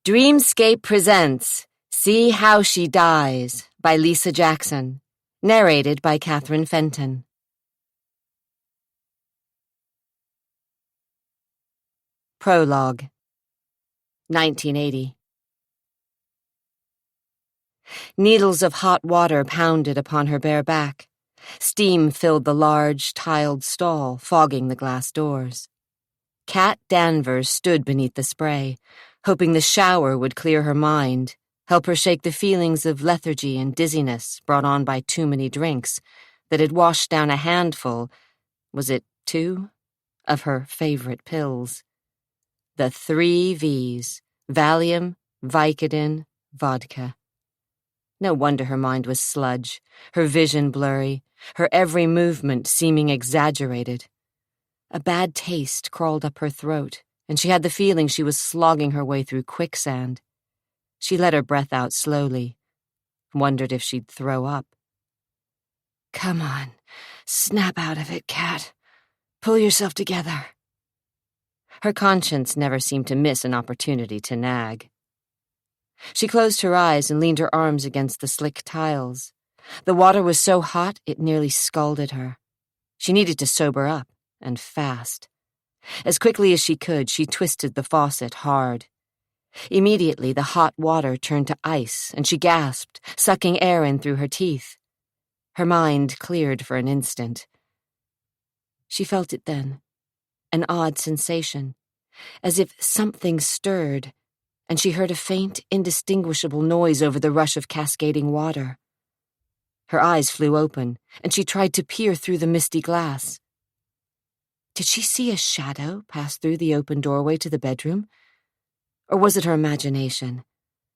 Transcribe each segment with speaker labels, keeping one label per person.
Speaker 1: Dreamscape presents See How She Dies by Lisa Jackson, narrated by Catherine Fenton. Prologue, 1980. Needles of hot water pounded upon her bare back. Steam filled the large, tiled stall, fogging the glass doors. Cat Danvers stood beneath the spray, hoping the shower would clear her mind, help her shake the feelings of lethargy and dizziness brought on by too many drinks that had washed down a handful, was it 2, of her favorite pills. The 3 V's, Valium, Vicodin, vodka. No wonder her mind was sludge, her vision blurry, her every movement seeming exaggerated. A bad taste crawled up her throat, and she had the feeling she was slogging her way through quicksand. She let her breath out slowly, wondered if she'd throw up. "Come on, snap out of it, Cat. Pull yourself together." Her conscience never seemed to miss an opportunity to nag. She closed her eyes and leaned her arms against the slick tiles. The water was so hot it nearly scalded her. She needed to sober up, and fast. As quickly as she could, she twisted the faucet hard. Immediately, the hot water turned to ice, and she gasped, sucking air in through her teeth. Her mind cleared for an instant. She felt it then, an odd sensation, as if something stirred, and she heard a faint, indistinguishable noise over the rush of cascading water. Her eyes flew open, and she tried to peer through the misty glass. Did she see a shadow pass through the open doorway to the bedroom? Or was it her imagination,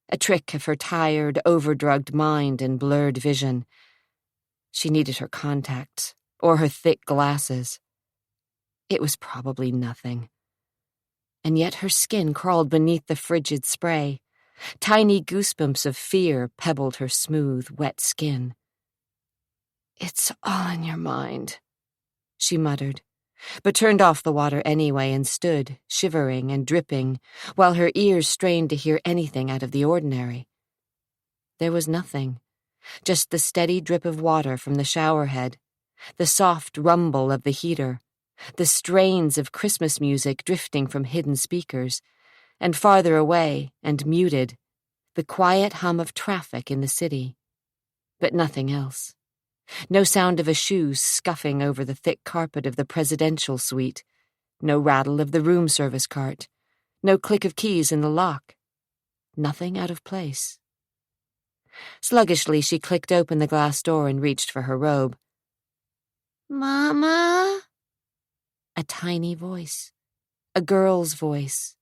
Speaker 1: a trick of her tired, overdrugged mind and blurred vision? She needed her contacts, or her thick glasses. It was probably nothing. And yet her skin crawled beneath the frigid spray. Tiny goosebumps of fear pebbled her smooth, wet skin. "It's all in your mind," she muttered, but turned off the water anyway and stood, shivering and dripping, while her ears strained to hear anything out of the ordinary. There was nothing, just the steady drip of water from the shower head, the soft rumble of the heater, the strains of Christmas music drifting from hidden speakers, and farther away and muted, the quiet hum of traffic in the city. But nothing else. No sound of a shoe scuffing over the thick carpet of the presidential suite, no rattle of the room service cart, no click of keys in the lock. Nothing out of place. Sluggishly, she clicked open the glass door and reached for her robe. "Mama?" A tiny voice. A girl's voice.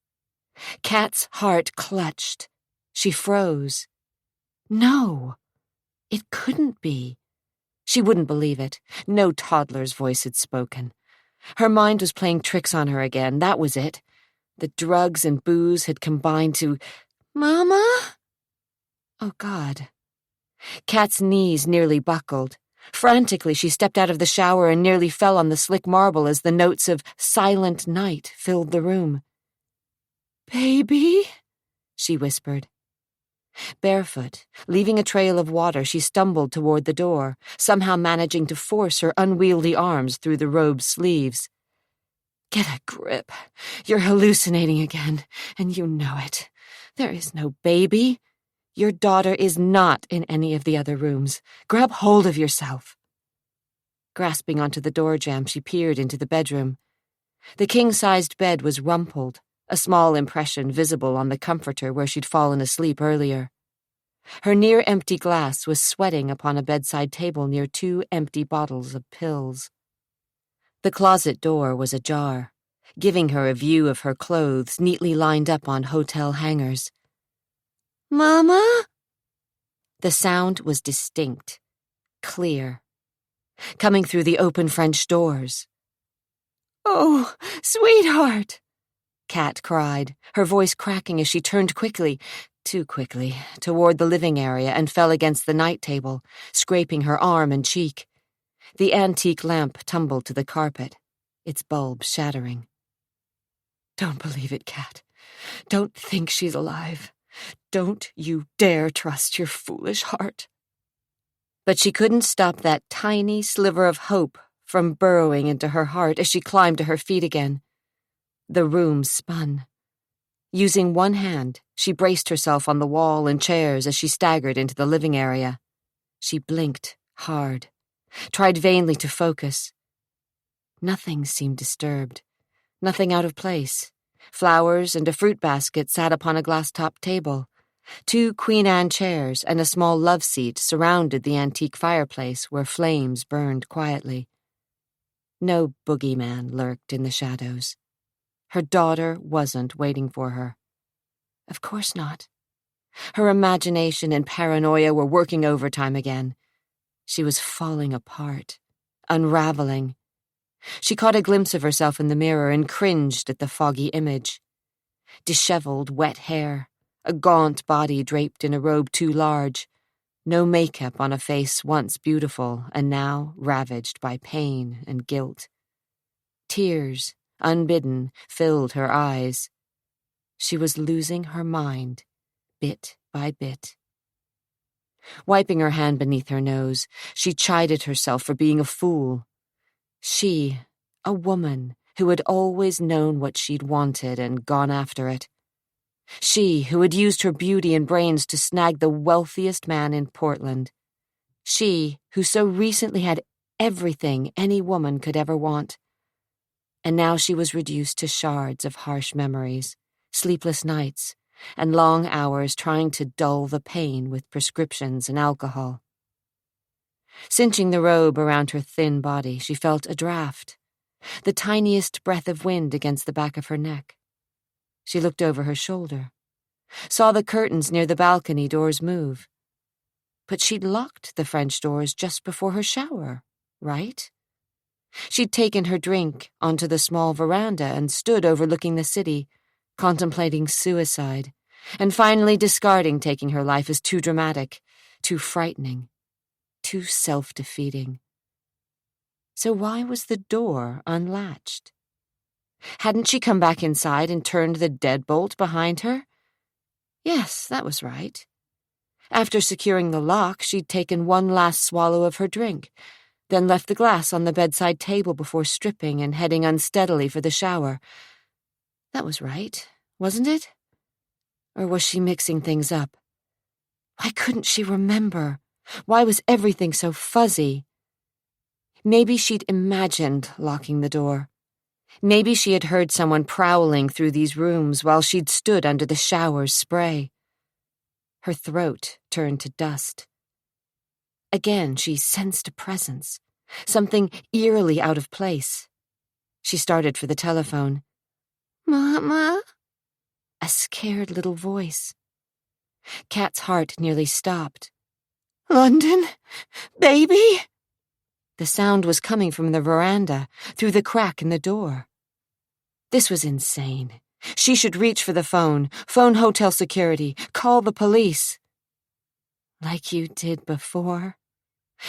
Speaker 1: Kat's heart clutched. She froze. No, it couldn't be. She wouldn't believe it. No toddler's voice had spoken. Her mind was playing tricks on her again, that was it. The drugs and booze had combined to... "Mama?" Oh, God. Kat's knees nearly buckled. Frantically, she stepped out of the shower and nearly fell on the slick marble as the notes of Silent Night filled the room. "Baby?" she whispered. Barefoot, leaving a trail of water, she stumbled toward the door, somehow managing to force her unwieldy arms through the robe's sleeves. "Get a grip. You're hallucinating again, and you know it. There is no baby. Your daughter is not in any of the other rooms. Grab hold of yourself." Grasping onto the door jamb, she peered into the bedroom. The king-sized bed was rumpled, a small impression visible on the comforter where she'd fallen asleep earlier. Her near-empty glass was sweating upon a bedside table near 2 empty bottles of pills. The closet door was ajar, giving her a view of her clothes neatly lined up on hotel hangers. "Mama?" The sound was distinct, clear, coming through the open French doors. "Oh, sweetheart!" Kat cried, her voice cracking as she turned quickly, too quickly, toward the living area and fell against the night table, scraping her arm and cheek. The antique lamp tumbled to the carpet, its bulb shattering. "Don't believe it, Kat. Don't think she's alive. Don't you dare trust your foolish heart." But she couldn't stop that tiny sliver of hope from burrowing into her heart as she climbed to her feet again. The room spun. Using one hand, she braced herself on the wall and chairs as she staggered into the living area. She blinked hard, tried vainly to focus. Nothing seemed disturbed, nothing out of place. Flowers and a fruit basket sat upon a glass-topped table. 2 Queen Anne chairs and a small love seat surrounded the antique fireplace where flames burned quietly. No boogeyman lurked in the shadows. Her daughter wasn't waiting for her. Of course not. Her imagination and paranoia were working overtime again. She was falling apart, unraveling. She caught a glimpse of herself in the mirror and cringed at the foggy image. Disheveled, wet hair, a gaunt body draped in a robe too large, no makeup on a face once beautiful and now ravaged by pain and guilt. Tears, unbidden, filled her eyes. She was losing her mind, bit by bit. Wiping her hand beneath her nose, she chided herself for being a fool. She, a woman who had always known what she'd wanted and gone after it. She, who had used her beauty and brains to snag the wealthiest man in Portland. She, who so recently had everything any woman could ever want. And now she was reduced to shards of harsh memories, sleepless nights, and long hours trying to dull the pain with prescriptions and alcohol. Cinching the robe around her thin body, she felt a draft, the tiniest breath of wind against the back of her neck. She looked over her shoulder, saw the curtains near the balcony doors move. But she'd locked the French doors just before her shower, right? She'd taken her drink onto the small veranda and stood overlooking the city, contemplating suicide, and finally discarding taking her life as too dramatic, too frightening, too self-defeating. So why was the door unlatched? Hadn't she come back inside and turned the deadbolt behind her? Yes, that was right. After securing the lock, she'd taken one last swallow of her drink, then left the glass on the bedside table before stripping and heading unsteadily for the shower. That was right, wasn't it? Or was she mixing things up? Why couldn't she remember? Why was everything so fuzzy? Maybe she'd imagined locking the door. Maybe she had heard someone prowling through these rooms while she'd stood under the shower's spray. Her throat turned to dust. Again, she sensed a presence, something eerily out of place. She started for the telephone. "Mama?" A scared little voice. Kat's heart nearly stopped. "London? Baby?" The sound was coming from the veranda, through the crack in the door. This was insane. She should reach for the phone hotel security, call the police. Like you did before?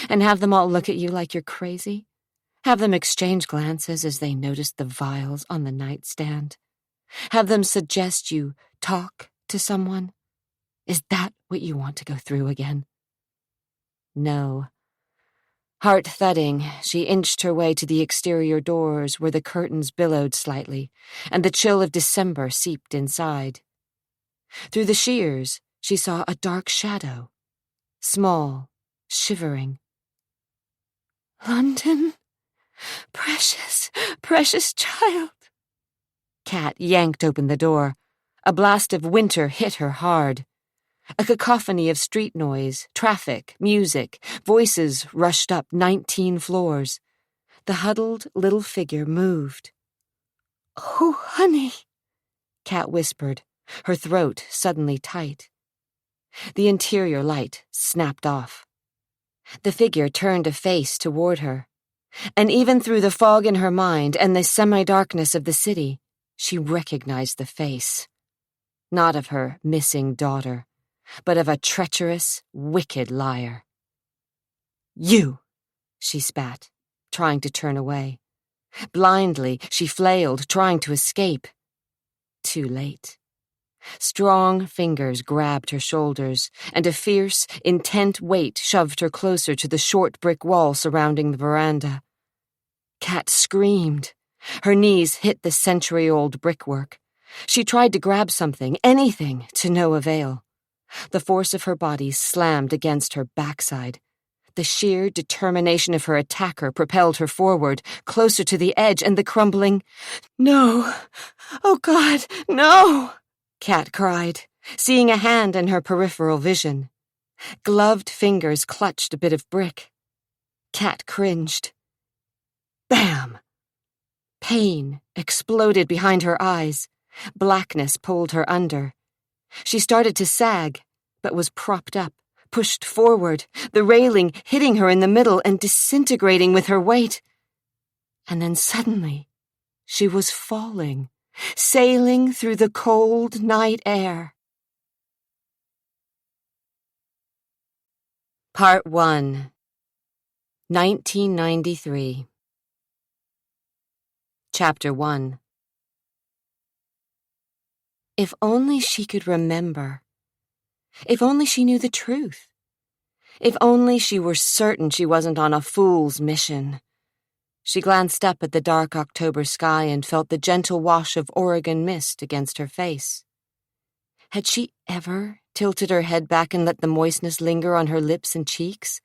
Speaker 1: And have them all look at you like you're crazy? Have them exchange glances as they noticed the vials on the nightstand? Have them suggest you talk to someone? Is that what you want to go through again? No. Heart thudding, she inched her way to the exterior doors where the curtains billowed slightly, and the chill of December seeped inside. Through the shears, she saw a dark shadow, small, shivering. "London, precious, precious child." Kat yanked open the door. A blast of winter hit her hard. A cacophony of street noise, traffic, music, voices rushed up 19 floors. The huddled little figure moved. "Oh, honey," Kat whispered, her throat suddenly tight. The interior light snapped off. The figure turned a face toward her, and even through the fog in her mind and the semi-darkness of the city, she recognized the face. Not of her missing daughter, but of a treacherous, wicked liar. "You!" she spat, trying to turn away. Blindly, she flailed, trying to escape. Too late. Strong fingers grabbed her shoulders, and a fierce, intent weight shoved her closer to the short brick wall surrounding the veranda. Kat screamed. Her knees hit the century-old brickwork. She tried to grab something, anything, to no avail. The force of her body slammed against her backside. The sheer determination of her attacker propelled her forward, closer to the edge, and the crumbling, "No! Oh, God, no!" Kat cried, seeing a hand in her peripheral vision. Gloved fingers clutched a bit of brick. Kat cringed. Bam! Pain exploded behind her eyes. Blackness pulled her under. She started to sag, but was propped up, pushed forward, the railing hitting her in the middle and disintegrating with her weight. And then suddenly, she was falling, sailing through the cold night air. Part 1, 1993. Chapter 1. If only she could remember. If only she knew the truth. If only she were certain she wasn't on a fool's mission. She glanced up at the dark October sky and felt the gentle wash of Oregon mist against her face. Had she ever tilted her head back and let the moistness linger on her lips and cheeks?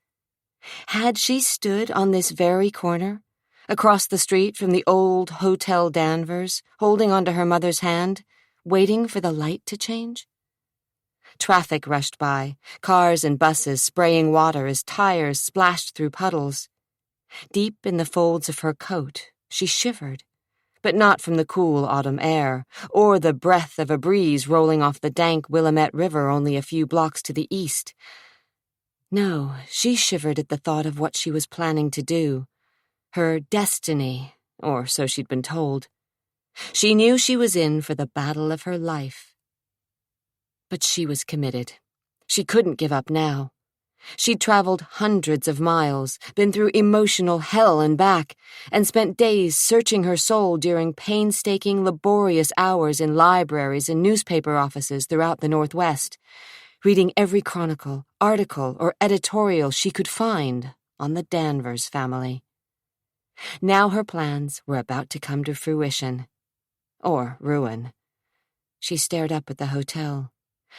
Speaker 1: Had she stood on this very corner, across the street from the old Hotel Danvers, holding onto her mother's hand, waiting for the light to change? Traffic rushed by, cars and buses spraying water as tires splashed through puddles. Deep in the folds of her coat, she shivered, but not from the cool autumn air, or the breath of a breeze rolling off the dank Willamette River only a few blocks to the east. No, she shivered at the thought of what she was planning to do. Her destiny, or so she'd been told. She knew she was in for the battle of her life. But she was committed. She couldn't give up now. She'd traveled hundreds of miles, been through emotional hell and back, and spent days searching her soul during painstaking, laborious hours in libraries and newspaper offices throughout the Northwest, reading every chronicle, article, or editorial she could find on the Danvers family. Now her plans were about to come to fruition. Or ruin. She stared up at the hotel.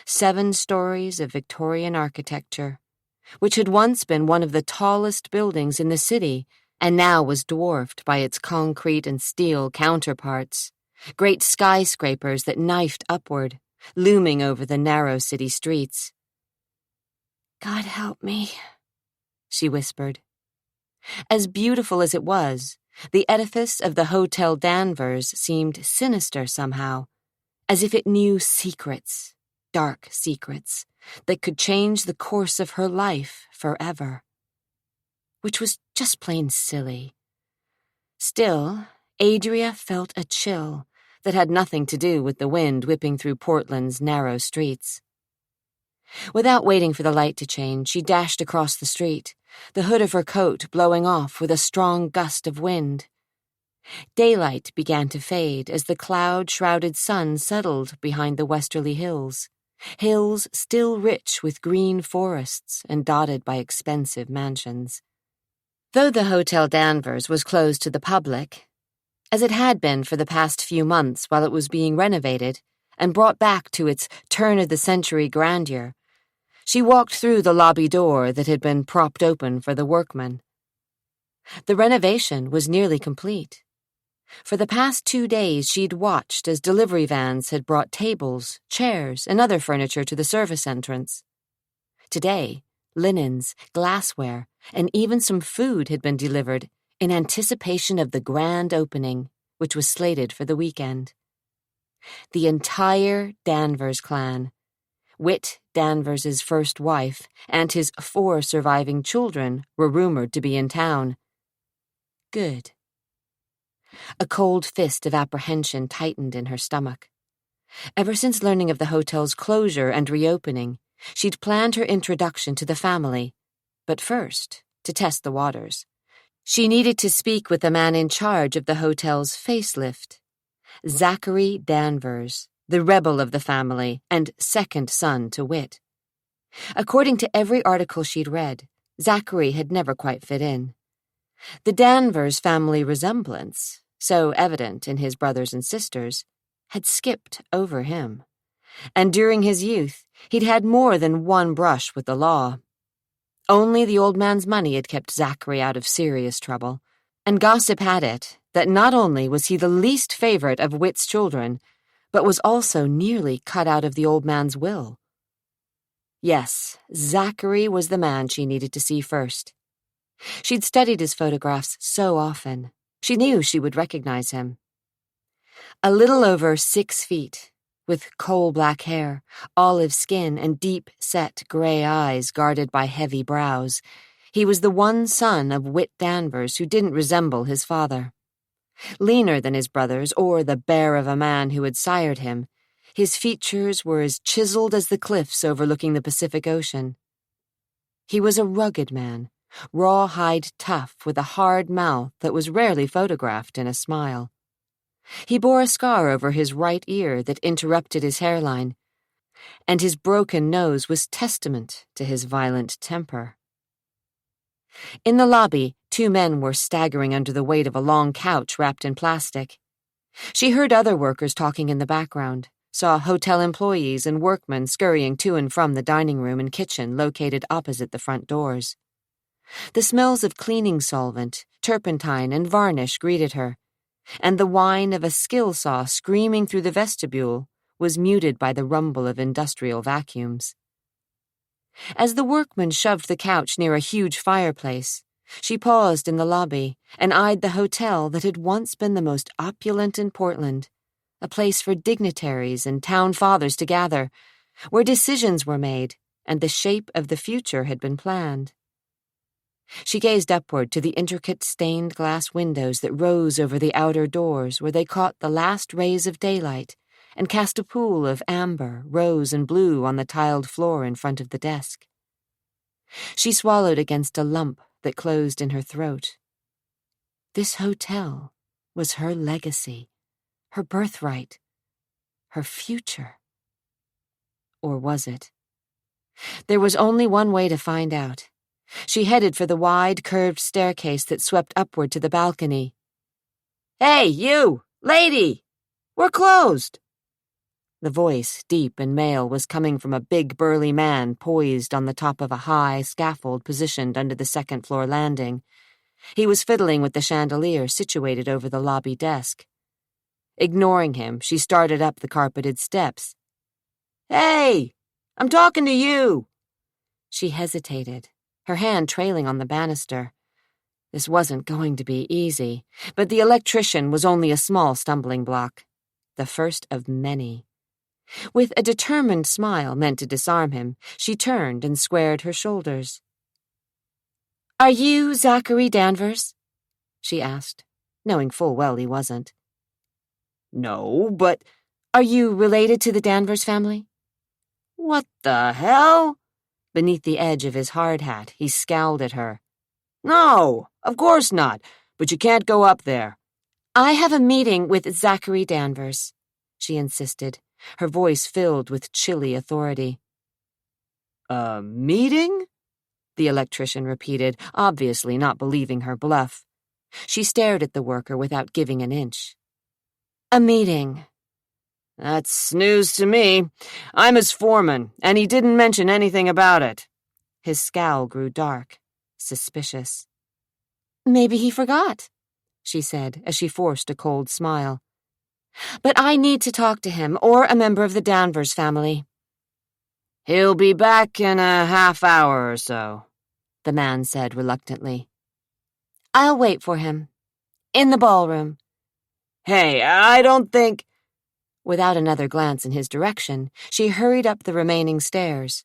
Speaker 1: 7 stories of Victorian architecture, which had once been one of the tallest buildings in the city and now was dwarfed by its concrete and steel counterparts, great skyscrapers that knifed upward, looming over the narrow city streets. "God help me," she whispered. As beautiful as it was, the edifice of the Hotel Danvers seemed sinister somehow, as if it knew secrets, dark secrets, that could change the course of her life forever. Which was just plain silly. Still, Adria felt a chill that had nothing to do with the wind whipping through Portland's narrow streets. Without waiting for the light to change, she dashed across the street, the hood of her coat blowing off with a strong gust of wind. Daylight began to fade as the cloud-shrouded sun settled behind the westerly hills still rich with green forests and dotted by expensive mansions. Though the Hotel Danvers was closed to the public, as it had been for the past few months while it was being renovated and brought back to its turn-of-the-century grandeur, she walked through the lobby door that had been propped open for the workmen. The renovation was nearly complete. For the past 2 days she'd watched as delivery vans had brought tables, chairs, and other furniture to the service entrance. Today, linens, glassware, and even some food had been delivered in anticipation of the grand opening, which was slated for the weekend. The entire Danvers clan, Whit Danvers's first wife, and his 4 surviving children were rumored to be in town. Good. A cold fist of apprehension tightened in her stomach. Ever since learning of the hotel's closure and reopening, she'd planned her introduction to the family, but first, to test the waters, she needed to speak with the man in charge of the hotel's facelift, Zachary Danvers, the rebel of the family and second son to wit. According to every article she'd read, Zachary had never quite fit in. The Danvers family resemblance, so evident in his brothers and sisters, had skipped over him. And during his youth, he'd had more than one brush with the law. Only the old man's money had kept Zachary out of serious trouble, and gossip had it that not only was he the least favorite of Whit's children, but was also nearly cut out of the old man's will. Yes, Zachary was the man she needed to see first. She'd studied his photographs so often, she knew she would recognize him. A little over 6 feet, with coal-black hair, olive skin, and deep-set gray eyes guarded by heavy brows, he was the one son of Whit Danvers who didn't resemble his father. Leaner than his brothers or the bear of a man who had sired him, his features were as chiseled as the cliffs overlooking the Pacific Ocean. He was a rugged man, rawhide tough with a hard mouth that was rarely photographed in a smile. He bore a scar over his right ear that interrupted his hairline, and his broken nose was testament to his violent temper. In the lobby, 2 men were staggering under the weight of a long couch wrapped in plastic. She heard other workers talking in the background, saw hotel employees and workmen scurrying to and from the dining room and kitchen located opposite the front doors. The smells of cleaning solvent, turpentine, and varnish greeted her, and the whine of a skill saw screaming through the vestibule was muted by the rumble of industrial vacuums. As the workman shoved the couch near a huge fireplace, she paused in the lobby and eyed the hotel that had once been the most opulent in Portland, a place for dignitaries and town fathers to gather, where decisions were made and the shape of the future had been planned. She gazed upward to the intricate stained glass windows that rose over the outer doors where they caught the last rays of daylight and cast a pool of amber, rose, and blue on the tiled floor in front of the desk. She swallowed against a lump that closed in her throat. This hotel was her legacy, her birthright, her future. Or was it? There was only one way to find out. She headed for the wide, curved staircase that swept upward to the balcony. "Hey, you! Lady! We're closed!" The voice, deep and male, was coming from a big, burly man poised on the top of a high scaffold positioned under the second-floor landing. He was fiddling with the chandelier situated over the lobby desk. Ignoring him, she started up the carpeted steps. "Hey! I'm talking to you!" She hesitated, her hand trailing on the banister. This wasn't going to be easy, but the electrician was only a small stumbling block, the first of many. With a determined smile meant to disarm him, she turned and squared her shoulders. "Are you Zachary Danvers?" she asked, knowing full well he wasn't. "No, but—" "Are you related to the Danvers family?" "What the hell?" Beneath the edge of his hard hat, he scowled at her. "No, of course not, but you can't go up there." "I have a meeting with Zachary Danvers," she insisted, her voice filled with chilly authority. "A meeting?" the electrician repeated, obviously not believing her bluff. She stared at the worker without giving an inch. "A meeting." "That's news to me. I'm his foreman, and he didn't mention anything about it." His scowl grew dark, suspicious. "Maybe he forgot," she said as she forced a cold smile. "But I need to talk to him or a member of the Danvers family." "He'll be back in a half hour or so," the man said reluctantly. "I'll wait for him. In the ballroom." "Hey, I don't think—" Without another glance in his direction, she hurried up the remaining stairs.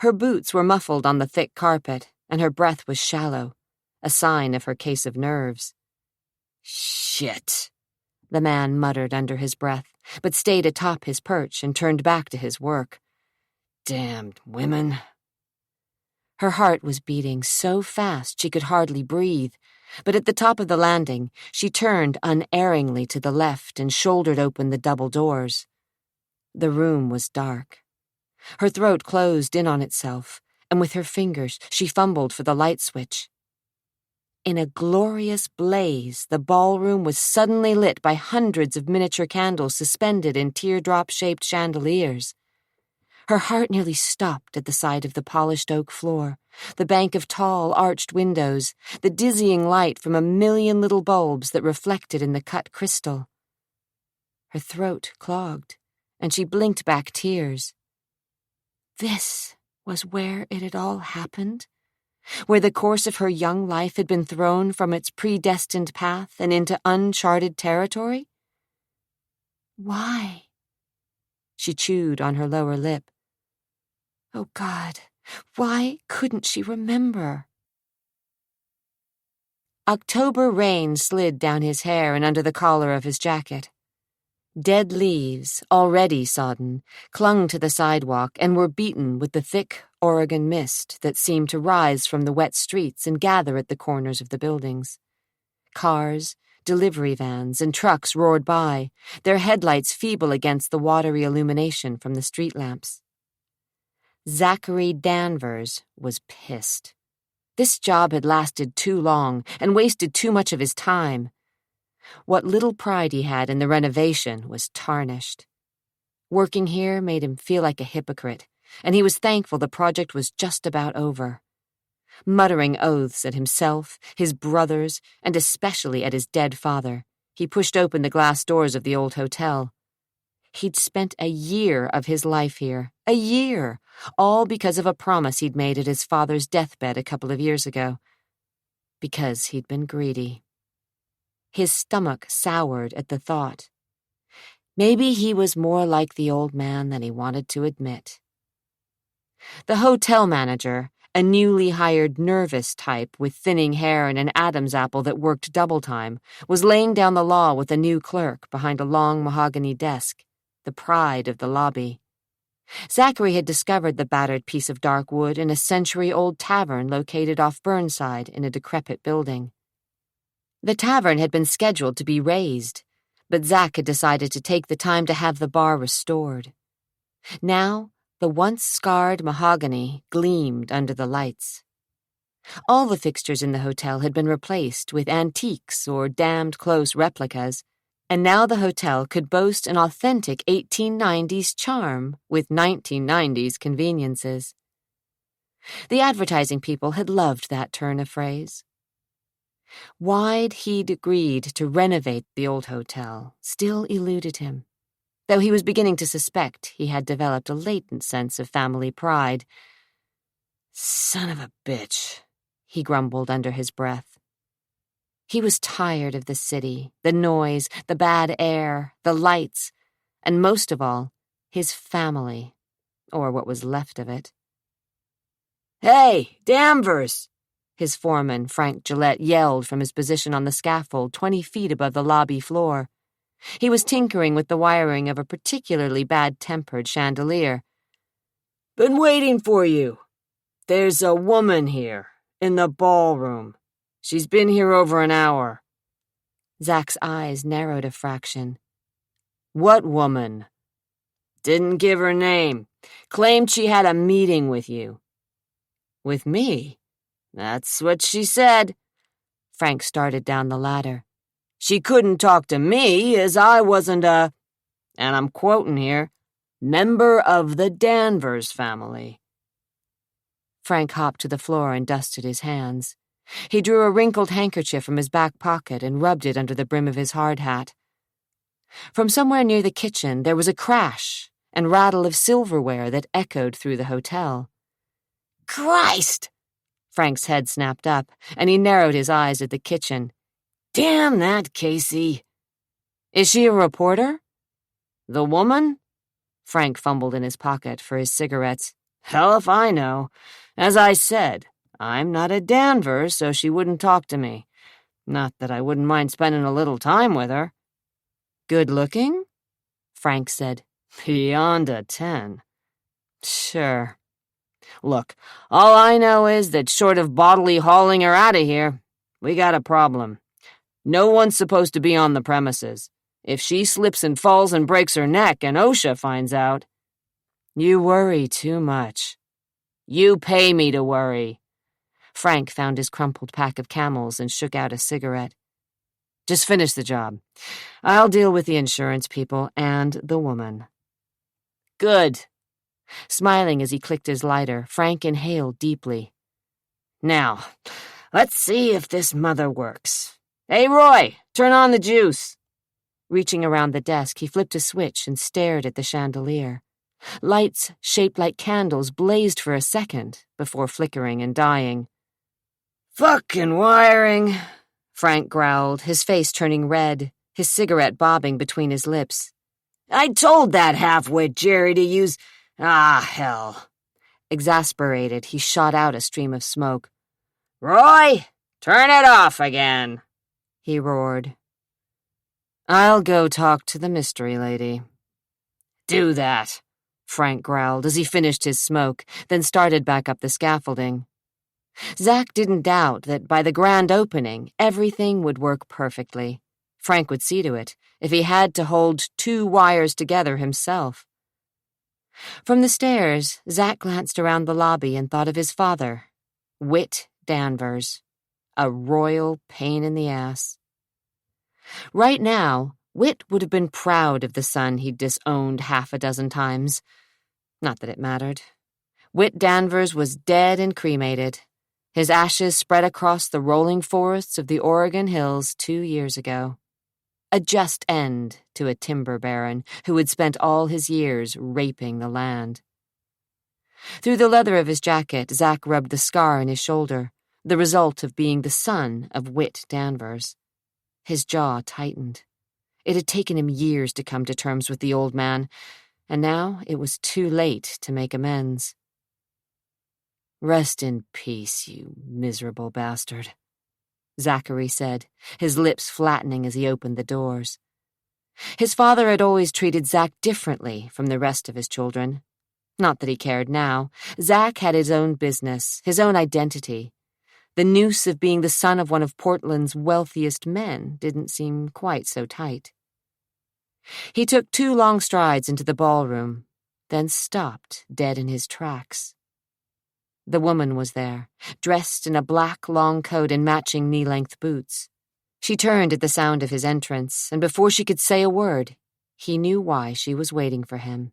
Speaker 1: Her boots were muffled on the thick carpet, and her breath was shallow, a sign of her case of nerves. "Shit," the man muttered under his breath, but stayed atop his perch and turned back to his work. "Damned women." Her heart was beating so fast she could hardly breathe, but at the top of the landing, she turned unerringly to the left and shouldered open the double doors. The room was dark. Her throat closed in on itself, and with her fingers she fumbled for the light switch. In a glorious blaze, the ballroom was suddenly lit by hundreds of miniature candles suspended in teardrop-shaped chandeliers. Her heart nearly stopped at the sight of the polished oak floor, the bank of tall, arched windows, the dizzying light from a million little bulbs that reflected in the cut crystal. Her throat clogged, and she blinked back tears. This was where it had all happened? Where the course of her young life had been thrown from its predestined path and into uncharted territory? Why? She chewed on her lower lip. Oh, God, why couldn't she remember? October rain slid down his hair and under the collar of his jacket. Dead leaves, already sodden, clung to the sidewalk and were beaten with the thick Oregon mist that seemed to rise from the wet streets and gather at the corners of the buildings. Cars, delivery vans, and trucks roared by, their headlights feeble against the watery illumination from the street lamps. Zachary Danvers was pissed. This job had lasted too long and wasted too much of his time. What little pride he had in the renovation was tarnished. Working here made him feel like a hypocrite, and he was thankful the project was just about over. Muttering oaths at himself, his brothers, and especially at his dead father, he pushed open the glass doors of the old hotel. He'd spent a year of his life here, a year, all because of a promise he'd made at his father's deathbed a couple of years ago. Because he'd been greedy. His stomach soured at the thought. Maybe he was more like the old man than he wanted to admit. The hotel manager, a newly hired nervous type with thinning hair and an Adam's apple that worked double time, was laying down the law with a new clerk behind a long mahogany desk, the pride of the lobby. Zachary had discovered the battered piece of dark wood in a century-old tavern located off Burnside in a decrepit building. The tavern had been scheduled to be razed, but Zach had decided to take the time to have the bar restored. Now, the once scarred mahogany gleamed under the lights. All the fixtures in the hotel had been replaced with antiques or damned close replicas, and now the hotel could boast an authentic 1890s charm with 1990s conveniences. The advertising people had loved that turn of phrase. Why'd he'd agreed to renovate the old hotel still eluded him, though he was beginning to suspect he had developed a latent sense of family pride. Son of a bitch, he grumbled under his breath. He was tired of the city, the noise, the bad air, the lights, and most of all, his family, or what was left of it. Hey, Danvers! His foreman, Frank Gillette, yelled from his position on the scaffold 20 feet above the lobby floor. He was tinkering with the wiring of a particularly bad-tempered chandelier. Been waiting for you. There's a woman here, in the ballroom. She's been here over an hour. Zach's eyes narrowed a fraction. What woman? Didn't give her name. Claimed she had a meeting with you. With me? That's what she said. Frank started down the ladder. She couldn't talk to me as I wasn't a, and I'm quoting here, member of the Danvers family. Frank hopped to the floor and dusted his hands. He drew a wrinkled handkerchief from his back pocket and rubbed it under the brim of his hard hat. From somewhere near the kitchen there was a crash and rattle of silverware that echoed through the hotel. Christ! Frank's head snapped up, and he narrowed his eyes at the kitchen. Damn that Casey! Is she a reporter? The woman? Frank fumbled in his pocket for his cigarettes. Hell if I know. As I said, I'm not a Danvers, so she wouldn't talk to me. Not that I wouldn't mind spending a little time with her. Good looking? Frank said. Beyond a 10. Sure. Look, all I know is that short of bodily hauling her out of here, we got a problem. No one's supposed to be on the premises. If she slips and falls and breaks her neck and OSHA finds out. You worry too much. You pay me to worry. Frank found his crumpled pack of Camels and shook out a cigarette. Just finish the job. I'll deal with the insurance people and the woman. Good. Smiling as he clicked his lighter, Frank inhaled deeply. Now, let's see if this mother works. Hey, Roy, turn on the juice. Reaching around the desk, he flipped a switch and stared at the chandelier. Lights shaped like candles blazed for a second before flickering and dying. Fucking wiring, Frank growled, his face turning red, his cigarette bobbing between his lips. I told that half-wit Jerry to use... Ah, hell. Exasperated, he shot out a stream of smoke. Roy, turn it off again, he roared. I'll go talk to the mystery lady. Do that, Frank growled as he finished his smoke, then started back up the scaffolding. Zack didn't doubt that by the grand opening, everything would work perfectly. Frank would see to it, if he had to hold 2 wires together himself. From the stairs, Zack glanced around the lobby and thought of his father, Whit Danvers, a royal pain in the ass. Right now, Whit would have been proud of the son he'd disowned 6 times. Not that it mattered. Whit Danvers was dead and cremated. His ashes spread across the rolling forests of the Oregon hills 2 years ago. A just end to a timber baron who had spent all his years raping the land. Through the leather of his jacket, Zack rubbed the scar on his shoulder, the result of being the son of Whit Danvers. His jaw tightened. It had taken him years to come to terms with the old man, and now it was too late to make amends. Rest in peace, you miserable bastard, Zachary said, his lips flattening as he opened the doors. His father had always treated Zack differently from the rest of his children. Not that he cared now. Zack had his own business, his own identity. The noose of being the son of one of Portland's wealthiest men didn't seem quite so tight. He took 2 long strides into the ballroom, then stopped dead in his tracks. The woman was there, dressed in a black long coat and matching knee-length boots. She turned at the sound of his entrance, and before she could say a word, he knew why she was waiting for him.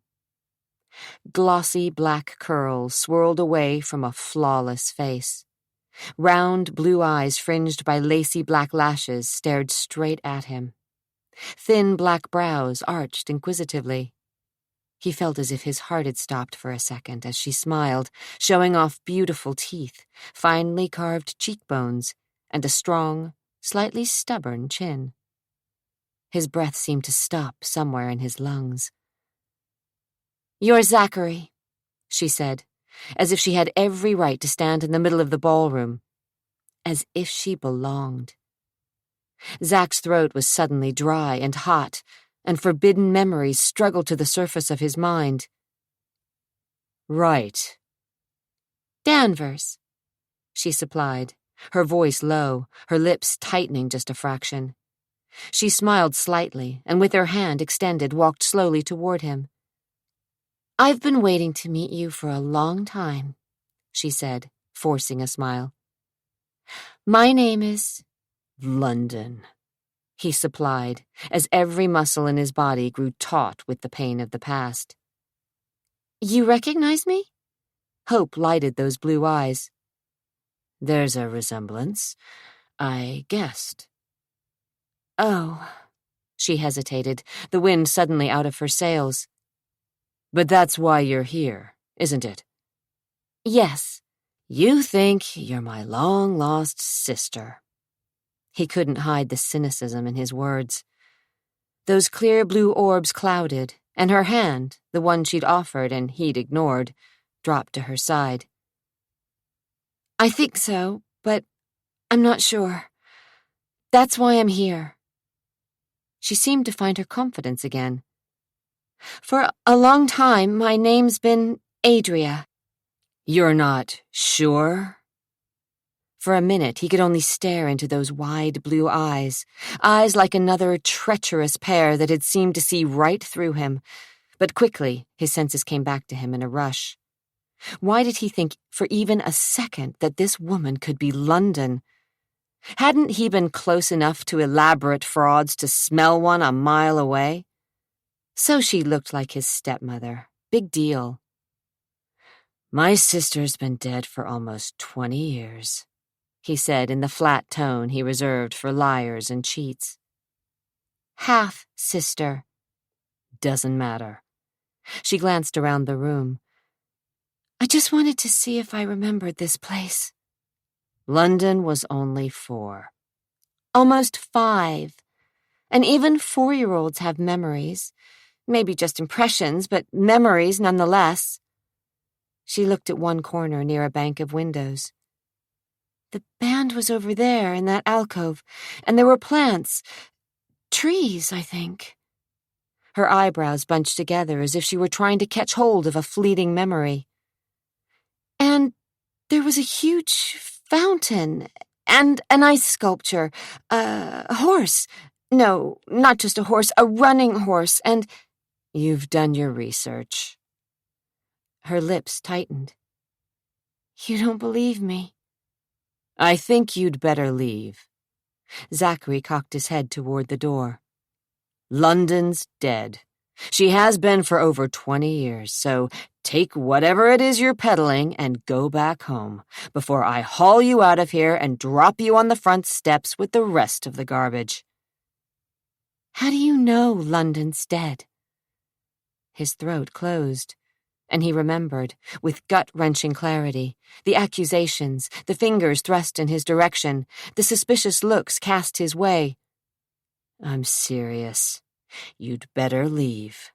Speaker 1: Glossy black curls swirled away from a flawless face. Round blue eyes fringed by lacy black lashes stared straight at him. Thin black brows arched inquisitively. He felt as if his heart had stopped for a second as she smiled, showing off beautiful teeth, finely carved cheekbones, and a strong, slightly stubborn chin. His breath seemed to stop somewhere in his lungs. "You're Zachary," she said, as if she had every right to stand in the middle of the ballroom. As if she belonged. Zack's throat was suddenly dry and hot, and forbidden memories struggled to the surface of his mind. Right. Danvers, she supplied, her voice low, her lips tightening just a fraction. She smiled slightly, and with her hand extended walked slowly toward him. I've been waiting to meet you for a long time, she said, forcing a smile. My name is... London, he supplied, as every muscle in his body grew taut with the pain of the past. You recognize me? Hope lighted those blue eyes. There's a resemblance. I guessed. Oh, she hesitated, the wind suddenly out of her sails. But that's why you're here, isn't it? Yes. You think you're my long-lost sister. He couldn't hide the cynicism in his words. Those clear blue orbs clouded, and her hand, the one she'd offered and he'd ignored, dropped to her side. I think so, but I'm not sure. That's why I'm here. She seemed to find her confidence again. For a long time, my name's been Adria. You're not sure? For a minute, he could only stare into those wide blue eyes like another treacherous pair that had seemed to see right through him. But quickly, his senses came back to him in a rush. Why did he think for even a second that this woman could be London? Hadn't he been close enough to elaborate frauds to smell one a mile away? So she looked like his stepmother. Big deal. "My sister's been dead for almost 20 years, he said in the flat tone he reserved for liars and cheats. Half-sister. Doesn't matter. She glanced around the room. I just wanted to see if I remembered this place. London was only 4. Almost 5. And even 4-year-olds have memories. Maybe just impressions, but memories nonetheless. She looked at one corner near a bank of windows. The band was over there in that alcove, and there were plants. Trees, I think. Her eyebrows bunched together as if she were trying to catch hold of a fleeting memory. And there was a huge fountain, and an ice sculpture, a horse. No, not just a horse, a running horse, and— You've done your research. Her lips tightened. You don't believe me? I think you'd better leave. Zachary cocked his head toward the door. London's dead. She has been for over 20 years, so take whatever it is you're peddling and go back home before I haul you out of here and drop you on the front steps with the rest of the garbage. How do you know London's dead? His throat closed, and he remembered, with gut-wrenching clarity, the accusations, the fingers thrust in his direction, the suspicious looks cast his way. I'm serious. You'd better leave.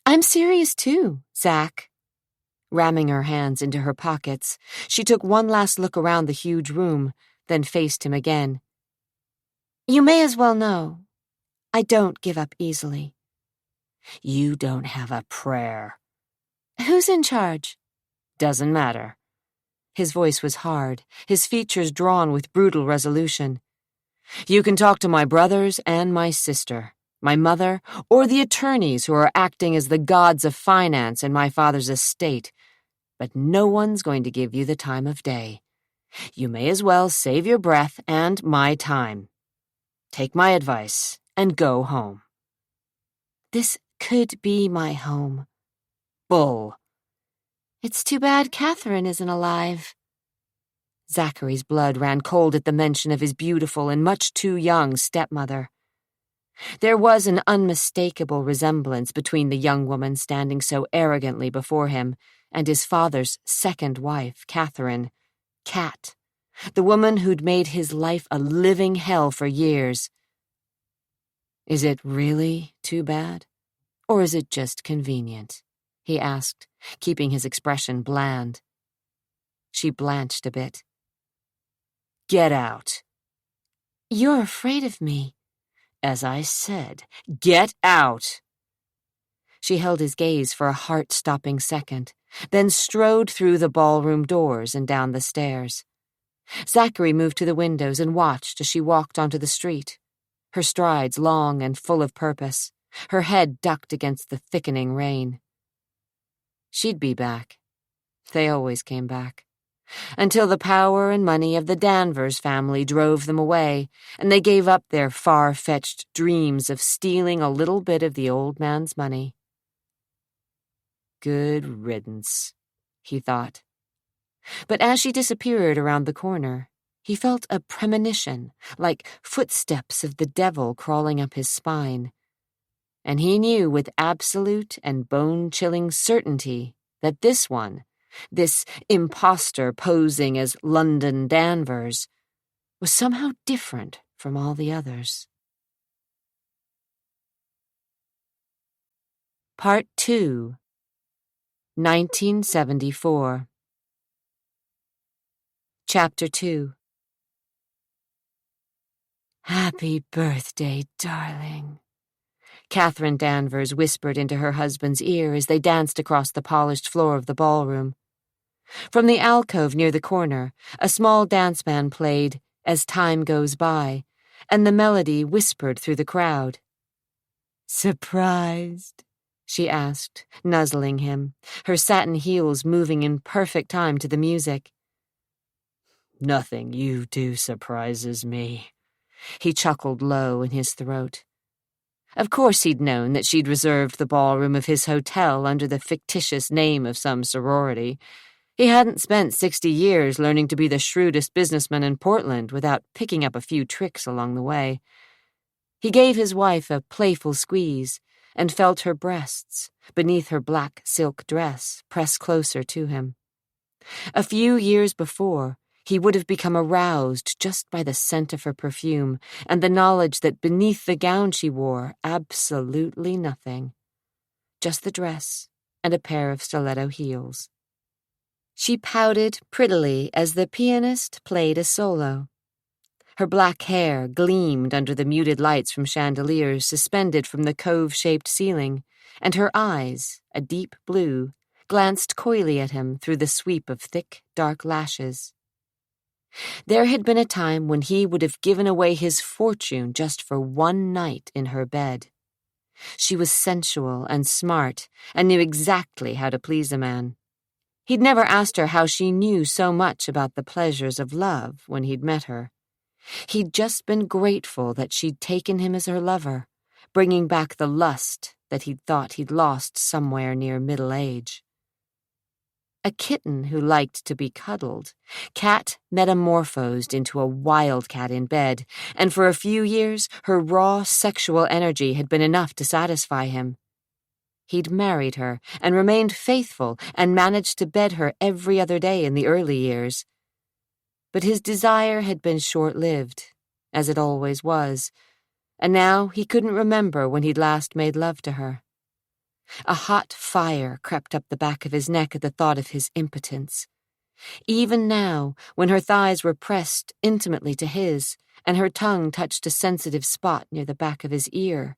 Speaker 1: I'm serious too, Zach. Ramming her hands into her pockets, she took one last look around the huge room, then faced him again. You may as well know, I don't give up easily. You don't have a prayer. Who's in charge? Doesn't matter. His voice was hard, his features drawn with brutal resolution. You can talk to my brothers and my sister, my mother, or the attorneys who are acting as the gods of finance in my father's estate, but no one's going to give you the time of day. You may as well save your breath and my time. Take my advice and go home. This could be my home. Bull. It's too bad Catherine isn't alive. Zachary's blood ran cold at the mention of his beautiful and much too young stepmother. There was an unmistakable resemblance between the young woman standing so arrogantly before him and his father's second wife, Catherine, Cat, the woman who'd made his life a living hell for years. Is it really too bad? Or is it just convenient? He asked, keeping his expression bland. She blanched a bit. Get out. You're afraid of me. As I said, get out. She held his gaze for a heart-stopping second, then strode through the ballroom doors and down the stairs. Zachary moved to the windows and watched as she walked onto the street, her strides long and full of purpose, her head ducked against the thickening rain. She'd be back. They always came back. Until the power and money of the Danvers family drove them away, and they gave up their far-fetched dreams of stealing a little bit of the old man's money. Good riddance, he thought. But as she disappeared around the corner, he felt a premonition, like footsteps of the devil crawling up his spine. And he knew with absolute and bone-chilling certainty that this one, this imposter posing as London Danvers, was somehow different from all the others. Part 2, 1974. Chapter 2. Happy birthday, darling, Catherine Danvers whispered into her husband's ear as they danced across the polished floor of the ballroom. From the alcove near the corner, a small dance band played As Time Goes By, and the melody whispered through the crowd. "Surprised?" she asked, nuzzling him, her satin heels moving in perfect time to the music. "Nothing you do surprises me," he chuckled low in his throat. Of course he'd known that she'd reserved the ballroom of his hotel under the fictitious name of some sorority. He hadn't spent 60 years learning to be the shrewdest businessman in Portland without picking up a few tricks along the way. He gave his wife a playful squeeze and felt her breasts, beneath her black silk dress, press closer to him. A few years before, he would have become aroused just by the scent of her perfume and the knowledge that beneath the gown she wore, absolutely nothing. Just the dress and a pair of stiletto heels. She pouted prettily as the pianist played a solo. Her black hair gleamed under the muted lights from chandeliers suspended from the cove-shaped ceiling, and her eyes, a deep blue, glanced coyly at him through the sweep of thick, dark lashes. There had been a time when he would have given away his fortune just for one night in her bed. She was sensual and smart and knew exactly how to please a man. He'd never asked her how she knew so much about the pleasures of love when he'd met her. He'd just been grateful that she'd taken him as her lover, bringing back the lust that he'd thought he'd lost somewhere near middle age. A kitten who liked to be cuddled, Cat metamorphosed into a wildcat in bed, and for a few years her raw sexual energy had been enough to satisfy him. He'd married her and remained faithful and managed to bed her every other day in the early years. But his desire had been short-lived, as it always was, and now he couldn't remember when he'd last made love to her. A hot fire crept up the back of his neck at the thought of his impotence. Even now, when her thighs were pressed intimately to his, and her tongue touched a sensitive spot near the back of his ear,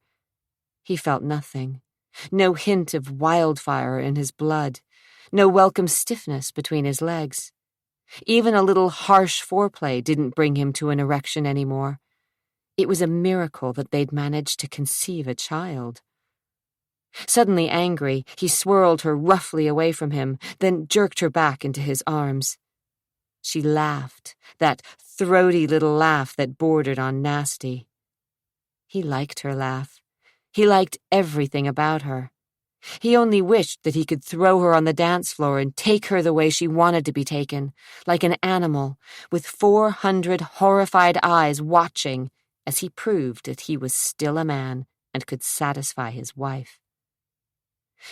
Speaker 1: he felt nothing. No hint of wildfire in his blood, no welcome stiffness between his legs. Even a little harsh foreplay didn't bring him to an erection anymore. It was a miracle that they'd managed to conceive a child. Suddenly angry, he swirled her roughly away from him, then jerked her back into his arms. She laughed, that throaty little laugh that bordered on nasty. He liked her laugh. He liked everything about her. He only wished that he could throw her on the dance floor and take her the way she wanted to be taken, like an animal, with 400 horrified eyes watching as he proved that he was still a man and could satisfy his wife.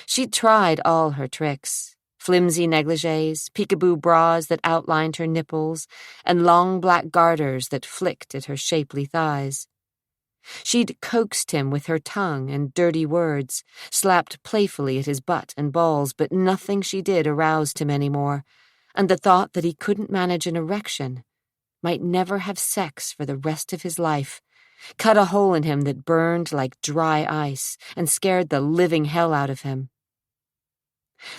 Speaker 1: She'd tried all her tricks, flimsy negligees, peekaboo bras that outlined her nipples, and long black garters that flicked at her shapely thighs. She'd coaxed him with her tongue and dirty words, slapped playfully at his butt and balls, but nothing she did aroused him anymore, and the thought that he couldn't manage an erection, might never have sex for the rest of his life, cut a hole in him that burned like dry ice and scared the living hell out of him.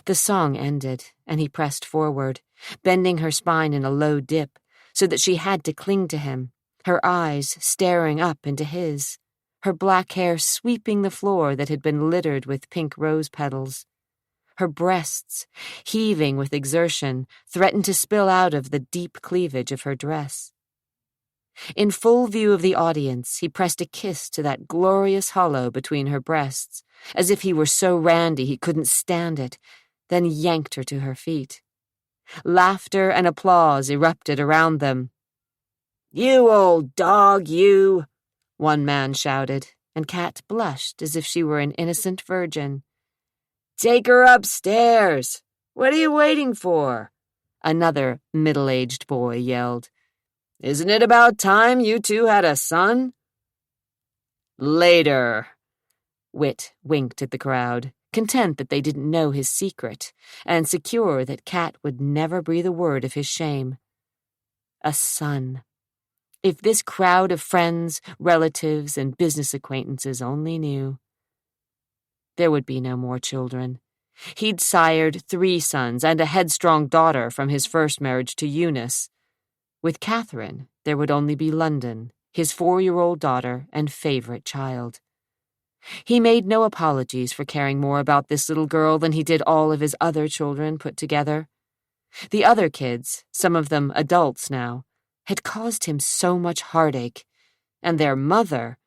Speaker 1: The song ended, and he pressed forward, bending her spine in a low dip, so that she had to cling to him, her eyes staring up into his, her black hair sweeping the floor that had been littered with pink rose petals. Her breasts, heaving with exertion, threatened to spill out of the deep cleavage of her dress. In full view of the audience, he pressed a kiss to that glorious hollow between her breasts, as if he were so randy he couldn't stand it, then yanked her to her feet. Laughter and applause erupted around them. "You old dog, you!" one man shouted, and Cat blushed as if she were an innocent virgin. "Take her upstairs! What are you waiting for?" another middle-aged boy yelled. "Isn't it about time you two had a son?" "Later." Wit winked at the crowd, content that they didn't know his secret, and secure that Cat would never breathe a word of his shame. A son. If this crowd of friends, relatives, and business acquaintances only knew. There would be no more children. He'd sired 3 sons and a headstrong daughter from his first marriage to Eunice. With Catherine, there would only be London, his 4-year-old daughter and favorite child. He made no apologies for caring more about this little girl than he did all of his other children put together. The other kids, some of them adults now, had caused him so much heartache, and their mother,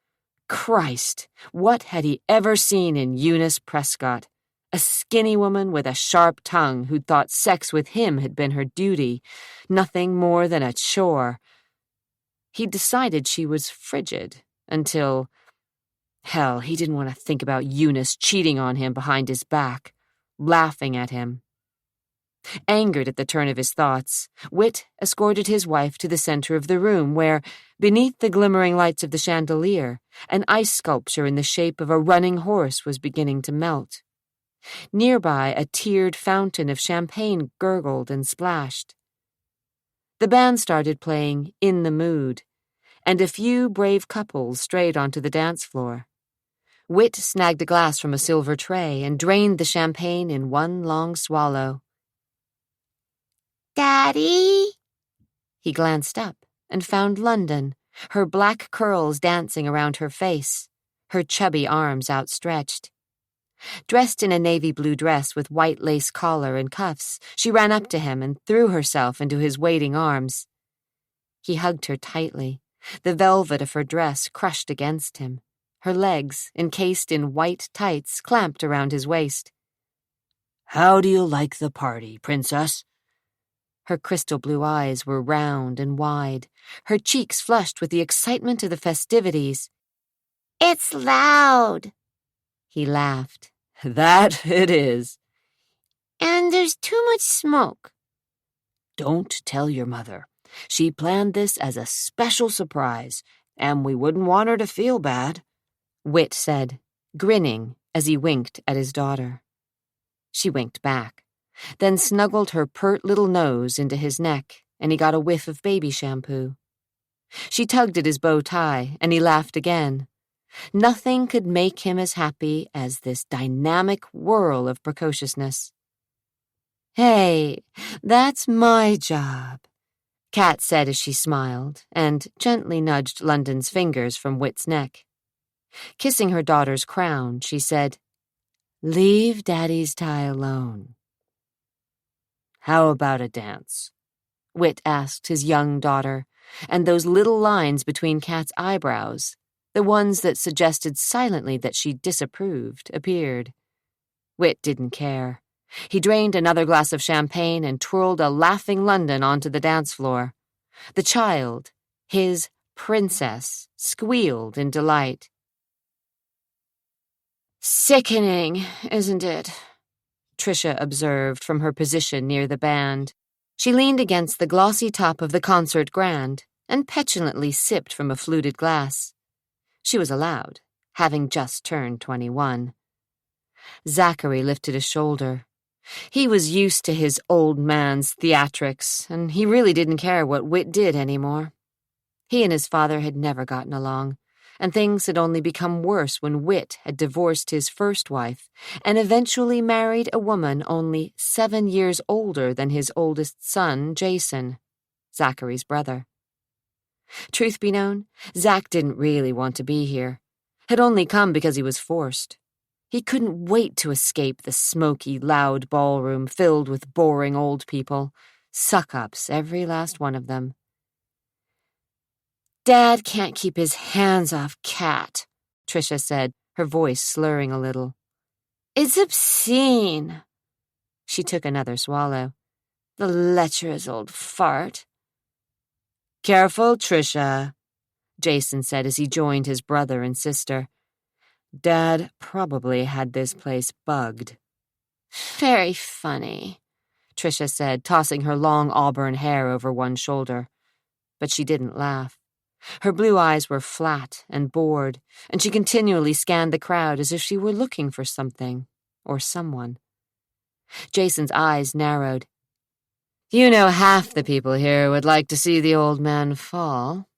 Speaker 1: Christ, what had he ever seen in Eunice Prescott? A skinny woman with a sharp tongue who'd thought sex with him had been her duty, nothing more than a chore. He'd decided she was frigid until... Hell, he didn't want to think about Eunice cheating on him behind his back, laughing at him. Angered at the turn of his thoughts, Whit escorted his wife to the center of the room where, beneath the glimmering lights of the chandelier, an ice sculpture in the shape of a running horse was beginning to melt. Nearby, a tiered fountain of champagne gurgled and splashed. The band started playing In the Mood, and a few brave couples strayed onto the dance floor. Whit snagged a glass from a silver tray and drained the champagne in one long swallow. "Daddy?" He glanced up and found London, her black curls dancing around her face, her chubby arms outstretched. Dressed in a navy blue dress with white lace collar and cuffs, she ran up to him and threw herself into his waiting arms. He hugged her tightly, the velvet of her dress crushed against him, her legs, encased in white tights, clamped around his waist. "How do you like the party, Princess?" Her crystal blue eyes were round and wide, her cheeks flushed with the excitement of the festivities. "It's loud," he laughed. "That it is." "And there's too much smoke." "Don't tell your mother. She planned this as a special surprise, and we wouldn't want her to feel bad," Whit said, grinning as he winked at his daughter. She winked back, then snuggled her pert little nose into his neck, and he got a whiff of baby shampoo. She tugged at his bow tie, and he laughed again. Nothing could make him as happy as this dynamic whirl of precociousness. "Hey, that's my job," Kat said as she smiled, and gently nudged London's fingers from Whit's neck. Kissing her daughter's crown, she said, "Leave Daddy's tie alone." "How about a dance?" Whit asked his young daughter, and those little lines between Kat's eyebrows, the ones that suggested silently that she disapproved, appeared. Whit didn't care. He drained another glass of champagne and twirled a laughing London onto the dance floor. The child, his princess, squealed in delight. "Sickening, isn't it?" Tricia observed from her position near the band. She leaned against the glossy top of the concert grand and petulantly sipped from a fluted glass. She was allowed, having just turned 21. Zachary lifted a shoulder. He was used to his old man's theatrics, and he really didn't care what Whit did anymore. He and his father had never gotten along, and things had only become worse when Whit had divorced his first wife and eventually married a woman only 7 years older than his oldest son, Jason, Zachary's brother. Truth be known, Zach didn't really want to be here, had only come because he was forced. He couldn't wait to escape the smoky, loud ballroom filled with boring old people, suck-ups, every last one of them. "Dad can't keep his hands off Kat," Tricia said, her voice slurring a little. "It's obscene." She took another swallow. "The lecherous old fart." "Careful, Tricia," Jason said as he joined his brother and sister. "Dad probably had this place bugged." "Very funny," Tricia said, tossing her long auburn hair over one shoulder. But she didn't laugh. Her blue eyes were flat and bored, and she continually scanned the crowd as if she were looking for something or someone. Jason's eyes narrowed. "You know half the people here would like to see the old man fall."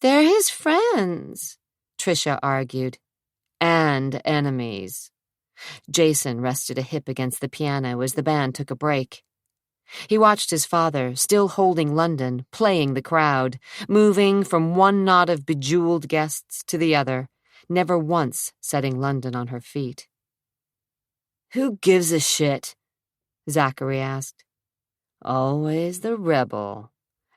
Speaker 1: "They're his friends," Tricia argued. "And enemies." Jason rested a hip against the piano as the band took a break. He watched his father, still holding London, playing the crowd, moving from one knot of bejeweled guests to the other, never once setting London on her feet. "Who gives a shit?" Zachary asked. "Always the rebel."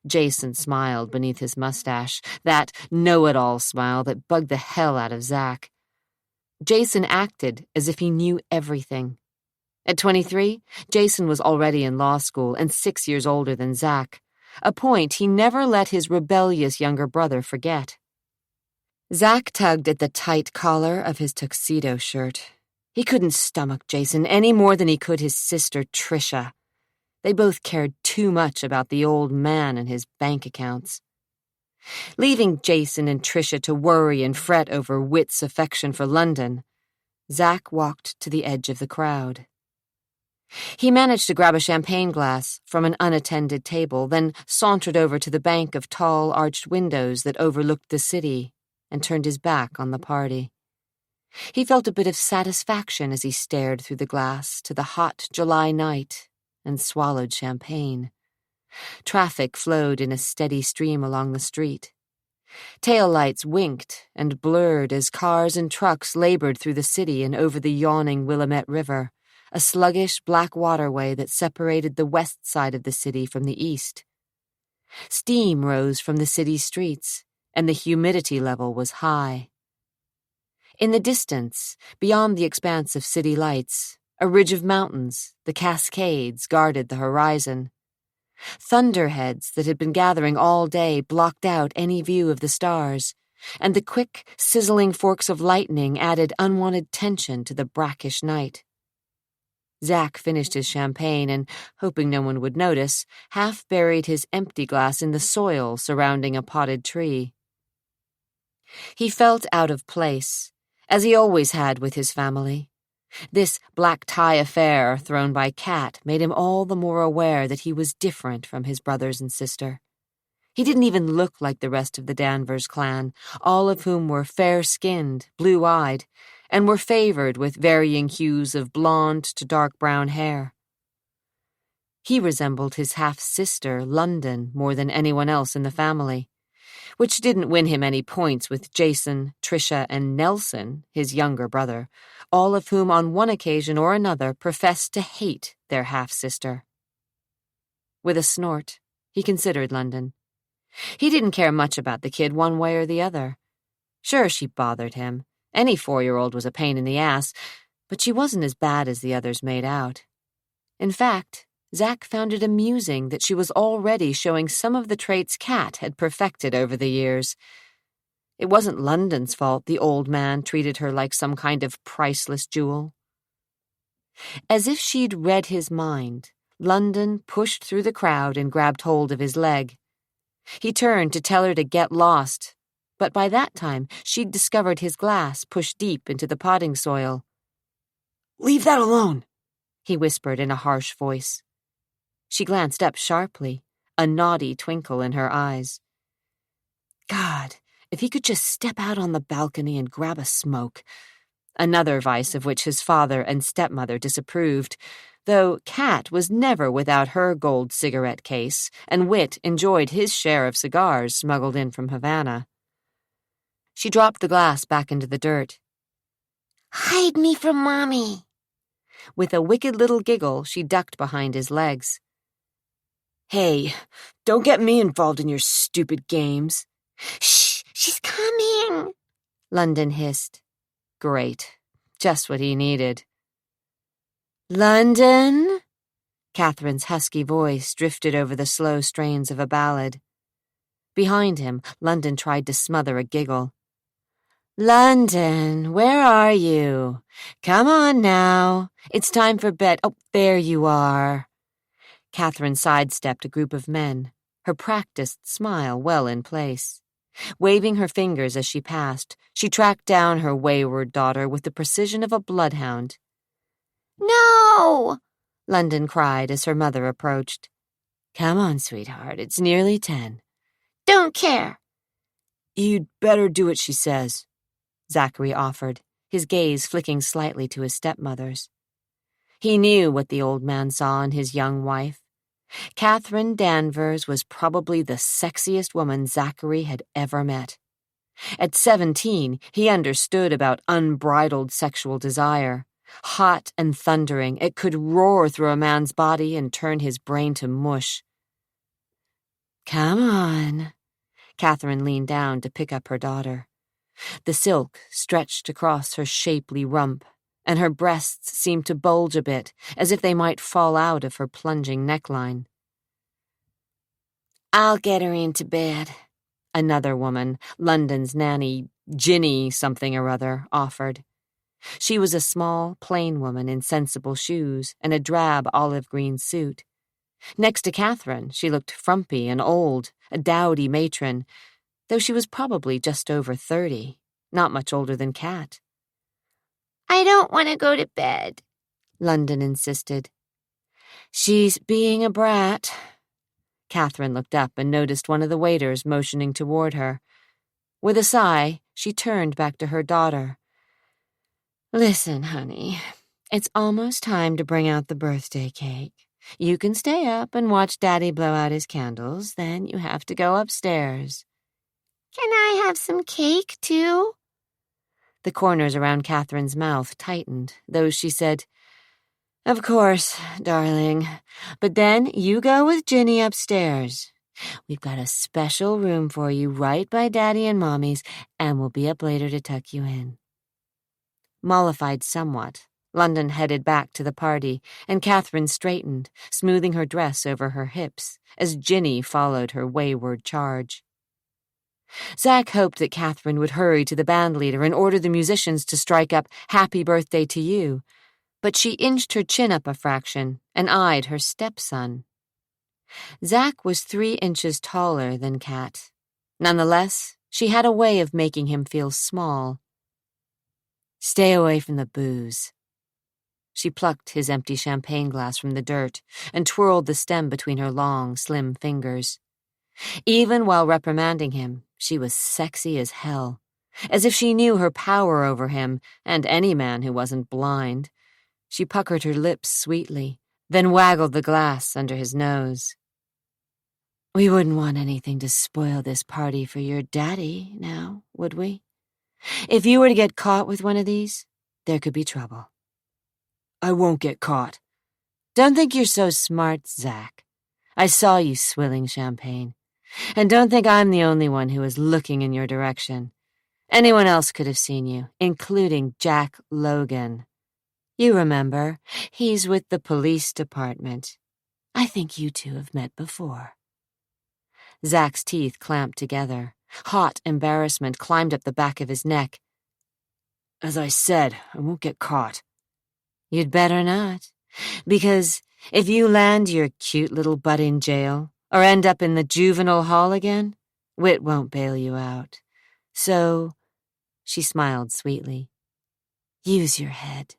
Speaker 1: Jason smiled beneath his mustache, that know-it-all smile that bugged the hell out of Zach. Jason acted as if he knew everything. At 23, Jason was already in law school and 6 years older than Zach, a point he never let his rebellious younger brother forget. Zach tugged at the tight collar of his tuxedo shirt. He couldn't stomach Jason any more than he could his sister Trisha. They both cared too much about the old man and his bank accounts. Leaving Jason and Trisha to worry and fret over Whit's affection for London, Zach walked to the edge of the crowd. He managed to grab a champagne glass from an unattended table, then sauntered over to the bank of tall, arched windows that overlooked the city and turned his back on the party. He felt a bit of satisfaction as he stared through the glass to the hot July night and swallowed champagne. Traffic flowed in a steady stream along the street. Taillights winked and blurred as cars and trucks labored through the city and over the yawning Willamette River, a sluggish black waterway that separated the west side of the city from the east. Steam rose from the city's streets, and the humidity level was high. In the distance, beyond the expanse of city lights, a ridge of mountains, the Cascades, guarded the horizon. Thunderheads that had been gathering all day blocked out any view of the stars, and the quick, sizzling forks of lightning added unwanted tension to the brackish night. Zach finished his champagne and, hoping no one would notice, half buried his empty glass in the soil surrounding a potted tree. He felt out of place, as he always had with his family. This black tie affair thrown by Kat made him all the more aware that he was different from his brothers and sister. He didn't even look like the rest of the Danvers clan, all of whom were fair-skinned, blue-eyed, and were favored with varying hues of blonde to dark brown hair. He resembled his half-sister, London, more than anyone else in the family, which didn't win him any points with Jason, Trisha, and Nelson, his younger brother, all of whom on one occasion or another professed to hate their half-sister. With a snort, he considered London. He didn't care much about the kid one way or the other. Sure, she bothered him. Any 4-year-old was a pain in the ass, but she wasn't as bad as the others made out. In fact, Zach found it amusing that she was already showing some of the traits Kat had perfected over the years. It wasn't London's fault the old man treated her like some kind of priceless jewel. As if she'd read his mind, London pushed through the crowd and grabbed hold of his leg. He turned to tell her to get lost, but by that time she'd discovered his glass pushed deep into the potting soil. "Leave that alone," he whispered in a harsh voice. She glanced up sharply, a naughty twinkle in her eyes. God, if he could just step out on the balcony and grab a smoke. Another vice of which his father and stepmother disapproved, though Kat was never without her gold cigarette case, and Whit enjoyed his share of cigars smuggled in from Havana. She dropped the glass back into the dirt. "Hide me from Mommy." With a wicked little giggle, she ducked behind his legs. "Hey, don't get me involved in your stupid games." "Shh, she's coming," London hissed. Great. Just what he needed. "London?" Catherine's husky voice drifted over the slow strains of a ballad. Behind him, London tried to smother a giggle. "London, where are you? Come on now. It's time for bed. Oh, there you are." Catherine sidestepped a group of men, her practiced smile well in place. Waving her fingers as she passed, she tracked down her wayward daughter with the precision of a bloodhound. "No!" London cried as her mother approached. "Come on, sweetheart, it's nearly 10.
Speaker 2: "Don't care."
Speaker 3: "You'd better do what she says," Zachary offered,
Speaker 1: his gaze flicking slightly to his stepmother's. He knew what the old man saw in his young wife. Catherine Danvers was probably the sexiest woman Zachary had ever met. At 17, he understood about unbridled sexual desire. Hot and thundering, it could roar through a man's body and turn his brain to mush. "Come on." Catherine leaned down to pick up her daughter. The silk stretched across her shapely rump, and her breasts seemed to bulge a bit, as if they might fall out of her plunging neckline. "I'll get her into bed," another woman, London's nanny, Ginny something or other, offered. She was a small, plain woman in sensible shoes and a drab olive-green suit. Next to Catherine, she looked frumpy and old, a dowdy matron, though she was probably just over 30, not much older than Cat. "I don't want to go to bed," London insisted. "She's being a brat." Catherine looked up and noticed one of the waiters motioning toward her. With a sigh, she turned back to her daughter. "Listen, honey, it's almost time to bring out the birthday cake. You can stay up and watch Daddy blow out his candles, then you have to go upstairs." "Can I have some cake, too?" The corners around Catherine's mouth tightened, though she said, "Of course, darling, but then you go with Ginny upstairs. We've got a special room for you right by Daddy and Mommy's, and we'll be up later to tuck you in." Mollified somewhat, London headed back to the party, and Catherine straightened, smoothing her dress over her hips, as Ginny followed her wayward charge. Zach hoped that Catherine would hurry to the bandleader and order the musicians to strike up "Happy Birthday to You," but she inched her chin up a fraction and eyed her stepson. Zach was 3 inches taller than Cat. Nonetheless, she had a way of making him feel small. "Stay away from the booze." She plucked his empty champagne glass from the dirt and twirled the stem between her long, slim fingers. Even while reprimanding him, she was sexy as hell, as if she knew her power over him and any man who wasn't blind. She puckered her lips sweetly, then waggled the glass under his nose. "We wouldn't want anything to spoil this party for your daddy, now, would we? If you were to get caught with one of these, there could be trouble." "I won't get caught." "Don't think you're so smart, Zach. I saw you swilling champagne. And don't think I'm the only one who was looking in your direction. Anyone else could have seen you, including Jack Logan. You remember, he's with the police department. I think you two have met before." Zach's teeth clamped together. Hot embarrassment climbed up the back of his neck. "As I said, I won't get caught." "You'd better not, because if you land your cute little butt in jail or end up in the juvenile hall again, Whit won't bail you out. So," she smiled sweetly, "use your head."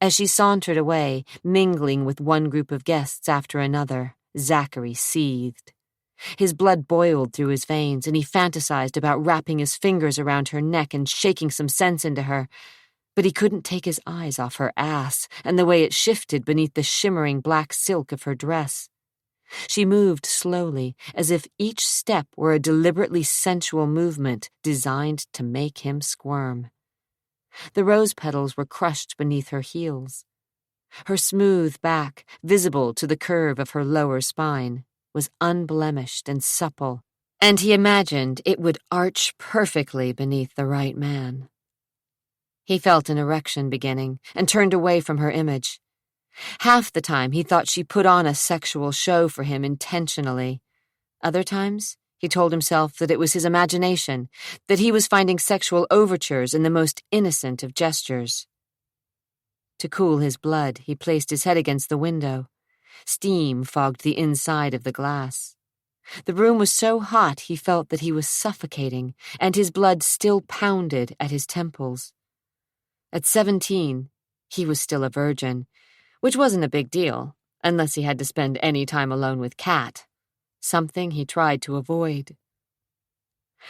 Speaker 1: As she sauntered away, mingling with one group of guests after another, Zachary seethed. His blood boiled through his veins, and he fantasized about wrapping his fingers around her neck and shaking some sense into her. But he couldn't take his eyes off her ass and the way it shifted beneath the shimmering black silk of her dress. She moved slowly, as if each step were a deliberately sensual movement designed to make him squirm. The rose petals were crushed beneath her heels. Her smooth back, visible to the curve of her lower spine, was unblemished and supple, and he imagined it would arch perfectly beneath the right man. He felt an erection beginning and turned away from her image. Half the time he thought she put on a sexual show for him intentionally. Other times, he told himself that it was his imagination, that he was finding sexual overtures in the most innocent of gestures. To cool his blood, he placed his head against the window. Steam fogged the inside of the glass. The room was so hot he felt that he was suffocating, and his blood still pounded at his temples. At 17, he was still a virgin, which wasn't a big deal, unless he had to spend any time alone with Cat, something he tried to avoid.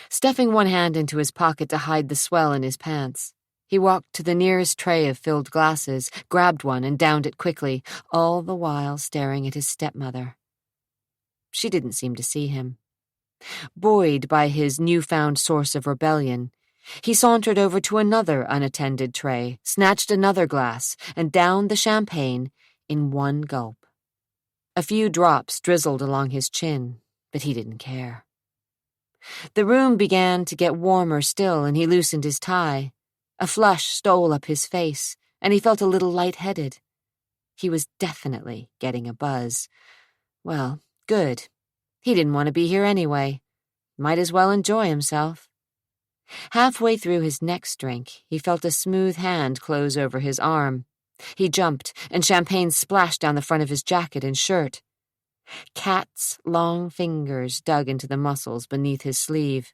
Speaker 1: Stuffing one hand into his pocket to hide the swell in his pants, He walked to the nearest tray of filled glasses, grabbed one and downed it quickly, all the while staring at his stepmother. She didn't seem to see him. Buoyed by his newfound source of rebellion, he sauntered over to another unattended tray, snatched another glass, and downed the champagne in one gulp. A few drops drizzled along his chin, but he didn't care. The room began to get warmer still, and he loosened his tie. A flush stole up his face, and he felt a little lightheaded. He was definitely getting a buzz. Well, good. He didn't want to be here anyway. Might as well enjoy himself. Halfway through his next drink, he felt a smooth hand close over his arm. He jumped, and champagne splashed down the front of his jacket and shirt. Kat's long fingers dug into the muscles beneath his sleeve.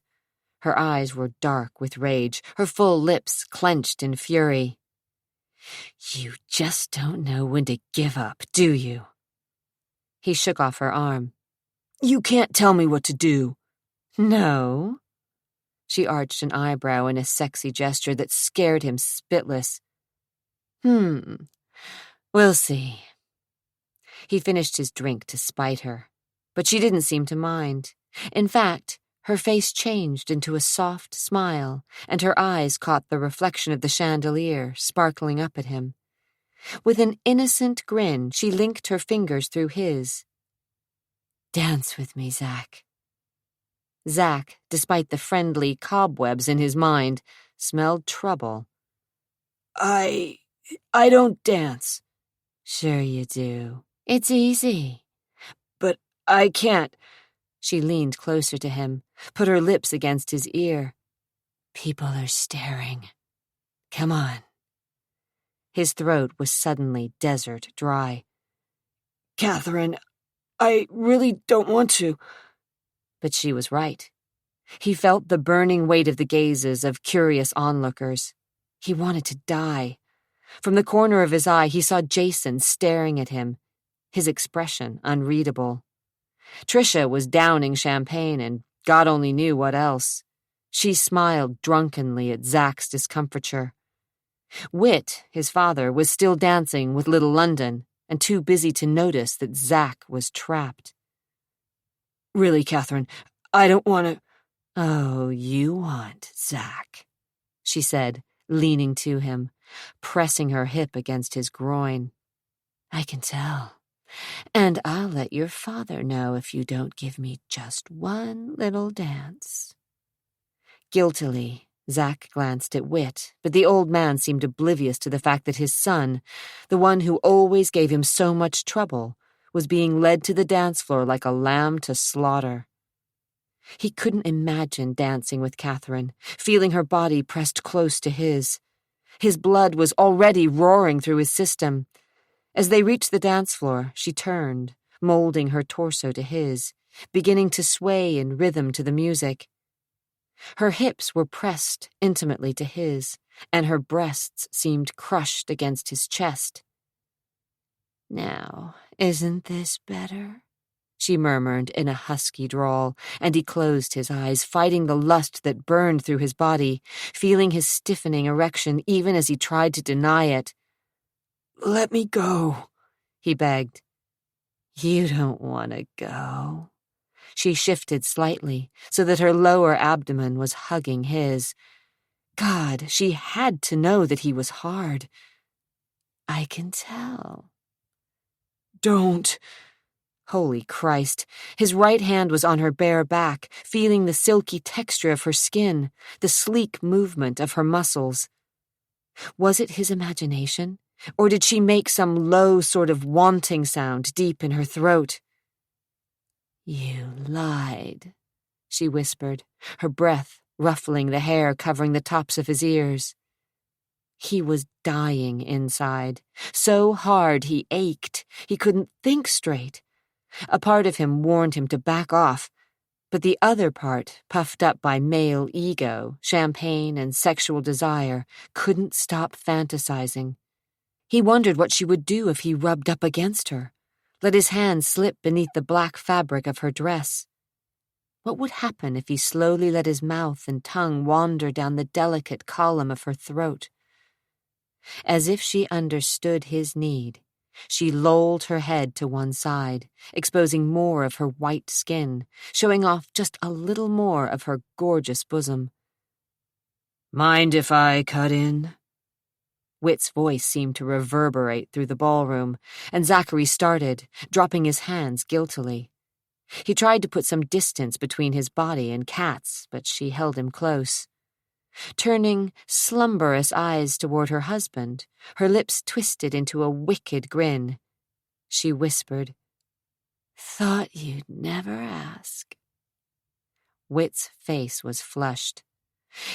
Speaker 1: Her eyes were dark with rage, her full lips clenched in fury. "You just don't know when to give up, do you?" He shook off her arm. "You can't tell me what to do." "No?" She arched an eyebrow in a sexy gesture that scared him spitless. We'll see." He finished his drink to spite her, but she didn't seem to mind. In fact, her face changed into a soft smile, and her eyes caught the reflection of the chandelier sparkling up at him. With an innocent grin, she linked her fingers through his. "Dance with me, Zach." Zach, despite the friendly cobwebs in his mind, smelled trouble. I don't dance." "Sure you do. It's easy." "But I can't." She leaned closer to him, put her lips against his ear. "People are staring. Come on." His throat was suddenly desert dry. "Catherine, I really don't want to." But she was right. He felt the burning weight of the gazes of curious onlookers. He wanted to die. From the corner of his eye, he saw Jason staring at him, his expression unreadable. Tricia was downing champagne and God only knew what else. She smiled drunkenly at Zach's discomfiture. Whit, his father, was still dancing with Little London and too busy to notice that Zach was trapped. "Really, Catherine, I don't want to—" "Oh, you want Zach," she said, leaning to him, pressing her hip against his groin. "I can tell. And I'll let your father know if you don't give me just one little dance." Guiltily, Zach glanced at Whit, but the old man seemed oblivious to the fact that his son, the one who always gave him so much trouble, was being led to the dance floor like a lamb to slaughter. He couldn't imagine dancing with Catherine, feeling her body pressed close to his. His blood was already roaring through his system. As they reached the dance floor, she turned, molding her torso to his, beginning to sway in rhythm to the music. Her hips were pressed intimately to his, and her breasts seemed crushed against his chest. "Now, isn't this better?" she murmured in a husky drawl, and he closed his eyes, fighting the lust that burned through his body, feeling his stiffening erection even as he tried to deny it. "Let me go," he begged. "You don't want to go." She shifted slightly, so that her lower abdomen was hugging his. God, she had to know that he was hard. "I can tell." "Don't." Holy Christ, his right hand was on her bare back, feeling the silky texture of her skin, the sleek movement of her muscles. Was it his imagination, or did she make some low sort of wanting sound deep in her throat? "You lied," she whispered, her breath ruffling the hair covering the tops of his ears. He was dying inside, so hard he ached, he couldn't think straight. A part of him warned him to back off, but the other part, puffed up by male ego, champagne, and sexual desire, couldn't stop fantasizing. He wondered what she would do if he rubbed up against her, let his hand slip beneath the black fabric of her dress. What would happen if he slowly let his mouth and tongue wander down the delicate column of her throat, As if she understood his need, she lolled her head to one side, exposing more of her white skin, showing off just a little more of her gorgeous bosom. "Mind if I cut in?" Whit's voice seemed to reverberate through the ballroom, and Zachary started, dropping his hands guiltily. He tried to put some distance between his body and Kat's, but she held him close. Turning slumberous eyes toward her husband, her lips twisted into a wicked grin, she whispered, "Thought you'd never ask." Whit's face was flushed.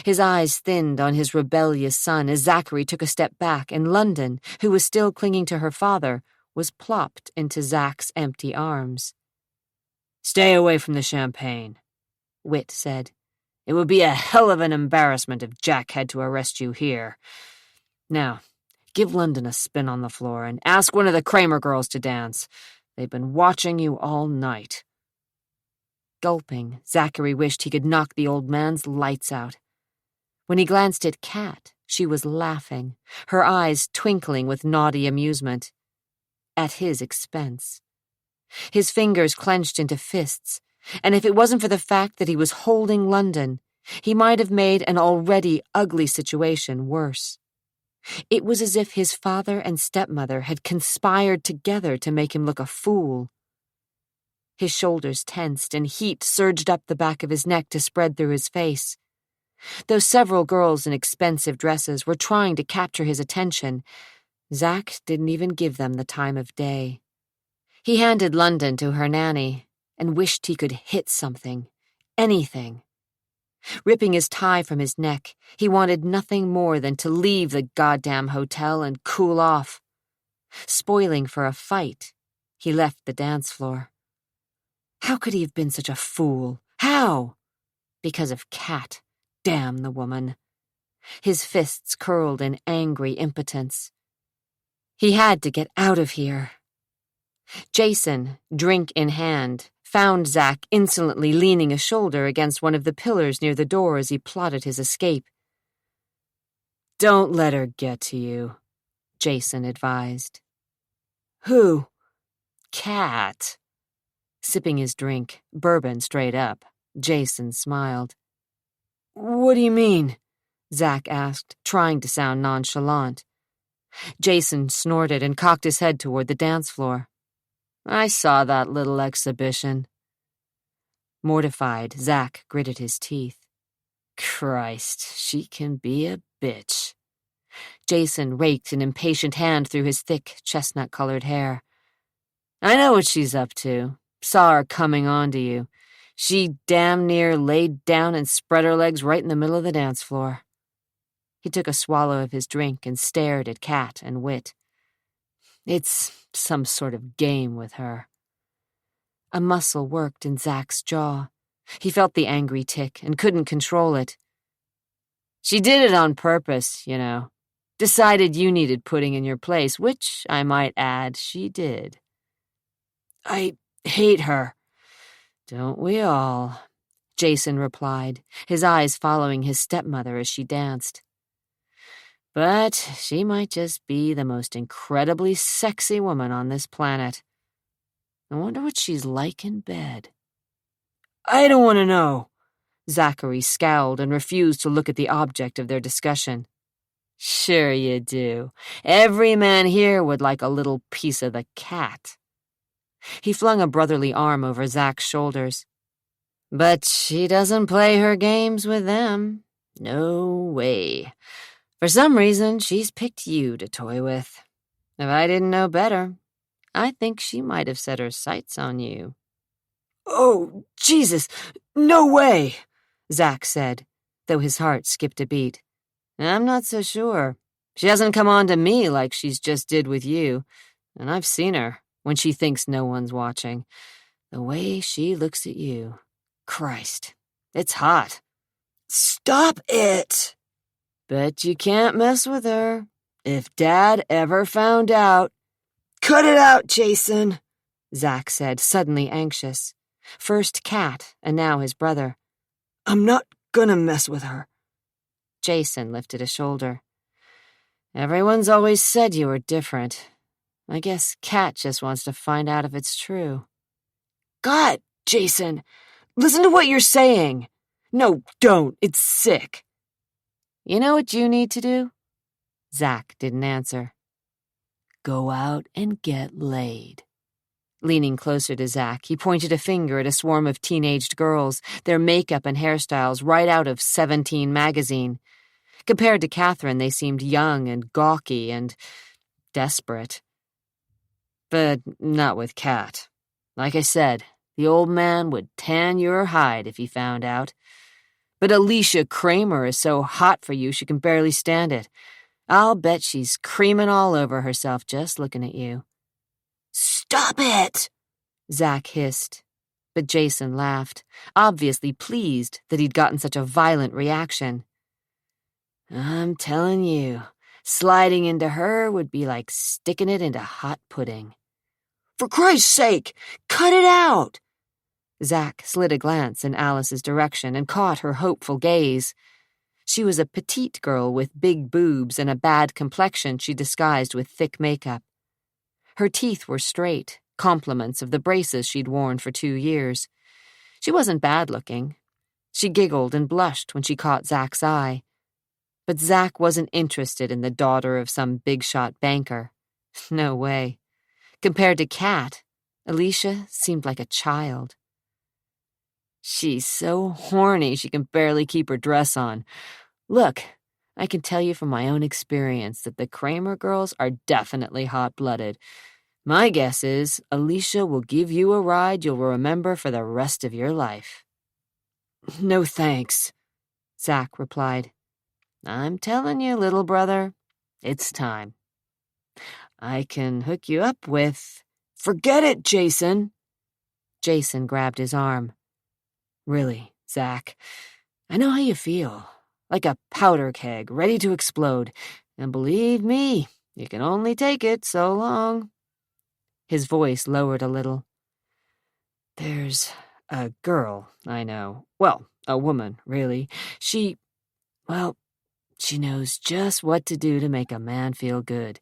Speaker 1: His eyes thinned on his rebellious son as Zachary took a step back, and London, who was still clinging to her father, was plopped into Zach's empty arms. "Stay away from the champagne," Whit said. "It would be a hell of an embarrassment if Jack had to arrest you here. Now, give London a spin on the floor and ask one of the Kramer girls to dance. They've been watching you all night." Gulping, Zachary wished he could knock the old man's lights out. When he glanced at Kat, she was laughing, her eyes twinkling with naughty amusement. At his expense. His fingers clenched into fists, and if it wasn't for the fact that he was holding London, he might have made an already ugly situation worse. It was as if his father and stepmother had conspired together to make him look a fool. His shoulders tensed and heat surged up the back of his neck to spread through his face. Though several girls in expensive dresses were trying to capture his attention, Zach didn't even give them the time of day. He handed London to her nanny and wished he could hit something, anything. Ripping his tie from his neck, he wanted nothing more than to leave the goddamn hotel and cool off. Spoiling for a fight, he left the dance floor. How could he have been such a fool? How? Because of Kat. Damn the woman. His fists curled in angry impotence. He had to get out of here. Jason, drink in hand, found Zach insolently leaning a shoulder against one of the pillars near the door as he plotted his escape. "Don't let her get to you," Jason advised. "Who?" "Kat." Sipping his drink, bourbon straight up, Jason smiled. "What do you mean?" Zach asked, trying to sound nonchalant. Jason snorted and cocked his head toward the dance floor. "I saw that little exhibition." Mortified, Zach gritted his teeth. "Christ, she can be a bitch." Jason raked an impatient hand through his thick, chestnut-colored hair. "I know what she's up to. Saw her coming on to you. She damn near laid down and spread her legs right in the middle of the dance floor." He took a swallow of his drink and stared at Kat and Whit. "It's some sort of game with her." A muscle worked in Zach's jaw. He felt the angry tick and couldn't control it. "She did it on purpose, you know. Decided you needed putting in your place, which, I might add, she did." "I hate her." "Don't we all?" Jason replied, his eyes following his stepmother as she danced. "But she might just be the most incredibly sexy woman on this planet. I wonder what she's like in bed." "I don't want to know." Zachary scowled and refused to look at the object of their discussion. "Sure you do. Every man here would like a little piece of the cat." He flung a brotherly arm over Zach's shoulders. "But she doesn't play her games with them. No way. For some reason, she's picked you to toy with. If I didn't know better, I think she might have set her sights on you." "Oh, Jesus, no way," Zach said, though his heart skipped a beat. "I'm not so sure. She hasn't come on to me like she's just did with you, and I've seen her when she thinks no one's watching. The way she looks at you. Christ, it's hot." "Stop it!" "But you can't mess with her. If Dad ever found out—" "Cut it out, Jason," Zach said, suddenly anxious. First Kat, and now his brother. "I'm not gonna mess with her." Jason lifted a shoulder. Everyone's always said you were different. I guess Kat just wants to find out if it's true. God, Jason, listen to what you're saying. No, don't. It's sick. You know what you need to do? Zach didn't answer. Go out and get laid. Leaning closer to Zach, he pointed a finger at a swarm of teenaged girls, their makeup and hairstyles right out of 17 magazine. Compared to Catherine, they seemed young and gawky and desperate. But not with Kat. Like I said, the old man would tan your hide if he found out. But Alicia Kramer is so hot for you she can barely stand it. I'll bet she's creaming all over herself just looking at you. Stop it! Zach hissed. But Jason laughed, obviously pleased that he'd gotten such a violent reaction. I'm telling you, sliding into her would be like sticking it into hot pudding. For Christ's sake, cut it out! Zach slid a glance in Alice's direction and caught her hopeful gaze. She was a petite girl with big boobs and a bad complexion she disguised with thick makeup. Her teeth were straight, compliments of the braces she'd worn for 2 years. She wasn't bad-looking. She giggled and blushed when she caught Zach's eye. But Zach wasn't interested in the daughter of some big-shot banker. No way. Compared to Kat, Alicia seemed like a child. She's so horny she can barely keep her dress on. Look, I can tell you from my own experience that the Kramer girls are definitely hot-blooded. My guess is Alicia will give you a ride you'll remember for the rest of your life. No thanks, Zach replied. I'm telling you, little brother, it's time. I can hook you up with... Forget it, Jason. Jason grabbed his arm. Really, Zach, I know how you feel. Like a powder keg, ready to explode. And believe me, you can only take it so long. His voice lowered a little. There's a girl I know. Well, a woman, really. She knows just what to do to make a man feel good.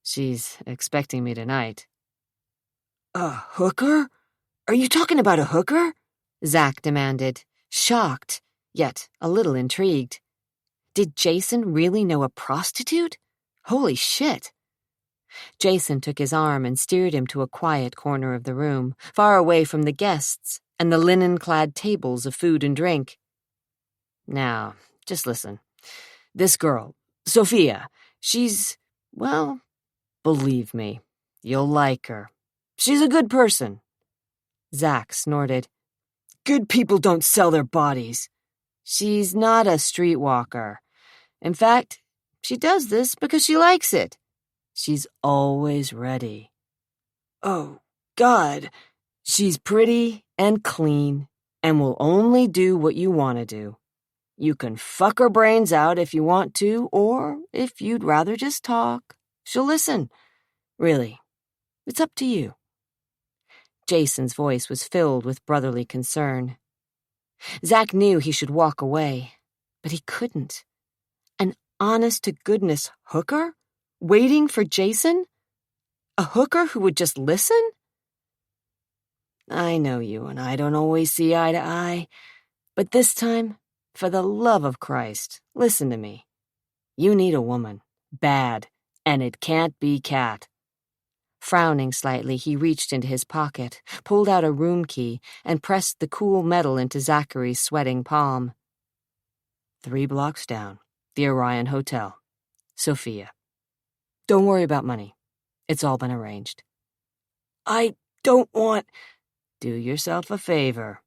Speaker 1: She's expecting me tonight. A hooker? Are you talking about a hooker? Zach demanded, shocked, yet a little intrigued. Did Jason really know a prostitute? Holy shit. Jason took his arm and steered him to a quiet corner of the room, far away from the guests and the linen-clad tables of food and drink. Now, just listen. This girl, Sophia, she's, well, believe me, you'll like her. She's a good person. Zach snorted. Good people don't sell their bodies. She's not a streetwalker. In fact, she does this because she likes it. She's always ready. Oh, God. She's pretty and clean and will only do what you want to do. You can fuck her brains out if you want to, or if you'd rather just talk, she'll listen. Really, it's up to you. Jason's voice was filled with brotherly concern. Zach knew he should walk away, but he couldn't. An honest-to-goodness hooker? Waiting for Jason? A hooker who would just listen? I know you and I don't always see eye to eye, but this time, for the love of Christ, listen to me. You need a woman. Bad. And it can't be Kat. Frowning slightly, he reached into his pocket, pulled out a room key, and pressed the cool metal into Zachary's sweating palm. 3 blocks down, the Orion Hotel. Sophia. Don't worry about money. It's all been arranged. I don't want... Do yourself a favor.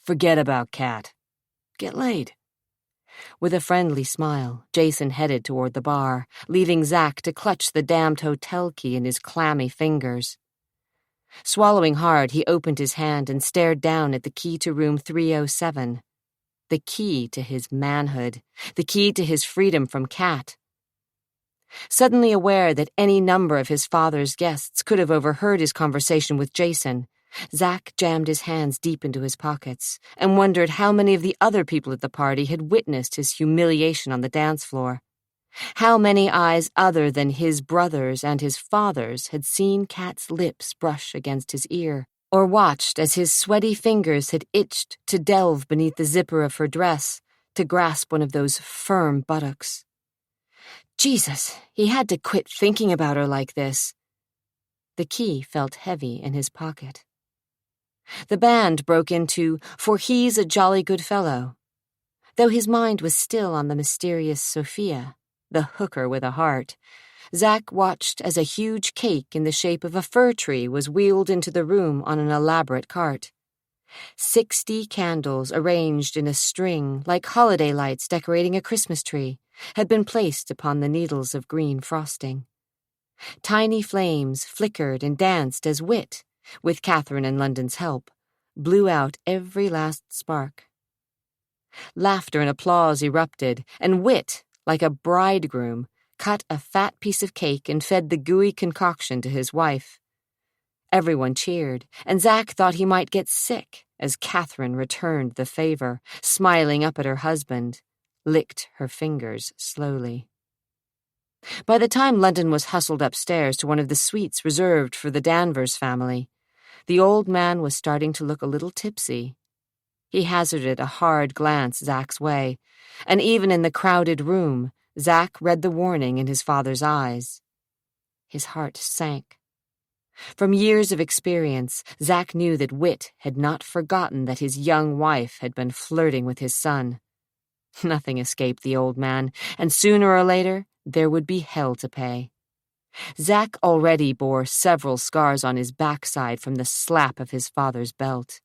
Speaker 1: Forget about Kat. Get laid. With a friendly smile, Jason headed toward the bar, leaving Zach to clutch the damned hotel key in his clammy fingers. Swallowing hard, he opened his hand and stared down at the key to room 307. The key to his manhood. The key to his freedom from Kat. Suddenly aware that any number of his father's guests could have overheard his conversation with Jason, Zach jammed his hands deep into his pockets and wondered how many of the other people at the party had witnessed his humiliation on the dance floor. How many eyes other than his brother's and his father's had seen Cat's lips brush against his ear, or watched as his sweaty fingers had itched to delve beneath the zipper of her dress, to grasp one of those firm buttocks. Jesus, he had to quit thinking about her like this. The key felt heavy in his pocket. The band broke into "For He's a Jolly Good Fellow," though his mind was still on the mysterious Sophia, the hooker with a heart. Zack watched as a huge cake in the shape of a fir tree was wheeled into the room on an elaborate cart. 60 candles arranged in a string like holiday lights decorating a Christmas tree had been placed upon the needles of green frosting. Tiny flames flickered and danced as Wit, with Catherine and London's help, blew out every last spark. Laughter and applause erupted, and Wit, like a bridegroom, cut a fat piece of cake and fed the gooey concoction to his wife. Everyone cheered, and Zack thought he might get sick as Catherine returned the favor, smiling up at her husband, licked her fingers slowly. By the time London was hustled upstairs to one of the suites reserved for the Danvers family, the old man was starting to look a little tipsy. He hazarded a hard glance Zack's way, and even in the crowded room, Zack read the warning in his father's eyes. His heart sank. From years of experience, Zack knew that Wit had not forgotten that his young wife had been flirting with his son. Nothing escaped the old man, and sooner or later there would be hell to pay. Zack already bore several scars on his backside from the slap of his father's belt.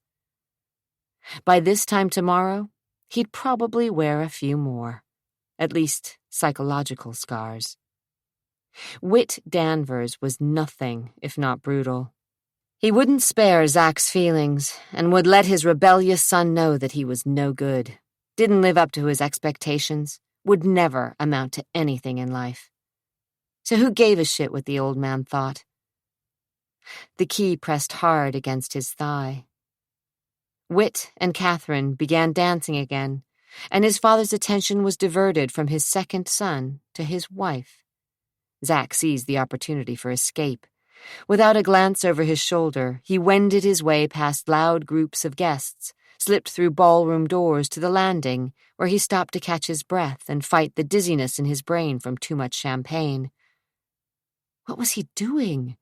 Speaker 1: By this time tomorrow, he'd probably wear a few more, at least psychological scars. Wit Danvers was nothing if not brutal. He wouldn't spare Zack's feelings and would let his rebellious son know that he was no good, didn't live up to his expectations, would never amount to anything in life. So who gave a shit what the old man thought? The key pressed hard against his thigh. Wit and Catherine began dancing again, and his father's attention was diverted from his second son to his wife. Zack seized the opportunity for escape. Without a glance over his shoulder, he wended his way past loud groups of guests, slipped through ballroom doors to the landing, where he stopped to catch his breath and fight the dizziness in his brain from too much champagne. What was he doing?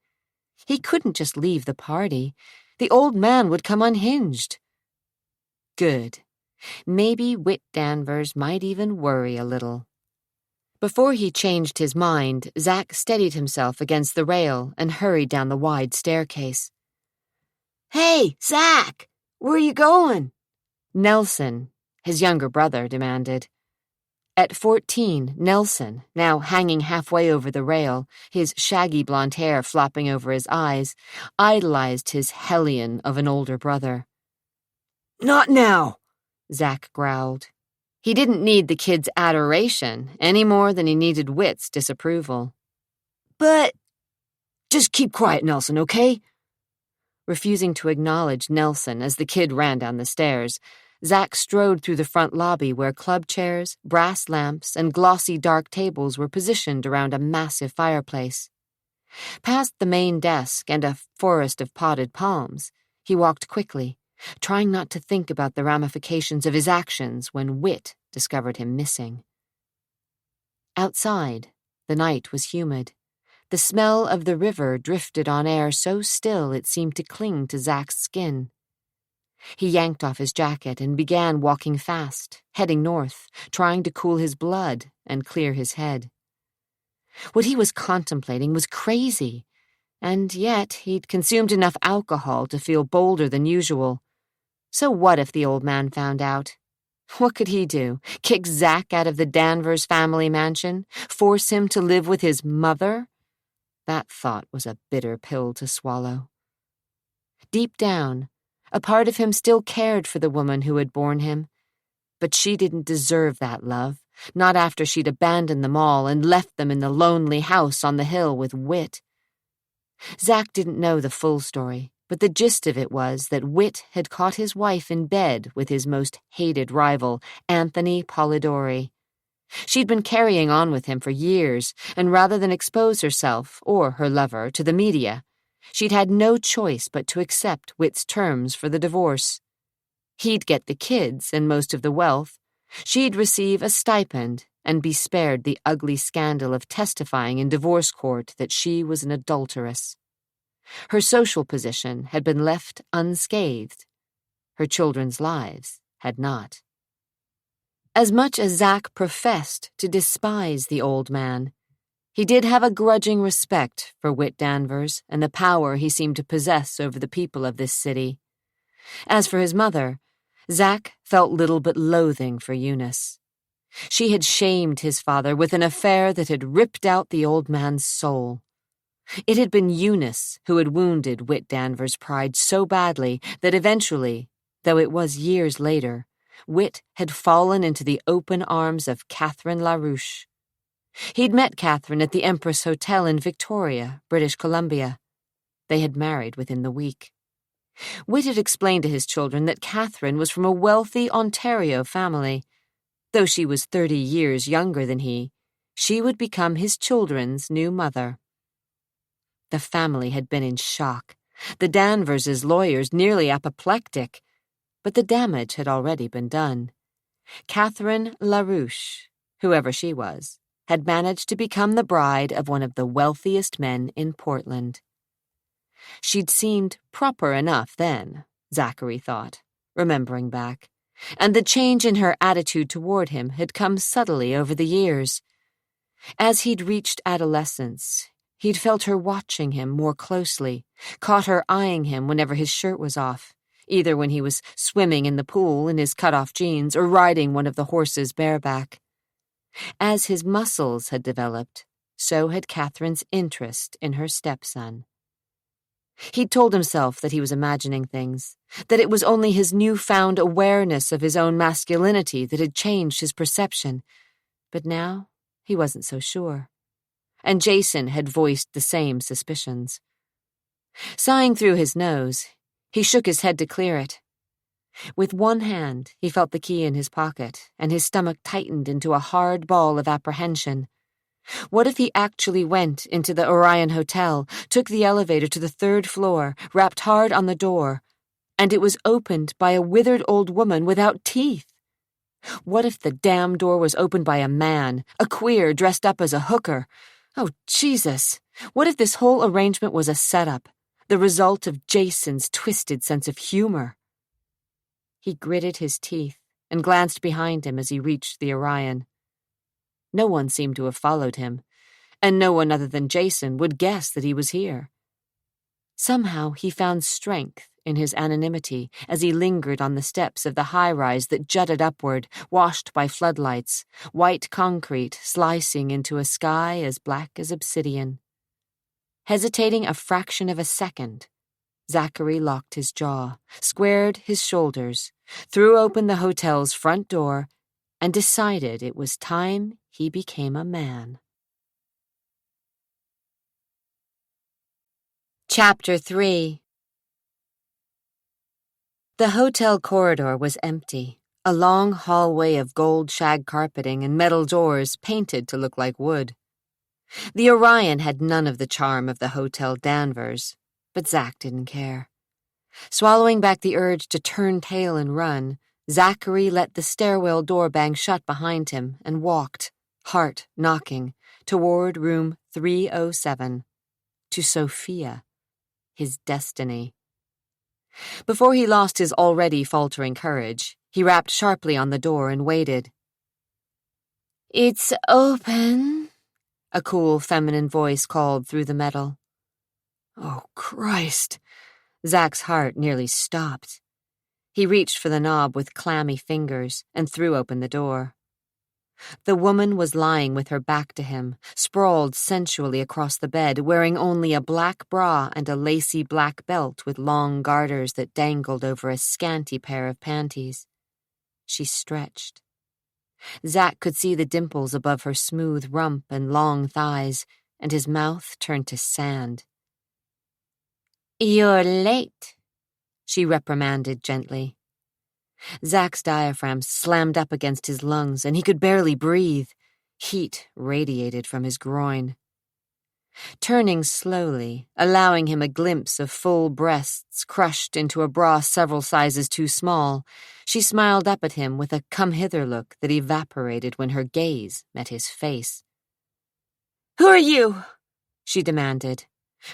Speaker 1: He couldn't just leave the party. The old man would come unhinged. Good. Maybe Wit Danvers might even worry a little. Before he changed his mind, Zack steadied himself against the rail and hurried down the wide staircase. "Hey, Zack! Where are you going?" Nelson, his younger brother, demanded. At 14, Nelson, now hanging halfway over the rail, his shaggy blonde hair flopping over his eyes, idolized his hellion of an older brother. "Not now," Zack growled. He didn't need the kid's adoration any more than he needed Wit's disapproval. "But just keep quiet, Nelson, okay?" Refusing to acknowledge Nelson as the kid ran down the stairs, Zack strode through the front lobby where club chairs, brass lamps, and glossy dark tables were positioned around a massive fireplace. Past the main desk and a forest of potted palms, he walked quickly, trying not to think about the ramifications of his actions when Wit discovered him missing. Outside, the night was humid. The smell of the river drifted on air so still it seemed to cling to Zack's skin. He yanked off his jacket and began walking fast, heading north, trying to cool his blood and clear his head. What he was contemplating was crazy, and yet he'd consumed enough alcohol to feel bolder than usual. So what if the old man found out? What could he do? Kick Zack out of the Danvers family mansion? Force him to live with his mother? That thought was a bitter pill to swallow. Deep down, a part of him still cared for the woman who had borne him, but she didn't deserve that love, not after she'd abandoned them all and left them in the lonely house on the hill with Wit. Zack didn't know the full story, but the gist of it was that Wit had caught his wife in bed with his most hated rival, Anthony Polidori. She'd been carrying on with him for years, and rather than expose herself, or her lover, to the media, she'd had no choice but to accept Whit's terms for the divorce. He'd get the kids and most of the wealth. She'd receive a stipend and be spared the ugly scandal of testifying in divorce court that she was an adulteress. Her social position had been left unscathed. Her children's lives had not. As much as Zack professed to despise the old man, he did have a grudging respect for Whit Danvers and the power he seemed to possess over the people of this city. As for his mother, Zack felt little but loathing for Eunice. She had shamed his father with an affair that had ripped out the old man's soul. It had been Eunice who had wounded Whit Danvers' pride so badly that eventually, though it was years later, Whit had fallen into the open arms of Catherine LaRouche. He'd met Catherine at the Empress Hotel in Victoria, British Columbia. They had married within the week. Whit had explained to his children that Catherine was from a wealthy Ontario family. Though she was 30 years younger than he, she would become his children's new mother. The family had been in shock, the Danvers' lawyers nearly apoplectic, but the damage had already been done. Catherine LaRouche, whoever she was, had managed to become the bride of one of the wealthiest men in Portland. She'd seemed proper enough then, Zachary thought, remembering back, and the change in her attitude toward him had come subtly over the years. As he'd reached adolescence, he'd felt her watching him more closely, caught her eyeing him whenever his shirt was off, either when he was swimming in the pool in his cut-off jeans or riding one of the horses bareback. As his muscles had developed, so had Catherine's interest in her stepson. He'd told himself that he was imagining things, that it was only his newfound awareness of his own masculinity that had changed his perception, but now he wasn't so sure. And Jason had voiced the same suspicions. Sighing through his nose, he shook his head to clear it. With one hand, he felt the key in his pocket, and his stomach tightened into a hard ball of apprehension. What if he actually went into the Orion Hotel, took the elevator to the 3rd floor, rapped hard on the door, and it was opened by a withered old woman without teeth? What if the damn door was opened by a man, a queer dressed up as a hooker? Oh, Jesus! What if this whole arrangement was a setup, the result of Jason's twisted sense of humor? He gritted his teeth and glanced behind him as he reached the Orion. No one seemed to have followed him, and no one other than Jason would guess that he was here. Somehow he found strength in his anonymity as he lingered on the steps of the high-rise that jutted upward, washed by floodlights, white concrete slicing into a sky as black as obsidian. Hesitating a fraction of a second, Zachary locked his jaw, squared his shoulders, threw open the hotel's front door, and decided it was time he became a man. Chapter 3. The hotel corridor was empty, a long hallway of gold shag carpeting and metal doors painted to look like wood. The Orion had none of the charm of the Hotel Danvers, but Zach didn't care. Swallowing back the urge to turn tail and run, Zachary let the stairwell door bang shut behind him and walked, heart knocking, toward room 307, to Sophia, his destiny. Before he lost his already faltering courage, he rapped sharply on the door and waited. "It's open," a cool feminine voice called through the metal. Oh, Christ! Zach's heart nearly stopped. He reached for the knob with clammy fingers and threw open the door. The woman was lying with her back to him, sprawled sensually across the bed, wearing only a black bra and a lacy black belt with long garters that dangled over a scanty pair of panties. She stretched. Zach could see the dimples above her smooth rump and long thighs, and his mouth turned to sand. "You're late," she reprimanded gently. Zach's diaphragm slammed up against his lungs, and he could barely breathe. Heat radiated from his groin. Turning slowly, allowing him a glimpse of full breasts crushed into a bra several sizes too small, she smiled up at him with a come-hither look that evaporated when her gaze met his face. "Who are you?" she demanded,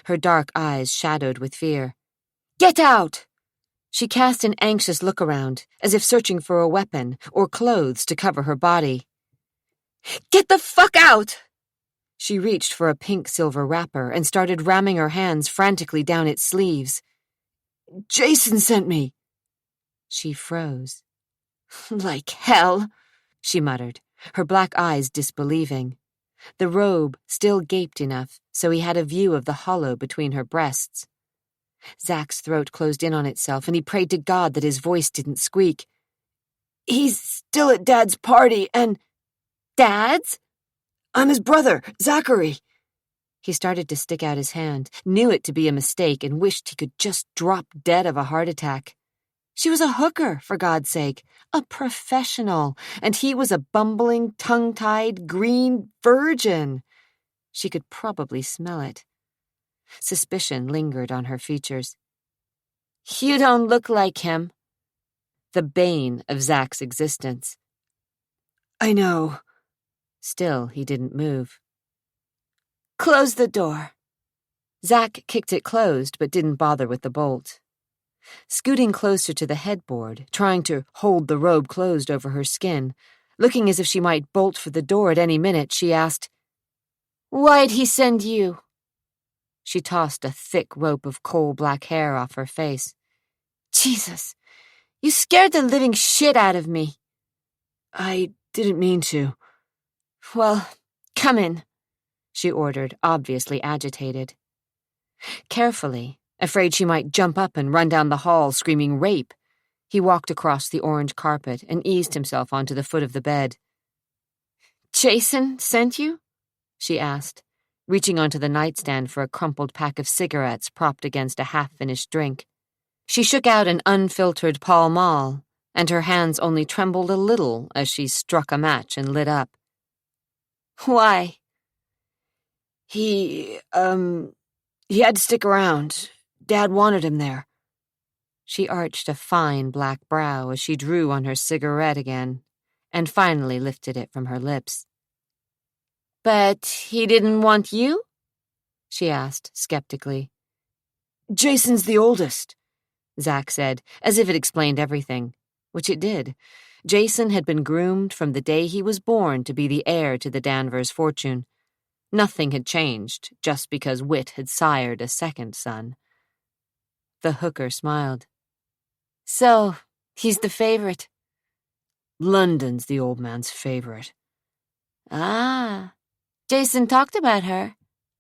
Speaker 1: her dark eyes shadowed with fear. "Get out!" She cast an anxious look around, as if searching for a weapon or clothes to cover her body. "Get the fuck out!" She reached for a pink-silver wrapper and started ramming her hands frantically down its sleeves. "Jason sent me." She froze. "Like hell," she muttered, her black eyes disbelieving. The robe still gaped enough so he had a view of the hollow between her breasts. Zach's throat closed in on itself, and he prayed to God that his voice didn't squeak. "He's still at Dad's party, and—" "Dad's?" "I'm his brother, Zachary." He started to stick out his hand, knew it to be a mistake, and wished he could just drop dead of a heart attack. She was a hooker, for God's sake, a professional, and he was a bumbling, tongue-tied, green virgin. She could probably smell it. Suspicion lingered on her features. "You don't look like him." The bane of Zach's existence. "I know." Still, he didn't move. "Close the door." Zach kicked it closed, but didn't bother with the bolt. Scooting closer to the headboard, trying to hold the robe closed over her skin, looking as if she might bolt for the door at any minute, she asked, "Why'd he send you?" She tossed a thick rope of coal-black hair off her face. "Jesus, you scared the living shit out of me." "I didn't mean to." "Well, come in," she ordered, obviously agitated. Carefully, afraid she might jump up and run down the hall screaming rape, he walked across the orange carpet and eased himself onto the foot of the bed. "Jason sent you?" she asked, reaching onto the nightstand for a crumpled pack of cigarettes propped against a half-finished drink. She shook out an unfiltered Pall Mall, and her hands only trembled a little as she struck a match and lit up. "Why?" He had to stick around. Dad wanted him there." She arched a fine black brow as she drew on her cigarette again, and finally lifted it from her lips. "But he didn't want you?" she asked skeptically. "Jason's the oldest," Zach said, as if it explained everything, which it did. Jason had been groomed from the day he was born to be the heir to the Danvers fortune. Nothing had changed just because Wit had sired a second son. The hooker smiled. "So, he's the favorite." "London's the old man's favorite." "Ah. Jason talked about her.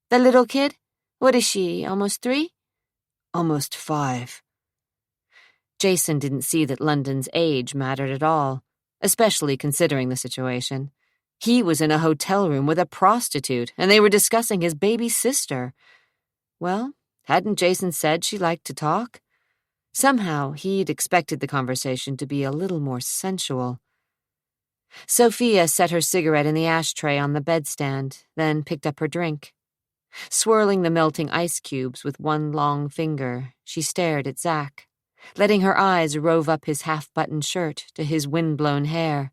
Speaker 1: The little kid? What is she, almost 3? "Almost 5. Jason didn't see that London's age mattered at all, especially considering the situation. He was in a hotel room with a prostitute, and they were discussing his baby sister. Well, hadn't Jason said she liked to talk? Somehow he'd expected the conversation to be a little more sensual. Sophia set her cigarette in the ashtray on the bedstand, then picked up her drink. Swirling the melting ice cubes with one long finger, she stared at Zach, letting her eyes rove up his half-buttoned shirt to his wind-blown hair.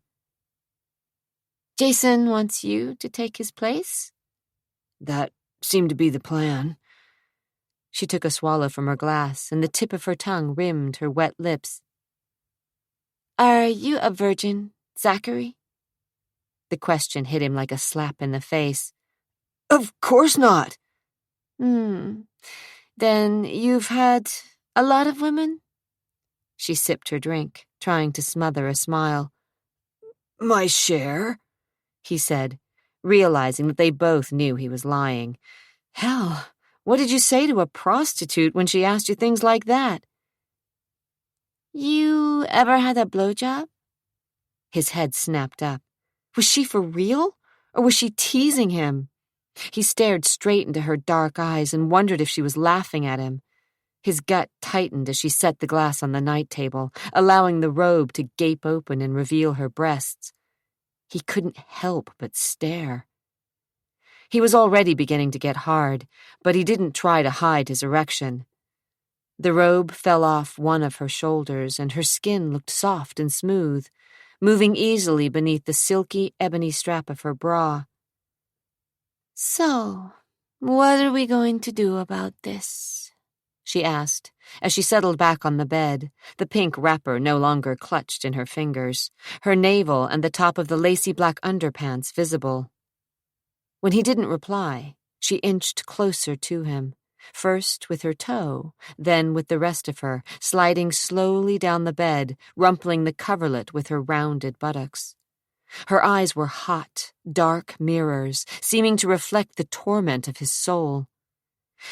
Speaker 1: "Jason wants you to take his place?" "That seemed to be the plan." She took a swallow from her glass, and the tip of her tongue rimmed her wet lips. "Are you a virgin, Zachary?" The question hit him like a slap in the face. "Of course not." Then you've had a lot of women?" She sipped her drink, trying to smother a smile. "My share," he said, realizing that they both knew he was lying. Hell, what did you say to a prostitute when she asked you things like that? "You ever had a blowjob?" His head snapped up. Was she for real? Or was she teasing him? He stared straight into her dark eyes and wondered if she was laughing at him. His gut tightened as she set the glass on the night table, allowing the robe to gape open and reveal her breasts. He couldn't help but stare. He was already beginning to get hard, but he didn't try to hide his erection. The robe fell off one of her shoulders, and her skin looked soft and smooth, moving easily beneath the silky ebony strap of her bra. "So, what are we going to do about this?" she asked, as she settled back on the bed, the pink wrapper no longer clutched in her fingers, her navel and the top of the lacy black underpants visible. When he didn't reply, she inched closer to him, first with her toe, then with the rest of her, sliding slowly down the bed, rumpling the coverlet with her rounded buttocks. Her eyes were hot, dark mirrors, seeming to reflect the torment of his soul.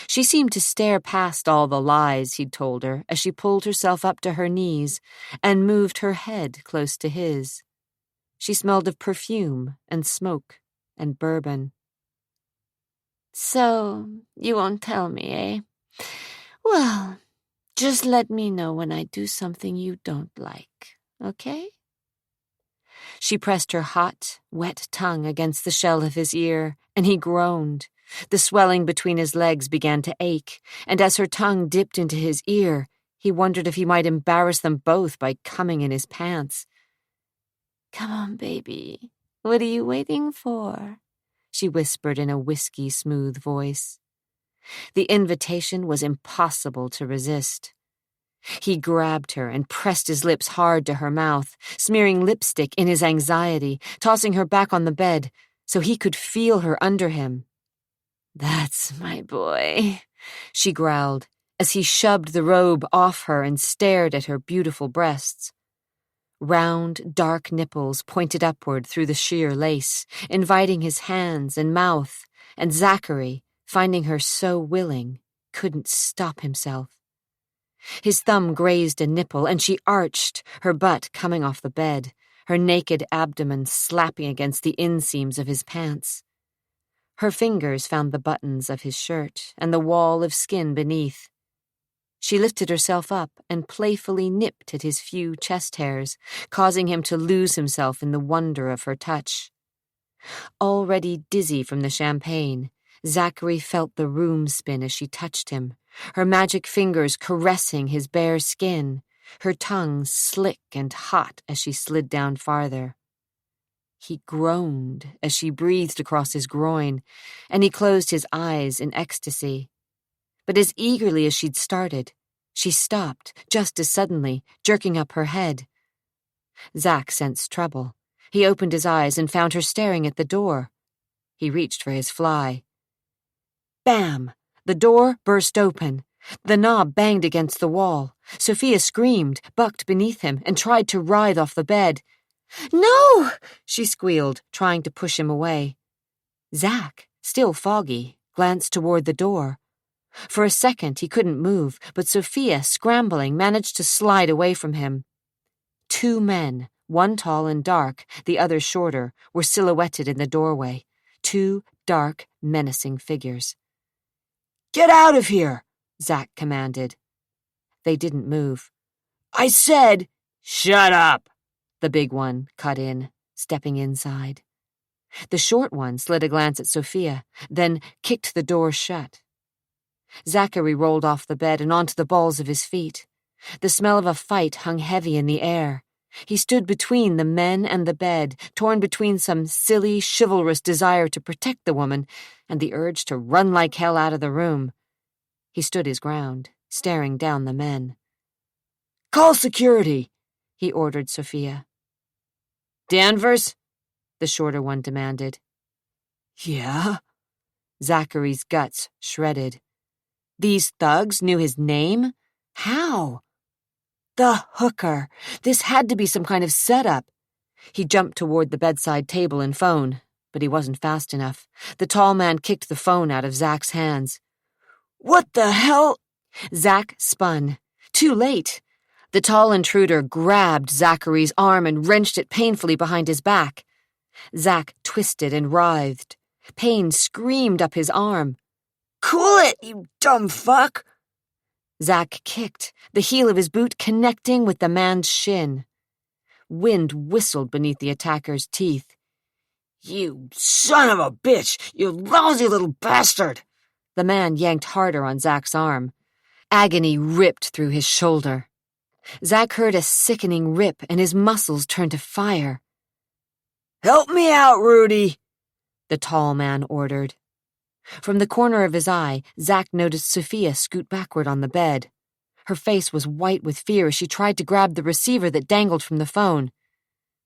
Speaker 1: She seemed to stare past all the lies he'd told her as she pulled herself up to her knees and moved her head close to his. She smelled of perfume and smoke and bourbon. "So, you won't tell me, eh? Well, just let me know when I do something you don't like, okay?" She pressed her hot, wet tongue against the shell of his ear, and he groaned. The swelling between his legs began to ache, and as her tongue dipped into his ear, he wondered if he might embarrass them both by coming in his pants. "Come on, baby. What are you waiting for?" she whispered in a whiskey-smooth voice. The invitation was impossible to resist. He grabbed her and pressed his lips hard to her mouth, smearing lipstick in his anxiety, tossing her back on the bed so he could feel her under him. "That's my boy," she growled, as he shoved the robe off her and stared at her beautiful breasts. Round, dark nipples pointed upward through the sheer lace, inviting his hands and mouth, and Zachary, finding her so willing, couldn't stop himself. His thumb grazed a nipple, and she arched, her butt coming off the bed, her naked abdomen slapping against the inseams of his pants. Her fingers found the buttons of his shirt and the wall of skin beneath. She lifted herself up and playfully nipped at his few chest hairs, causing him to lose himself in the wonder of her touch. Already dizzy from the champagne, Zachary felt the room spin as she touched him, her magic fingers caressing his bare skin, her tongue slick and hot as she slid down farther. He groaned as she breathed across his groin, and he closed his eyes in ecstasy. But as eagerly as she'd started, she stopped just as suddenly, jerking up her head. Zach sensed trouble. He opened his eyes and found her staring at the door. He reached for his fly. Bam! The door burst open. The knob banged against the wall. Sophia screamed, bucked beneath him, and tried to writhe off the bed. "No!" she squealed, trying to push him away. Zach, still foggy, glanced toward the door. For a second he couldn't move, but Sophia, scrambling, managed to slide away from him. Two men, one tall and dark, the other shorter, were silhouetted in the doorway. Two dark, menacing figures. "Get out of here!" Zach commanded. They didn't move. "I said, shut up!" the big one cut in, stepping inside. The short one slid a glance at Sophia, then kicked the door shut. Zachary rolled off the bed and onto the balls of his feet. The smell of a fight hung heavy in the air. He stood between the men and the bed, torn between some silly, chivalrous desire to protect the woman and the urge to run like hell out of the room. He stood his ground, staring down the men. "Call security," he ordered Sophia. "Danvers?" the shorter one demanded. "Yeah?" Zachary's guts shredded. These thugs knew his name? How? The hooker. This had to be some kind of setup. He jumped toward the bedside table and phone, but he wasn't fast enough. The tall man kicked the phone out of Zach's hands. "What the hell?" Zach spun. Too late. The tall intruder grabbed Zachary's arm and wrenched it painfully behind his back. Zach twisted and writhed. Pain screamed up his arm. "Cool it, you dumb fuck!" Zach kicked, the heel of his boot connecting with the man's shin. Wind whistled beneath the attacker's teeth.
Speaker 2: You son of a bitch! You lousy little bastard!
Speaker 1: The man yanked harder on Zach's arm. Agony ripped through his shoulder. Zach heard a sickening rip, and his muscles turned to fire.
Speaker 2: "Help me out, Rudy,"
Speaker 1: the tall man ordered. From the corner of his eye, Zach noticed Sophia scoot backward on the bed. Her face was white with fear as she tried to grab the receiver that dangled from the phone.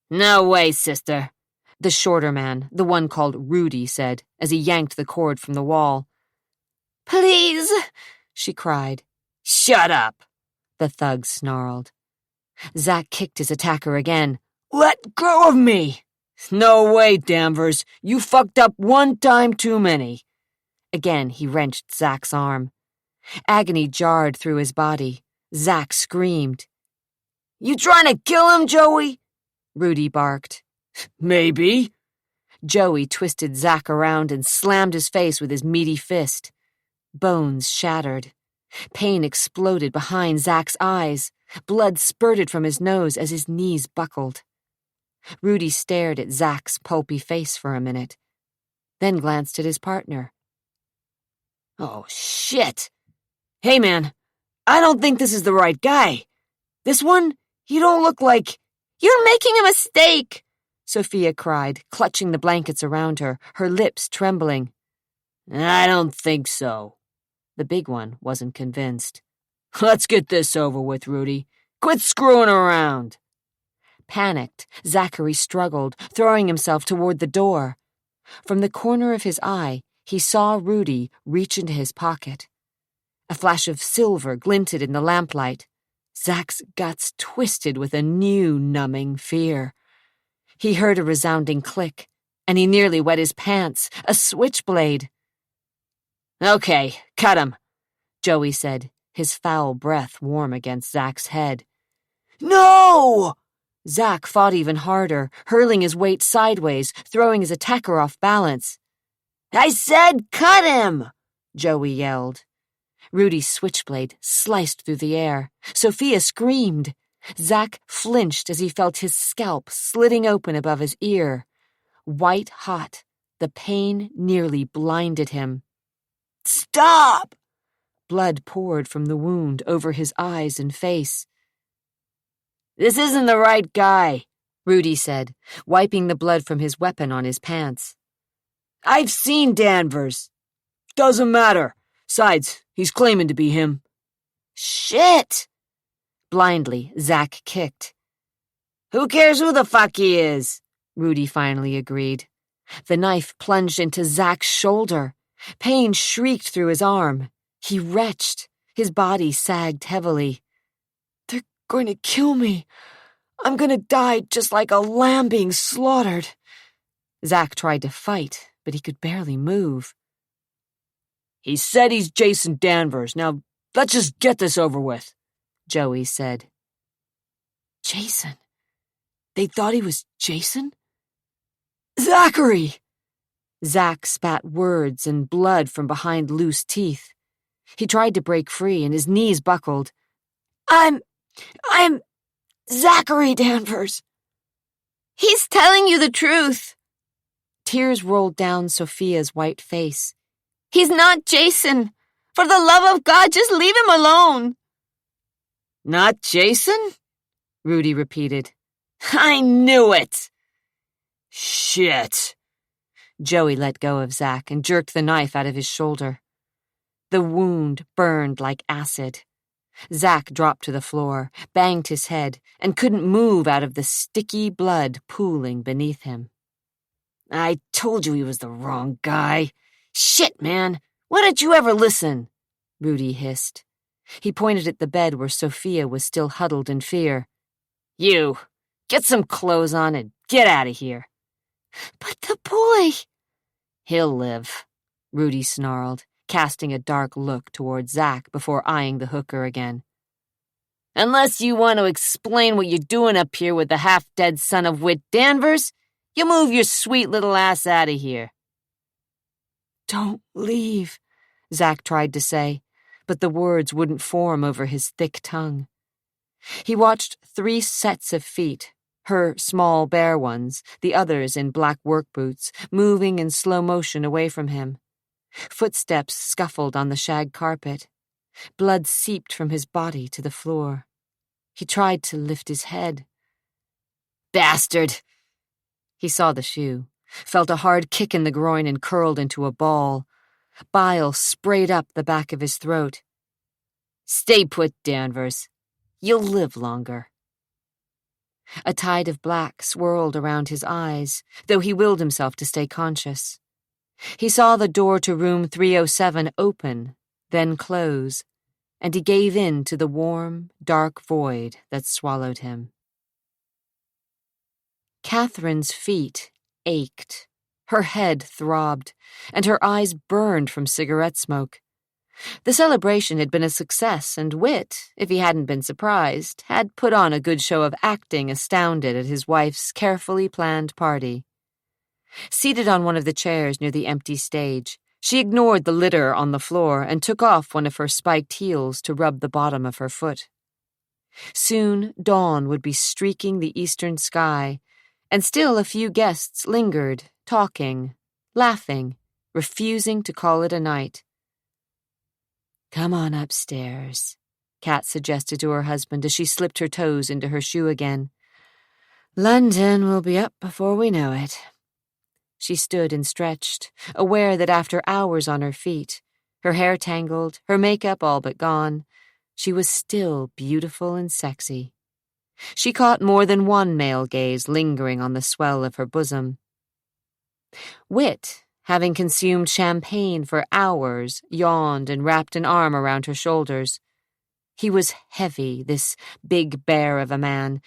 Speaker 2: "No way, sister,"
Speaker 1: the shorter man, the one called Rudy, said as he yanked the cord from the wall.
Speaker 3: "Please,"
Speaker 1: she cried.
Speaker 2: "Shut up,"
Speaker 1: the thug snarled. Zach kicked his attacker again.
Speaker 2: "Let go of me!" "No way, Danvers. You fucked up one time too many."
Speaker 1: Again, he wrenched Zach's arm. Agony jarred through his body. Zach screamed.
Speaker 2: "You trying to kill him, Joey?"
Speaker 1: Rudy barked.
Speaker 2: "Maybe."
Speaker 1: Joey twisted Zach around and slammed his face with his meaty fist. Bones shattered. Pain exploded behind Zach's eyes. Blood spurted from his nose as his knees buckled. Rudy stared at Zach's pulpy face for a minute, then glanced at his partner.
Speaker 2: "Oh, shit. Hey, man, I don't think this is the right guy. This one, you don't look like—"
Speaker 3: "You're making a mistake,"
Speaker 1: Sophia cried, clutching the blankets around her, her lips trembling.
Speaker 2: "I don't think so."
Speaker 1: The big one wasn't convinced.
Speaker 2: "Let's get this over with, Rudy. Quit screwing around."
Speaker 1: Panicked, Zachary struggled, throwing himself toward the door. From the corner of his eye, he saw Rudy reach into his pocket. A flash of silver glinted in the lamplight. Zach's guts twisted with a new numbing fear. He heard a resounding click, and he nearly wet his pants. A switchblade.
Speaker 2: "Okay, cut him,"
Speaker 1: Joey said, his foul breath warm against Zach's head.
Speaker 2: "No!"
Speaker 1: Zach fought even harder, hurling his weight sideways, throwing his attacker off balance.
Speaker 2: "I said cut him!"
Speaker 1: Joey yelled. Rudy's switchblade sliced through the air. Sophia screamed. Zach flinched as he felt his scalp slitting open above his ear. White hot, the pain nearly blinded him.
Speaker 2: "Stop!"
Speaker 1: Blood poured from the wound over his eyes and face.
Speaker 2: "This isn't the right guy,"
Speaker 1: Rudy said, wiping the blood from his weapon on his pants.
Speaker 2: "I've seen Danvers." "Doesn't matter. Besides, he's claiming to be him."
Speaker 3: "Shit!"
Speaker 1: Blindly, Zach kicked.
Speaker 2: "Who cares who the fuck he is?"
Speaker 1: Rudy finally agreed. The knife plunged into Zach's shoulder. Pain shrieked through his arm. He retched. His body sagged heavily.
Speaker 2: "They're going to kill me. I'm going to die just like a lamb being slaughtered."
Speaker 1: Zach tried to fight, but he could barely move.
Speaker 2: "He said he's Jason Danvers. Now, let's just get this over with,"
Speaker 1: Joey said.
Speaker 2: "Jason? They thought he was Jason? Zachary!"
Speaker 1: Zach spat words and blood from behind loose teeth. He tried to break free, and his knees buckled.
Speaker 2: I'm Zachary Danvers."
Speaker 3: "He's telling you the truth."
Speaker 1: Tears rolled down Sophia's white face.
Speaker 3: "He's not Jason. For the love of God, just leave him alone."
Speaker 2: "Not Jason?"
Speaker 1: Rudy repeated.
Speaker 2: "I knew it." "Shit."
Speaker 1: Joey let go of Zach and jerked the knife out of his shoulder. The wound burned like acid. Zach dropped to the floor, banged his head, and couldn't move out of the sticky blood pooling beneath him.
Speaker 2: "I told you he was the wrong guy. Shit, man. Why don't you ever listen?"
Speaker 1: Rudy hissed. He pointed at the bed where Sophia was still huddled in fear.
Speaker 2: "You, get some clothes on and get out of here."
Speaker 3: "But the boy—"
Speaker 2: "He'll live,"
Speaker 1: Rudy snarled, casting a dark look toward Zach before eyeing the hooker again.
Speaker 2: "Unless you want to explain what you're doing up here with the half-dead son of wit Danvers, you move your sweet little ass out of here."
Speaker 1: "Don't leave," Zach tried to say, but the words wouldn't form over his thick tongue. He watched 3 sets of feet, her small bare ones, the others in black work boots, moving in slow motion away from him. Footsteps scuffled on the shag carpet. Blood seeped from his body to the floor. He tried to lift his head.
Speaker 2: Bastard!
Speaker 1: He saw the shoe, felt a hard kick in the groin and curled into a ball. Bile sprayed up the back of his throat.
Speaker 2: Stay put, Danvers. You'll live longer.
Speaker 1: A tide of black swirled around his eyes, though he willed himself to stay conscious. He saw the door to room 307 open, then close, and he gave in to the warm, dark void that swallowed him. Catherine's feet ached. Her head throbbed, and her eyes burned from cigarette smoke. The celebration had been a success, and Whit, if he hadn't been surprised, had put on a good show of acting astounded at his wife's carefully planned party. Seated on one of the chairs near the empty stage, she ignored the litter on the floor and took off one of her spiked heels to rub the bottom of her foot. Soon dawn would be streaking the eastern sky, and still a few guests lingered, talking, laughing, refusing to call it a night. "Come on upstairs," Kat suggested to her husband as she slipped her toes into her shoe again. "London will be up before we know it." She stood and stretched, aware that after hours on her feet, her hair tangled, her makeup all but gone, she was still beautiful and sexy. She caught more than one male gaze lingering on the swell of her bosom. Whit, having consumed champagne for hours, yawned and wrapped an arm around her shoulders. He was heavy, this big bear of a man,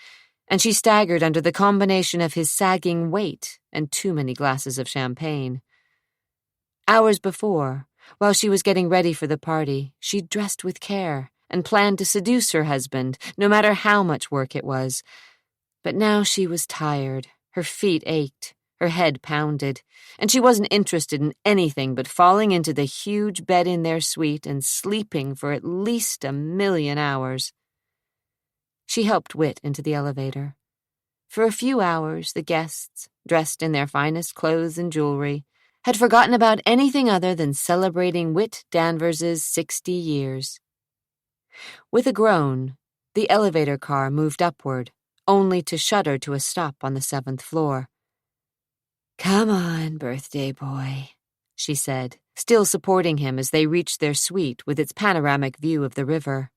Speaker 1: and she staggered under the combination of his sagging weight and too many glasses of champagne. Hours before, while she was getting ready for the party, she'd dressed with care and planned to seduce her husband, no matter how much work it was. But now she was tired, her feet ached, her head pounded, and she wasn't interested in anything but falling into the huge bed in their suite and sleeping for at least 1,000,000 hours. She helped Whit into the elevator. For a few hours, the guests, dressed in their finest clothes and jewelry, had forgotten about anything other than celebrating Whit Danvers's 60 years. With a groan, the elevator car moved upward, only to shudder to a stop on the 7th floor. "Come on, birthday boy," she said, still supporting him as they reached their suite with its panoramic view of the river.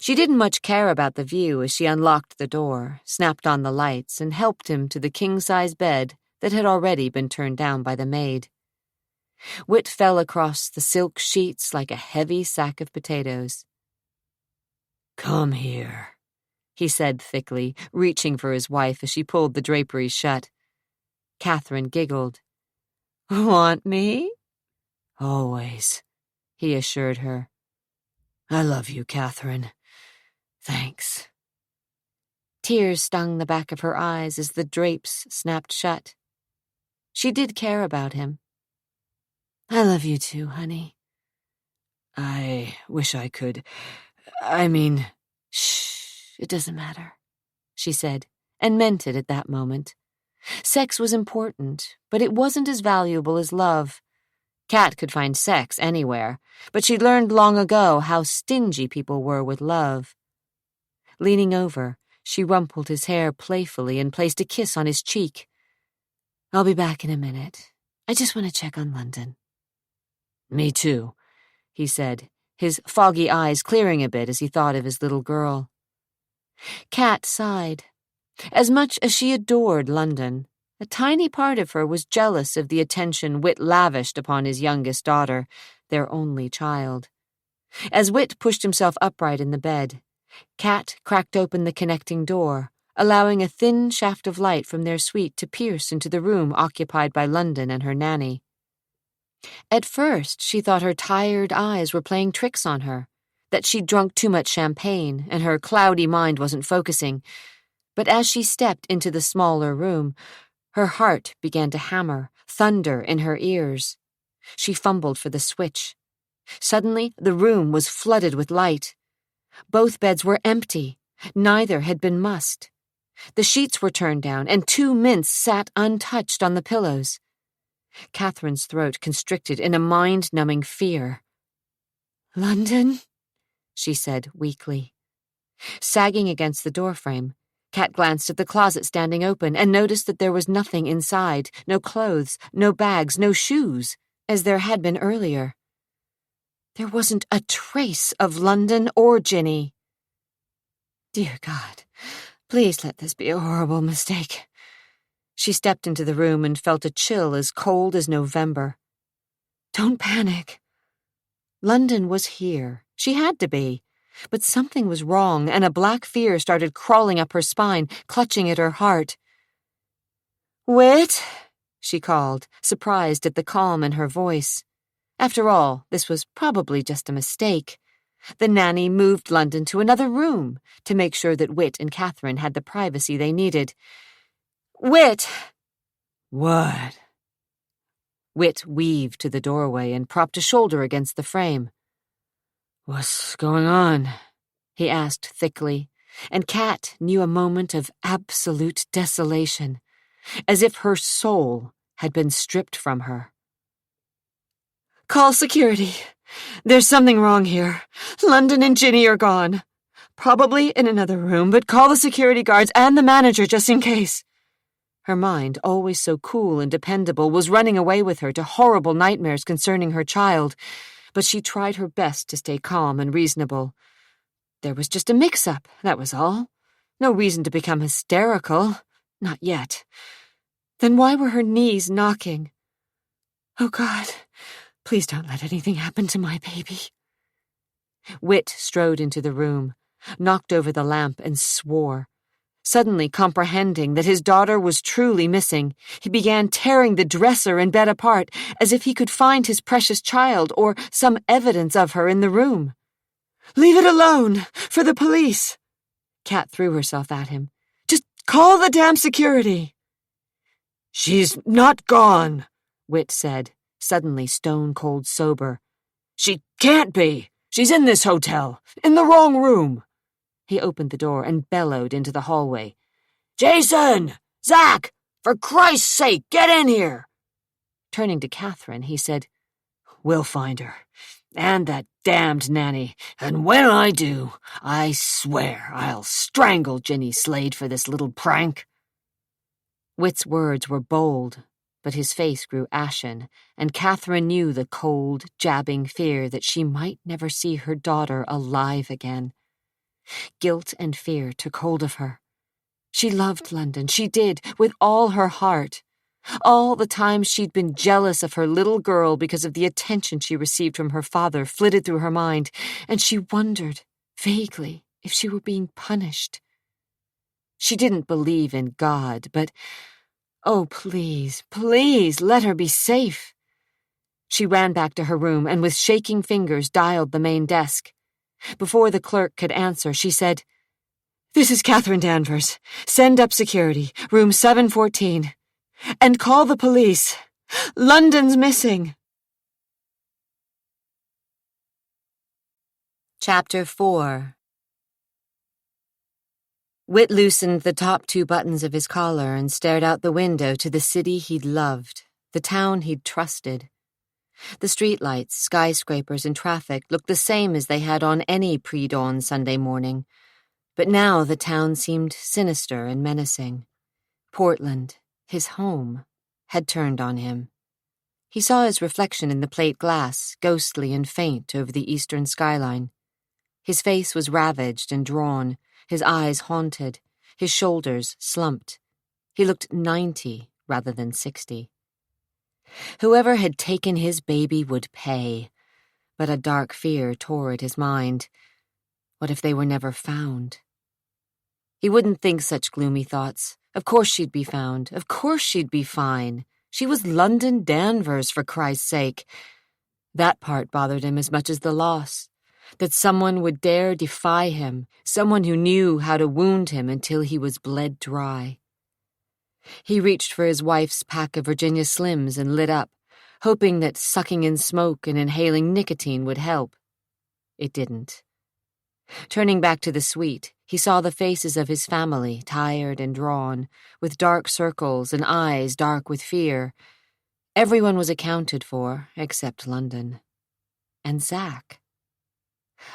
Speaker 1: She didn't much care about the view as she unlocked the door, snapped on the lights, and helped him to the king-size bed that had already been turned down by the maid. Whit fell across the silk sheets like a heavy sack of potatoes. "Come here," he said thickly, reaching for his wife as she pulled the draperies shut. Catherine giggled. "Want me?" "Always," he assured her. "I love you, Catherine. Thanks." Tears stung the back of her eyes as the drapes snapped shut. She did care about him. "I love you too, honey." "I wish I could. Shh, it doesn't matter," she said, and meant it at that moment. Sex was important, but it wasn't as valuable as love. Kat could find sex anywhere, but she'd learned long ago how stingy people were with love. Leaning over, she rumpled his hair playfully and placed a kiss on his cheek. "I'll be back in a minute. I just want to check on London." "Me too," he said, his foggy eyes clearing a bit as he thought of his little girl. Kat sighed. As much as she adored London, a tiny part of her was jealous of the attention Whit lavished upon his youngest daughter, their only child. As Whit pushed himself upright in the bed, Kat cracked open the connecting door, allowing a thin shaft of light from their suite to pierce into the room occupied by London and her nanny. At first, she thought her tired eyes were playing tricks on her, that she'd drunk too much champagne and her cloudy mind wasn't focusing. But as she stepped into the smaller room, her heart began to hammer, thunder in her ears. She fumbled for the switch. Suddenly, the room was flooded with light. Both beds were empty. Neither had been mussed. The sheets were turned down, and 2 mints sat untouched on the pillows. Catherine's throat constricted in a mind-numbing fear. "London?" she said weakly. Sagging against the doorframe, Cat glanced at the closet standing open and noticed that there was nothing inside, no clothes, no bags, no shoes, as there had been earlier. There wasn't a trace of London or Ginny. Dear God, please let this be a horrible mistake. She stepped into the room and felt a chill as cold as November. Don't panic. London was here. She had to be. But something was wrong, and a black fear started crawling up her spine, clutching at her heart. "Whit," she called, surprised at the calm in her voice. After all, this was probably just a mistake. The nanny moved London to another room to make sure that Whit and Catherine had the privacy they needed. "Whit!" "What?" Whit weaved to the doorway and propped a shoulder against the frame. "What's going on?" he asked thickly, and Cat knew a moment of absolute desolation, as if her soul had been stripped from her. "Call security. There's something wrong here. London and Ginny are gone. Probably in another room, but call the security guards and the manager just in case." Her mind, always so cool and dependable, was running away with her to horrible nightmares concerning her child, but she tried her best to stay calm and reasonable. There was just a mix-up, that was all. No reason to become hysterical. Not yet. Then why were her knees knocking? "Oh, God, please don't let anything happen to my baby." Whit strode into the room, knocked over the lamp, and swore. Suddenly comprehending that his daughter was truly missing, he began tearing the dresser and bed apart, as if he could find his precious child or some evidence of her in the room. "Leave it alone! For the police!" Cat threw herself at him. "Just call the damn security!" "She's not gone," Whit said, suddenly stone-cold sober. "She can't be! She's in this hotel, in the wrong room!" He opened the door and bellowed into the hallway. "Jason! Zach! For Christ's sake, get in here!" Turning to Catherine, he said, "We'll find her. And that damned nanny. And when I do, I swear I'll strangle Ginny Slade for this little prank." Whit's words were bold, but his face grew ashen, and Catherine knew the cold, jabbing fear that she might never see her daughter alive again. Guilt and fear took hold of her. She loved London, she did, with all her heart. All the time she'd been jealous of her little girl because of the attention she received from her father flitted through her mind, and she wondered, vaguely, if she were being punished. She didn't believe in God, but, oh, please, please, let her be safe. She ran back to her room and with shaking fingers dialed the main desk. Before the clerk could answer, she said, "This is Catherine Danvers. Send up security, room 714. And call the police. London's missing." Chapter 4. Whit loosened the top 2 buttons of his collar and stared out the window to the city he'd loved, the town he'd trusted. The streetlights, skyscrapers, and traffic looked the same as they had on any pre-dawn Sunday morning, but now the town seemed sinister and menacing. Portland, his home, had turned on him. He saw his reflection in the plate glass, ghostly and faint over the eastern skyline. His face was ravaged and drawn, his eyes haunted, his shoulders slumped. He looked 90 rather than 60. Whoever had taken his baby would pay, but a dark fear tore at his mind. What if they were never found? He wouldn't think such gloomy thoughts. Of course she'd be found. Of course she'd be fine. She was London Danvers, for Christ's sake. That part bothered him as much as the loss. That someone would dare defy him, someone who knew how to wound him until he was bled dry. He reached for his wife's pack of Virginia Slims and lit up, hoping that sucking in smoke and inhaling nicotine would help. It didn't. Turning back to the suite, he saw the faces of his family, tired and drawn, with dark circles and eyes dark with fear. Everyone was accounted for, except London. And Zack.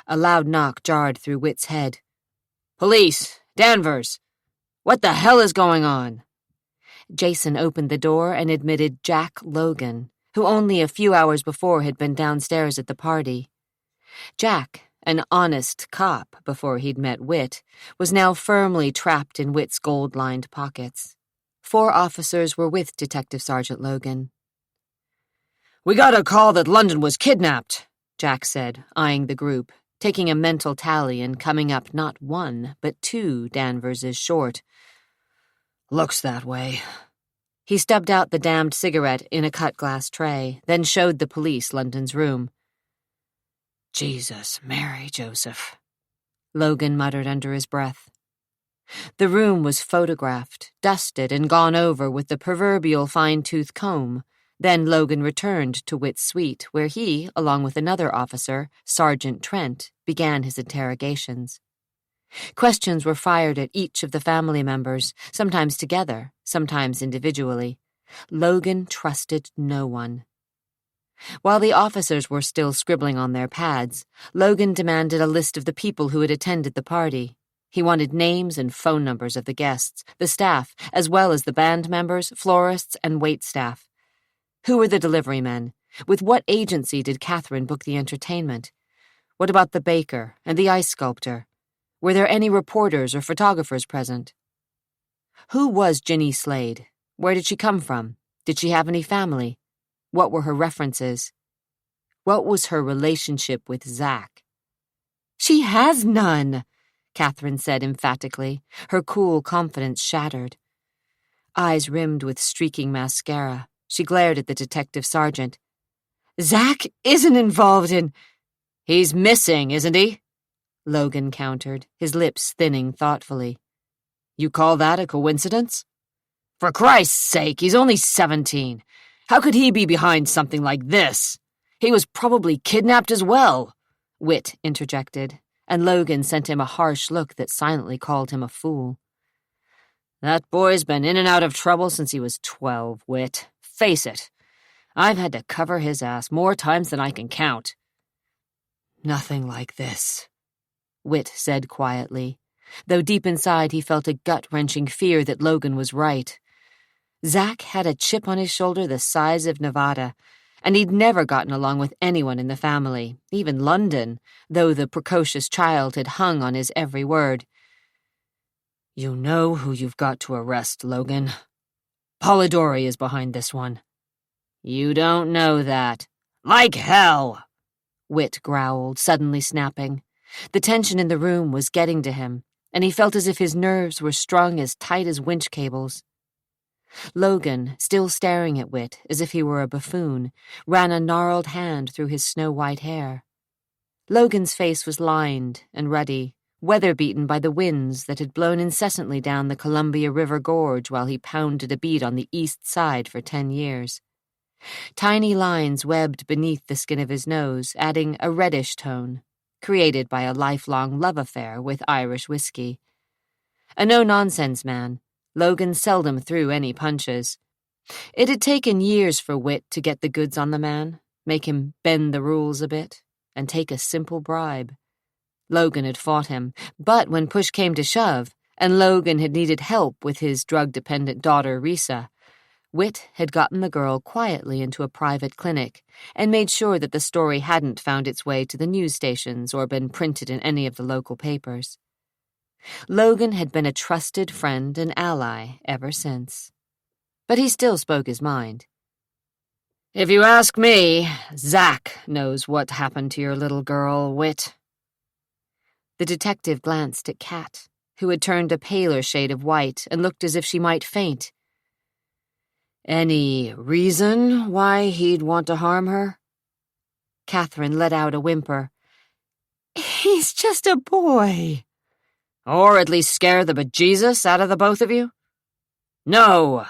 Speaker 1: A loud knock jarred through Whit's head.
Speaker 2: Police! Danvers! What the hell is going on?
Speaker 1: Jason opened the door and admitted Jack Logan, who only a few hours before had been downstairs at the party. Jack, an honest cop before he'd met Whit, was now firmly trapped in Whit's gold-lined pockets. 4 officers were with Detective Sergeant Logan.
Speaker 2: We got a call that London was kidnapped,
Speaker 1: Jack said, eyeing the group, taking a mental tally and coming up not 1, but 2 Danverses short.
Speaker 2: Looks that way.
Speaker 1: He stubbed out the damned cigarette in a cut-glass tray, then showed the police London's room.
Speaker 2: Jesus, Mary, Joseph,
Speaker 1: Logan muttered under his breath. The room was photographed, dusted, and gone over with the proverbial fine-tooth comb. Then Logan returned to Whit's suite, where he, along with another officer, Sergeant Trent, began his interrogations. Questions were fired at each of the family members, sometimes together, sometimes individually. Logan trusted no one. While the officers were still scribbling on their pads, Logan demanded a list of the people who had attended the party. He wanted names and phone numbers of the guests, the staff, as well as the band members, florists, and waitstaff. Who were the delivery men? With what agency did Catherine book the entertainment? What about the baker and the ice sculptor? Were there any reporters or photographers present? Who was Ginny Slade? Where did she come from? Did she have any family? What were her references? What was her relationship with Zack?
Speaker 3: She has none,
Speaker 1: Catherine said emphatically, her cool confidence shattered. Eyes rimmed with streaking mascara, she glared at the detective sergeant.
Speaker 3: Zack isn't involved in—
Speaker 2: He's missing, isn't he?
Speaker 1: Logan countered, his lips thinning thoughtfully.
Speaker 2: You call that a coincidence? For Christ's sake, he's only 17. How could he be behind something like this? He was probably kidnapped as well,
Speaker 1: Whit interjected, and Logan sent him a harsh look that silently called him a fool.
Speaker 2: That boy's been in and out of trouble since he was 12, Whit. Face it. I've had to cover his ass more times than I can count.
Speaker 1: Nothing like this, Whit said quietly, though deep inside he felt a gut-wrenching fear that Logan was right. Zack had a chip on his shoulder the size of Nevada, and he'd never gotten along with anyone in the family, even London, though the precocious child had hung on his every word.
Speaker 2: You know who you've got to arrest, Logan. Polidori is behind this one.
Speaker 1: You don't know that.
Speaker 2: Like hell!
Speaker 1: Whit growled, suddenly snapping. The tension in the room was getting to him, and he felt as if his nerves were strung as tight as winch cables. Logan, still staring at Whit as if he were a buffoon, ran a gnarled hand through his snow-white hair. Logan's face was lined and ruddy, weather-beaten by the winds that had blown incessantly down the Columbia River Gorge while he pounded a beat on the east side for 10 years. Tiny lines webbed beneath the skin of his nose, adding a reddish tone, created by a lifelong love affair with Irish whiskey. A no-nonsense man, Logan seldom threw any punches. It had taken years for Whit to get the goods on the man, make him bend the rules a bit, and take a simple bribe. Logan had fought him, but when push came to shove, and Logan had needed help with his drug-dependent daughter Risa, Whit had gotten the girl quietly into a private clinic and made sure that the story hadn't found its way to the news stations or been printed in any of the local papers. Logan had been a trusted friend and ally ever since. But he still spoke his mind.
Speaker 2: If you ask me, Zack knows what happened to your little girl, Whit.
Speaker 1: The detective glanced at Kat, who had turned a paler shade of white and looked as if she might faint.
Speaker 2: Any reason why he'd want to harm her?
Speaker 1: Catherine let out a whimper.
Speaker 3: He's just a boy.
Speaker 2: Or at least scare the bejesus out of the both of you? No!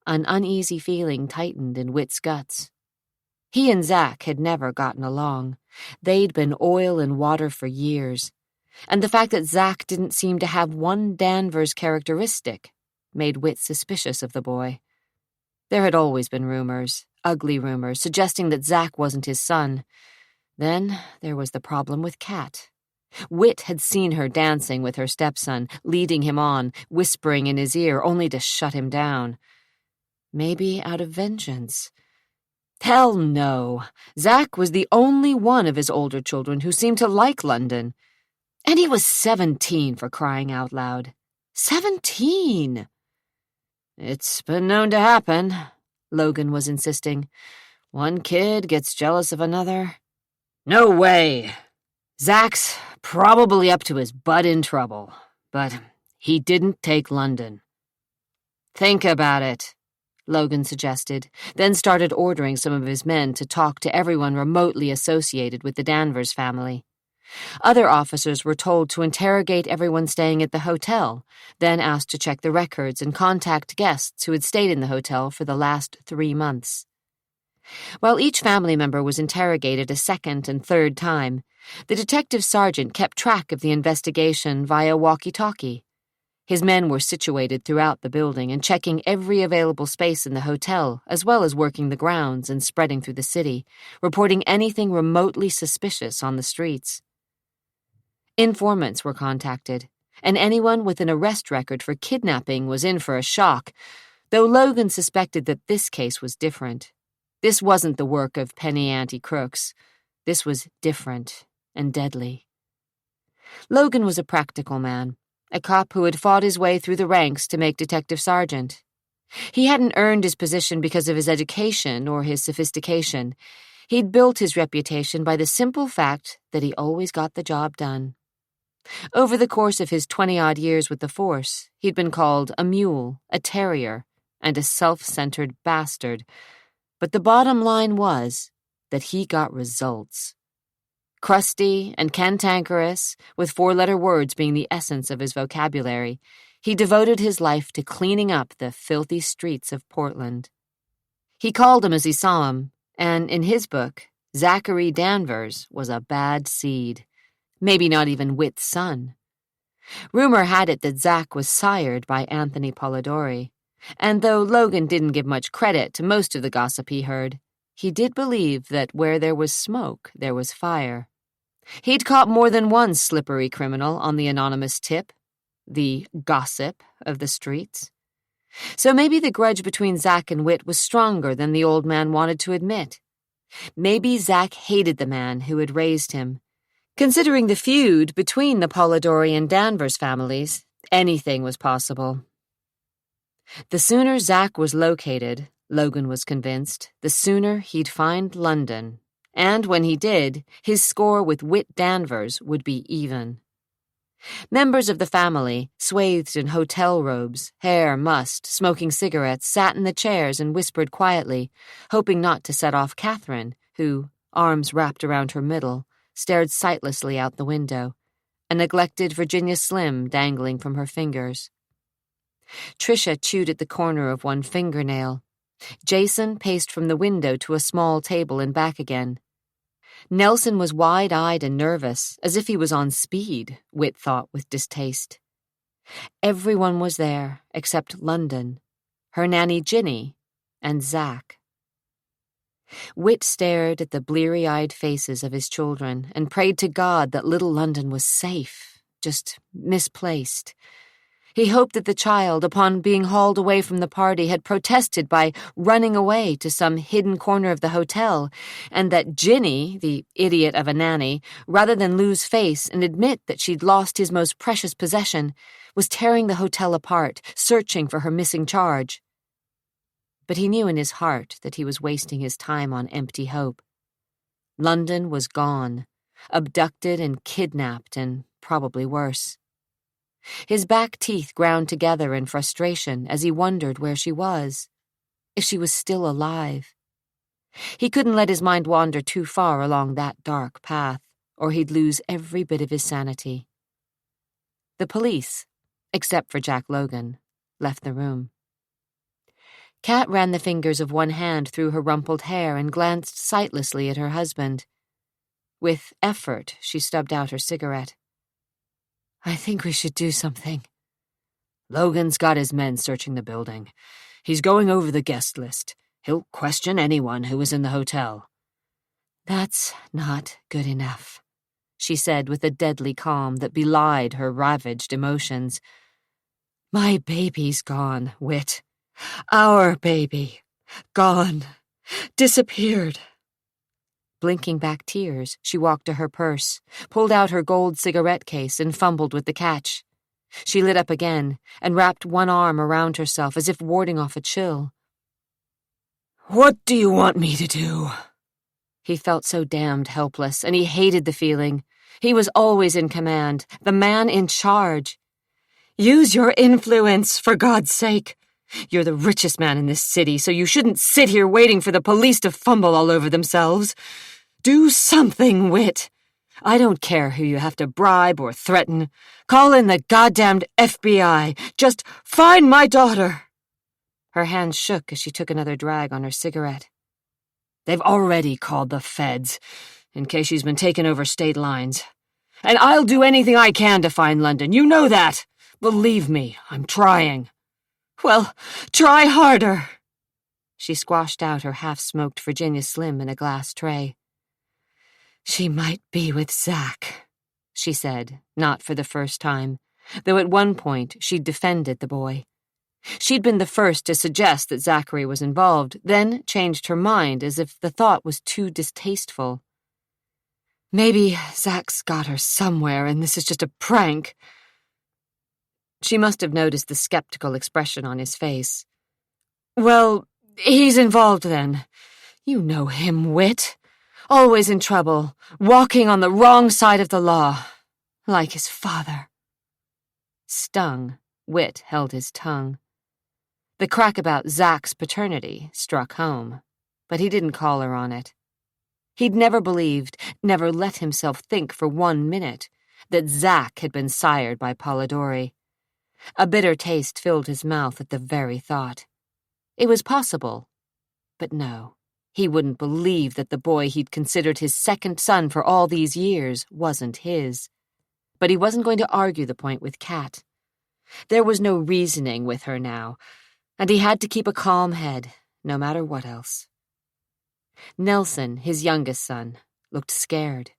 Speaker 1: An uneasy feeling tightened in Whit's guts. He and Zack had never gotten along, They'd been oil and water for years, and the fact that Zack didn't seem to have one Danvers characteristic made Whit suspicious of the boy. There had always been rumors, ugly rumors, suggesting that Zack wasn't his son. Then there was the problem with Cat. Whit had seen her dancing with her stepson, leading him on, whispering in his ear, only to shut him down. Maybe out of vengeance. Hell no. Zack was the only one of his older children who seemed to like London. And he was 17, for crying out loud. 17! It's been known to happen, Logan was insisting. One kid gets jealous of another. No way! Zack's probably up to his butt in trouble, but he didn't take London. Think about it, Logan suggested, then started ordering some of his men to talk to everyone remotely associated with the Danvers family. Other officers were told to interrogate everyone staying at the hotel, then asked to check the records and contact guests who had stayed in the hotel for the last 3 months. While each family member was interrogated a second and third time, the detective sergeant kept track of the investigation via walkie-talkie. His men were situated throughout the building and checking every available space in the hotel, as well as working the grounds and spreading through the city, reporting anything remotely suspicious on the streets. Informants were contacted, and anyone with an arrest record for kidnapping was in for a shock, though Logan suspected that this case was different. This wasn't the work of penny ante crooks. This was different and deadly. Logan was a practical man, a cop who had fought his way through the ranks to make detective sergeant. He hadn't earned his position because of his education or his sophistication. He'd built his reputation by the simple fact that he always got the job done. Over the course of his 20-odd years with the force, he'd been called a mule, a terrier, and a self-centered bastard. But the bottom line was that he got results. Crusty and cantankerous, with 4-letter words being the essence of his vocabulary, he devoted his life to cleaning up the filthy streets of Portland. He called him as he saw him, and in his book, Zachary Danvers was a bad seed. Maybe not even Whit's son. Rumor had it that Zack was sired by Anthony Polidori, and though Logan didn't give much credit to most of the gossip he heard, he did believe that where there was smoke, there was fire. He'd caught more than one slippery criminal on the anonymous tip, the gossip of the streets. So maybe the grudge between Zack and Whit was stronger than the old man wanted to admit. Maybe Zack hated the man who had raised him. Considering the feud between the Polidori and Danvers families, anything was possible. The sooner Zack was located, Logan was convinced, the sooner he'd find London. And when he did, his score with Whit Danvers would be even. Members of the family, swathed in hotel robes, hair mussed, smoking cigarettes, sat in the chairs and whispered quietly, hoping not to set off Catherine, who, arms wrapped around her middle, stared sightlessly out the window, a neglected Virginia Slim dangling from her fingers. Tricia chewed at the corner of one fingernail. Jason paced from the window to a small table and back again. Nelson was wide-eyed and nervous, as if he was on speed, Whit thought with distaste. Everyone was there except London, her nanny Ginny, and Zack. Whit stared at the bleary-eyed faces of his children and prayed to God that little London was safe, just misplaced. He hoped that the child, upon being hauled away from the party, had protested by running away to some hidden corner of the hotel, and that Ginny, the idiot of a nanny, rather than lose face and admit that she'd lost his most precious possession, was tearing the hotel apart, searching for her missing charge. But he knew in his heart that he was wasting his time on empty hope. London was gone, abducted and kidnapped, and probably worse. His back teeth ground together in frustration as he wondered where she was, if she was still alive. He couldn't let his mind wander too far along that dark path, or he'd lose every bit of his sanity. The police, except for Jack Logan, left the room. Kat ran the fingers of one hand through her rumpled hair and glanced sightlessly at her husband. With effort, she stubbed out her cigarette. "I think we should do something."
Speaker 2: "Logan's got his men searching the building. He's going over the guest list. He'll question anyone who was in the hotel."
Speaker 1: "That's not good enough," she said with a deadly calm that belied her ravaged emotions. "My baby's gone, Whit. Our baby. Gone. Disappeared." Blinking back tears, she walked to her purse, pulled out her gold cigarette case, and fumbled with the catch. She lit up again and wrapped one arm around herself as if warding off a chill.
Speaker 2: "What do you want me to do?"
Speaker 1: He felt so damned helpless, and he hated the feeling. He was always in command, the man in charge. "Use your influence, for God's sake. You're the richest man in this city, so you shouldn't sit here waiting for the police to fumble all over themselves. Do something, Whit. I don't care who you have to bribe or threaten. Call in the goddamned FBI. Just find my daughter." Her hands shook as she took another drag on her cigarette.
Speaker 2: "They've already called the feds, in case she's been taken over state lines. And I'll do anything I can to find London. You know that. Believe me, I'm trying."
Speaker 1: "Well, try harder." She squashed out her half-smoked Virginia Slim in a glass tray. "She might be with Zach," she said, not for the first time, though at one point she'd defended the boy. She'd been the first to suggest that Zachary was involved, then changed her mind as if the thought was too distasteful. "Maybe Zach's got her somewhere and this is just a prank." She must have noticed the skeptical expression on his face. "Well, he's involved then. You know him, Whit. Always in trouble, walking on the wrong side of the law, like his father." Stung, Whit held his tongue. The crack about Zach's paternity struck home, but he didn't call her on it. He'd never believed, never let himself think for 1 minute, that Zach had been sired by Polidori. A bitter taste filled his mouth at the very thought. It was possible, but no. He wouldn't believe that the boy he'd considered his second son for all these years wasn't his. But he wasn't going to argue the point with Kat. There was no reasoning with her now, and he had to keep a calm head, no matter what else. Nelson, his youngest son, looked scared.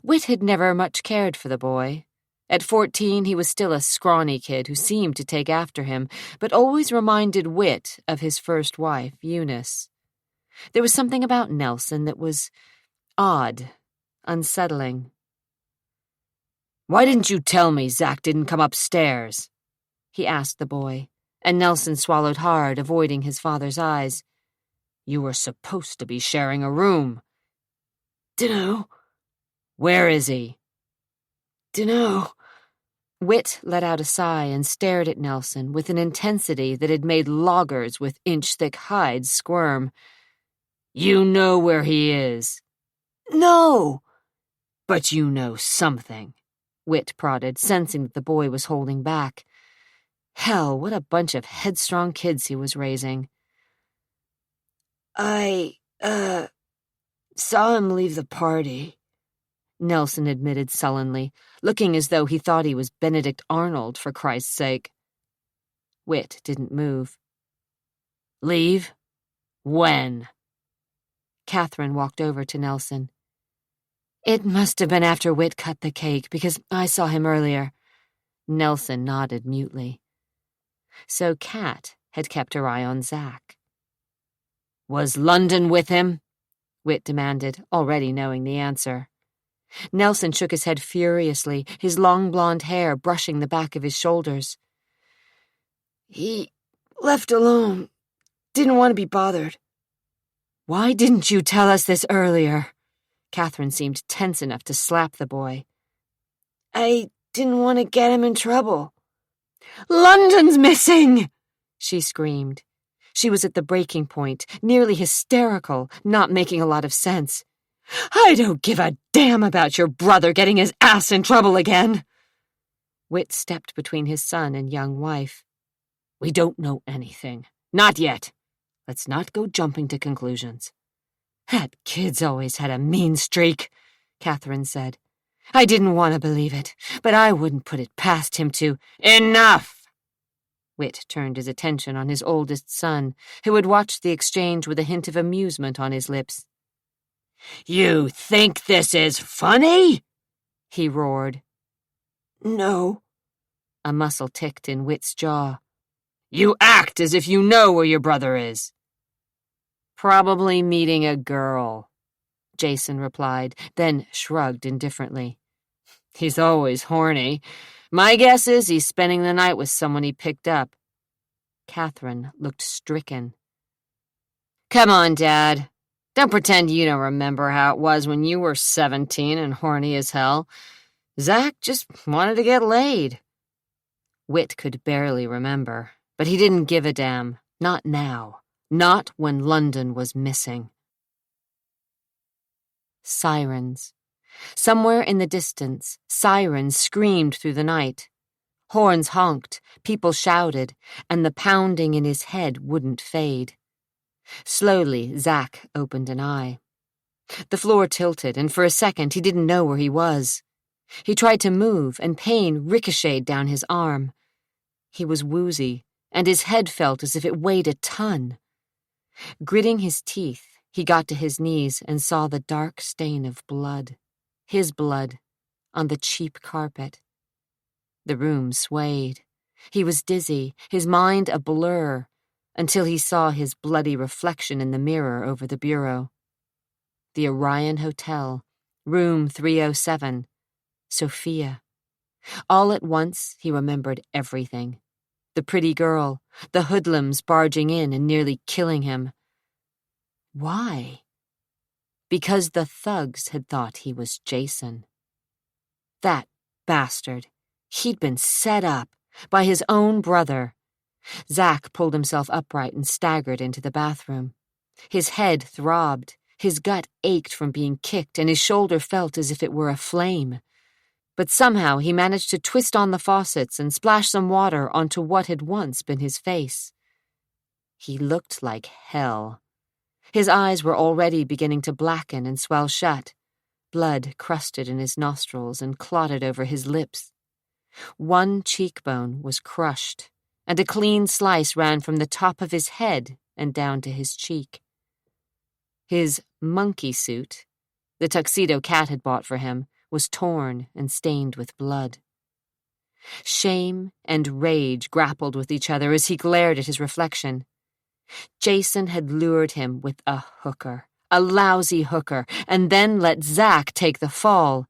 Speaker 1: Whit had never much cared for the boy. At 14, he was still a scrawny kid who seemed to take after him, but always reminded Whit of his first wife, Eunice. There was something about Nelson that was odd, unsettling.
Speaker 2: "Why didn't you tell me Zach didn't come upstairs?"
Speaker 1: he asked the boy, and Nelson swallowed hard, avoiding his father's eyes.
Speaker 2: "You were supposed to be sharing a room."
Speaker 3: Dunno.
Speaker 2: "Where is he?"
Speaker 3: Dunno.
Speaker 1: Whit let out a sigh and stared at Nelson with an intensity that had made loggers with inch-thick hides squirm.
Speaker 2: "You know where he is."
Speaker 3: No.
Speaker 2: "But you know something,"
Speaker 1: Whit prodded, sensing that the boy was holding back. Hell, what a bunch of headstrong kids he was raising.
Speaker 3: I, saw him leave the party,"
Speaker 1: Nelson admitted sullenly, looking as though he thought he was Benedict Arnold, for Christ's sake. Whit didn't move.
Speaker 2: "Leave? When?"
Speaker 1: Catherine walked over to Nelson. "It must have been after Whit cut the cake, because I saw him earlier." Nelson nodded mutely. So Kat had kept her eye on Zach.
Speaker 2: "Was London with him?"
Speaker 1: Whit demanded, already knowing the answer. Nelson shook his head furiously, his long blonde hair brushing the back of his shoulders.
Speaker 3: "He left alone. Didn't want to be bothered."
Speaker 1: "Why didn't you tell us this earlier?" Catherine seemed tense enough to slap the boy.
Speaker 3: "I didn't want to get him in trouble."
Speaker 1: "London's missing!" she screamed. She was at the breaking point, nearly hysterical, not making a lot of sense. "I don't give a damn about your brother getting his ass in trouble again." Whit stepped between his son and young wife.
Speaker 2: "We don't know anything. Not yet. Let's not go jumping to conclusions."
Speaker 1: "That kid's always had a mean streak," Catherine said. I didn't want to believe it, but I wouldn't put it past him to—
Speaker 2: Enough!
Speaker 1: Whit turned his attention on his oldest son, who had watched the exchange with a hint of amusement on his lips.
Speaker 2: You think this is funny?
Speaker 1: He roared.
Speaker 3: No.
Speaker 1: A muscle ticked in Whit's jaw.
Speaker 2: You act as if you know where your brother is.
Speaker 1: Probably meeting a girl, Jason replied, then shrugged indifferently.
Speaker 2: He's always horny. My guess is he's spending the night with someone he picked up.
Speaker 1: Catherine looked stricken.
Speaker 2: Come on, Dad. Don't pretend you don't remember how it was when you were 17 and horny as hell. Zach just wanted to get laid.
Speaker 1: Whit could barely remember, but he didn't give a damn. Not now. Not when London was missing. Sirens. Somewhere in the distance, sirens screamed through the night. Horns honked, people shouted, and the pounding in his head wouldn't fade. Slowly, Zach opened an eye. The floor tilted, and for a second he didn't know where he was. He tried to move, and pain ricocheted down his arm. He was woozy, and his head felt as if it weighed a ton. Gritting his teeth, he got to his knees and saw the dark stain of blood. His blood, on the cheap carpet. The room swayed. He was dizzy, his mind a blur, until he saw his bloody reflection in the mirror over the bureau. The Orion Hotel, room 307. Sophia. All at once, he remembered everything. The pretty girl, the hoodlums barging in and nearly killing him. Why? Because the thugs had thought he was Jason. That bastard. He'd been set up by his own brother. Zach pulled himself upright and staggered into the bathroom. His head throbbed, his gut ached from being kicked, and his shoulder felt as if it were aflame. But somehow he managed to twist on the faucets and splash some water onto what had once been his face. He looked like hell. His eyes were already beginning to blacken and swell shut. Blood crusted in his nostrils and clotted over his lips. One cheekbone was crushed, and a clean slice ran from the top of his head and down to his cheek. His monkey suit, the tuxedo Cat had bought for him, was torn and stained with blood. Shame and rage grappled with each other as he glared at his reflection. Jason had lured him with a hooker, a lousy hooker, and then let Zach take the fall.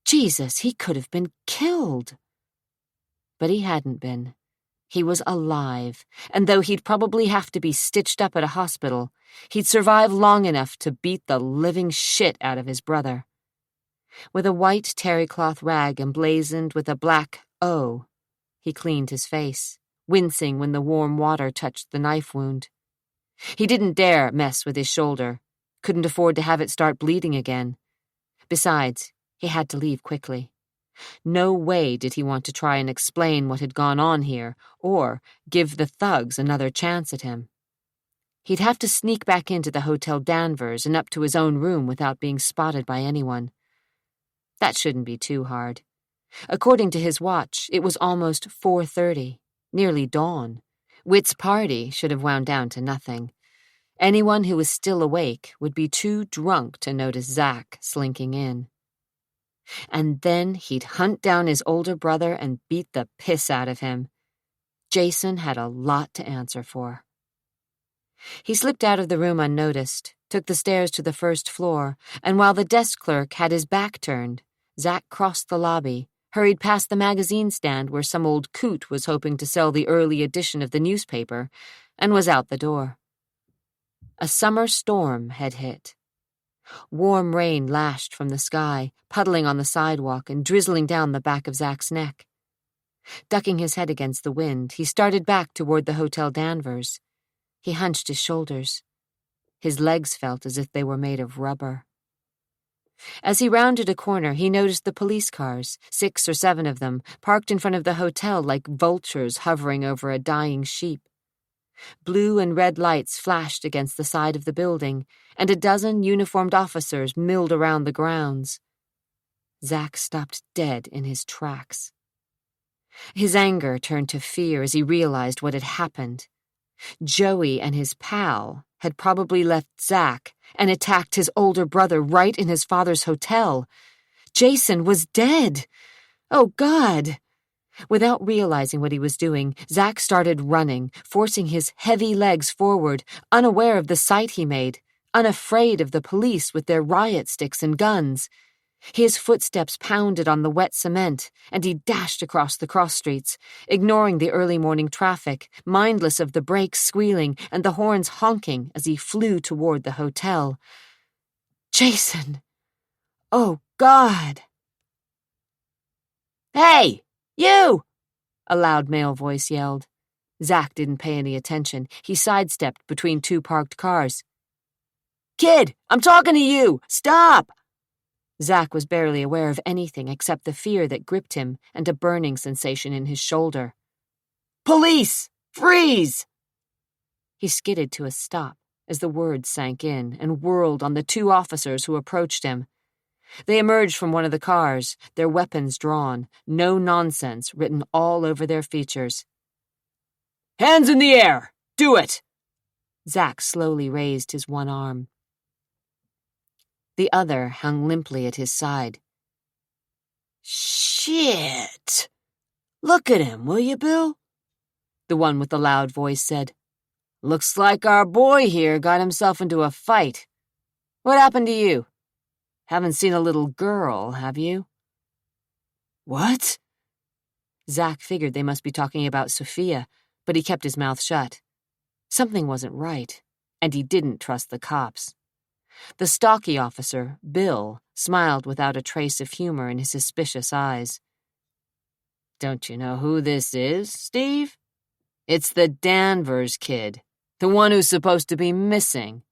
Speaker 1: Jesus, he could have been killed. But he hadn't been. He was alive, and though he'd probably have to be stitched up at a hospital, he'd survive long enough to beat the living shit out of his brother. With a white terrycloth rag emblazoned with a black O, he cleaned his face, wincing when the warm water touched the knife wound. He didn't dare mess with his shoulder, couldn't afford to have it start bleeding again. Besides, he had to leave quickly. No way did he want to try and explain what had gone on here, or give the thugs another chance at him. He'd have to sneak back into the Hotel Danvers and up to his own room without being spotted by anyone. That shouldn't be too hard. According to his watch, it was almost 4:30, nearly dawn. Whit's party should have wound down to nothing. Anyone who was still awake would be too drunk to notice Zach slinking in. And then he'd hunt down his older brother and beat the piss out of him. Jason had a lot to answer for. He slipped out of the room unnoticed, took the stairs to the first floor, and while the desk clerk had his back turned, Zach crossed the lobby, hurried past the magazine stand where some old coot was hoping to sell the early edition of the newspaper, and was out the door. A summer storm had hit. Warm rain lashed from the sky, puddling on the sidewalk and drizzling down the back of Zach's neck. Ducking his head against the wind, he started back toward the Hotel Danvers. He hunched his shoulders. His legs felt as if they were made of rubber. As he rounded a corner, he noticed the police cars, 6 or 7 of them, parked in front of the hotel like vultures hovering over a dying sheep. Blue and red lights flashed against the side of the building, and a dozen uniformed officers milled around the grounds. Zack stopped dead in his tracks. His anger turned to fear as he realized what had happened. Joey and his pal had probably left Zack and attacked his older brother right in his father's hotel. Jason was dead. Oh, God. Without realizing what he was doing, Zack started running, forcing his heavy legs forward, unaware of the sight he made, unafraid of the police with their riot sticks and guns. His footsteps pounded on the wet cement, and he dashed across the cross streets, ignoring the early morning traffic, mindless of the brakes squealing and the horns honking as he flew toward the hotel. Jason! Oh, God! "Hey, you!" a loud male voice yelled. Zack didn't pay any attention. He sidestepped between two parked cars. "Kid, I'm talking to you! Stop!" Zack was barely aware of anything except the fear that gripped him and a burning sensation in his shoulder. "Police! Freeze!" He skidded to a stop as the words sank in and whirled on the two officers who approached him. They emerged from one of the cars, their weapons drawn, no nonsense written all over their features. "Hands in the air! Do it!" Zack slowly raised his one arm. The other hung limply at his side. "Shit! Look at him, will you, Bill?" The one with the loud voice said. "Looks like our boy here got himself into a fight. What happened to you? Haven't seen a little girl, have you?" "What?" Zack figured they must be talking about Sophia, but he kept his mouth shut. Something wasn't right, and he didn't trust the cops. The stocky officer, Bill, smiled without a trace of humor in his suspicious eyes. "Don't you know who this is, Steve? It's the Danvers kid, the one who's supposed to be missing."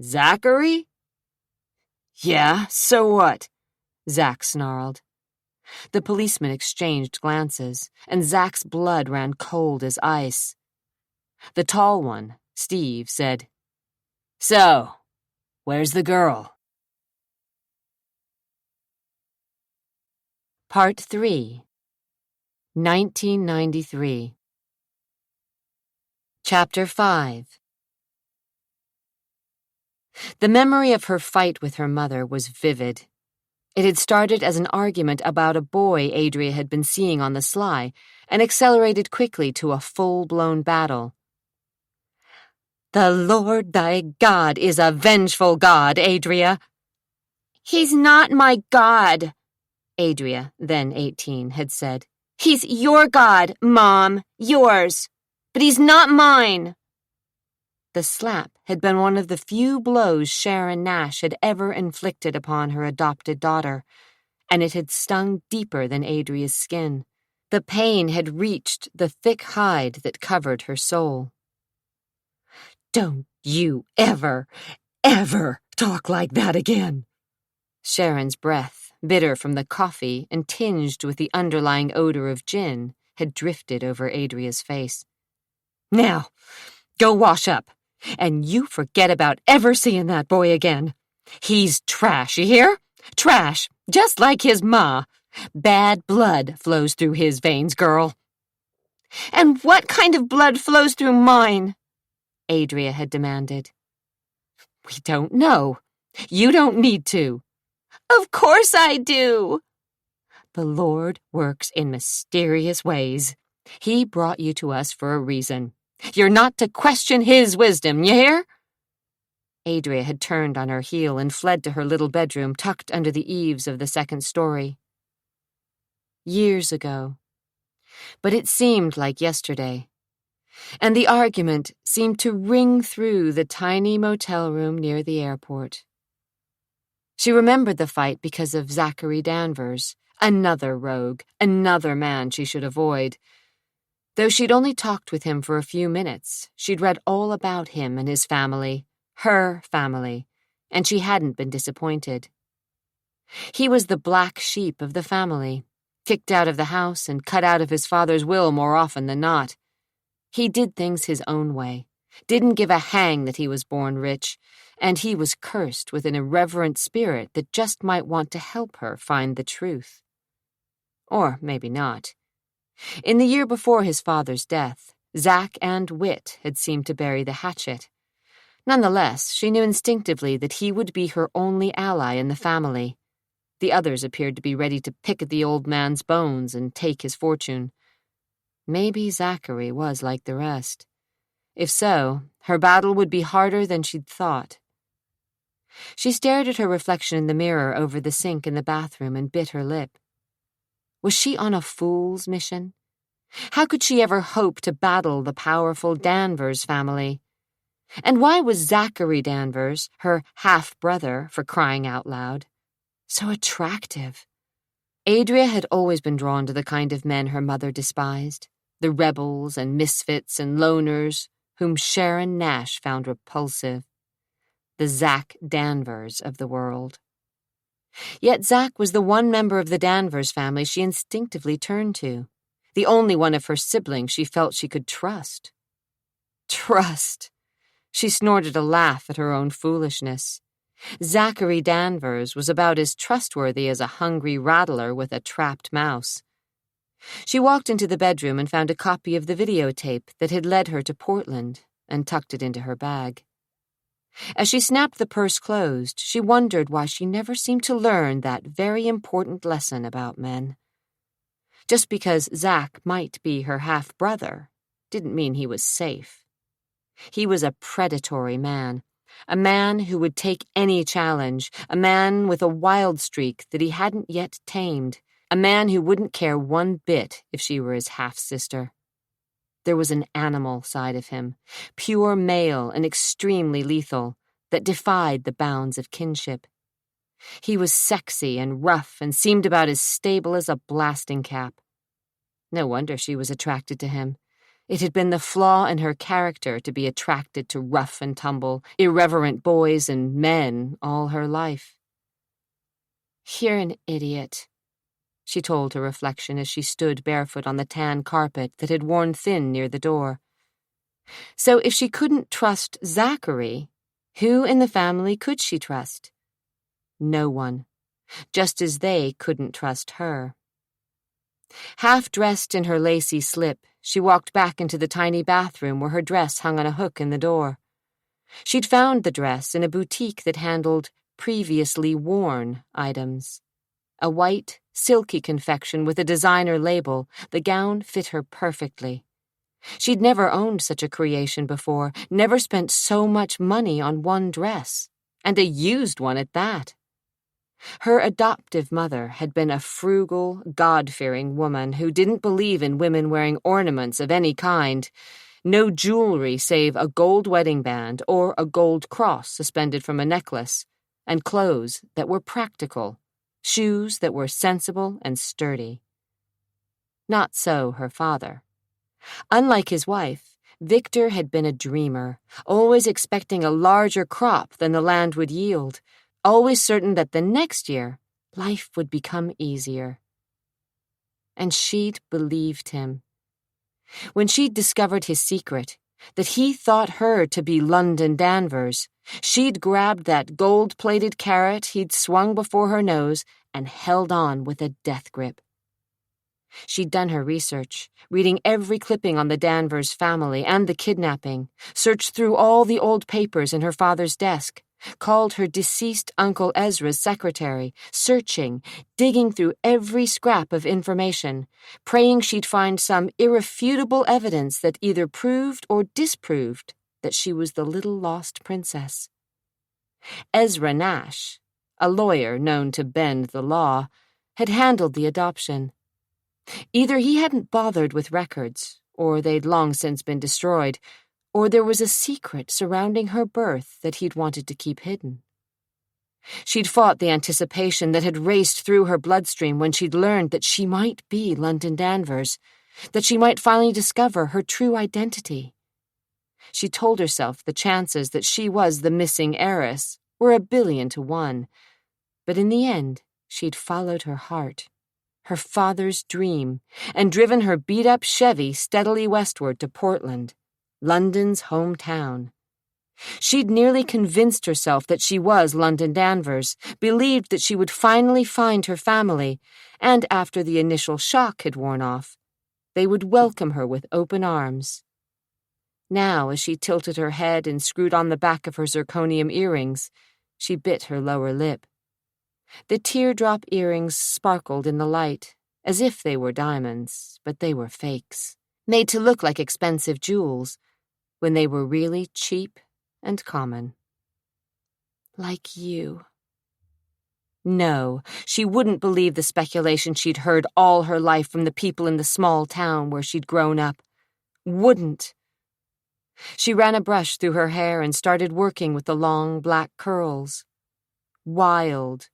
Speaker 1: "Zachary?" "Yeah, so what?" Zack snarled. The policemen exchanged glances, and Zack's blood ran cold as ice. The tall one, Steve, said, "So, where's the girl?" Part 3, 1993. Chapter 5. The memory of her fight with her mother was vivid. It had started as an argument about a boy Adria had been seeing on the sly, and accelerated quickly to a full-blown battle. "The Lord thy God is a vengeful God, Adria." "He's not my God," Adria, then 18, had said. "He's your God, Mom, yours. But he's not mine." The slap had been one of the few blows Sharon Nash had ever inflicted upon her adopted daughter, and it had stung deeper than Adria's skin. The pain had reached the thick hide that covered her soul. "Don't you ever talk like that again." Sharon's breath, bitter from the coffee and tinged with the underlying odor of gin, had drifted over Adria's face. "Now, go wash up. And you forget about ever seeing that boy again. He's trash, you hear? Trash, just like his ma. Bad blood flows through his veins, girl." "And what kind of blood flows through mine?" Adria had demanded. "We don't know. You don't need to." "Of course I do." "The Lord works in mysterious ways. He brought you to us for a reason. You're not to question his wisdom, you hear?" Adria had turned on her heel and fled to her little bedroom tucked under the eaves of the second story. Years ago. But it seemed like yesterday. And the argument seemed to ring through the tiny motel room near the airport. She remembered the fight because of Zachary Danvers, another rogue, another man she should avoid. Though she'd only talked with him for a few minutes, she'd read all about him and his family, her family, and she hadn't been disappointed. He was the black sheep of the family, kicked out of the house and cut out of his father's will more often than not. He did things his own way, didn't give a hang that he was born rich, and he was cursed with an irreverent spirit that just might want to help her find the truth. Or maybe not. In the year before his father's death, Zack and wit had seemed to bury the hatchet. Nonetheless, she knew instinctively that he would be her only ally in the family. The others appeared to be ready to pick at the old man's bones and take his fortune. Maybe Zachary was like the rest. If so, her battle would be harder than she'd thought. She stared at her reflection in the mirror over the sink in the bathroom and bit her lip. Was she on a fool's mission? How could she ever hope to battle the powerful Danvers family? And why was Zachary Danvers, her half-brother, for crying out loud, so attractive? Adria had always been drawn to the kind of men her mother despised, the rebels and misfits and loners whom Sharon Nash found repulsive, the Zack Danvers of the world. Yet Zack was the one member of the Danvers family she instinctively turned to, the only one of her siblings she felt she could trust. Trust! She snorted a laugh at her own foolishness. Zachary Danvers was about as trustworthy as a hungry rattler with a trapped mouse. She walked into the bedroom and found a copy of the videotape that had led her to Portland and tucked it into her bag. As she snapped the purse closed, she wondered why she never seemed to learn that very important lesson about men. Just because Zack might be her half-brother didn't mean he was safe. He was a predatory man, a man who would take any challenge, a man with a wild streak that he hadn't yet tamed, a man who wouldn't care one bit if she were his half-sister. There was an animal side of him, pure male and extremely lethal, that defied the bounds of kinship. He was sexy and rough and seemed about as stable as a blasting cap. No wonder she was attracted to him. It had been the flaw in her character to be attracted to rough and tumble, irreverent boys and men all her life. "You're an idiot," she told her reflection as she stood barefoot on the tan carpet that had worn thin near the door. So if she couldn't trust Zachary, who in the family could she trust? No one, just as they couldn't trust her. Half-dressed in her lacy slip, she walked back into the tiny bathroom where her dress hung on a hook in the door. She'd found the dress in a boutique that handled previously worn items. A white, silky confection with a designer label, the gown fit her perfectly. She'd never owned such a creation before, never spent so much money on one dress, and a used one at that. Her adoptive mother had been a frugal, God-fearing woman who didn't believe in women wearing ornaments of any kind, no jewelry save a gold wedding band or a gold cross suspended from a necklace, and clothes that were practical, shoes that were sensible and sturdy. Not so her father. Unlike his wife, Victor had been a dreamer, always expecting a larger crop than the land would yield, always certain that the next year life would become easier. And she'd believed him. When she'd discovered his secret, that he thought her to be London Danvers, she'd grabbed that gold-plated carrot he'd swung before her nose and held on with a death grip. She'd done her research, reading every clipping on the Danvers family and the kidnapping, searched through all the old papers in her father's desk, called her deceased Uncle Ezra's secretary, searching, digging through every scrap of information, praying she'd find some irrefutable evidence that either proved or disproved that she was the little lost princess. Adria Nash, a lawyer known to bend the law, had handled the adoption. Either he hadn't bothered with records, or they'd long since been destroyed, or there was a secret surrounding her birth that he'd wanted to keep hidden. She'd fought the anticipation that had raced through her bloodstream when she'd learned that she might be London Danvers, that she might finally discover her true identity. She told herself the chances that she was the missing heiress were 1,000,000,000 to 1, but in the end she'd followed her heart. her father's dream, and driven her beat-up Chevy steadily westward to Portland, London's hometown. She'd nearly convinced herself that she was London Danvers, believed that she would finally find her family, and after the initial shock had worn off, they would welcome her with open arms. Now, as she tilted her head and screwed on the back of her zirconium earrings, she bit her lower lip. The teardrop earrings sparkled in the light, as if they were diamonds, but they were fakes, made to look like expensive jewels, when they were really cheap and common. Like you. No, she wouldn't believe the speculation she'd heard all her life from the people in the small town where she'd grown up. Wouldn't. She ran a brush through her hair and started working with the long black curls. Wild,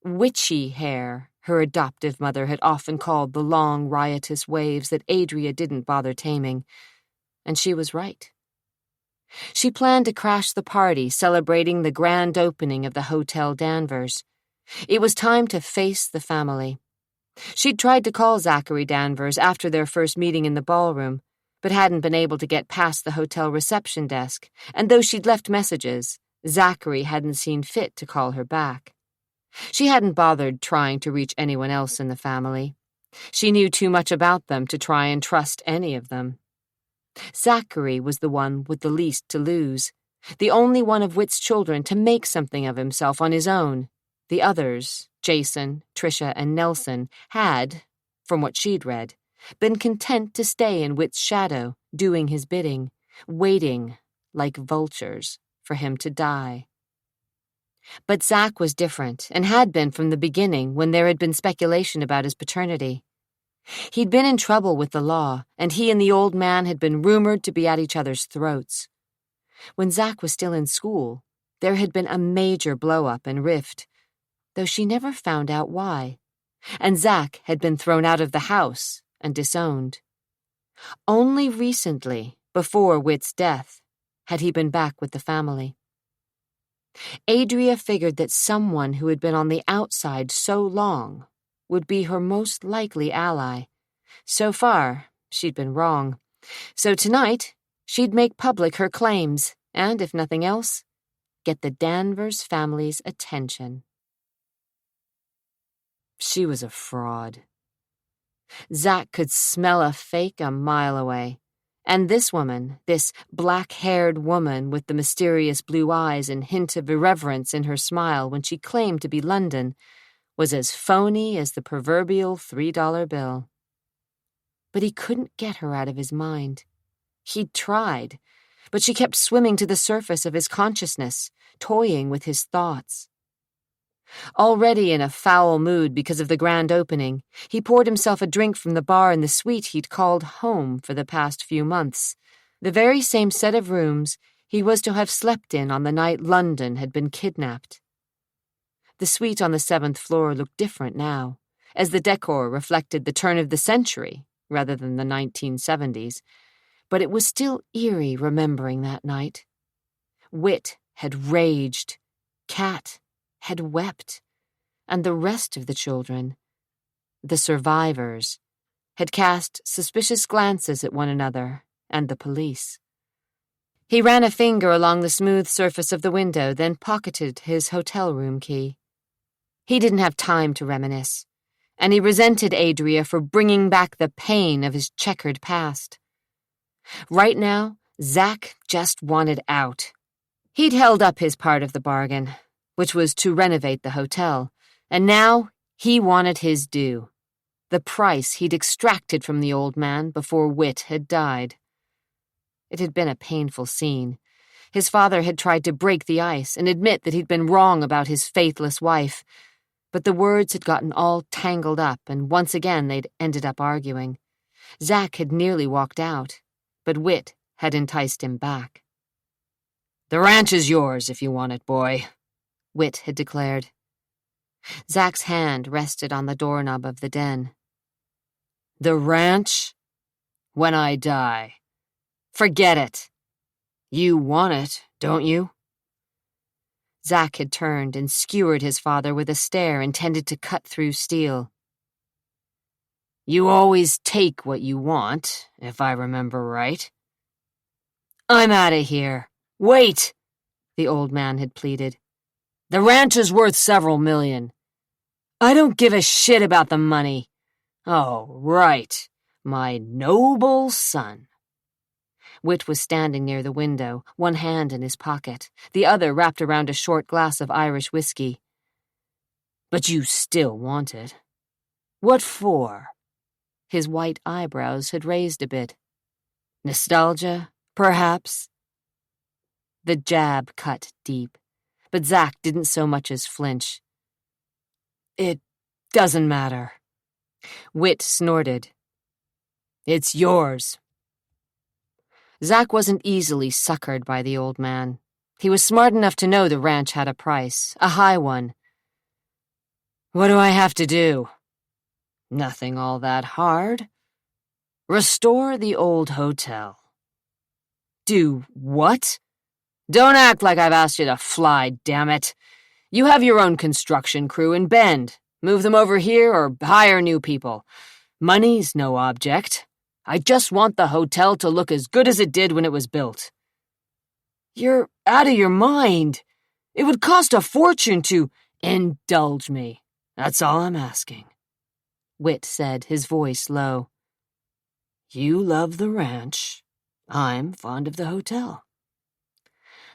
Speaker 1: witchy hair, her adoptive mother had often called the long, riotous waves that Adria didn't bother taming. And she was right. She planned to crash the party celebrating the grand opening of the Hotel Danvers. It was time to face the family. She'd tried to call Zachary Danvers after their first meeting in the ballroom, but hadn't been able to get past the hotel reception desk, and though she'd left messages, Zachary hadn't seen fit to call her back. She hadn't bothered trying to reach anyone else in the family. She knew too much about them to try and trust any of them. Zachary was the one with the least to lose, the only one of Whit's children to make something of himself on his own. The others, Jason, Tricia, and Nelson, had, from what she'd read, been content to stay in Whit's shadow, doing his bidding, waiting, like vultures, for him to die. But Zach was different, and had been from the beginning when there had been speculation about his paternity. He'd been in trouble with the law, and he and the old man had been rumored to be at each other's throats. When Zach was still in school, there had been a major blow-up and rift, though she never found out why, and Zach had been thrown out of the house and disowned. Only recently, before Whit's death, had he been back with the family. Adria figured that someone who had been on the outside so long would be her most likely ally. So far, she'd been wrong. So tonight, she'd make public her claims, and, if nothing else, get the Danvers family's attention. She was a fraud. Zach could smell a fake a mile away. And this woman, this black-haired woman with the mysterious blue eyes and hint of irreverence in her smile when she claimed to be London, was as phony as the proverbial $3 bill. But he couldn't get her out of his mind. He'd tried, but she kept swimming to the surface of his consciousness, toying with his thoughts. Already in a foul mood because of the grand opening, he poured himself a drink from the bar in the suite he'd called home for the past few months, the very same set of rooms he was to have slept in on the night London had been kidnapped. The suite on the 7th floor looked different now, as the decor reflected the turn of the century rather than the 1970s, but it was still eerie remembering that night. Whit had raged. Cat had wept, and the rest of the children, the survivors, had cast suspicious glances at one another and the police. He ran a finger along the smooth surface of the window, then pocketed his hotel room key. He didn't have time to reminisce, and he resented Adria for bringing back the pain of his checkered past. Right now, Zach just wanted out. He'd held up his part of the bargain, which was to renovate the hotel, and now he wanted his due, the price he'd extracted from the old man before Whit had died. It had been a painful scene. His father had tried to break the ice and admit that he'd been wrong about his faithless wife, but the words had gotten all tangled up, and once again they'd ended up arguing. Zach had nearly walked out, but Whit had enticed him back. "The ranch is yours if you want it, boy," Whit had declared. Zach's hand rested on the doorknob of the den. "The ranch? When I die. Forget it. You want it, don't you?" Zach had turned and skewered his father with a stare intended to cut through steel.
Speaker 2: You always take what you want, if I remember right."
Speaker 1: "I'm out of here."
Speaker 2: "Wait,"
Speaker 1: the old man had pleaded.
Speaker 2: "The ranch is worth several million."
Speaker 1: "I don't give a shit about the money."
Speaker 2: "Oh, right, my noble son."
Speaker 1: Whit was standing near the window, one hand in his pocket, the other wrapped around a short glass of Irish whiskey.
Speaker 2: "But you still want it. What for?"
Speaker 1: His white eyebrows had raised a bit.
Speaker 2: "Nostalgia, perhaps?"
Speaker 1: The jab cut deep, but Zack didn't so much as flinch.
Speaker 2: "It doesn't matter."
Speaker 1: Whit snorted.
Speaker 2: "It's yours."
Speaker 1: Zack wasn't easily suckered by the old man. He was smart enough to know the ranch had a price, a high one.
Speaker 2: "What do I have to do?"
Speaker 1: "Nothing all that hard.
Speaker 2: Restore the old hotel."
Speaker 1: Do what?"
Speaker 2: "Don't act like I've asked you to fly, damn it. You have your own construction crew in Bend. Move them over here or hire new people. Money's no object. I just want the hotel to look as good as it did when it was built."
Speaker 1: "You're out of your mind. It would cost a fortune to—"
Speaker 2: "Indulge me. That's all I'm asking,"
Speaker 1: Whit said, his voice low.
Speaker 2: "You love the ranch. I'm fond of the hotel.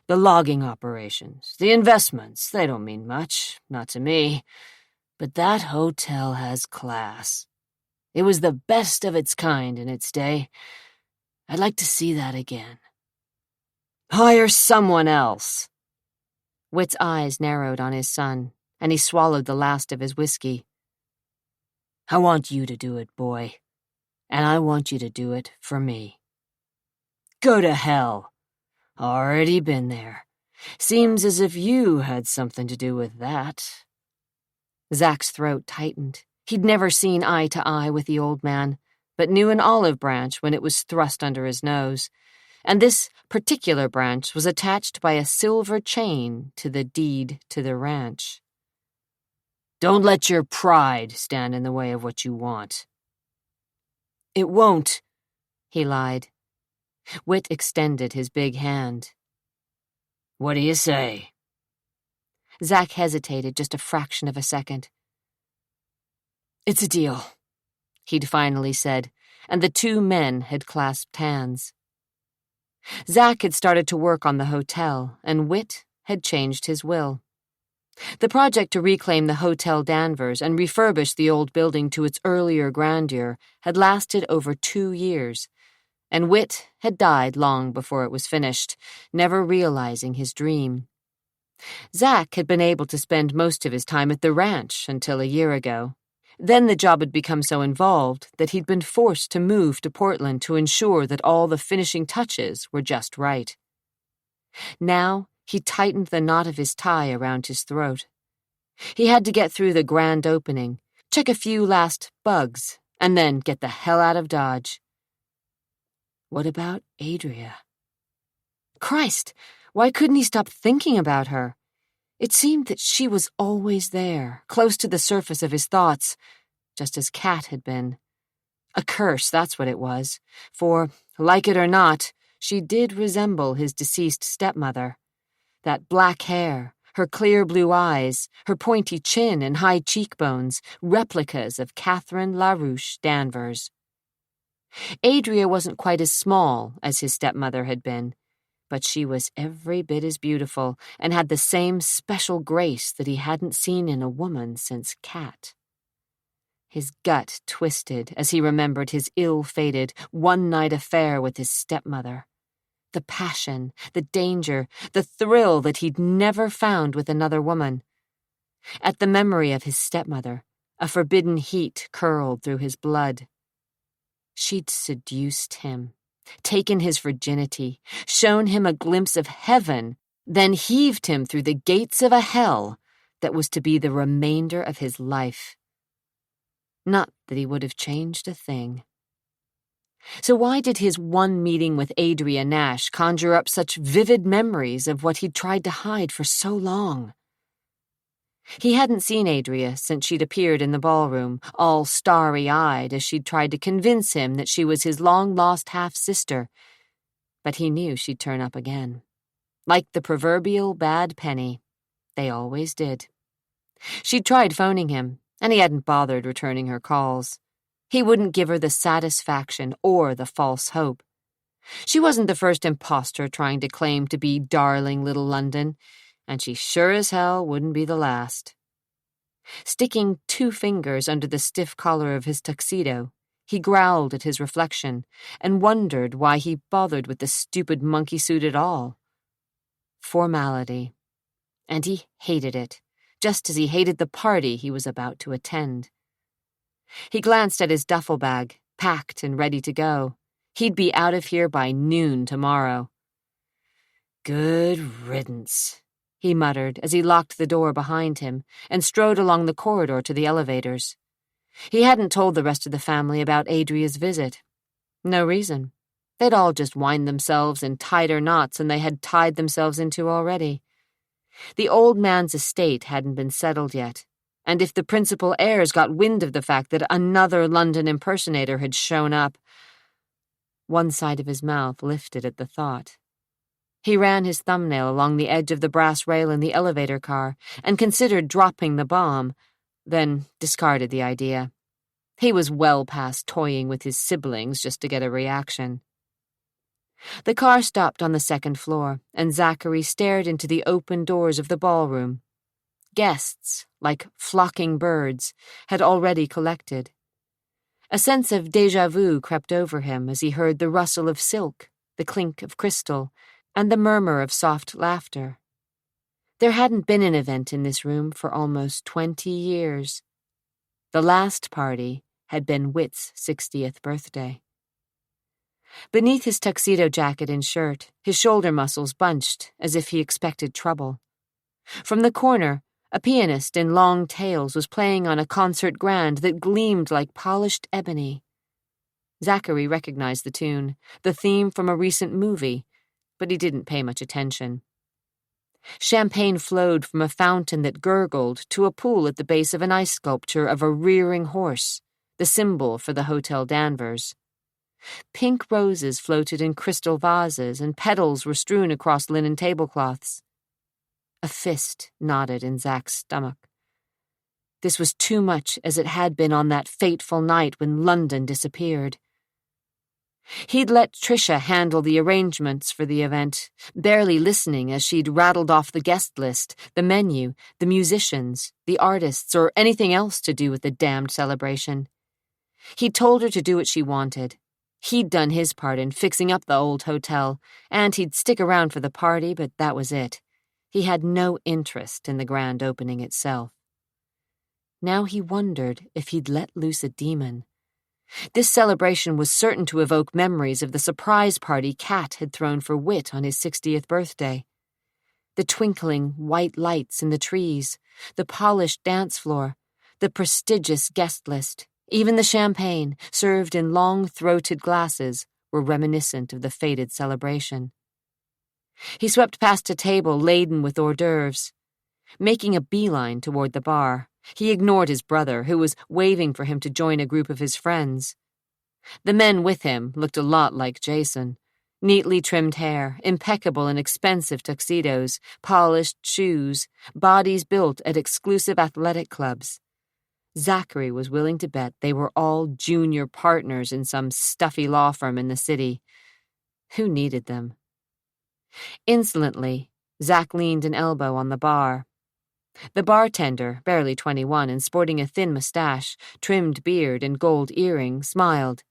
Speaker 2: The logging operations, the investments, they don't mean much, not to me. But that hotel has class. It was the best of its kind in its day. I'd like to see that again."
Speaker 1: "Hire someone else." Whit's eyes narrowed on his son, and he swallowed the last of his whiskey.
Speaker 2: "I want you to do it, boy. And I want you to do it for me."
Speaker 1: "Go to hell."
Speaker 2: "Already been there. Seems as if you had something to do with that."
Speaker 1: Zack's throat tightened. He'd never seen eye to eye with the old man, but knew an olive branch when it was thrust under his nose, and this particular branch was attached by a silver chain to the deed to the ranch.
Speaker 2: "Don't let your pride stand in the way of what you want."
Speaker 1: "It won't," he lied. Whit extended his big hand.
Speaker 2: "What do you say?"
Speaker 1: Zack hesitated just a fraction of a second. "It's a deal," he'd finally said, and the two men had clasped hands. Zack had started to work on the hotel, and Whit had changed his will. The project to reclaim the Hotel Danvers and refurbish the old building to its earlier grandeur had lasted over 2 years, and Whit had died long before it was finished, never realizing his dream. Zack had been able to spend most of his time at the ranch until a year ago. Then the job had become so involved that he'd been forced to move to Portland to ensure that all the finishing touches were just right. Now he tightened the knot of his tie around his throat. He had to get through the grand opening, check a few last bugs, and then get the hell out of Dodge. What about Adria? Christ, why couldn't he stop thinking about her? It seemed that she was always there, close to the surface of his thoughts, just as Kat had been. A curse, that's what it was, for, like it or not, she did resemble his deceased stepmother. That black hair, her clear blue eyes, her pointy chin and high cheekbones, replicas of Catherine LaRouche Danvers. Adria wasn't quite as small as his stepmother had been, but she was every bit as beautiful and had the same special grace that he hadn't seen in a woman since Kat. His gut twisted as he remembered his ill-fated, one-night affair with his stepmother. The passion, the danger, the thrill that he'd never found with another woman. At the memory of his stepmother, a forbidden heat curled through his blood. She'd seduced him, taken his virginity, shown him a glimpse of heaven, then heaved him through the gates of a hell that was to be the remainder of his life. Not that he would have changed a thing. So why did his one meeting with Adria Nash conjure up such vivid memories of what he'd tried to hide for so long? He hadn't seen Adria since she'd appeared in the ballroom, all starry-eyed as she'd tried to convince him that she was his long-lost half-sister. But he knew she'd turn up again. Like the proverbial bad penny, they always did. She'd tried phoning him, and he hadn't bothered returning her calls. He wouldn't give her the satisfaction or the false hope. She wasn't the first imposter trying to claim to be darling little London, and she sure as hell wouldn't be the last. Sticking 2 fingers under the stiff collar of his tuxedo, he growled at his reflection and wondered why he bothered with the stupid monkey suit at all. Formality. And he hated it, just as he hated the party he was about to attend. He glanced at his duffel bag, packed and ready to go. He'd be out of here by noon tomorrow. Good riddance, he muttered as he locked the door behind him and strode along the corridor to the elevators. He hadn't told the rest of the family about Adria's visit. No reason. They'd all just wind themselves in tighter knots than they had tied themselves into already. The old man's estate hadn't been settled yet, and if the principal heirs got wind of the fact that another London impersonator had shown up— One side of his mouth lifted at the thought. He ran his thumbnail along the edge of the brass rail in the elevator car and considered dropping the bomb, then discarded the idea. He was well past toying with his siblings just to get a reaction. The car stopped on the 2nd floor, and Zachary stared into the open doors of the ballroom. Guests, like flocking birds, had already collected. A sense of déjà vu crept over him as he heard the rustle of silk, the clink of crystal, and the murmur of soft laughter. There hadn't been an event in this room for almost 20 years. The last party had been Whit's 60th birthday. Beneath his tuxedo jacket and shirt, his shoulder muscles bunched as if he expected trouble. From the corner, a pianist in long tails was playing on a concert grand that gleamed like polished ebony. Zachary recognized the tune, the theme from a recent movie, but he didn't pay much attention. Champagne flowed from a fountain that gurgled to a pool at the base of an ice sculpture of a rearing horse, the symbol for the Hotel Danvers. Pink roses floated in crystal vases, and petals were strewn across linen tablecloths. A fist nodded in Zach's stomach. This was too much as it had been on that fateful night when London disappeared. He'd let Tricia handle the arrangements for the event, barely listening as she'd rattled off the guest list, the menu, the musicians, the artists, or anything else to do with the damned celebration. He'd told her to do what she wanted. He'd done his part in fixing up the old hotel, and he'd stick around for the party, but that was it. He had no interest in the grand opening itself. Now he wondered if he'd let loose a demon. This celebration was certain to evoke memories of the surprise party Kat had thrown for Whit on his 60th birthday. The twinkling white lights in the trees, the polished dance floor, the prestigious guest list, even the champagne, served in long-throated glasses, were reminiscent of the faded celebration. He swept past a table laden with hors d'oeuvres. Making a beeline toward the bar, he ignored his brother, who was waving for him to join a group of his friends. The men with him looked a lot like Jason. Neatly trimmed hair, impeccable and expensive tuxedos, polished shoes, bodies built at exclusive athletic clubs. Zachary was willing to bet they were all junior partners in some stuffy law firm in the city. Who needed them? Insolently, Zach leaned an elbow on the bar. The bartender, barely 21 and sporting a thin mustache, trimmed beard, and gold earring, smiled.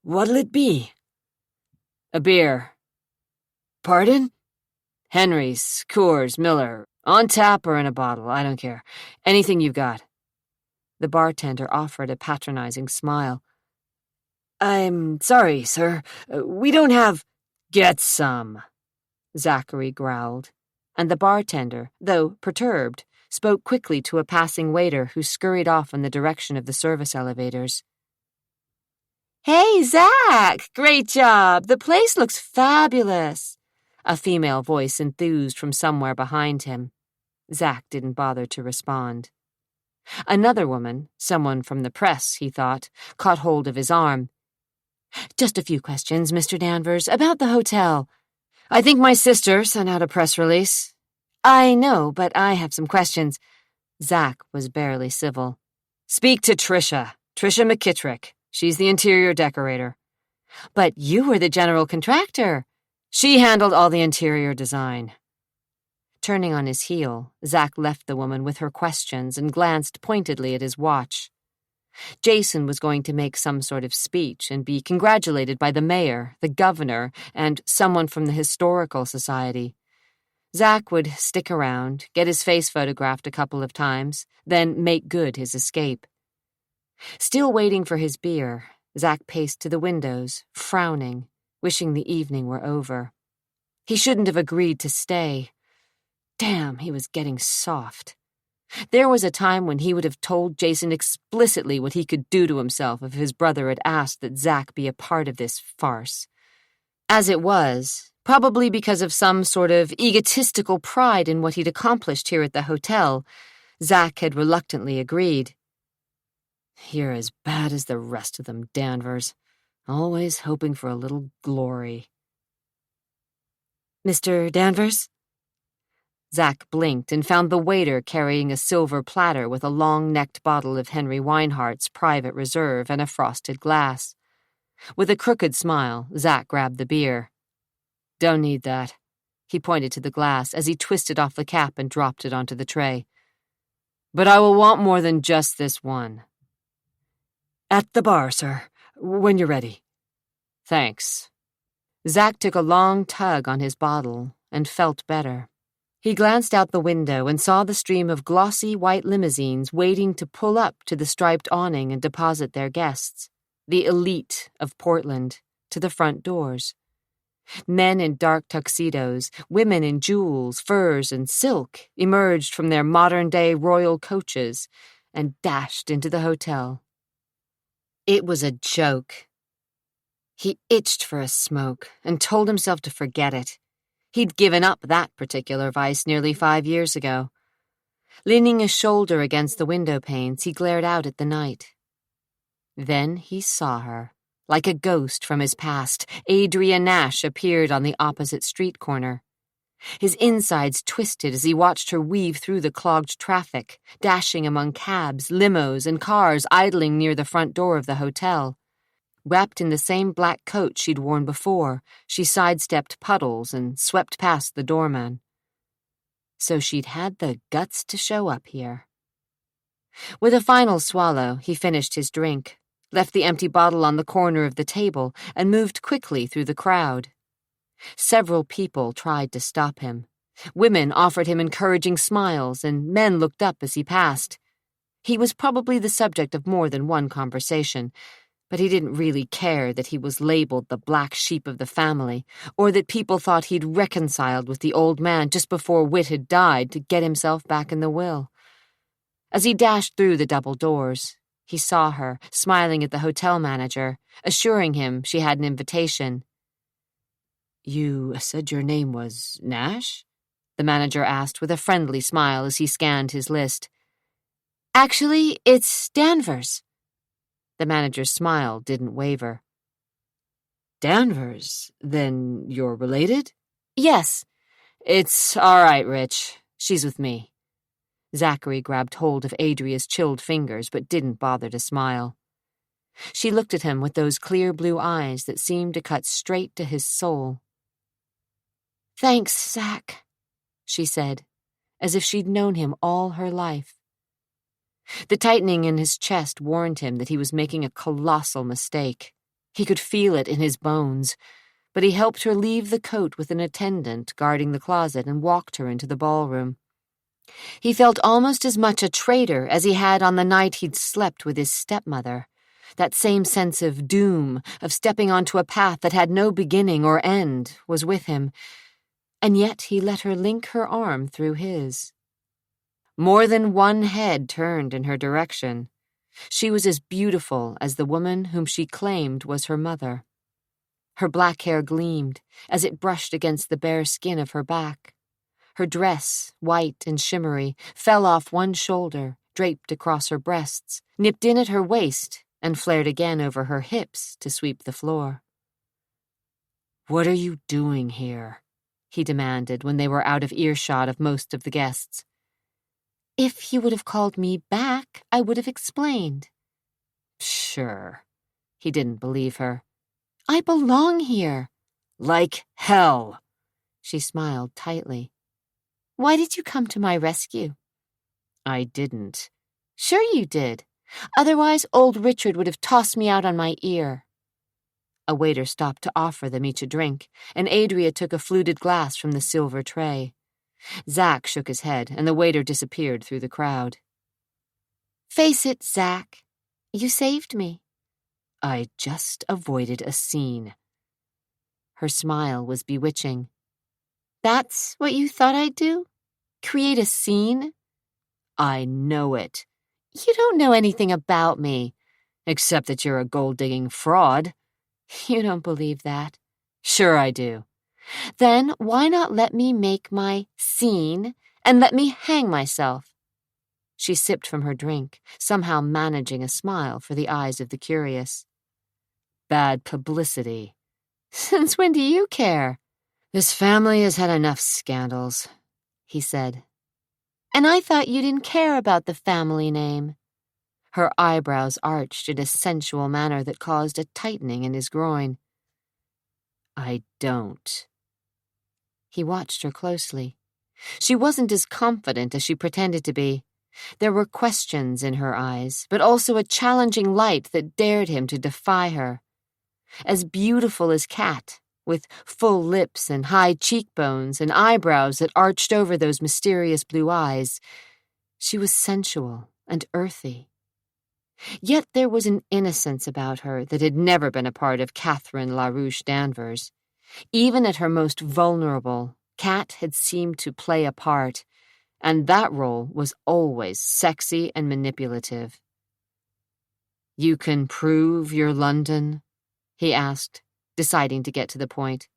Speaker 3: "What'll it be?"
Speaker 2: "A beer."
Speaker 3: "Pardon?"
Speaker 2: "Henry's, Coors, Miller, on tap or in a bottle, I don't care. Anything you've got."
Speaker 1: The bartender offered a patronizing smile.
Speaker 3: "I'm sorry, sir. We don't have—"
Speaker 2: "Get some,"
Speaker 1: Zachary growled, and the bartender, though perturbed, spoke quickly to a passing waiter who scurried off in the direction of the service elevators. "Hey, Zach! Great job! The place looks fabulous!" A female voice enthused from somewhere behind him. Zach didn't bother to respond. Another woman, someone from the press, he thought, caught hold of his arm. "Just a few questions, Mr. Danvers, about the hotel. I think my sister sent out a press release." "I know, but I have some questions." Zach was barely civil. "Speak to Trisha McKittrick. She's the interior decorator." "But you were the general contractor." "She handled all the interior design." Turning on his heel, Zach left the woman with her questions and glanced pointedly at his watch. Jason was going to make some sort of speech and be congratulated by the mayor, the governor, and someone from the Historical Society. Zach would stick around, get his face photographed a couple of times, then make good his escape. Still waiting for his beer, Zach paced to the windows, frowning, wishing the evening were over. He shouldn't have agreed to stay. Damn, he was getting soft. There was a time when he would have told Jason explicitly what he could do to himself if his brother had asked that Zach be a part of this farce. As it was, probably because of some sort of egotistical pride in what he'd accomplished here at the hotel, Zach had reluctantly agreed. "You're as bad as the rest of them, Danvers. Always hoping for a little glory." "Mr. Danvers?" Zach blinked and found the waiter carrying a silver platter with a long-necked bottle of Henry Weinhardt's Private Reserve and a frosted glass. With a crooked smile, Zach grabbed the beer. "Don't need that." He pointed to the glass as he twisted off the cap and dropped it onto the tray. "But I will want more than just this one." "At the bar, sir, when you're ready." "Thanks." Zach took a long tug on his bottle and felt better. He glanced out the window and saw the stream of glossy white limousines waiting to pull up to the striped awning and deposit their guests, the elite of Portland, to the front doors. Men in dark tuxedos, women in jewels, furs, and silk emerged from their modern-day royal coaches and dashed into the hotel. It was a joke. He itched for a smoke and told himself to forget it. He'd given up that particular vice nearly 5 years ago. Leaning a shoulder against the window panes, he glared out at the night. Then he saw her. Like a ghost from his past, Adria Nash appeared on the opposite street corner. His insides twisted as he watched her weave through the clogged traffic, dashing among cabs, limos, and cars idling near the front door of the hotel. Wrapped in the same black coat she'd worn before, she sidestepped puddles and swept past the doorman. So she'd had the guts to show up here. With a final swallow, he finished his drink, left the empty bottle on the corner of the table, and moved quickly through the crowd. Several people tried to stop him. Women offered him encouraging smiles, and men looked up as he passed. He was probably the subject of more than one conversation, but he didn't really care that he was labeled the black sheep of the family, or that people thought he'd reconciled with the old man just before Whit had died to get himself back in the will. As he dashed through the double doors, he saw her, smiling at the hotel manager, assuring him she had an invitation. "You said your name was Nash?" the manager asked with a friendly smile as he scanned his list. "Actually, it's Danvers." The manager's smile didn't waver. "Danvers? Then you're related?" "Yes." "It's all right, Rich. She's with me." Zachary grabbed hold of Adria's chilled fingers but didn't bother to smile. She looked at him with those clear blue eyes that seemed to cut straight to his soul. "Thanks, Zach," she said, as if she'd known him all her life. The tightening in his chest warned him that he was making a colossal mistake. He could feel it in his bones, but he helped her leave the coat with an attendant guarding the closet and walked her into the ballroom. He felt almost as much a traitor as he had on the night he'd slept with his stepmother. That same sense of doom, of stepping onto a path that had no beginning or end, was with him, and yet he let her link her arm through his. More than one head turned in her direction. She was as beautiful as the woman whom she claimed was her mother. Her black hair gleamed as it brushed against the bare skin of her back. Her dress, white and shimmery, fell off one shoulder, draped across her breasts, nipped in at her waist, and flared again over her hips to sweep the floor.
Speaker 2: "What are you doing here?" he demanded when they were out of earshot of most of the guests.
Speaker 1: If you would have called me back, I would have explained.
Speaker 2: Sure. He didn't believe her.
Speaker 1: I belong here.
Speaker 2: Like hell.
Speaker 1: She smiled tightly. Why did you come to my rescue?
Speaker 2: I didn't.
Speaker 1: Sure you did. Otherwise, old Richard would have tossed me out on my ear.
Speaker 2: A waiter stopped to offer them each a drink, and Adria took a fluted glass from the silver tray. Zack shook his head, and the waiter disappeared through the crowd.
Speaker 1: Face it, Zack. You saved me.
Speaker 2: I just avoided a scene.
Speaker 1: Her smile was bewitching. That's what you thought I'd do? Create a scene?
Speaker 2: I know it.
Speaker 1: You don't know anything about me.
Speaker 2: Except that you're a gold-digging fraud.
Speaker 1: You don't believe that.
Speaker 2: Sure I do.
Speaker 1: Then why not let me make my scene and let me hang myself? She sipped from her drink, somehow managing a smile for the eyes of the curious.
Speaker 2: Bad publicity.
Speaker 1: Since when do you care?
Speaker 2: This family has had enough scandals, he said.
Speaker 1: And I thought you didn't care about the family name. Her eyebrows arched in a sensual manner that caused a tightening in his groin.
Speaker 2: I don't.
Speaker 1: He watched her closely. She wasn't as confident as she pretended to be. There were questions in her eyes, but also a challenging light that dared him to defy her. As beautiful as Kat, with full lips and high cheekbones and eyebrows that arched over those mysterious blue eyes, she was sensual and earthy. Yet there was an innocence about her that had never been a part of Catherine LaRouche Danvers. Even at her most vulnerable, Kat had seemed to play a part, and that role was always sexy and manipulative.
Speaker 2: You can prove you're London? He asked, deciding to get to the point.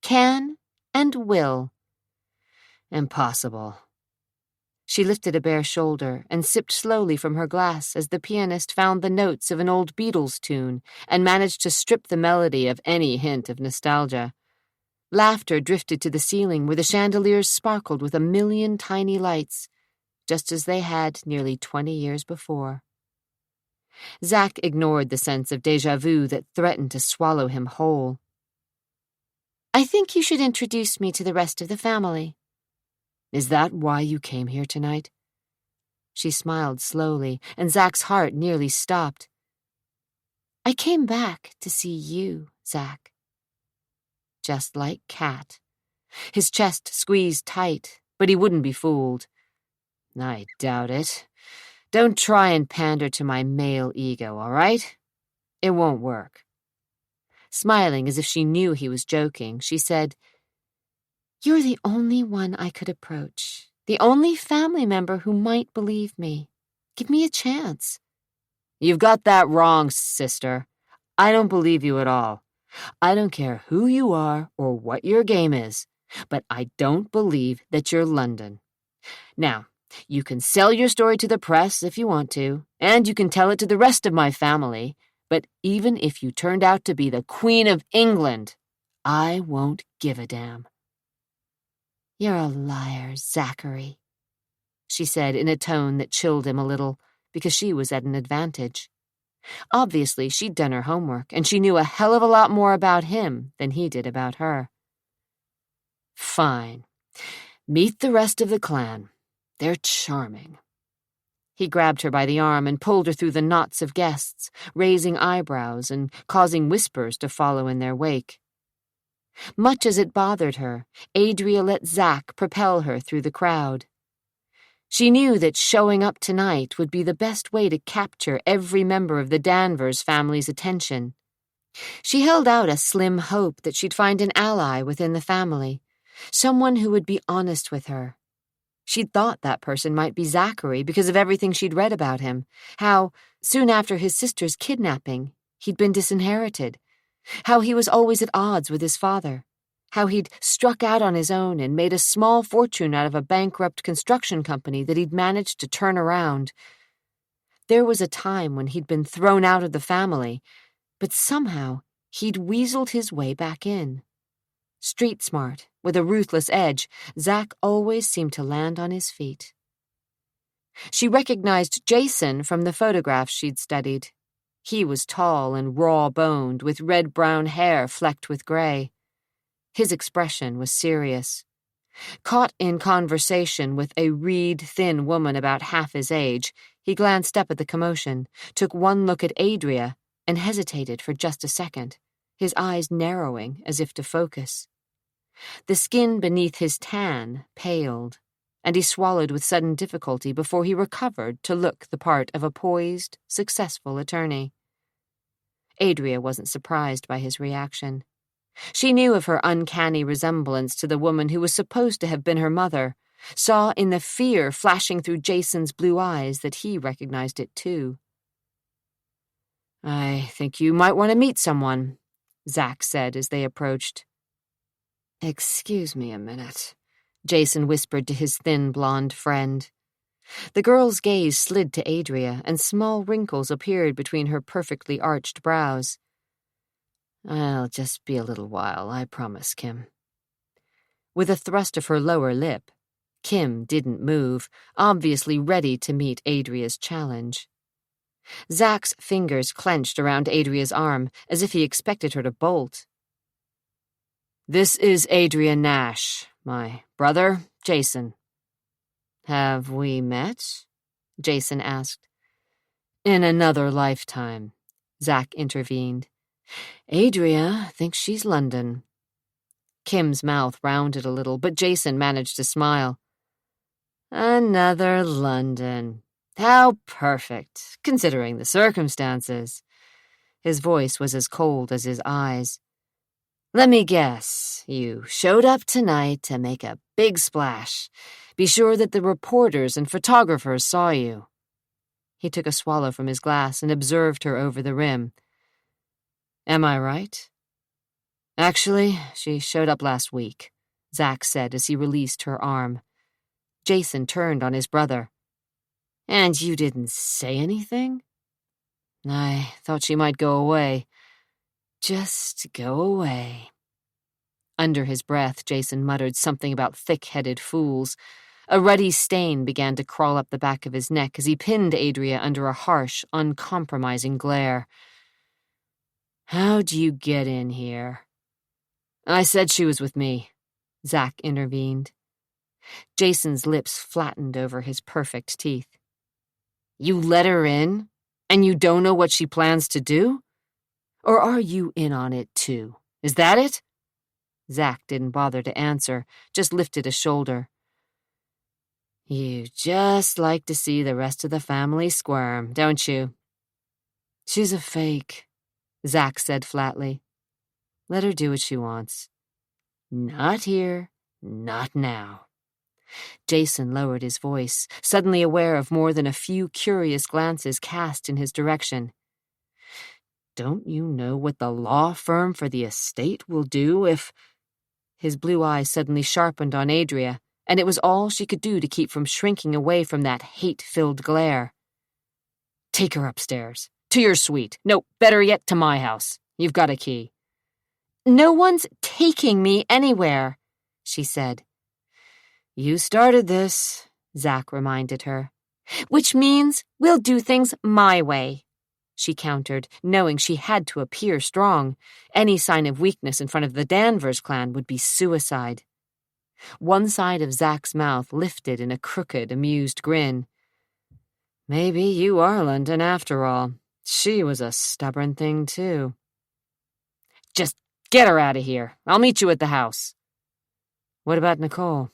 Speaker 1: Can and will.
Speaker 2: Impossible.
Speaker 1: She lifted a bare shoulder and sipped slowly from her glass as the pianist found the notes of an old Beatles tune and managed to strip the melody of any hint of nostalgia. Laughter drifted to the ceiling where the chandeliers sparkled with 1,000,000 tiny lights, just as they had nearly 20 years before. Zack ignored the sense of déjà vu that threatened to swallow him whole. I think you should introduce me to the rest of the family.
Speaker 2: Is that why you came here tonight?
Speaker 1: She smiled slowly, and Zack's heart nearly stopped. I came back to see you, Zack. Just like Kat. His chest squeezed tight, but he wouldn't be fooled.
Speaker 2: I doubt it. Don't try and pander to my male ego, all right? It won't work.
Speaker 1: Smiling as if she knew he was joking, she said, You're the only one I could approach, the only family member who might believe me. Give me a chance.
Speaker 2: You've got that wrong, sister. I don't believe you at all. I don't care who you are or what your game is, but I don't believe that you're London. Now, you can sell your story to the press if you want to, and you can tell it to the rest of my family, but even if you turned out to be the Queen of England, I won't give a damn.
Speaker 1: You're a liar, Zachary, she said in a tone that chilled him a little, because she was at an advantage. Obviously, she'd done her homework, and she knew a hell of a lot more about him than he did about her.
Speaker 2: Fine. Meet the rest of the clan. They're charming.
Speaker 1: He grabbed her by the arm and pulled her through the knots of guests, raising eyebrows and causing whispers to follow in their wake. Much as it bothered her, Adria let Zack propel her through the crowd. She knew that showing up tonight would be the best way to capture every member of the Danvers family's attention. She held out a slim hope that she'd find an ally within the family, someone who would be honest with her. She'd thought that person might be Zachary because of everything she'd read about him, how, soon after his sister's kidnapping, he'd been disinherited, how he was always at odds with his father, how he'd struck out on his own and made a small fortune out of a bankrupt construction company that he'd managed to turn around. There was a time when he'd been thrown out of the family, but somehow he'd weaseled his way back in. Street smart, with a ruthless edge, Zack always seemed to land on his feet. She recognized Jason from the photographs she'd studied. He was tall and raw-boned, with red-brown hair flecked with gray. His expression was serious. Caught in conversation with a reed-thin woman about half his age, he glanced up at the commotion, took one look at Adria, and hesitated for just a second, his eyes narrowing as if to focus. The skin beneath his tan paled, and he swallowed with sudden difficulty before he recovered to look the part of a poised, successful attorney. Adria wasn't surprised by his reaction. She knew of her uncanny resemblance to the woman who was supposed to have been her mother, saw in the fear flashing through Jason's blue eyes that he recognized it too. "I think you might want to meet someone," Zack said as they approached. "Excuse me a minute," Jason whispered to his thin blonde friend. The girl's gaze slid to Adria, and small wrinkles appeared between her perfectly arched brows. "I'll just be a little while, I promise, Kim." With a thrust of her lower lip, Kim didn't move, obviously ready to meet Adria's challenge. Zack's fingers clenched around Adria's arm, as if he expected her to bolt. "This is Adria Nash, my brother, Jason." "Have we met?" Jason asked. "In another lifetime," Zack intervened. "Adria thinks she's London." Kim's mouth rounded a little, but Jason managed to smile. "Another London. How perfect, considering the circumstances." His voice was as cold as his eyes. "Let me guess, you showed up tonight to make a big splash. Be sure that the reporters and photographers saw you." He took a swallow from his glass and observed her over the rim. "Am I right?" "Actually, she showed up last week," Zack said as he released her arm. Jason turned on his brother. "And you didn't say anything?" "I thought she might go away. Just go away." Under his breath, Jason muttered something about thick-headed fools. A ruddy stain began to crawl up the back of his neck as he pinned Adria under a harsh, uncompromising glare. "How'd you get in here?" "I said she was with me," Zack intervened. Jason's lips flattened over his perfect teeth. "You let her in, and you don't know what she plans to do? Or are you in on it too? Is that it?" Zack didn't bother to answer, just lifted a shoulder. "You just like to see the rest of the family squirm, don't you?" "She's a fake," Zack said flatly. "Let her do what she wants." "Not here, not now." Jason lowered his voice, suddenly aware of more than a few curious glances cast in his direction. "Don't you know what the law firm for the estate will do if—" His blue eyes suddenly sharpened on Adria, and it was all she could do to keep from shrinking away from that hate-filled glare. "Take her upstairs. To your suite. No, better yet, to my house. You've got a key." "No one's taking me anywhere," she said. "You started this," Zack reminded her. "Which means we'll do things my way," she countered, knowing she had to appear strong. Any sign of weakness in front of the Danvers clan would be suicide. One side of Zack's mouth lifted in a crooked, amused grin. "Maybe you are London after all. She was a stubborn thing, too." "Just get her out of here. I'll meet you at the house." "What about Nicole?"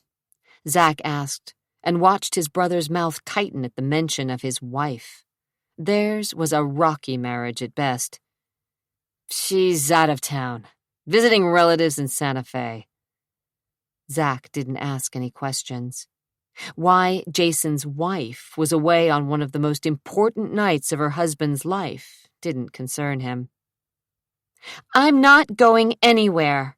Speaker 1: Zack asked, and watched his brother's mouth tighten at the mention of his wife. Theirs was a rocky marriage at best. "She's out of town, visiting relatives in Santa Fe." Zack didn't ask any questions. Why Jason's wife was away on one of the most important nights of her husband's life didn't concern him. "I'm not going anywhere."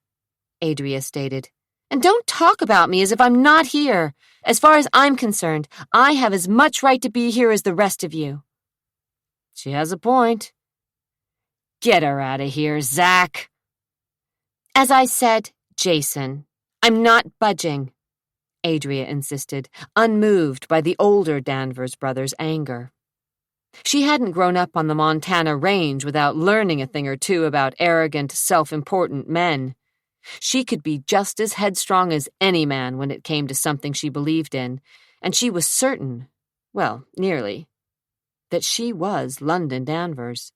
Speaker 1: Adria stated. "And don't talk about me as if I'm not here. As far as I'm concerned, I have as much right to be here as the rest of you."
Speaker 2: She has a point. Get her out of here, Zach.
Speaker 1: "As I said, Jason, I'm not budging," Adria insisted, unmoved by the older Danvers brothers' anger. She hadn't grown up on the Montana range without learning a thing or two about arrogant, self-important men. She could be just as headstrong as any man when it came to something she believed in, and she was certain, well, nearly, that she was London Danvers.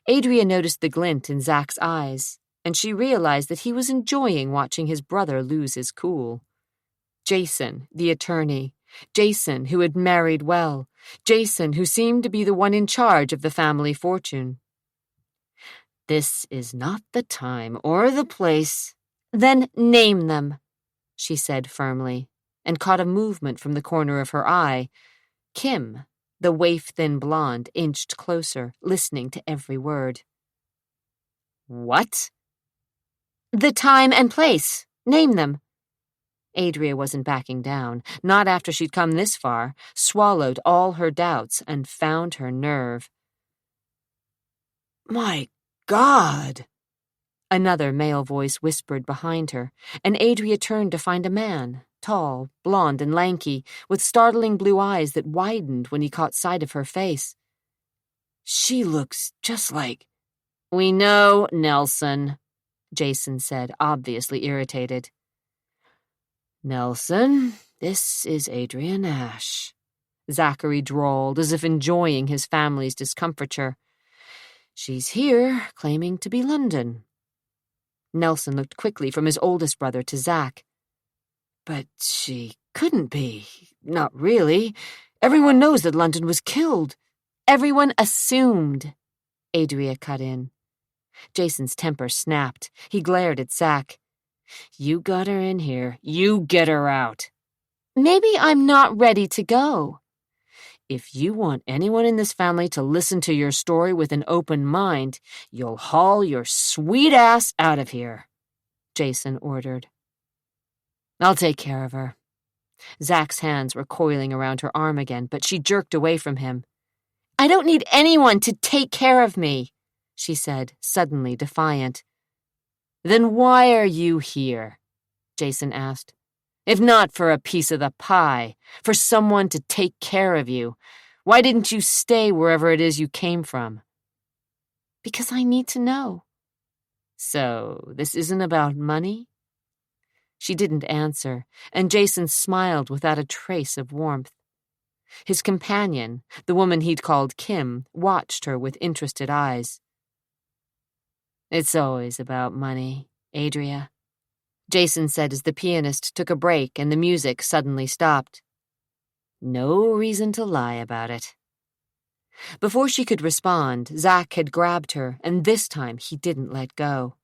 Speaker 1: Adria noticed the glint in Zach's eyes, and she realized that he was enjoying watching his brother lose his cool. Jason, the attorney. Jason, who had married well. Jason, who seemed to be the one in charge of the family fortune.
Speaker 2: This is not the time or the place.
Speaker 1: "Then name them," she said firmly, and caught a movement from the corner of her eye. Kim, the waif-thin blonde, inched closer, listening to every word.
Speaker 2: "What?"
Speaker 1: "The time and place. Name them." Adria wasn't backing down, not after she'd come this far, swallowed all her doubts, and found her nerve.
Speaker 3: "My God!"
Speaker 1: Another male voice whispered behind her, and Adria turned to find a man, tall, blonde, and lanky, with startling blue eyes that widened when he caught sight of her face.
Speaker 3: "She looks just like—"
Speaker 2: "We know, Nelson," Jason said, obviously irritated. "Nelson, this is Adria Nash," Zachary drawled, as if enjoying his family's discomfiture. "She's here, claiming to be London."
Speaker 1: Nelson looked quickly from his oldest brother to Zach.
Speaker 3: "But she couldn't be. Not really. Everyone knows that London was killed."
Speaker 1: "Everyone assumed," Adria cut in. Jason's temper snapped. He glared at Zach.
Speaker 2: "You got her in here. You get her out."
Speaker 1: "Maybe I'm not ready to go."
Speaker 2: "If you want anyone in this family to listen to your story with an open mind, you'll haul your sweet ass out of here," Jason ordered.
Speaker 1: "I'll take care of her." Zach's hands were coiling around her arm again, but she jerked away from him. "I don't need anyone to take care of me," she said, suddenly defiant.
Speaker 2: "Then why are you here?" Jason asked. "If not for a piece of the pie, for someone to take care of you, why didn't you stay wherever it is you came from?"
Speaker 1: "Because I need to know."
Speaker 2: "So, this isn't about money?"
Speaker 1: She didn't answer, and Jason smiled without a trace of warmth. His companion, the woman he'd called Kim, watched her with interested eyes.
Speaker 2: "It's always about money, Adria,"
Speaker 1: Jason said as the pianist took a break and the music suddenly stopped.
Speaker 2: "No reason to lie about it."
Speaker 1: Before she could respond, Zach had grabbed her, and this time he didn't let go.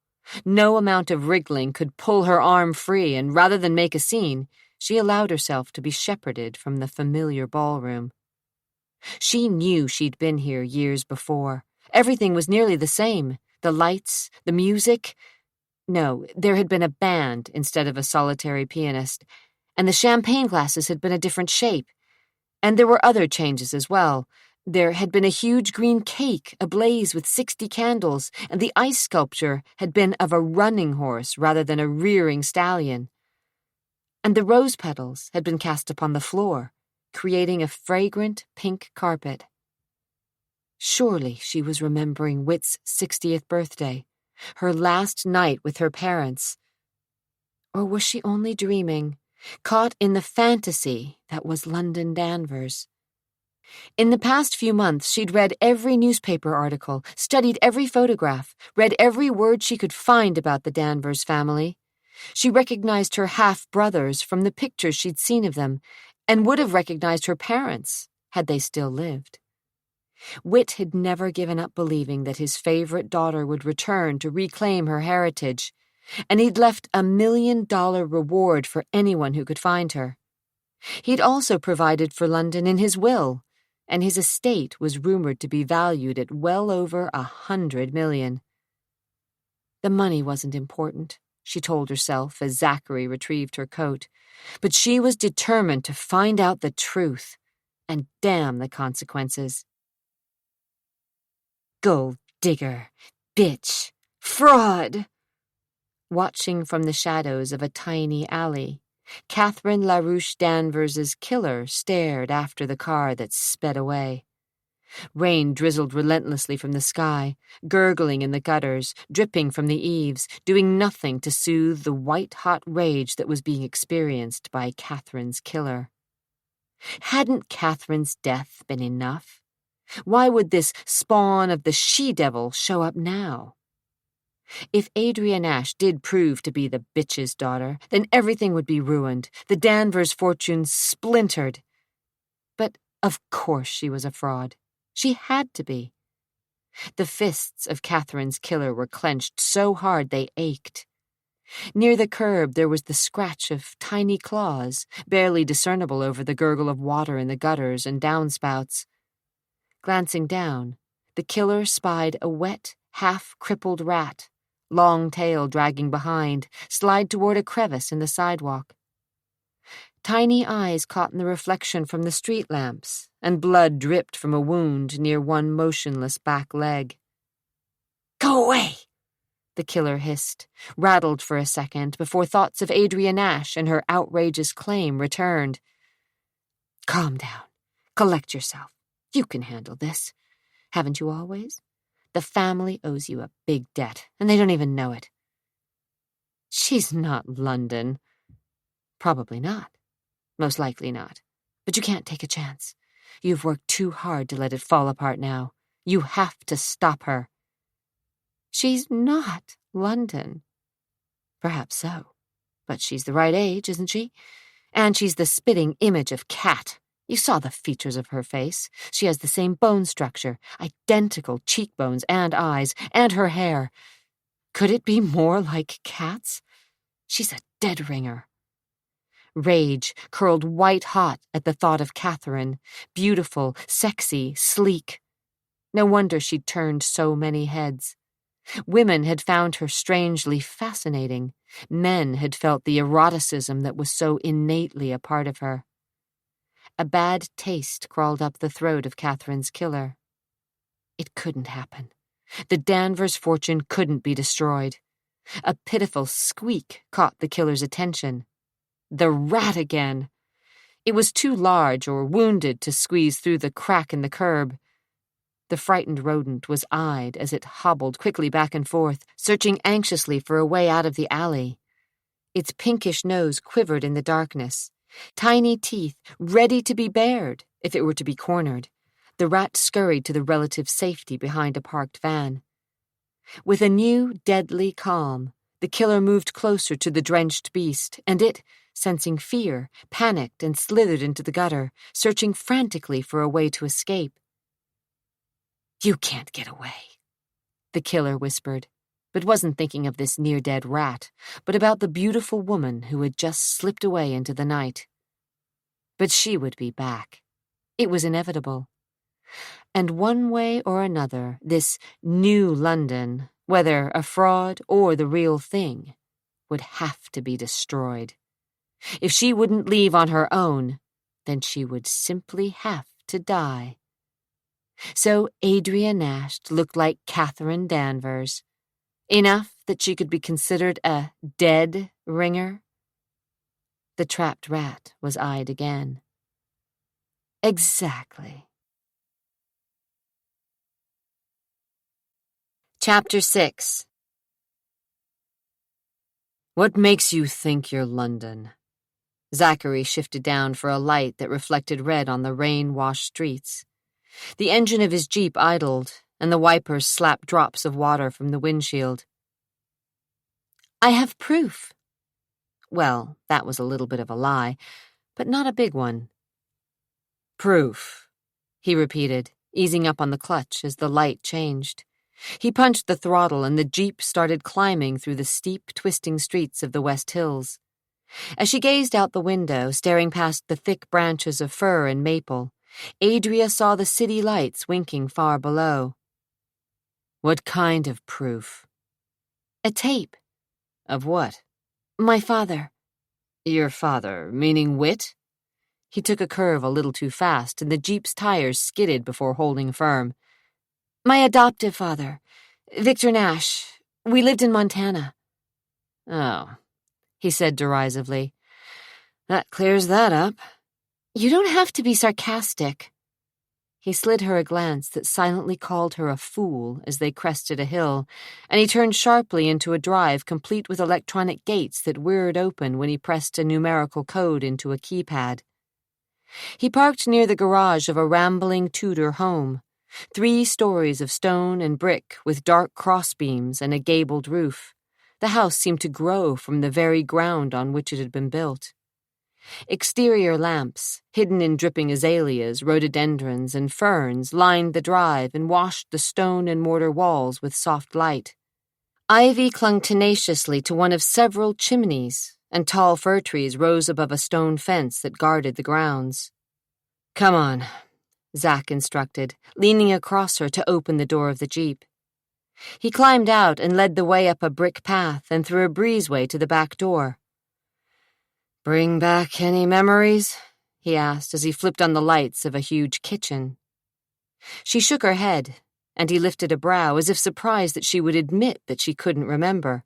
Speaker 1: No amount of wriggling could pull her arm free, and rather than make a scene, she allowed herself to be shepherded from the familiar ballroom. She knew she'd been here years before. Everything was nearly the same. The lights, the music. No, there had been a band instead of a solitary pianist, and the champagne glasses had been a different shape. And there were other changes as well. There had been a huge green cake ablaze with 60 candles, and the ice sculpture had been of a running horse rather than a rearing stallion. And the rose petals had been cast upon the floor, creating a fragrant pink carpet. Surely she was remembering Whit's 60th birthday, her last night with her parents. Or was she only dreaming, caught in the fantasy that was London Danvers? In the past few months, she'd read every newspaper article, studied every photograph, read every word she could find about the Danvers family. She recognized her half-brothers from the pictures she'd seen of them, and would have recognized her parents, had they still lived. Whit had never given up believing that his favorite daughter would return to reclaim her heritage, and he'd left $1 million reward for anyone who could find her. He'd also provided for London in his will, and his estate was rumored to be valued at well over $100 million. The money wasn't important, she told herself as Zachary retrieved her coat, but she was determined to find out the truth, and damn the consequences. Gold digger, bitch, fraud! Watching from the shadows of a tiny alley, Catherine LaRouche Danvers's killer stared after the car that sped away. Rain drizzled relentlessly from the sky, gurgling in the gutters, dripping from the eaves, doing nothing to soothe the white-hot rage that was being experienced by Catherine's killer. Hadn't Catherine's death been enough? Why would this spawn of the she-devil show up now? If Adria Nash did prove to be the bitch's daughter, then everything would be ruined, the Danvers fortune splintered. But of course she was a fraud. She had to be. The fists of Catherine's killer were clenched so hard they ached. Near the curb there was the scratch of tiny claws, barely discernible over the gurgle of water in the gutters and downspouts. Glancing down, the killer spied a wet, half-crippled rat, long tail dragging behind, slide toward a crevice in the sidewalk. Tiny eyes caught in the reflection from the street lamps, and blood dripped from a wound near one motionless back leg. "Go away!" the killer hissed, rattled for a second before thoughts of Adria Nash and her outrageous claim returned. "Calm down. Collect yourself. You can handle this. Haven't you always? The family owes you a big debt, and they don't even know it." "She's not London." "Probably not. Most likely not. But you can't take a chance. You've worked too hard to let it fall apart now. You have to stop her." "She's not London." "Perhaps so. But she's the right age, isn't she? And she's the spitting image of Cat. You saw the features of her face. She has the same bone structure, identical cheekbones and eyes, and her hair. Could it be more like Cat's? She's a dead ringer." Rage curled white-hot at the thought of Catherine, beautiful, sexy, sleek. No wonder she'd turned so many heads. Women had found her strangely fascinating. Men had felt the eroticism that was so innately a part of her. A bad taste crawled up the throat of Catherine's killer. It couldn't happen. The Danvers fortune couldn't be destroyed. A pitiful squeak caught the killer's attention. The rat again! It was too large or wounded to squeeze through the crack in the curb. The frightened rodent was eyed as it hobbled quickly back and forth, searching anxiously for a way out of the alley. Its pinkish nose quivered in the darkness. Tiny teeth, ready to be bared if it were to be cornered. The rat scurried to the relative safety behind a parked van. With a new, deadly calm, the killer moved closer to the drenched beast, and it, sensing fear, panicked and slithered into the gutter, searching frantically for a way to escape. "You can't get away," the killer whispered, but wasn't thinking of this near-dead rat, but about the beautiful woman who had just slipped away into the night. But she would be back. It was inevitable. And one way or another, this new London, whether a fraud or the real thing, would have to be destroyed. If she wouldn't leave on her own, then she would simply have to die. So Adria Nash looked like Catherine Danvers. Enough that she could be considered a dead ringer? The trapped rat was eyed again. Exactly. Chapter 6. "What makes you think you're London?" Zachary shifted down for a light that reflected red on the rain-washed streets. The engine of his Jeep idled, and the wipers slapped drops of water from the windshield. "I have proof." Well, that was a little bit of a lie, but not a big one. "Proof," he repeated, easing up on the clutch as the light changed. He punched the throttle and the Jeep started climbing through the steep, twisting streets of the West Hills. As she gazed out the window, staring past the thick branches of fir and maple, Adria saw the city lights winking far below. "What kind of proof?" A tape.
Speaker 2: Of what?
Speaker 1: My father.
Speaker 2: Your father, meaning Whit? He took a curve a little too fast, and the Jeep's tires skidded before holding firm.
Speaker 1: My adoptive father, Victor Nash. We lived in Montana.
Speaker 2: Oh, he said derisively. That clears that up.
Speaker 1: You don't have to be sarcastic. He slid her a glance that silently called her a fool as they crested a hill, and he turned sharply into a drive complete with electronic gates that whirred open when he pressed a numerical code into a keypad. He parked near the garage of a rambling Tudor home, 3 stories of stone and brick with dark crossbeams and a gabled roof. The house seemed to grow from the very ground on which it had been built. Exterior lamps, hidden in dripping azaleas, rhododendrons, and ferns, lined the drive and washed the stone and mortar walls with soft light. Ivy clung tenaciously to one of several chimneys, and tall fir trees rose above a stone fence that guarded the grounds.
Speaker 2: Come on,
Speaker 1: Zack instructed, leaning across her to open the door of the Jeep. He climbed out and led the way up a brick path and through a breezeway to the back door.
Speaker 2: Bring back any memories?
Speaker 1: He asked as he flipped on the lights of a huge kitchen. She shook her head, and he lifted a brow as if surprised that she would admit that she couldn't remember.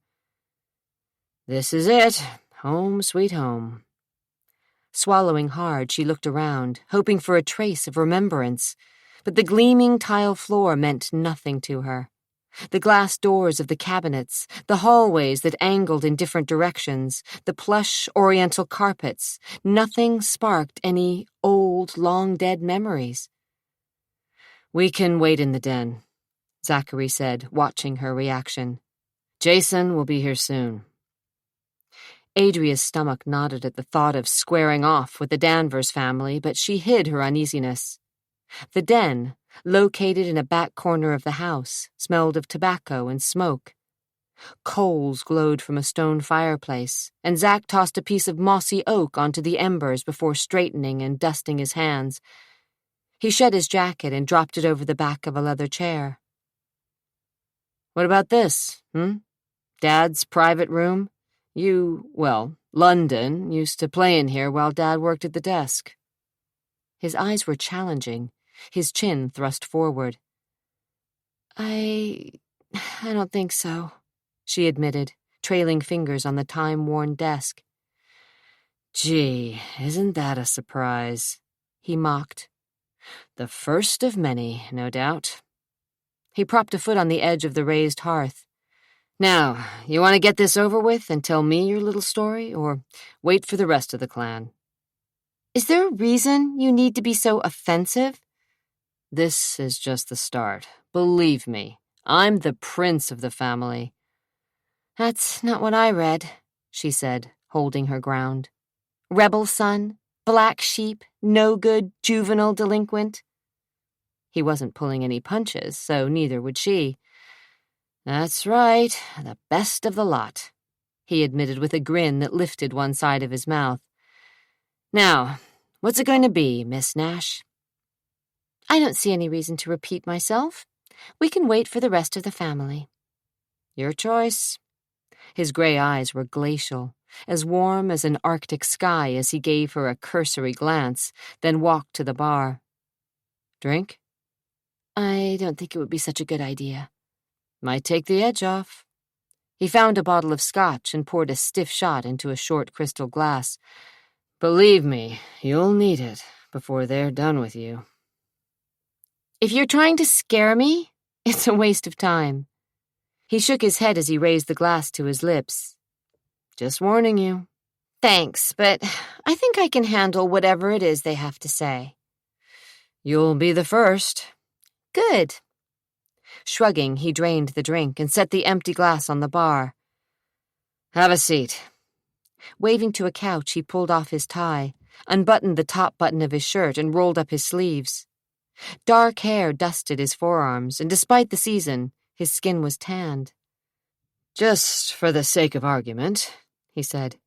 Speaker 2: This is it. Home, sweet home.
Speaker 1: Swallowing hard, she looked around, hoping for a trace of remembrance, but the gleaming tile floor meant nothing to her. The glass doors of the cabinets, the hallways that angled in different directions, the plush oriental carpets, nothing sparked any old, long-dead memories.
Speaker 2: We can wait in the den, Zachary said, watching her reaction. Jason will be here soon.
Speaker 1: Adria's stomach knotted at the thought of squaring off with the Danvers family, but she hid her uneasiness. The den, located in a back corner of the house, smelled of tobacco and smoke. Coals glowed from a stone fireplace, and Zack tossed a piece of mossy oak onto the embers before straightening and dusting his hands. He shed his jacket and dropped it over the back of a leather chair.
Speaker 2: What about this, Dad's private room? London used to play in here while Dad worked at the desk.
Speaker 1: His eyes were challenging, his chin thrust forward. I don't think so, she admitted, trailing fingers on the time-worn desk.
Speaker 2: Gee, isn't that a surprise?
Speaker 1: He mocked.
Speaker 2: The first of many, no doubt.
Speaker 1: He propped a foot on the edge of the raised hearth.
Speaker 2: Now, you want to get this over with and tell me your little story, or wait for the rest of the clan?
Speaker 1: Is there a reason you need to be so offensive?
Speaker 2: This is just the start. Believe me, I'm the prince of the family.
Speaker 1: That's not what I read, she said, holding her ground. Rebel son, black sheep, no good juvenile delinquent. He wasn't pulling any punches, so neither would she.
Speaker 2: That's right, the best of the lot, he admitted with a grin that lifted one side of his mouth. Now, what's it going to be, Miss Nash?
Speaker 1: I don't see any reason to repeat myself. We can wait for the rest of the family.
Speaker 2: Your choice. His gray eyes were glacial, as warm as an Arctic sky as he gave her a cursory glance, then walked to the bar. Drink?
Speaker 1: I don't think it would be such a good idea.
Speaker 2: Might take the edge off. He found a bottle of scotch and poured a stiff shot into a short crystal glass. Believe me, you'll need it before they're done with you.
Speaker 1: If you're trying to scare me, it's a waste of time. He shook his head as he raised the glass to his lips.
Speaker 2: Just warning you.
Speaker 1: Thanks, but I think I can handle whatever it is they have to say.
Speaker 2: You'll be the first.
Speaker 1: Good.
Speaker 2: Shrugging, he drained the drink and set the empty glass on the bar. Have a seat.
Speaker 1: Waving to a couch, he pulled off his tie, unbuttoned the top button of his shirt, and rolled up his sleeves. Dark hair dusted his forearms, and despite the season, his skin was tanned.
Speaker 2: Just for the sake of argument, he said,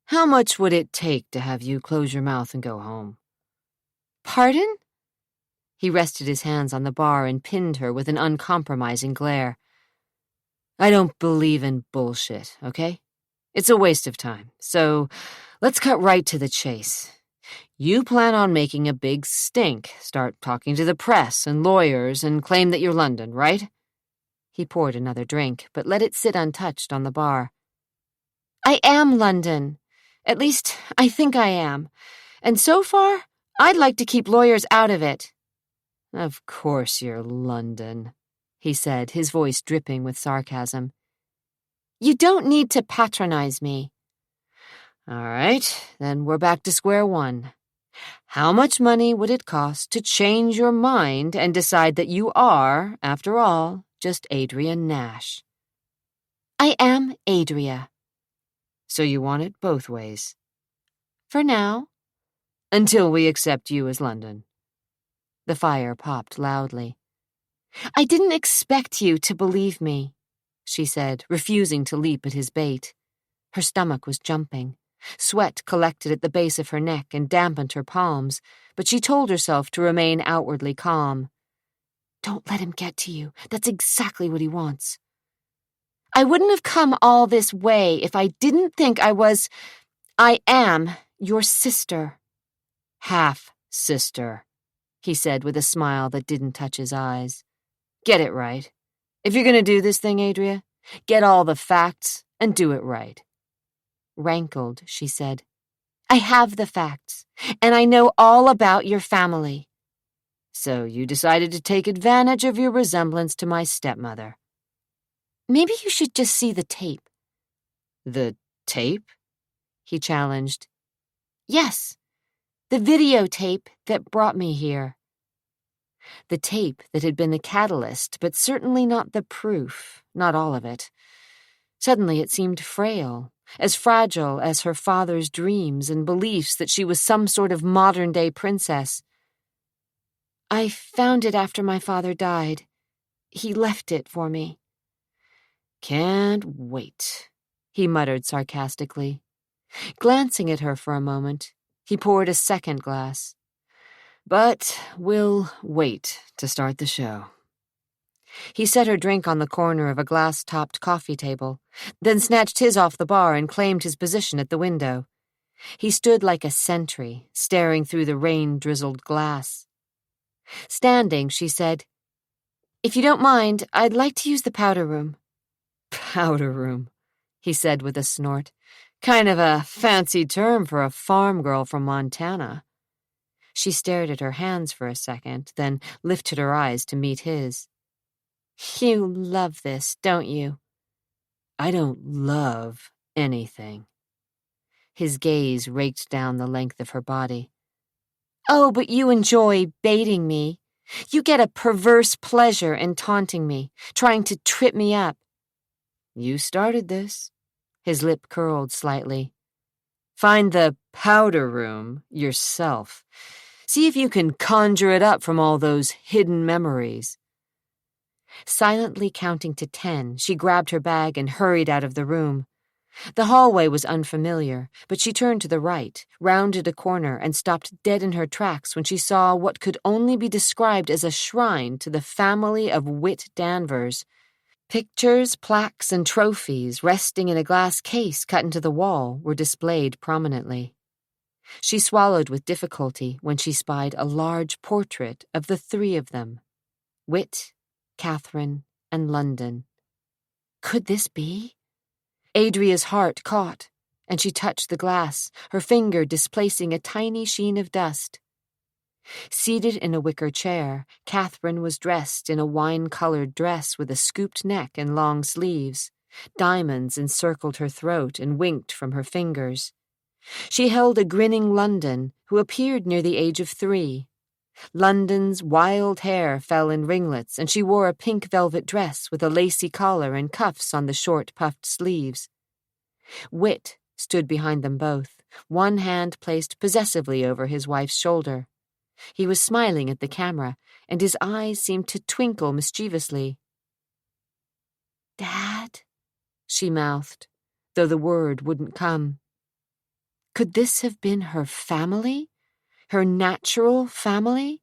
Speaker 2: how much would it take to have you close your mouth and go home?
Speaker 1: Pardon?
Speaker 2: He rested his hands on the bar and pinned her with an uncompromising glare. I don't believe in bullshit, okay? It's a waste of time, so let's cut right to the chase. You plan on making a big stink, start talking to the press and lawyers, and claim that you're London, right? He poured another drink, but let it sit untouched on the bar.
Speaker 1: I am London. At least, I think I am. And so far, I'd like to keep lawyers out of it.
Speaker 2: Of course you're London, he said, his voice dripping with sarcasm.
Speaker 1: You don't need to patronize me.
Speaker 2: All right, then we're back to square one. How much money would it cost to change your mind and decide that you are, after all, just Adria Nash?
Speaker 1: I am Adria.
Speaker 2: So you want it both ways?
Speaker 1: For now.
Speaker 2: Until we accept you as London. The fire popped loudly.
Speaker 1: I didn't expect you to believe me, she said, refusing to leap at his bait. Her stomach was jumping. Sweat collected at the base of her neck and dampened her palms, but she told herself to remain outwardly calm. Don't let him get to you. That's exactly what he wants. I wouldn't have come all this way if I didn't think I am your sister.
Speaker 2: Half-sister, he said with a smile that didn't touch his eyes. Get it right. If you're going to do this thing, Adria, get all the facts and do it right.
Speaker 1: Rankled, she said. I have the facts, and I know all about your family.
Speaker 2: So you decided to take advantage of your resemblance to my stepmother.
Speaker 1: Maybe you should just see the tape.
Speaker 2: The tape? He challenged.
Speaker 1: Yes, the videotape that brought me here.
Speaker 2: The tape that had been the catalyst, but certainly not the proof, not all of it. Suddenly it seemed frail, as fragile as her father's dreams and beliefs that she was some sort of modern-day princess.
Speaker 1: I found it after my father died. He left it for me.
Speaker 2: Can't wait, he muttered sarcastically. Glancing at her for a moment, he poured a second glass. But we'll wait to start the show. He set her drink on the corner of a glass-topped coffee table, then snatched his off the bar and claimed his position at the window. He stood like a sentry, staring through the rain-drizzled glass. Standing, she said, If you don't mind, I'd like to use the powder room. Powder room, he said with a snort. Kind of a fancy term for a farm girl from Montana. She stared at her hands for a second, then lifted her eyes to meet his.
Speaker 1: You love this, don't you?
Speaker 2: I don't love anything. His gaze raked down the length of her body.
Speaker 1: Oh, but you enjoy baiting me. You get a perverse pleasure in taunting me, trying to trip me up.
Speaker 2: You started this. His lip curled slightly. Find the powder room yourself. See if you can conjure it up from all those hidden memories.
Speaker 1: Silently counting to 10, she grabbed her bag and hurried out of the room. The hallway was unfamiliar, but she turned to the right, rounded a corner, and stopped dead in her tracks when she saw what could only be described as a shrine to the family of Wit Danvers. Pictures, plaques, and trophies resting in a glass case cut into the wall were displayed prominently. She swallowed with difficulty when she spied a large portrait of the three of them, Wit, Catherine, and London. Could this be? Adria's heart caught, and she touched the glass, her finger displacing a tiny sheen of dust. Seated in a wicker chair, Catherine was dressed in a wine-colored dress with a scooped neck and long sleeves. Diamonds encircled her throat and winked from her fingers. She held a grinning London, who appeared near the age of 3. London's wild hair fell in ringlets, and she wore a pink velvet dress with a lacy collar and cuffs on the short, puffed sleeves. Wit stood behind them both, one hand placed possessively over his wife's shoulder. He was smiling at the camera, and his eyes seemed to twinkle mischievously. "Dad," she mouthed, though the word wouldn't come. Could this have been her family? Her natural family?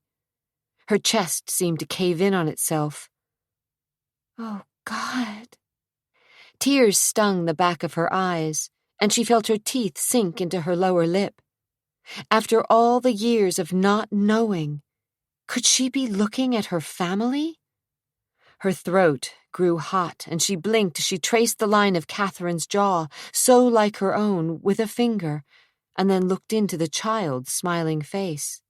Speaker 1: Her chest seemed to cave in on itself. Oh, God, Tears stung the back of her eyes, and she felt her teeth sink into her lower lip. After all the years of not knowing, could she be looking at her family? Her throat grew hot, and she blinked as she traced the line of Catherine's jaw, so like her own, with a finger, and then looked into the child's smiling face.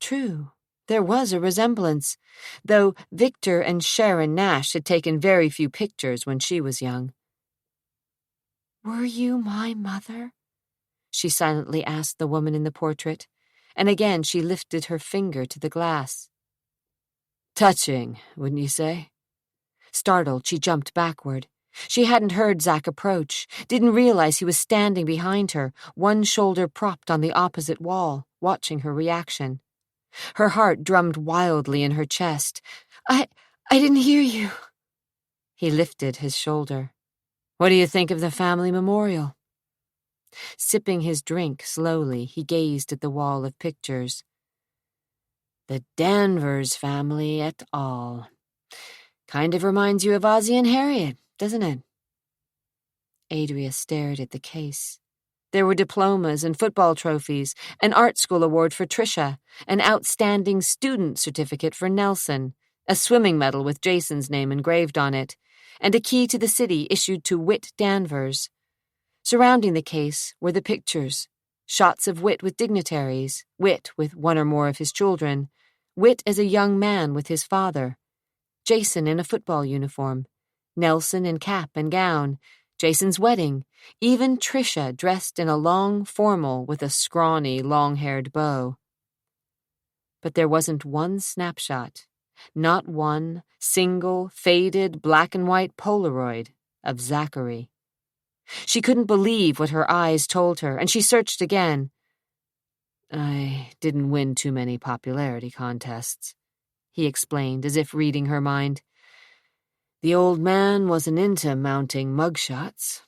Speaker 1: True, there was a resemblance, though Victor and Sharon Nash had taken very few pictures when she was young. "Were you my mother?" she silently asked the woman in the portrait, and again she lifted her finger to the glass. "Touching, wouldn't you say?" Startled, she jumped backward. She hadn't heard Zack approach, didn't realize he was standing behind her, one shoulder propped on the opposite wall, watching her reaction. Her heart drummed wildly in her chest. I didn't hear you." He lifted his shoulder. "What do you think of the family memorial?" Sipping his drink slowly, he gazed at the wall of pictures. "The Danvers family et al. Kind of reminds you of Ozzie and Harriet, doesn't it?" Adria stared at the case. There were diplomas and football trophies, an art school award for Tricia, an outstanding student certificate for Nelson, a swimming medal with Jason's name engraved on it, and a key to the city issued to Whit Danvers. Surrounding the case were the pictures, shots of Whit with dignitaries, Whit with one or more of his children, Whit as a young man with his father, Jason in a football uniform, Nelson in cap and gown, Jason's wedding, even Tricia dressed in a long formal with a scrawny, long-haired beau. But there wasn't one snapshot, not one single, faded, black-and-white Polaroid of Zachary. She couldn't believe what her eyes told her, and she searched again. "I didn't win too many popularity contests," he explained, as if reading her mind. "The old man wasn't into mounting mugshots."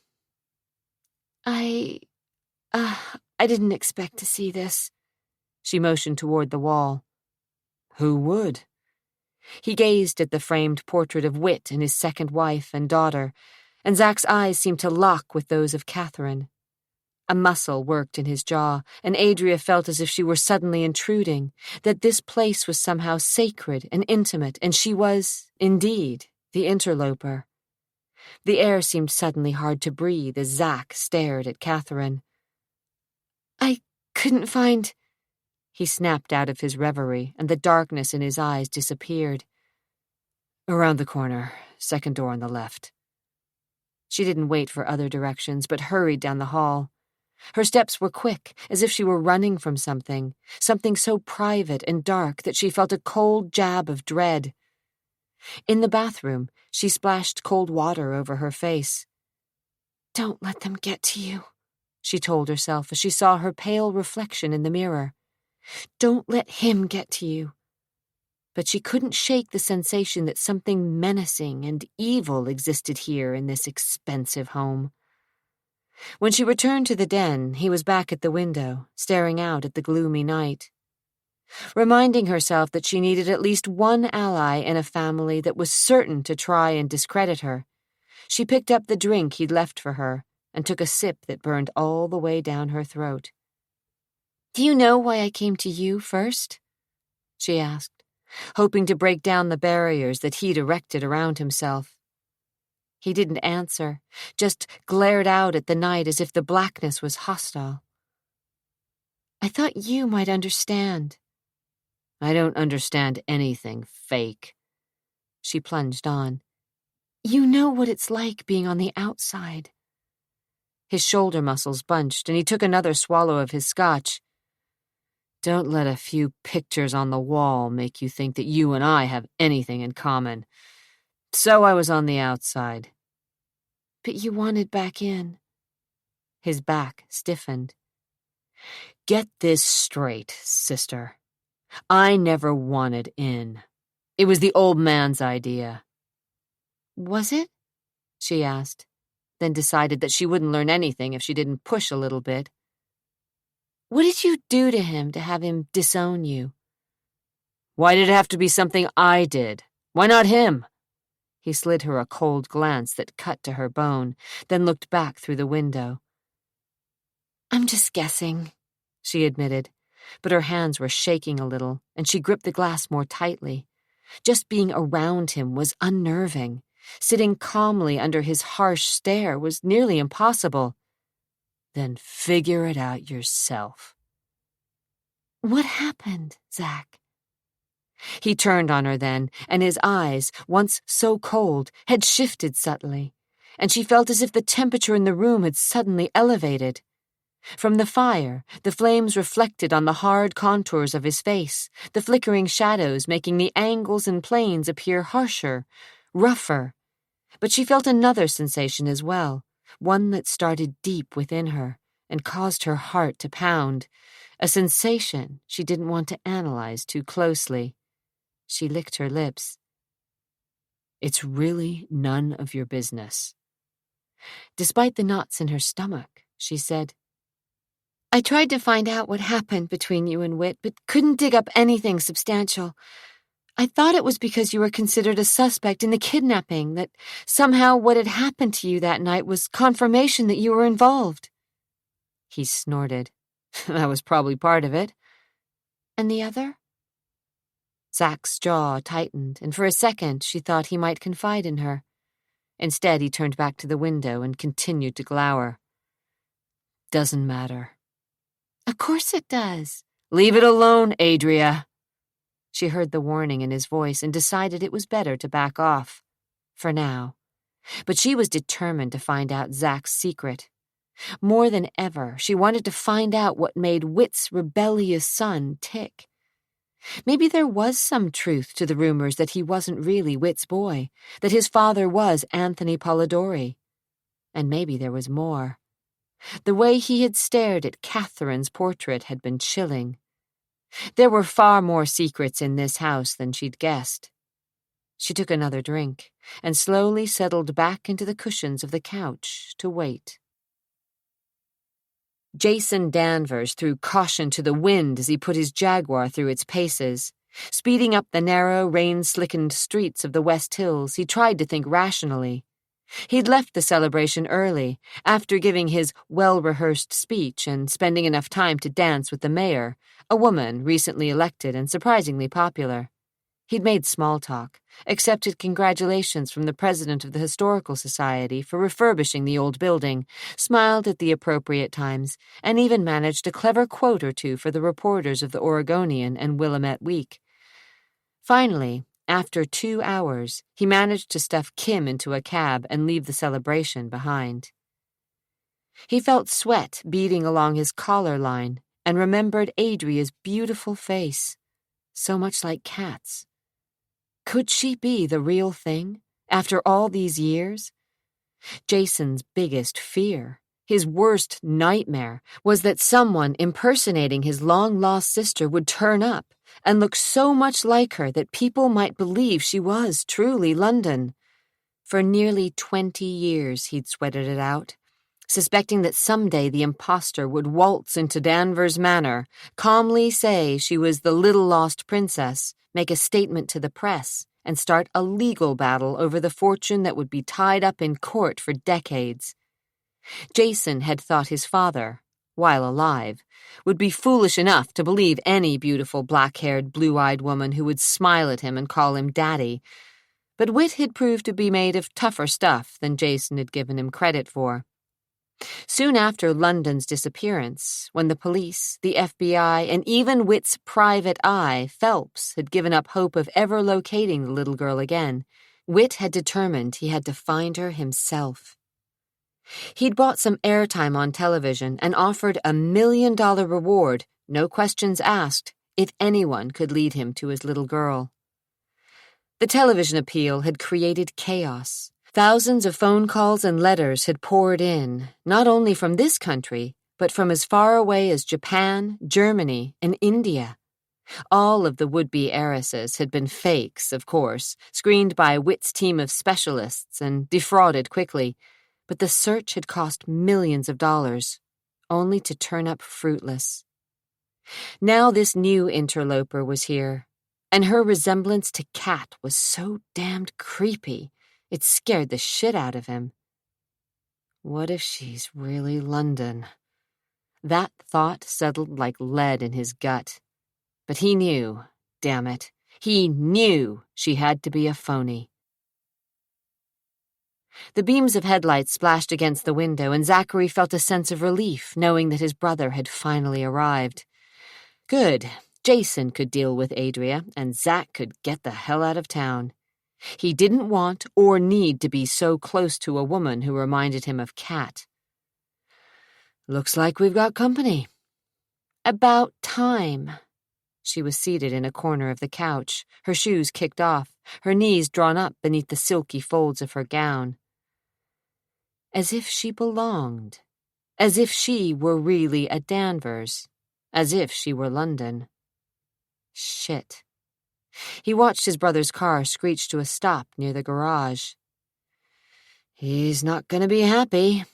Speaker 1: I didn't expect to see this." She motioned toward the wall. "Who would?" He gazed at the framed portrait of Whit and his second wife and daughter, and Zack's eyes seemed to lock with those of Catherine. A muscle worked in his jaw, and Adria felt as if she were suddenly intruding, that this place was somehow sacred and intimate, and she was, indeed, the interloper. The air seemed suddenly hard to breathe as Zack stared at Catherine. "I couldn't find—" He snapped out of his reverie, and the darkness in his eyes disappeared. "Around the corner, second door on the left." She didn't wait for other directions, but hurried down the hall. Her steps were quick, as if she were running from something so private and dark that she felt a cold jab of dread. In the bathroom, she splashed cold water over her face. "Don't let them get to you," she told herself as she saw her pale reflection in the mirror. "Don't let him get to you." But she couldn't shake the sensation that something menacing and evil existed here in this expensive home. When she returned to the den, he was back at the window, staring out at the gloomy night. Reminding herself that she needed at least one ally in a family that was certain to try and discredit her, she picked up the drink he'd left for her and took a sip that burned all the way down her throat. "Do you know why I came to you first?" she asked, hoping to break down the barriers that he'd erected around himself. He didn't answer, just glared out at the night as if the blackness was hostile. "I thought you might understand." "I don't understand anything fake." She plunged on. "You know what it's like being on the outside." His shoulder muscles bunched, and he took another swallow of his scotch. "Don't let a few pictures on the wall make you think that you and I have anything in common. So I was on the outside." "But you wanted back in." His back stiffened. "Get this straight, sister. I never wanted in. It was the old man's idea." "Was it?" she asked, then decided that she wouldn't learn anything if she didn't push a little bit. "What did you do to him to have him disown you?" "Why did it have to be something I did? Why not him?" He slid her a cold glance that cut to her bone, then looked back through the window. "I'm just guessing," she admitted, but her hands were shaking a little, and she gripped the glass more tightly. Just being around him was unnerving. Sitting calmly under his harsh stare was nearly impossible.
Speaker 2: "Then figure it out yourself."
Speaker 1: "What happened, Zach?" He turned on her then, and his eyes, once so cold, had shifted subtly, and she felt as if the temperature in the room had suddenly elevated. From the fire, the flames reflected on the hard contours of his face, the flickering shadows making the angles and planes appear harsher, rougher. But she felt another sensation as well, one that started deep within her and caused her heart to pound, a sensation she didn't want to analyze too closely. She licked her lips.
Speaker 2: "It's really none of your business."
Speaker 1: Despite the knots in her stomach, she said, "I tried to find out what happened between you and Whit, but couldn't dig up anything substantial. I thought it was because you were considered a suspect in the kidnapping, that somehow what had happened to you that night was confirmation that you were involved."
Speaker 2: He snorted. "That was probably part of it."
Speaker 1: "And the other?" Zach's jaw tightened, and for a second she thought he might confide in her. Instead, he turned back to the window and continued to glower.
Speaker 2: "Doesn't matter."
Speaker 1: "Of course it does."
Speaker 2: "Leave it alone, Adria."
Speaker 1: She heard the warning in his voice and decided it was better to back off. For now. But she was determined to find out Zach's secret. More than ever, she wanted to find out what made Whit's rebellious son tick. Maybe there was some truth to the rumors that he wasn't really Whit's boy, that his father was Anthony Polidori. And maybe there was more. The way he had stared at Catherine's portrait had been chilling. There were far more secrets in this house than she'd guessed. She took another drink and slowly settled back into the cushions of the couch to wait. Jason Danvers threw caution to the wind as he put his Jaguar through its paces. Speeding up the narrow, rain-slickened streets of the West Hills, he tried to think rationally. He'd left the celebration early, after giving his well-rehearsed speech and spending enough time to dance with the mayor, a woman recently elected and surprisingly popular. He'd made small talk, accepted congratulations from the president of the Historical Society for refurbishing the old building, smiled at the appropriate times, and even managed a clever quote or two for the reporters of the Oregonian and Willamette Week. Finally, after 2 hours, he managed to stuff Kim into a cab and leave the celebration behind. He felt sweat beading along his collar line and remembered Adria's beautiful face, so much like Kat's. Could she be the real thing, after all these years? Jason's biggest fear, his worst nightmare, was that someone impersonating his long-lost sister would turn up and look so much like her that people might believe she was truly London. For nearly 20 years he'd sweated it out, suspecting that someday the impostor would waltz into Danvers Manor, calmly say she was the little lost princess, make a statement to the press, and start a legal battle over the fortune that would be tied up in court for decades. Jason had thought his father, while alive, would be foolish enough to believe any beautiful black-haired, blue-eyed woman who would smile at him and call him daddy. But Whit had proved to be made of tougher stuff than Jason had given him credit for. Soon after London's disappearance, when the police, the FBI, and even Whit's private eye, Phelps, had given up hope of ever locating the little girl again, Whit had determined he had to find her himself. He'd bought some airtime on television and offered a $1 million reward, no questions asked, if anyone could lead him to his little girl. The television appeal had created chaos. Thousands of phone calls and letters had poured in, not only from this country, but from as far away as Japan, Germany, and India. All of the would-be heiresses had been fakes, of course, screened by Whit's team of specialists and defrauded quickly, but the search had cost millions of dollars, only to turn up fruitless. Now this new interloper was here, and her resemblance to Kat was so damned creepy. It scared the shit out of him. What if she's really London? That thought settled like lead in his gut. But he knew, damn it, he knew she had to be a phony. The beams of headlights splashed against the window, and Zachary felt a sense of relief knowing that his brother had finally arrived. Good. Jason could deal with Adria, and Zach could get the hell out of town. He didn't want or need to be so close to a woman who reminded him of Kat. Looks like we've got company. About time. She was seated in a corner of the couch, her shoes kicked off, her knees drawn up beneath the silky folds of her gown. As if she belonged. As if she were really at Danvers. As if she were London. Shit. He watched his brother's car screech to a stop near the garage. He's not going to be happy.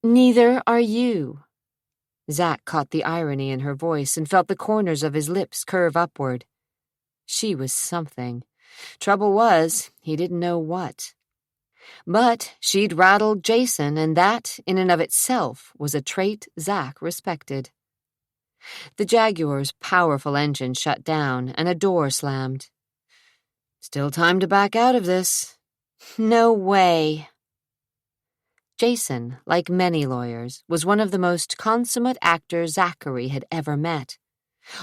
Speaker 1: Neither are you. Zach caught the irony in her voice and felt the corners of his lips curve upward. She was something. Trouble was, he didn't know what. But she'd rattled Jason, and that, in and of itself, was a trait Zach respected. The Jaguar's powerful engine shut down, and a door slammed. Still time to back out of this. No way. Jason, like many lawyers, was one of the most consummate actors Zachary had ever met.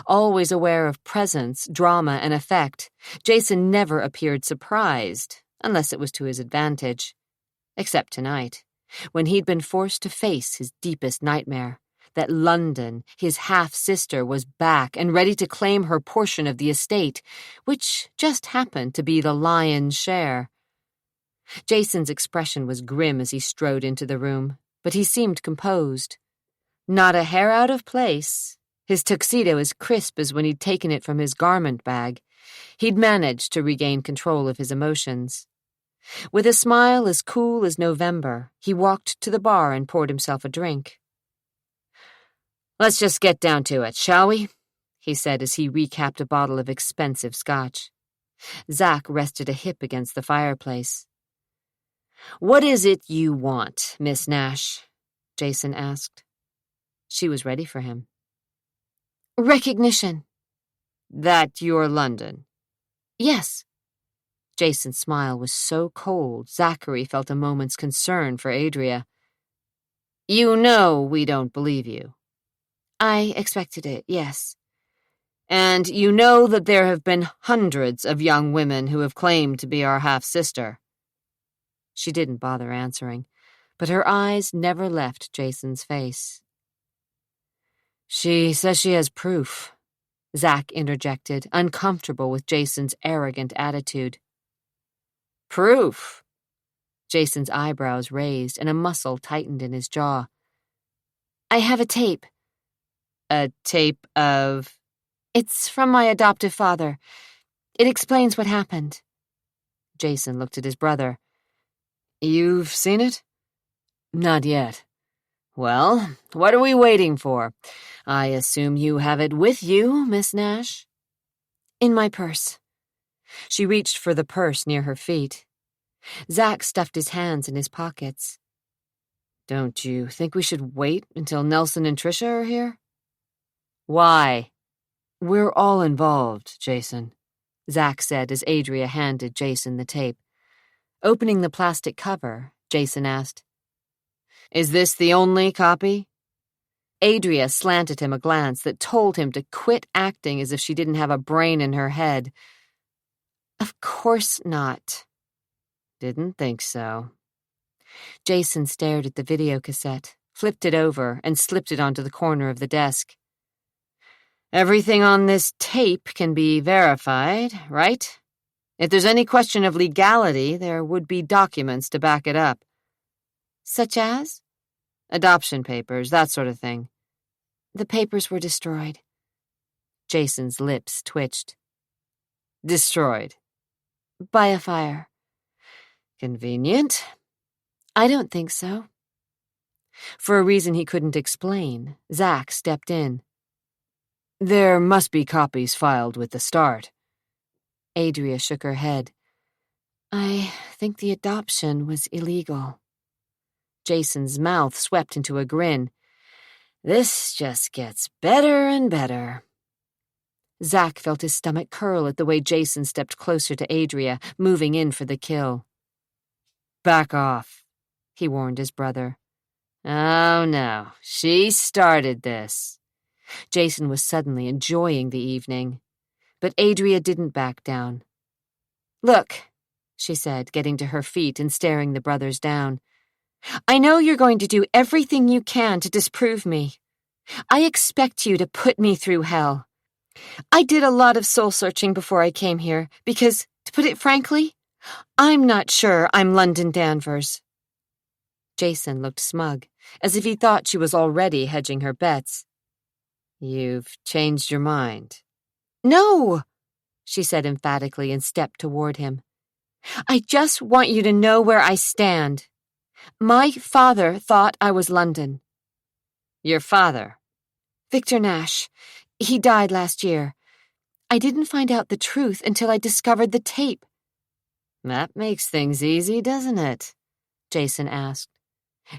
Speaker 1: Always aware of presence, drama, and effect, Jason never appeared surprised, unless it was to his advantage. Except tonight, when he'd been forced to face his deepest nightmare, that London, his half-sister, was back and ready to claim her portion of the estate, which just happened to be the lion's share. Jason's expression was grim as he strode into the room, but he seemed composed. Not a hair out of place. His tuxedo as crisp as when he'd taken it from his garment bag. He'd managed to regain control of his emotions. With a smile as cool as November, he walked to the bar and poured himself a drink. "Let's just get down to it, shall we?" he said as he recapped a bottle of expensive scotch. Zach rested a hip against the fireplace. "What is it you want, Miss Nash?" Jason asked. She was ready for him. "Recognition." "That you're London?" "Yes." Jason's smile was so cold, Zachary felt a moment's concern for Adria. "You know we don't believe you." "I expected it, yes." "And you know that there have been hundreds of young women who have claimed to be our half-sister." She didn't bother answering, but her eyes never left Jason's face. "She says she has proof," Zach interjected, uncomfortable with Jason's arrogant attitude. "Proof?" Jason's eyebrows raised and a muscle tightened in his jaw. "I have a tape." "A tape of?" "It's from my adoptive father. It explains what happened." Jason looked at his brother. "You've seen it?" "Not yet." "Well, what are we waiting for? I assume you have it with you, Miss Nash?" "In my purse." She reached for the purse near her feet. Zach stuffed his hands in his pockets. "Don't you think we should wait until Nelson and Tricia are here?" "Why?" "We're all involved, Jason," Zach said as Adria handed Jason the tape. Opening the plastic cover, Jason asked, "Is this the only copy?" Adria slanted him a glance that told him to quit acting as if she didn't have a brain in her head. "Of course not." "Didn't think so." Jason stared at the videocassette, flipped it over, and slipped it onto the corner of the desk. "Everything on this tape can be verified, right? If there's any question of legality, there would be documents to back it up." "Such as?"
Speaker 2: "Adoption papers, that sort of thing."
Speaker 1: "The papers were destroyed."
Speaker 2: Jason's lips twitched. "Destroyed?"
Speaker 1: "By a fire."
Speaker 2: "Convenient."
Speaker 1: "I don't think so."
Speaker 2: For a reason he couldn't explain, Zach stepped in. "There must be copies filed with the start."
Speaker 1: Adria shook her head. I think the adoption was illegal.
Speaker 2: Jason's mouth swept into a grin. This just gets better and better.
Speaker 1: Zack felt his stomach curl at the way Jason stepped closer to Adria, moving in for the kill.
Speaker 2: Back off,
Speaker 1: he warned his brother.
Speaker 2: Oh no, she started this.
Speaker 1: Jason was suddenly enjoying the evening. But Adria didn't back down. Look, she said, getting to her feet and staring the brothers down. I know you're going to do everything you can to disprove me. I expect you to put me through hell. I did a lot of soul-searching before I came here, because, to put it frankly, I'm not sure I'm London Danvers. Jason looked smug, as if he thought she was already hedging her bets.
Speaker 2: You've changed your mind.
Speaker 1: No, she said emphatically and stepped toward him. I just want you to know where I stand. My father thought I was London.
Speaker 2: Your father?
Speaker 1: Victor Nash. He died last year. I didn't find out the truth until I discovered the tape.
Speaker 2: That makes things easy, doesn't it? Jason asked.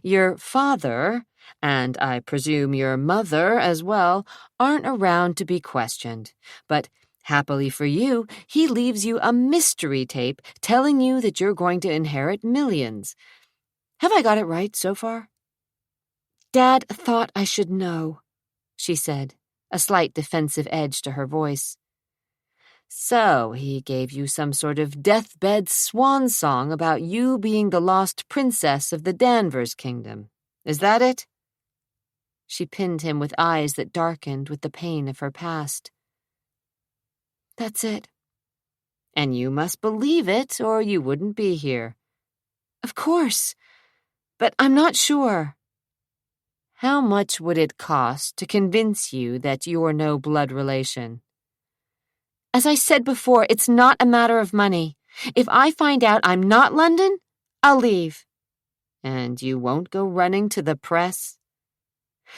Speaker 2: Your father, and I presume your mother as well, aren't around to be questioned, but happily for you, he leaves you a mystery tape telling you that you're going to inherit millions. Have I got it right so far?
Speaker 1: Dad thought I should know, she said, a slight defensive edge to her voice.
Speaker 2: So he gave you some sort of deathbed swan song about you being the lost princess of the Danvers kingdom. Is that it?
Speaker 1: She pinned him with eyes that darkened with the pain of her past. That's it.
Speaker 2: And you must believe it, or you wouldn't be here.
Speaker 1: Of course, but I'm not sure.
Speaker 2: How much would it cost to convince you that you're no blood relation?
Speaker 1: As I said before, it's not a matter of money. If I find out I'm not London, I'll leave.
Speaker 2: And you won't go running to the press?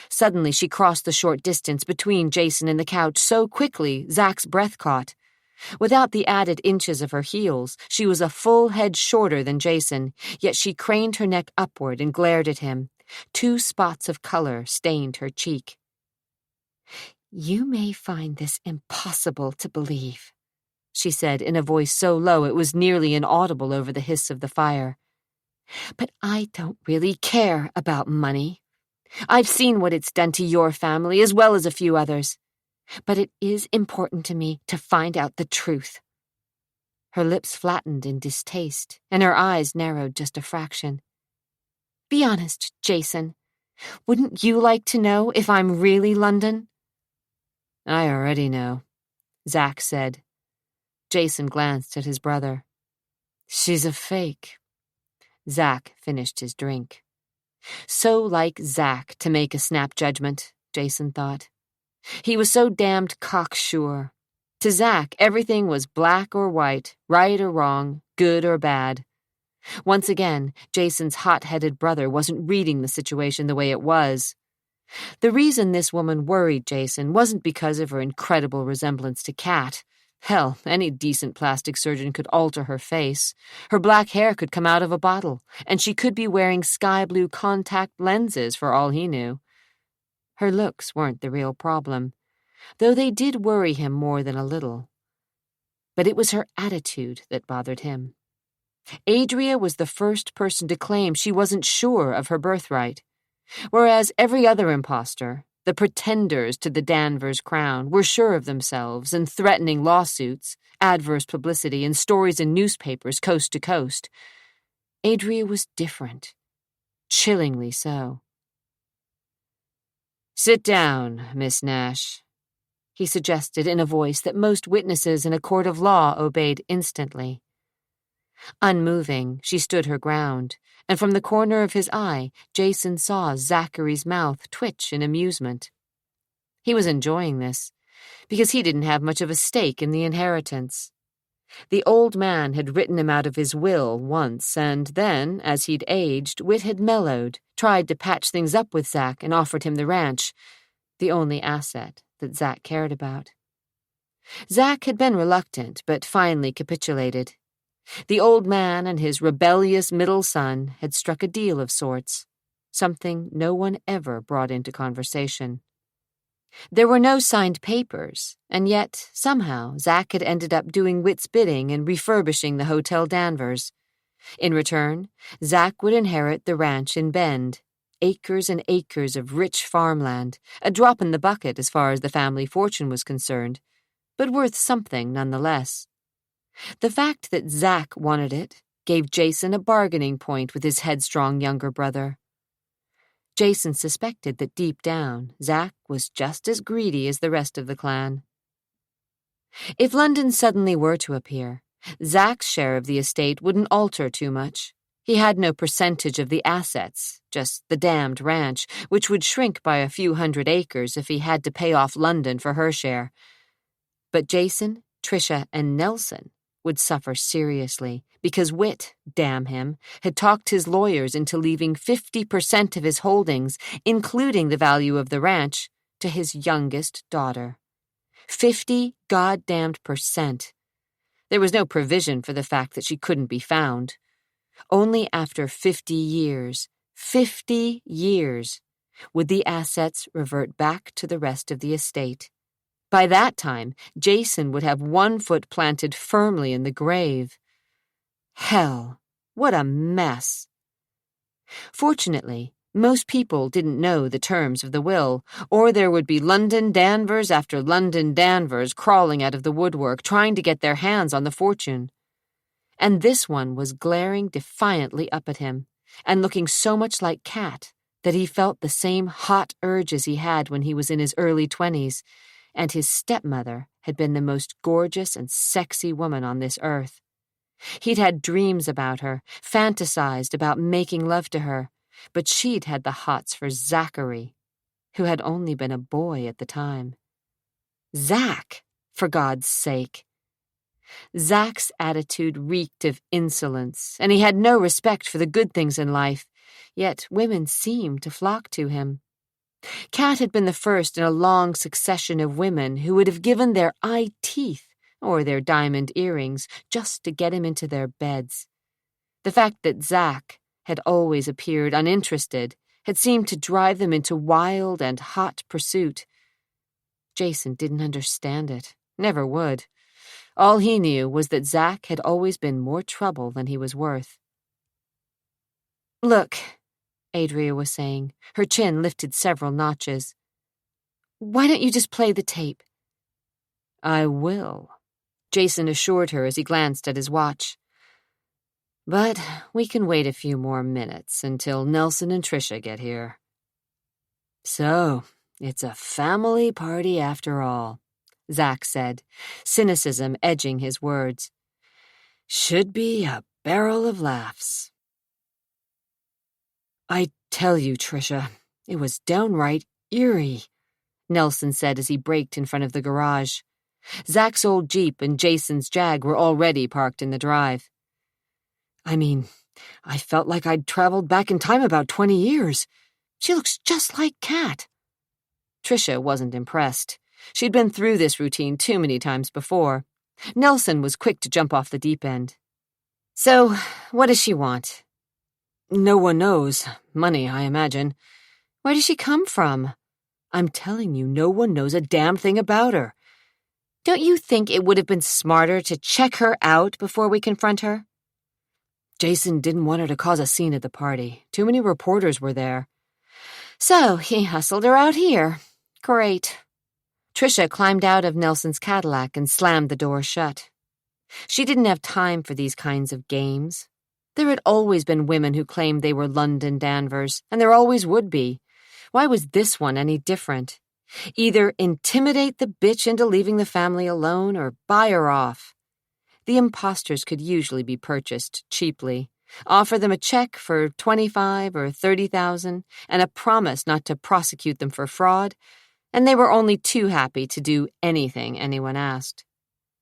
Speaker 1: Suddenly she crossed the short distance between Jason and the couch so quickly Zack's breath caught. Without the added inches of her heels, she was a full head shorter than Jason, yet she craned her neck upward and glared at him. 2 spots of color stained her cheek. You may find this impossible to believe, she said in a voice so low it was nearly inaudible over the hiss of the fire. But I don't really care about money. I've seen what it's done to your family as well as a few others. But it is important to me to find out the truth. Her lips flattened in distaste, and her eyes narrowed just a fraction. Be honest, Jason. Wouldn't you like to know if I'm really London?
Speaker 2: I already know,
Speaker 1: Zack said. Jason glanced at his brother.
Speaker 2: She's a fake.
Speaker 1: Zack finished his drink. So like Zack to make a snap judgment, Jason thought. He was so damned cocksure. To Zack, everything was black or white, right or wrong, good or bad. Once again, Jason's hot-headed brother wasn't reading the situation the way it was. The reason this woman worried Jason wasn't because of her incredible resemblance to Kat. Hell, any decent plastic surgeon could alter her face. Her black hair could come out of a bottle, and she could be wearing sky-blue contact lenses for all he knew. Her looks weren't the real problem, though they did worry him more than a little. But it was her attitude that bothered him. Adria was the first person to claim she wasn't sure of her birthright, whereas every other imposter, the pretenders to the Danvers crown, were sure of themselves and threatening lawsuits, adverse publicity, and stories in newspapers coast to coast. Adria was different, chillingly so.
Speaker 2: Sit down, Miss Nash,
Speaker 1: he suggested in a voice that most witnesses in a court of law obeyed instantly. Unmoving, she stood her ground, and from the corner of his eye, Jason saw Zachary's mouth twitch in amusement. He was enjoying this, because he didn't have much of a stake in the inheritance. The old man had written him out of his will once, and then, as he'd aged, wit had mellowed, tried to patch things up with Zack and offered him the ranch, the only asset that Zack cared about. Zack had been reluctant, but finally capitulated. The old man and his rebellious middle son had struck a deal of sorts, something no one ever brought into conversation. There were no signed papers, and yet, somehow, Zack had ended up doing Whit's bidding and refurbishing the Hotel Danvers. In return, Zack would inherit the ranch in Bend, acres and acres of rich farmland, a drop in the bucket as far as the family fortune was concerned, but worth something nonetheless. The fact that Zack wanted it gave Jason a bargaining point with his headstrong younger brother. Jason suspected that deep down, Zack was just as greedy as the rest of the clan. If London suddenly were to appear, Zack's share of the estate wouldn't alter too much. He had no percentage of the assets, just the damned ranch, which would shrink by a few hundred acres if he had to pay off London for her share. But Jason, Tricia, and Nelson would suffer seriously because Whit, damn him, had talked his lawyers into leaving 50% of his holdings, including the value of the ranch, to his youngest daughter. 50 goddamned %. There was no provision for the fact that she couldn't be found. Only after 50 years, would the assets revert back to the rest of the estate. By that time, Jason would have one foot planted firmly in the grave. Hell, what a mess. Fortunately, most people didn't know the terms of the will, or there would be London Danvers after London Danvers crawling out of the woodwork trying to get their hands on the fortune. And this one was glaring defiantly up at him, and looking so much like Cat that he felt the same hot urges he had when he was in his early 20s, and his stepmother had been the most gorgeous and sexy woman on this earth. He'd had dreams about her, fantasized about making love to her, but she'd had the hots for Zachary, who had only been a boy at the time. Zack, for God's sake. Zack's attitude reeked of insolence, and he had no respect for the good things in life, yet women seemed to flock to him. Cat had been the first in a long succession of women who would have given their eye teeth or their diamond earrings just to get him into their beds. The fact that Zack had always appeared uninterested had seemed to drive them into wild and hot pursuit. Jason didn't understand it, never would. All he knew was that Zack had always been more trouble than he was worth. "Look," Adria was saying, her chin lifted several notches. "Why don't you just play the tape?" "I will," Jason assured her as he glanced at his watch. "But we can wait a few more minutes until Nelson and Tricia get here." "So, it's a family party after all," Zack said, cynicism edging his words. "Should be a barrel of laughs." "I tell you, Tricia, it was downright eerie," Nelson said as he braked in front of the garage. Zack's old Jeep and Jason's Jag were already parked in the drive. "I mean, I felt like I'd traveled back in time about 20 years. She looks just like Cat." Tricia wasn't impressed. She'd been through this routine too many times before. Nelson was quick to jump off the deep end. "So, what does she want?" "No one knows. Money, I imagine." "Where does she come from?" "I'm telling you, no one knows a damn thing about her." "Don't you think it would have been smarter to check her out before we confront her?" "Jason didn't want her to cause a scene at the party. Too many reporters were there." "So he hustled her out here. Great." Tricia climbed out of Nelson's Cadillac and slammed the door shut. She didn't have time for these kinds of games. There had always been women who claimed they were London Danvers, and there always would be. Why was this one any different? Either intimidate the bitch into leaving the family alone or buy her off. The imposters could usually be purchased cheaply. Offer them a check for $25,000 or $30,000 and a promise not to prosecute them for fraud, and they were only too happy to do anything anyone asked.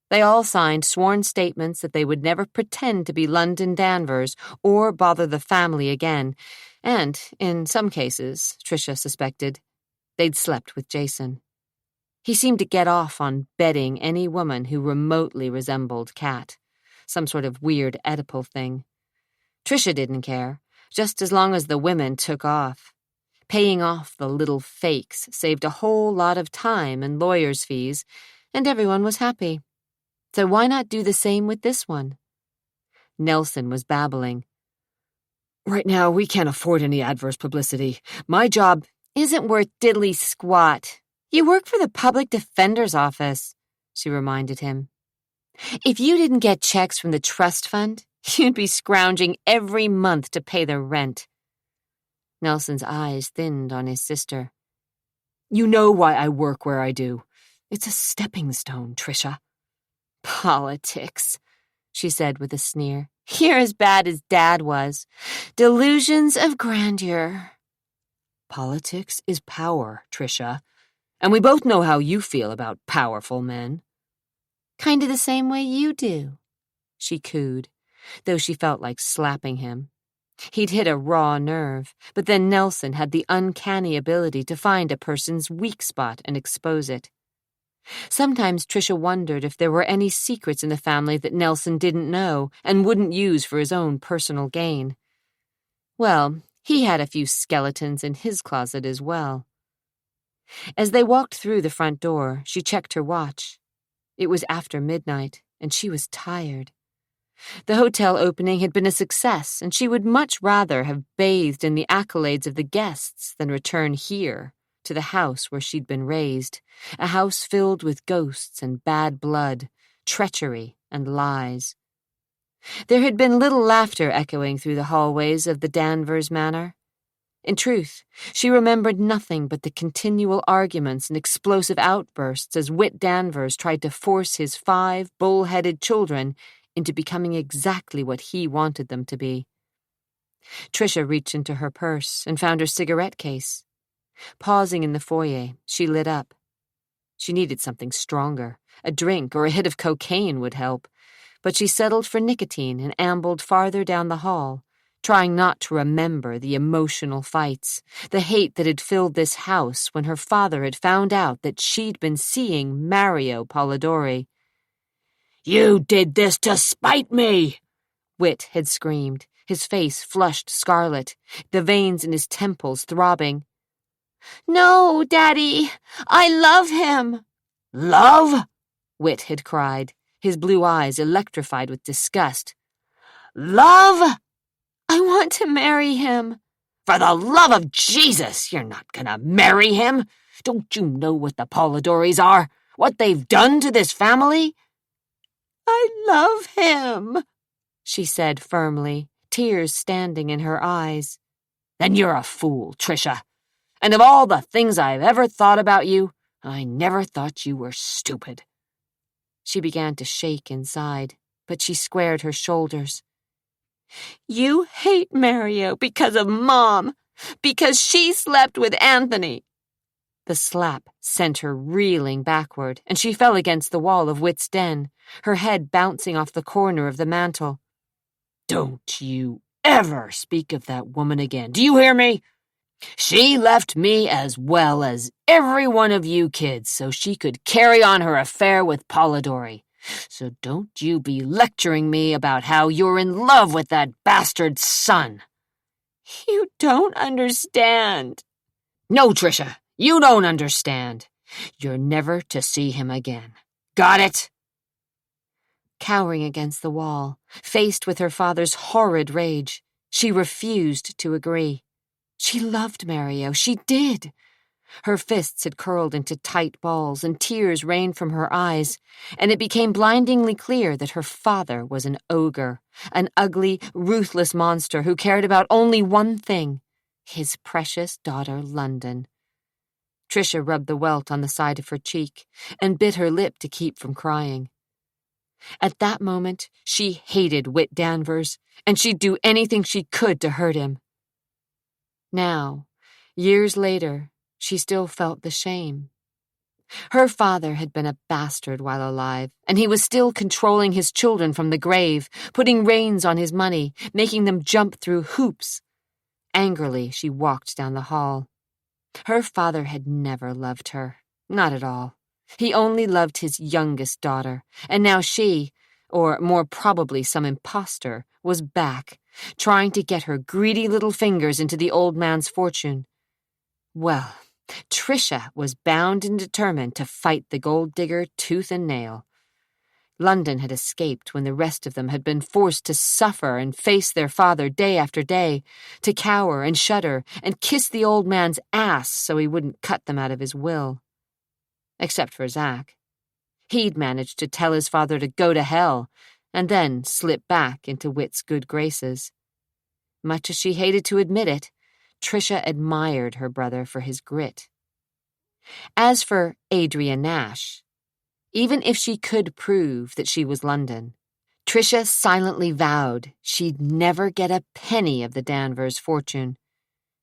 Speaker 1: They all signed sworn statements that they would never pretend to be London Danvers or bother the family again, and, in some cases, Tricia suspected, they'd slept with Jason. He seemed to get off on bedding any woman who remotely resembled Cat. some sort of weird Oedipal thing. Trisha didn't care, just as long as the women took off. Paying off the little fakes saved a whole lot of time and lawyers' fees, and everyone was happy. So why not do the same with this one? Nelson was babbling.
Speaker 3: Right now, we can't afford any adverse publicity. My job
Speaker 1: isn't worth diddly squat. You work for the public defender's office, she reminded him. If you didn't get checks from the trust fund, you'd be scrounging every month to pay the rent. Nelson's eyes thinned on his sister.
Speaker 3: You know why I work where I do. It's a stepping stone, Trisha.
Speaker 1: Politics, she said with a sneer. You're as bad as Dad was. Delusions of grandeur.
Speaker 3: Politics is power, Trisha. And we both know how you feel about powerful men.
Speaker 1: Kind of the same way you do, she cooed, though she felt like slapping him. He'd hit a raw nerve, but then Nelson had the uncanny ability to find a person's weak spot and expose it. Sometimes Trisha wondered if there were any secrets in the family that Nelson didn't know and wouldn't use for his own personal gain. Well, he had a few skeletons in his closet as well. As they walked through the front door, she checked her watch. It was after midnight, and she was tired. The hotel opening had been a success, and she would much rather have bathed in the accolades of the guests than return here, to the house where she'd been raised, a house filled with ghosts and bad blood, treachery and lies. There had been little laughter echoing through the hallways of the Danvers manor. In truth, she remembered nothing but the continual arguments and explosive outbursts as Whit Danvers tried to force his 5 bull-headed children into becoming exactly what he wanted them to be. Trisha reached into her purse and found her cigarette case. Pausing in the foyer, she lit up. She needed something stronger. A drink or a hit of cocaine would help. But she settled for nicotine and ambled farther down the hall, trying not to remember the emotional fights, the hate that had filled this house when her father had found out that she'd been seeing Mario Polidori.
Speaker 3: You did this to spite me,
Speaker 1: Whit had screamed, his face flushed scarlet, the veins in his temples throbbing. No, Daddy, I love him.
Speaker 3: Love?
Speaker 1: Whit had cried, his blue eyes electrified with disgust.
Speaker 3: Love?
Speaker 1: I want to marry him.
Speaker 3: For the love of Jesus, you're not gonna marry him. Don't you know what the Polidoris are? What they've done to this family?
Speaker 1: I love him, she said firmly, tears standing in her eyes.
Speaker 3: Then you're a fool, Trisha. And of all the things I've ever thought about you, I never thought you were stupid.
Speaker 1: She began to shake inside, but she squared her shoulders. You hate Mario because of Mom, because she slept with Anthony. The slap sent her reeling backward, and she fell against the wall of Whit's den, her head bouncing off the corner of the mantel.
Speaker 3: Don't you ever speak of that woman again, do you hear me? She left me as well as every one of you kids so she could carry on her affair with Polidori. So don't you be lecturing me about how you're in love with that bastard's son.
Speaker 1: You don't understand.
Speaker 3: No, Trisha, you don't understand. You're never to see him again. Got it?
Speaker 1: Cowering against the wall, faced with her father's horrid rage, she refused to agree. She loved Mario, she did. Her fists had curled into tight balls and tears rained from her eyes, and it became blindingly clear that her father was an ogre, an ugly, ruthless monster who cared about only one thing, his precious daughter London. Trisha rubbed the welt on the side of her cheek and bit her lip to keep from crying. At that moment, she hated Whit Danvers, and she'd do anything she could to hurt him. Now, years later, she still felt the shame. Her father had been a bastard while alive, and he was still controlling his children from the grave, putting reins on his money, making them jump through hoops. Angrily, she walked down the hall. Her father had never loved her, not at all. He only loved his youngest daughter, and now she, or more probably some impostor, was back, trying to get her greedy little fingers into the old man's fortune. Well, Tricia was bound and determined to fight the gold digger tooth and nail. London had escaped when the rest of them had been forced to suffer and face their father day after day, to cower and shudder and kiss the old man's ass so he wouldn't cut them out of his will. Except for Zack. He'd managed to tell his father to go to hell, and then slip back into Whit's good graces. Much as she hated to admit it, Tricia admired her brother for his grit. As for Adria Nash, even if she could prove that she was London, Tricia silently vowed she'd never get a penny of the Danvers fortune.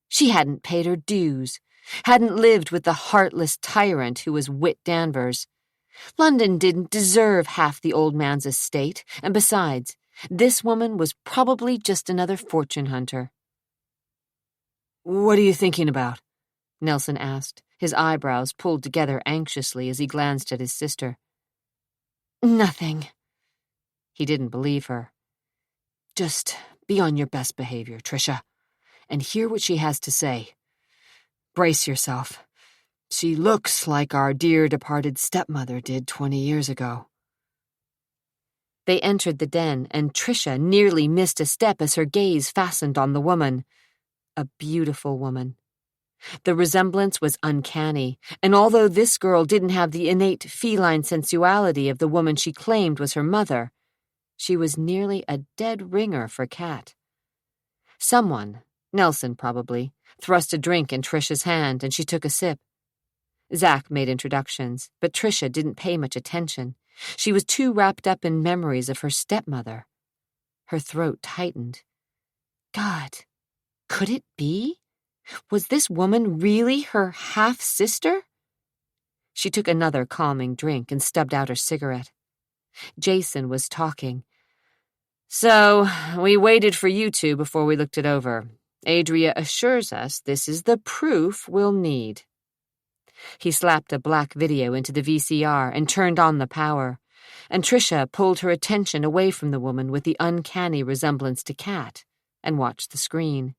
Speaker 1: She hadn't paid her dues, hadn't lived with the heartless tyrant who was Whit Danvers. London didn't deserve half the old man's estate, and besides, this woman was probably just another fortune hunter.
Speaker 2: "What are you thinking about?"
Speaker 1: Nelson asked, his eyebrows pulled together anxiously as he glanced at his sister. Nothing. He didn't believe her. Just be on your best behavior, Tricia, and hear what she has to say. Brace yourself. She looks like our dear departed stepmother did 20 years ago. They entered the den, and Tricia nearly missed a step as her gaze fastened on the woman. A beautiful woman. The resemblance was uncanny, and although this girl didn't have the innate feline sensuality of the woman she claimed was her mother, she was nearly a dead ringer for Kat. Someone, Nelson probably, thrust a drink in Tricia's hand, and she took a sip. Zack made introductions, but Tricia didn't pay much attention. She was too wrapped up in memories of her stepmother. Her throat tightened. God, could it be? Was this woman really her half-sister? She took another calming drink and stubbed out her cigarette. Jason was talking. So, we waited for you two before we looked it over. Adria assures us this is the proof we'll need. He slapped a black video into the VCR and turned on the power, and Tricia pulled her attention away from the woman with the uncanny resemblance to Kat and watched the screen.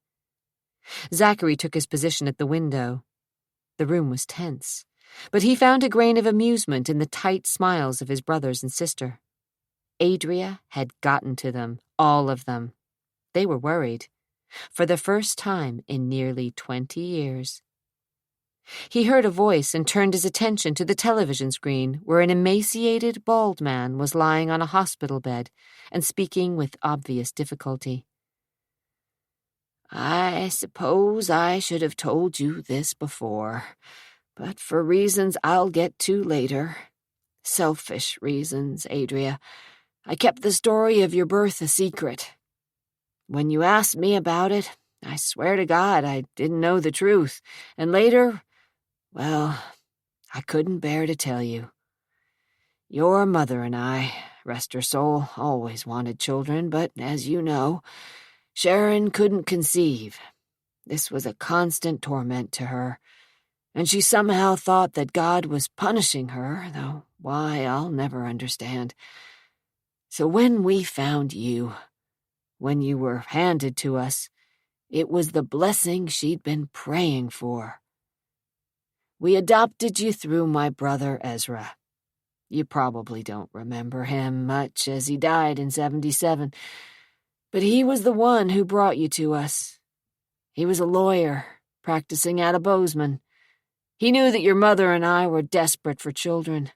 Speaker 1: Zachary took his position at the window. The room was tense, but he found a grain of amusement in the tight smiles of his brothers and sister. Adria had gotten to them, all of them. They were worried, for the first time in nearly 20 years. He heard a voice and turned his attention to the television screen where an emaciated, bald man was lying on a hospital bed and speaking with obvious difficulty. I suppose I should have told you this before, but for reasons I'll get to later. Selfish reasons, Adria. I kept the story of your birth a secret. When you asked me about it, I swear to God I didn't know the truth, and later, well, I couldn't bear to tell you. Your mother and I, rest her soul, always wanted children, but as you know, Sharon couldn't conceive. This was a constant torment to her, and she somehow thought that God was punishing her, though why I'll never understand. So when we found you, when you were handed to us, it was the blessing she'd been praying for. We adopted you through my brother Ezra. You probably don't remember him much, as he died in 77, but he was the one who brought you to us. He was a lawyer, practicing out of Bozeman. He knew that your mother and I were desperate for children.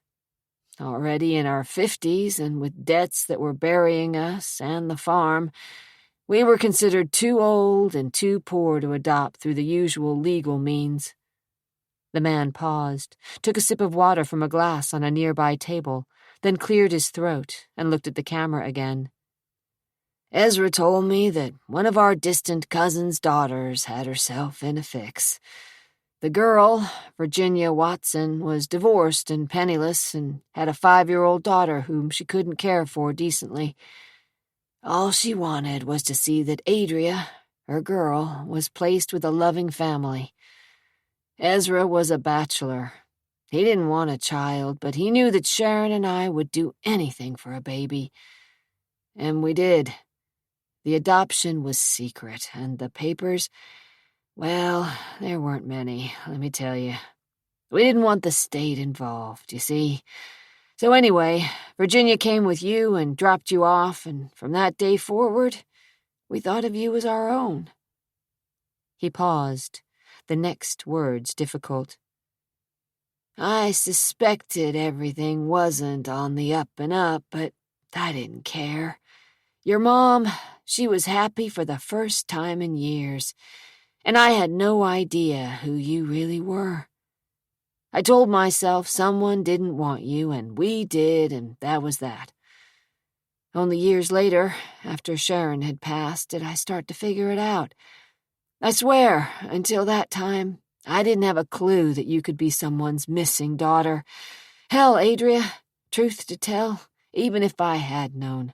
Speaker 1: Already in our 50s, and with debts that were burying us and the farm, we were considered too old and too poor to adopt through the usual legal means. The man paused, took a sip of water from a glass on a nearby table, then cleared his throat and looked at the camera again. Ezra told me that one of our distant cousin's daughters had herself in a fix. The girl, Virginia Watson, was divorced and penniless and had a 5-year-old daughter whom she couldn't care for decently. All she wanted was to see that Adria, her girl, was placed with a loving family. Ezra was a bachelor. He didn't want a child, but he knew that Sharon and I would do anything for a baby.
Speaker 2: And we did. The adoption was secret, and the papers, well, there weren't many, let me tell you. We didn't want the state involved, you see. So anyway, Virginia came with you and dropped you off, and from that day forward, we thought of you as our own."
Speaker 1: He paused, the next words difficult.
Speaker 2: "I suspected everything wasn't on the up and up, but I didn't care. Your mom, she was happy for the first time in years, and I had no idea who you really were. I told myself someone didn't want you, and we did, and that was that. Only years later, after Sharon had passed, did I start to figure it out. I swear, until that time, I didn't have a clue that you could be someone's missing daughter. Hell, Adria, truth to tell, even if I had known,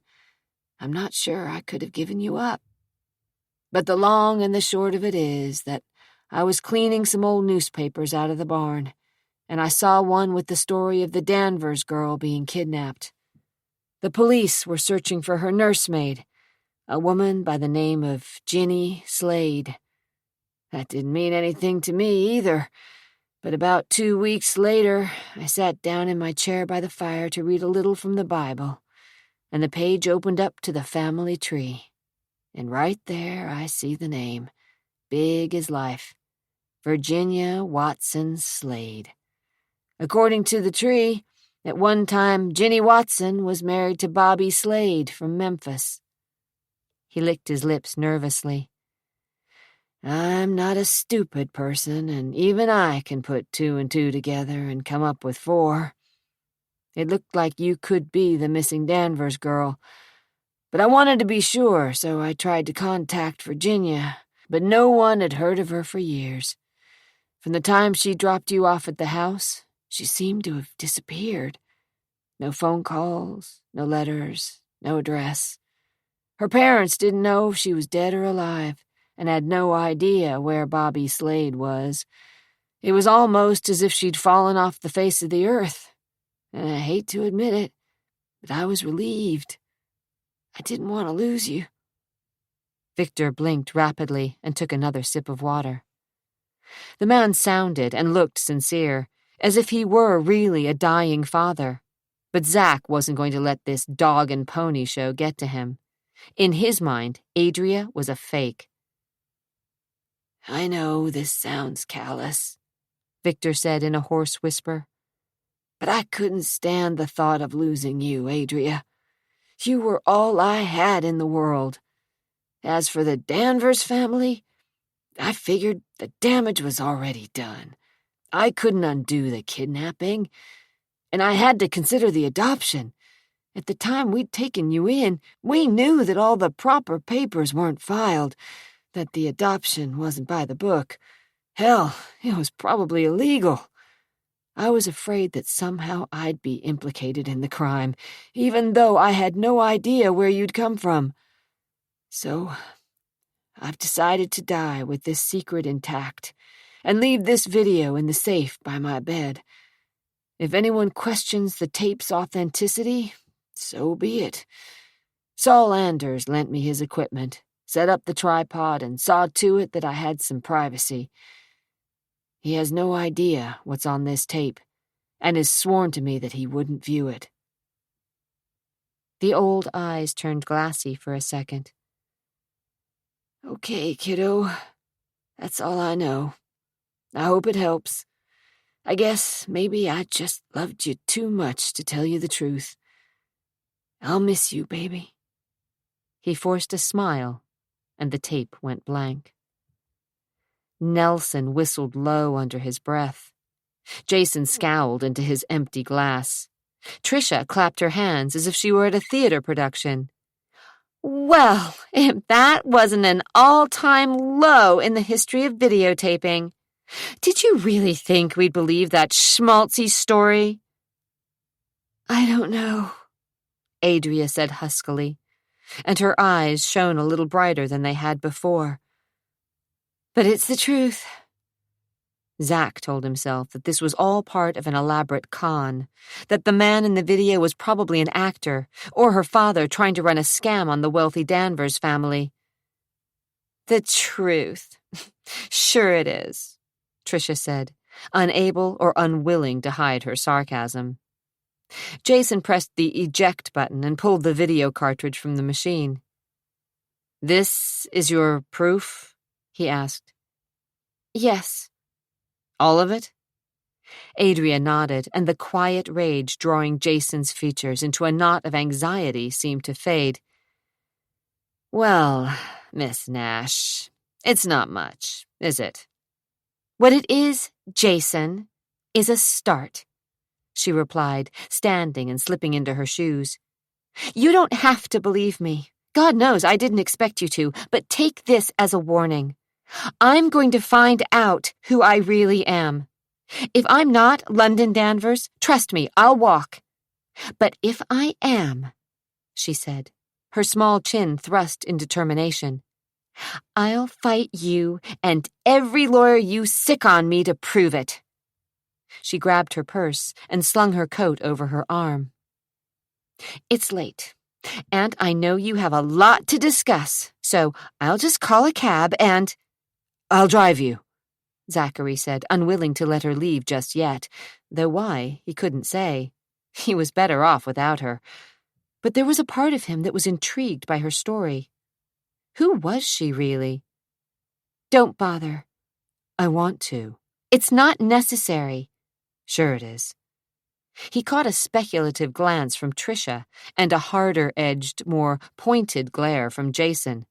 Speaker 2: I'm not sure I could have given you up. But the long and the short of it is that I was cleaning some old newspapers out of the barn, and I saw one with the story of the Danvers girl being kidnapped. The police were searching for her nursemaid, a woman by the name of Ginny Slade. That didn't mean anything to me either, but about 2 weeks later, I sat down in my chair by the fire to read a little from the Bible, and the page opened up to the family tree. And right there I see the name, big as life, Virginia Watson Slade. According to the tree, at one time Ginny Watson was married to Bobby Slade from Memphis.
Speaker 1: He licked his lips nervously.
Speaker 2: I'm not a stupid person, and even I can put 2 and 2 together and come up with 4. It looked like you could be the missing Danvers girl, but I wanted to be sure, so I tried to contact Virginia, but no one had heard of her for years. From the time she dropped you off at the house, she seemed to have disappeared. No phone calls, no letters, no address. Her parents didn't know if she was dead or alive, and had no idea where Bobby Slade was. It was almost as if she'd fallen off the face of the earth, and I hate to admit it, but I was relieved. I didn't want to lose you."
Speaker 1: Victor blinked rapidly and took another sip of water. The man sounded and looked sincere, as if he were really a dying father. But Zach wasn't going to let this dog and pony show get to him. In his mind, Adria was a fake.
Speaker 2: "I know this sounds callous,"
Speaker 1: Victor said in a hoarse whisper,
Speaker 2: "but I couldn't stand the thought of losing you, Adria. You were all I had in the world. As for the Danvers family, I figured the damage was already done. I couldn't undo the kidnapping, and I had to consider the adoption. At the time we'd taken you in, we knew that all the proper papers weren't filed, that the adoption wasn't by the book. Hell, it was probably illegal. I was afraid that somehow I'd be implicated in the crime, even though I had no idea where you'd come from. So, I've decided to die with this secret intact, and leave this video in the safe by my bed. If anyone questions the tape's authenticity, so be it. Saul Anders lent me his equipment, set up the tripod, and saw to it that I had some privacy. He has no idea what's on this tape, and has sworn to me that he wouldn't view it."
Speaker 1: The old eyes turned glassy for a second.
Speaker 2: "Okay, kiddo. That's all I know. I hope it helps. I guess maybe I just loved you too much to tell you the truth. I'll miss you, baby."
Speaker 1: He forced a smile, and the tape went blank. Nelson whistled low under his breath. Jason scowled into his empty glass. Tricia clapped her hands as if she were at a theater production. "Well, if that wasn't an all-time low in the history of videotaping. Did you really think we'd believe that schmaltzy story?"
Speaker 2: "I don't know,"
Speaker 1: Adria said huskily, and her eyes shone a little brighter than they had before.
Speaker 2: "but it's the truth.
Speaker 1: Zack told himself that this was all part of an elaborate con, that the man in the video was probably an actor, or her father trying to run a scam on the wealthy Danvers family. The truth. Sure it is, Tricia said, unable or unwilling to hide her sarcasm. Jason pressed the eject button and pulled the video cartridge from the machine. "This is your proof?" he asked. "Yes." "All of it?" Adria nodded, and the quiet rage drawing Jason's features into a knot of anxiety seemed to fade. "Well, Miss Nash, it's not much, is it?" "What it is, Jason, is a start," she replied, standing and slipping into her shoes. "You don't have to believe me. God knows I didn't expect you to, but take this as a warning. I'm going to find out who I really am. If I'm not London Danvers, trust me, I'll walk. But if I am," she said, her small chin thrust in determination, "I'll fight you and every lawyer you sick on me to prove it." She grabbed her purse and slung her coat over her arm. "It's late, and I know you have a lot to discuss, so I'll just call a cab and—"
Speaker 3: "I'll drive you,"
Speaker 1: Zachary said, unwilling to let her leave just yet, though why, he couldn't say. He was better off without her. But there was a part of him that was intrigued by her story. Who was she, really? "Don't bother."
Speaker 3: "I want to."
Speaker 1: "It's not necessary."
Speaker 3: "Sure it is."
Speaker 1: He caught a speculative glance from Tricia and a harder-edged, more pointed glare from Jason.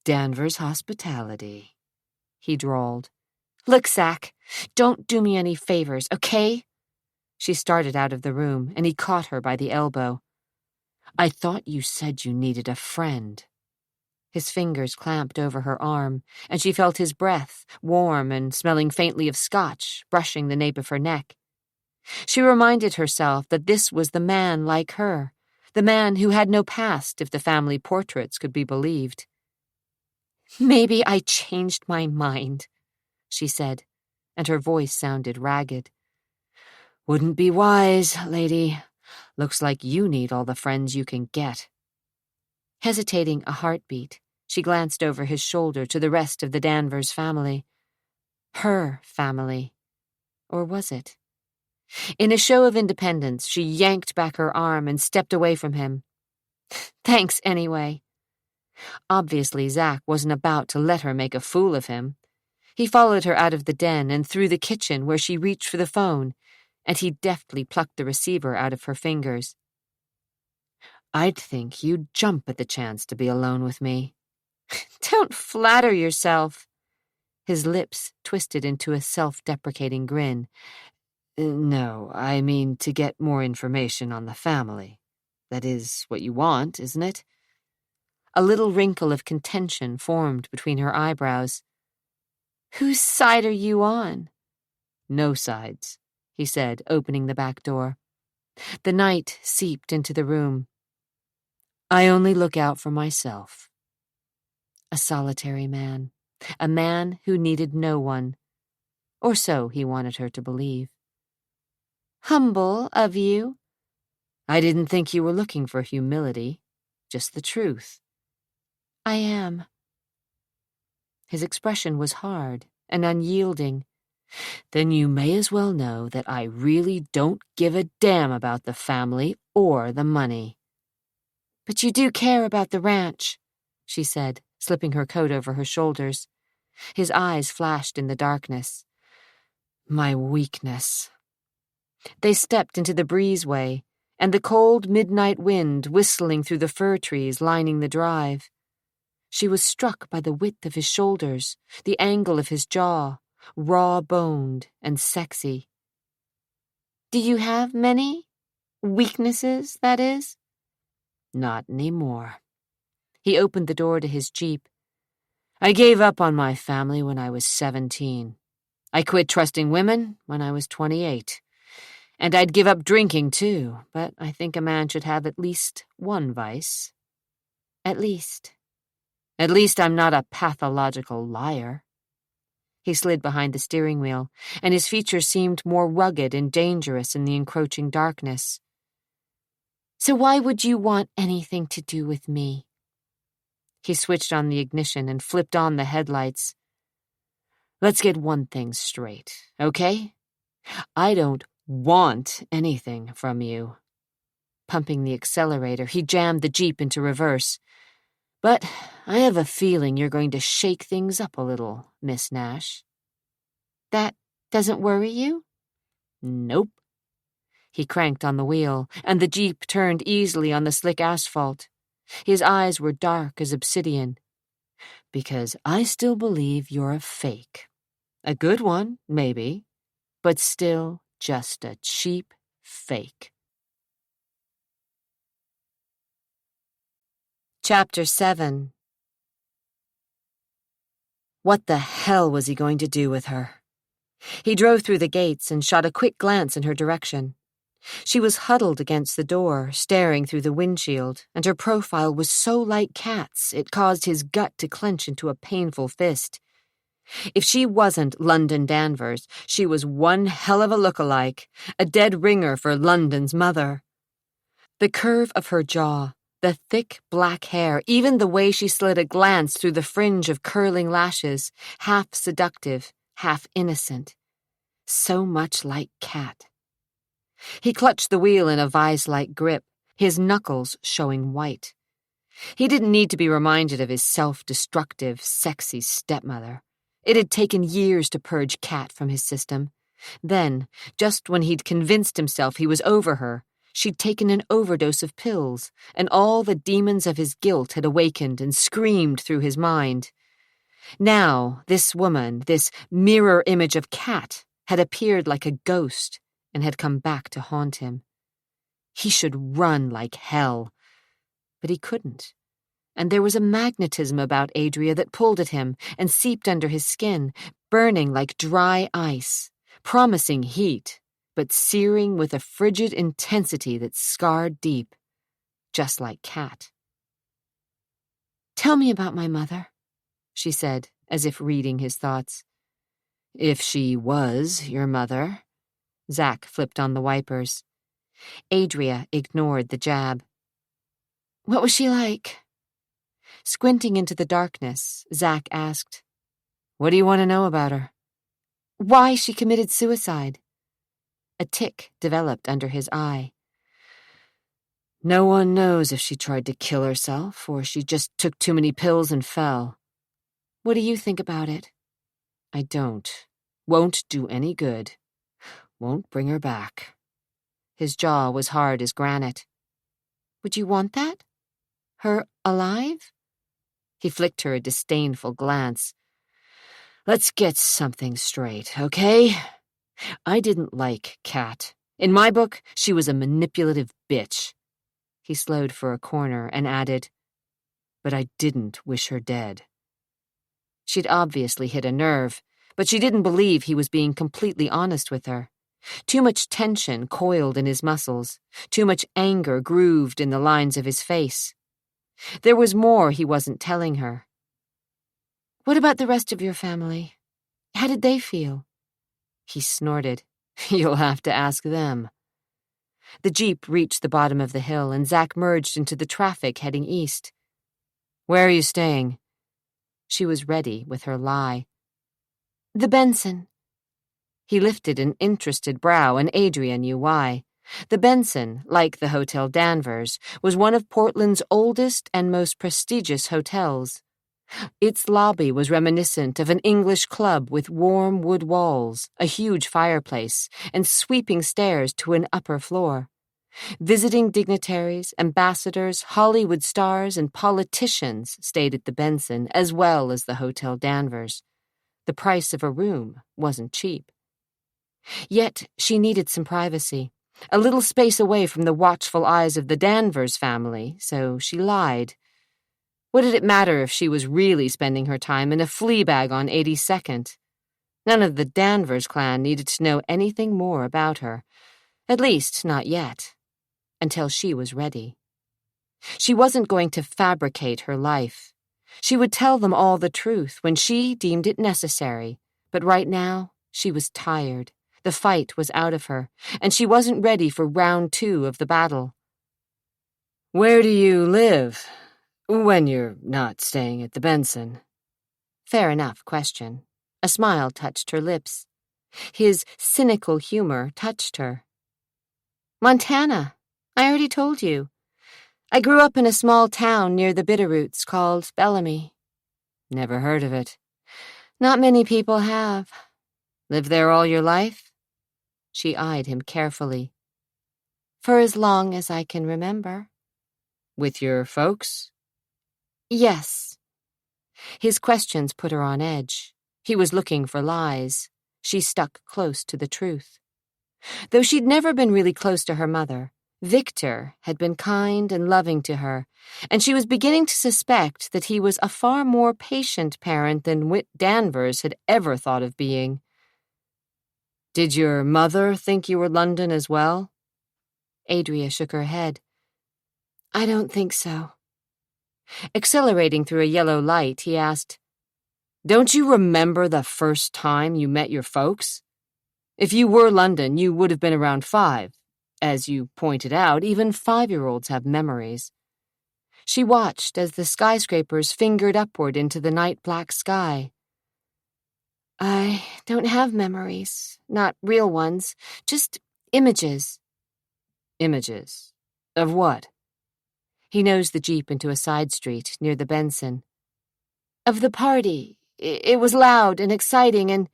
Speaker 3: "Danvers hospitality,"
Speaker 1: he drawled. "Look, Zach, don't do me any favors, okay?" She started out of the room, and he caught her by the elbow.
Speaker 3: "I thought you said you needed a friend."
Speaker 1: His fingers clamped over her arm, and she felt his breath, warm and smelling faintly of scotch, brushing the nape of her neck. She reminded herself that this was the man like her, the man who had no past if the family portraits could be believed. "Maybe I changed my mind," she said, and her voice sounded ragged.
Speaker 3: "Wouldn't be wise, lady. Looks like you need all the friends you can get."
Speaker 1: Hesitating a heartbeat, she glanced over his shoulder to the rest of the Danvers family. Her family. Or was it? In a show of independence, she yanked back her arm and stepped away from him. "Thanks anyway." Obviously, Zack wasn't about to let her make a fool of him. He followed her out of the den and through the kitchen where she reached for the phone, and he deftly plucked the receiver out of her fingers.
Speaker 3: "I'd think you'd jump at the chance to be alone with me."
Speaker 1: "Don't flatter yourself." His lips twisted into a self-deprecating grin.
Speaker 3: "No, I mean to get more information on the family. That is what you want, isn't it?"
Speaker 1: A little wrinkle of contention formed between her eyebrows. "Whose side are you on?"
Speaker 3: "No sides,"
Speaker 1: he said, opening the back door. The night seeped into the room.
Speaker 3: "I only look out for myself."
Speaker 1: A solitary man. A man who needed no one. Or so he wanted her to believe. "Humble of you."
Speaker 3: "I didn't think you were looking for humility, just the truth."
Speaker 1: "I am." His expression was hard and unyielding.
Speaker 3: "Then you may as well know that I really don't give a damn about the family or the money."
Speaker 1: "But you do care about the ranch," she said, slipping her coat over her shoulders. His eyes flashed in the darkness.
Speaker 3: "My weakness."
Speaker 1: They stepped into the breezeway, and the cold midnight wind whistling through the fir trees lining the drive. She was struck by the width of his shoulders, the angle of his jaw, raw-boned and sexy. "Do you have many? Weaknesses, that is?"
Speaker 3: "Not anymore."
Speaker 1: He opened the door to his Jeep.
Speaker 3: "I gave up on my family when I was 17. I quit trusting women when I was 28. And I'd give up drinking, too, but I think a man should have at least one vice."
Speaker 1: "At least."
Speaker 3: "At least I'm not a pathological liar."
Speaker 1: He slid behind the steering wheel, and his features seemed more rugged and dangerous in the encroaching darkness. "So why would you want anything to do with me?" He switched on the ignition and flipped on the headlights. "Let's get one thing straight, okay? I don't want anything from you." Pumping the accelerator, he jammed the Jeep into reverse. "But I have a feeling you're going to shake things up a little, Miss Nash." "That doesn't worry you?" "Nope." He cranked on the wheel, and the Jeep turned easily on the slick asphalt. His eyes were dark as obsidian. "Because I still believe you're a fake. A good one, maybe, but still just a cheap fake." Chapter 7. What the hell was he going to do with her? He drove through the gates and shot a quick glance in her direction. She was huddled against the door, staring through the windshield, and her profile was so like Kat's it caused his gut to clench into a painful fist. If she wasn't London Danvers, she was one hell of a look-alike, a dead ringer for London's mother. The curve of her jaw, the thick black hair, even the way she slid a glance through the fringe of curling lashes, half seductive, half innocent. So much like Kat. He clutched the wheel in a vise-like grip, his knuckles showing white. He didn't need to be reminded of his self-destructive, sexy stepmother. It had taken years to purge Kat from his system. Then, just when he'd convinced himself he was over her, she'd taken an overdose of pills, and all the demons of his guilt had awakened and screamed through his mind. Now, this woman, this mirror image of Kat, had appeared like a ghost and had come back to haunt him. He should run like hell. But he couldn't. And there was a magnetism about Adria that pulled at him and seeped under his skin, burning like dry ice, promising heat, but searing with a frigid intensity that scarred deep, just like Kat. "Tell me about my mother," she said, as if reading his thoughts. "If she was your mother." Zack flipped on the wipers. Adria ignored the jab. "What was she like?" Squinting into the darkness, Zack asked, "What do you want to know about her?" "Why she committed suicide." A tic developed under his eye. "No one knows if she tried to kill herself or she just took too many pills and fell." "What do you think about it?" "I don't. Won't do any good. Won't bring her back." His jaw was hard as granite. "Would you want that? Her alive?" He flicked her a disdainful glance. "Let's get something straight, okay? I didn't like Kat. In my book, she was a manipulative bitch." He slowed for a corner and added, "But I didn't wish her dead." She'd obviously hit a nerve, but she didn't believe he was being completely honest with her. Too much tension coiled in his muscles, too much anger grooved in the lines of his face. There was more he wasn't telling her. "What about the rest of your family? How did they feel?" He snorted. "You'll have to ask them." The Jeep reached the bottom of the hill, and Zack merged into the traffic heading east. "Where are you staying?" She was ready with her lie. "The Benson." He lifted an interested brow, and Adria knew why. The Benson, like the Hotel Danvers, was one of Portland's oldest and most prestigious hotels. Its lobby was reminiscent of an English club with warm wood walls, a huge fireplace, and sweeping stairs to an upper floor. Visiting dignitaries, ambassadors, Hollywood stars, and politicians stayed at the Benson as well as the Hotel Danvers. The price of a room wasn't cheap. Yet she needed some privacy, a little space away from the watchful eyes of the Danvers family, so she lied. What did it matter if she was really spending her time in a flea bag on 82nd? None of the Danvers clan needed to know anything more about her, at least not yet, until she was ready. She wasn't going to fabricate her life. She would tell them all the truth when she deemed it necessary, But right now, she was tired. The fight was out of her, and she wasn't ready for round 2 of the battle.
Speaker 2: Where do you live when you're not staying at the Benson?
Speaker 1: Fair enough question. A smile touched her lips. His cynical humor touched her. Montana. I already told you. I grew up in a small town near the Bitterroots called Bellamy.
Speaker 2: Never heard of it.
Speaker 1: Not many people have.
Speaker 2: Lived there all your life?
Speaker 1: She eyed him carefully. For as long as I can remember.
Speaker 2: With your folks?
Speaker 1: Yes. His questions put her on edge. He was looking for lies. She stuck close to the truth. Though she'd never been really close to her mother, Victor had been kind and loving to her, and she was beginning to suspect that he was a far more patient parent than Whit Danvers had ever thought of being.
Speaker 2: Did your mother think you were London as well?
Speaker 1: Adria shook her head. I don't think so. Accelerating through a yellow light, he asked,
Speaker 2: Don't you remember the first time you met your folks? If you were London, you would have been around 5. As you pointed out, even 5-year-olds have memories.
Speaker 1: She watched as the skyscrapers fingered upward into the night-black sky. I don't have memories, not real ones, just images.
Speaker 2: Images? Of what?
Speaker 1: He nosed the jeep into a side street near the Benson. Of the party. It was loud and exciting and...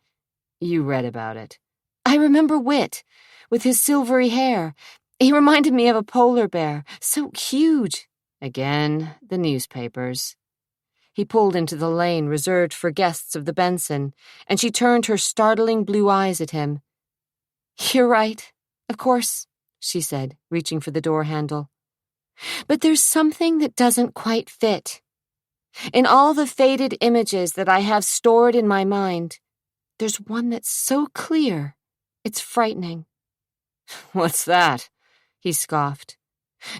Speaker 2: You read about it.
Speaker 1: I remember Whit, with his silvery hair. He reminded me of a polar bear, so huge.
Speaker 2: Again, the newspapers.
Speaker 1: He pulled into the lane reserved for guests of the Benson, and she turned her startling blue eyes at him. You're right, of course, she said, reaching for the door handle. But there's something that doesn't quite fit. In all the faded images that I have stored in my mind, there's one that's so clear, it's frightening.
Speaker 2: What's that?
Speaker 1: He scoffed,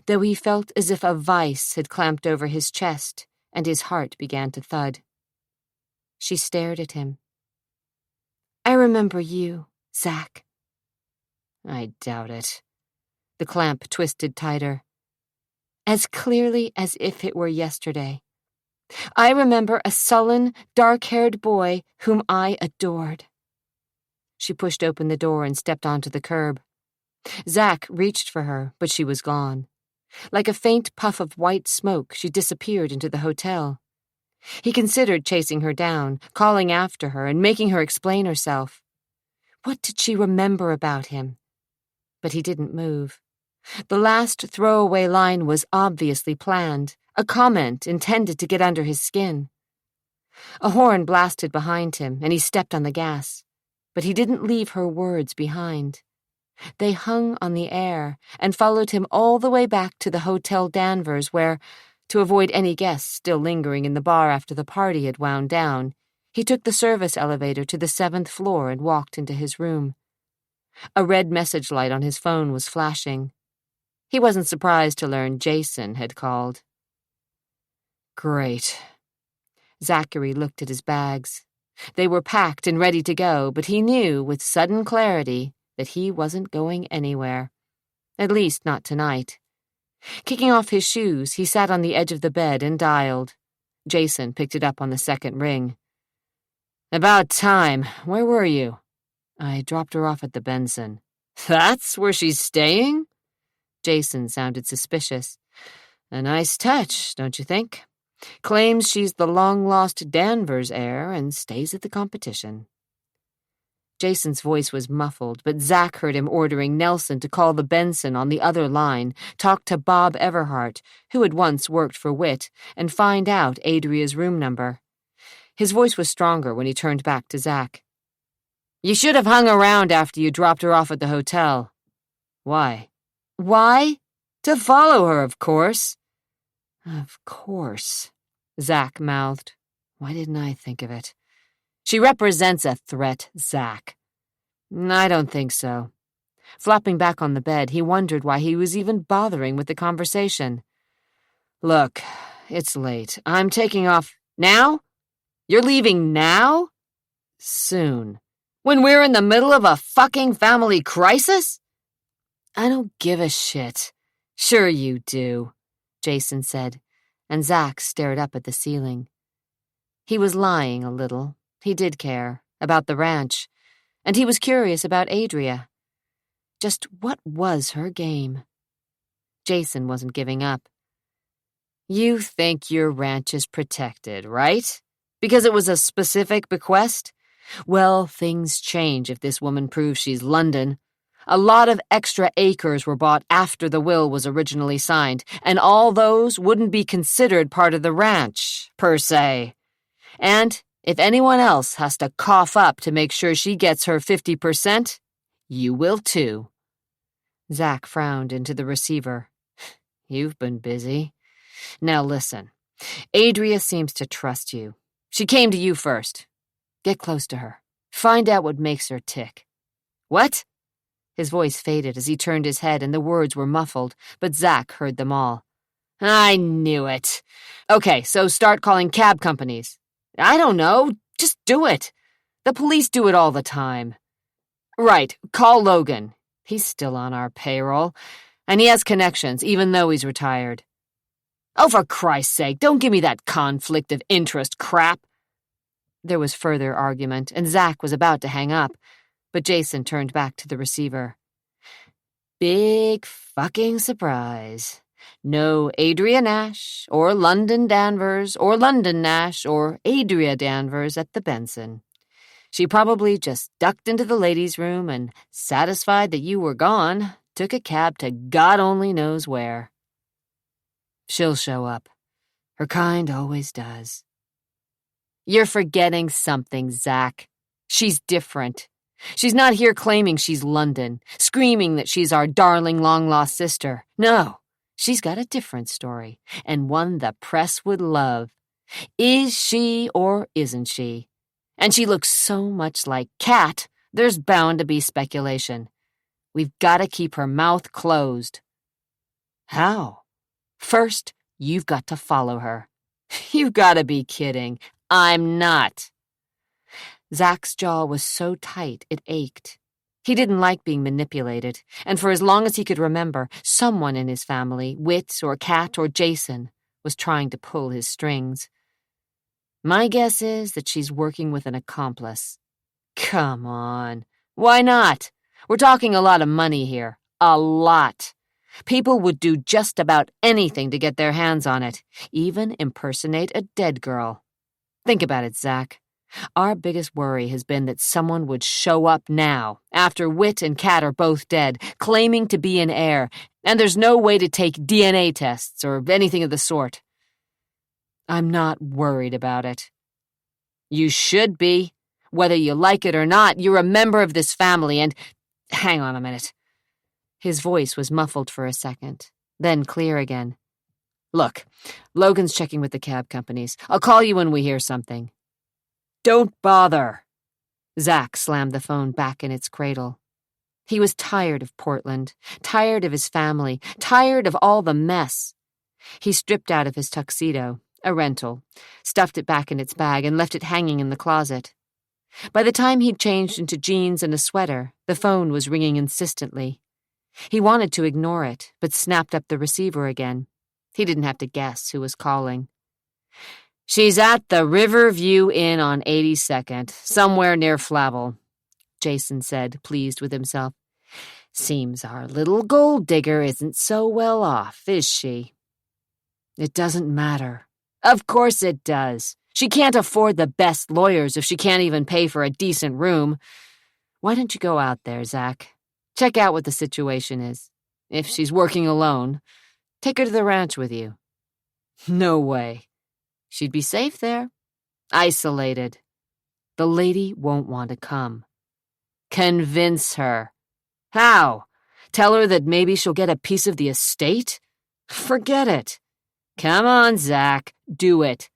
Speaker 1: though he felt as if a vice had clamped over his chest, and his heart began to thud. She stared at him. I remember you, Zach.
Speaker 2: I doubt it.
Speaker 1: The clamp twisted tighter. As clearly as if it were yesterday. I remember a sullen, dark-haired boy whom I adored. She pushed open the door and stepped onto the curb. Zach reached for her, but she was gone. Like a faint puff of white smoke, she disappeared into the hotel. He considered chasing her down, calling after her, and making her explain herself. What did she remember about him? But he didn't move. The last throwaway line was obviously planned, a comment intended to get under his skin. A horn blasted behind him, and he stepped on the gas. But he didn't leave her words behind. They hung on the air and followed him all the way back to the Hotel Danvers where, to avoid any guests still lingering in the bar after the party had wound down, he took the service elevator to the 7th floor and walked into his room. A red message light on his phone was flashing. He wasn't surprised to learn Jason had called.
Speaker 2: Great.
Speaker 1: Zachary looked at his bags. They were packed and ready to go, but he knew with sudden clarity that he wasn't going anywhere. At least not tonight. Kicking off his shoes, he sat on the edge of the bed and dialed. Jason picked it up on the second ring.
Speaker 2: About time. Where were you?
Speaker 1: I dropped her off at the Benson.
Speaker 2: That's where she's staying?
Speaker 1: Jason sounded suspicious.
Speaker 2: A nice touch, don't you think? Claims she's the long-lost Danvers heir and stays at the competition.
Speaker 1: Jason's voice was muffled, but Zach heard him ordering Nelson to call the Benson on the other line, talk to Bob Everhart, who had once worked for Whit, and find out Adria's room number. His voice was stronger when he turned back to Zach.
Speaker 2: You should have hung around after you dropped her off at the hotel.
Speaker 1: Why?
Speaker 2: Why? To follow her, of course.
Speaker 1: Of course, Zach mouthed. Why didn't I think of it?
Speaker 2: She represents a threat, Zach.
Speaker 1: I don't think so. Flopping back on the bed, he wondered why he was even bothering with the conversation.
Speaker 2: Look, it's late. I'm taking off. Now? You're leaving now? Soon. When we're in the middle of a fucking family crisis? I don't give a shit. Sure you do, Jason said, and Zach stared up at the ceiling. He was lying a little. He did care about the ranch, and he was curious about Adria. Just what was her game? Jason wasn't giving up. You think your ranch is protected, right? Because it was a specific bequest? Well, things change if this woman proves she's London. A lot of extra acres were bought after the will was originally signed, and all those wouldn't be considered part of the ranch, per se. And if anyone else has to cough up to make sure she gets her 50%, you will too. Zach frowned into the receiver. You've been busy. Now listen, Adria seems to trust you. She came to you first. Get close to her. Find out what makes her tick. What? His voice faded as he turned his head and the words were muffled, but Zach heard them all. I knew it. Okay, so start calling cab companies. I don't know. Just do it. The police do it all the time. Right, call Logan. He's still on our payroll, and he has connections, even though he's retired. Oh, for Christ's sake, don't give me that conflict of interest crap. There was further argument, and Zach was about to hang up, but Jason turned back to the receiver. Big fucking surprise. No Adria Nash, or London Danvers, or London Nash, or Adria Danvers at the Benson. She probably just ducked into the ladies' room and, satisfied that you were gone, took a cab to God only knows where. She'll show up. Her kind always does. You're forgetting something, Zach. She's different. She's not here claiming she's London, screaming that she's our darling long-lost sister. No, she's got a different story, and one the press would love. Is she or isn't she? And she looks so much like Kat, there's bound to be speculation. We've got to keep her mouth closed. How? First, you've got to follow her. You've got to be kidding. I'm not. Zach's jaw was so tight it ached. He didn't like being manipulated, and for as long as he could remember, someone in his family, Whit or Kat or Jason, was trying to pull his strings. My guess is that she's working with an accomplice. Come on. Why not? We're talking a lot of money here. A lot. People would do just about anything to get their hands on it, even impersonate a dead girl. Think about it, Zach. Our biggest worry has been that someone would show up now, after Whit and Kat are both dead, claiming to be an heir, and there's no way to take DNA tests or anything of the sort. I'm not worried about it. You should be. Whether you like it or not, you're a member of this family, and— hang on a minute. His voice was muffled for a second, then clear again. Look, Logan's checking with the cab companies. I'll call you when we hear something. Don't bother. Zach slammed the phone back in its cradle. He was tired of Portland, tired of his family, tired of all the mess. He stripped out of his tuxedo, a rental, stuffed it back in its bag, and left it hanging in the closet. By the time he'd changed into jeans and a sweater, the phone was ringing insistently. He wanted to ignore it, but snapped up the receiver again. He didn't have to guess who was calling. She's at the Riverview Inn on 82nd, somewhere near Flavel, Jason said, pleased with himself. Seems our little gold digger isn't so well off, is she? It doesn't matter. Of course it does. She can't afford the best lawyers if she can't even pay for a decent room. Why don't you go out there, Zach? Check out what the situation is. If she's working alone, take her to the ranch with you. No way. She'd be safe there. Isolated. The lady won't want to come. Convince her. How? Tell her that maybe she'll get a piece of the estate? Forget it. Come on, Zach. Do it.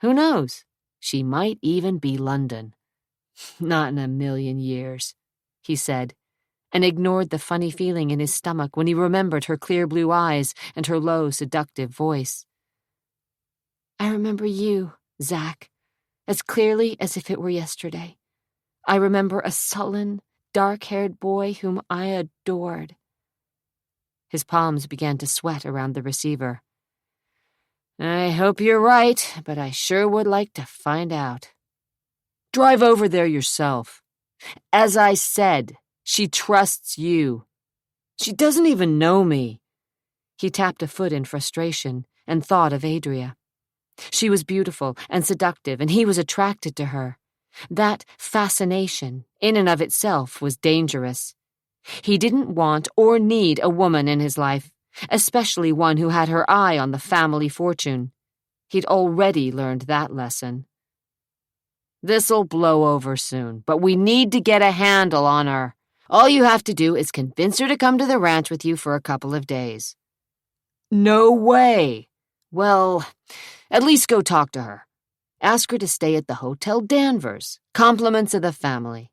Speaker 2: Who knows? She might even be London. Not in a million years, he said, and ignored the funny feeling in his stomach when he remembered her clear blue eyes and her low, seductive voice. I remember you, Zach, as clearly as if it were yesterday.
Speaker 1: I remember a sullen, dark-haired boy whom I adored." His palms began to sweat around the receiver.
Speaker 2: "I hope you're right, but I sure would like to find out. Drive over there yourself. As I said, she trusts you. She doesn't even know me."
Speaker 1: He tapped a foot in frustration and thought of Adria. She was beautiful and seductive, and he was attracted to her. That fascination, in and of itself, was dangerous. He didn't want or need a woman in his life, especially one who had her eye on the family fortune. He'd already learned that lesson.
Speaker 2: "This'll blow over soon, but we need to get a handle on her. All you have to do is convince her to come to the ranch with you for a couple of days." "No way." "Well, at least go talk to her. Ask her to stay at the Hotel Danvers. Compliments of the family."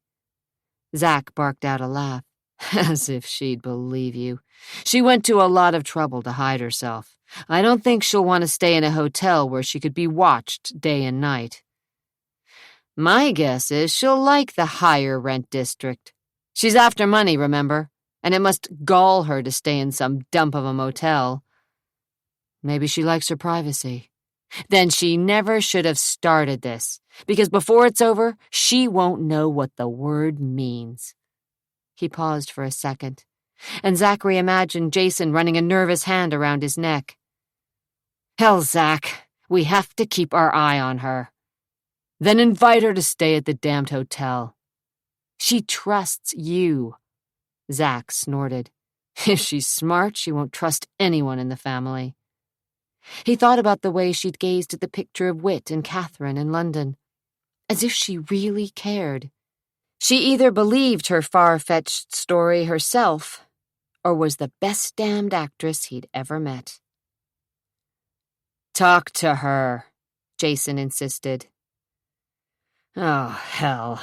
Speaker 1: Zach barked out a laugh.
Speaker 2: "As if she'd believe you. She went to a lot of trouble to hide herself. I don't think she'll want to stay in a hotel where she could be watched day and night." "My guess is she'll like the higher rent district. She's after money, remember? And it must gall her to stay in some dump of a motel."
Speaker 1: "Maybe she likes her privacy."
Speaker 2: "Then she never should have started this, because before it's over, she won't know what the word means."
Speaker 1: He paused for a second, and Zachary imagined Jason running a nervous hand around his neck.
Speaker 2: "Hell, Zach, we have to keep our eye on her. Then invite her to stay at the damned hotel."
Speaker 1: "She trusts you," Zach snorted.
Speaker 2: "If she's smart, she won't trust anyone in the family."
Speaker 1: He thought about the way she'd gazed at the picture of Whit and Catherine in London, as if she really cared. She either believed her far-fetched story herself, or was the best damned actress he'd ever met.
Speaker 2: "Talk to her," Jason insisted. "Oh, hell."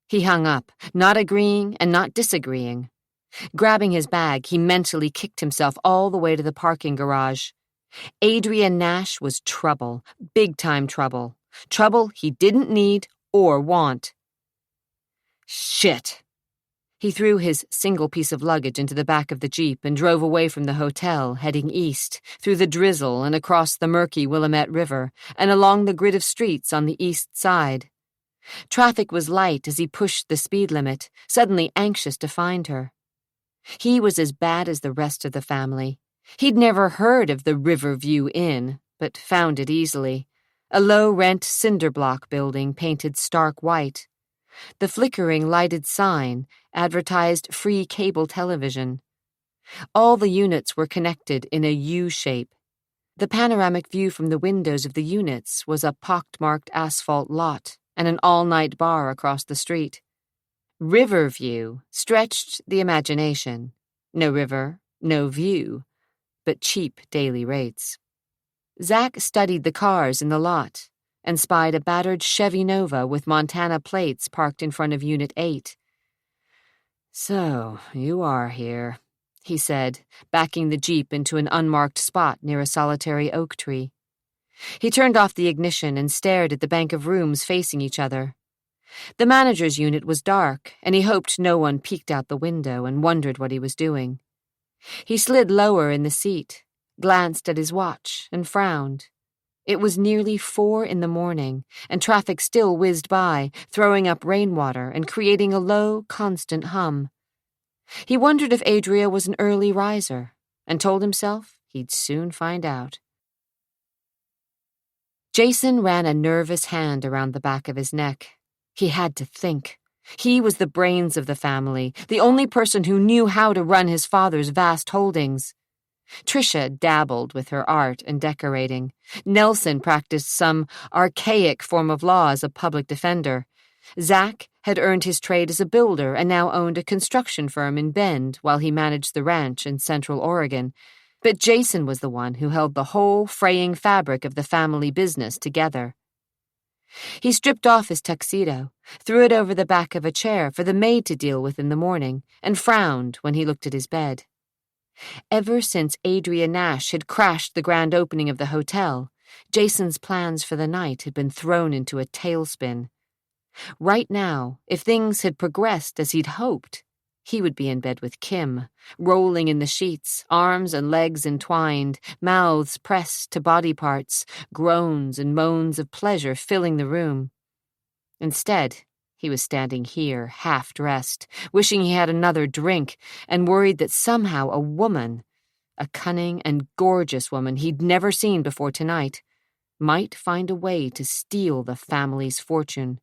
Speaker 1: He hung up, not agreeing and not disagreeing. Grabbing his bag, he mentally kicked himself all the way to the parking garage. Adria Nash was trouble, big-time trouble. Trouble he didn't need or want.
Speaker 2: "Shit."
Speaker 1: He threw his single piece of luggage into the back of the Jeep and drove away from the hotel, heading east, through the drizzle and across the murky Willamette River, and along the grid of streets on the east side. Traffic was light as he pushed the speed limit, suddenly anxious to find her. He was as bad as the rest of the family. He'd never heard of the Riverview Inn, but found it easily. A low-rent cinder block building painted stark white. The flickering lighted sign advertised free cable television. All the units were connected in a U-shape. The panoramic view from the windows of the units was a pockmarked asphalt lot and an all-night bar across the street. Riverview stretched the imagination. No river, no view, but cheap daily rates. Zach studied the cars in the lot and spied a battered Chevy Nova with Montana plates parked in front of Unit 8.
Speaker 2: "So, you are here,"
Speaker 1: he said, backing the Jeep into an unmarked spot near a solitary oak tree. He turned off the ignition and stared at the bank of rooms facing each other. The manager's unit was dark, and he hoped no one peeked out the window and wondered what he was doing. He slid lower in the seat, glanced at his watch, and frowned. It was nearly 4 a.m, and traffic still whizzed by, throwing up rainwater and creating a low, constant hum. He wondered if Adria was an early riser, and told himself he'd soon find out. Jason ran a nervous hand around the back of his neck. He had to think. He was the brains of the family, the only person who knew how to run his father's vast holdings. Tricia dabbled with her art and decorating. Nelson practiced some archaic form of law as a public defender. Zach had earned his trade as a builder and now owned a construction firm in Bend while he managed the ranch in Central Oregon. But Jason was the one who held the whole fraying fabric of the family business together. He stripped off his tuxedo, threw it over the back of a chair for the maid to deal with in the morning, and frowned when he looked at his bed. Ever since Adria Nash had crashed the grand opening of the hotel, Jason's plans for the night had been thrown into a tailspin. Right now, if things had progressed as he'd hoped, he would be in bed with Kim, rolling in the sheets, arms and legs entwined, mouths pressed to body parts, groans and moans of pleasure filling the room. Instead, he was standing here, half-dressed, wishing he had another drink, and worried that somehow a woman, a cunning and gorgeous woman he'd never seen before tonight, might find a way to steal the family's fortune.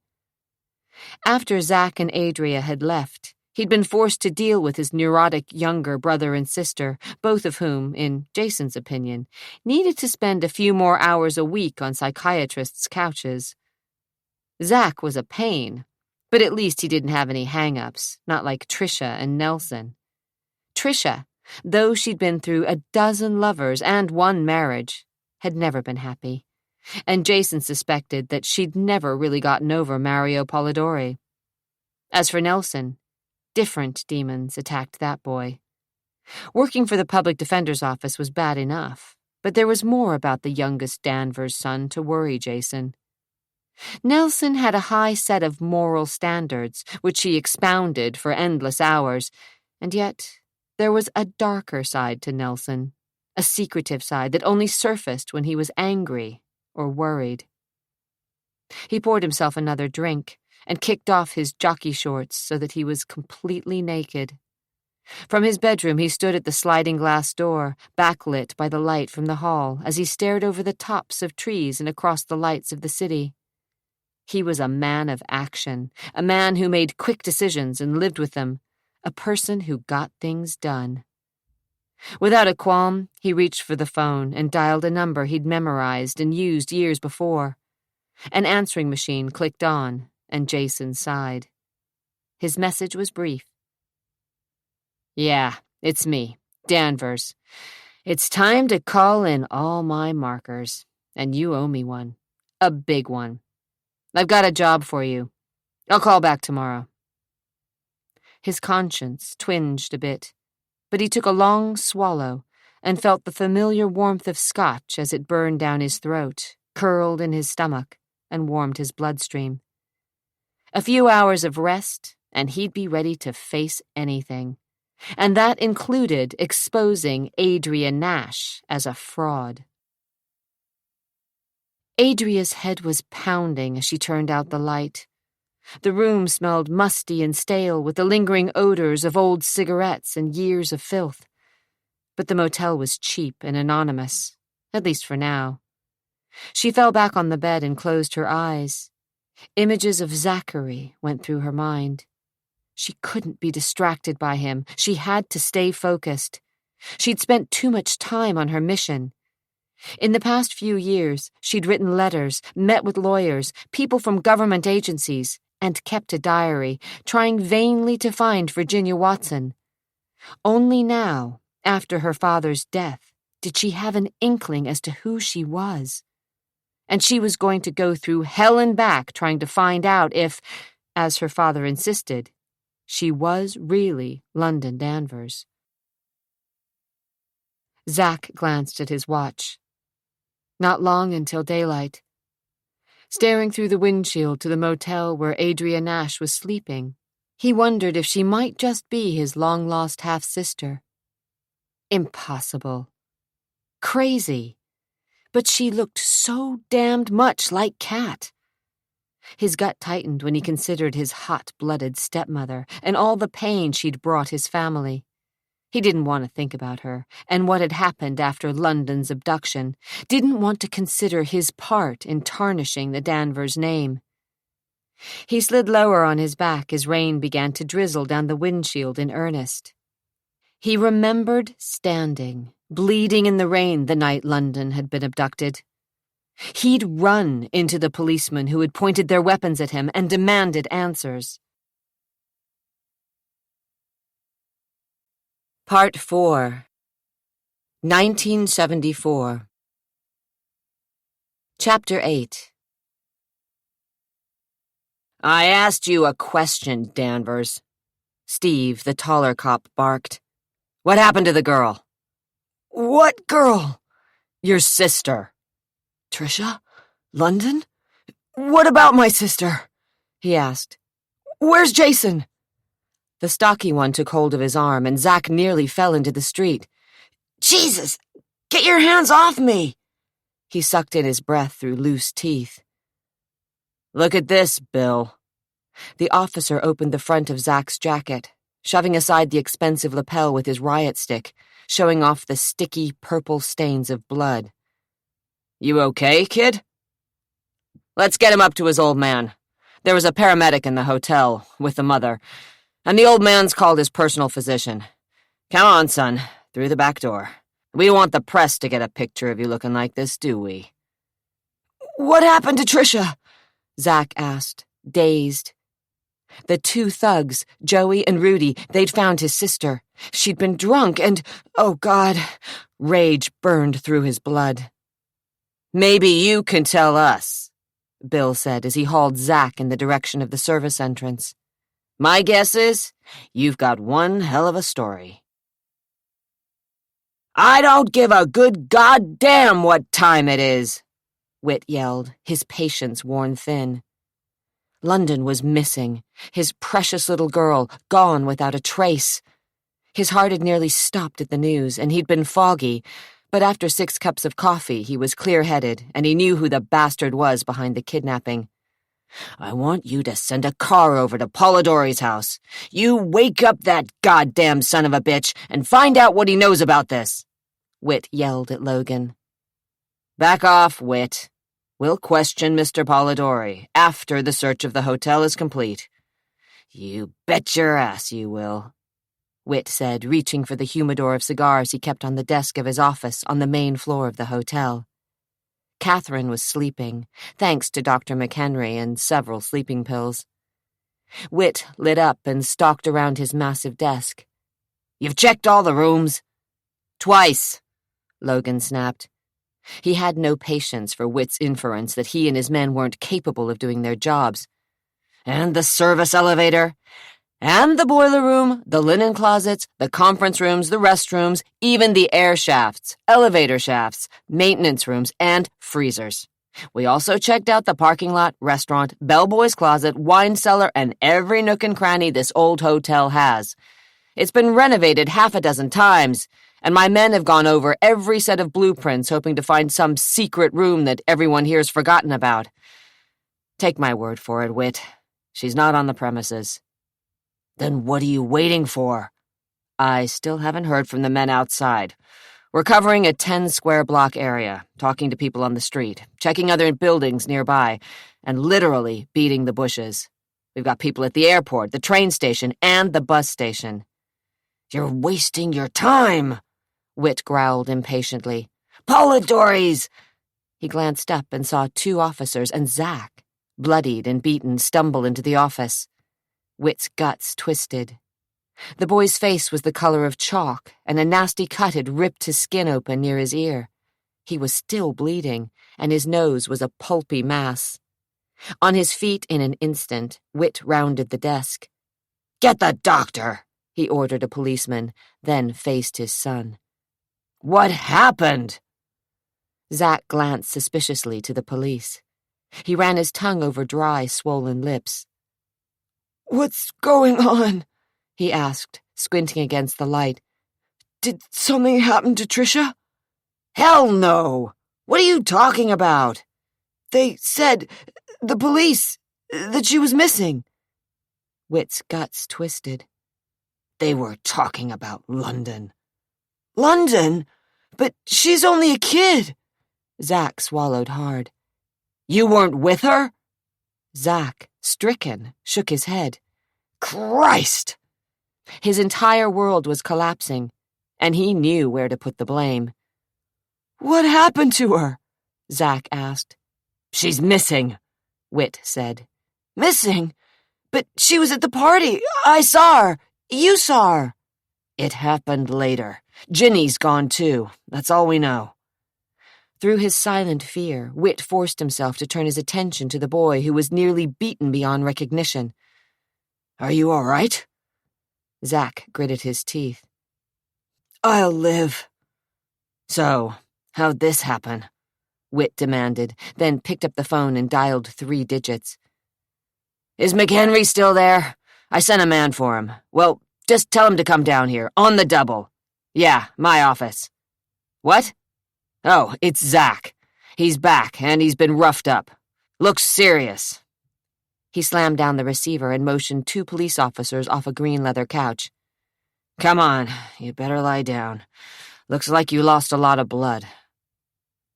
Speaker 1: After Zach and Adria had left, he'd been forced to deal with his neurotic younger brother and sister, both of whom, in Jason's opinion, needed to spend a few more hours a week on psychiatrists' couches. Zach was a pain, but at least he didn't have any hang-ups, not like Trisha and Nelson. Trisha, though she'd been through a dozen lovers and one marriage, had never been happy, and Jason suspected that she'd never really gotten over Mario Polidori. As for Nelson, different demons attacked that boy. Working for the public defender's office was bad enough, but there was more about the youngest Danvers son to worry Jason. Nelson had a high set of moral standards, which he expounded for endless hours, and yet there was a darker side to Nelson, a secretive side that only surfaced when he was angry or worried. He poured himself another drink and kicked off his jockey shorts so that he was completely naked. From his bedroom he stood at the sliding glass door, backlit by the light from the hall, as he stared over the tops of trees and across the lights of the city. He was a man of action, a man who made quick decisions and lived with them, a person who got things done. Without a qualm, he reached for the phone and dialed a number he'd memorized and used years before. An answering machine clicked on, and Jason sighed. His message was brief. "Yeah, it's me, Danvers. It's time to call in all my markers, and you owe me one. A big one. I've got a job for you. I'll call back tomorrow." His conscience twinged a bit, but he took a long swallow and felt the familiar warmth of scotch as it burned down his throat, curled in his stomach, and warmed his bloodstream. A few hours of rest, and he'd be ready to face anything, and that included exposing Adria Nash as a fraud. Adria's head was pounding as she turned out the light. The room smelled musty and stale with the lingering odors of old cigarettes and years of filth. But the motel was cheap and anonymous, at least for now. She fell back on the bed and closed her eyes. Images of Zachary went through her mind. She couldn't be distracted by him. She had to stay focused. She'd spent too much time on her mission. In the past few years, she'd written letters, met with lawyers, people from government agencies, and kept a diary, trying vainly to find Virginia Watson. Only now, after her father's death, did she have an inkling as to who she was. And she was going to go through hell and back trying to find out if, as her father insisted, she was really London Danvers. Zach glanced at his watch. Not long until daylight. Staring through the windshield to the motel where Adria Nash was sleeping, he wondered if she might just be his long-lost half-sister. Impossible. Crazy. But she looked so damned much like Kat. His gut tightened when he considered his hot-blooded stepmother and all the pain she'd brought his family. He didn't want to think about her and what had happened after London's abduction, didn't want to consider his part in tarnishing the Danvers name. He slid lower on his back as rain began to drizzle down the windshield in earnest. He remembered standing, bleeding in the rain the night London had been abducted. He'd run into the policemen who had pointed their weapons at him and demanded answers. Part 4. 1974. Chapter 8.
Speaker 2: "I asked you a question, Danvers,"
Speaker 1: Steve, the taller cop, barked.
Speaker 2: "What happened to the girl?"
Speaker 1: "What girl?"
Speaker 2: "Your sister."
Speaker 1: "Trisha? London? What about my sister?" he asked. "Where's Jason?" The stocky one took hold of his arm, and Zack nearly fell into the street. "Jesus! Get your hands off me!" He sucked in his breath through loose teeth.
Speaker 2: "Look at this, Bill."
Speaker 1: The officer opened the front of Zack's jacket, shoving aside the expensive lapel with his riot stick, showing off the sticky, purple stains of blood.
Speaker 2: "You okay, kid?" "Let's get him up to his old man. There was a paramedic in the hotel, with the mother, and the old man's called his personal physician. Come on, son, through the back door. We don't want the press to get a picture of you looking like this, do we?"
Speaker 1: "What happened to Tricia?" Zack asked, dazed. The two thugs, Joey and Rudy, they'd found his sister. She'd been drunk and, oh God, rage burned through his blood.
Speaker 2: "Maybe you can tell us,"
Speaker 1: Bill said as he hauled Zack in the direction of the service entrance.
Speaker 2: "My guess is you've got one hell of a story." "I don't give a good goddamn what time it is,"
Speaker 1: Whit yelled, his patience worn thin. London was missing, his precious little girl gone without a trace. His heart had nearly stopped at the news, and he'd been foggy, but after 6 cups of coffee he was clear-headed, and he knew who the bastard was behind the kidnapping.
Speaker 2: "I want you to send a car over to Polidori's house. You wake up that goddamn son of a bitch and find out what he knows about this,"
Speaker 1: Whit yelled at Logan.
Speaker 2: "Back off, Whit. We'll question Mr. Polidori after the search of the hotel is complete." "You bet your ass you will,"
Speaker 1: Whit said, reaching for the humidor of cigars he kept on the desk of his office on the main floor of the hotel. Catherine was sleeping, thanks to Dr. McHenry and several sleeping pills. Whit lit up and stalked around his massive desk.
Speaker 2: "You've checked all the rooms?"
Speaker 1: "Twice," Logan snapped. He had no patience for Whit's inference that he and his men weren't capable of doing their jobs.
Speaker 2: "And the service elevator? And the boiler room, the linen closets, the conference rooms, the restrooms, even the air shafts, elevator shafts, maintenance rooms, and freezers. We also checked out the parking lot, restaurant, bellboy's closet, wine cellar, and every nook and cranny this old hotel has. It's been renovated 6 times, and my men have gone over every set of blueprints hoping to find some secret room that everyone here's forgotten about. Take my word for it, Whit. She's not on the premises." "Then what are you waiting for?"
Speaker 1: "I still haven't heard from the men outside. We're covering a 10-square-block area, talking to people on the street, checking other buildings nearby, and literally beating the bushes. We've got people at the airport, the train station, and the bus station."
Speaker 2: "You're wasting your time,"
Speaker 1: Whit growled impatiently.
Speaker 2: "Polidori's!"
Speaker 1: He glanced up and saw 2 officers and Zack, bloodied and beaten, stumble into the office. Whit's guts twisted. The boy's face was the color of chalk, and a nasty cut had ripped his skin open near his ear. He was still bleeding, and his nose was a pulpy mass. On his feet in an instant, Whit rounded the desk.
Speaker 2: "Get the doctor,"
Speaker 1: he ordered a policeman, then faced his son.
Speaker 2: "What happened?"
Speaker 1: Zack glanced suspiciously to the police. He ran his tongue over dry, swollen lips. "What's going on?" he asked, squinting against the light. "Did something happen to Tricia?"
Speaker 2: "Hell no! What are you talking about?"
Speaker 1: "They said, the police, that she was missing." Whit's guts twisted.
Speaker 2: "They were talking about London."
Speaker 1: "London? But she's only a kid." Zack swallowed hard.
Speaker 2: "You weren't with her?"
Speaker 1: Zack, stricken, shook his head.
Speaker 2: "Christ!"
Speaker 1: His entire world was collapsing, and he knew where to put the blame. "What happened to her?" Zack asked.
Speaker 2: "She's missing,"
Speaker 1: Whit said.
Speaker 2: "Missing?
Speaker 1: But she was at the party. I saw her. You saw her."
Speaker 2: "It happened later. Ginny's gone too. That's all we know."
Speaker 1: Through his silent fear, Whit forced himself to turn his attention to the boy who was nearly beaten beyond recognition.
Speaker 2: "Are you all right?"
Speaker 1: Zack gritted his teeth. "I'll live."
Speaker 2: "So, how'd this happen?"
Speaker 1: Whit demanded, then picked up the phone and dialed 3 digits.
Speaker 2: Is McHenry still there? I sent a man for him. Well, just tell him to come down here, on the double. Yeah, my office. What? Oh, it's Zach. He's back, and he's been roughed up. Looks serious.
Speaker 1: He slammed down the receiver and motioned 2 police officers off a green leather couch.
Speaker 2: Come on, you better lie down. Looks like you lost a lot of blood.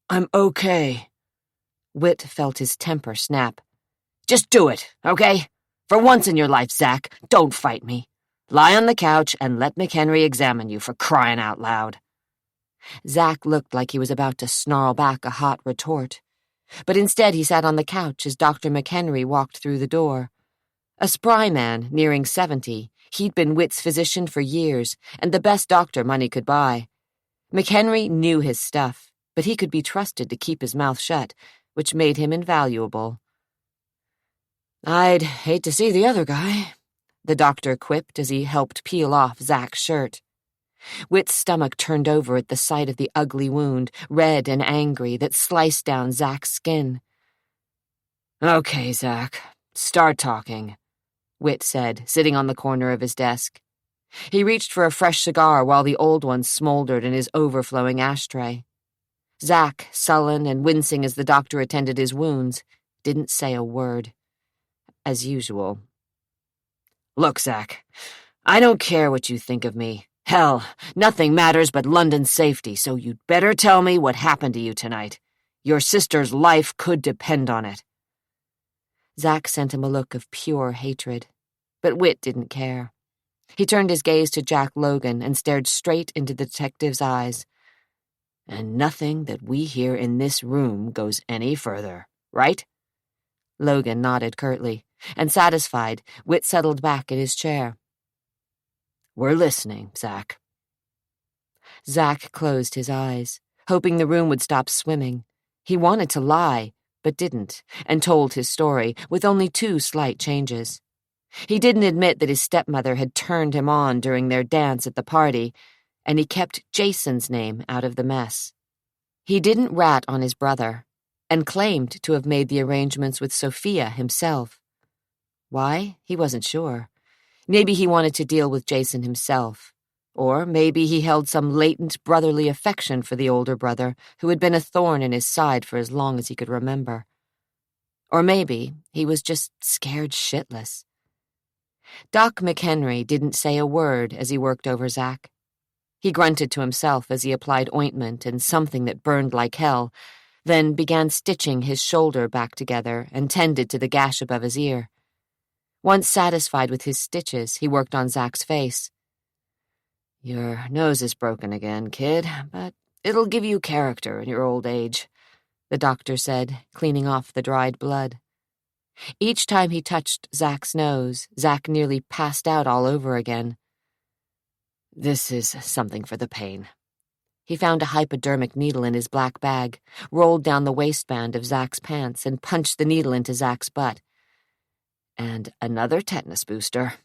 Speaker 2: I'm okay.
Speaker 1: Whit felt his temper snap.
Speaker 2: Just do it, okay? For once in your life, Zach, don't fight me. Lie on the couch and let McHenry examine you, for crying out loud.
Speaker 1: Zach looked like he was about to snarl back a hot retort. But instead he sat on the couch as Dr. McHenry walked through the door. A spry man, nearing 70, he'd been Whit's physician for years, and the best doctor money could buy. McHenry knew his stuff, but he could be trusted to keep his mouth shut, which made him invaluable.
Speaker 2: I'd hate to see the other guy,
Speaker 1: the doctor quipped as he helped peel off Zach's shirt. Whit's stomach turned over at the sight of the ugly wound, red and angry, that sliced down Zach's skin.
Speaker 2: Okay, Zach, start talking, Whit said, sitting on the corner of his desk.
Speaker 1: He reached for a fresh cigar while the old one smoldered in his overflowing ashtray. Zach, sullen and wincing as the doctor attended his wounds, didn't say a word. As usual.
Speaker 2: Look, Zach, I don't care what you think of me. Hell, nothing matters but London's safety, so you'd better tell me what happened to you tonight. Your sister's life could depend on it.
Speaker 1: Zach sent him a look of pure hatred, but Whit didn't care. He turned his gaze to Jack Logan and stared straight into the detective's eyes.
Speaker 2: And nothing that we hear in this room goes any further, right?
Speaker 1: Logan nodded curtly, and satisfied, Whit settled back in his chair.
Speaker 2: We're listening, Zach.
Speaker 1: Zach closed his eyes, hoping the room would stop swimming. He wanted to lie, but didn't, and told his story, with only 2 slight changes. He didn't admit that his stepmother had turned him on during their dance at the party, and he kept Jason's name out of the mess. He didn't rat on his brother, and claimed to have made the arrangements with Sophia himself. Why? He wasn't sure. Maybe he wanted to deal with Jason himself, or maybe he held some latent brotherly affection for the older brother who had been a thorn in his side for as long as he could remember. Or maybe he was just scared shitless. Doc McHenry didn't say a word as he worked over Zach. He grunted to himself as he applied ointment and something that burned like hell, then began stitching his shoulder back together and tended to the gash above his ear. Once satisfied with his stitches, he worked on Zach's face.
Speaker 2: Your nose is broken again, kid, but it'll give you character in your old age,
Speaker 1: the doctor said, cleaning off the dried blood. Each time he touched Zach's nose, Zach nearly passed out all over again.
Speaker 2: This is something for the pain.
Speaker 1: He found a hypodermic needle in his black bag, rolled down the waistband of Zach's pants, and punched the needle into Zach's butt.
Speaker 2: And another tetanus booster.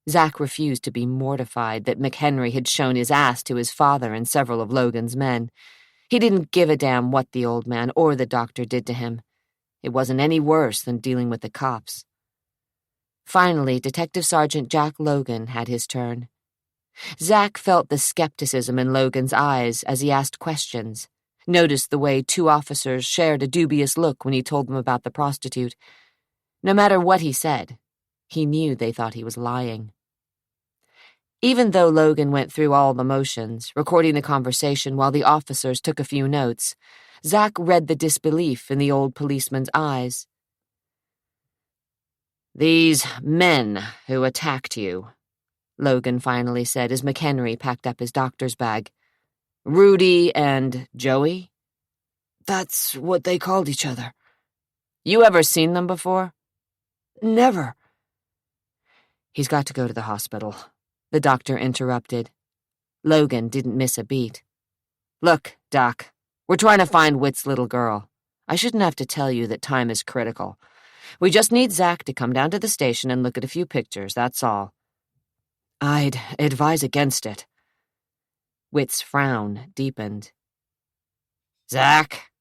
Speaker 1: Zach refused to be mortified that McHenry had shown his ass to his father and several of Logan's men. He didn't give a damn what the old man or the doctor did to him. It wasn't any worse than dealing with the cops. Finally, Detective Sergeant Jack Logan had his turn. Zach felt the skepticism in Logan's eyes as he asked questions, noticed the way 2 officers shared a dubious look when he told them about the prostitute. No matter what he said, he knew they thought he was lying. Even though Logan went through all the motions, recording the conversation while the officers took a few notes, Zach read the disbelief in the old policeman's eyes.
Speaker 2: These men who attacked you,
Speaker 1: Logan finally said as McHenry packed up his doctor's bag.
Speaker 2: Rudy and Joey?
Speaker 3: That's what they called each other.
Speaker 1: You ever seen them before?
Speaker 3: Never.
Speaker 1: He's got to go to the hospital, the doctor interrupted. Logan didn't miss a beat.
Speaker 2: Look, Doc, we're trying to find Whit's little girl. I shouldn't have to tell you that time is critical. We just need Zach to come down to the station and look at a few pictures, that's all.
Speaker 3: I'd advise against it.
Speaker 1: Whit's frown deepened.
Speaker 2: Zach?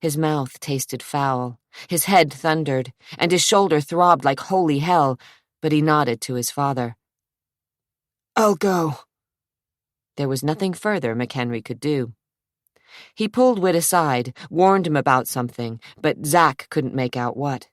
Speaker 1: His mouth tasted foul, his head thundered, and his shoulder throbbed like holy hell, but he nodded to his father. "I'll go." There was nothing further McHenry could do. He pulled Whit aside, warned him about something, but Zack couldn't make out what.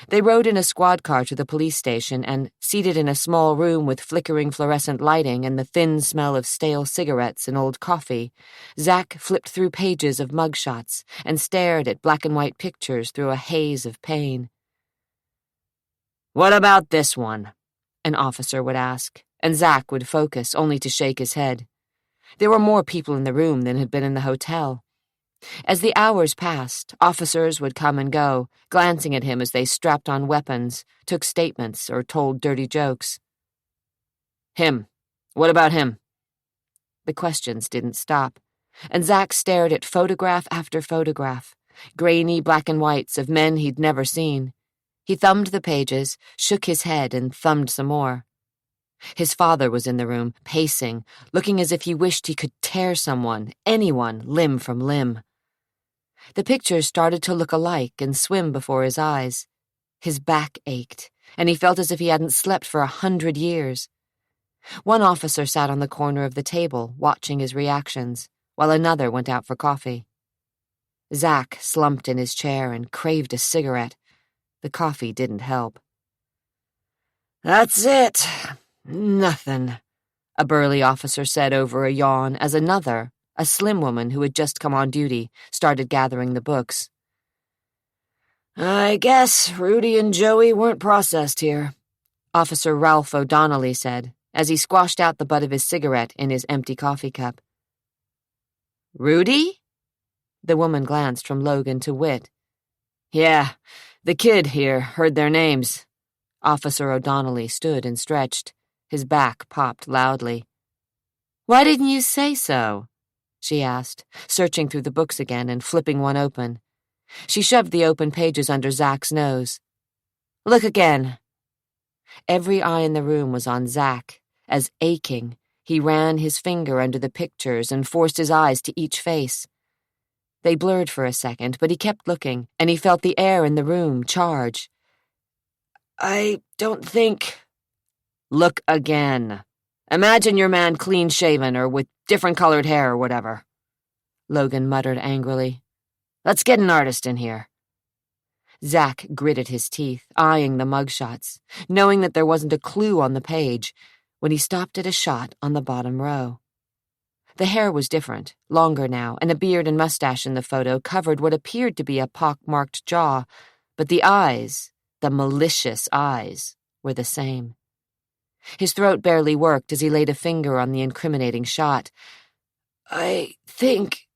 Speaker 1: They rode in a squad car to the police station and, seated in a small room with flickering fluorescent lighting and the thin smell of stale cigarettes and old coffee, Zack flipped through pages of mugshots and stared at black-and-white pictures through a haze of pain.
Speaker 3: "What about this one?"
Speaker 1: an officer would ask, and Zack would focus only to shake his head. There were more people in the room than had been in the hotel. As the hours passed, officers would come and go, glancing at him as they strapped on weapons, took statements, or told dirty jokes.
Speaker 3: "Him. What about him?"
Speaker 1: The questions didn't stop, and Zack stared at photograph after photograph, grainy black and whites of men he'd never seen. He thumbed the pages, shook his head, and thumbed some more. His father was in the room, pacing, looking as if he wished he could tear someone, anyone, limb from limb. The pictures started to look alike and swim before his eyes. His back ached, and he felt as if he hadn't slept for 100 years. One officer sat on the corner of the table, watching his reactions, while another went out for coffee. Zack slumped in his chair and craved a cigarette. The coffee didn't help.
Speaker 3: "That's it.
Speaker 1: Nothing," a burly officer said over a yawn as another, a slim woman who had just come on duty, started gathering the books.
Speaker 3: "I guess Rudy and Joey weren't processed here,"
Speaker 1: Officer Ralph O'Donnelly said, as he squashed out the butt of his cigarette in his empty coffee cup.
Speaker 3: "Rudy?"
Speaker 1: The woman glanced from Logan to Whit.
Speaker 3: "Yeah, the kid here heard their names."
Speaker 1: Officer O'Donnelly stood and stretched. His back popped loudly. "Why didn't you say so?" she asked, searching through the books again and flipping one open. She shoved the open pages under Zack's nose. "Look again." Every eye in the room was on Zack, as, aching, he ran his finger under the pictures and forced his eyes to each face. They blurred for a second, but he kept looking, and he felt the air in the room charge.
Speaker 3: "I don't think—"
Speaker 1: "Look again. Imagine your man clean-shaven or with different-colored hair or whatever," Logan muttered angrily. "Let's get an artist in here." Zack gritted his teeth, eyeing the mugshots, knowing that there wasn't a clue on the page, when he stopped at a shot on the bottom row. The hair was different, longer now, and a beard and mustache in the photo covered what appeared to be a pock-marked jaw, but the eyes, the malicious eyes, were the same. His throat barely worked as he laid a finger on the incriminating shot.
Speaker 3: "I think—"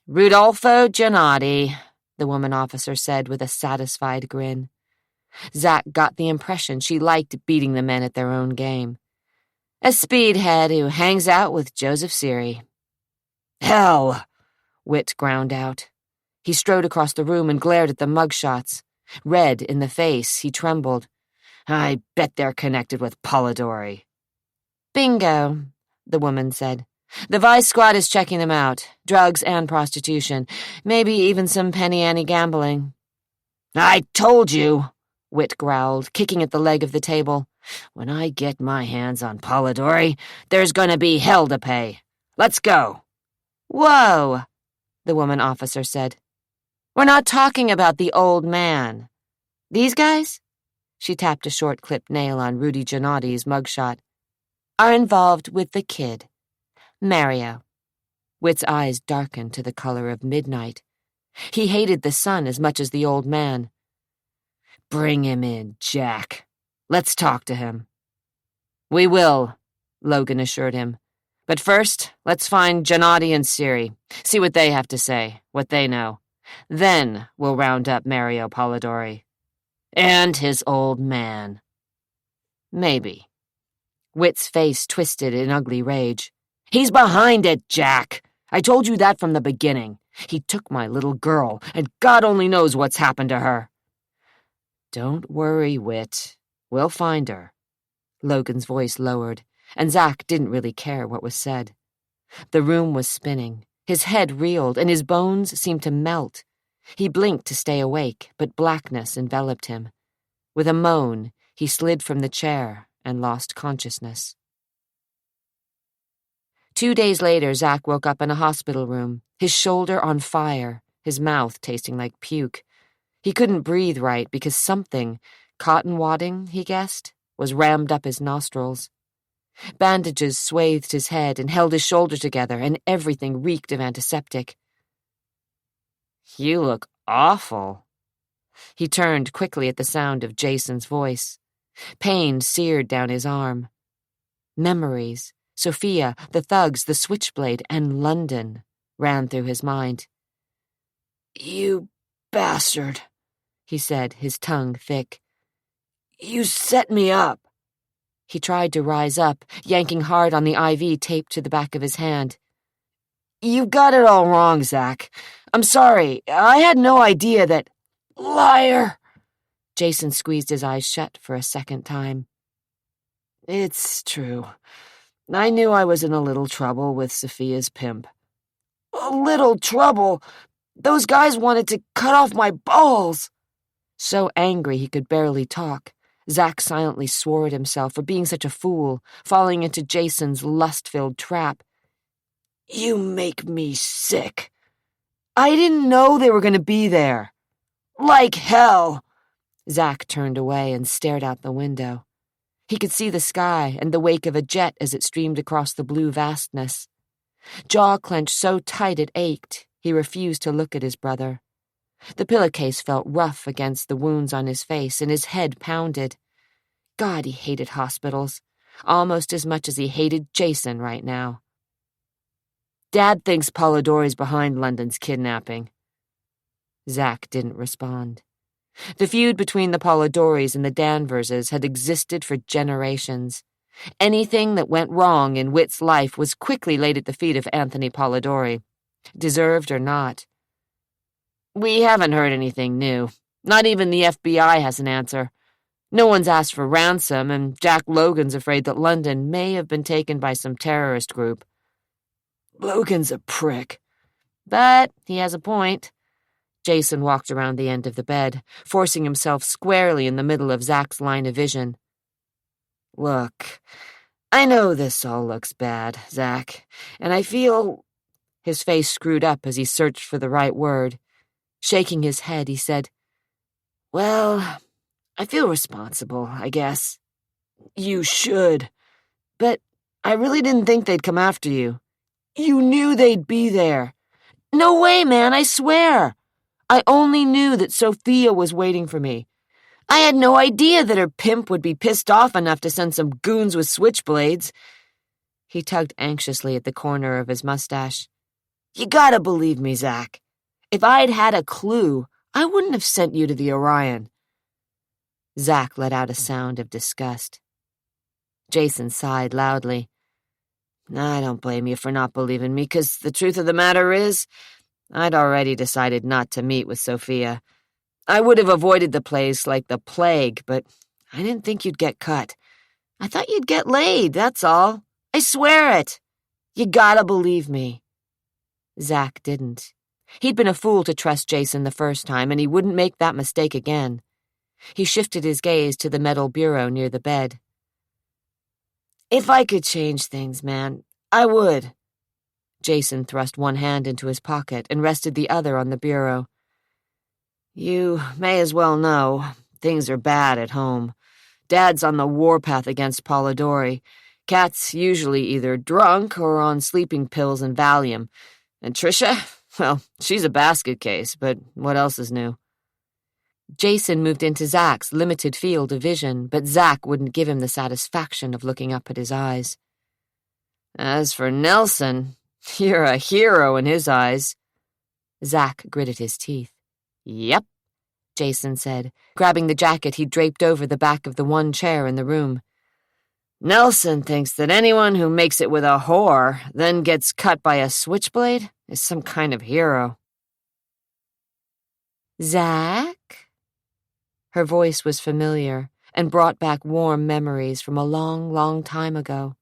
Speaker 1: "Rudolfo Giannotti," the woman officer said with a satisfied grin. Zack got the impression she liked beating the men at their own game. "A speedhead who hangs out with Joseph Seary."
Speaker 3: "Hell!"
Speaker 1: Whit ground out. He strode across the room and glared at the mugshots. Red in the face, he trembled.
Speaker 3: "I bet they're connected with Polidori."
Speaker 1: "Bingo," the woman said. "The Vice Squad is checking them out. Drugs and prostitution. Maybe even some penny ante gambling."
Speaker 3: "I told you,"
Speaker 1: Whit growled, kicking at the leg of the table.
Speaker 3: "When I get my hands on Polidori, there's gonna be hell to pay. Let's go."
Speaker 1: "Whoa," the woman officer said. "We're not talking about the old man. These guys," she tapped a short-clipped nail on Rudy Giannotti's mugshot, "are involved with the kid, Mario." Whit's eyes darkened to the color of midnight. He hated the son as much as the old man.
Speaker 3: "Bring him in, Jack. Let's talk to him."
Speaker 1: "We will," Logan assured him. "But first, let's find Giannotti and Seary, see what they have to say, what they know. Then we'll round up Mario Polidori. And his old man." "Maybe." Whit's face twisted in ugly rage.
Speaker 3: "He's behind it, Jack. I told you that from the beginning. He took my little girl, and God only knows what's happened to her."
Speaker 1: "Don't worry, Whit. We'll find her." Logan's voice lowered, and Zack didn't really care what was said. The room was spinning. His head reeled, and his bones seemed to melt. He blinked to stay awake, but blackness enveloped him. With a moan, he slid from the chair and lost consciousness. 2 days later, Zach woke up in a hospital room, his shoulder on fire, his mouth tasting like puke. He couldn't breathe right because something, cotton wadding, he guessed, was rammed up his nostrils. Bandages swathed his head and held his shoulder together, and everything reeked of antiseptic. "You look awful." He turned quickly at the sound of Jason's voice. Pain seared down his arm. Memories, Sophia, the thugs, the switchblade, and London ran through his mind. "You bastard," he said, his tongue thick. "You set me up." He tried to rise up, yanking hard on the IV taped to the back of his hand. "You've got it all wrong, Zach. I'm sorry. I had no idea that—" "Liar!" Jason squeezed his eyes shut for a second time. "It's true. I knew I was in a little trouble with Sophia's pimp." "A little trouble? Those guys wanted to cut off my balls." So angry he could barely talk, Zach silently swore at himself for being such a fool, falling into Jason's lust-filled trap. "You make me sick." "I didn't know they were going to be there." "Like hell." Zach turned away and stared out the window. He could see the sky and the wake of a jet as it streamed across the blue vastness. Jaw clenched so tight it ached, he refused to look at his brother. The pillowcase felt rough against the wounds on his face, and his head pounded. God, he hated hospitals, almost as much as he hated Jason right now. "Dad thinks Polidori's behind London's kidnapping." Zach didn't respond. The feud between the Polidoris and the Danverses had existed for generations. Anything that went wrong in Whit's life was quickly laid at the feet of Anthony Polidori, deserved or not. "We haven't heard anything new. Not even the FBI has an answer. No one's asked for ransom, and Jack Logan's afraid that London may have been taken by some terrorist group." "Logan's a prick." "But he has a point." Jason walked around the end of the bed, forcing himself squarely in the middle of Zach's line of vision. "Look, I know this all looks bad, Zach, and I feel—" His face screwed up as he searched for the right word. Shaking his head, he said, "Well, I feel responsible, I guess." "You should." "But I really didn't think they'd come after you." "You knew they'd be there." "No way, man, I swear. I only knew that Sophia was waiting for me. I had no idea that her pimp would be pissed off enough to send some goons with switchblades." He tugged anxiously at the corner of his mustache. "You gotta believe me, Zach. If I'd had a clue, I wouldn't have sent you to the Orion." Zach let out a sound of disgust. Jason sighed loudly. "I don't blame you for not believing me, because the truth of the matter is, I'd already decided not to meet with Sophia. I would have avoided the place like the plague, but I didn't think you'd get cut. I thought you'd get laid, that's all. I swear it. You gotta believe me." Zach didn't. He'd been a fool to trust Jason the first time, and he wouldn't make that mistake again. He shifted his gaze to the metal bureau near the bed. "If I could change things, man, I would." Jason thrust one hand into his pocket and rested the other on the bureau. "You may as well know. Things are bad at home. Dad's on the warpath against Polidori. Kat's usually either drunk or on sleeping pills and Valium. And Trisha? Well, she's a basket case, but what else is new?" Jason moved into Zach's limited field of vision, but Zach wouldn't give him the satisfaction of looking up at his eyes. "As for Nelson, you're a hero in his eyes." Zach gritted his teeth. "Yep," Jason said, grabbing the jacket he'd draped over the back of the one chair in the room. "Nelson thinks that anyone who makes it with a whore, then gets cut by a switchblade, is some kind of hero." "Zach?" Her voice was familiar and brought back warm memories from a long, long time ago.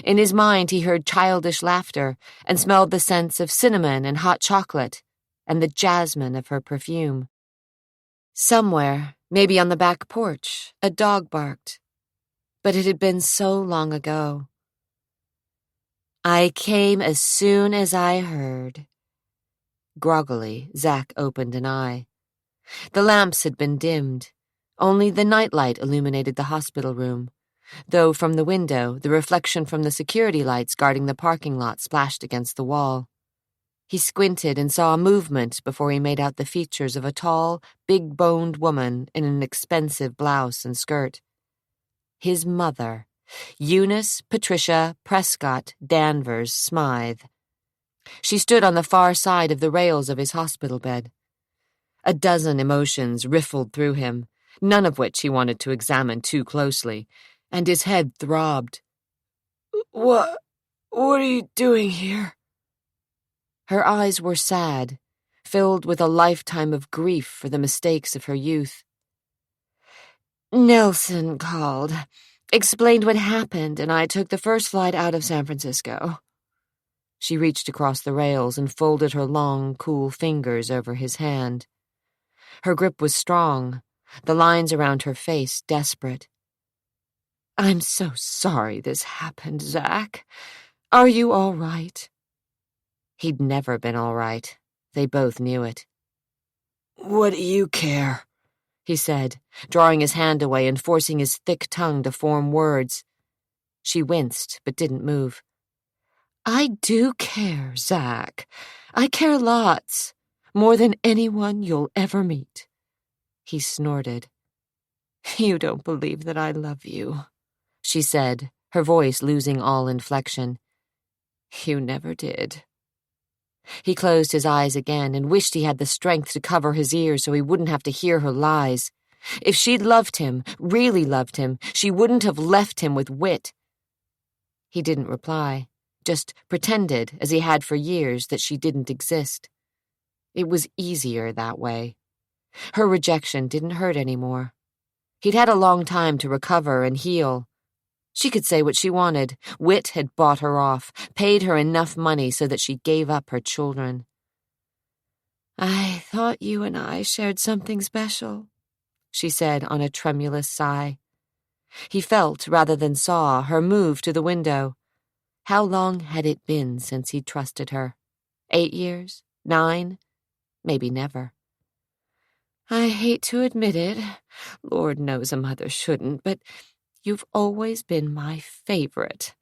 Speaker 1: In his mind, he heard childish laughter and smelled the scents of cinnamon and hot chocolate, and the jasmine of her perfume. Somewhere, maybe on the back porch, a dog barked. But it had been so long ago. "I came as soon as I heard." Groggily, Zack opened an eye. The lamps had been dimmed. Only the nightlight illuminated the hospital room, though from the window the reflection from the security lights guarding the parking lot splashed against the wall. He squinted and saw a movement before he made out the features of a tall, big-boned woman in an expensive blouse and skirt. His mother, Eunice Patricia Prescott Danvers Smythe. She stood on the far side of the rails of his hospital bed. A dozen emotions riffled through him, none of which he wanted to examine too closely, and his head throbbed. What are you doing here?" Her eyes were sad, filled with a lifetime of grief for the mistakes of her youth. "Nelson called, explained what happened, and I took the first flight out of San Francisco." She reached across the rails and folded her long, cool fingers over his hand. Her grip was strong, the lines around her face desperate. "I'm so sorry this happened, Zack. Are you all right?" He'd never been all right. They both knew it. "What do you care?" he said, drawing his hand away and forcing his thick tongue to form words. She winced, but didn't move. "I do care, Zack. I care lots. More than anyone you'll ever meet." He snorted. "You don't believe that I love you," she said, her voice losing all inflection. "You never did." He closed his eyes again and wished he had the strength to cover his ears so he wouldn't have to hear her lies. If she'd loved him, really loved him, she wouldn't have left him with Whit. He didn't reply, just pretended, as he had for years, that she didn't exist. It was easier that way. Her rejection didn't hurt anymore. He'd had a long time to recover and heal. She could say what she wanted. Whit had bought her off, paid her enough money so that she gave up her children. "I thought you and I shared something special," she said on a tremulous sigh. He felt, rather than saw, her move to the window. How long had it been since he'd trusted her? 8 years? 9? Maybe never. "I hate to admit it. Lord knows a mother shouldn't, but you've always been my favorite.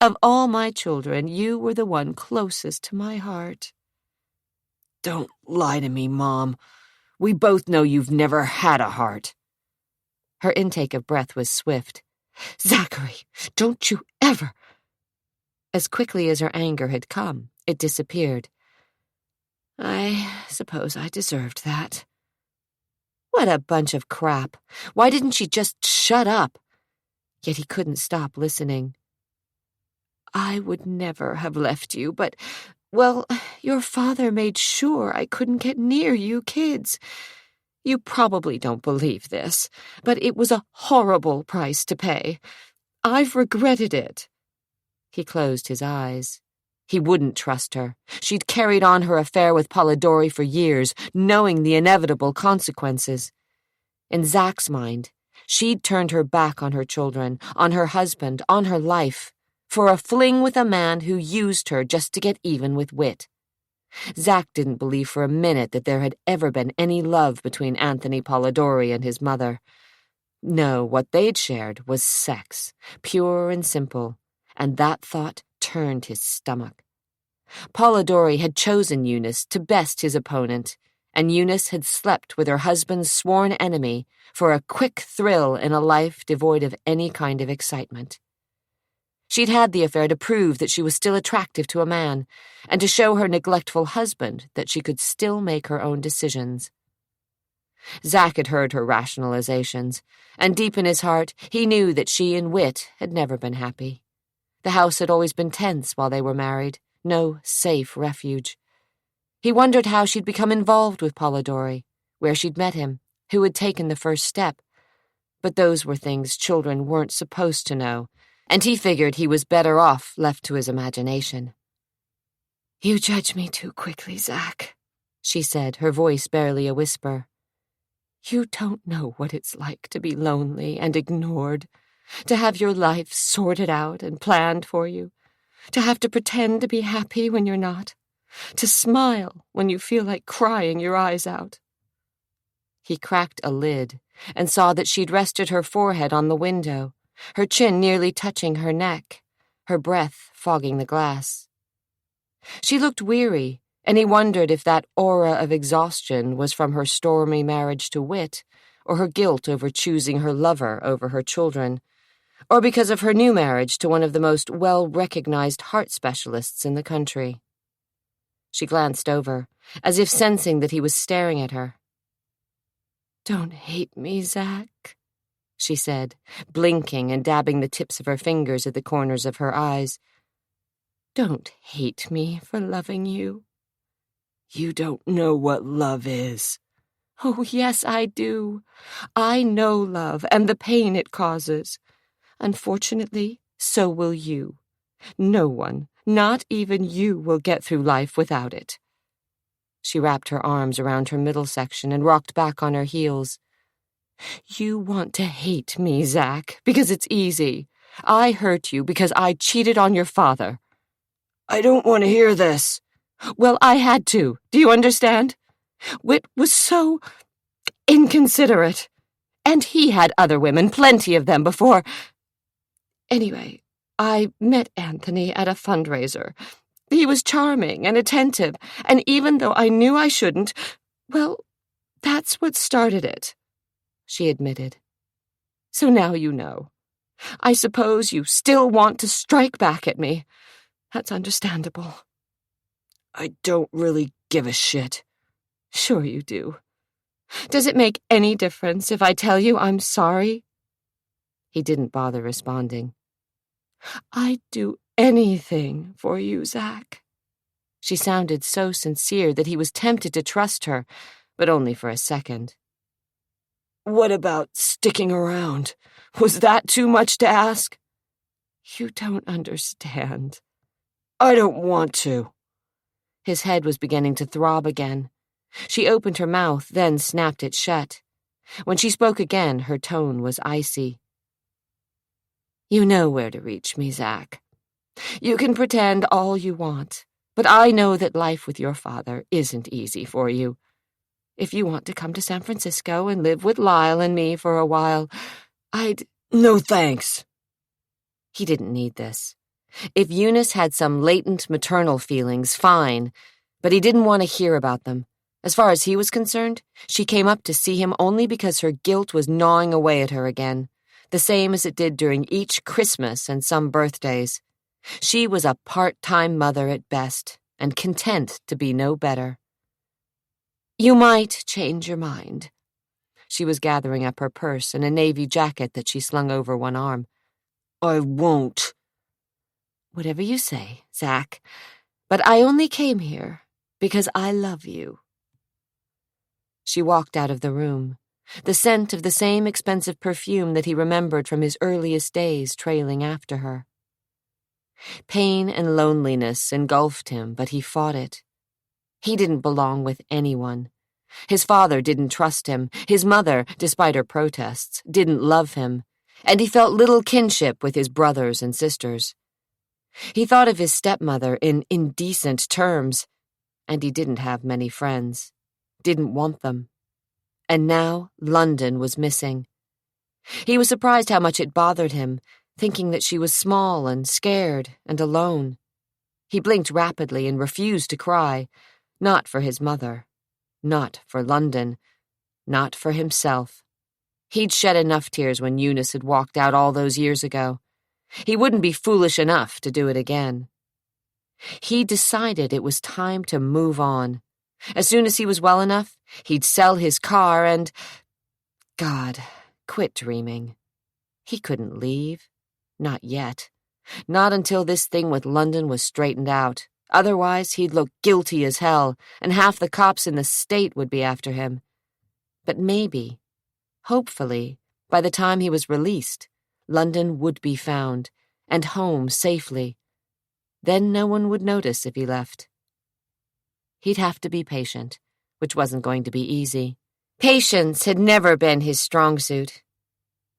Speaker 1: Of all my children, you were the one closest to my heart." "Don't lie to me, Mom. We both know you've never had a heart." Her intake of breath was swift. "Zachary, don't you ever—" As quickly as her anger had come, it disappeared. "I suppose I deserved that." What a bunch of crap. Why didn't she just shut up? Yet he couldn't stop listening. "I would never have left you, but, well, your father made sure I couldn't get near you kids. You probably don't believe this, but it was a horrible price to pay. I've regretted it." He closed his eyes. He wouldn't trust her. She'd carried on her affair with Polidori for years, knowing the inevitable consequences. In Zack's mind, she'd turned her back on her children, on her husband, on her life, for a fling with a man who used her just to get even with Whit. Zack didn't believe for a minute that there had ever been any love between Anthony Polidori and his mother. No, what they'd shared was sex, pure and simple, and that thought turned his stomach. Polidori had chosen Eunice to best his opponent, and Eunice had slept with her husband's sworn enemy for a quick thrill in a life devoid of any kind of excitement. She'd had the affair to prove that she was still attractive to a man, and to show her neglectful husband that she could still make her own decisions. Zack had heard her rationalizations, and deep in his heart he knew that she and Whit had never been happy. The house had always been tense while they were married, no safe refuge. He wondered how she'd become involved with Polidori, where she'd met him, who had taken the first step. But those were things children weren't supposed to know, and he figured he was better off left to his imagination. "You judge me too quickly, Zack," she said, her voice barely a whisper. You don't know what it's like to be lonely and ignored, to have your life sorted out and planned for you, to have to pretend to be happy when you're not, to smile when you feel like crying your eyes out. He cracked a lid and saw that she'd rested her forehead on the window, her chin nearly touching her neck, her breath fogging the glass. She looked weary, and he wondered if that aura of exhaustion was from her stormy marriage to Whit, or her guilt over choosing her lover over her children, or because of her new marriage to one of the most well-recognized heart specialists in the country. She glanced over, as if sensing that he was staring at her. Don't hate me, Zach, she said, blinking and dabbing the tips of her fingers at the corners of her eyes. Don't hate me for loving you. You don't know what love is. Oh, yes, I do. I know love and the pain it causes. Unfortunately, so will you. No one, not even you, will get through life without it. She wrapped her arms around her middle section and rocked back on her heels. You want to hate me, Zach, because it's easy. I hurt you because I cheated on your father. I don't want to hear this. Well, I had to. Do you understand? Whit was so inconsiderate. And he had other women, plenty of them, before. Anyway, I met Anthony at a fundraiser. He was charming and attentive, and even though I knew I shouldn't, well, that's what started it, she admitted. So now you know. I suppose you still want to strike back at me. That's understandable. I don't really give a shit. Sure you do. Does it make any difference if I tell you I'm sorry? He didn't bother responding. I'd do anything for you, Zach. She sounded so sincere that he was tempted to trust her, but only for a second. What about sticking around? Was that too much to ask? You don't understand. I don't want to. His head was beginning to throb again. She opened her mouth, then snapped it shut. When she spoke again, her tone was icy. You know where to reach me, Zach. You can pretend all you want, but I know that life with your father isn't easy for you. If you want to come to San Francisco and live with Lyle and me for a while, I'd— No thanks. He didn't need this. If Eunice had some latent maternal feelings, fine, but he didn't want to hear about them. As far as he was concerned, she came up to see him only because her guilt was gnawing away at her again, the same as it did during each Christmas and some birthdays. She was a part-time mother at best, and content to be no better. You might change your mind. She was gathering up her purse and a navy jacket that she slung over one arm. I won't. Whatever you say, Zach, but I only came here because I love you. She walked out of the room, the scent of the same expensive perfume that he remembered from his earliest days trailing after her. Pain and loneliness engulfed him, but he fought it. He didn't belong with anyone. His father didn't trust him. His mother, despite her protests, didn't love him, and he felt little kinship with his brothers and sisters. He thought of his stepmother in indecent terms, and he didn't have many friends, didn't want them. And now London was missing. He was surprised how much it bothered him, thinking that she was small and scared and alone. He blinked rapidly and refused to cry, not for his mother, not for London, not for himself. He'd shed enough tears when Eunice had walked out all those years ago. He wouldn't be foolish enough to do it again. He decided it was time to move on. As soon as he was well enough, he'd sell his car and— God, quit dreaming. He couldn't leave. Not yet. Not until this thing with London was straightened out. Otherwise, he'd look guilty as hell, and half the cops in the state would be after him. But maybe, hopefully, by the time he was released, London would be found, and home safely. Then no one would notice if he left. He'd have to be patient, which wasn't going to be easy. Patience had never been his strong suit.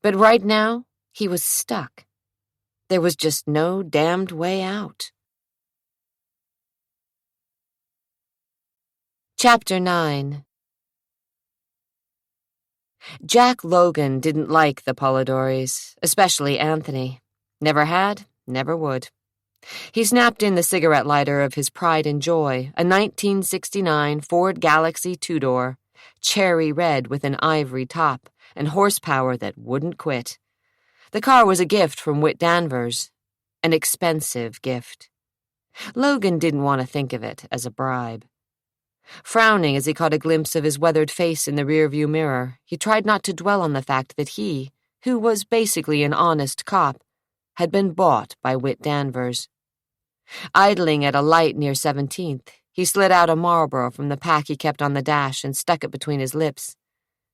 Speaker 1: But right now, he was stuck. There was just no damned way out. Chapter 9. Jack Logan didn't like the Polidoris, especially Anthony. Never had, never would. He snapped in the cigarette lighter of his pride and joy, a 1969 Ford Galaxy two-door, cherry red with an ivory top and horsepower that wouldn't quit. The car was a gift from Whit Danvers, an expensive gift. Logan didn't want to think of it as a bribe. Frowning as he caught a glimpse of his weathered face in the rearview mirror, he tried not to dwell on the fact that he, who was basically an honest cop, had been bought by Whit Danvers. Idling at a light near 17th, he slid out a Marlboro from the pack he kept on the dash and stuck it between his lips.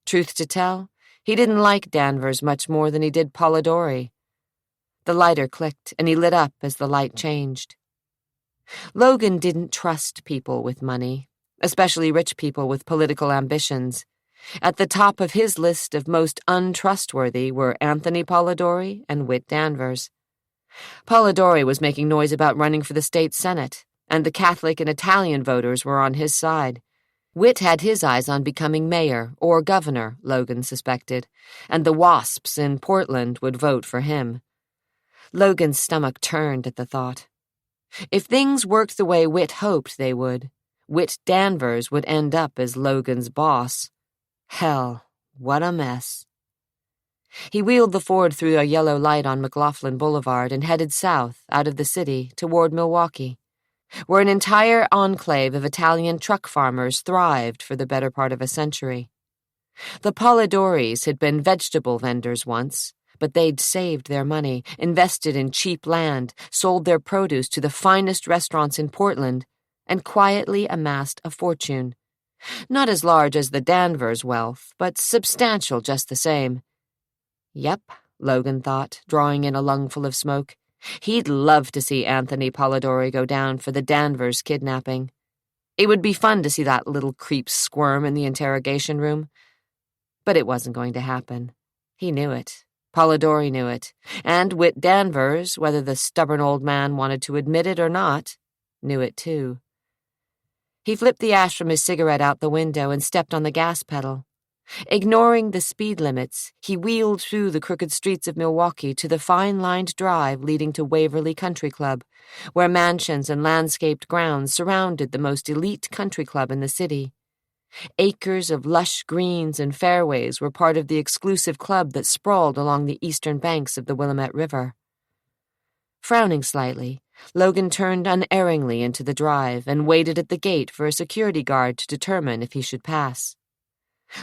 Speaker 1: Truth to tell, he didn't like Danvers much more than he did Polidori. The lighter clicked, and he lit up as the light changed. Logan didn't trust people with money, especially rich people with political ambitions. At the top of his list of most untrustworthy were Anthony Polidori and Whit Danvers. Polidori was making noise about running for the state senate, and the Catholic and Italian voters were on his side. Whit had his eyes on becoming mayor or governor, Logan suspected, and the WASPs in Portland would vote for him. Logan's stomach turned at the thought. If things worked the way Whit hoped they would, Whit Danvers would end up as Logan's boss. Hell, what a mess. He wheeled the Ford through a yellow light on McLaughlin Boulevard and headed south, out of the city, toward Milwaukee, where an entire enclave of Italian truck farmers thrived for the better part of a century. The Polidoris had been vegetable vendors once, but they'd saved their money, invested in cheap land, sold their produce to the finest restaurants in Portland, and quietly amassed a fortune. Not as large as the Danvers wealth, but substantial just the same. Yep, Logan thought, drawing in a lungful of smoke. He'd love to see Anthony Polidori go down for the Danvers kidnapping. It would be fun to see that little creep squirm in the interrogation room. But it wasn't going to happen. He knew it. Polidori knew it. And Whit Danvers, whether the stubborn old man wanted to admit it or not, knew it too. He flipped the ash from his cigarette out the window and stepped on the gas pedal. Ignoring the speed limits, he wheeled through the crooked streets of Milwaukee to the fine-lined drive leading to Waverly Country Club, where mansions and landscaped grounds surrounded the most elite country club in the city. Acres of lush greens and fairways were part of the exclusive club that sprawled along the eastern banks of the Willamette River. Frowning slightly, Logan turned unerringly into the drive and waited at the gate for a security guard to determine if he should pass.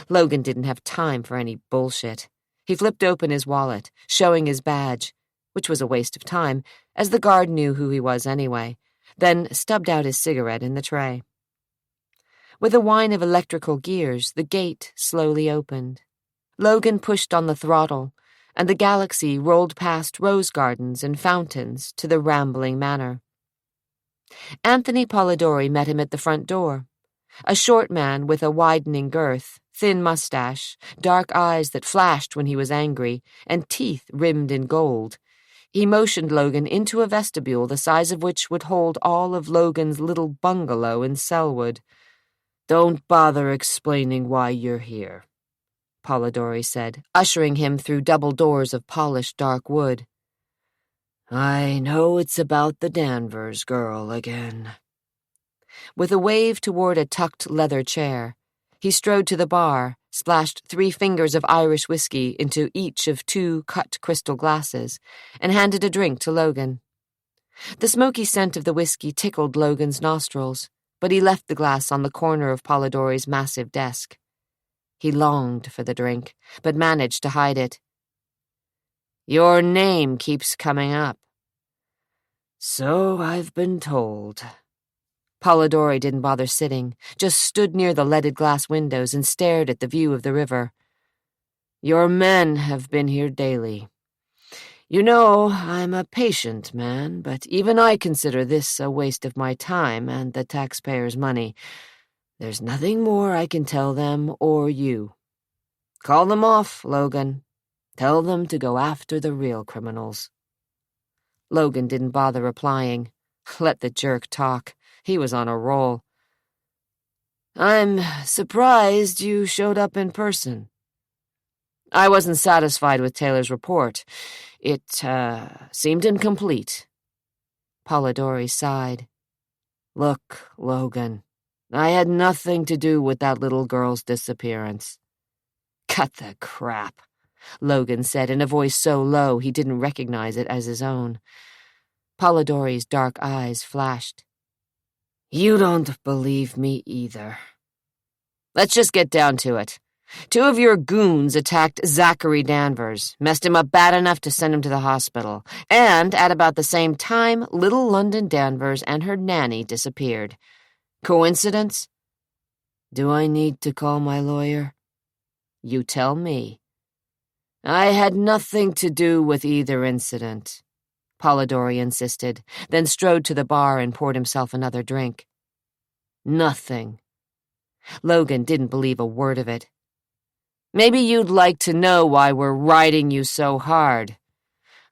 Speaker 1: Logan didn't have time for any bullshit. He flipped open his wallet, showing his badge, which was a waste of time, as the guard knew who he was anyway, then stubbed out his cigarette in the tray. With a whine of electrical gears, the gate slowly opened. Logan pushed on the throttle, and the Galaxy rolled past rose gardens and fountains to the rambling manor. Anthony Polidori met him at the front door. A short man with a widening girth, thin mustache, dark eyes that flashed when he was angry, and teeth rimmed in gold. He motioned Logan into a vestibule the size of which would hold all of Logan's little bungalow in Selwood. "Don't bother explaining why you're here," Polidori said, ushering him through double doors of polished dark wood. "I know it's about the Danvers girl again." With a wave toward a tucked leather chair, he strode to the bar, splashed 3 fingers of Irish whiskey into each of 2 cut crystal glasses, and handed a drink to Logan. The smoky scent of the whiskey tickled Logan's nostrils, but he left the glass on the corner of Polidori's massive desk. He longed for the drink, but managed to hide it. "Your name keeps coming up." "So I've been told." Polidori didn't bother sitting, just stood near the leaded glass windows and stared at the view of the river. "Your men have been here daily. You know, I'm a patient man, but even I consider this a waste of my time and the taxpayers' money.
Speaker 2: There's nothing more I can tell them or you. Call them off, Logan. Tell them to go after the real criminals."
Speaker 1: Logan didn't bother replying. Let the jerk talk. He was on a roll.
Speaker 2: "I'm surprised you showed up in person."
Speaker 1: I wasn't satisfied with Taylor's report. It, seemed incomplete. Polidori sighed.
Speaker 2: "Look, Logan, I had nothing to do with that little girl's disappearance."
Speaker 1: "Cut the crap," Logan said in a voice so low he didn't recognize it as his own. Polidori's dark eyes flashed.
Speaker 2: "You don't believe me either. Let's just get down to it. 2 of your goons attacked Zachary Danvers, messed him up bad enough to send him to the hospital, and at about the same time, little London Danvers and her nanny disappeared. Coincidence? Do I need to call my lawyer? You tell me." "I had nothing to do with either incident," Polidori insisted, then strode to the bar and poured himself another drink. "Nothing."
Speaker 1: Logan didn't believe a word of it.
Speaker 2: "Maybe you'd like to know why we're riding you so hard.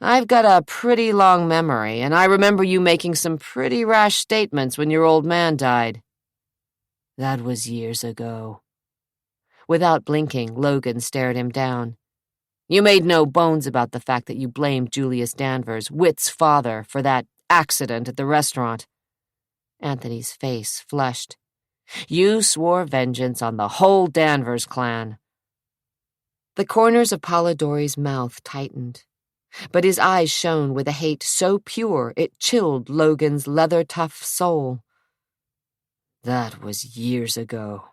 Speaker 2: I've got a pretty long memory, and I remember you making some pretty rash statements when your old man died." "That was years ago."
Speaker 1: Without blinking, Logan stared him down.
Speaker 2: "You made no bones about the fact that you blamed Julius Danvers, Whit's father, for that accident at the restaurant."
Speaker 1: Anthony's face flushed.
Speaker 2: "You swore vengeance on the whole Danvers clan."
Speaker 1: The corners of Polidori's mouth tightened, but his eyes shone with a hate so pure it chilled Logan's leather-tough soul.
Speaker 2: "That was years ago.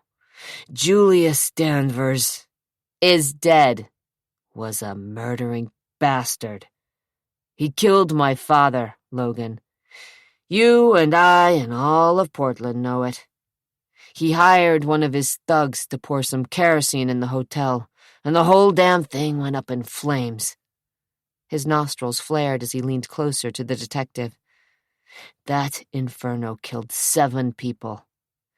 Speaker 2: Julius Danvers is dead. Was a murdering bastard. He killed my father, Logan. You and I and all of Portland know it. He hired one of his thugs to pour some kerosene in the hotel, and the whole damn thing went up in flames."
Speaker 1: His nostrils flared as he leaned closer to the detective.
Speaker 2: "That inferno killed 7 people.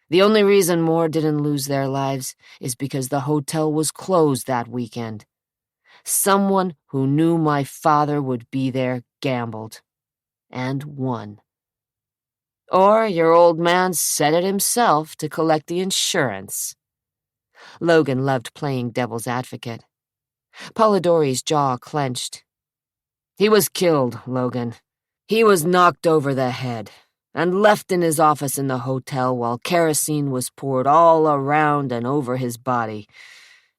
Speaker 2: The only reason more didn't lose their lives is because the hotel was closed that weekend. Someone who knew my father would be there gambled. And won. Or your old man said it himself to collect the insurance."
Speaker 1: Logan loved playing devil's advocate. Polidori's jaw clenched.
Speaker 2: "He was killed, Logan. He was knocked over the head and left in his office in the hotel while kerosene was poured all around and over his body.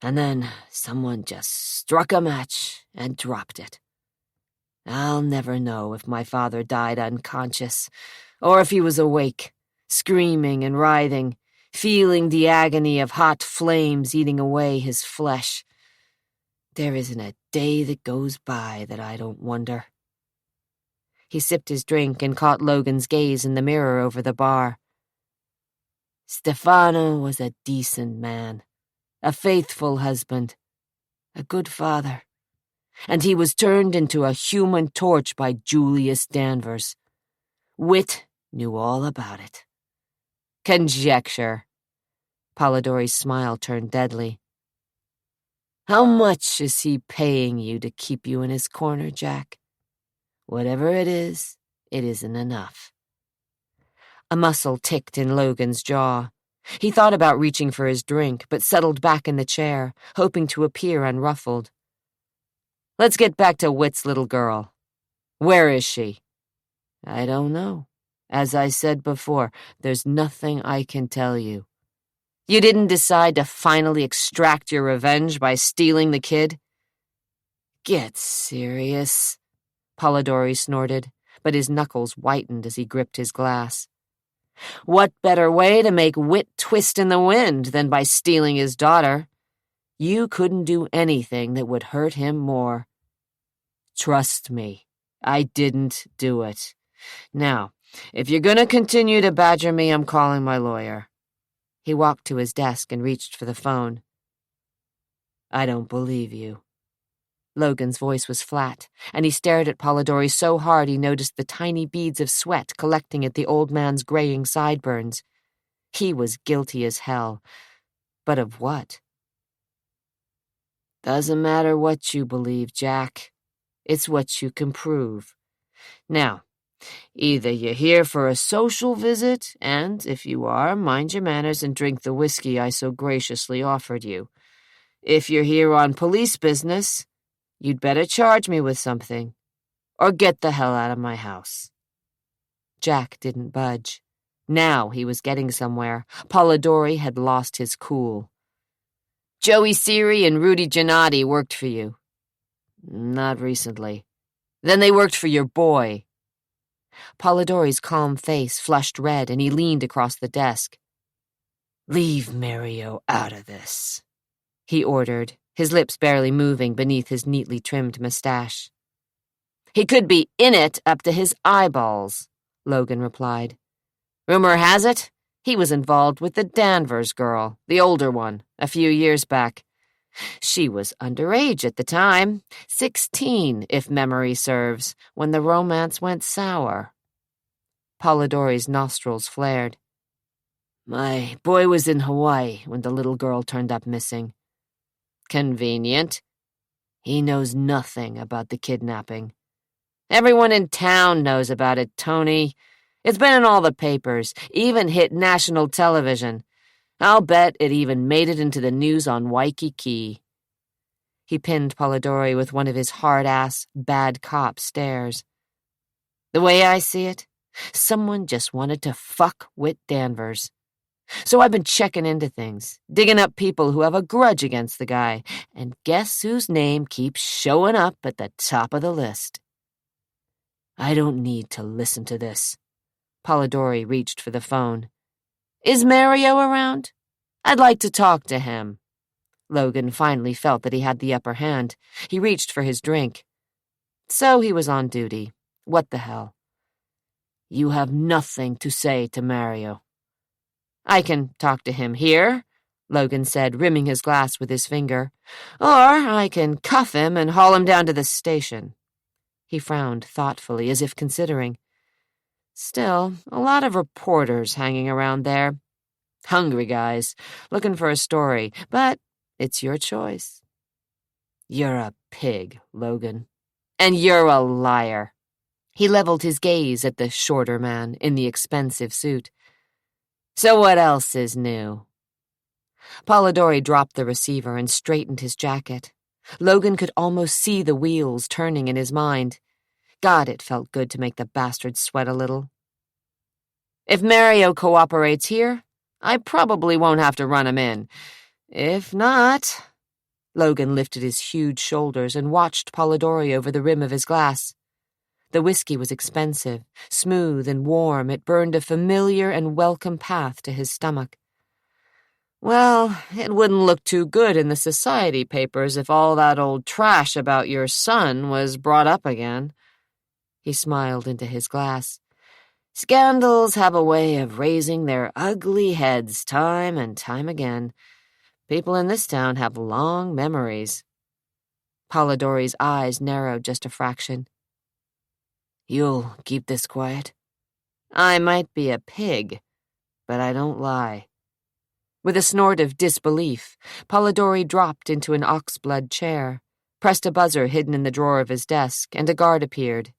Speaker 2: And then someone just struck a match and dropped it. I'll never know if my father died unconscious or if he was awake, screaming and writhing, feeling the agony of hot flames eating away his flesh. There isn't a day that goes by that I don't wonder."
Speaker 1: He sipped his drink and caught Logan's gaze in the mirror over the bar.
Speaker 2: "Stefano was a decent man, a faithful husband, a good father, and he was turned into a human torch by Julius Danvers. Whit knew all about it."
Speaker 1: "Conjecture." Polidori's smile turned deadly.
Speaker 2: "How much is he paying you to keep you in his corner, Jack? Whatever it isn't enough."
Speaker 1: A muscle ticked in Logan's jaw. He thought about reaching for his drink, but settled back in the chair, hoping to appear unruffled.
Speaker 2: "Let's get back to Whit's little girl. Where is she?" "I don't know. As I said before, there's nothing I can tell you."
Speaker 1: "You didn't decide to finally extract your revenge by stealing the kid?"
Speaker 2: "Get serious,"
Speaker 1: Polidori snorted, but his knuckles whitened as he gripped his glass.
Speaker 2: "What better way to make Whit twist in the wind than by stealing his daughter? You couldn't do anything that would hurt him more. Trust me, I didn't do it. Now, if you're gonna continue to badger me, I'm calling my lawyer."
Speaker 1: He walked to his desk and reached for the phone.
Speaker 2: "I don't believe you."
Speaker 1: Logan's voice was flat, and he stared at Polidori so hard he noticed the tiny beads of sweat collecting at the old man's graying sideburns. He was guilty as hell. But of what?
Speaker 2: Doesn't matter what you believe, Jack. It's what you can prove. Now, either you're here for a social visit, and if you are, mind your manners and drink the whiskey I so graciously offered you. If you're here on police business, you'd better charge me with something, or get the hell out of my house.
Speaker 1: Jack didn't budge. Now he was getting somewhere. Polidori had lost his cool.
Speaker 2: Joey Siri and Rudy Gennady worked for you.
Speaker 3: Not recently.
Speaker 2: Then they worked for your boy.
Speaker 1: Polidori's calm face flushed red, and he leaned across the desk.
Speaker 3: Leave Mario out of this,
Speaker 1: he ordered, his lips barely moving beneath his neatly trimmed mustache.
Speaker 2: He could be in it up to his eyeballs, Logan replied. Rumor has it, he was involved with the Danvers girl, the older one, a few years back. She was underage at the time, 16, if memory serves, when the romance went sour.
Speaker 1: Polidori's nostrils flared.
Speaker 3: My boy was in Hawaii when the little girl turned up missing.
Speaker 2: Convenient.
Speaker 3: He knows nothing about the kidnapping.
Speaker 2: Everyone in town knows about it, Tony. It's been in all the papers, even hit national television. I'll bet it even made it into the news on Waikiki.
Speaker 1: He pinned Polidori with one of his hard-ass, bad cop stares.
Speaker 2: The way I see it, someone just wanted to fuck with Danvers. So I've been checking into things, digging up people who have a grudge against the guy, and guess whose name keeps showing up at the top of the list?
Speaker 3: I don't need to listen to this.
Speaker 1: Polidori reached for the phone.
Speaker 2: Is Mario around? I'd like to talk to him.
Speaker 1: Logan finally felt that he had the upper hand. He reached for his drink. So he was on duty. What the hell?
Speaker 3: You have nothing to say to Mario.
Speaker 1: I can talk to him here, Logan said, rimming his glass with his finger. Or I can cuff him and haul him down to the station. He frowned thoughtfully, as if considering. Still, a lot of reporters hanging around there. Hungry guys, looking for a story, but it's your choice.
Speaker 3: You're a pig, Logan.
Speaker 1: And you're a liar. He leveled his gaze at the shorter man in the expensive suit.
Speaker 2: So what else is new?
Speaker 1: Polidori dropped the receiver and straightened his jacket. Logan could almost see the wheels turning in his mind. God, it felt good to make the bastard sweat a little.
Speaker 2: If Mario cooperates here, I probably won't have to run him in. If not...
Speaker 1: Logan lifted his huge shoulders and watched Polidori over the rim of his glass. The whiskey was expensive, smooth and warm. It burned a familiar and welcome path to his stomach.
Speaker 2: Well, it wouldn't look too good in the society papers if all that old trash about your son was brought up again.
Speaker 1: He smiled into his glass.
Speaker 2: Scandals have a way of raising their ugly heads time and time again. People in this town have long memories.
Speaker 1: Polidori's eyes narrowed just a fraction.
Speaker 3: You'll keep this quiet?
Speaker 2: I might be a pig, but I don't lie.
Speaker 1: With a snort of disbelief, Polidori dropped into an oxblood chair, pressed a buzzer hidden in the drawer of his desk, and a guard appeared.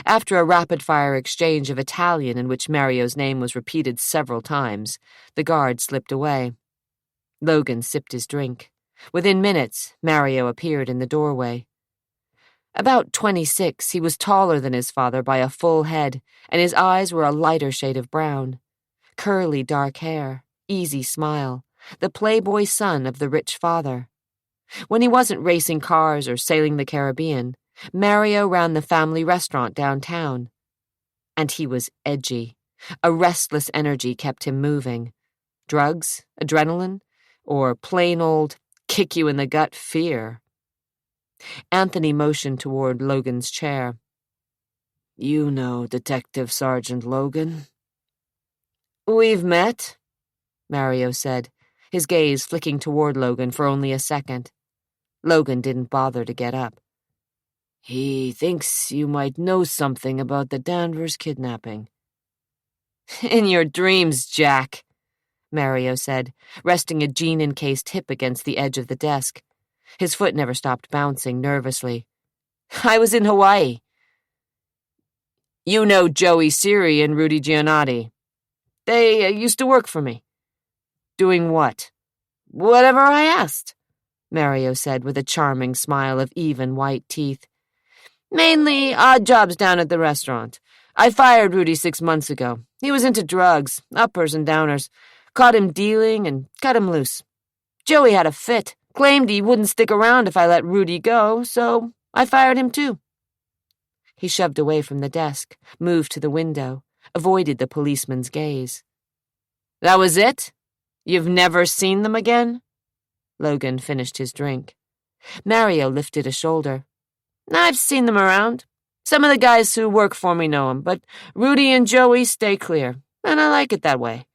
Speaker 1: After a rapid-fire exchange of Italian in which Mario's name was repeated several times, the guard slipped away. Logan sipped his drink. Within minutes, Mario appeared in the doorway. About 26, he was taller than his father by a full head, and his eyes were a lighter shade of brown. Curly dark hair, easy smile, the playboy son of the rich father. When he wasn't racing cars or sailing the Caribbean, Mario ran the family restaurant downtown. And he was edgy. A restless energy kept him moving. Drugs? Adrenaline? Or plain old kick-you-in-the-gut fear? Anthony motioned toward Logan's chair.
Speaker 3: You know Detective Sergeant Logan?
Speaker 2: We've met,
Speaker 1: Mario said, his gaze flicking toward Logan for only a second. Logan didn't bother to get up.
Speaker 3: He thinks you might know something about the Danvers kidnapping.
Speaker 2: In your dreams, Jack.
Speaker 1: Mario said, resting a jean-encased hip against the edge of the desk. His foot never stopped bouncing nervously. I was in Hawaii. You know Joey Siri and Rudy Giannotti. They used to work for me. Doing what? Whatever I asked, Mario said with a charming smile of even white teeth. Mainly odd jobs down at the restaurant. I fired Rudy 6 months ago. He was into drugs, uppers and downers. Caught him dealing and cut him loose. Joey had a fit, claimed he wouldn't stick around if I let Rudy go, so I fired him too. He shoved away from the desk, moved to the window, avoided the policeman's gaze. That was it? You've never seen them again? Logan finished his drink. Mario lifted a shoulder. I've seen them around. Some of the guys who work for me know them, but Rudy and Joey stay clear, and I like it that way.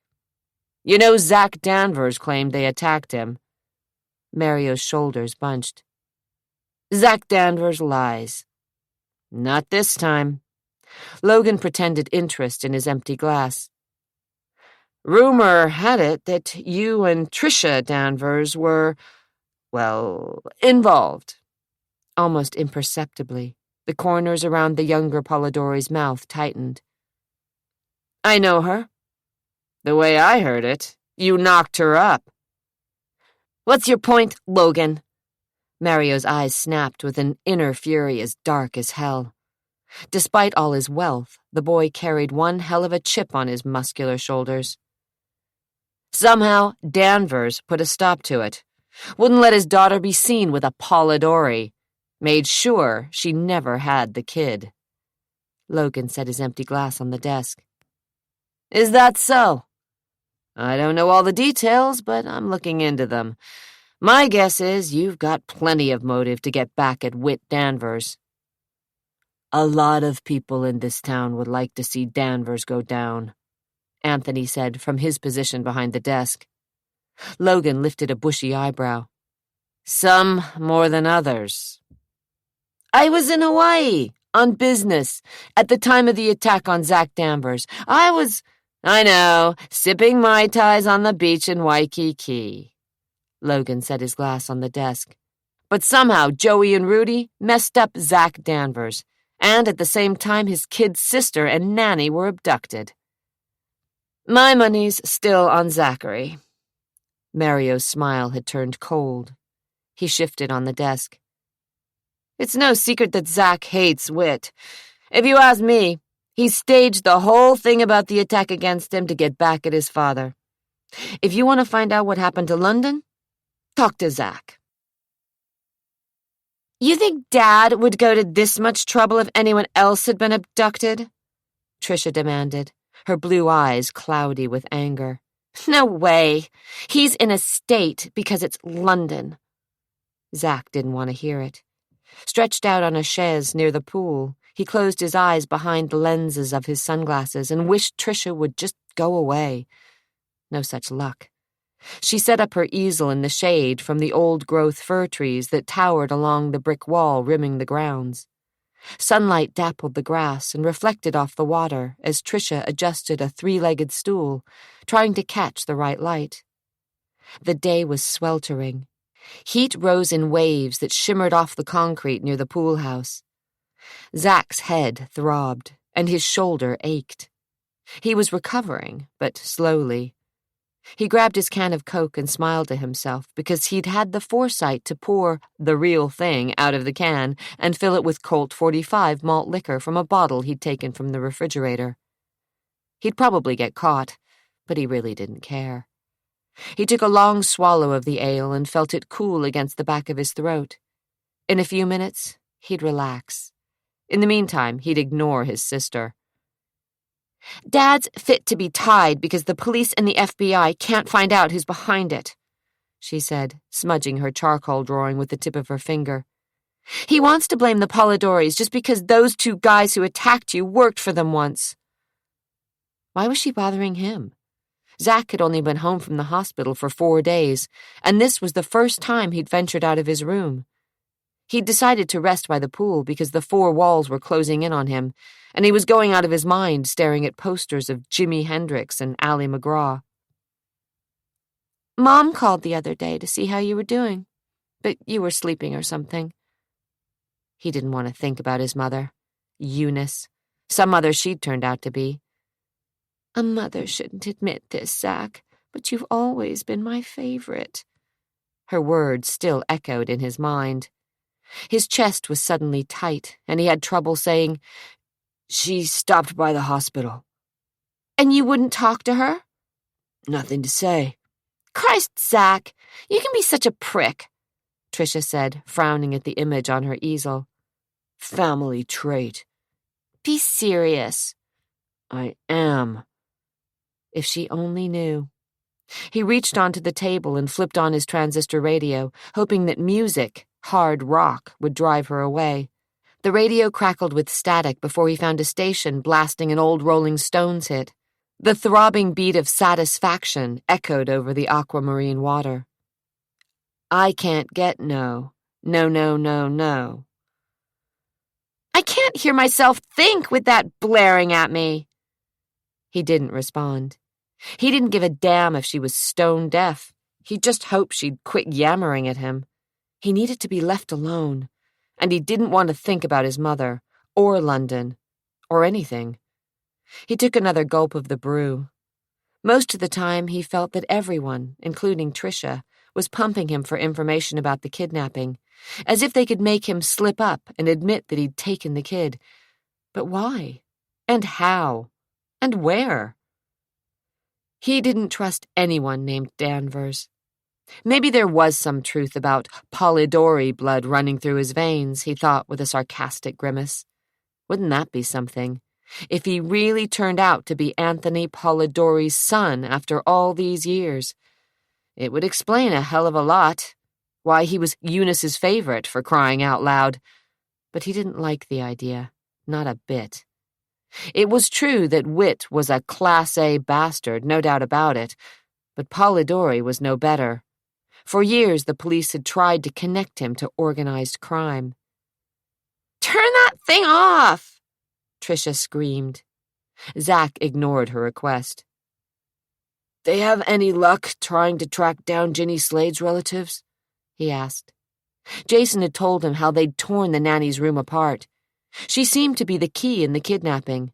Speaker 1: You know Zach Danvers claimed they attacked him. Mario's shoulders bunched. Zach Danvers lies. Not this time. Logan pretended interest in his empty glass. Rumor had it that you and Tricia Danvers were, well, involved. Almost imperceptibly, the corners around the younger Polidori's mouth tightened. I know her. The way I heard it, you knocked her up. What's your point, Logan? Mario's eyes snapped with an inner fury as dark as hell. Despite all his wealth, the boy carried one hell of a chip on his muscular shoulders. Somehow, Danvers put a stop to it. Wouldn't let his daughter be seen with a Polidori. Made sure she never had the kid. Logan set his empty glass on the desk. Is that so? I don't know all the details, but I'm looking into them. My guess is you've got plenty of motive to get back at Whit Danvers. A lot of people in this town would like to see Danvers go down, Anthony said from his position behind the desk. Logan lifted a bushy eyebrow. Some more than others. I was in Hawaii, on business, at the time of the attack on Zach Danvers. I know, sipping Mai Tais on the beach in Waikiki. Logan set his glass on the desk. But somehow Joey and Rudy messed up Zach Danvers, and at the same time his kid's sister and nanny were abducted. My money's still on Zachary. Mario's smile had turned cold. He shifted on the desk. It's no secret that Zach hates Whit. If you ask me, he staged the whole thing about the attack against him to get back at his father. If you want to find out what happened to London, talk to Zach. You think Dad would go to this much trouble if anyone else had been abducted? Tricia demanded, her blue eyes cloudy with anger. No way. He's in a state because it's London. Zach didn't want to hear it. Stretched out on a chaise near the pool, he closed his eyes behind the lenses of his sunglasses and wished Tricia would just go away. No such luck. She set up her easel in the shade from the old-growth fir trees that towered along the brick wall rimming the grounds. Sunlight dappled the grass and reflected off the water as Tricia adjusted a three-legged stool, trying to catch the right light. The day was sweltering. Heat rose in waves that shimmered off the concrete near the pool house. Zach's head throbbed, and his shoulder ached. He was recovering, but slowly. He grabbed his can of Coke and smiled to himself because he'd had the foresight to pour the real thing out of the can and fill it with Colt 45 malt liquor from a bottle he'd taken from the refrigerator. He'd probably get caught, but he really didn't care. He took a long swallow of the ale and felt it cool against the back of his throat. In a few minutes, he'd relax. In the meantime, he'd ignore his sister. Dad's fit to be tied because the police and the FBI can't find out who's behind it, she said, smudging her charcoal drawing with the tip of her finger. He wants to blame the Polidoris just because those two guys who attacked you worked for them once. Why was she bothering him? Zach had only been home from the hospital for 4 days, and this was the first time he'd ventured out of his room. He'd decided to rest by the pool because the 4 walls were closing in on him, and he was going out of his mind staring at posters of Jimi Hendrix and Ally McGraw. Mom called the other day to see how you were doing, but you were sleeping or something." He didn't want to think about his mother. Eunice. Some mother she'd turned out to be. "A mother shouldn't admit this, Zach, but you've always been my favorite." Her words still echoed in his mind. His chest was suddenly tight, and he had trouble saying, "She stopped by the hospital." "And you wouldn't talk to her?"
Speaker 3: "Nothing to say."
Speaker 1: "Christ, Zach, you can be such a prick," Tricia said, frowning at the image on her easel.
Speaker 3: "Family trait."
Speaker 1: "Be serious."
Speaker 3: "I am."
Speaker 1: If she only knew. He reached onto the table and flipped on his transistor radio, hoping that music, hard rock, would drive her away. The radio crackled with static before he found a station blasting an old Rolling Stones hit. The throbbing beat of satisfaction echoed over the aquamarine water. "I can't get no. No, no, no, no." "I can't hear myself think with that blaring at me." He didn't respond. He didn't give a damn if she was stone deaf. He just hoped she'd quit yammering at him. He needed to be left alone, and he didn't want to think about his mother, or London, or anything. He took another gulp of the brew. Most of the time, he felt that everyone, including Tricia, was pumping him for information about the kidnapping, as if they could make him slip up and admit that he'd taken the kid. But why? And how? And where? He didn't trust anyone named Danvers. Maybe there was some truth about Polidori blood running through his veins, he thought with a sarcastic grimace. Wouldn't that be something? If he really turned out to be Anthony Polidori's son after all these years. It would explain a hell of a lot. Why he was Eunice's favorite, for crying out loud. But he didn't like the idea. Not a bit. It was true that Witt was a Class A bastard, no doubt about it, but Polidori was no better. For years, the police had tried to connect him to organized crime. "Turn that thing off!" Tricia screamed. Zach ignored her request.
Speaker 3: "They have any luck trying to track down Ginny Slade's relatives?"
Speaker 1: he asked. Jason had told him how they'd torn the nanny's room apart. She seemed to be the key in the kidnapping.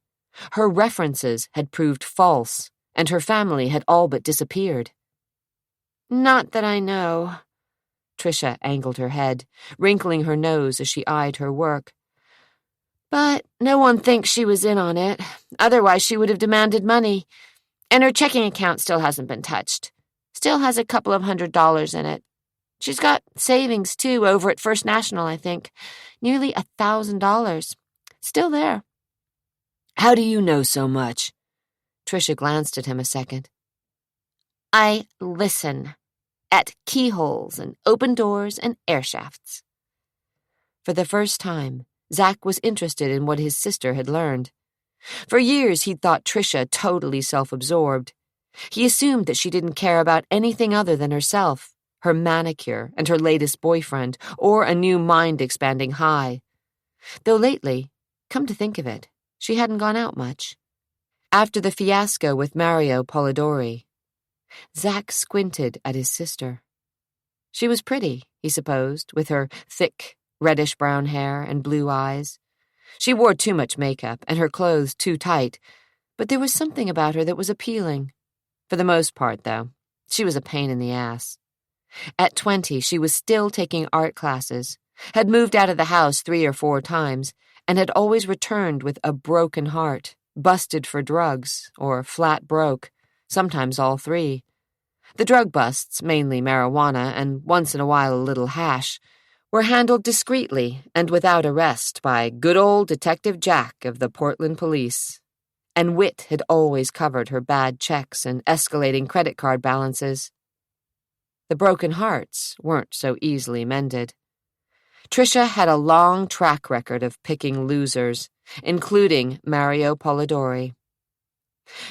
Speaker 1: Her references had proved false, and her family had all but disappeared. "Not that I know." Tricia angled her head, wrinkling her nose as she eyed her work. "But no one thinks she was in on it. Otherwise she would have demanded money. And her checking account still hasn't been touched. Still has a couple of $100 in it. She's got savings, too, over at First National, I think. Nearly $1,000. Still there."
Speaker 3: "How do you know so much?"
Speaker 1: Tricia glanced at him a second. "I listen. At keyholes and open doors and air shafts." For the first time, Zach was interested in what his sister had learned. For years, he'd thought Tricia totally self-absorbed. He assumed that she didn't care about anything other than herself, her manicure and her latest boyfriend, or a new mind-expanding high. Though lately, come to think of it, she hadn't gone out much. After the fiasco with Mario Polidori, Zach squinted at his sister. She was pretty, he supposed, with her thick, reddish-brown hair and blue eyes. She wore too much makeup and her clothes too tight, but there was something about her that was appealing. For the most part, though, she was a pain in the ass. At 20, she was still taking art classes, had moved out of the house 3 or 4 times, and had always returned with a broken heart, busted for drugs, or flat broke, sometimes all 3. The drug busts, mainly marijuana and once in a while a little hash, were handled discreetly and without arrest by good old Detective Jack of the Portland Police. And Witt had always covered her bad checks and escalating credit card balances. The broken hearts weren't so easily mended. Tricia had a long track record of picking losers, including Mario Polidori.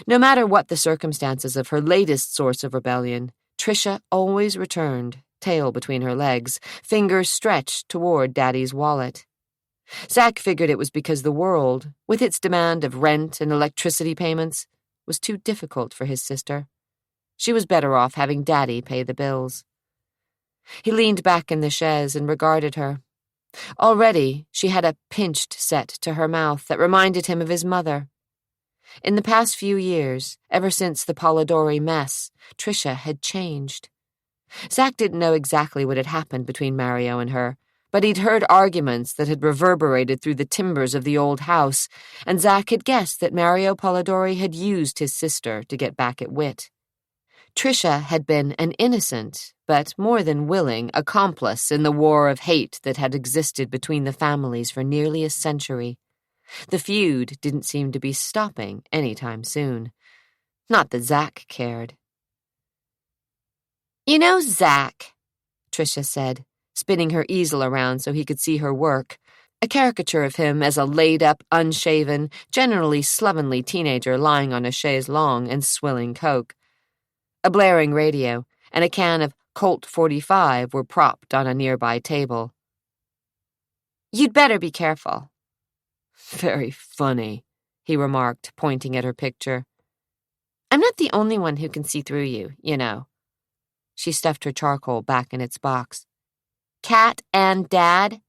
Speaker 1: No matter what the circumstances of her latest source of rebellion, Tricia always returned, tail between her legs, fingers stretched toward Daddy's wallet. Zach figured it was because the world, with its demand of rent and electricity payments, was too difficult for his sister. She was better off having Daddy pay the bills. He leaned back in the chaise and regarded her. Already, she had a pinched set to her mouth that reminded him of his mother. In the past few years, ever since the Polidori mess, Tricia had changed. Zach didn't know exactly what had happened between Mario and her, but he'd heard arguments that had reverberated through the timbers of the old house, and Zach had guessed that Mario Polidori had used his sister to get back at Whit. Tricia had been an innocent, but more than willing, accomplice in the war of hate that had existed between the families for nearly a century. The feud didn't seem to be stopping any time soon. Not that Zach cared. "You know, Zach," Tricia said, spinning her easel around so he could see her work, a caricature of him as a laid-up, unshaven, generally slovenly teenager lying on a chaise longue and swilling coke. A blaring radio and a can of Colt 45 were propped on a nearby table. "You'd better be careful." "Very funny," he remarked, pointing at her picture. "I'm not the only one who can see through you, you know." She stuffed her charcoal back in its box. "Cat and Dad,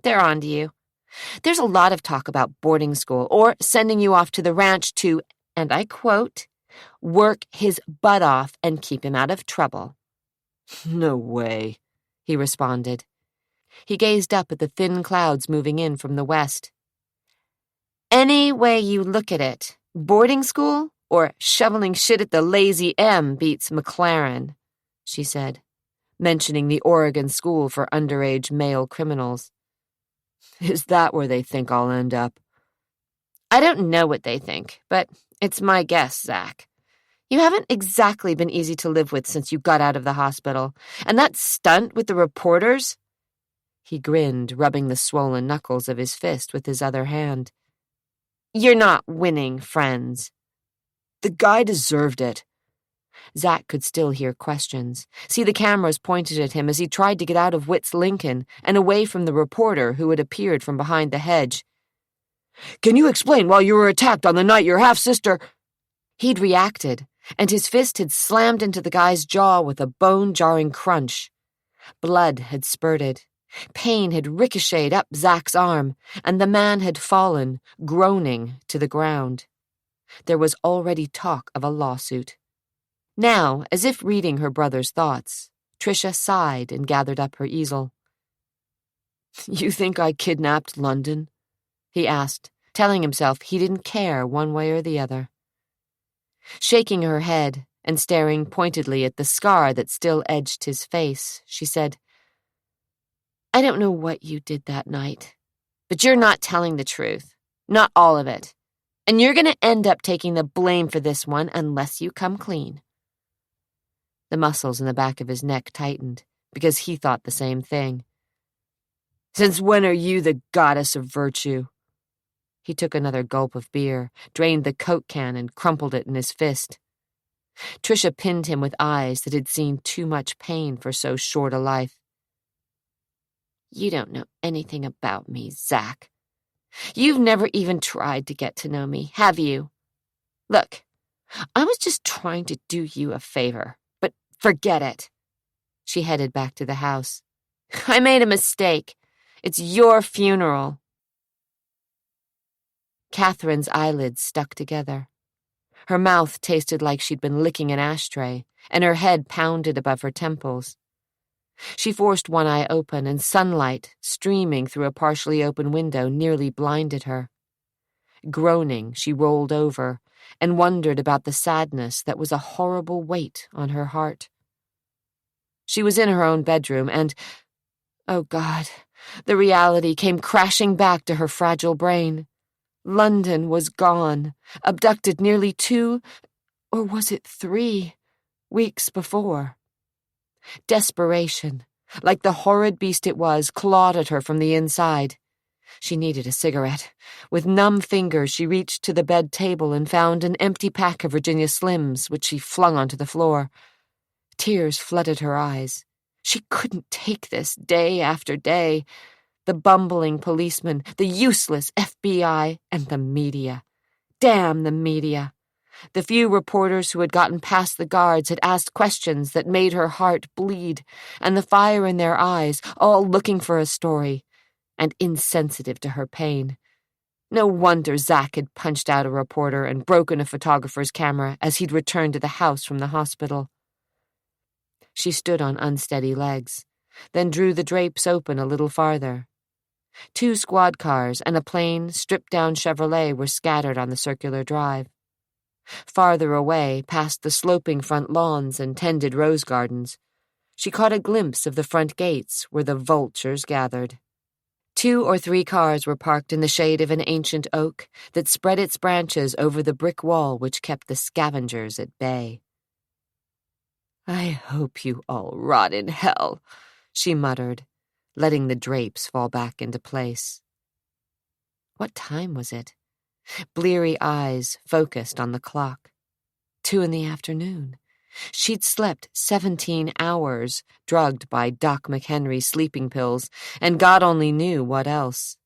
Speaker 1: they're on to you. There's a lot of talk about boarding school or sending you off to the ranch to, and I quote, work his butt off and keep him out of trouble." "No way," he responded. He gazed up at the thin clouds moving in from the west. "Any way you look at it, boarding school or shoveling shit at the Lazy M beats McLaren," she said, mentioning the Oregon School for Underage Male Criminals. "Is that where they think I'll end up?" "I don't know what they think, but it's my guess, Zach. You haven't exactly been easy to live with since you got out of the hospital, and that stunt with the reporters—" He grinned, rubbing the swollen knuckles of his fist with his other hand. "You're not winning friends." "The guy deserved it." Zach could still hear questions, see the cameras pointed at him as he tried to get out of Whit's Lincoln and away from the reporter who had appeared from behind the hedge. "Can you explain why you were attacked on the night your half-sister—" He'd reacted, and his fist had slammed into the guy's jaw with a bone-jarring crunch. Blood had spurted. Pain had ricocheted up Zach's arm, and the man had fallen, groaning, to the ground. There was already talk of a lawsuit. Now, as if reading her brother's thoughts, Tricia sighed and gathered up her easel. "You think I kidnapped London?" he asked, telling himself he didn't care one way or the other. Shaking her head and staring pointedly at the scar that still edged his face, she said, "I don't know what you did that night, but you're not telling the truth. Not all of it. And you're going to end up taking the blame for this one unless you come clean." The muscles in the back of his neck tightened, because he thought the same thing. "Since when are you the goddess of virtue?" He took another gulp of beer, drained the Coke can, and crumpled it in his fist. Tricia pinned him with eyes that had seen too much pain for so short a life. "You don't know anything about me, Zach. You've never even tried to get to know me, have you? Look, I was just trying to do you a favor, but forget it." She headed back to the house. "I made a mistake. It's your funeral." Catherine's eyelids stuck together. Her mouth tasted like she'd been licking an ashtray, and her head pounded above her temples. She forced one eye open, and sunlight, streaming through a partially open window, nearly blinded her. Groaning, she rolled over and wondered about the sadness that was a horrible weight on her heart. She was in her own bedroom, and, oh God, the reality came crashing back to her fragile brain. London was gone, abducted nearly 2, or was it 3, weeks before. Desperation, like the horrid beast it was, clawed at her from the inside. She needed a cigarette. With numb fingers, she reached to the bed table and found an empty pack of Virginia Slims, which she flung onto the floor. Tears flooded her eyes. She couldn't take this day after day. The bumbling policeman, the useless FBI, and the media. Damn the media. The few reporters who had gotten past the guards had asked questions that made her heart bleed, and the fire in their eyes, all looking for a story, and insensitive to her pain. No wonder Zack had punched out a reporter and broken a photographer's camera as he'd returned to the house from the hospital. She stood on unsteady legs, then drew the drapes open a little farther. 2 squad cars and a plain, stripped-down Chevrolet were scattered on the circular drive. Farther away, past the sloping front lawns and tended rose gardens, she caught a glimpse of the front gates where the vultures gathered. 2 or 3 cars were parked in the shade of an ancient oak that spread its branches over the brick wall which kept the scavengers at bay. "I hope you all rot in hell," she muttered, letting the drapes fall back into place. What time was it? Bleary eyes focused on the clock. 2 in the afternoon. She'd slept 17 hours, drugged by Doc McHenry's sleeping pills, and God only knew what else.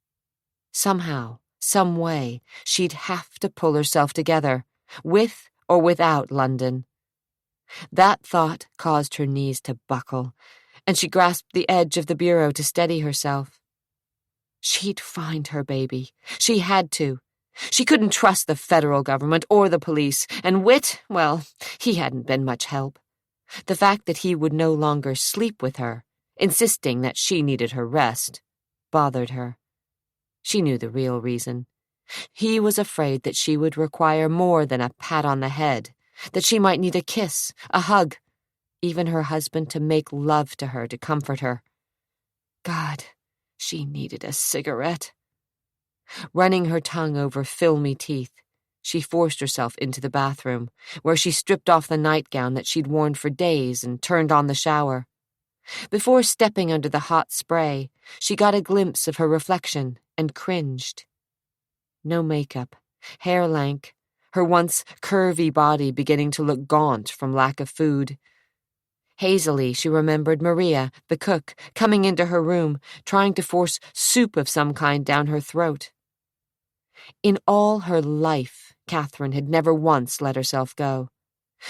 Speaker 1: Somehow, some way, she'd have to pull herself together, with or without London. That thought caused her knees to buckle, and she grasped the edge of the bureau to steady herself. She'd find her baby. She had to. She couldn't trust the federal government or the police, and Whit, well, he hadn't been much help. The fact that he would no longer sleep with her, insisting that she needed her rest, bothered her. She knew the real reason. He was afraid that she would require more than a pat on the head, that she might need a kiss, a hug, even her husband to make love to her to comfort her. God, she needed a cigarette. Running her tongue over filmy teeth, she forced herself into the bathroom, where she stripped off the nightgown that she'd worn for days and turned on the shower. Before stepping under the hot spray, she got a glimpse of her reflection and cringed. No makeup, hair lank, her once curvy body beginning to look gaunt from lack of food. Hazily, she remembered Maria, the cook, coming into her room, trying to force soup of some kind down her throat. In all her life, Catherine had never once let herself go.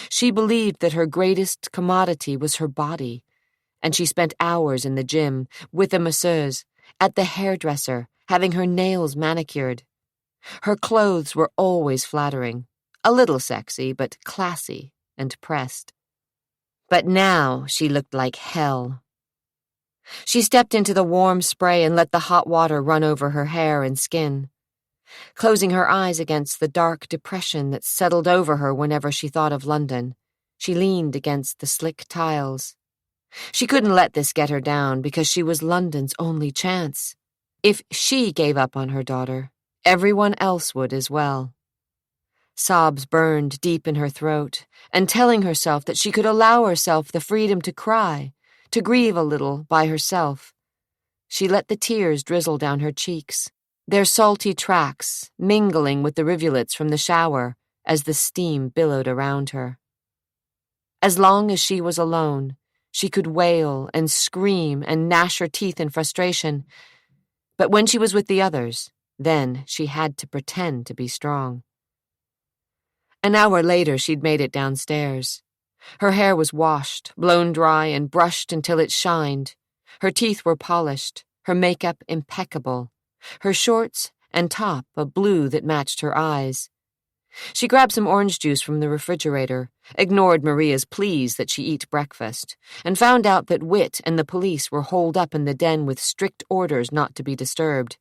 Speaker 1: She believed that her greatest commodity was her body, and she spent hours in the gym, with a masseuse, at the hairdresser, having her nails manicured. Her clothes were always flattering, a little sexy, but classy and pressed. But now she looked like hell. She stepped into the warm spray and let the hot water run over her hair and skin. Closing her eyes against the dark depression that settled over her whenever she thought of London, she leaned against the slick tiles. She couldn't let this get her down because she was London's only chance. If she gave up on her daughter, everyone else would as well. Sobs burned deep in her throat, and telling herself that she could allow herself the freedom to cry, to grieve a little by herself. She let the tears drizzle down her cheeks, their salty tracks mingling with the rivulets from the shower as the steam billowed around her. As long as she was alone, she could wail and scream and gnash her teeth in frustration. But when she was with the others, then she had to pretend to be strong. An hour later, she'd made it downstairs. Her hair was washed, blown dry, and brushed until it shined. Her teeth were polished, her makeup impeccable, her shorts and top a blue that matched her eyes. She grabbed some orange juice from the refrigerator, ignored Maria's pleas that she eat breakfast, and found out that Whit and the police were holed up in the den with strict orders not to be disturbed.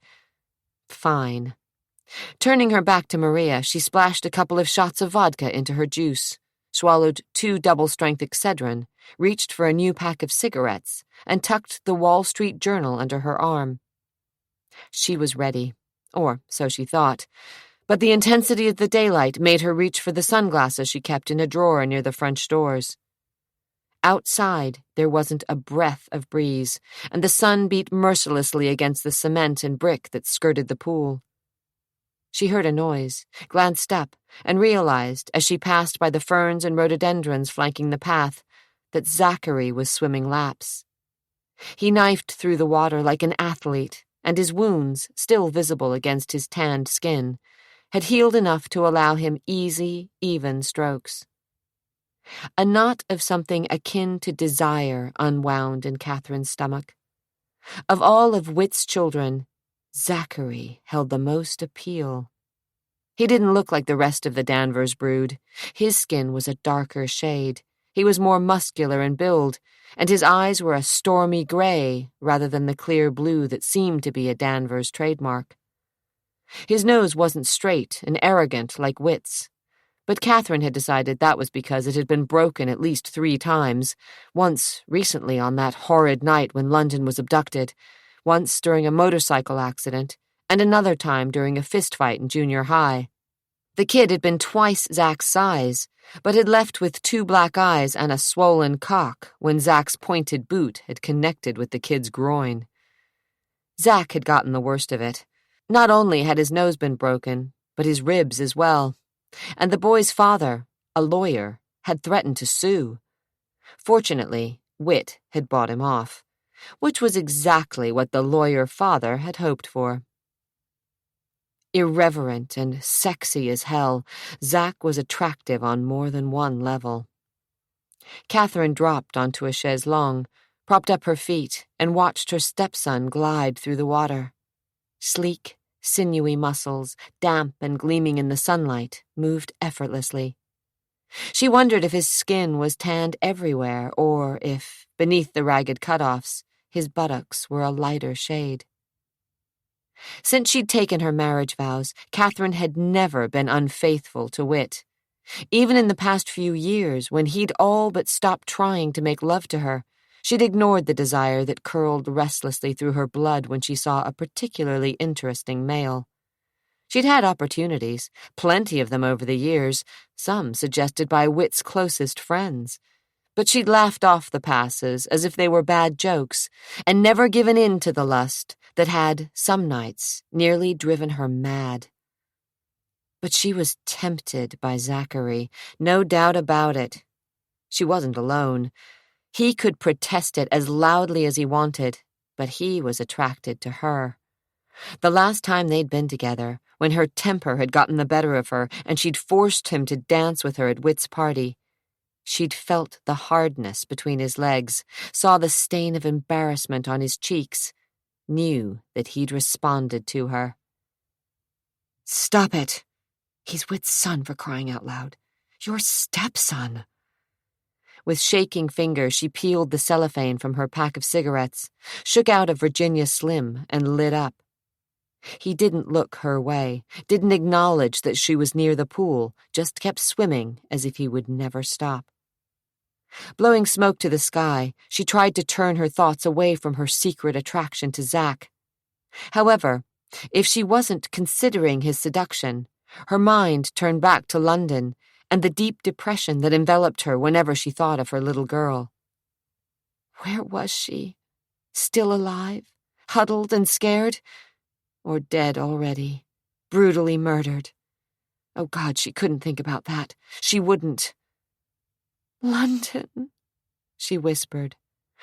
Speaker 1: Fine. Turning her back to Maria, she splashed a couple of shots of vodka into her juice, swallowed 2 double-strength Excedrin, reached for a new pack of cigarettes, and tucked the Wall Street Journal under her arm. She was ready, or so she thought, but the intensity of the daylight made her reach for the sunglasses she kept in a drawer near the French doors. Outside, there wasn't a breath of breeze, and the sun beat mercilessly against the cement and brick that skirted the pool. She heard a noise, glanced up, and realized, as she passed by the ferns and rhododendrons flanking the path, that Zachary was swimming laps. He knifed through the water like an athlete, and his wounds, still visible against his tanned skin, had healed enough to allow him easy, even strokes. A knot of something akin to desire unwound in Catherine's stomach. Of all of Whit's children, Zachary held the most appeal. He didn't look like the rest of the Danvers brood. His skin was a darker shade. He was more muscular in build, and his eyes were a stormy gray rather than the clear blue that seemed to be a Danvers trademark. His nose wasn't straight and arrogant like Whit's, but Catherine had decided that was because it had been broken at least 3 times, once recently on that horrid night when London was abducted, once during a motorcycle accident, and another time during a fistfight in junior high. The kid had been twice Zach's size, but had left with 2 black eyes and a swollen cock when Zach's pointed boot had connected with the kid's groin. Zach had gotten the worst of it. Not only had his nose been broken, but his ribs as well. And the boy's father, a lawyer, had threatened to sue. Fortunately, Whit had bought him off, which was exactly what the lawyer father had hoped for. Irreverent and sexy as hell, Zach was attractive on more than one level. Catherine dropped onto a chaise longue, propped up her feet, and watched her stepson glide through the water. Sleek, sinewy muscles, damp and gleaming in the sunlight, moved effortlessly. She wondered if his skin was tanned everywhere, or if, beneath the ragged cutoffs, his buttocks were a lighter shade. Since she'd taken her marriage vows, Catherine had never been unfaithful to Whit. Even in the past few years, when he'd all but stopped trying to make love to her, she'd ignored the desire that curled restlessly through her blood when she saw a particularly interesting male. She'd had opportunities, plenty of them over the years, some suggested by Whit's closest friends. But she'd laughed off the passes as if they were bad jokes, and never given in to the lust that had, some nights, nearly driven her mad. But she was tempted by Zachary, no doubt about it. She wasn't alone. He could protest it as loudly as he wanted, but he was attracted to her. The last time they'd been together, when her temper had gotten the better of her and she'd forced him to dance with her at Whit's party, she'd felt the hardness between his legs, saw the stain of embarrassment on his cheeks, knew that he'd responded to her. "Stop it! He's Whit's son, for crying out loud. Your stepson!" With shaking fingers, she peeled the cellophane from her pack of cigarettes, shook out a Virginia Slim, and lit up. He didn't look her way, didn't acknowledge that she was near the pool, just kept swimming as if he would never stop. Blowing smoke to the sky, she tried to turn her thoughts away from her secret attraction to Zach. However, if she wasn't considering his seduction, her mind turned back to London and the deep depression that enveloped her whenever she thought of her little girl. Where was she? Still alive? Huddled and scared? Or dead already? Brutally murdered? Oh God, she couldn't think about that. She wouldn't. "London," she whispered,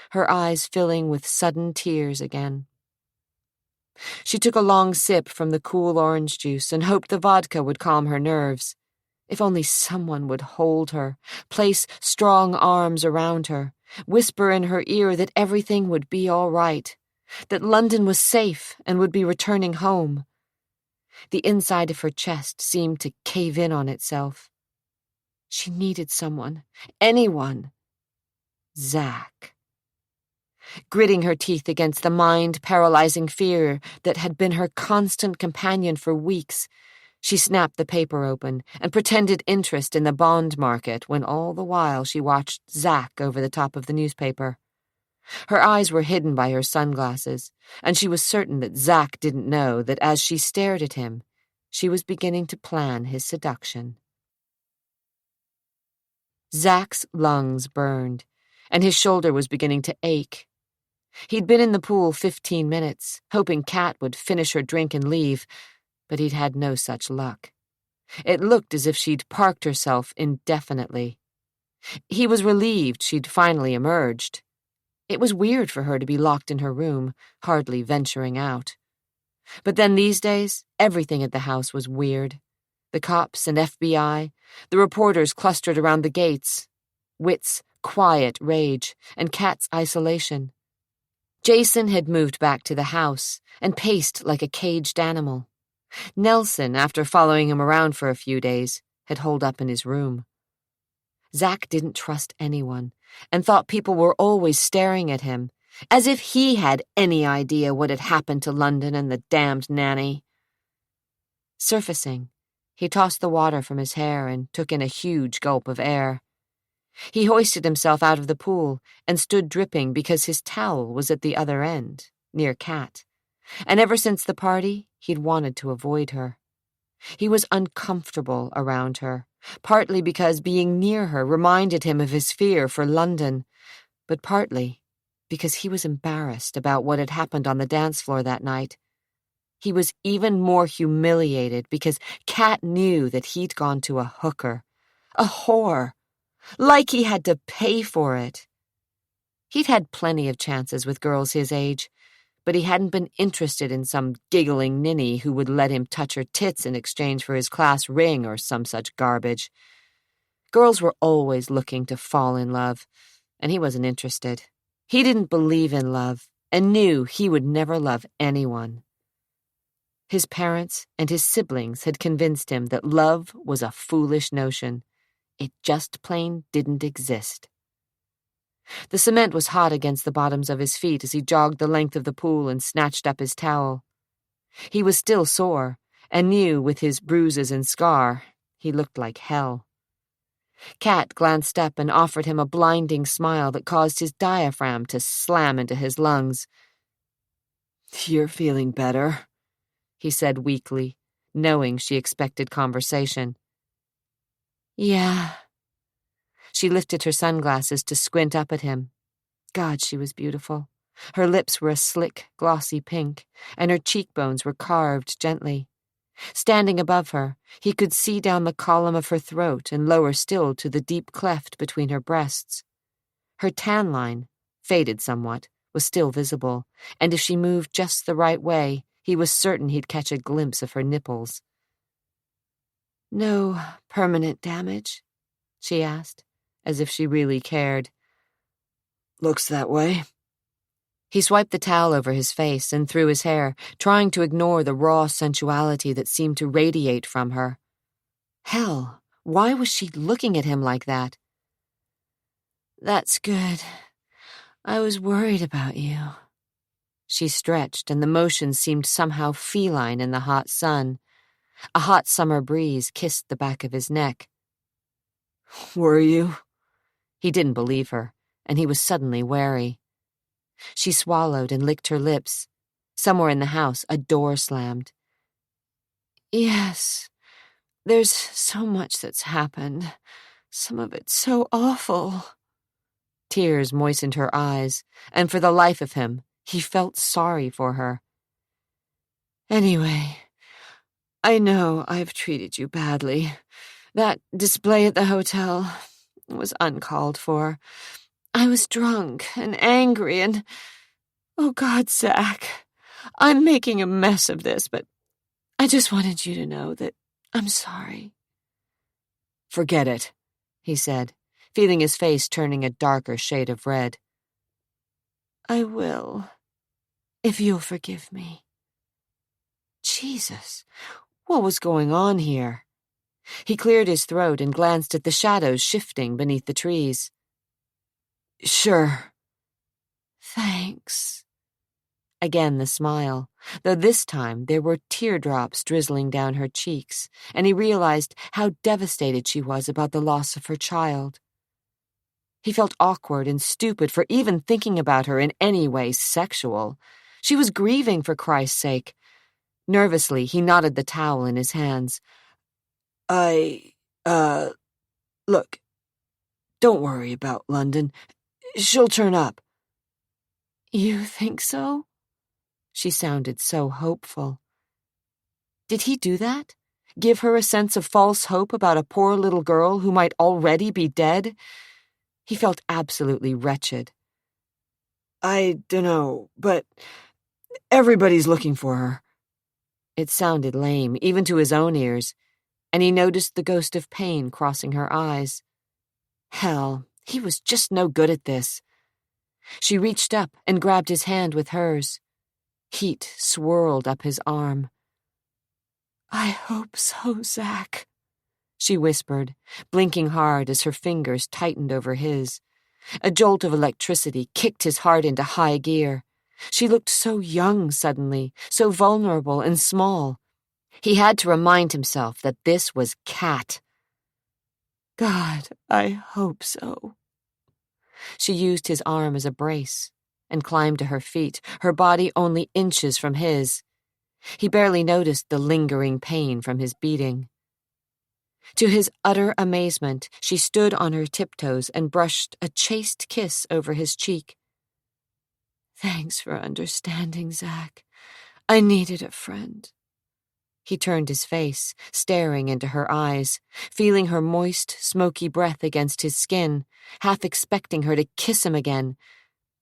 Speaker 1: her eyes filling with sudden tears again. She took a long sip from the cool orange juice and hoped the vodka would calm her nerves. If only someone would hold her, place strong arms around her, whisper in her ear that everything would be all right, that London was safe and would be returning home. The inside of her chest seemed to cave in on itself. She needed someone, anyone. Zach. Gritting her teeth against the mind-paralyzing fear that had been her constant companion for weeks, she snapped the paper open and pretended interest in the bond market when all the while she watched Zach over the top of the newspaper. Her eyes were hidden by her sunglasses, and she was certain that Zach didn't know that as she stared at him, she was beginning to plan his seduction. Zach's lungs burned, and his shoulder was beginning to ache. He'd been in the pool 15 minutes, hoping Kat would finish her drink and leave, but he'd had no such luck. It looked as if she'd parked herself indefinitely. He was relieved she'd finally emerged. It was weird for her to be locked in her room, hardly venturing out. But then these days, everything at the house was weird. The cops and FBI, the reporters clustered around the gates, Whit's quiet rage, and Kat's isolation. Jason had moved back to the house and paced like a caged animal. Nelson, after following him around for a few days, had holed up in his room. Zach didn't trust anyone and thought people were always staring at him, as if he had any idea what had happened to London and the damned nanny. Surfacing, he tossed the water from his hair and took in a huge gulp of air. He hoisted himself out of the pool and stood dripping because his towel was at the other end, near Kat, and ever since the party, he'd wanted to avoid her. He was uncomfortable around her, partly because being near her reminded him of his fear for London, but partly because he was embarrassed about what had happened on the dance floor that night. He was even more humiliated because Kat knew that he'd gone to a hooker, a whore, like he had to pay for it. He'd had plenty of chances with girls his age, but he hadn't been interested in some giggling ninny who would let him touch her tits in exchange for his class ring or some such garbage. Girls were always looking to fall in love, and he wasn't interested. He didn't believe in love and knew he would never love anyone. His parents and his siblings had convinced him that love was a foolish notion. It just plain didn't exist. The cement was hot against the bottoms of his feet as he jogged the length of the pool and snatched up his towel. He was still sore, and knew with his bruises and scar, he looked like hell. Kat glanced up and offered him a blinding smile that caused his diaphragm to slam into his lungs. "You're feeling better," he said weakly, knowing she expected conversation. "Yeah." She lifted her sunglasses to squint up at him. God, she was beautiful. Her lips were a slick, glossy pink, and her cheekbones were carved gently. Standing above her, he could see down the column of her throat and lower still to the deep cleft between her breasts. Her tan line, faded somewhat, was still visible, and if she moved just the right way, he was certain he'd catch a glimpse of her nipples. "No permanent damage?" she asked, as if she really cared. "Looks that way." He swiped the towel over his face and through his hair, trying to ignore the raw sensuality that seemed to radiate from her. Hell, why was she looking at him like that? "That's good. I was worried about you." She stretched, and the motion seemed somehow feline in the hot sun. A hot summer breeze kissed the back of his neck. "Were you?" He didn't believe her, and he was suddenly wary. She swallowed and licked her lips. Somewhere in the house, a door slammed. "Yes, there's so much that's happened. Some of it's so awful." Tears moistened her eyes, and for the life of him, he felt sorry for her. "Anyway, I know I've treated you badly. That display at the hotel was uncalled for. I was drunk and angry and... Oh, God, Zach, I'm making a mess of this, but I just wanted you to know that I'm sorry." "Forget it," he said, feeling his face turning a darker shade of red. "I will, if you'll forgive me." Jesus, what was going on here? He cleared his throat and glanced at the shadows shifting beneath the trees. "Sure." "Thanks." Again the smile, though this time there were teardrops drizzling down her cheeks, and he realized how devastated she was about the loss of her child. He felt awkward and stupid for even thinking about her in any way sexual. She was grieving, for Christ's sake. Nervously, he knotted the towel in his hands. Look, don't worry about London. She'll turn up." "You think so?" She sounded so hopeful. Did he do that? Give her a sense of false hope about a poor little girl who might already be dead? He felt absolutely wretched. "I dunno, but everybody's looking for her." It sounded lame, even to his own ears. and he noticed the ghost of pain crossing her eyes. Hell, he was just no good at this. She reached up and grabbed his hand with hers. Heat swirled up his arm. "I hope so, Zach," she whispered, blinking hard as her fingers tightened over his. A jolt of electricity kicked his heart into high gear. She looked so young suddenly, so vulnerable and small. He had to remind himself that this was Kat. "God, I hope so." She used his arm as a brace and climbed to her feet, her body only inches from his. He barely noticed the lingering pain from his beating. To his utter amazement, she stood on her tiptoes and brushed a chaste kiss over his cheek. "Thanks for understanding, Zach. I needed a friend." He turned his face, staring into her eyes, feeling her moist, smoky breath against his skin, half expecting her to kiss him again.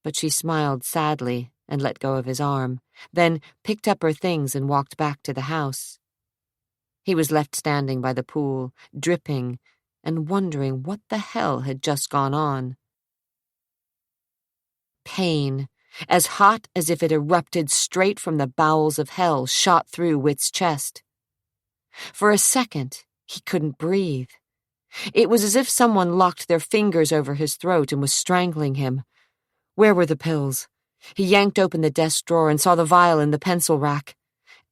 Speaker 1: But she smiled sadly and let go of his arm, then picked up her things and walked back to the house. He was left standing by the pool, dripping, and wondering what the hell had just gone on. Pain, as hot as if it erupted straight from the bowels of hell, shot through Whit's chest. For a second, he couldn't breathe. It was as if someone locked their fingers over his throat and was strangling him. Where were the pills? He yanked open the desk drawer and saw the vial in the pencil rack.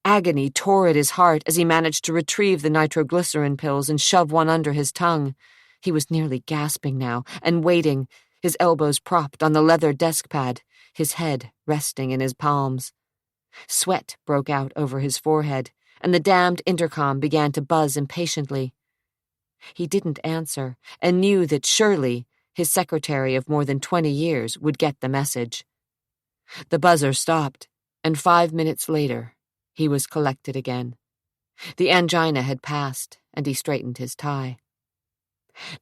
Speaker 1: Agony tore at his heart as he managed to retrieve the nitroglycerin pills and shove one under his tongue. He was nearly gasping now, and waiting, his elbows propped on the leather desk pad, his head resting in his palms. Sweat broke out over his forehead, and the damned intercom began to buzz impatiently. He didn't answer, and knew that surely his secretary of more than 20 years would get the message. The buzzer stopped, and 5 minutes later, he was collected again. The angina had passed, and he straightened his tie.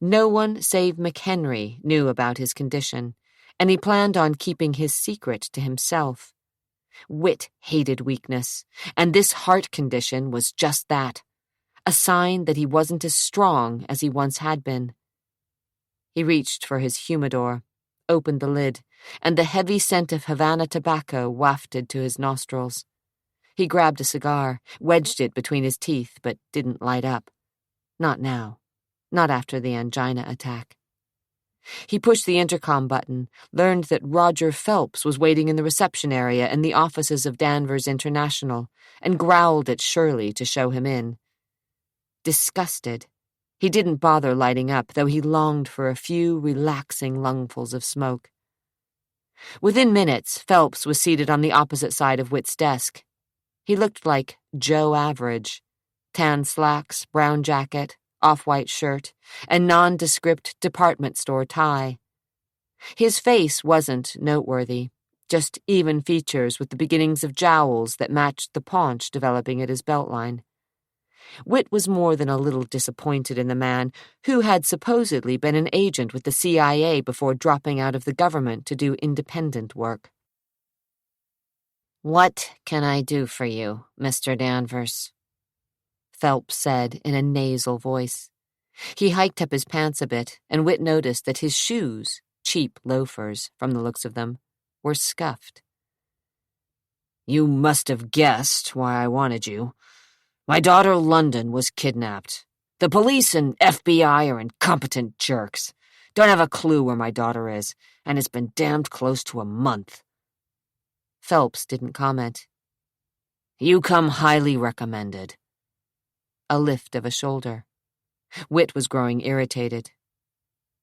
Speaker 1: No one save McHenry knew about his condition, and he planned on keeping his secret to himself. Whit hated weakness, and this heart condition was just that, a sign that he wasn't as strong as he once had been. He reached for his humidor, opened the lid, and the heavy scent of Havana tobacco wafted to his nostrils. He grabbed a cigar, wedged it between his teeth, but didn't light up. Not now. Not after the angina attack. He pushed the intercom button, learned that Roger Phelps was waiting in the reception area in the offices of Danvers International, and growled at Shirley to show him in. Disgusted, he didn't bother lighting up, though he longed for a few relaxing lungfuls of smoke. Within minutes, Phelps was seated on the opposite side of Whit's desk. He looked like Joe Average. Tan slacks, brown jacket, off-white shirt, and nondescript department store tie. His face wasn't noteworthy, just even features with the beginnings of jowls that matched the paunch developing at his beltline. Whit was more than a little disappointed in the man who had supposedly been an agent with the CIA before dropping out of the government to do independent work.
Speaker 2: "What can I do for you, Mr. Danvers?" Phelps said in a nasal voice. He hiked up his pants a bit, and Whit noticed that his shoes, cheap loafers from the looks of them, were scuffed. "You must have guessed why I wanted you. My daughter London was kidnapped. The police and FBI are incompetent jerks. Don't have a clue where my daughter is, and it's been damned close to a month."
Speaker 1: Phelps didn't comment.
Speaker 2: "You come highly recommended."
Speaker 1: A lift of a shoulder. Whit was growing irritated.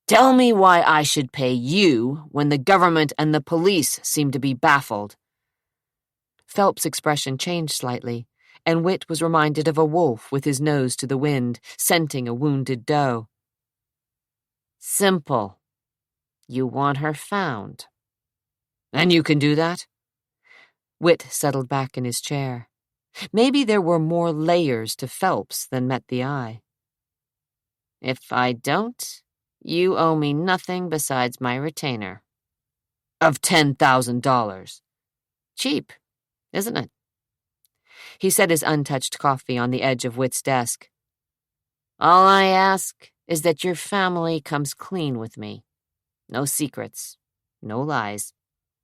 Speaker 2: "Tell me why I should pay you when the government and the police seem to be baffled."
Speaker 1: Phelps' expression changed slightly, and Whit was reminded of a wolf with his nose to the wind, scenting a wounded doe.
Speaker 2: "Simple. You want her found."
Speaker 3: "And you can do that?"
Speaker 1: Whit settled back in his chair. Maybe there were more layers to Phelps than met the eye.
Speaker 2: "If I don't, you owe me nothing besides my retainer."
Speaker 3: "Of $10,000.
Speaker 2: Cheap, isn't it?"
Speaker 1: He set his untouched coffee on the edge of Whit's desk.
Speaker 2: All I ask is that your family comes clean with me. No secrets, no lies,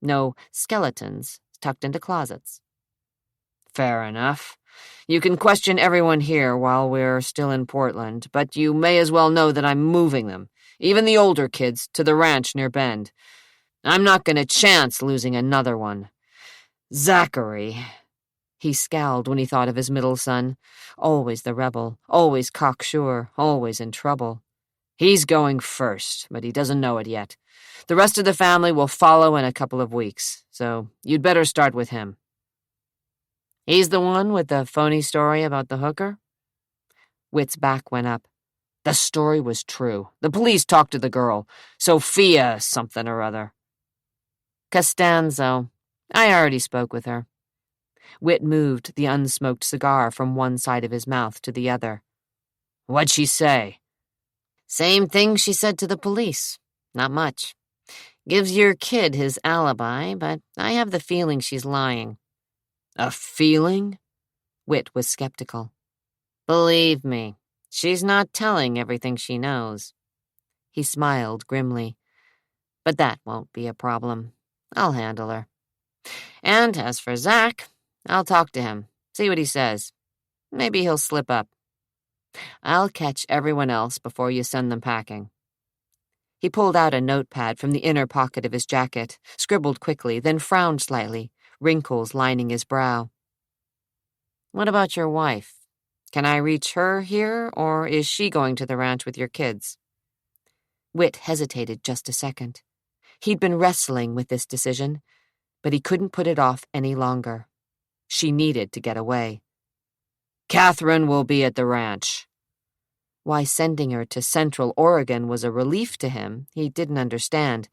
Speaker 2: no skeletons tucked into closets. Fair enough. You can question everyone here while we're still in Portland, but you may as well know that I'm moving them, even the older kids, to the ranch near Bend. I'm not going to chance losing another one. Zachary. He scowled when he thought of his middle son. Always the rebel, always cocksure, always in trouble. He's going first, but he doesn't know it yet. The rest of the family will follow in a couple of weeks, so you'd better start with him. He's the one with the phony story about the hooker? Whit's back went up. The story was true. The police talked to the girl. Sophia something or other. Costanzo. I already spoke with her. Whit moved the unsmoked cigar from one side of his mouth to the other. What'd she say? Same thing she said to the police. Not much. Gives your kid his alibi, but I have the feeling she's lying. A feeling? Whit was skeptical. Believe me, she's not telling everything she knows. He smiled grimly. But that won't be a problem. I'll handle her. And as for Zach, I'll talk to him, see what he says. Maybe he'll slip up. I'll catch everyone else before you send them packing. He pulled out a notepad from the inner pocket of his jacket, scribbled quickly, then frowned slightly, wrinkles lining his brow. What about your wife? Can I reach her here, or is she going to the ranch with your kids? Whit hesitated just a second. He'd been wrestling with this decision, but he couldn't put it off any longer. She needed to get away. Catherine will be at the ranch. Why sending her to Central Oregon was a relief to him, he didn't understand,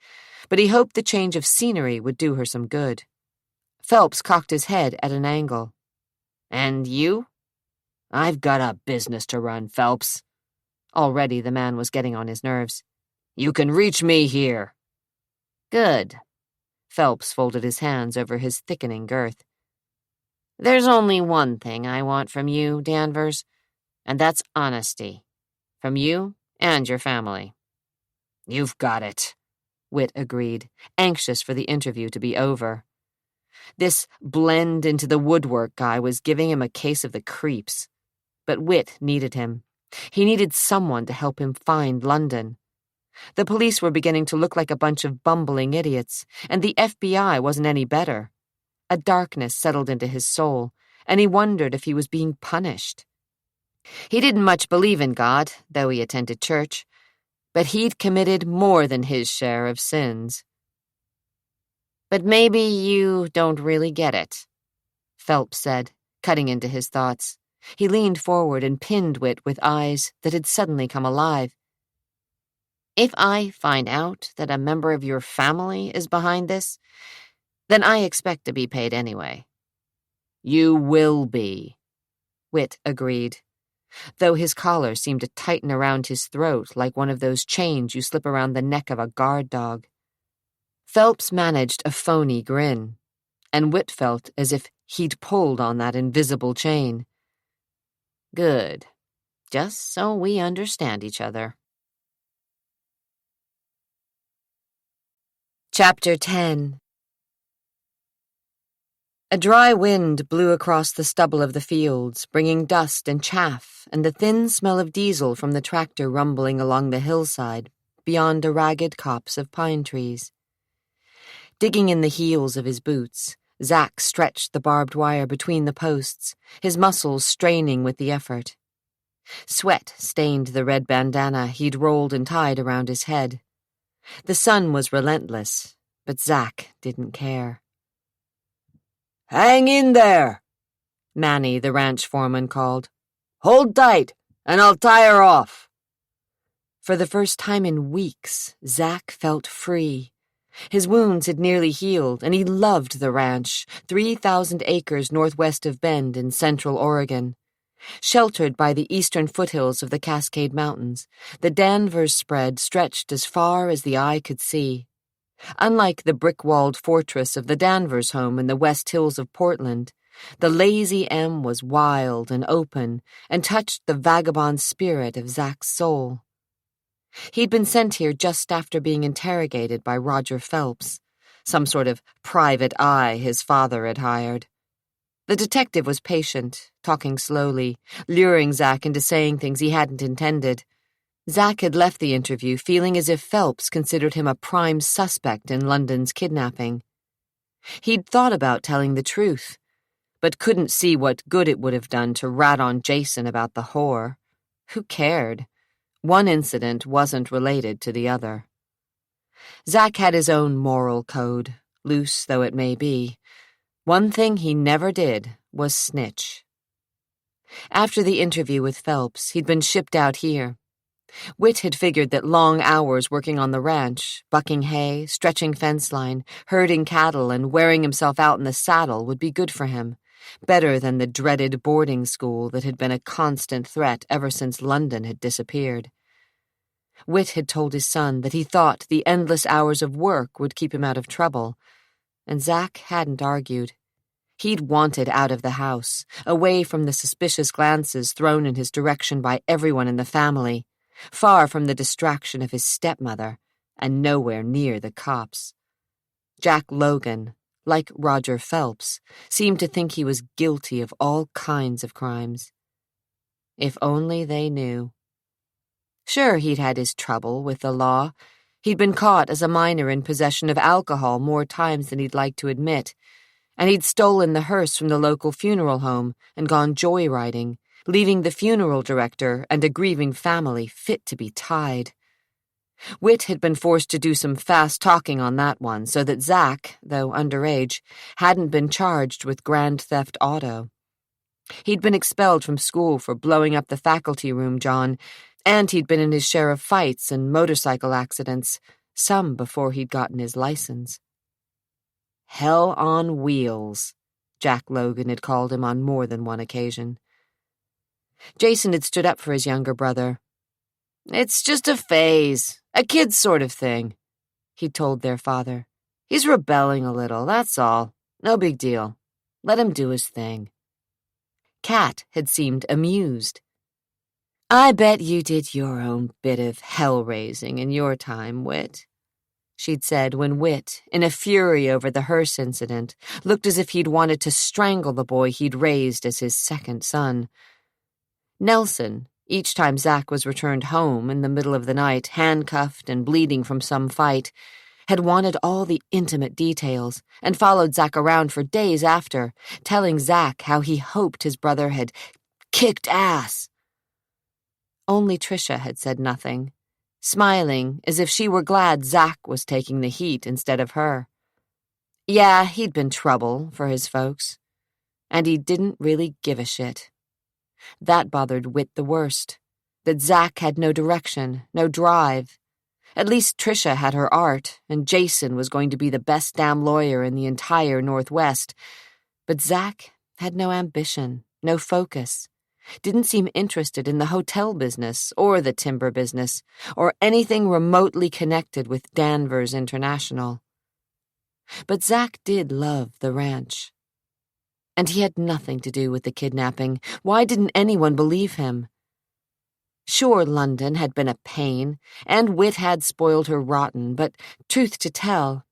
Speaker 2: but he hoped the change of scenery would do her some good. Phelps cocked his head at an angle. And you? I've got a business to run, Phelps. Already the man was getting on his nerves. You can reach me here. Good. Phelps folded his hands over his thickening girth. There's only one thing I want from you, Danvers, and that's honesty. From you and your family. You've got it, Whit agreed, anxious for the interview to be over. This blend into the woodwork guy was giving him a case of the creeps. But Whit needed him. He needed someone to help him find London. The police were beginning to look like a bunch of bumbling idiots, and the FBI wasn't any better. A darkness settled into his soul, and he wondered if he was being punished. He didn't much believe in God, though he attended church, but he'd committed more than his share of sins. But maybe you don't really get it, Phelps said, cutting into his thoughts. He leaned forward and pinned Whit with eyes that had suddenly come alive. If I find out that a member of your family is behind this, then I expect to be paid anyway. You will be, Whit agreed, though his collar seemed to tighten around his throat like one of those chains you slip around the neck of a guard dog. Phelps managed a phony grin, and Whit felt as if he'd pulled on that invisible chain. Good. Just so we understand each other. Chapter 10. A dry wind blew across the stubble of the fields, bringing dust and chaff and the thin smell of diesel from the tractor rumbling along the hillside beyond a ragged copse of pine trees. Digging in the heels of his boots, Zach stretched the barbed wire between the posts, his muscles straining with the effort. Sweat stained the red bandana he'd rolled and tied around his head. The sun was relentless, but Zach didn't care. Hang in there, Manny, the ranch foreman, called. Hold tight, and I'll tie her off. For the first time in weeks, Zach felt free. His wounds had nearly healed, and he loved the ranch, 3,000 acres northwest of Bend in Central Oregon. Sheltered by the eastern foothills of the Cascade Mountains, the Danvers spread stretched as far as the eye could see. Unlike the brick-walled fortress of the Danvers home in the West Hills of Portland,
Speaker 1: The lazy M was wild and open and touched the vagabond spirit of Zach's soul. He'd been sent here just after being interrogated by Roger Phelps, some sort of private eye his father had hired. The detective was patient, talking slowly, luring Zach into saying things he hadn't intended. Zach had left the interview feeling as if Phelps considered him a prime suspect in London's kidnapping. He'd thought about telling the truth, but couldn't see what good it would have done to rat on Jason about the whore. Who cared? One incident wasn't related to the other. Zach had his own moral code, loose though it may be. One thing he never did was snitch. After the interview with Phelps, he'd been shipped out here. Whit had figured that long hours working on the ranch, bucking hay, stretching fence line, herding cattle, and wearing himself out in the saddle would be good for him, better than the dreaded boarding school that had been a constant threat ever since London had disappeared. Whit had told his son that he thought the endless hours of work would keep him out of trouble, and Zach hadn't argued. He'd wanted out of the house, away from the suspicious glances thrown in his direction by everyone in the family, far from the distraction of his stepmother, and nowhere near the cops. Jack Logan, like Roger Phelps, seemed to think he was guilty of all kinds of crimes. If only they knew. Sure, he'd had his trouble with the law. He'd been caught as a minor in possession of alcohol more times than he'd like to admit, and he'd stolen the hearse from the local funeral home and gone joyriding, leaving the funeral director and a grieving family fit to be tied. Whit had been forced to do some fast talking on that one so that Zach, though underage, hadn't been charged with grand theft auto. He'd been expelled from school for blowing up the faculty room, John, and he'd been in his share of fights and motorcycle accidents, some before he'd gotten his license. Hell on wheels, Jack Logan had called him on more than one occasion. Jason had stood up for his younger brother. "It's just a phase, a kid sort of thing," he'd told their father. "He's rebelling a little, that's all. No big deal. Let him do his thing." Kat had seemed amused. "I bet you did your own bit of hell-raising in your time, Whit," she'd said when Whit, in a fury over the hearse incident, looked as if he'd wanted to strangle the boy he'd raised as his second son. Nelson, each time Zach was returned home in the middle of the night, handcuffed and bleeding from some fight, had wanted all the intimate details and followed Zach around for days after, telling Zach how he hoped his brother had kicked ass. Only Tricia had said nothing, smiling as if she were glad Zach was taking the heat instead of her. Yeah, he'd been trouble for his folks, and he didn't really give a shit. That bothered Whit the worst, that Zach had no direction, no drive. At least Tricia had her art, and Jason was going to be the best damn lawyer in the entire Northwest. But Zach had no ambition, no focus, didn't seem interested in the hotel business or the timber business or anything remotely connected with Danvers International. But Zach did love the ranch. And he had nothing to do with the kidnapping. Why didn't anyone believe him? Sure, London had been a pain, and Whit had spoiled her rotten, but truth to tell,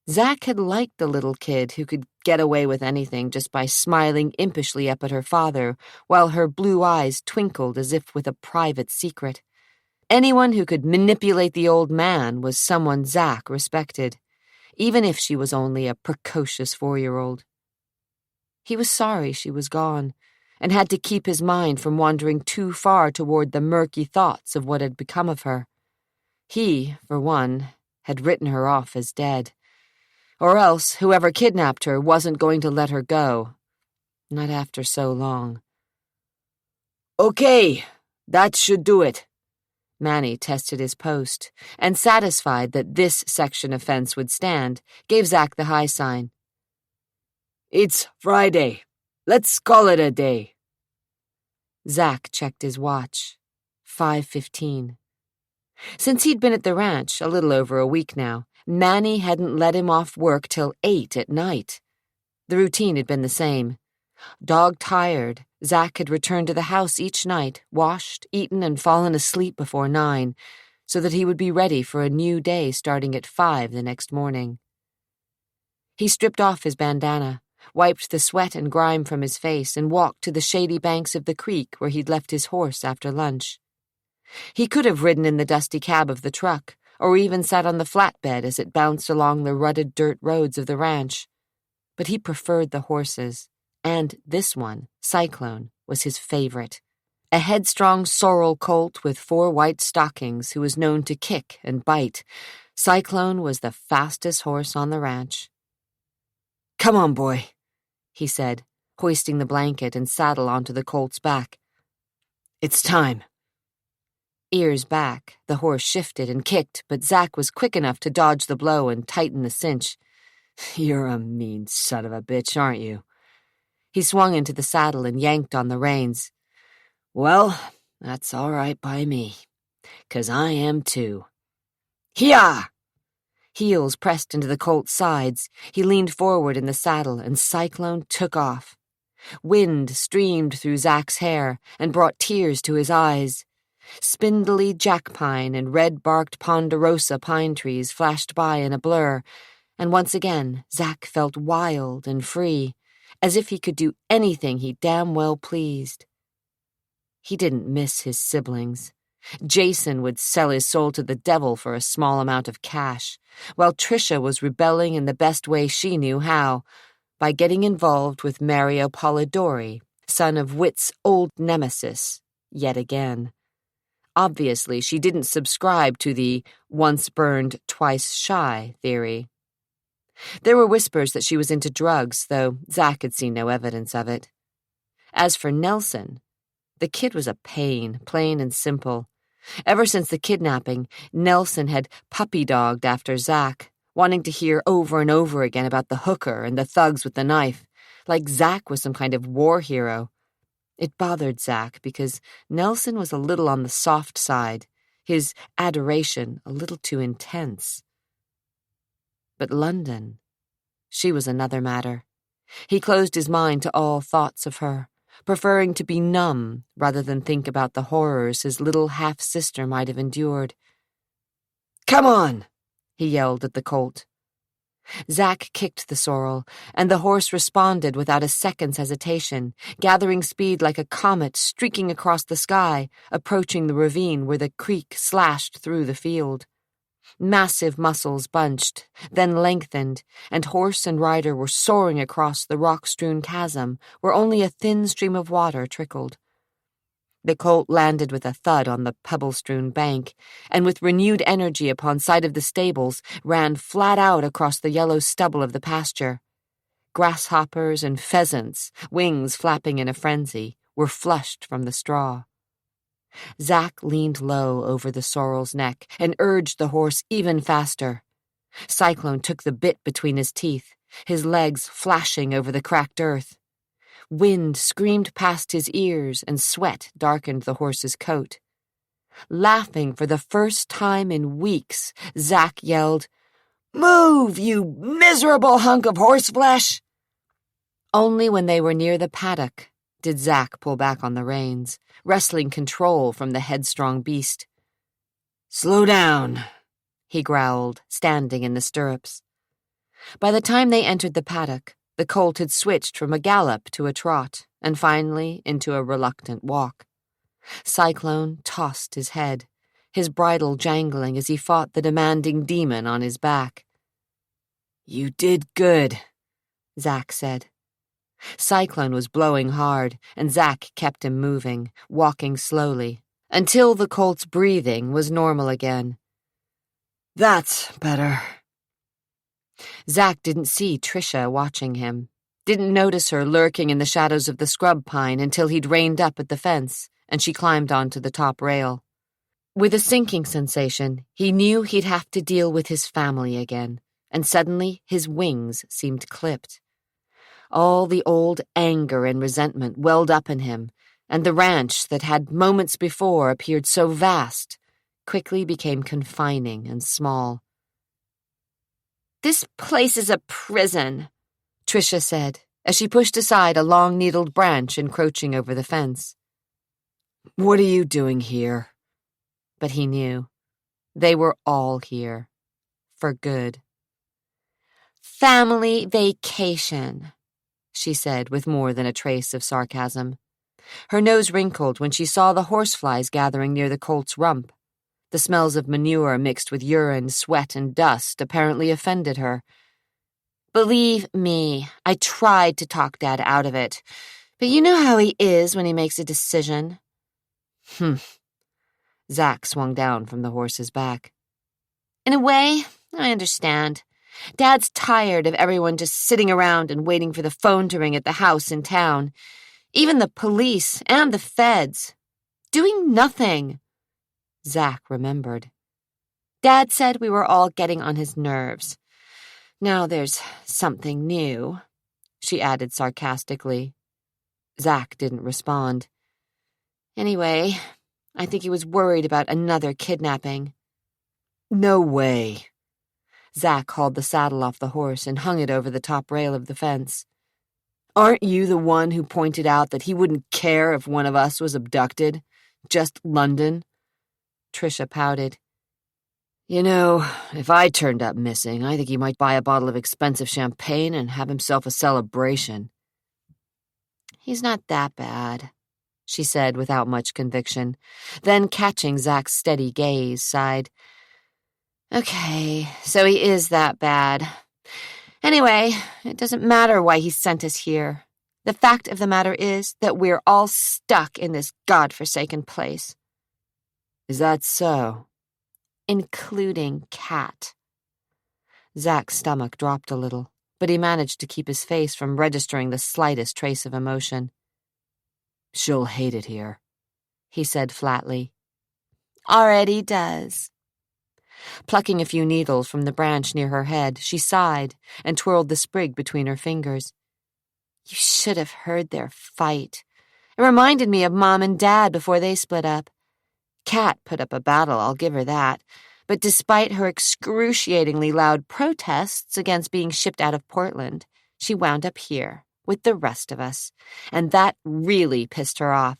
Speaker 1: Zach had liked the little kid who could get away with anything just by smiling impishly up at her father, while her blue eyes twinkled as if with a private secret. Anyone who could manipulate the old man was someone Zach respected, even if she was only a precocious 4-year-old. He was sorry she was gone, and had to keep his mind from wandering too far toward the murky thoughts of what had become of her. He, for one, had written her off as dead. Or else whoever kidnapped her wasn't going to let her go. Not after so long. "Okay, that should do it." Manny tested his post, and satisfied that this section of fence would stand, gave Zach the high sign. "It's Friday. Let's call it a day." Zach checked his watch. 5:15. Since he'd been at the ranch a little over a week now, Manny hadn't let him off work till 8 at night. The routine had been the same. Dog-tired, Zack had returned to the house each night, washed, eaten, and fallen asleep before 9, so that he would be ready for a new day starting at 5 the next morning. He stripped off his bandana, wiped the sweat and grime from his face, and walked to the shady banks of the creek where he'd left his horse after lunch. He could have ridden in the dusty cab of the truck, or even sat on the flatbed as it bounced along the rutted dirt roads of the ranch. But he preferred the horses, and this one, Cyclone, was his favorite. A headstrong sorrel colt with 4 white stockings who was known to kick and bite. Cyclone was the fastest horse on the ranch. "Come on, boy," he said, hoisting the blanket and saddle onto the colt's back. "It's time." Ears back, the horse shifted and kicked, but Zack was quick enough to dodge the blow and tighten the cinch. "You're a mean son of a bitch, aren't you?" He swung into the saddle and yanked on the reins. "Well, that's all right by me, 'cause I am too." "Hee-yah!" Heels pressed into the colt's sides. He leaned forward in the saddle, and Cyclone took off. Wind streamed through Zack's hair and brought tears to his eyes. Spindly jackpine and red-barked ponderosa pine trees flashed by in a blur, and once again Zack felt wild and free, as if he could do anything he damn well pleased. He didn't miss his siblings. Jason would sell his soul to the devil for a small amount of cash, while Tricia was rebelling in the best way she knew how, by getting involved with Mario Polidori, son of Wit's old nemesis, yet again. Obviously, she didn't subscribe to the once burned, twice shy theory. There were whispers that she was into drugs, though Zack had seen no evidence of it. As for Nelson, the kid was a pain, plain and simple. Ever since the kidnapping, Nelson had puppy-dogged after Zack, wanting to hear over and over again about the hooker and the thugs with the knife, like Zack was some kind of war hero. It bothered Zack because Nelson was a little on the soft side, his adoration a little too intense. But London, she was another matter. He closed his mind to all thoughts of her, preferring to be numb rather than think about the horrors his little half-sister might have endured. "Come on!" he yelled at the colt. Zack kicked the sorrel, and the horse responded without a second's hesitation, gathering speed like a comet streaking across the sky, approaching the ravine where the creek slashed through the field. Massive muscles bunched, then lengthened, and horse and rider were soaring across the rock-strewn chasm where only a thin stream of water trickled. The colt landed with a thud on the pebble-strewn bank, and with renewed energy upon sight of the stables, ran flat out across the yellow stubble of the pasture. Grasshoppers and pheasants, wings flapping in a frenzy, were flushed from the straw. Zack leaned low over the sorrel's neck and urged the horse even faster. Cyclone took the bit between his teeth, his legs flashing over the cracked earth. Wind screamed past his ears and sweat darkened the horse's coat. Laughing for the first time in weeks, Zack yelled, "Move, you miserable hunk of horseflesh!" Only when they were near the paddock did Zack pull back on the reins, wresting control from the headstrong beast. "Slow down," he growled, standing in the stirrups. By the time they entered the paddock, the colt had switched from a gallop to a trot, and finally into a reluctant walk. Cyclone tossed his head, his bridle jangling as he fought the demanding demon on his back. "You did good," Zack said. Cyclone was blowing hard, and Zack kept him moving, walking slowly, until the colt's breathing was normal again. "That's better." Zack didn't see Tricia watching him, didn't notice her lurking in the shadows of the scrub pine until he'd reined up at the fence, and she climbed onto the top rail. With a sinking sensation, he knew he'd have to deal with his family again, and suddenly his wings seemed clipped. All the old anger and resentment welled up in him, and the ranch that had moments before appeared so vast quickly became confining and small. "This place is a prison," Tricia said, as she pushed aside a long-needled branch encroaching over the fence.
Speaker 2: "What are you doing here?"
Speaker 1: But he knew. They were all here. For good. "Family vacation," she said with more than a trace of sarcasm. Her nose wrinkled when she saw the horseflies gathering near the colt's rump. The smells of manure mixed with urine, sweat, and dust apparently offended her. "Believe me, I tried to talk Dad out of it, but you know how he is when he makes a decision."
Speaker 2: Zack swung down from the horse's back.
Speaker 1: "In a way, I understand. Dad's tired of everyone just sitting around and waiting for the phone to ring at the house in town. Even the police and the feds. Doing nothing."
Speaker 2: Zack remembered.
Speaker 1: "Dad said we were all getting on his nerves. Now there's something new," she added sarcastically.
Speaker 2: Zack didn't respond.
Speaker 1: "Anyway, I think he was worried about another kidnapping."
Speaker 2: "No way."
Speaker 1: Zack hauled the saddle off the horse and hung it over the top rail of the fence.
Speaker 2: "Aren't you the one who pointed out that he wouldn't care if one of us was abducted? Just London?"
Speaker 1: Tricia pouted.
Speaker 2: "You know, if I turned up missing, I think he might buy a bottle of expensive champagne and have himself a celebration."
Speaker 1: "He's not that bad," she said without much conviction. Then, catching Zack's steady gaze, sighed. "Okay, so he is that bad. Anyway, it doesn't matter why he sent us here. The fact of the matter is that we're all stuck in this godforsaken place."
Speaker 2: "Is that so?"
Speaker 1: "Including Cat." Zack's stomach dropped a little, but he managed to keep his face from registering the slightest trace of emotion.
Speaker 2: "She'll hate it here,"
Speaker 1: he said flatly. "Already does." Plucking a few needles from the branch near her head, she sighed and twirled the sprig between her fingers. "You should have heard their fight. It reminded me of Mom and Dad before they split up. Cat put up a battle, I'll give her that, but despite her excruciatingly loud protests against being shipped out of Portland, she wound up here with the rest of us, and that really pissed her off.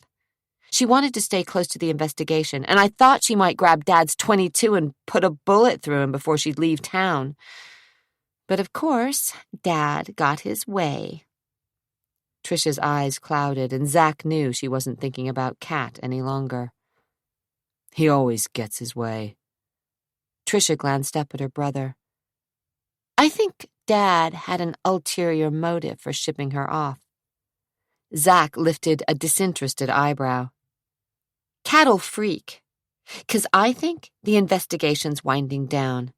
Speaker 1: She wanted to stay close to the investigation, and I thought she might grab Dad's .22 and put a bullet through him before she'd leave town. But of course, Dad got his way."
Speaker 2: Tricia's eyes clouded, and Zack knew she wasn't thinking about Cat any longer. "He always gets his way."
Speaker 1: Tricia glanced up at her brother. "I think Dad had an ulterior motive for shipping her off." Zack lifted a disinterested eyebrow. "Cat'll freak, 'cause I think the investigation's winding down.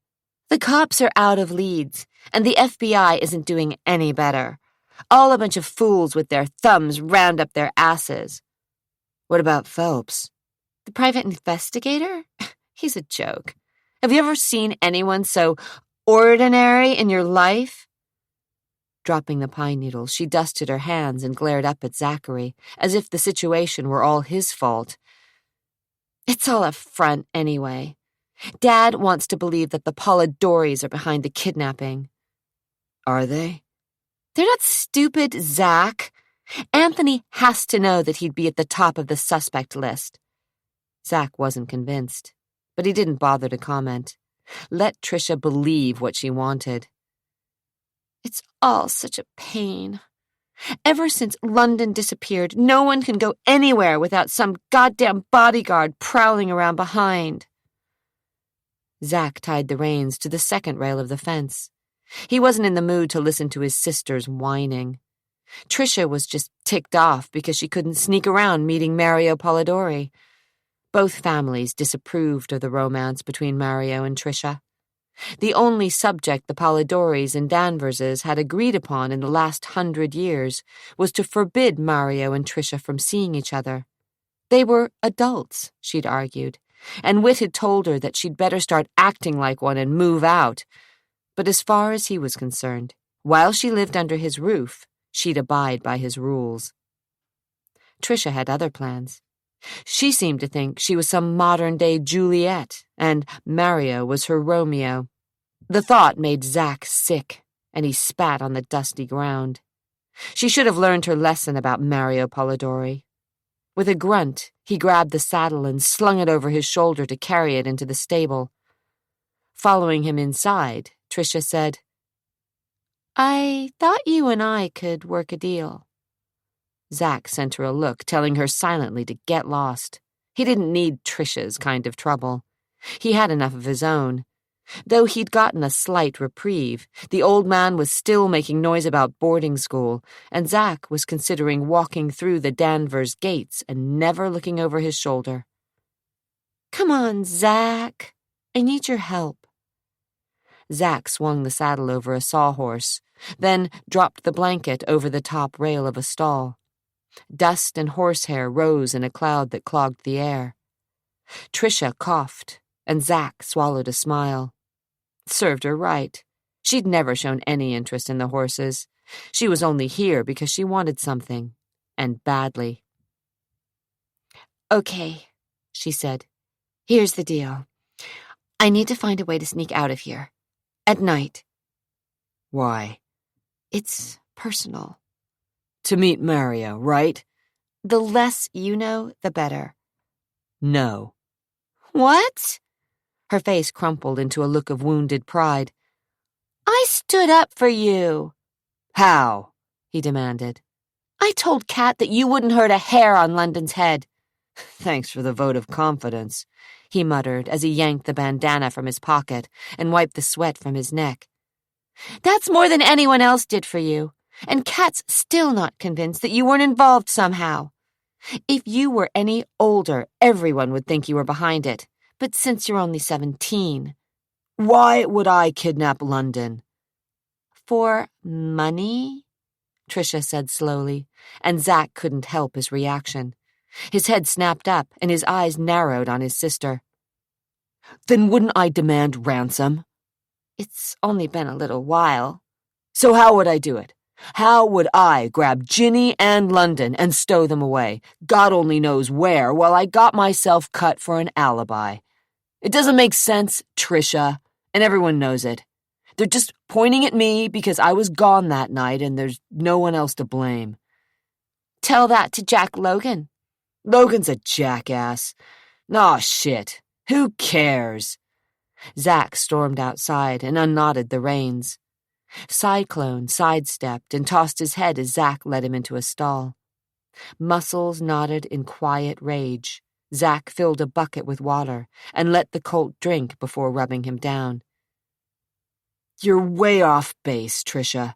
Speaker 1: The cops are out of leads, and the FBI isn't doing any better. All a bunch of fools with their thumbs round up their asses."
Speaker 2: "What about Phelps?"
Speaker 1: "The private investigator? He's a joke. Have you ever seen anyone so ordinary in your life?"
Speaker 2: Dropping the pine needles, she dusted her hands and glared up at Zachary, as if the situation were all his fault.
Speaker 1: "It's all a front anyway. Dad wants to believe that the Polidori's are behind the kidnapping."
Speaker 2: "Are they?"
Speaker 1: "They're not stupid, Zach. Anthony has to know that he'd be at the top of the suspect list."
Speaker 2: Zack wasn't convinced, but he didn't bother to comment. Let Tricia believe what she wanted.
Speaker 1: "It's all such a pain. Ever since London disappeared, no one can go anywhere without some goddamn bodyguard prowling around behind."
Speaker 2: Zack tied the reins to the second rail of the fence. He wasn't in the mood to listen to his sisters whining. Tricia was just ticked off because she couldn't sneak around meeting Mario Polidori. Both families disapproved of the romance between Mario and Tricia. The only subject the Polidoris and Danverses had agreed upon in the last 100 years was to forbid Mario and Tricia from seeing each other. They were adults, she'd argued, and Whit had told her that she'd better start acting like one and move out. But as far as he was concerned, while she lived under his roof, she'd abide by his rules. Tricia had other plans. She seemed to think she was some modern-day Juliet, and Mario was her Romeo. The thought made Zack sick, and he spat on the dusty ground.
Speaker 1: She should have learned her lesson about Mario Polidori. With a grunt, he grabbed the saddle and slung it over his shoulder to carry it into the stable. Following him inside, Tricia said, "I thought you and I could work a deal." Zach sent her a look, telling her silently to get lost. He didn't need Tricia's kind of trouble. He had enough of his own. Though he'd gotten a slight reprieve, the old man was still making noise about boarding school, and Zach was considering walking through the Danvers gates and never looking over his shoulder. "Come on, Zach. I need your help." Zach swung the saddle over a sawhorse, then dropped the blanket over the top rail of a stall. Dust and horsehair rose in a cloud that clogged the air. Tricia coughed, and Zach swallowed a smile. Served her right. She'd never shown any interest in the horses. She was only here because she wanted something, and badly. "Okay," she said. "Here's the deal. I need to find a way to sneak out of here. At night."
Speaker 2: "Why?"
Speaker 1: "It's personal."
Speaker 2: "To meet Mario, right?"
Speaker 1: "The less you know, the better."
Speaker 2: "No."
Speaker 1: "What?" Her face crumpled into a look of wounded pride. "I stood up for you."
Speaker 2: "How?"
Speaker 1: he demanded. "I told Kat that you wouldn't hurt a hair on London's head."
Speaker 2: "Thanks for the vote of confidence,"
Speaker 1: he muttered as he yanked the bandana from his pocket and wiped the sweat from his neck. "That's more than anyone else did for you, and Kat's still not convinced that you weren't involved somehow. If you were any older, everyone would think you were behind it. But since you're only 17...
Speaker 2: "Why would I kidnap London?"
Speaker 1: "For money?" Tricia said slowly, and Zach couldn't help his reaction. His head snapped up, and his eyes narrowed on his sister.
Speaker 2: "Then wouldn't I demand ransom?"
Speaker 1: "It's only been a little while."
Speaker 2: "So how would I do it? How would I grab Ginny and London and stow them away, God only knows where, while I got myself cut for an alibi? It doesn't make sense, Tricia, and everyone knows it. They're just pointing at me because I was gone that night and there's no one else to blame."
Speaker 1: "Tell that to Jack Logan."
Speaker 2: "Logan's a jackass. Aw, shit. Who cares?"
Speaker 1: Zach stormed outside and unknotted the reins. Cyclone sidestepped and tossed his head as Zach led him into a stall. Muscles knotted in quiet rage, Zach filled a bucket with water and let the colt drink before rubbing him down.
Speaker 2: "You're way off base, Tricia,"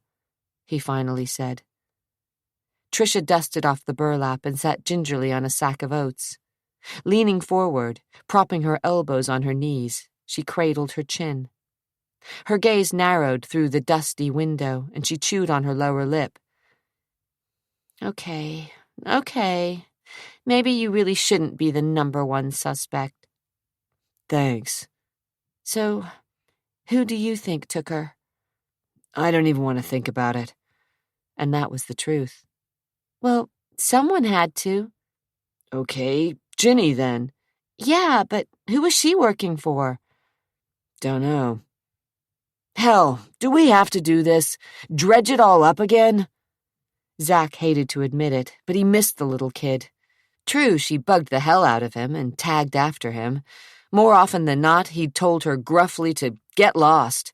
Speaker 2: he finally said.
Speaker 1: Tricia dusted off the burlap and sat gingerly on a sack of oats. Leaning forward, propping her elbows on her knees, she cradled her chin. Her gaze narrowed through the dusty window, and she chewed on her lower lip. Okay. Maybe you really shouldn't be the #1 suspect."
Speaker 2: "Thanks."
Speaker 1: "So, who do you think took her?"
Speaker 2: "I don't even want to think about it."
Speaker 1: And that was the truth. "Well, someone had to."
Speaker 2: "Okay, Ginny then."
Speaker 1: "Yeah, but who was she working for?"
Speaker 2: "Don't know." "Hell, do we have to do this? Dredge it all up again?"
Speaker 1: Zach hated to admit it, but he missed the little kid. True, she bugged the hell out of him and tagged after him. More often than not, he'd told her gruffly to get lost.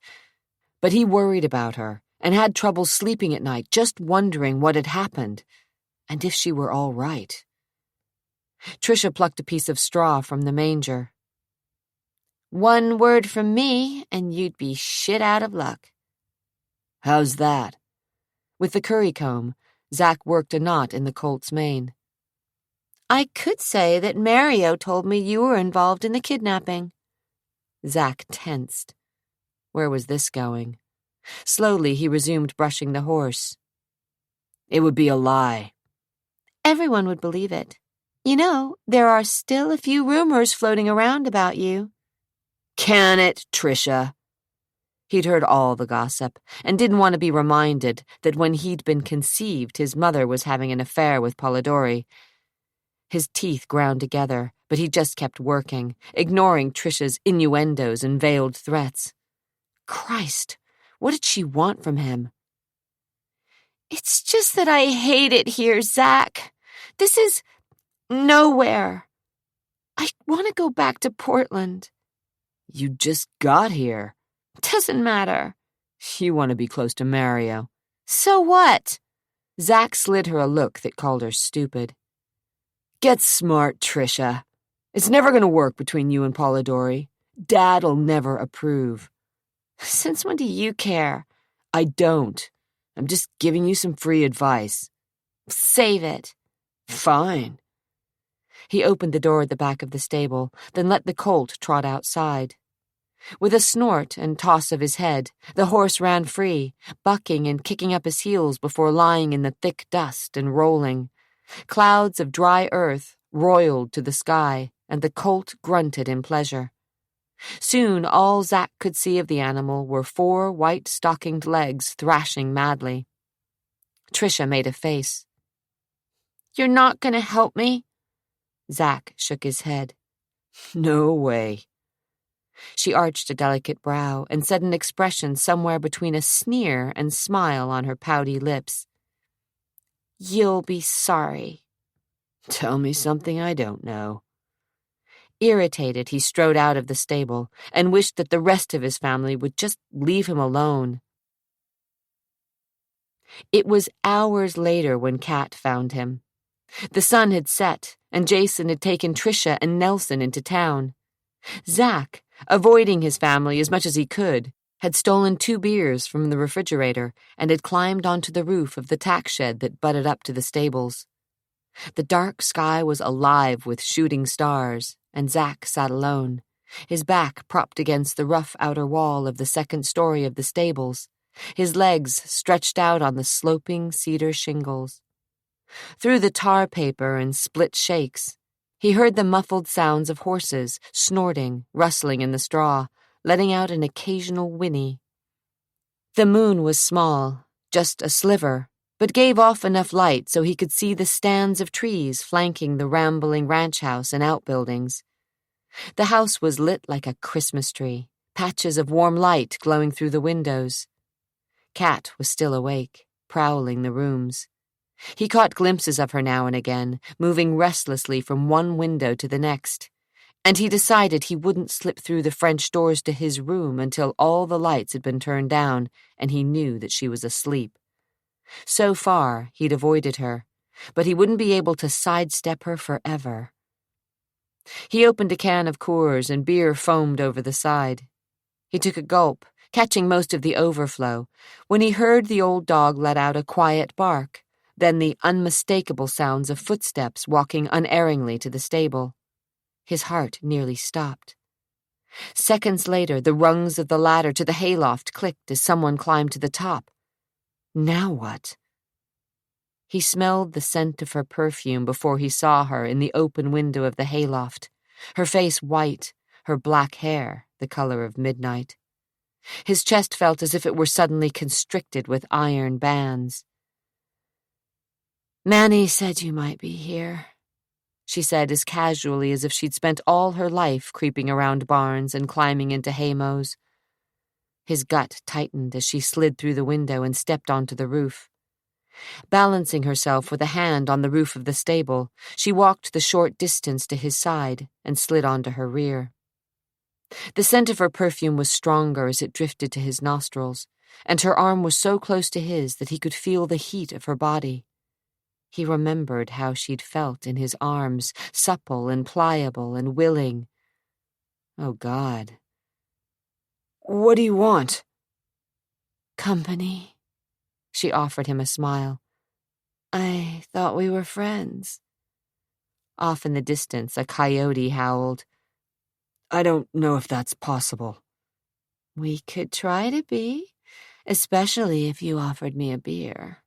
Speaker 1: But he worried about her and had trouble sleeping at night, just wondering what had happened, and if she were all right. Tricia plucked a piece of straw from the manger. "One word from me, and you'd be shit out of luck."
Speaker 2: "How's that?"
Speaker 1: With the curry comb, Zach worked a knot in the colt's mane. "I could say that Mario told me you were involved in the kidnapping." Zach tensed. Where was this going? Slowly, he resumed brushing the horse.
Speaker 2: "It would be a lie."
Speaker 1: "Everyone would believe it. You know, there are still a few rumors floating around about you."
Speaker 2: "Can it, Tricia?"
Speaker 1: He'd heard all the gossip and didn't want to be reminded that when he'd been conceived, his mother was having an affair with Polidori. His teeth ground together, but he just kept working, ignoring Tricia's innuendos and veiled threats. Christ, what did she want from him? It's just that I hate it here, Zach. This is nowhere. I want to go back to Portland.
Speaker 2: You just got here.
Speaker 1: Doesn't matter.
Speaker 2: You want to be close to Mario.
Speaker 1: So what?
Speaker 2: Zach slid her a look that called her stupid. Get smart, Trisha. It's never going to work between you and Polidori. Dad'll never approve.
Speaker 1: Since when do you care?
Speaker 2: I don't. I'm just giving you some free advice.
Speaker 1: Save it.
Speaker 2: Fine.
Speaker 1: He opened the door at the back of the stable, then let the colt trot outside. With a snort and toss of his head, the horse ran free, bucking and kicking up his heels before lying in the thick dust and rolling. Clouds of dry earth roiled to the sky, and the colt grunted in pleasure. Soon all Zach could see of the animal were 4 white-stockinged legs thrashing madly. Trisha made a face. You're not going to help me? Zach shook his head.
Speaker 2: No way.
Speaker 1: She arched a delicate brow and set an expression somewhere between a sneer and smile on her pouty lips. You'll be sorry.
Speaker 2: Tell me something I don't know.
Speaker 1: Irritated, he strode out of the stable and wished that the rest of his family would just leave him alone. It was hours later when Kat found him. The sun had set, and Jason had taken Trisha and Nelson into town. Zach, avoiding his family as much as he could, had stolen 2 beers from the refrigerator and had climbed onto the roof of the tack shed that butted up to the stables. The dark sky was alive with shooting stars, and Zach sat alone, his back propped against the rough outer wall of the 2nd story of the stables, his legs stretched out on the sloping cedar shingles. Through the tar paper and split shakes, he heard the muffled sounds of horses, snorting, rustling in the straw, letting out an occasional whinny. The moon was small, just a sliver, but gave off enough light so he could see the stands of trees flanking the rambling ranch house and outbuildings. The house was lit like a Christmas tree, patches of warm light glowing through the windows. Kat was still awake, prowling the rooms. He caught glimpses of her now and again, moving restlessly from one window to the next, and he decided he wouldn't slip through the French doors to his room until all the lights had been turned down and he knew that she was asleep. So far, he'd avoided her, but he wouldn't be able to sidestep her forever. He opened a can of Coors and beer foamed over the side. He took a gulp, catching most of the overflow, when he heard the old dog let out a quiet bark, then the unmistakable sounds of footsteps walking unerringly to the stable. His heart nearly stopped. Seconds later, the rungs of the ladder to the hayloft clicked as someone climbed to the top. Now what? He smelled the scent of her perfume before he saw her in the open window of the hayloft, her face white, her black hair the color of midnight. His chest felt as if it were suddenly constricted with iron bands. Manny said you might be here, she said as casually as if she'd spent all her life creeping around barns and climbing into haymows. His gut tightened as she slid through the window and stepped onto the roof. Balancing herself with a hand on the roof of the stable, she walked the short distance to his side and slid onto her rear. The scent of her perfume was stronger as it drifted to his nostrils, and her arm was so close to his that he could feel the heat of her body. He remembered how she'd felt in his arms, supple and pliable and willing. Oh, God.
Speaker 2: What do you want?
Speaker 1: Company. She offered him a smile. I thought we were friends. Off in the distance, a coyote howled.
Speaker 2: I don't know if that's possible.
Speaker 1: We could try to be, especially if you offered me a beer.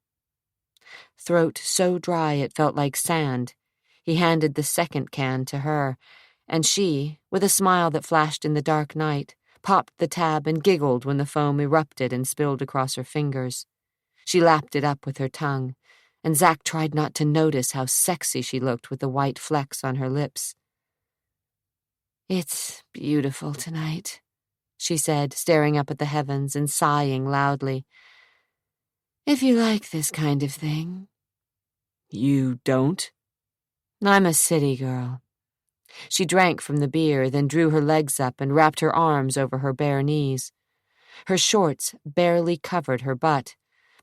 Speaker 1: Throat so dry it felt like sand, he handed the 2nd can to her, and she, with a smile that flashed in the dark night, popped the tab and giggled when the foam erupted and spilled across her fingers. She lapped it up with her tongue, and Zach tried not to notice how sexy she looked with the white flecks on her lips. It's beautiful tonight, she said, staring up at the heavens and sighing loudly. If you like this kind of thing.
Speaker 2: You don't?
Speaker 1: I'm a city girl. She drank from the beer, then drew her legs up and wrapped her arms over her bare knees. Her shorts barely covered her butt,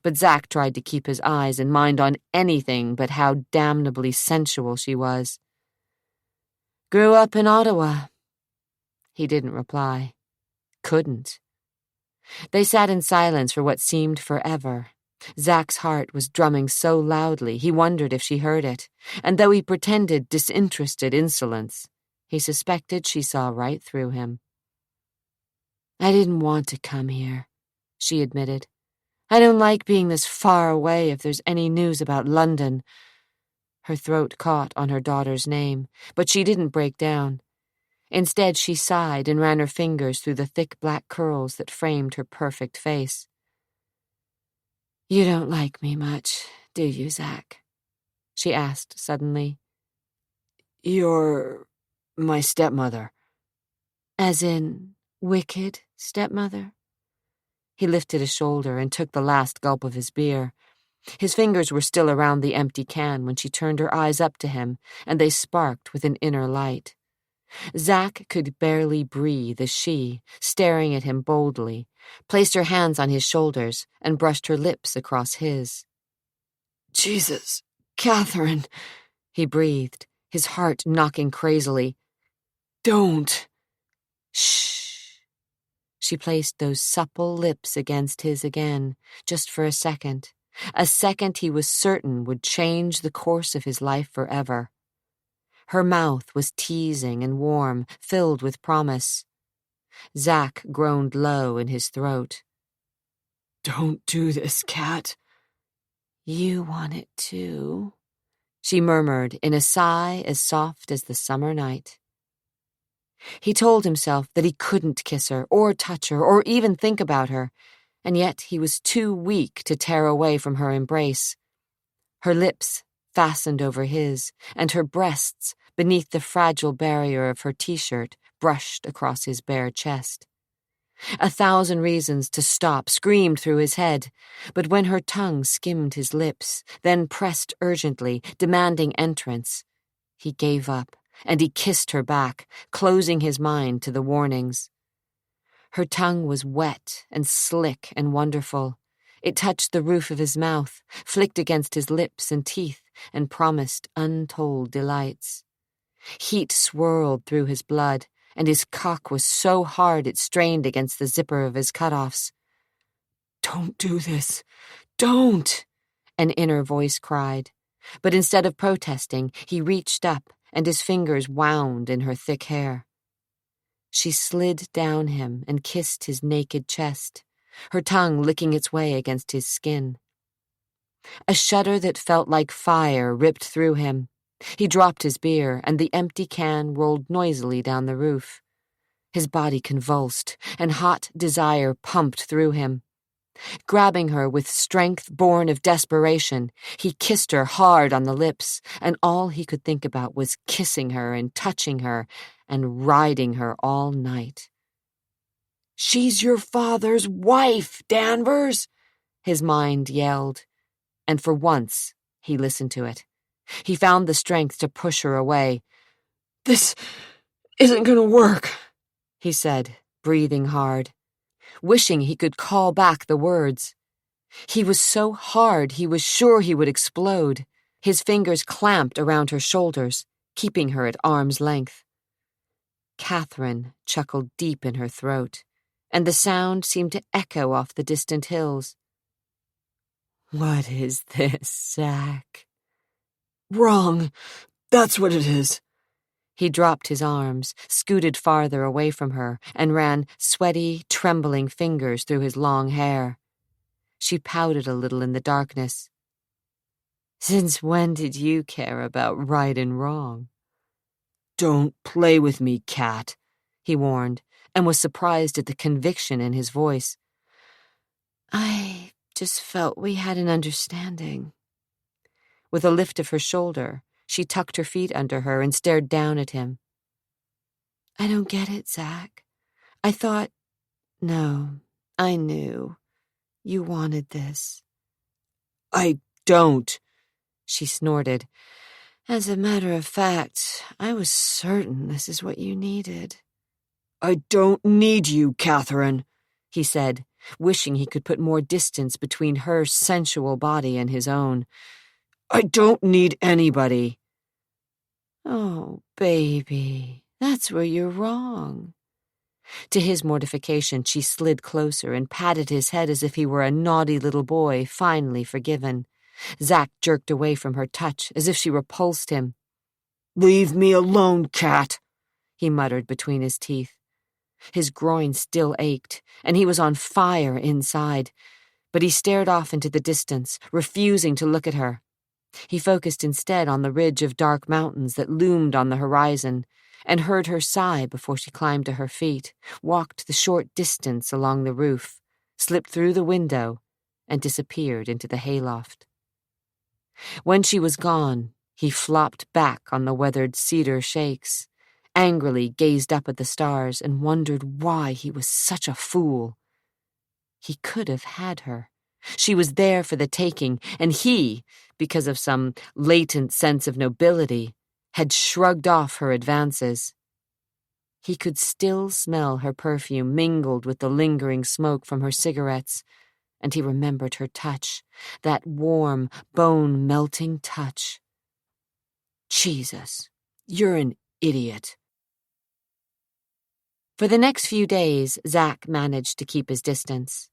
Speaker 1: but Zack tried to keep his eyes and mind on anything but how damnably sensual she was. Grew up in Ottawa. He didn't reply. Couldn't. They sat in silence for what seemed forever. Zack's heart was drumming so loudly he wondered if she heard it, and though he pretended disinterested insolence, he suspected she saw right through him. I didn't want to come here, she admitted. I don't like being this far away if there's any news about London. Her throat caught on her daughter's name, but she didn't break down. Instead, she sighed and ran her fingers through the thick black curls that framed her perfect face. You don't like me much, do you, Zack? She asked suddenly.
Speaker 2: You're my stepmother.
Speaker 1: As in, wicked stepmother? He lifted a shoulder and took the last gulp of his beer. His fingers were still around the empty can when she turned her eyes up to him, and they sparked with an inner light. Zack could barely breathe as she, staring at him boldly, placed her hands on his shoulders and brushed her lips across his.
Speaker 2: Jesus, Catherine,
Speaker 1: he breathed, his heart knocking crazily.
Speaker 2: Don't.
Speaker 1: Shh. She placed those supple lips against his again, just for a second he was certain would change the course of his life forever. Her mouth was teasing and warm, filled with promise. Zack groaned low in his throat.
Speaker 2: Don't do this, Cat.
Speaker 1: You want it too, she murmured in a sigh as soft as the summer night. He told himself that he couldn't kiss her or touch her or even think about her, and yet he was too weak to tear away from her embrace. Her lips fastened over his, and her breasts, beneath the fragile barrier of her t-shirt, brushed across his bare chest. 1,000 reasons to stop screamed through his head, but when her tongue skimmed his lips, then pressed urgently, demanding entrance, he gave up, and he kissed her back, closing his mind to the warnings. Her tongue was wet and slick and wonderful. It touched the roof of his mouth, flicked against his lips and teeth, and promised untold delights. Heat swirled through his blood, and his cock was so hard it strained against the zipper of his cutoffs.
Speaker 2: Don't do this. Don't,
Speaker 1: an inner voice cried. But instead of protesting, he reached up, and his fingers wound in her thick hair. She slid down him and kissed his naked chest, her tongue licking its way against his skin. A shudder that felt like fire ripped through him. He dropped his beer, and the empty can rolled noisily down the roof. His body convulsed, and hot desire pumped through him. Grabbing her with strength born of desperation, he kissed her hard on the lips, and all he could think about was kissing her and touching her and riding her all night.
Speaker 2: She's your father's wife, Danvers,
Speaker 1: his mind yelled, and for once he listened to it. He found the strength to push her away.
Speaker 2: This isn't going to work,
Speaker 1: he said, breathing hard, wishing he could call back the words. He was so hard he was sure he would explode. His fingers clamped around her shoulders, keeping her at arm's length. Catherine chuckled deep in her throat, and the sound seemed to echo off the distant hills. What is this, Zack?
Speaker 2: Wrong. That's what it is.
Speaker 1: He dropped his arms, scooted farther away from her, and ran sweaty, trembling fingers through his long hair. She pouted a little in the darkness. Since when did you care about right and wrong?
Speaker 2: Don't play with me, Cat,
Speaker 1: he warned, and was surprised at the conviction in his voice. I just felt we had an understanding. With a lift of her shoulder, she tucked her feet under her and stared down at him. I don't get it, Zack. I thought... No, I knew. You wanted this.
Speaker 2: I don't,
Speaker 1: she snorted. As a matter of fact, I was certain this is what you needed.
Speaker 2: I don't need you, Catherine,
Speaker 1: he said, wishing he could put more distance between her sensual body and his own.
Speaker 2: I don't need anybody.
Speaker 1: Oh, baby, that's where you're wrong. To his mortification, she slid closer and patted his head as if he were a naughty little boy, finally forgiven. Zack jerked away from her touch, as if she repulsed him.
Speaker 2: Leave me alone, Cat,
Speaker 1: he muttered between his teeth. His groin still ached, and he was on fire inside, but he stared off into the distance, refusing to look at her. He focused instead on the ridge of dark mountains that loomed on the horizon, and heard her sigh before she climbed to her feet, walked the short distance along the roof, slipped through the window, and disappeared into the hayloft. When she was gone, he flopped back on the weathered cedar shakes, angrily gazed up at the stars, and wondered why he was such a fool. He could have had her. She was there for the taking, and he, because of some latent sense of nobility, had shrugged off her advances. He could still smell her perfume mingled with the lingering smoke from her cigarettes, and he remembered her touch, that warm, bone-melting touch. Jesus, you're an idiot. For the next few days, Zack managed to keep his distance.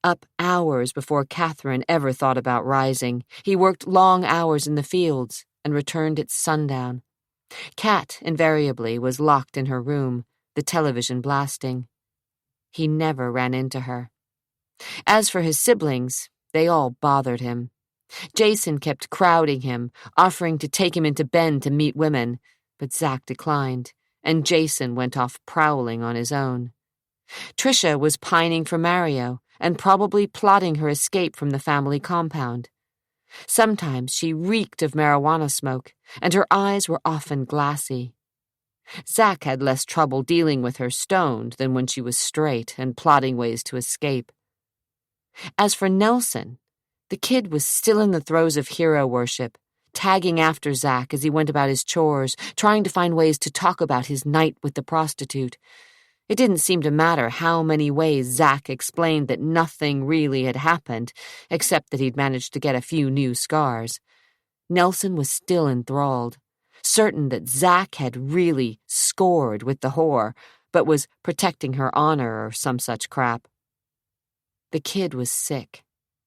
Speaker 1: Up hours before Catherine ever thought about rising, he worked long hours in the fields and returned at sundown. Kat, invariably, was locked in her room, the television blasting. He never ran into her. As for his siblings, they all bothered him. Jason kept crowding him, offering to take him into Bend to meet women, but Zack declined, and Jason went off prowling on his own. Tricia was pining for Mario, and probably plotting her escape from the family compound. Sometimes she reeked of marijuana smoke, and her eyes were often glassy. Zack had less trouble dealing with her stoned than when she was straight and plotting ways to escape. As for Nelson, the kid was still in the throes of hero worship, tagging after Zack as he went about his chores, trying to find ways to talk about his night with the prostitute. It didn't seem to matter how many ways Zack explained that nothing really had happened, except that he'd managed to get a few new scars. Nelson was still enthralled, certain that Zack had really scored with the whore, but was protecting her honor or some such crap. The kid was sick,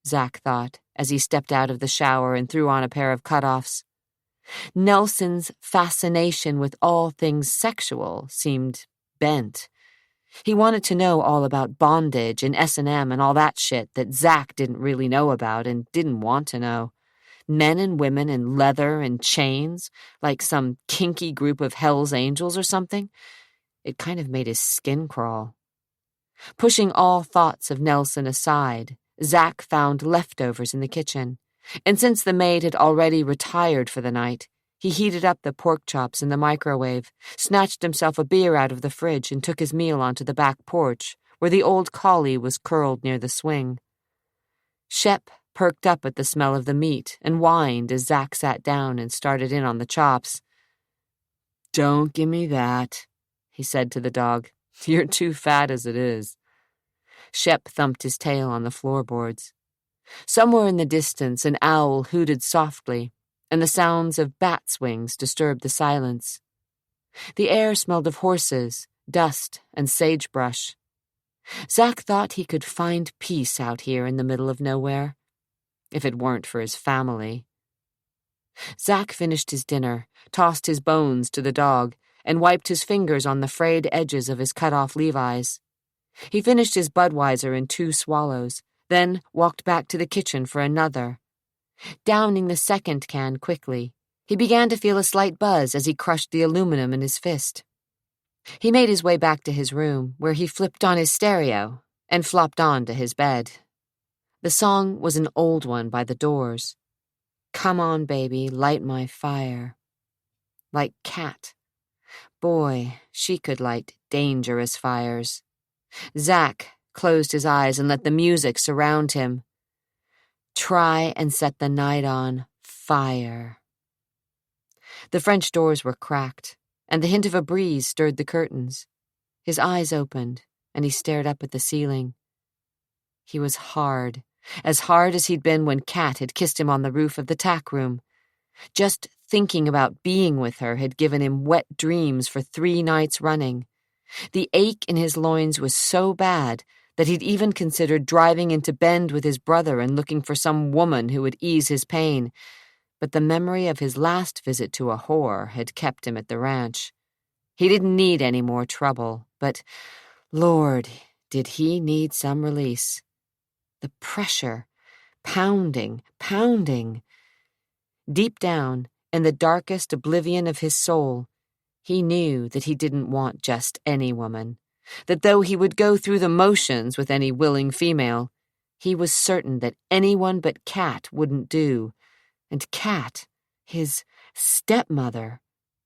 Speaker 1: Zack thought, as he stepped out of the shower and threw on a pair of cutoffs. Nelson's fascination with all things sexual seemed bent. He wanted to know all about bondage and S&M and all that shit that Zack didn't really know about and didn't want to know. Men and women in leather and chains, like some kinky group of Hell's Angels or something. It kind of made his skin crawl. Pushing all thoughts of Nelson aside, Zack found leftovers in the kitchen, and since the maid had already retired for the night, he heated up the pork chops in the microwave, snatched himself a beer out of the fridge, and took his meal onto the back porch, where the old collie was curled near the swing. Shep perked up at the smell of the meat and whined as Zack sat down and started in on the chops.
Speaker 2: Don't give me that, he said to the dog. You're too fat as it is.
Speaker 1: Shep thumped his tail on the floorboards. Somewhere in the distance, an owl hooted softly, and the sounds of bats' wings disturbed the silence. The air smelled of horses, dust, and sagebrush. Zack thought he could find peace out here in the middle of nowhere, if it weren't for his family. Zack finished his dinner, tossed his bones to the dog, and wiped his fingers on the frayed edges of his cut-off Levi's. He finished his Budweiser in 2 swallows, then walked back to the kitchen for another. Downing the second can quickly, he began to feel a slight buzz as he crushed the aluminum in his fist. He made his way back to his room, where he flipped on his stereo and flopped on to his bed. The song was an old one by the Doors. Come on, baby, light my fire. Like Kat. Boy, she could light dangerous fires. Zack closed his eyes and let the music surround him. Try and set the night on fire. The French doors were cracked, and the hint of a breeze stirred the curtains. His eyes opened, and he stared up at the ceiling. He was hard, as hard as he'd been when Kat had kissed him on the roof of the tack room. Just thinking about being with her had given him wet dreams for 3 nights running. The ache in his loins was so bad that he'd even considered driving into Bend with his brother and looking for some woman who would ease his pain. But the memory of his last visit to a whore had kept him at the ranch. He didn't need any more trouble, but, Lord, did he need some release. The pressure, pounding. Deep down, in the darkest oblivion of his soul, he knew that he didn't want just any woman, that though he would go through the motions with any willing female, he was certain that anyone but Kat wouldn't do, and Kat, his stepmother,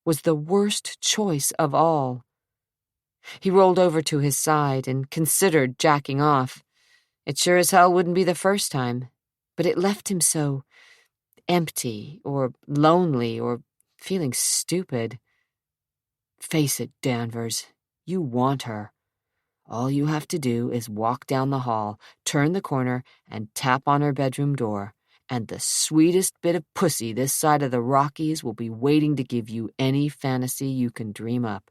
Speaker 1: was the worst choice of all. He rolled over to his side and considered jacking off. It sure as hell wouldn't be the first time, but it left him so empty or lonely or feeling stupid. Face it, Danvers, you want her. All you have to do is walk down the hall, turn the corner, and tap on her bedroom door, and the sweetest bit of pussy this side of the Rockies will be waiting to give you any fantasy you can dream up.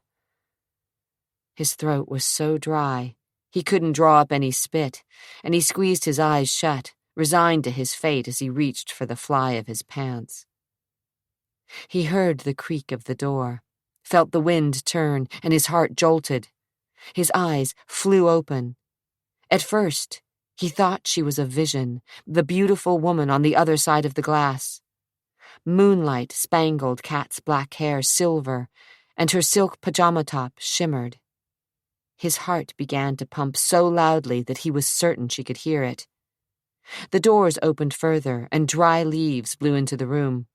Speaker 1: His throat was so dry, he couldn't draw up any spit, and he squeezed his eyes shut, resigned to his fate as he reached for the fly of his pants. He heard the creak of the door, felt the wind turn, and his heart jolted. His eyes flew open. At first, he thought she was a vision, the beautiful woman on the other side of the glass. Moonlight spangled Kat's black hair silver, and her silk pajama top shimmered. His heart began to pump so loudly that he was certain she could hear it. The doors opened further, and dry leaves blew into the room.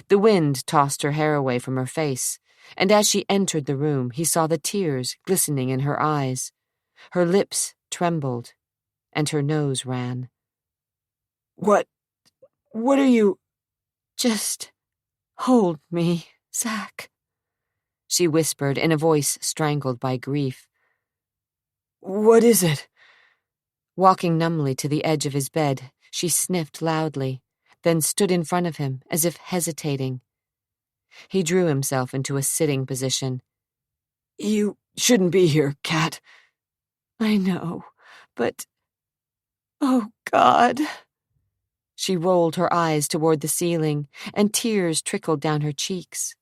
Speaker 1: The wind tossed her hair away from her face, and as she entered the room, he saw the tears glistening in her eyes. Her lips trembled, and her nose ran. What are you—" "Just hold me, Zach," she whispered in a voice strangled by grief. "What is it?" Walking numbly to the edge of his bed, she sniffed loudly, then stood in front of him as if hesitating. He drew himself into a sitting position. "You shouldn't be here, Kat." "I know, but— oh, God." She rolled her eyes toward the ceiling, and tears trickled down her cheeks.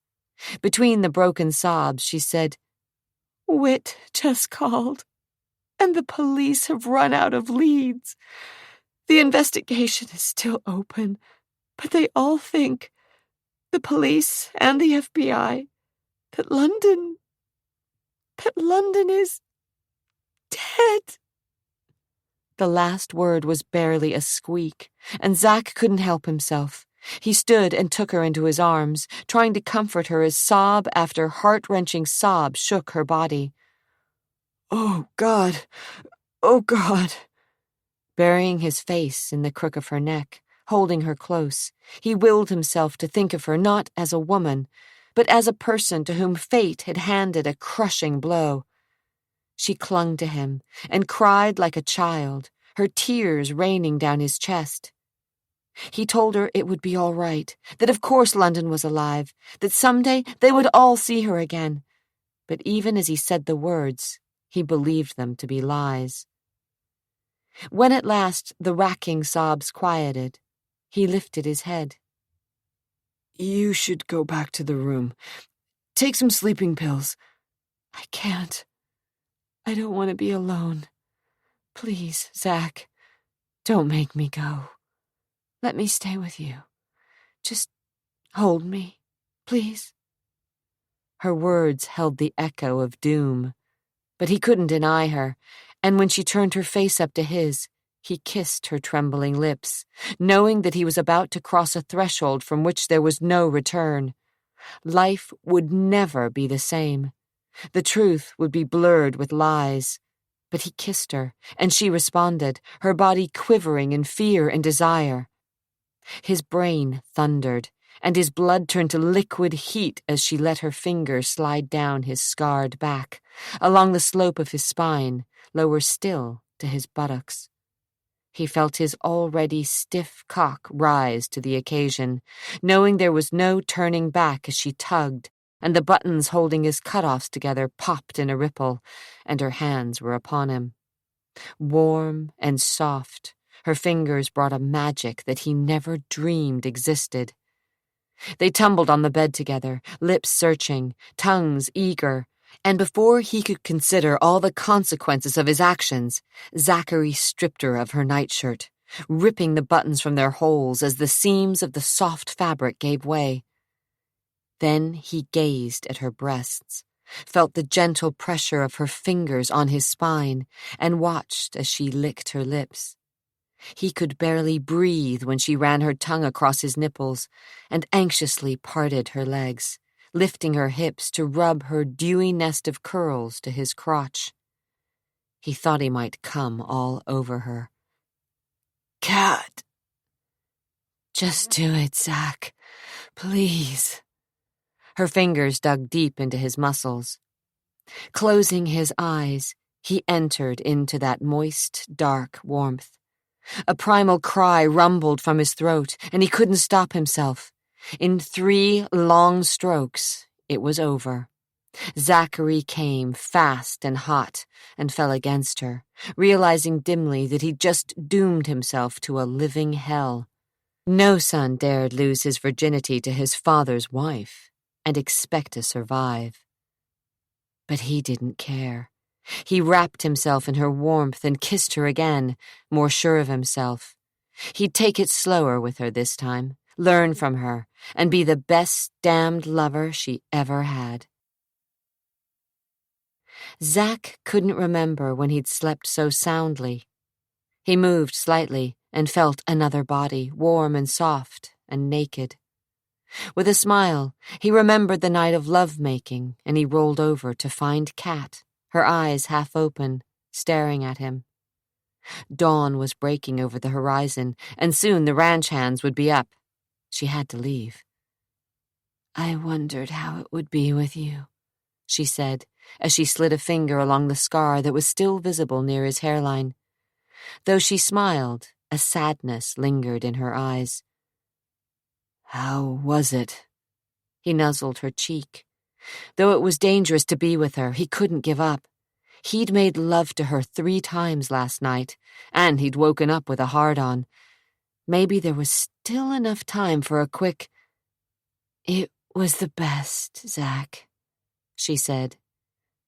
Speaker 1: Between the broken sobs, she said, "Whit just called, and the police have run out of leads. The investigation is still open, but they all think, the police and the FBI, that London is dead." The last word was barely a squeak, and Zach couldn't help himself. He stood and took her into his arms, trying to comfort her as sob after heart-wrenching sob shook her body. "Oh, God! Oh, God!" Burying his face in the crook of her neck, holding her close, he willed himself to think of her not as a woman, but as a person to whom fate had handed a crushing blow. She clung to him and cried like a child, her tears raining down his chest. He told her it would be all right, that of course London was alive, that someday they would all see her again. But even as he said the words, he believed them to be lies. When at last the racking sobs quieted, he lifted his head. "You should go back to the room. Take some sleeping pills." "I can't. I don't want to be alone. Please, Zach, don't make me go. Let me stay with you. Just hold me, please." Her words held the echo of doom, but he couldn't deny her, and when she turned her face up to his, he kissed her trembling lips, knowing that he was about to cross a threshold from which there was no return. Life would never be the same. The truth would be blurred with lies. But he kissed her, and she responded, her body quivering in fear and desire. His brain thundered, and his blood turned to liquid heat as she let her fingers slide down his scarred back, along the slope of his spine, lower still to his buttocks. He felt his already stiff cock rise to the occasion, knowing there was no turning back as she tugged, and the buttons holding his cutoffs together popped in a ripple, and her hands were upon him. Warm and soft, her fingers brought a magic that he never dreamed existed. They tumbled on the bed together, lips searching, tongues eager, and before he could consider all the consequences of his actions, Zachary stripped her of her nightshirt, ripping the buttons from their holes as the seams of the soft fabric gave way. Then he gazed at her breasts, felt the gentle pressure of her fingers on his spine, and watched as she licked her lips. He could barely breathe when she ran her tongue across his nipples and anxiously parted her legs, lifting her hips to rub her dewy nest of curls to his crotch. He thought he might come all over her.
Speaker 2: Cat!
Speaker 1: Just do it, Zach. Please. Her fingers dug deep into his muscles. Closing his eyes, he entered into that moist, dark warmth. A primal cry rumbled from his throat, and he couldn't stop himself. In 3 long strokes, it was over. Zachary came fast and hot and fell against her, realizing dimly that he'd just doomed himself to a living hell. No son dared lose his virginity to his father's wife and expect to survive. But he didn't care. He wrapped himself in her warmth and kissed her again, more sure of himself. He'd take it slower with her this time, learn from her, and be the best damned lover she ever had. Zach couldn't remember when he'd slept so soundly. He moved slightly and felt another body, warm and soft and naked. With a smile, he remembered the night of love-making, and he rolled over to find Kat, her eyes half open, staring at him. Dawn was breaking over the horizon, and soon the ranch hands would be up. She had to leave. "I wondered how it would be with you," she said, as she slid a finger along the scar that was still visible near his hairline. Though she smiled, a sadness lingered in her eyes. "How was it?" He nuzzled her cheek. Though it was dangerous to be with her, he couldn't give up. He'd made love to her 3 times last night, and he'd woken up with a hard-on. Maybe there was still enough time for a quick... "It was the best, Zach," she said,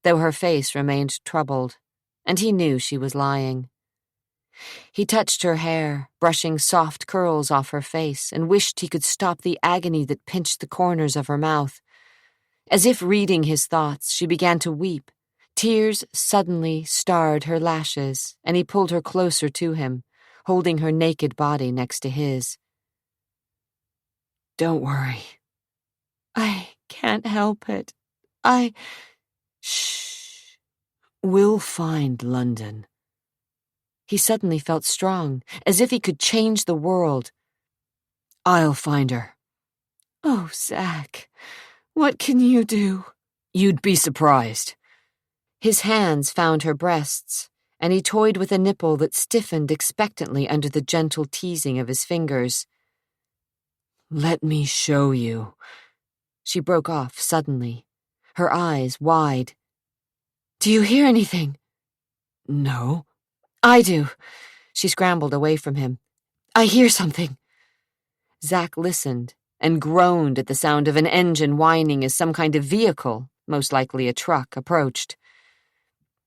Speaker 1: though her face remained troubled, and he knew she was lying. He touched her hair, brushing soft curls off her face, and wished he could stop the agony that pinched the corners of her mouth. As if reading his thoughts, she began to weep. Tears suddenly starred her lashes, and he pulled her closer to him, holding her naked body next to his. "Don't worry." "I can't help it. Shh. We'll find London." He suddenly felt strong, as if he could change the world. "I'll find her." "Oh, Zach, what can you do?" "You'd be surprised." His hands found her breasts, and he toyed with a nipple that stiffened expectantly under the gentle teasing of his fingers. "Let me show you." She broke off suddenly, her eyes wide. "Do you hear anything?" "No." "I do." She scrambled away from him. "I hear something." Zach listened and groaned at the sound of an engine whining as some kind of vehicle, most likely a truck, approached.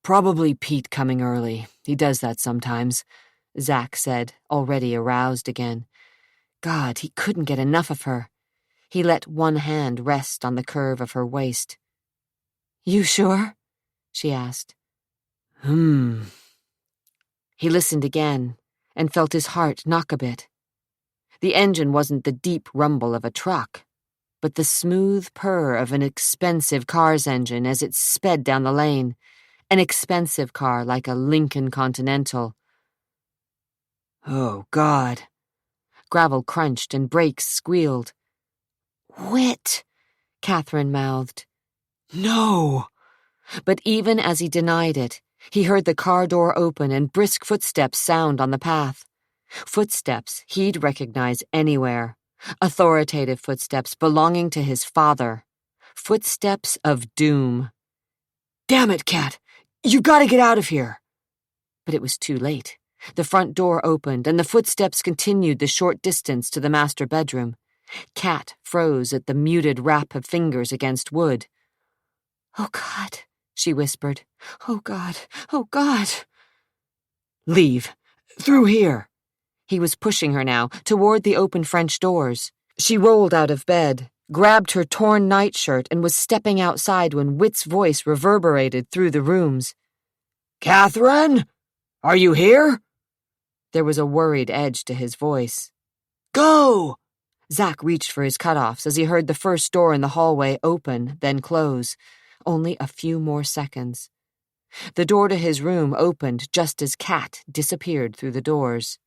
Speaker 1: "Probably Pete coming early. He does that sometimes," Zach said, already aroused again. God, he couldn't get enough of her. He let one hand rest on the curve of her waist. "You sure?" she asked. He listened again and felt his heart knock a bit. The engine wasn't the deep rumble of a truck, but the smooth purr of an expensive car's engine as it sped down the lane, an expensive car like a Lincoln Continental.
Speaker 2: Oh, God.
Speaker 1: Gravel crunched and brakes squealed. "Whit," Catherine mouthed.
Speaker 2: No!
Speaker 1: But even as he denied it, he heard the car door open and brisk footsteps sound on the path. Footsteps he'd recognize anywhere. Authoritative footsteps belonging to his father. Footsteps of doom.
Speaker 2: Damn it, Cat! You gotta get out of here!
Speaker 1: But it was too late. The front door opened, and the footsteps continued the short distance to the master bedroom. Cat froze at the muted rap of fingers against wood. "Oh, God," she whispered. "Oh, God. Oh, God."
Speaker 2: Leave. Through here.
Speaker 1: He was pushing her now, toward the open French doors. She rolled out of bed, grabbed her torn nightshirt, and was stepping outside when Whit's voice reverberated through the rooms.
Speaker 2: "Catherine? Are you here?"
Speaker 1: There was a worried edge to his voice.
Speaker 2: "Go!"
Speaker 1: Zach reached for his cutoffs as he heard the first door in the hallway open, then close. Only a few more seconds. The door to his room opened just as Cat disappeared through the doors.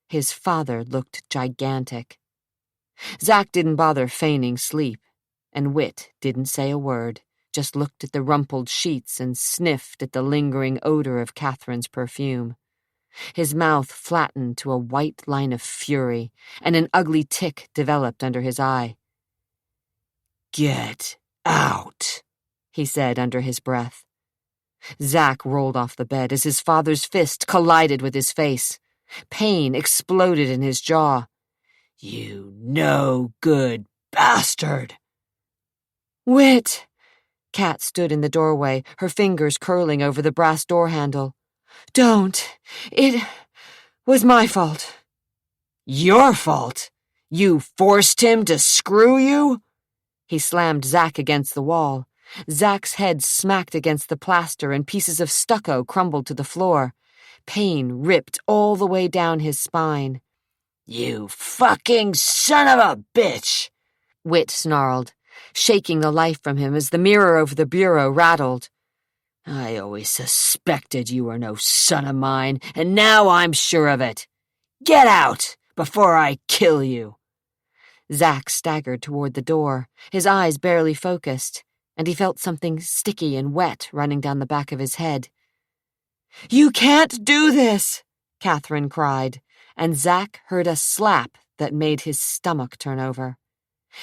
Speaker 1: His father looked gigantic. Zach didn't bother feigning sleep, and Whit didn't say a word, just looked at the rumpled sheets and sniffed at the lingering odor of Catherine's perfume. His mouth flattened to a white line of fury, and an ugly tick developed under his eye.
Speaker 2: "Get out,"
Speaker 1: he said under his breath. Zach rolled off the bed as his father's fist collided with his face. Pain exploded in his jaw.
Speaker 2: "You no good bastard!"
Speaker 1: "Whit!" Cat stood in the doorway, her fingers curling over the brass door handle. "Don't. It was my fault."
Speaker 2: "Your fault? You forced him to screw you?"
Speaker 1: He slammed Zach against the wall. Zach's head smacked against the plaster and pieces of stucco crumbled to the floor. Pain ripped all the way down his spine.
Speaker 2: "You fucking son of a bitch!"
Speaker 1: Whit snarled, shaking the life from him as the mirror over the bureau rattled.
Speaker 2: "I always suspected you were no son of mine, and now I'm sure of it. Get out before I kill you."
Speaker 1: Zach staggered toward the door, his eyes barely focused, and he felt something sticky and wet running down the back of his head. "You can't do this!" Catherine cried, and Zach heard a slap that made his stomach turn over.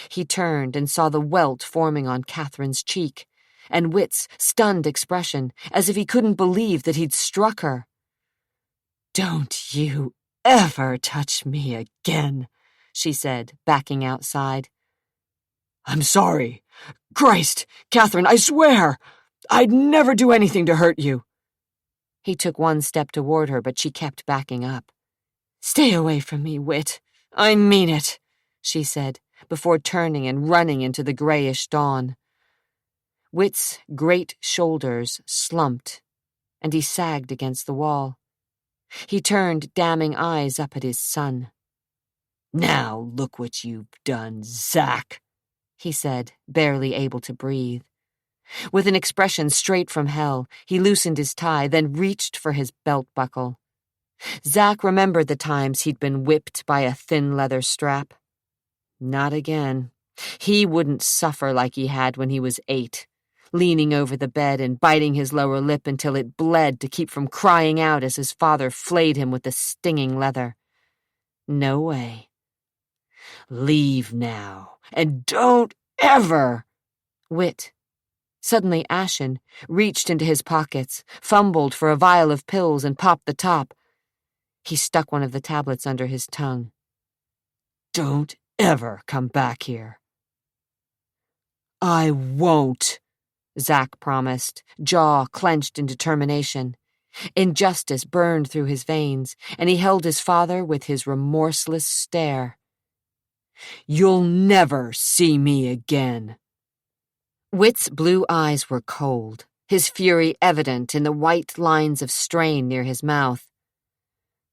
Speaker 1: He turned and saw the welt forming on Catherine's cheek, and Whit's stunned expression, as if he couldn't believe that he'd struck her.
Speaker 2: "Don't you ever touch me again,"
Speaker 1: she said, backing outside.
Speaker 2: "I'm sorry. Christ, Catherine, I swear! I'd never do anything to hurt you."
Speaker 1: He took one step toward her, but she kept backing up. "Stay away from me, Whit. I mean it," she said, before turning and running into the grayish dawn. Whit's great shoulders slumped, and he sagged against the wall. He turned damning eyes up at his son.
Speaker 2: "Now look what you've done, Zach,"
Speaker 1: he said, barely able to breathe. With an expression straight from hell, he loosened his tie, then reached for his belt buckle. Zach remembered the times he'd been whipped by a thin leather strap. Not again. He wouldn't suffer like he had when he was 8, leaning over the bed and biting his lower lip until it bled to keep from crying out as his father flayed him with the stinging leather. No way.
Speaker 2: "Leave now, and don't ever—"
Speaker 1: Whit, suddenly ashen, reached into his pockets, fumbled for a vial of pills and popped the top. He stuck one of the tablets under his tongue.
Speaker 2: "Don't ever come back here."
Speaker 1: "I won't," Zach promised, jaw clenched in determination. Injustice burned through his veins, and he held his father with his remorseless stare.
Speaker 2: "You'll never see me again."
Speaker 1: Whit's blue eyes were cold, his fury evident in the white lines of strain near his mouth.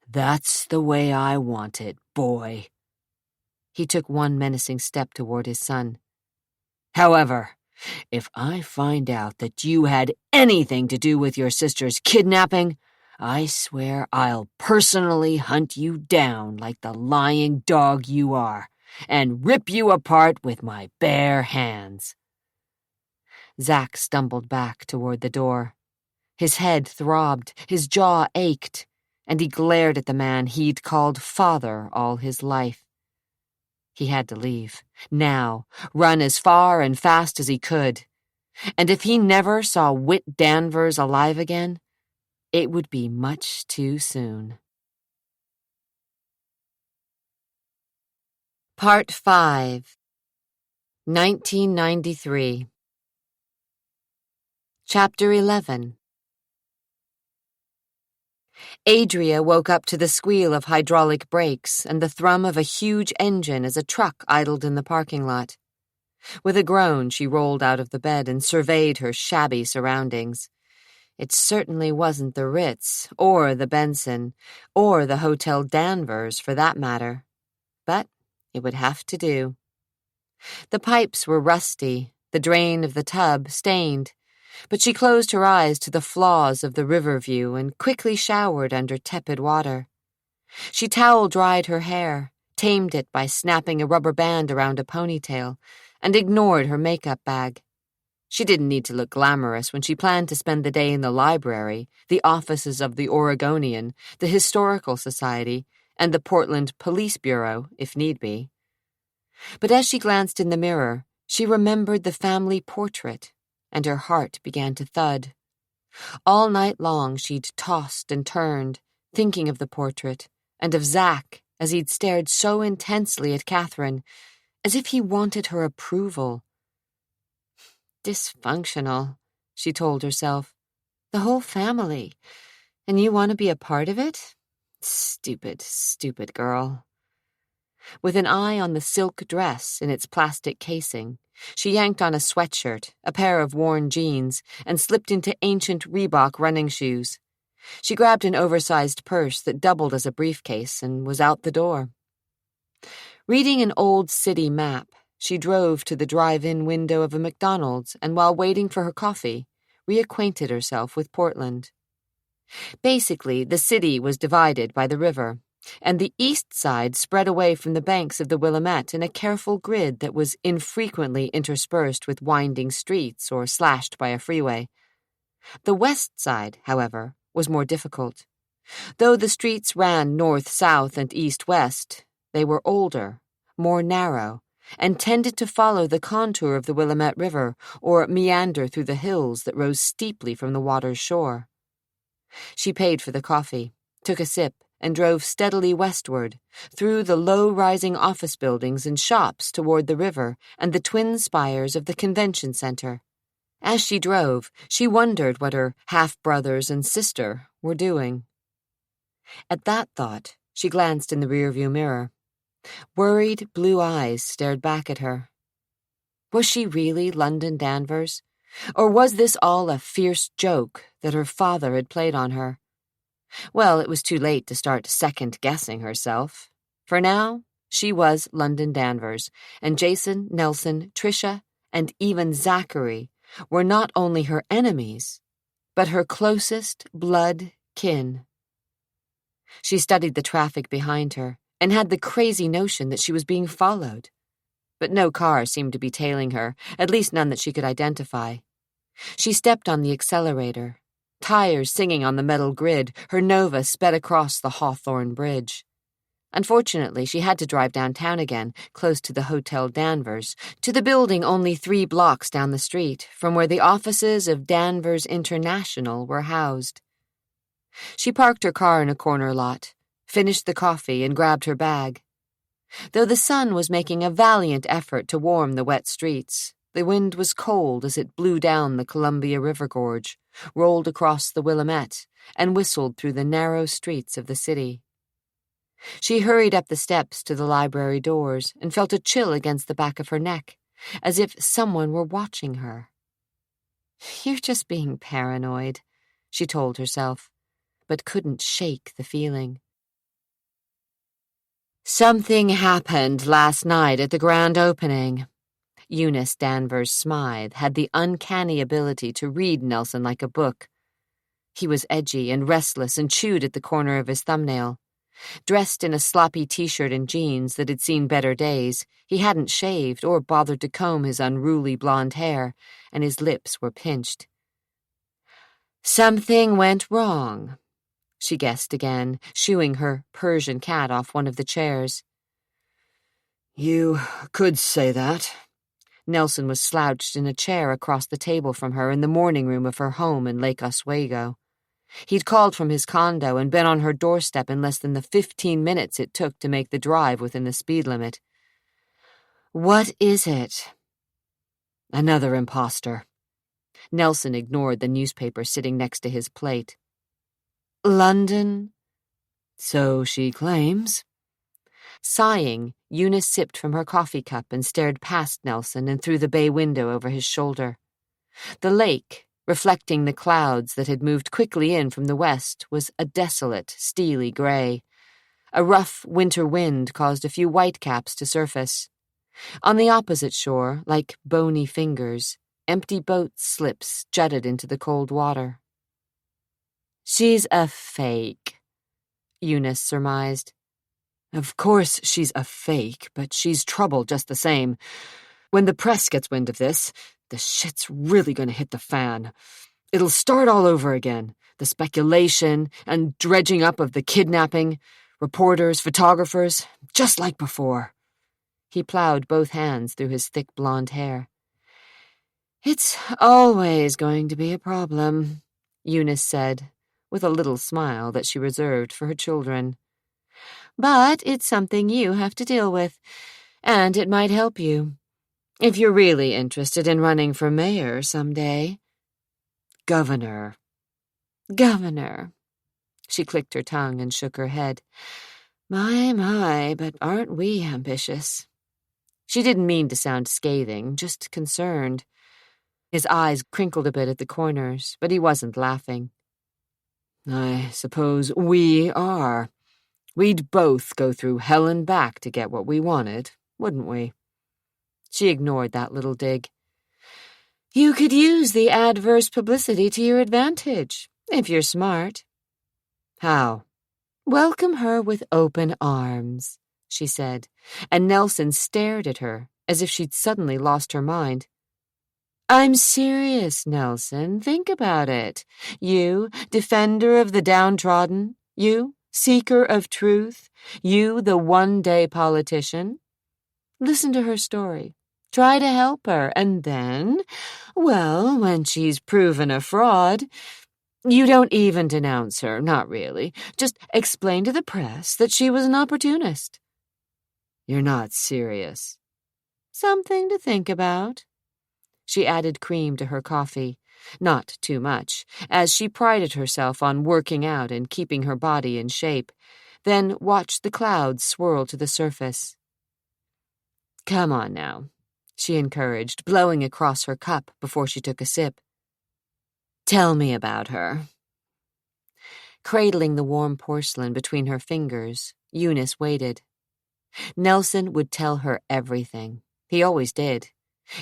Speaker 2: "That's the way I want it, boy."
Speaker 1: He took one menacing step toward his son.
Speaker 2: "However,
Speaker 3: If I find out that you had anything to do with your sister's kidnapping, I swear I'll personally hunt you down like the lying dog you are, and rip you apart with my bare hands."
Speaker 1: Zack stumbled back toward the door. His head throbbed, his jaw ached, and he glared at the man he'd called father all his life. He had to leave, now, run as far and fast as he could. And if he never saw Whit Danvers alive again, it would be much too soon. Part 5, 1993. Chapter 11. Adria woke up to the squeal of hydraulic brakes and the thrum of a huge engine as a truck idled in the parking lot. With a groan, she rolled out of the bed and surveyed her shabby surroundings. It certainly wasn't the Ritz, or the Benson, or the Hotel Danvers, for that matter. But it would have to do. The pipes were rusty, the drain of the tub stained, but she closed her eyes to the flaws of the river view and quickly showered under tepid water. She towel-dried her hair, tamed it by snapping a rubber band around a ponytail, and ignored her makeup bag. She didn't need to look glamorous when she planned to spend the day in the library, the offices of the Oregonian, the Historical Society, and the Portland Police Bureau, if need be. But as she glanced in the mirror, she remembered the family portrait, and her heart began to thud. All night long she'd tossed and turned, thinking of the portrait, and of Zack as he'd stared so intensely at Catherine, as if he wanted her approval. Dysfunctional, she told herself. The whole family. And you want to be a part of it? Stupid, stupid girl. With an eye on the silk dress in its plastic casing, she yanked on a sweatshirt, a pair of worn jeans, and slipped into ancient Reebok running shoes. She grabbed an oversized purse that doubled as a briefcase and was out the door. Reading an old city map, she drove to the drive-in window of a McDonald's and, while waiting for her coffee, reacquainted herself with Portland. Basically, the city was divided by the river, and the east side spread away from the banks of the Willamette in a careful grid that was infrequently interspersed with winding streets or slashed by a freeway. The west side, however, was more difficult. Though the streets ran north-south and east-west, they were older, more narrow, and tended to follow the contour of the Willamette River or meander through the hills that rose steeply from the water's shore. She paid for the coffee, took a sip, and drove steadily westward, through the low-rising office buildings and shops toward the river and the twin spires of the convention center. As she drove, she wondered what her half-brothers and sister were doing. At that thought, she glanced in the rearview mirror. Worried blue eyes stared back at her. Was she really London Danvers? Or was this all a fierce joke that her father had played on her? Well, it was too late to start second-guessing herself. For now, she was London Danvers, and Jason, Nelson, Tricia, and even Zachary were not only her enemies, but her closest blood kin. She studied the traffic behind her and had the crazy notion that she was being followed. But no car seemed to be tailing her, at least none that she could identify. She stepped on the accelerator. Tires singing on the metal grid, her Nova sped across the Hawthorne Bridge. Unfortunately, she had to drive downtown again, close to the Hotel Danvers, to the building only 3 blocks down the street, from where the offices of Danvers International were housed. She parked her car in a corner lot, finished the coffee, and grabbed her bag. Though the sun was making a valiant effort to warm the wet streets, the wind was cold as it blew down the Columbia River Gorge, rolled across the Willamette, and whistled through the narrow streets of the city. She hurried up the steps to the library doors and felt a chill against the back of her neck, as if someone were watching her. "You're just being paranoid," she told herself, but couldn't shake the feeling. Something happened last night at the grand opening. Eunice Danvers Smythe had the uncanny ability to read Nelson like a book. He was edgy and restless and chewed at the corner of his thumbnail. Dressed in a sloppy t-shirt and jeans that had seen better days, he hadn't shaved or bothered to comb his unruly blonde hair, and his lips were pinched. "Something went wrong," she guessed again, shooing her Persian cat off one of the chairs.
Speaker 2: "You could say that."
Speaker 1: Nelson was slouched in a chair across the table from her in the morning room of her home in Lake Oswego. He'd called from his condo and been on her doorstep in less than the 15 minutes it took to make the drive within the speed limit. "What is it?"
Speaker 2: "Another imposter."
Speaker 1: Nelson ignored the newspaper sitting next to his plate. "London?"
Speaker 2: "So she claims."
Speaker 1: Sighing, Eunice sipped from her coffee cup and stared past Nelson and through the bay window over his shoulder. The lake, reflecting the clouds that had moved quickly in from the west, was a desolate, steely gray. A rough winter wind caused a few whitecaps to surface. On the opposite shore, like bony fingers, empty boat slips jutted into the cold water. "She's a fake," Eunice surmised.
Speaker 2: "Of course she's a fake, but she's trouble just the same. When the press gets wind of this, the shit's really gonna hit the fan. It'll start all over again. The speculation and dredging up of the kidnapping. Reporters, photographers, just like before."
Speaker 1: He plowed both hands through his thick blonde hair.
Speaker 3: "It's always going to be a problem," Eunice said, with a little smile that she reserved for her children. "But it's something you have to deal with, and it might help you. If you're really interested in running for mayor someday."
Speaker 2: "Governor."
Speaker 3: "Governor." She clicked her tongue and shook her head. My, but aren't we ambitious?" She didn't mean to sound scathing, just concerned. His eyes crinkled a bit at the corners, but he wasn't laughing.
Speaker 2: "I suppose we are. We'd both go through hell and back to get what we wanted, wouldn't we?"
Speaker 3: She ignored that little dig. "You could use the adverse publicity to your advantage, if you're smart."
Speaker 2: "How?"
Speaker 3: "Welcome her with open arms," she said, and Nelson stared at her as if she'd suddenly lost her mind. "I'm serious, Nelson. Think about it. You, defender of the downtrodden. You, seeker of truth. You, the one-day politician. Listen to her story. Try to help her, and then, well, when she's proven a fraud, you don't even denounce her, not really. Just explain to the press that she was an opportunist."
Speaker 2: "You're not serious."
Speaker 3: "Something to think about." She added cream to her coffee, not too much, as she prided herself on working out and keeping her body in shape, then watched the clouds swirl to the surface. "Come on now," she encouraged, blowing across her cup before she took a sip. "Tell me about her." Cradling the warm porcelain between her fingers, Eunice waited. Nelson would tell her everything. He always did.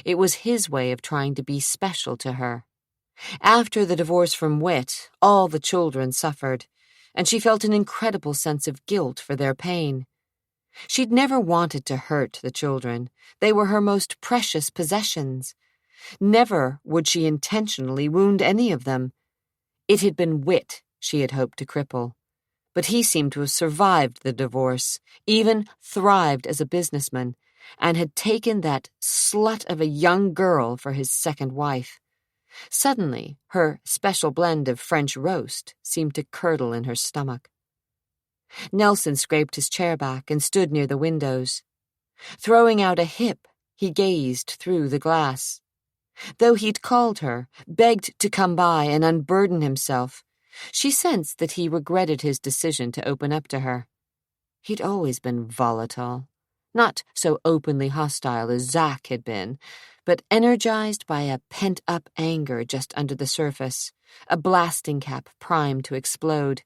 Speaker 3: It was his way of trying to be special to her. After the divorce from Whit, all the children suffered, and she felt an incredible sense of guilt for their pain. She'd never wanted to hurt the children. They were her most precious possessions. Never would she intentionally wound any of them. It had been Whit she had hoped to cripple, but he seemed to have survived the divorce, even thrived as a businessman, and had taken that slut of a young girl for his second wife. Suddenly, her special blend of French roast seemed to curdle in her stomach. Nelson scraped his chair back and stood near the windows. Throwing out a hip, he gazed through the glass. Though he'd called her, begged to come by and unburden himself, she sensed that he regretted his decision to open up to her. He'd always been volatile. Not so openly hostile as Zach had been, but energized by a pent-up anger just under the surface, a blasting cap primed to explode.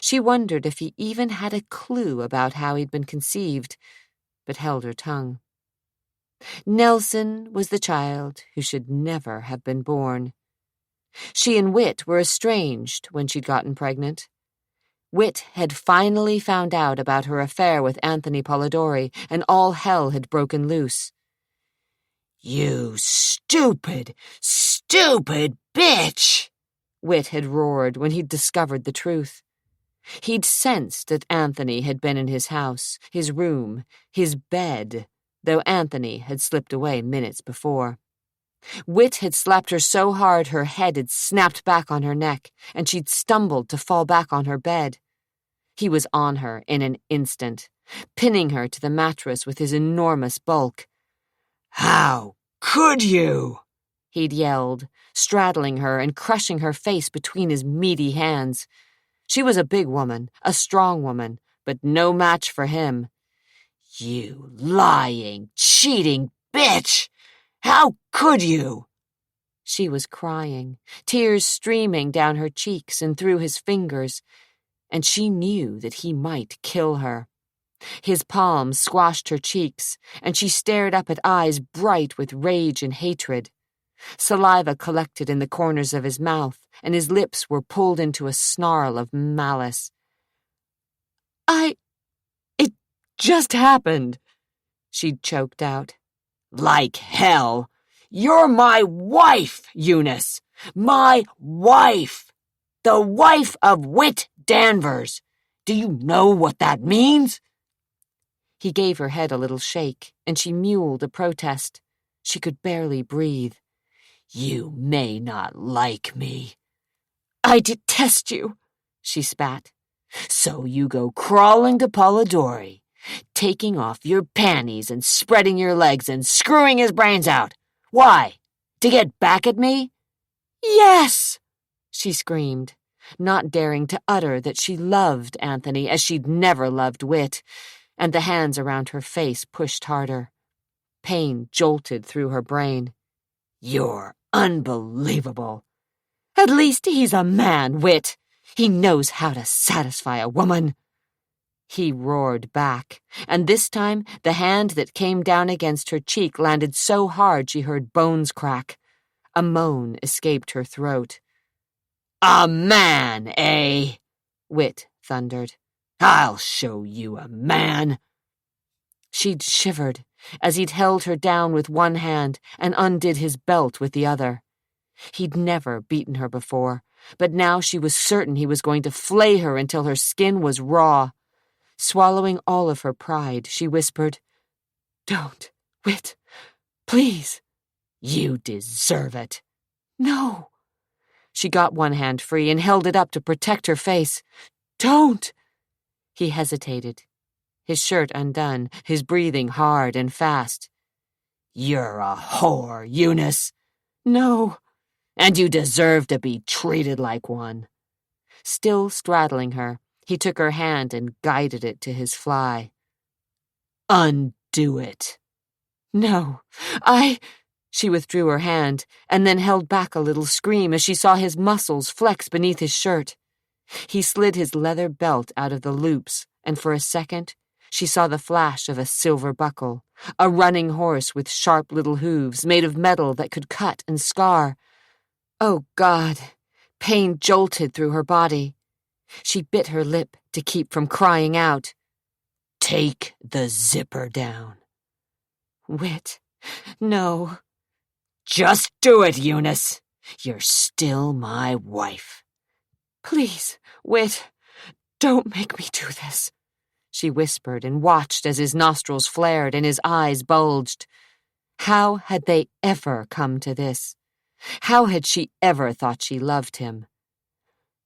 Speaker 3: She wondered if he even had a clue about how he'd been conceived, but held her tongue.
Speaker 1: Nelson was the child who should never have been born. She and Whit were estranged when she'd gotten pregnant. Whit had finally found out about her affair with Anthony Polidori, and all hell had broken loose.
Speaker 3: "You stupid, stupid bitch!"
Speaker 1: Whit had roared when he'd discovered the truth. He'd sensed that Anthony had been in his house, his room, his bed, though Anthony had slipped away minutes before. Whit had slapped her so hard her head had snapped back on her neck, and she'd stumbled to fall back on her bed. He was on her in an instant, pinning her to the mattress with his enormous bulk.
Speaker 3: "How could you?"
Speaker 1: He'd yelled, straddling her and crushing her face between his meaty hands. She was a big woman, a strong woman, but no match for him.
Speaker 3: "You lying, cheating bitch! How could you?"
Speaker 1: She was crying, tears streaming down her cheeks and through his fingers, and she knew that he might kill her. His palms squashed her cheeks, and she stared up at eyes bright with rage and hatred. Saliva collected in the corners of his mouth, and his lips were pulled into a snarl of malice. It just happened," she'd choked out.
Speaker 3: "Like hell! You're my wife, Eunice! My wife! The wife of Whit Danvers! Do you know what that means?"
Speaker 1: He gave her head a little shake, and she mewled a protest. She could barely breathe.
Speaker 3: "You may not like me."
Speaker 1: "I detest you," she spat.
Speaker 3: "So you go crawling to Polidori, taking off your panties and spreading your legs and screwing his brains out. Why? To get back at me?"
Speaker 1: "Yes!" she screamed, not daring to utter that she loved Anthony as she'd never loved Whit, and the hands around her face pushed harder. Pain jolted through her brain.
Speaker 3: "You're unbelievable."
Speaker 1: "At least he's a man, Whit. He knows how to satisfy a woman." He roared back, and this time the hand that came down against her cheek landed so hard she heard bones crack. A moan escaped her throat.
Speaker 3: "A man, eh?"
Speaker 1: Whit thundered.
Speaker 3: "I'll show you a man."
Speaker 1: She'd shivered as he'd held her down with one hand and undid his belt with the other. He'd never beaten her before, but now she was certain he was going to flay her until her skin was raw. Swallowing all of her pride, she whispered, "Don't, Whit, please."
Speaker 3: "You deserve it."
Speaker 1: "No." She got one hand free and held it up to protect her face. "Don't." He hesitated, his shirt undone, his breathing hard and fast.
Speaker 3: "You're a whore, Eunice."
Speaker 1: "No."
Speaker 3: "And you deserve to be treated like one."
Speaker 1: Still straddling her, he took her hand and guided it to his fly.
Speaker 3: "Undo it."
Speaker 1: "No, She withdrew her hand, and then held back a little scream as she saw his muscles flex beneath his shirt. He slid his leather belt out of the loops, and for a second, she saw the flash of a silver buckle, a running horse with sharp little hooves made of metal that could cut and scar. Oh, God! Pain jolted through her body. She bit her lip to keep from crying out.
Speaker 3: "Take the zipper down."
Speaker 1: "Whit, no."
Speaker 3: "Just do it, Eunice. You're still my wife."
Speaker 1: "Please, Whit, don't make me do this," she whispered and watched as his nostrils flared and his eyes bulged. How had they ever come to this? How had she ever thought she loved him?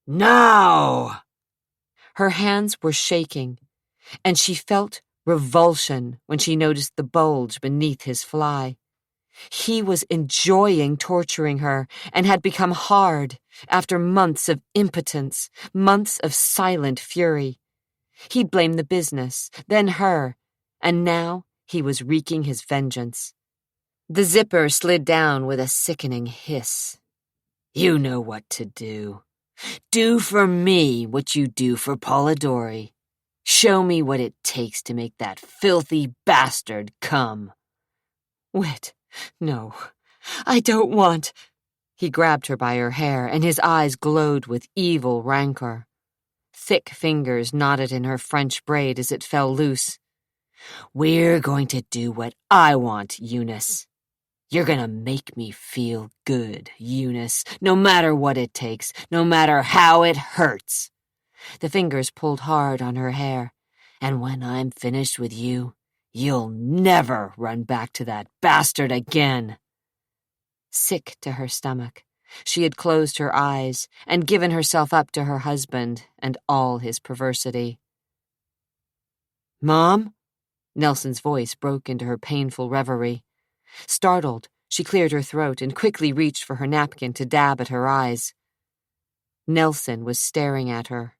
Speaker 3: "Now!"
Speaker 1: Her hands were shaking, and she felt revulsion when she noticed the bulge beneath his fly. He was enjoying torturing her and had become hard after months of impotence, months of silent fury. He'd blamed the business, then her, and now he was wreaking his vengeance. The zipper slid down with a sickening hiss.
Speaker 3: "You know what to do. Do for me what you do for Polidori. Show me what it takes to make that filthy bastard come."
Speaker 2: Whit, no, I don't want. He grabbed her by her hair, and his eyes glowed with evil rancor. Thick fingers knotted in her French braid as it fell loose. We're going to do what I want, Eunice. You're gonna make me feel good, Eunice, no matter what it takes, no matter how it hurts. The fingers pulled hard on her hair. And when I'm finished with you, you'll never run back to that bastard again. Sick to her stomach, she had closed her eyes and given herself up to her husband and all his perversity. Mom? Nelson's voice broke into her painful reverie. Startled, she cleared her throat and quickly reached for her napkin to dab at her eyes. Nelson was staring at her.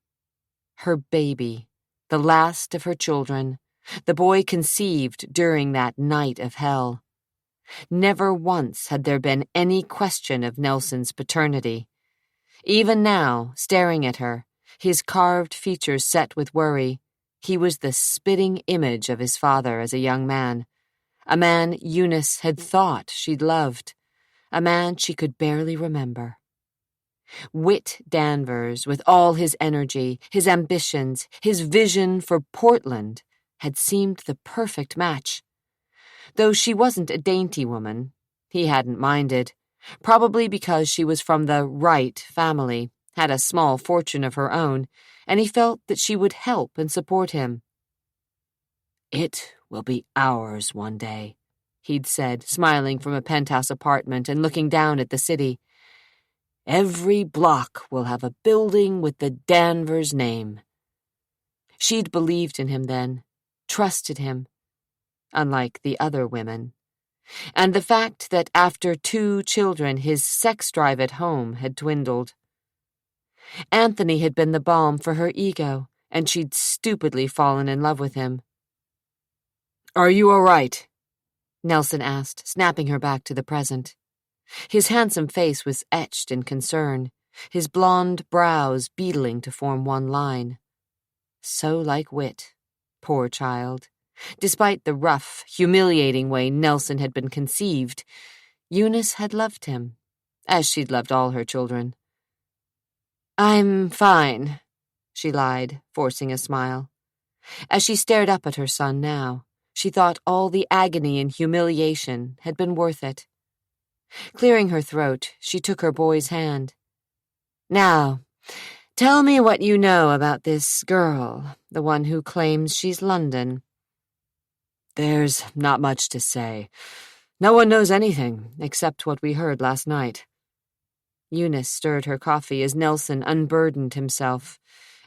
Speaker 2: Her baby, the last of her children, the boy conceived during that night of hell. Never once had there been any question of Nelson's paternity. Even now, staring at her, his carved features set with worry, he was the spitting image of his father as a young man, a man Eunice had thought she'd loved, a man she could barely remember. Whit Danvers, with all his energy, his ambitions, his vision for Portland, had seemed the perfect match. Though she wasn't a dainty woman, he hadn't minded, probably because she was from the right family, had a small fortune of her own, and he felt that she would help and support him. It will be ours one day, he'd said, smiling from a penthouse apartment and looking down at the city. Every block will have a building with the Danvers name. She'd believed in him then, trusted him, unlike the other women. And the fact that after 2 children his sex drive at home had dwindled. Anthony had been the balm for her ego, and she'd stupidly fallen in love with him. Are you all right? Nelson asked, snapping her back to the present. His handsome face was etched in concern, his blonde brows beetling to form one line. So like Whit, poor child. Despite the rough, humiliating way Nelson had been conceived, Eunice had loved him, as she'd loved all her children. I'm fine, she lied, forcing a smile. As she stared up at her son now, she thought all the agony and humiliation had been worth it. Clearing her throat, she took her boy's hand. Now, tell me what you know about this girl, the one who claims she's London. There's not much to say. No one knows anything, except what we heard last night. Eunice stirred her coffee as Nelson unburdened himself,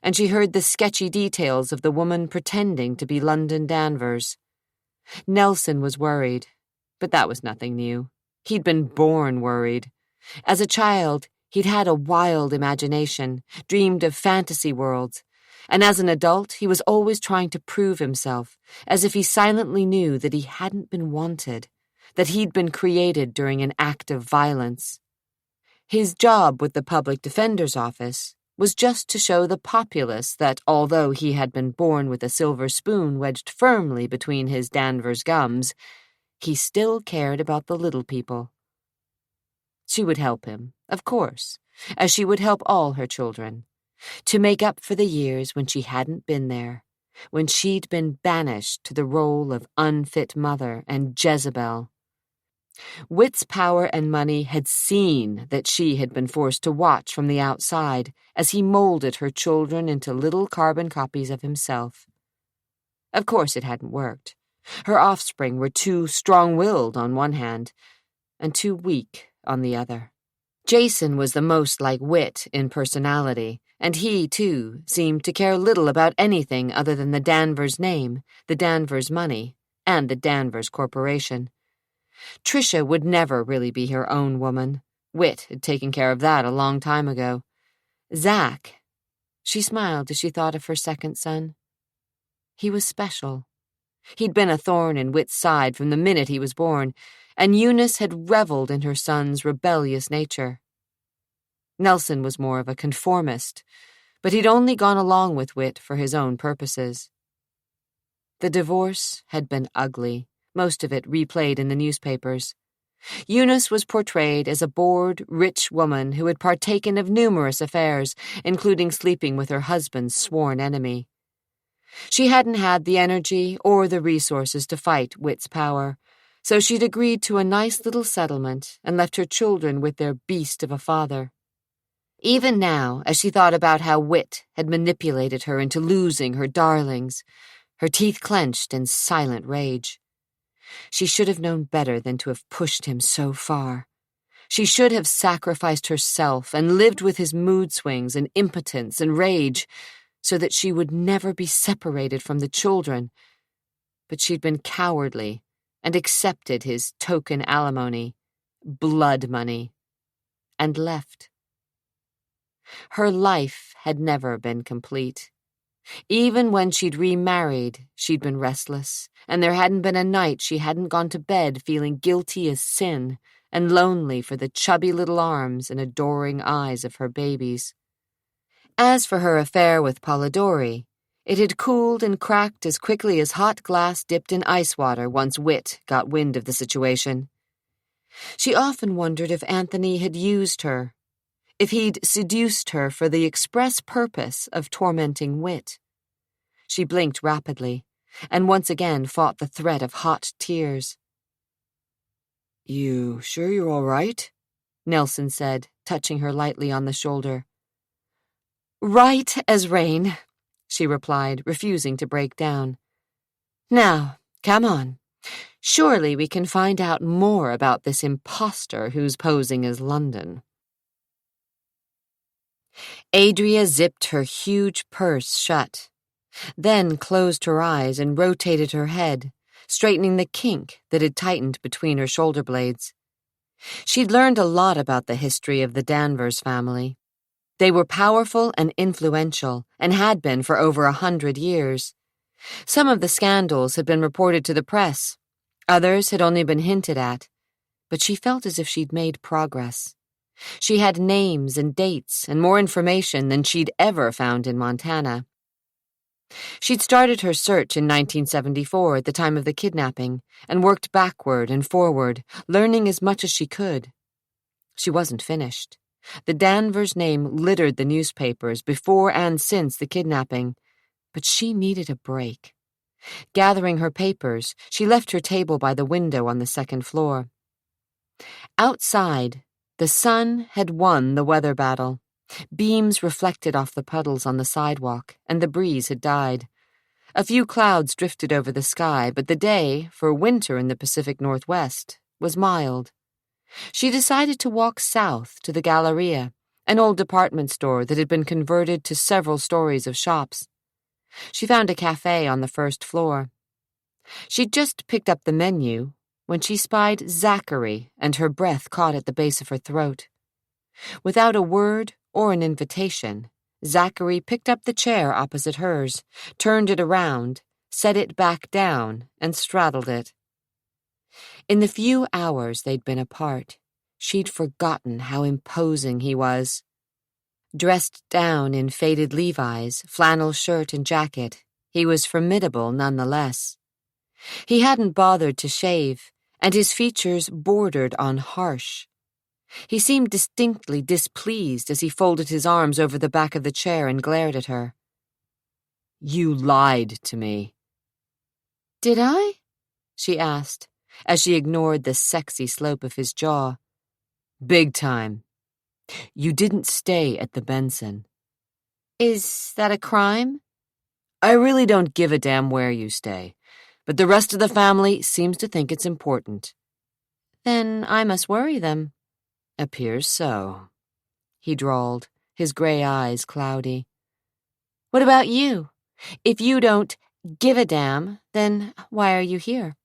Speaker 2: and she heard the sketchy details of the woman pretending to be London Danvers. Nelson was worried, but that was nothing new. He'd been born worried. As a child, he'd had a wild imagination, dreamed of fantasy worlds, and as an adult, he was always trying to prove himself, as if he silently knew that he hadn't been wanted, that he'd been created during an act of violence. His job with the public defender's office was just to show the populace that although he had been born with a silver spoon wedged firmly between his Danvers gums, he still cared about the little people. She would help him, of course, as she would help all her children, to make up for the years when she hadn't been there, when she'd been banished to the role of unfit mother and Jezebel. Whit's power and money had seen that she had been forced to watch from the outside as he molded her children into little carbon copies of himself. Of course it hadn't worked. Her offspring were too strong-willed on one hand, and too weak on the other. Jason was the most like Whit in personality, and he, too, seemed to care little about anything other than the Danvers name, the Danvers money, and the Danvers Corporation. Tricia would never really be her own woman. Whit had taken care of that a long time ago. Zach. She smiled as she thought of her second son. He was special. He'd been a thorn in Whit's side from the minute he was born, and Eunice had reveled in her son's rebellious nature. Nelson was more of a conformist, but he'd only gone along with Whit for his own purposes. The divorce had been ugly,
Speaker 1: most of it replayed in the newspapers. Eunice was portrayed as a bored, rich woman who had partaken of numerous affairs, including sleeping with her husband's sworn enemy. She hadn't had the energy or the resources to fight Wit's power, so she'd agreed to a nice little settlement and left her children with their beast of a father. Even now, as she thought about how Wit had manipulated her into losing her darlings, her teeth clenched in silent rage. She should have known better than to have pushed him so far. She should have sacrificed herself and lived with his mood swings and impotence and rage so that she would never be separated from the children. But she'd been cowardly and accepted his token alimony, blood money, and left. Her life had never been complete. Even when she'd remarried, she'd been restless, and there hadn't been a night she hadn't gone to bed feeling guilty as sin and lonely for the chubby little arms and adoring eyes of her babies. As for her affair with Polidori, it had cooled and cracked as quickly as hot glass dipped in ice water once Wit got wind of the situation. She often wondered if Anthony had used her, if he'd seduced her for the express purpose of tormenting Wit. She blinked rapidly, and once again fought the threat of hot tears.
Speaker 2: "You sure you're all right?"
Speaker 1: Nelson said, touching her lightly on the shoulder. "Right as rain," she replied, refusing to break down. "Now, come on. Surely we can find out more about this imposter who's posing as London." Adria zipped her huge purse shut, then closed her eyes and rotated her head, straightening the kink that had tightened between her shoulder blades. She'd learned a lot about the history of the Danvers family. They were powerful and influential, and had been for over 100 years. Some of the scandals had been reported to the press. Others had only been hinted at, but she felt as if she'd made progress. She had names and dates and more information than she'd ever found in Montana. She'd started her search in 1974 at the time of the kidnapping and worked backward and forward, learning as much as she could. She wasn't finished. The Danvers name littered the newspapers before and since the kidnapping, but she needed a break. Gathering her papers, she left her table by the window on the second floor. Outside, the sun had won the weather battle. Beams reflected off the puddles on the sidewalk, and the breeze had died. A few clouds drifted over the sky, but the day, for winter in the Pacific Northwest, was mild. She decided to walk south to the Galleria, an old department store that had been converted to several stories of shops. She found a cafe on the first floor. She'd just picked up the menu when she spied Zachary, and her breath caught at the base of her throat. Without a word or an invitation, Zachary picked up the chair opposite hers, turned it around, set it back down, and straddled it. In the few hours they'd been apart, she'd forgotten how imposing he was. Dressed down in faded Levi's, flannel shirt and jacket, he was formidable nonetheless. He hadn't bothered to shave, and his features bordered on harsh. He seemed distinctly displeased as he folded his arms over the back of the chair and glared at her. "You lied to me." "Did I?" she asked, as she ignored the sexy slope of his jaw.
Speaker 2: "Big time. You didn't stay at the Benson."
Speaker 1: "Is that a crime?"
Speaker 2: "I really don't give a damn where you stay, but the rest of the family seems to think it's important."
Speaker 1: "Then I must worry them."
Speaker 2: "Appears so,"
Speaker 1: he drawled, his gray eyes cloudy. "What about you? If you don't give a damn, then why are you here?"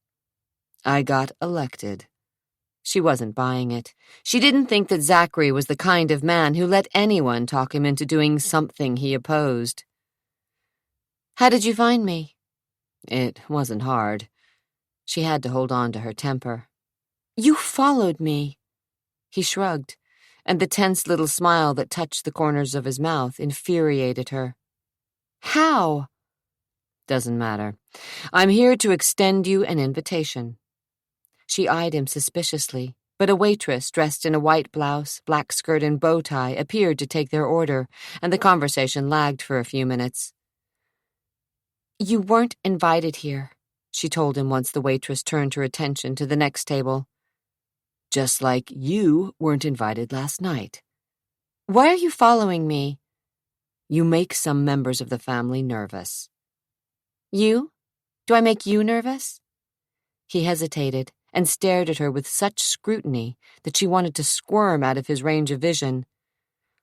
Speaker 2: "I got elected."
Speaker 1: She wasn't buying it. She didn't think that Zachary was the kind of man who let anyone talk him into doing something he opposed. "How did you find me?"
Speaker 2: "It wasn't hard."
Speaker 1: She had to hold on to her temper. "You followed me." He shrugged, and the tense little smile that touched the corners of his mouth infuriated her. "How?"
Speaker 2: "Doesn't matter. I'm here to extend you an invitation.
Speaker 1: She eyed him suspiciously, but a waitress dressed in a white blouse, black skirt, and bow tie appeared to take their order, and the conversation lagged for a few minutes. "You weren't invited here," she told him once the waitress turned her attention to the next table. "Just like you weren't invited last night." "Why are you following me?" "You make some members of the family nervous." "You? Do I make you nervous?" He hesitated and stared at her with such scrutiny that she wanted to squirm out of his range of vision.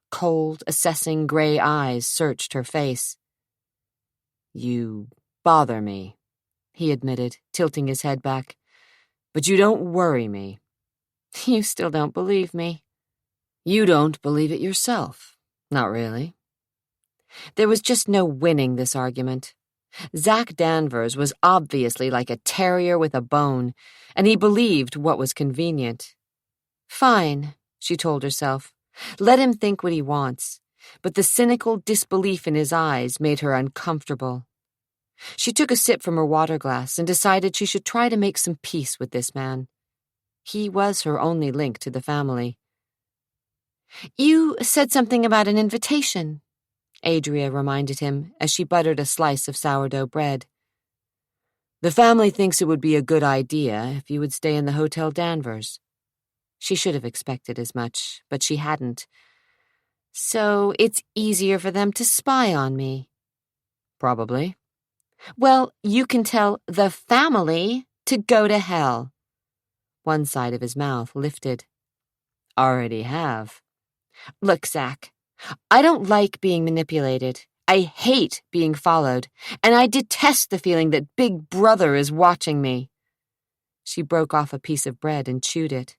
Speaker 1: Cold, assessing gray eyes searched her face. "You bother me," he admitted, tilting his head back. "But you don't worry me." "You still don't believe me." "You don't believe it yourself. Not really." There was just no winning this argument. Zach Danvers was obviously like a terrier with a bone, and he believed what was convenient. Fine, she told herself. Let him think what he wants. But the cynical disbelief in his eyes made her uncomfortable. She took a sip from her water glass and decided she should try to make some peace with this man. He was her only link to the family. "You said something about an invitation," Adria reminded him as she buttered a slice of sourdough bread. "The family thinks it would be a good idea if you would stay in the Hotel Danvers." She should have expected as much, but she hadn't. "So it's easier for them to spy on me." "Probably." "Well, you can tell the family to go to hell." One side of his mouth lifted. "Already have." "Look, Zach, I don't like being manipulated. I hate being followed, and I detest the feeling that Big Brother is watching me." She broke off a piece of bread and chewed it.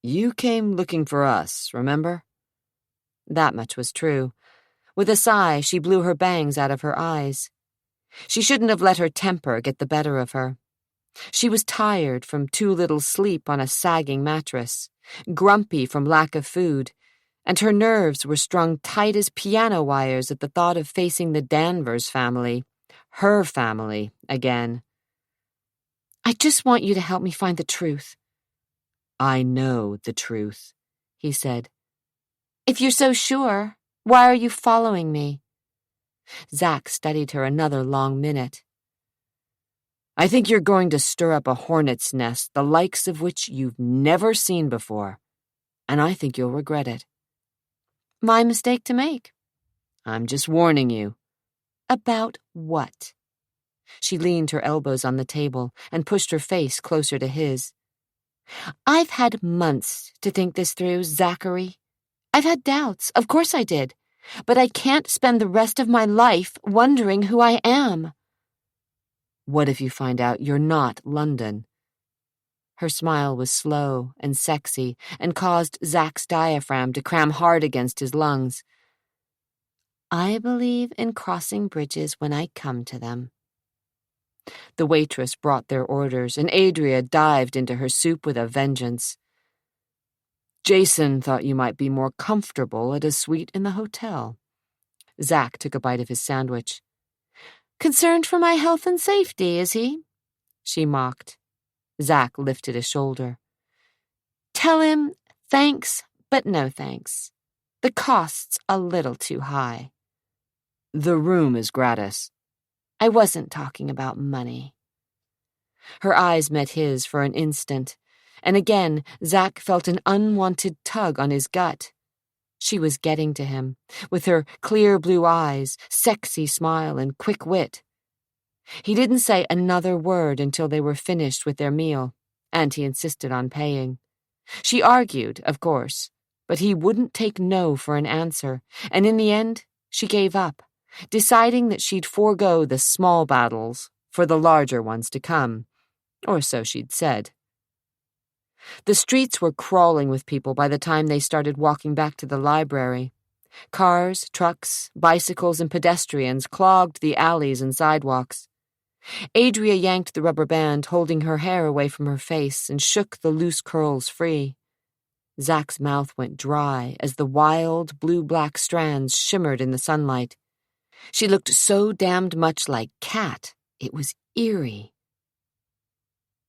Speaker 1: "You came looking for us, remember?" That much was true. With a sigh, she blew her bangs out of her eyes. She shouldn't have let her temper get the better of her. She was tired from too little sleep on a sagging mattress, grumpy from lack of food, and her nerves were strung tight as piano wires at the thought of facing the Danvers family, her family, again. "I just want you to help me find the truth." "I know the truth," he said. "If you're so sure, why are you following me?" Zach studied her another long minute. "I think you're going to stir up a hornet's nest, the likes of which you've never seen before, and I think you'll regret it." "My mistake to make." "I'm just warning you." "About what?" She leaned her elbows on the table and pushed her face closer to his. "I've had months to think this through, Zachary. I've had doubts, of course I did, but I can't spend the rest of my life wondering who I am." "What if you find out you're not London?" Her smile was slow and sexy and caused Zach's diaphragm to cram hard against his lungs. "I believe in crossing bridges when I come to them." The waitress brought their orders, and Adria dived into her soup with a vengeance. "Jason thought you might be more comfortable at a suite in the hotel." Zach took a bite of his sandwich. "Concerned for my health and safety, is he?" She mocked. Zach lifted a shoulder. "Tell him thanks, but no thanks. The cost's a little too high." "The room is gratis." "I wasn't talking about money." Her eyes met his for an instant, and again Zach felt an unwanted tug on his gut. She was getting to him, with her clear blue eyes, sexy smile, and quick wit. He didn't say another word until they were finished with their meal, and he insisted on paying. She argued, of course, but he wouldn't take no for an answer, and in the end, she gave up, deciding that she'd forego the small battles for the larger ones to come, or so she'd said. The streets were crawling with people by the time they started walking back to the library. Cars, trucks, bicycles, and pedestrians clogged the alleys and sidewalks. Adria yanked the rubber band holding her hair away from her face and shook the loose curls free. Zach's mouth went dry as the wild, blue-black strands shimmered in the sunlight. She looked so damned much like Cat, it was eerie.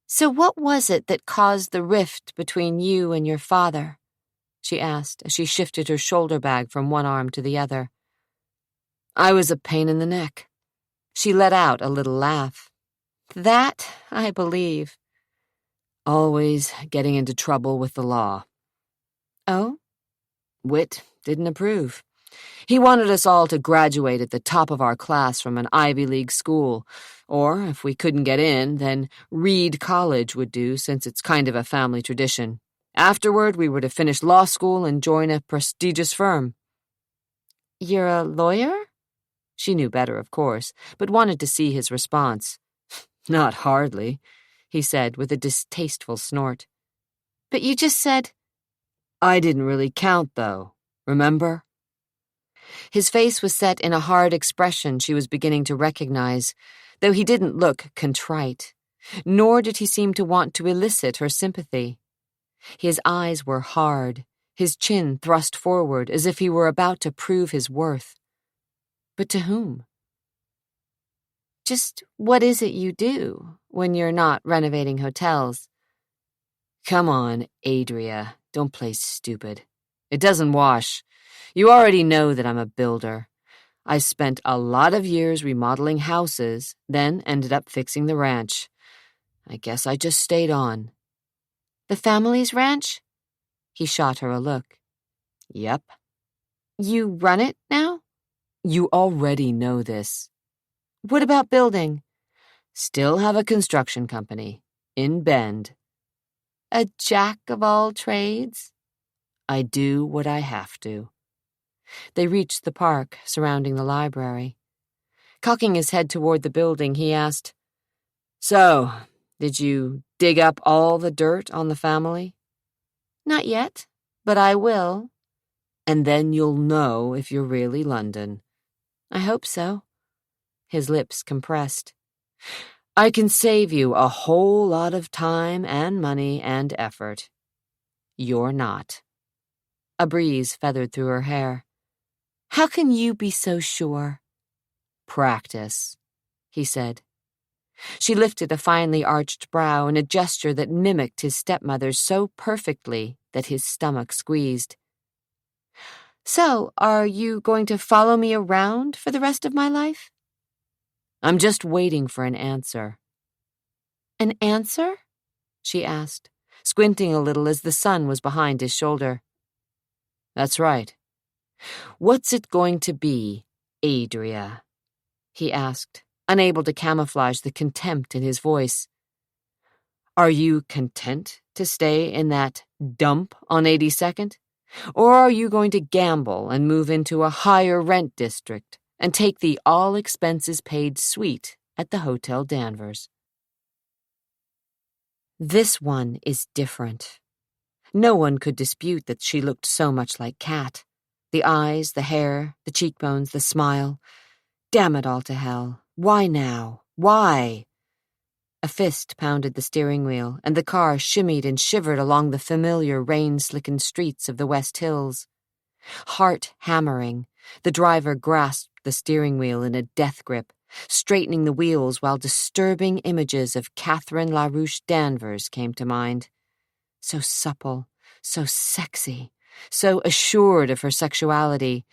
Speaker 1: So what was it that caused the rift between you and your father? She asked as she shifted her shoulder bag from one arm to the other.
Speaker 2: I was a pain in the neck.
Speaker 1: She let out a little laugh. That I believe.
Speaker 2: Always getting into trouble with the law.
Speaker 1: Oh?
Speaker 2: Whit didn't approve. He wanted us all to graduate at the top of our class from an Ivy League school, or, if we couldn't get in, then Reed College would do, since it's kind of a family tradition. Afterward, we were to finish law school and join a prestigious firm.
Speaker 1: You're a lawyer?
Speaker 2: She knew better, of course, but wanted to see his response. Not hardly, he said with a distasteful snort.
Speaker 1: But you just said—
Speaker 2: I didn't really count, though. Remember?
Speaker 1: His face was set in a hard expression she was beginning to recognize, though he didn't look contrite, nor did he seem to want to elicit her sympathy. His eyes were hard, his chin thrust forward as if he were about to prove his worth. But to whom? Just what is it you do when you're not renovating hotels?
Speaker 2: Come on, Adria, don't play stupid. It doesn't wash. You already know that I'm a builder. I spent a lot of years remodeling houses, then ended up fixing the ranch. I guess I just stayed on.
Speaker 1: The family's ranch? He shot her a look.
Speaker 2: Yep.
Speaker 1: You run it now?
Speaker 2: You already know this.
Speaker 1: What about building?
Speaker 2: Still have a construction company. In Bend.
Speaker 1: A jack of all trades?
Speaker 2: I do what I have to.
Speaker 1: They reached the park surrounding the library. Cocking his head toward the building, he asked,
Speaker 2: So, did you dig up all the dirt on the family?
Speaker 1: Not yet, but I will.
Speaker 2: And then you'll know if you're really London.
Speaker 1: I hope so. His lips compressed.
Speaker 2: I can save you a whole lot of time and money and effort. You're not.
Speaker 1: A breeze feathered through her hair. How can you be so sure?
Speaker 2: Practice, he said.
Speaker 1: She lifted a finely arched brow in a gesture that mimicked his stepmother's so perfectly that his stomach squeezed. So, are you going to follow me around for the rest of my life?
Speaker 2: I'm just waiting for an answer.
Speaker 1: An answer? She asked, squinting a little as the sun was behind his shoulder.
Speaker 2: That's right. What's it going to be, Adria? He asked, unable to camouflage the contempt in his voice. Are you content to stay in that dump on 82nd? Or are you going to gamble and move into a higher rent district and take the all-expenses-paid suite at the Hotel Danvers?
Speaker 1: This one is different. No one could dispute that she looked so much like Kat. The eyes, the hair, the cheekbones, the smile. Damn it all to hell. Why now? Why? A fist pounded the steering wheel, and the car shimmied and shivered along the familiar rain-slickened streets of the West Hills. Heart hammering, the driver grasped the steering wheel in a death grip, straightening the wheels while disturbing images of Catherine LaRouche Danvers came to mind. So supple, so sexy, so assured of her sexuality,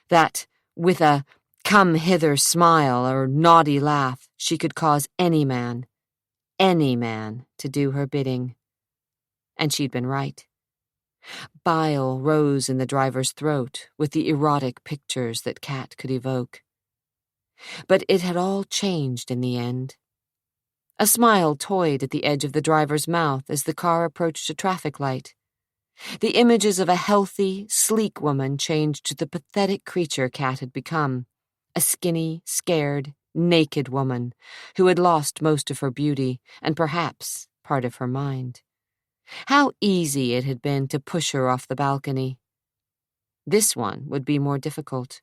Speaker 1: that, with a come-hither smile or naughty laugh, she could cause any man, to do her bidding. And she'd been right. Bile rose in the driver's throat with the erotic pictures that Kat could evoke. But it had all changed in the end. A smile toyed at the edge of the driver's mouth as the car approached a traffic light. The images of a healthy, sleek woman changed to the pathetic creature Kat had become, a skinny, scared, naked woman who had lost most of her beauty and perhaps part of her mind. How easy it had been to push her off the balcony. This one would be more difficult.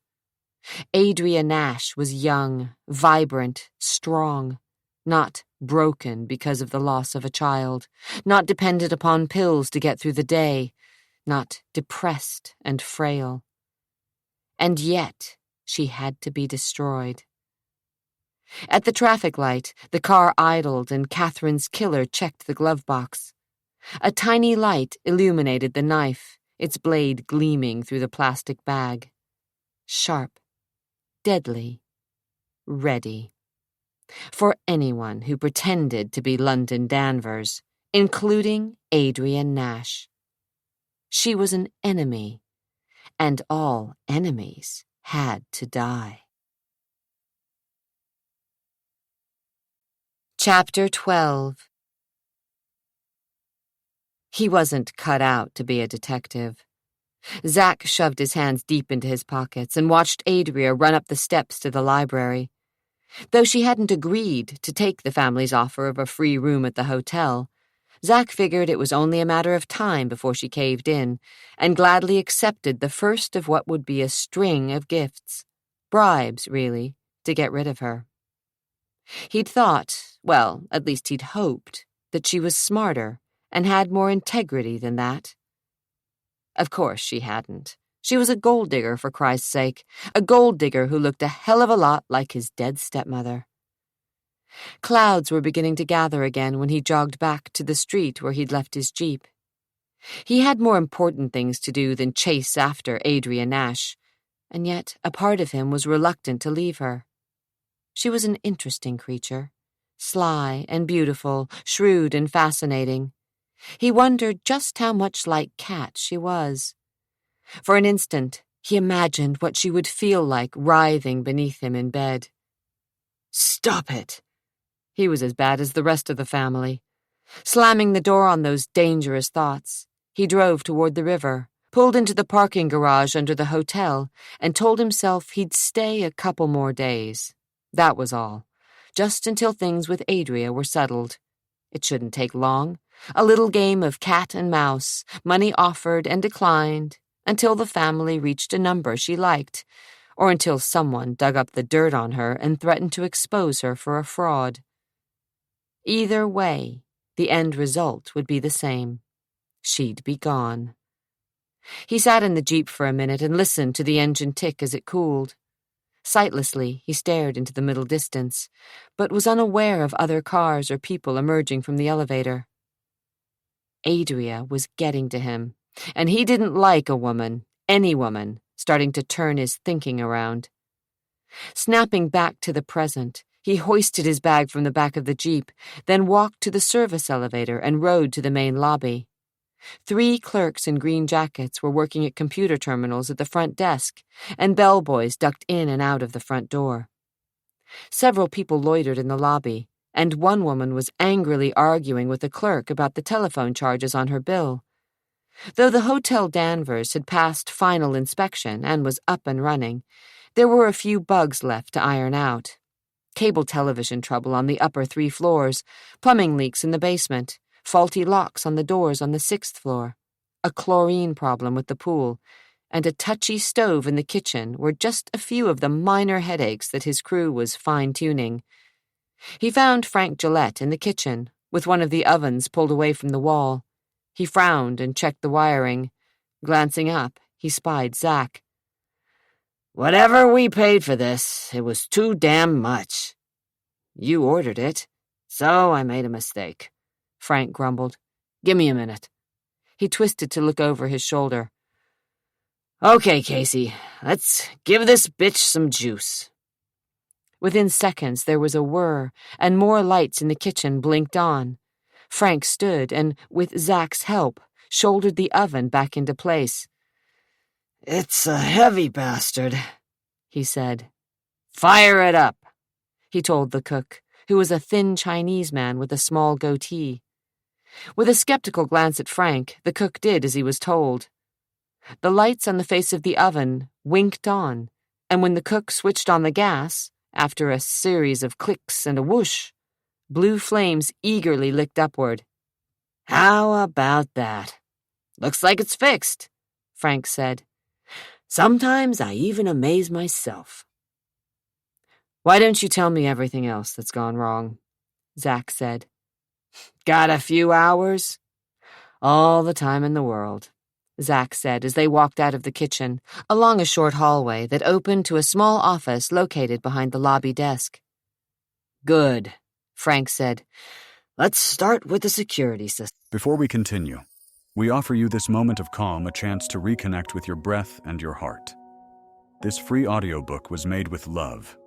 Speaker 1: Adria Nash was young, vibrant, strong, not broken because of the loss of a child, not dependent upon pills to get through the day, not depressed and frail. And yet she had to be destroyed. At the traffic light, the car idled and Catherine's killer checked the glove box. A tiny light illuminated the knife, its blade gleaming through the plastic bag. Sharp, deadly, ready. For anyone who pretended to be London Danvers, including Adria Nash. She was an enemy, and all enemies had to die. Chapter 12. He wasn't cut out to be a detective. Zack shoved his hands deep into his pockets and watched Adria run up the steps to the library. Though she hadn't agreed to take the family's offer of a free room at the hotel, Zack figured it was only a matter of time before she caved in, and gladly accepted the first of what would be a string of gifts. Bribes, really, to get rid of her. He'd thought, well, at least he'd hoped, that she was smarter and had more integrity than that. Of course she hadn't. She was a gold digger, for Christ's sake, a gold digger who looked a hell of a lot like his dead stepmother. Clouds were beginning to gather again when he jogged back to the street where he'd left his jeep. He had more important things to do than chase after Adria Nash, and yet a part of him was reluctant to leave her. She was an interesting creature, sly and beautiful, shrewd and fascinating. He wondered just how much like Kat she was. For an instant, he imagined what she would feel like writhing beneath him in bed. Stop it! He was as bad as the rest of the family. Slamming the door on those dangerous thoughts, he drove toward the river, pulled into the parking garage under the hotel, and told himself he'd stay a couple more days. That was all, just until things with Adria were settled. It shouldn't take long. A little game of cat and mouse, money offered and declined, until the family reached a number she liked, or until someone dug up the dirt on her and threatened to expose her for a fraud. Either way, the end result would be the same. She'd be gone. He sat in the jeep for a minute and listened to the engine tick as it cooled. Sightlessly, he stared into the middle distance, but was unaware of other cars or people emerging from the elevator. Adria was getting to him, and he didn't like a woman, any woman, starting to turn his thinking around. Snapping back to the present, he hoisted his bag from the back of the jeep, then walked to the service elevator and rode to the main lobby. 3 clerks in green jackets were working at computer terminals at the front desk, and bellboys ducked in and out of the front door. Several people loitered in the lobby, and one woman was angrily arguing with a clerk about the telephone charges on her bill. Though the Hotel Danvers had passed final inspection and was up and running, there were a few bugs left to iron out. Cable television trouble on the upper 3 floors, plumbing leaks in the basement, faulty locks on the doors on the 6th floor, a chlorine problem with the pool, and a touchy stove in the kitchen were just a few of the minor headaches that his crew was fine-tuning. He found Frank Gillette in the kitchen, with one of the ovens pulled away from the wall. He frowned and checked the wiring. Glancing up, he spied Zack.
Speaker 3: Whatever we paid for this, it was too damn much.
Speaker 2: You ordered it,
Speaker 3: so I made a mistake,
Speaker 2: Frank grumbled.
Speaker 3: Give me a minute.
Speaker 2: He twisted to look over his shoulder.
Speaker 3: Okay, Casey, let's give this bitch some juice.
Speaker 2: Within seconds, there was a whir, and more lights in the kitchen blinked on. Frank stood and, with Zack's help, shouldered the oven back into place.
Speaker 3: It's a heavy bastard,
Speaker 2: he said.
Speaker 3: Fire it up,
Speaker 2: he told the cook, who was a thin Chinese man with a small goatee. With a skeptical glance at Frank, the cook did as he was told. The lights on the face of the oven winked on, and when the cook switched on the gas, after a series of clicks and a whoosh, blue flames eagerly licked upward.
Speaker 3: How about that? Looks like it's fixed,
Speaker 2: Frank said.
Speaker 3: Sometimes I even amaze myself.
Speaker 2: Why don't you tell me everything else that's gone wrong? Zack said.
Speaker 3: Got a few hours?
Speaker 2: All the time in the world, Zack said as they walked out of the kitchen, along a short hallway that opened to a small office located behind the lobby desk. Good, Frank said. Let's start with the security system.
Speaker 4: Before we continue, we offer you this moment of calm a chance to reconnect with your breath and your heart. This free audiobook was made with love.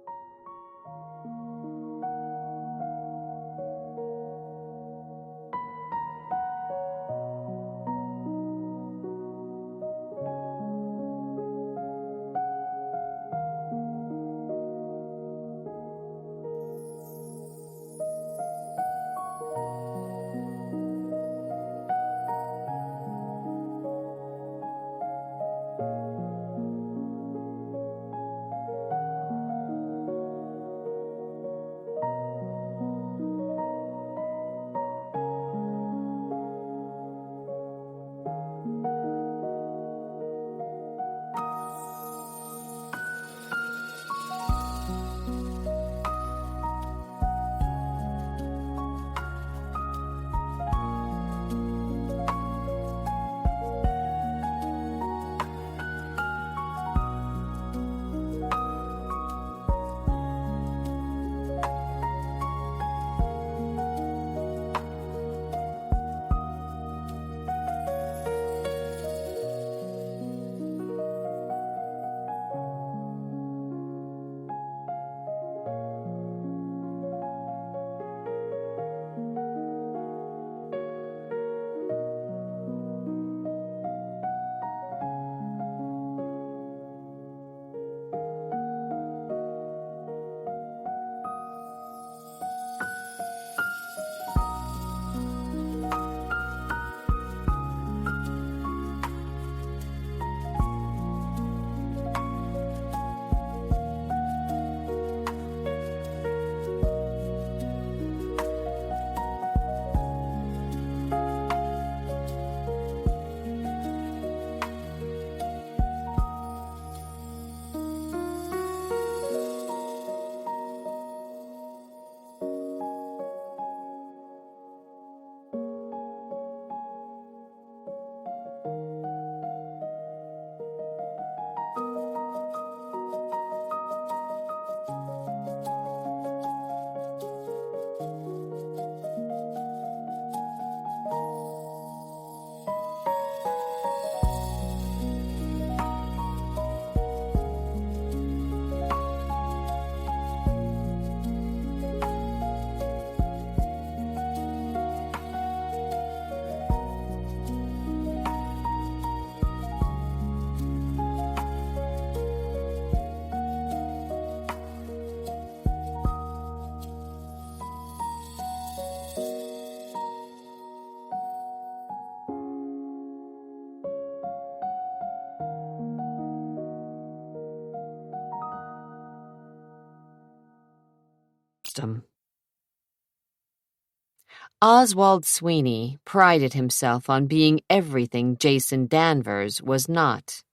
Speaker 1: Oswald Sweeney prided himself on being everything Jason Danvers was not.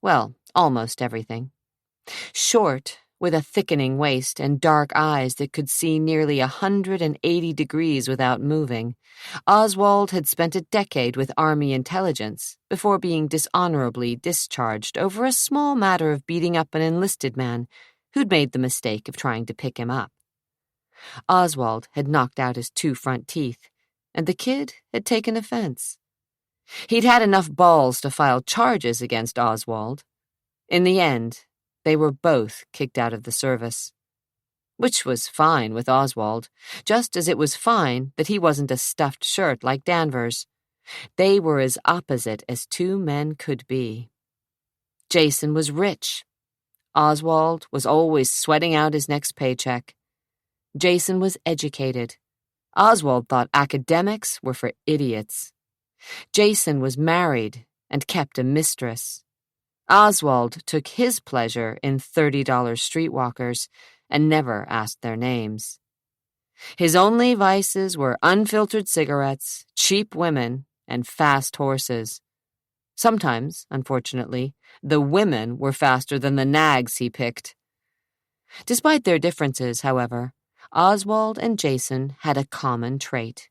Speaker 1: Well, almost everything. Short, with a thickening waist and dark eyes that could see nearly 180 degrees without moving, Oswald had spent a decade with Army intelligence before being dishonorably discharged over a small matter of beating up an enlisted man who'd made the mistake of trying to pick him up. Oswald had knocked out his 2 front teeth, and the kid had taken offense. He'd had enough balls to file charges against Oswald. In the end, they were both kicked out of the service. Which was fine with Oswald, just as it was fine that he wasn't a stuffed shirt like Danvers. They were as opposite as 2 men could be. Jason was rich. Oswald was always sweating out his next paycheck. Jason was educated. Oswald thought academics were for idiots. Jason was married and kept a mistress. Oswald took his pleasure in $30 streetwalkers and never asked their names. His only vices were unfiltered cigarettes, cheap women, and fast horses. Sometimes, unfortunately, the women were faster than the nags he picked. Despite their differences, however, Oswald and Jason had a common trait.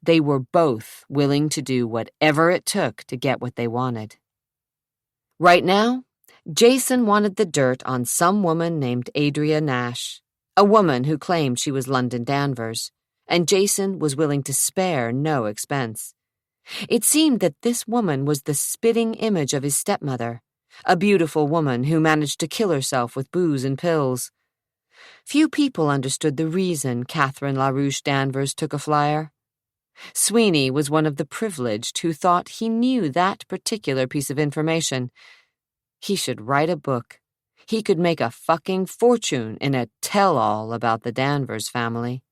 Speaker 1: They were both willing to do whatever it took to get what they wanted. Right now, Jason wanted the dirt on some woman named Adria Nash. a woman who claimed she was London Danvers, and Jason was willing to spare no expense. It seemed that this woman was the spitting image of his stepmother, a beautiful woman who managed to kill herself with booze and pills. Few people understood the reason Catherine LaRouche Danvers took a flyer. Sweeney was one of the privileged who thought he knew that particular piece of information. He should write a book. He could make a fucking fortune in a tell-all about the Danvers family.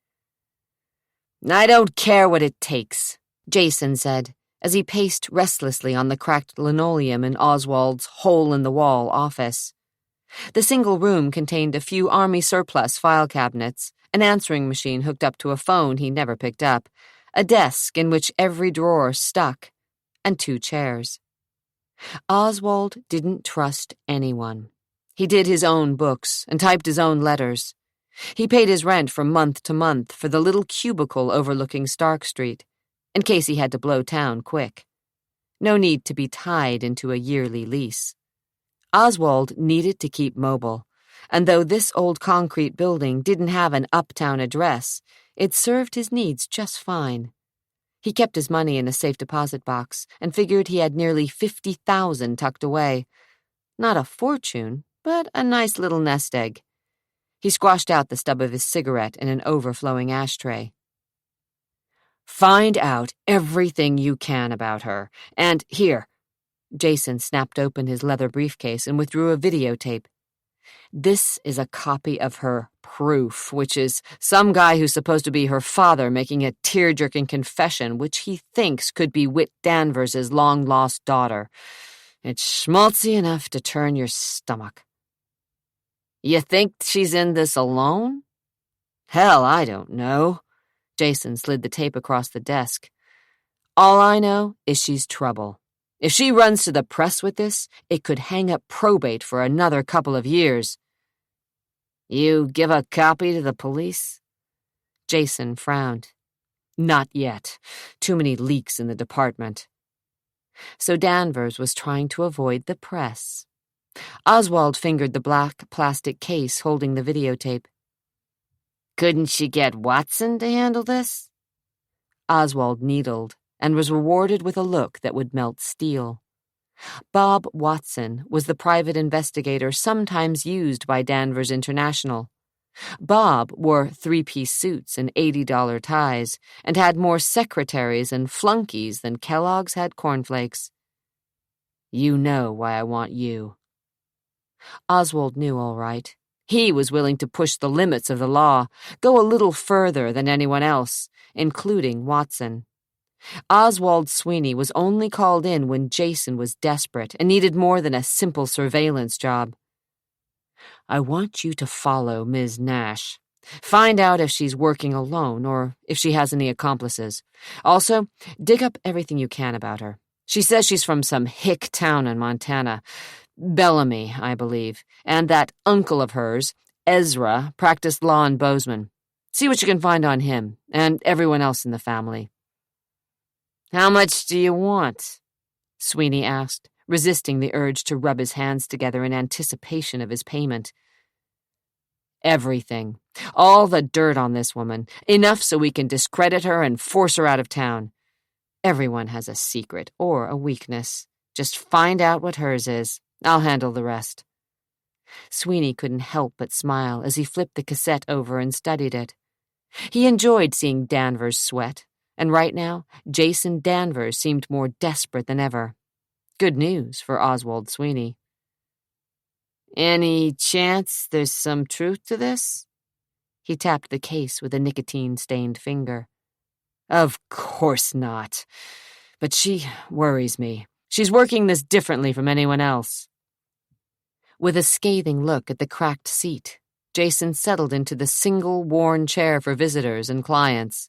Speaker 2: I don't care what it takes,
Speaker 1: Jason said, as he paced restlessly on the cracked linoleum in Oswald's hole-in-the-wall office. The single room contained a few army surplus file cabinets, an answering machine hooked up to a phone he never picked up, a desk in which every drawer stuck, and 2 chairs. Oswald didn't trust anyone. He did his own books and typed his own letters. He paid his rent from month to month for the little cubicle overlooking Stark Street, in case he had to blow town quick. No need to be tied into a yearly lease. Oswald needed to keep mobile, and though this old concrete building didn't have an uptown address, it served his needs just fine. He kept his money in a safe deposit box and figured he had nearly $50,000 tucked away. Not a fortune, but a nice little nest egg. He squashed out the stub of his cigarette in an overflowing ashtray.
Speaker 2: Find out everything you can about her. And here.
Speaker 1: Jason snapped open his leather briefcase and withdrew a videotape.
Speaker 2: This is a copy of her proof, which is some guy who's supposed to be her father making a tear-jerking confession which he thinks could be Whit Danvers' long-lost daughter. It's schmaltzy enough to turn your stomach. You think she's in this alone? Hell, I don't know.
Speaker 1: Jason slid the tape across the desk.
Speaker 2: All I know is she's trouble. If she runs to the press with this, it could hang up probate for another couple of years. You give a copy to the police?
Speaker 1: Jason frowned.
Speaker 2: Not yet. Too many leaks in the department.
Speaker 1: So Danvers was trying to avoid the press. Oswald fingered the black plastic case holding the videotape.
Speaker 2: Couldn't she get Watson to handle this?
Speaker 1: Oswald needled and was rewarded with a look that would melt steel. Bob Watson was the private investigator sometimes used by Danvers International. Bob wore 3-piece suits and $80 ties and had more secretaries and flunkies than Kellogg's had cornflakes.
Speaker 2: You know why I want you.
Speaker 1: Oswald knew all right.
Speaker 2: He was willing to push the limits of the law, go a little further than anyone else, including Watson.
Speaker 1: Oswald Sweeney was only called in when Jason was desperate and needed more than a simple surveillance job.
Speaker 2: I want you to follow Ms. Nash. Find out if she's working alone or if she has any accomplices. Also, dig up everything you can about her. She says she's from some hick town in Montana. Bellamy, I believe, and that uncle of hers, Ezra, practiced law in Bozeman. See what you can find on him and everyone else in the family. How much do you want? Sweeney asked, resisting the urge to rub his hands together in anticipation of his payment. Everything. All the dirt on this woman. Enough so we can discredit her and force her out of town. Everyone has a secret or a weakness. Just find out what hers is. I'll handle the rest.
Speaker 1: Sweeney couldn't help but smile as he flipped the cassette over and studied it. He enjoyed seeing Danvers sweat, and right now, Jason Danvers seemed more desperate than ever. Good news for Oswald Sweeney.
Speaker 2: Any chance there's some truth to this?
Speaker 1: He tapped the case with a nicotine-stained finger.
Speaker 2: Of course not. But she worries me. She's working this differently from anyone else.
Speaker 1: With a scathing look at the cracked seat, Jason settled into the single worn chair for visitors and clients.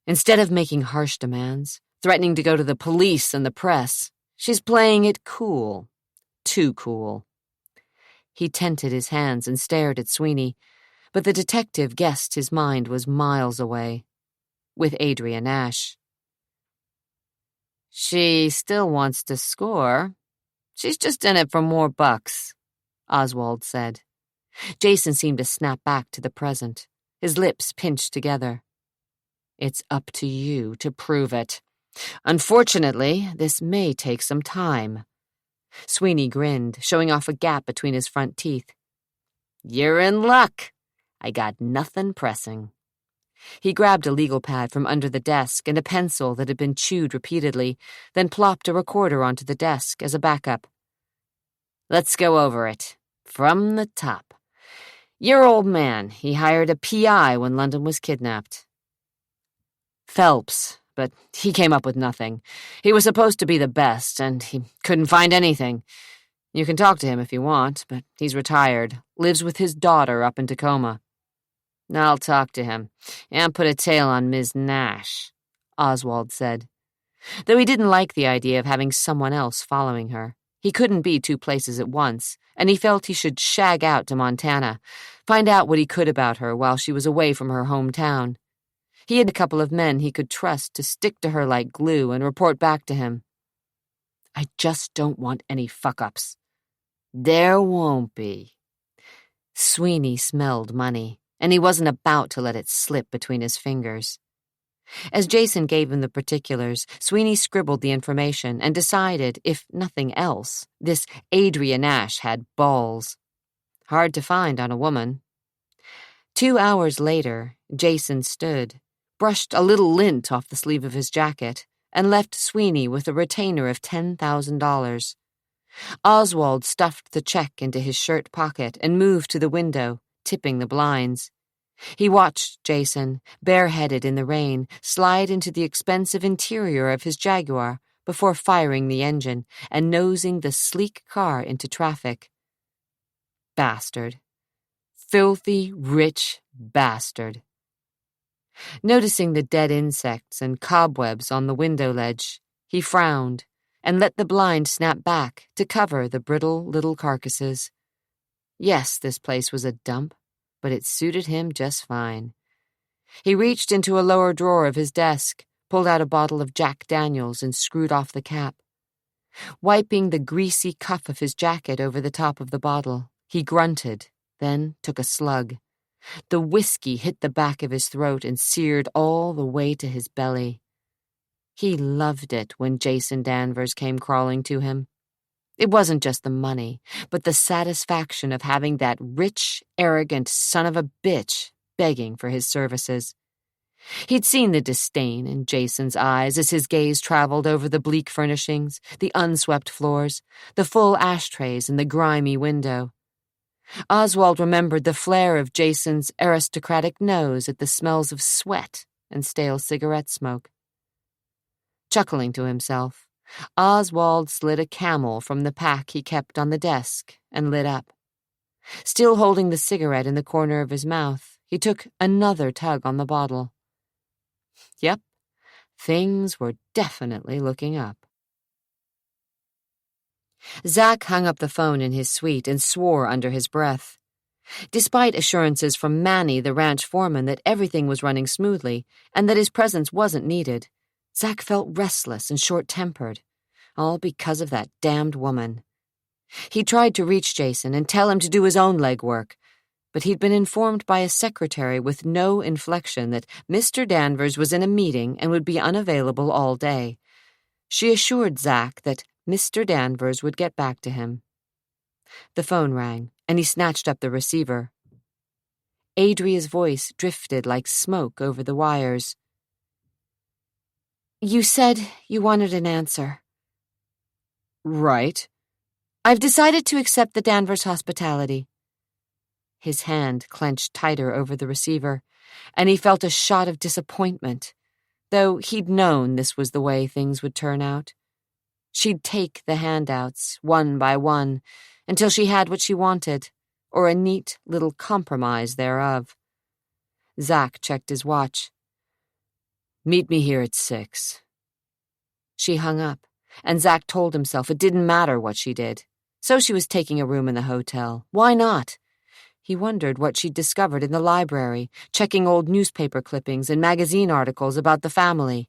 Speaker 2: Instead of making harsh demands, threatening to go to the police and the press, she's playing it cool. Too cool.
Speaker 1: He tented his hands and stared at Sweeney, but the detective guessed his mind was miles away. With Adria Nash.
Speaker 2: She still wants to score. She's just in it for more bucks, Oswald said.
Speaker 1: Jason seemed to snap back to the present, his lips pinched together. It's up to you to prove it. Unfortunately, this may take some time. Sweeney grinned, showing off a gap between his front teeth. You're in luck. I got nothing pressing. He grabbed a legal pad from under the desk and a pencil that had been chewed repeatedly, then plopped a recorder onto the desk as a backup. Let's go over it. From the top. Your old man, he hired a PI when London was kidnapped. Phelps, but he came up with nothing. He was supposed to be the best, and he couldn't find anything. You can talk to him if you want, but he's retired, lives with his daughter up in Tacoma. I'll talk to him, and put a tail on Ms. Nash, Oswald said. Though he didn't like the idea of having someone else following her. He couldn't be two places at once, and he felt he should shag out to Montana, find out what he could about her while she was away from her hometown. He had a couple of men he could trust to stick to her like glue and report back to him. I just don't want any fuck-ups. There won't be. Sweeney smelled money, and he wasn't about to let it slip between his fingers. As Jason gave him the particulars, Sweeney scribbled the information and decided, if nothing else, this Adria Nash had balls. Hard to find on a woman. 2 hours later, Jason stood, brushed a little lint off the sleeve of his jacket, and left Sweeney with a retainer of $10,000. Oswald stuffed the check into his shirt pocket and moved to the window, tipping the blinds. He watched Jason, bareheaded in the rain, slide into the expensive interior of his Jaguar before firing the engine and nosing the sleek car into traffic. Bastard. Filthy, rich bastard. Noticing the dead insects and cobwebs on the window ledge, he frowned and let the blind snap back to cover the brittle little carcasses. Yes, this place was a dump, but it suited him just fine. He reached into a lower drawer of his desk, pulled out a bottle of Jack Daniels and screwed off the cap. Wiping the greasy cuff of his jacket over the top of the bottle, he grunted, then took a slug. The whiskey hit the back of his throat and seared all the way to his belly. He loved it when Jason Danvers came crawling to him. It wasn't just the money, but the satisfaction of having that rich, arrogant son of a bitch begging for his services. He'd seen the disdain in Jason's eyes as his gaze traveled over the bleak furnishings, the unswept floors, the full ashtrays and the grimy window. Oswald remembered the flare of Jason's aristocratic nose at the smells of sweat and stale cigarette smoke. Chuckling to himself, Oswald slid a Camel from the pack he kept on the desk and lit up. Still holding the cigarette in the corner of his mouth, he took another tug on the bottle. Yep, things were definitely looking up. Zach hung up the phone in his suite and swore under his breath. Despite assurances from Manny, the ranch foreman, that everything was running smoothly and that his presence wasn't needed, Zach felt restless and short-tempered, all because of that damned woman. He tried to reach Jason and tell him to do his own legwork, but he'd been informed by a secretary with no inflection that Mr. Danvers was in a meeting and would be unavailable all day. She assured Zach that Mr. Danvers would get back to him. The phone rang, and he snatched up the receiver. Adria's voice drifted like smoke over the wires. You said you wanted an answer. Right. I've decided to accept the Danvers hospitality. His hand clenched tighter over the receiver, and he felt a shot of disappointment, though he'd known this was the way things would turn out. She'd take the handouts, one by one, until she had what she wanted, or a neat little compromise thereof. Zach checked his watch. Meet me here at 6. She hung up, and Zach told himself it didn't matter what she did. So she was taking a room in the hotel. Why not? He wondered what she'd discovered in the library, checking old newspaper clippings and magazine articles about the family.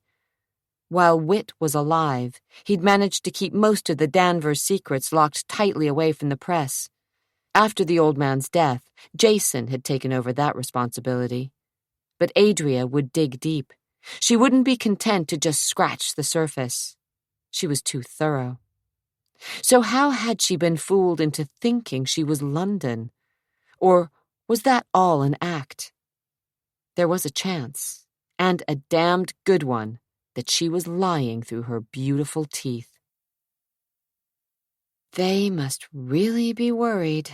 Speaker 1: While Whit was alive, he'd managed to keep most of the Danvers secrets locked tightly away from the press. After the old man's death, Jason had taken over that responsibility. But Adria would dig deep. She wouldn't be content to just scratch the surface. She was too thorough. So how had she been fooled into thinking she was London? Or was that all an act? There was a chance, and a damned good one, that she was lying through her beautiful teeth. They must really be worried,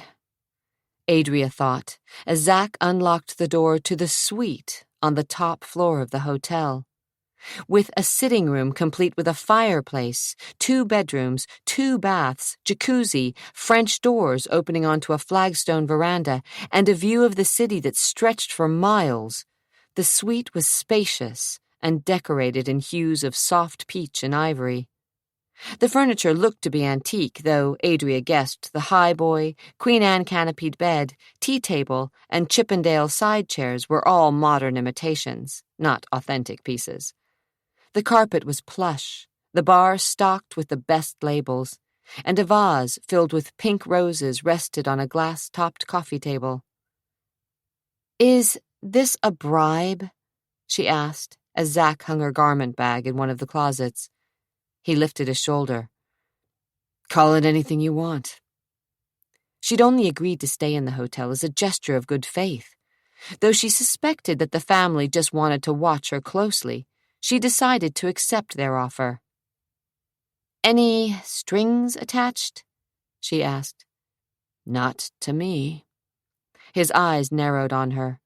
Speaker 1: Adria thought, as Zack unlocked the door to the suite on the top floor of the hotel. With a sitting room complete with a fireplace, 2 bedrooms, 2 baths, jacuzzi, French doors opening onto a flagstone veranda, and a view of the city that stretched for miles, the suite was spacious and decorated in hues of soft peach and ivory. The furniture looked to be antique, though Adria guessed the highboy, Queen Anne canopied bed, tea table, and Chippendale side chairs were all modern imitations, not authentic pieces. The carpet was plush, the bar stocked with the best labels, and a vase filled with pink roses rested on a glass-topped coffee table. "Is this a bribe?" she asked, as Zack hung her garment bag in one of the closets. He lifted his shoulder. "Call it anything you want." She'd only agreed to stay in the hotel as a gesture of good faith. Though she suspected that the family just wanted to watch her closely, she decided to accept their offer. "Any strings attached?" she asked. "Not to me." His eyes narrowed on her.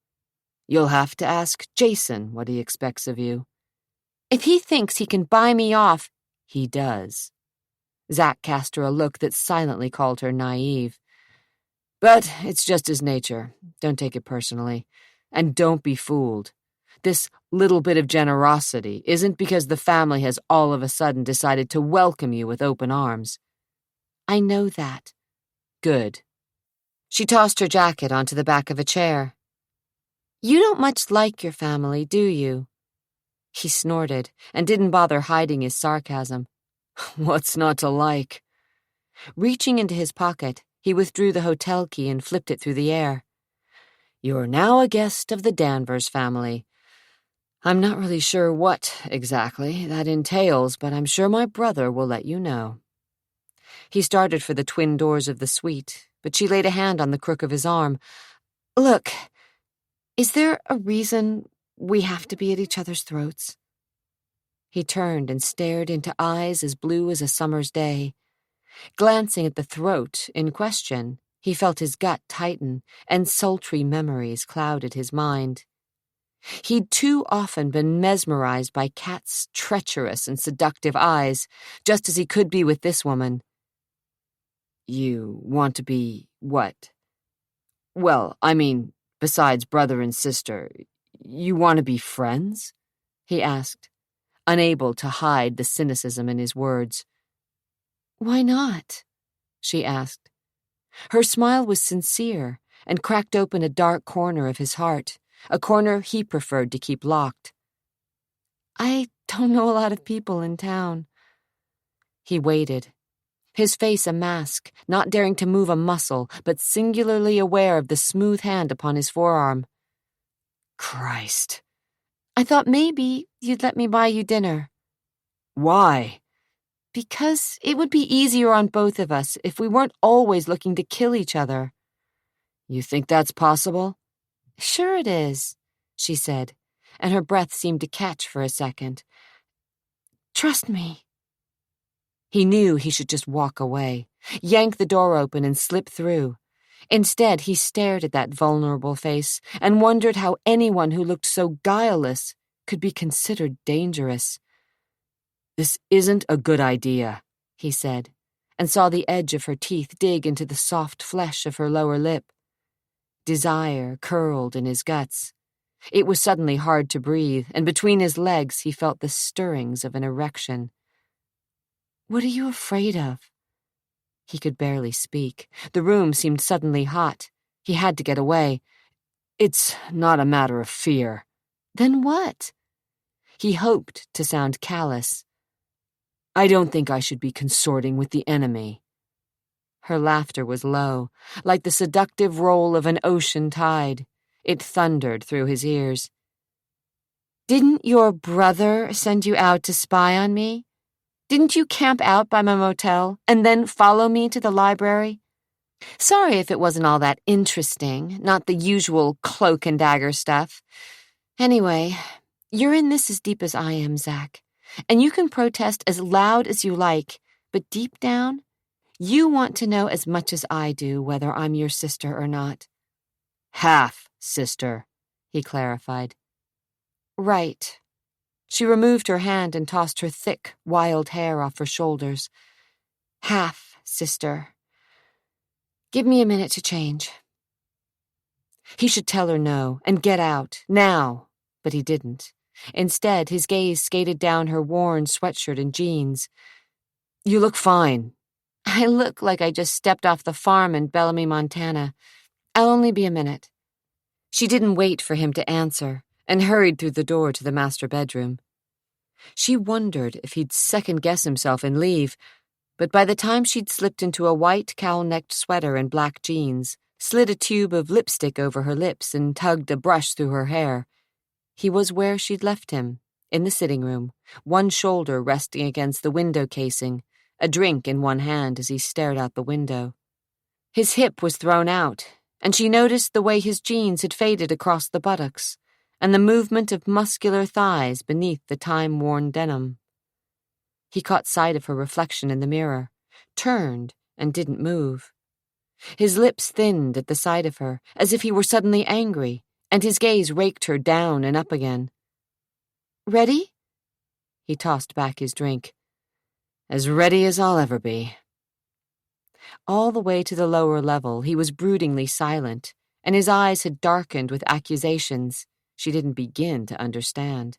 Speaker 1: "You'll have to ask Jason what he expects of you." "If he thinks he can buy me off—" "He does." Zack cast her a look that silently called her naive. "But it's just his nature. Don't take it personally. And don't be fooled. This little bit of generosity isn't because the family has all of a sudden decided to welcome you with open arms." "I know that." "Good." She tossed her jacket onto the back of a chair. "You don't much like your family, do you?" He snorted and didn't bother hiding his sarcasm. "What's not to like?" Reaching into his pocket, he withdrew the hotel key and flipped it through the air. "You're now a guest of the Danvers family. I'm not really sure what, exactly, that entails, but I'm sure my brother will let you know." He started for the twin doors of the suite, but she laid a hand on the crook of his arm. "Look, is there a reason we have to be at each other's throats?" He turned and stared into eyes as blue as a summer's day. Glancing at the throat in question, he felt his gut tighten, and sultry memories clouded his mind. He'd too often been mesmerized by Kat's treacherous and seductive eyes, just as he could be with this woman. "You want to be what? Well, I mean, besides brother and sister, you want to be friends?" he asked, unable to hide the cynicism in his words. "Why not?" she asked. Her smile was sincere and cracked open a dark corner of his heart, a corner he preferred to keep locked. "I don't know a lot of people in town." He waited, his face a mask, not daring to move a muscle, but singularly aware of the smooth hand upon his forearm. "Christ." "I thought maybe you'd let me buy you dinner."
Speaker 3: "Why?"
Speaker 1: "Because it would be easier on both of us if we weren't always looking to kill each other."
Speaker 3: "You think that's possible?"
Speaker 1: "Sure it is," she said, and her breath seemed to catch for a second. "Trust me." He knew he should just walk away, yank the door open and slip through. Instead, he stared at that vulnerable face and wondered how anyone who looked so guileless could be considered dangerous.
Speaker 3: "This isn't a good idea,"
Speaker 1: he said, and saw the edge of her teeth dig into the soft flesh of her lower lip. Desire curled in his guts. It was suddenly hard to breathe, and between his legs he felt the stirrings of an erection. "What are you afraid of?" He could barely speak. The room seemed suddenly hot. He had to get away.
Speaker 3: "It's not a matter of fear."
Speaker 1: "Then what?" He hoped to sound callous.
Speaker 3: "I don't think I should be consorting with the enemy."
Speaker 1: Her laughter was low, like the seductive roll of an ocean tide. It thundered through his ears. "Didn't your brother send you out to spy on me? Didn't you camp out by my motel and then follow me to the library? Sorry if it wasn't all that interesting, not the usual cloak and dagger stuff. Anyway, you're in this as deep as I am, Zach, and you can protest as loud as you like, but deep down, you want to know as much as I do whether I'm your sister or not."
Speaker 2: "Half sister," he clarified.
Speaker 1: "Right." She removed her hand and tossed her thick, wild hair off her shoulders. "Half sister. Give me a minute to change." He should tell her no and get out, now, but he didn't. Instead, his gaze skated down her worn sweatshirt and jeans. "You look fine." "I look like I just stepped off the farm in Bellamy, Montana. I'll only be a minute." She didn't wait for him to answer and hurried through the door to the master bedroom. She wondered if he'd second-guess himself and leave, but by the time she'd slipped into a white cowl-necked sweater and black jeans, slid a tube of lipstick over her lips and tugged a brush through her hair, he was where she'd left him, in the sitting room, one shoulder resting against the window casing, a drink in one hand as he stared out the window. His hip was thrown out, and she noticed the way his jeans had faded across the buttocks, and the movement of muscular thighs beneath the time-worn denim. He caught sight of her reflection in the mirror, turned, and didn't move. His lips thinned at the sight of her, as if he were suddenly angry, and his gaze raked her down and up again. "Ready?" He tossed back his drink.
Speaker 2: "As ready as I'll ever be."
Speaker 1: All the way to the lower level, he was broodingly silent, and his eyes had darkened with accusations she didn't begin to understand.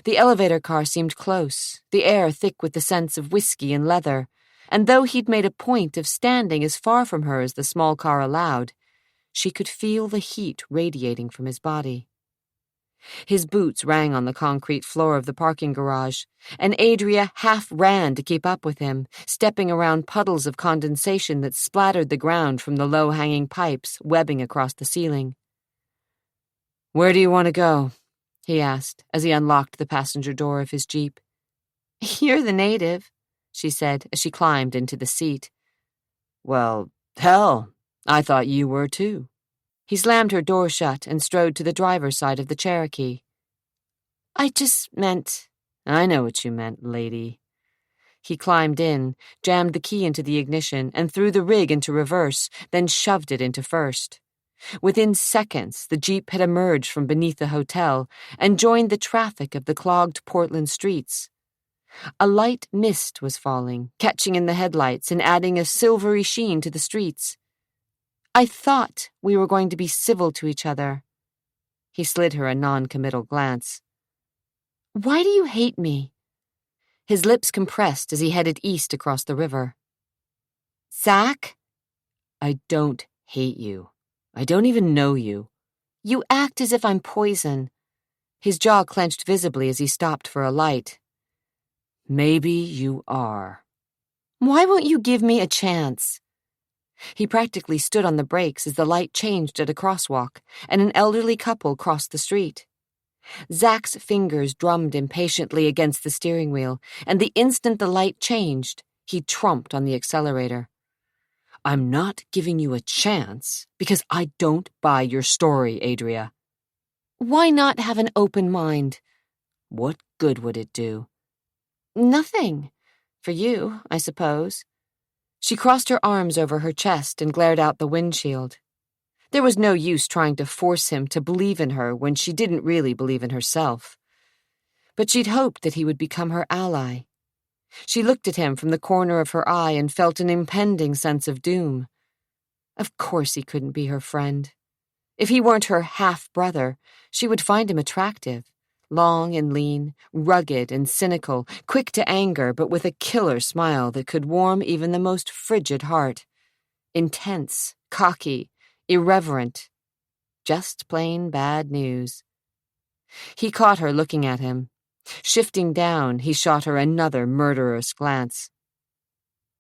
Speaker 1: The elevator car seemed close, the air thick with the scents of whiskey and leather, and though he'd made a point of standing as far from her as the small car allowed, she could feel the heat radiating from his body. His boots rang on the concrete floor of the parking garage, and Adria half ran to keep up with him, stepping around puddles of condensation that splattered the ground from the low-hanging pipes webbing across the ceiling.
Speaker 2: "Where do you want to go?"
Speaker 1: he asked as he unlocked the passenger door of his Jeep. "You're the native," she said as she climbed into the seat.
Speaker 2: "Well, hell, I thought you were too."
Speaker 1: He slammed her door shut and strode to the driver's side of the Cherokee. "I just meant—"
Speaker 2: "I know what you meant, lady."
Speaker 1: He climbed in, jammed the key into the ignition, and threw the rig into reverse, then shoved it into first. Within seconds, the Jeep had emerged from beneath the hotel and joined the traffic of the clogged Portland streets. A light mist was falling, catching in the headlights and adding a silvery sheen to the streets. "I thought we were going to be civil to each other." He slid her a non-committal glance. "Why do you hate me?" His lips compressed as he headed east across the river. "Zach?"
Speaker 2: "I don't hate you. I don't even know you."
Speaker 1: "You act as if I'm poison." His jaw clenched visibly as he stopped for a light.
Speaker 2: "Maybe you are."
Speaker 1: "Why won't you give me a chance?" He practically stood on the brakes as the light changed at a crosswalk, and an elderly couple crossed the street. Zach's fingers drummed impatiently against the steering wheel, and the instant the light changed, he trumped on the accelerator.
Speaker 2: "I'm not giving you a chance because I don't buy your story, Adria."
Speaker 1: "Why not have an open mind?"
Speaker 2: "What good would it do?"
Speaker 1: "Nothing. For you, I suppose." She crossed her arms over her chest and glared out the windshield. There was no use trying to force him to believe in her when she didn't really believe in herself. But she'd hoped that he would become her ally. She looked at him from the corner of her eye and felt an impending sense of doom. Of course he couldn't be her friend. If he weren't her half-brother, she would find him attractive. Long and lean, rugged and cynical, quick to anger but with a killer smile that could warm even the most frigid heart. Intense, cocky, irreverent. Just plain bad news. He caught her looking at him. Shifting down, he shot her another murderous glance.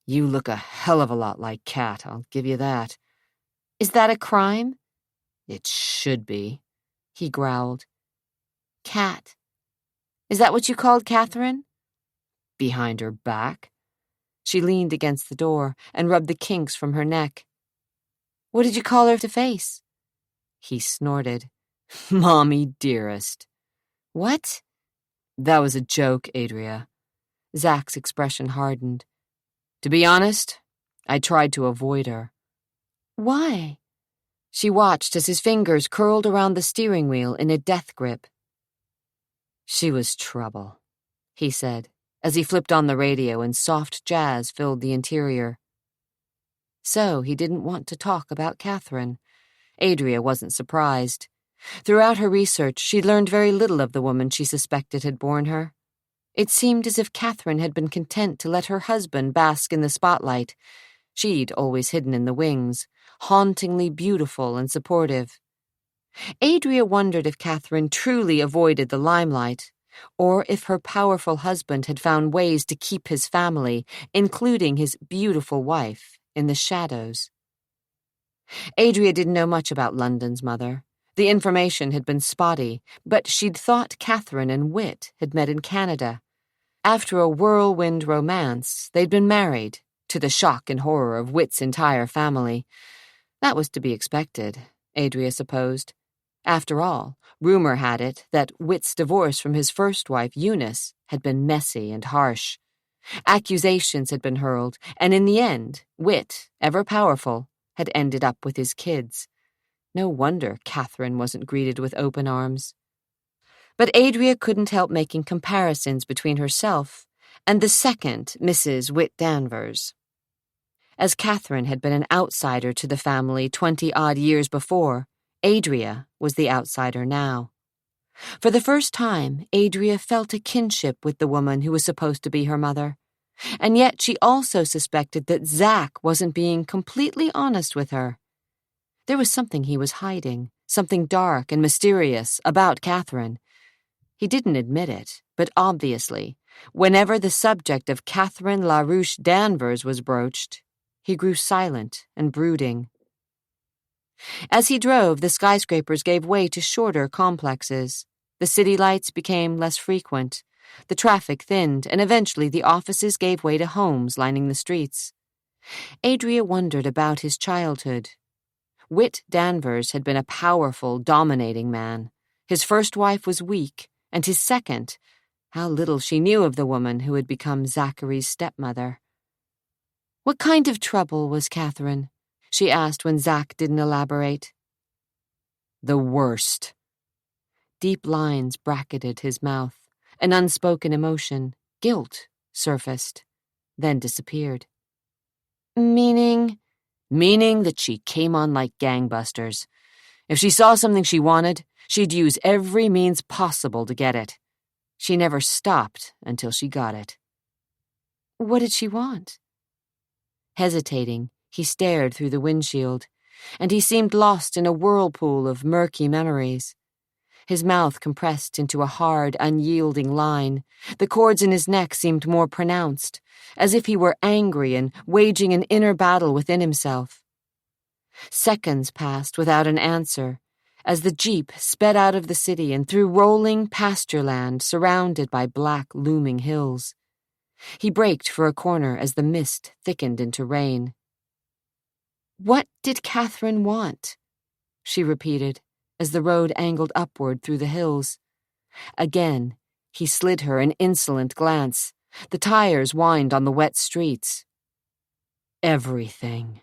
Speaker 2: You look a hell of a lot like Kat, I'll give you that.
Speaker 1: Is that a crime?
Speaker 2: It should be,
Speaker 1: he growled. Kat. Is that what you called Catherine?
Speaker 2: behind her back.
Speaker 1: She leaned against the door and rubbed the kinks from her neck. What did you call her to face?
Speaker 2: He snorted. Mommy dearest.
Speaker 1: What?
Speaker 2: That was a joke, Adria. Zach's expression hardened. To be honest, I tried to avoid her.
Speaker 1: Why? She watched as his fingers curled around the steering wheel in a death grip.
Speaker 2: She was trouble, he said, as he flipped on the radio and soft jazz filled the interior.
Speaker 1: So he didn't want to talk about Catherine. Adria wasn't surprised. Throughout her research, she'd learned very little of the woman she suspected had borne her. It seemed as if Catherine had been content to let her husband bask in the spotlight. She'd always hidden in the wings, hauntingly beautiful and supportive. Adria wondered if Catherine truly avoided the limelight, or if her powerful husband had found ways to keep his family, including his beautiful wife, in the shadows. Adria didn't know much about London's mother. The information had been spotty, but she'd thought Catherine and Whit had met in Canada. After a whirlwind romance, they'd been married, to the shock and horror of Whit's entire family. That was to be expected, Adria supposed. After all, rumor had it that Whit's divorce from his first wife, Eunice, had been messy and harsh. Accusations had been hurled, and in the end, Whit, ever powerful, had ended up with his kids. No wonder Catherine wasn't greeted with open arms. But Adria couldn't help making comparisons between herself and the second Mrs. Whit Danvers. As Catherine had been an outsider to the family 20-odd years before, Adria was the outsider now. For the first time, Adria felt a kinship with the woman who was supposed to be her mother, and yet she also suspected that Zach wasn't being completely honest with her. There was something he was hiding, something dark and mysterious about Catherine. He didn't admit it, but obviously, whenever the subject of Catherine LaRouche Danvers was broached, he grew silent and brooding. As he drove, the skyscrapers gave way to shorter complexes. The city lights became less frequent. The traffic thinned, and eventually the offices gave way to homes lining the streets. Adria wondered about his childhood. Whit Danvers had been a powerful, dominating man. His first wife was weak, and his second, how little she knew of the woman who had become Zachary's stepmother. What kind of trouble was Catherine? She asked when Zach didn't elaborate.
Speaker 2: The worst.
Speaker 1: Deep lines bracketed his mouth. An unspoken emotion, guilt, surfaced, then disappeared. Meaning?
Speaker 2: Meaning that she came on like gangbusters. If she saw something she wanted, she'd use every means possible to get it. She never stopped until she got it.
Speaker 1: What did she want? Hesitating, he stared through the windshield, and he seemed lost in a whirlpool of murky memories. His mouth compressed into a hard, unyielding line. The cords in his neck seemed more pronounced, as if he were angry and waging an inner battle within himself. Seconds passed without an answer, as the jeep sped out of the city and through rolling pasture land surrounded by black, looming hills. He braked for a corner as the mist thickened into rain. "What did Catherine want?" she repeated, as the road angled upward through the hills. Again, he slid her an insolent glance. The tires whined on the wet streets.
Speaker 2: Everything.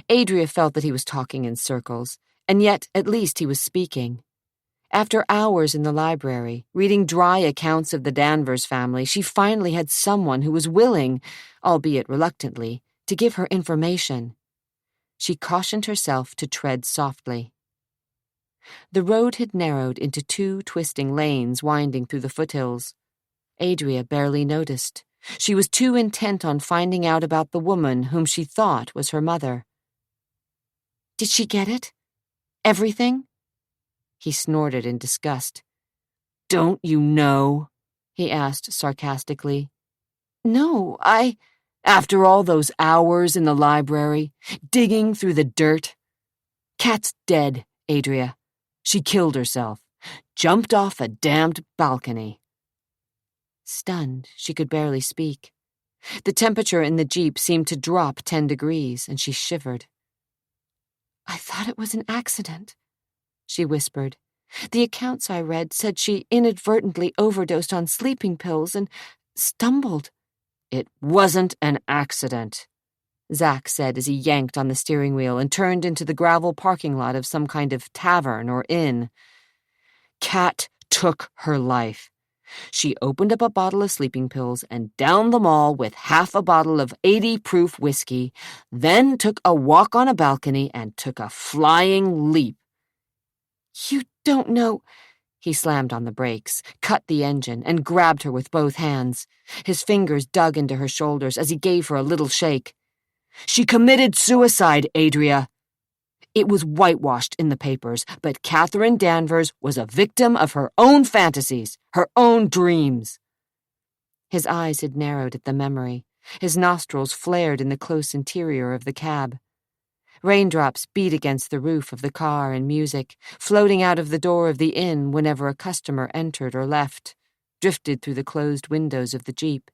Speaker 1: Adria felt that he was talking in circles, and yet at least he was speaking. After hours in the library, reading dry accounts of the Danvers family, she finally had someone who was willing, albeit reluctantly, to give her information. She cautioned herself to tread softly. The road had narrowed into 2 twisting lanes winding through the foothills. Adria barely noticed. She was too intent on finding out about the woman whom she thought was her mother. "Did she get it? Everything?" He snorted in disgust.
Speaker 2: "Don't you know?"
Speaker 1: he asked sarcastically. "No, I—"
Speaker 2: After all those hours in the library, digging through the dirt. Kat's dead, Adria. She killed herself. Jumped off a damned balcony."
Speaker 1: Stunned, she could barely speak. The temperature in the jeep seemed to drop 10 degrees, and she shivered. "I thought it was an accident," she whispered. "The accounts I read said she inadvertently overdosed on sleeping pills and stumbled."
Speaker 2: "It wasn't an accident,"
Speaker 1: Zack said as he yanked on the steering wheel and turned into the gravel parking lot of some kind of tavern or inn.
Speaker 2: Kat took her life. She opened up a bottle of sleeping pills and downed them all with half a bottle of 80-proof whiskey, then took a walk on a balcony and took a flying leap.
Speaker 1: "You don't know—" He slammed on the brakes, cut the engine, and grabbed her with both hands. His fingers dug into her shoulders as he gave her a little shake.
Speaker 2: "She committed suicide, Adria. It was whitewashed in the papers, but Catherine Danvers was a victim of her own fantasies, her own dreams."
Speaker 1: His eyes had narrowed at the memory. His nostrils flared in the close interior of the cab. Raindrops beat against the roof of the car and music, floating out of the door of the inn whenever a customer entered or left, drifted through the closed windows of the jeep.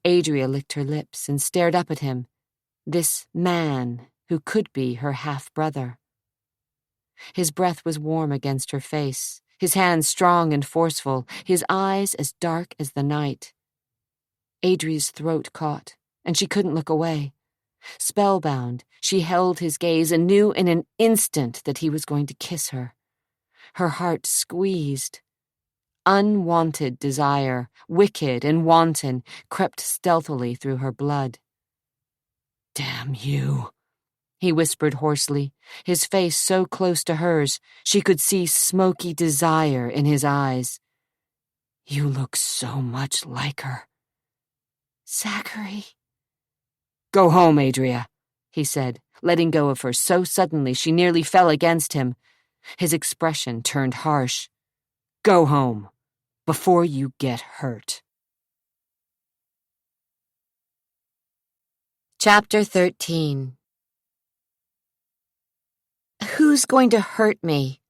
Speaker 1: Adria licked her lips and stared up at him, this man who could be her half-brother. His breath was warm against her face, his hands strong and forceful, his eyes as dark as the night. Adria's throat caught, and she couldn't look away. Spellbound, she held his gaze and knew in an instant that he was going to kiss her. Her heart squeezed. Unwanted desire, wicked and wanton, crept stealthily through her blood.
Speaker 2: "Damn you,"
Speaker 1: he whispered hoarsely, his face so close to hers she could see smoky desire in his eyes.
Speaker 2: "You look so much like her."
Speaker 1: "Zachary."
Speaker 2: "Go home, Adria," he said, letting go of her so suddenly she nearly fell against him. His expression turned harsh. "Go home, before you get hurt."
Speaker 1: Chapter 13. "Who's going to hurt me?"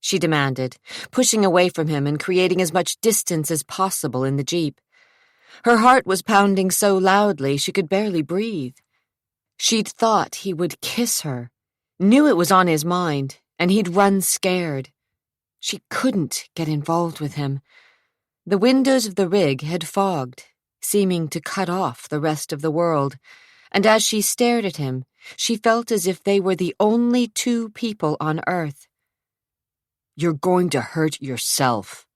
Speaker 1: she demanded, pushing away from him and creating as much distance as possible in the jeep. Her heart was pounding so loudly she could barely breathe. She'd thought he would kiss her, knew it was on his mind, and he'd run scared. She couldn't get involved with him. The windows of the rig had fogged, seeming to cut off the rest of the world, and as she stared at him, she felt as if they were the only two people on Earth.
Speaker 2: "You're going to hurt yourself."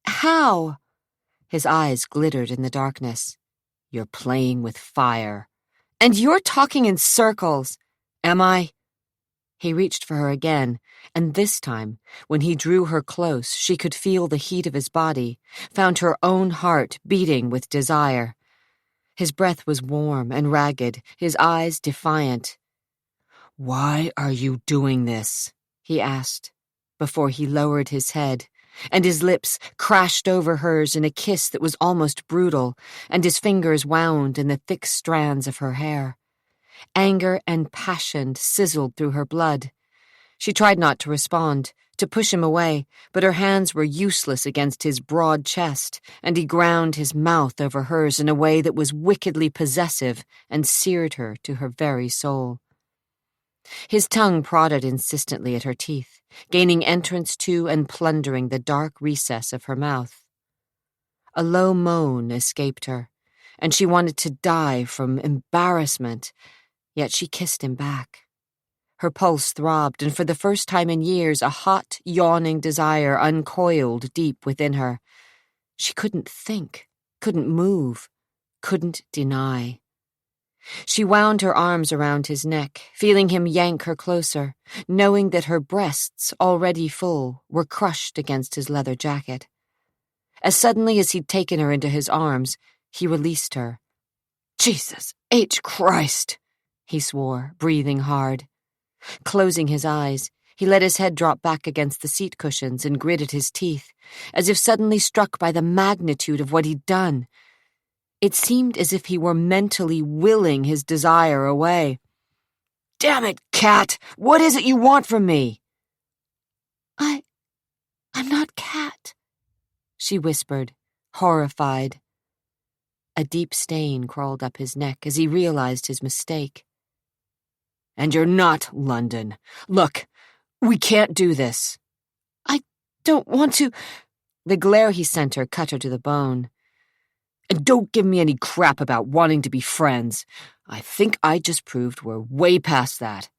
Speaker 1: "How?" His eyes glittered in the darkness.
Speaker 2: "You're playing with fire."
Speaker 1: "And you're talking in circles."
Speaker 2: "Am I?"
Speaker 1: He reached for her again, and this time, when he drew her close, she could feel the heat of his body, found her own heart beating with desire. His breath was warm and ragged, his eyes defiant.
Speaker 2: "Why are you doing this?"
Speaker 1: he asked, before he lowered his head, and his lips crashed over hers in a kiss that was almost brutal, and his fingers wound in the thick strands of her hair. Anger and passion sizzled through her blood. She tried not to respond, to push him away, but her hands were useless against his broad chest, and he ground his mouth over hers in a way that was wickedly possessive and seared her to her very soul. His tongue prodded insistently at her teeth, gaining entrance to and plundering the dark recess of her mouth. A low moan escaped her, and she wanted to die from embarrassment, yet she kissed him back. Her pulse throbbed, and for the first time in years a hot, yawning desire uncoiled deep within her. She couldn't think, couldn't move, couldn't deny. She wound her arms around his neck, feeling him yank her closer, knowing that her breasts, already full, were crushed against his leather jacket. As suddenly as he'd taken her into his arms, he released her.
Speaker 2: "Jesus H. Christ!"
Speaker 1: he swore, breathing hard. Closing his eyes, he let his head drop back against the seat cushions and gritted his teeth, as if suddenly struck by the magnitude of what he'd done. It seemed as if he were mentally willing his desire away.
Speaker 2: "Damn it, Cat! What is it you want from me?"
Speaker 1: I'm not Cat," she whispered, horrified. A deep stain crawled up his neck as he realized his mistake.
Speaker 2: "And you're not London. Look, we can't do this."
Speaker 1: "I don't want to—" The glare he sent her cut her to the bone.
Speaker 2: "And don't give me any crap about wanting to be friends. I think I just proved we're way past that."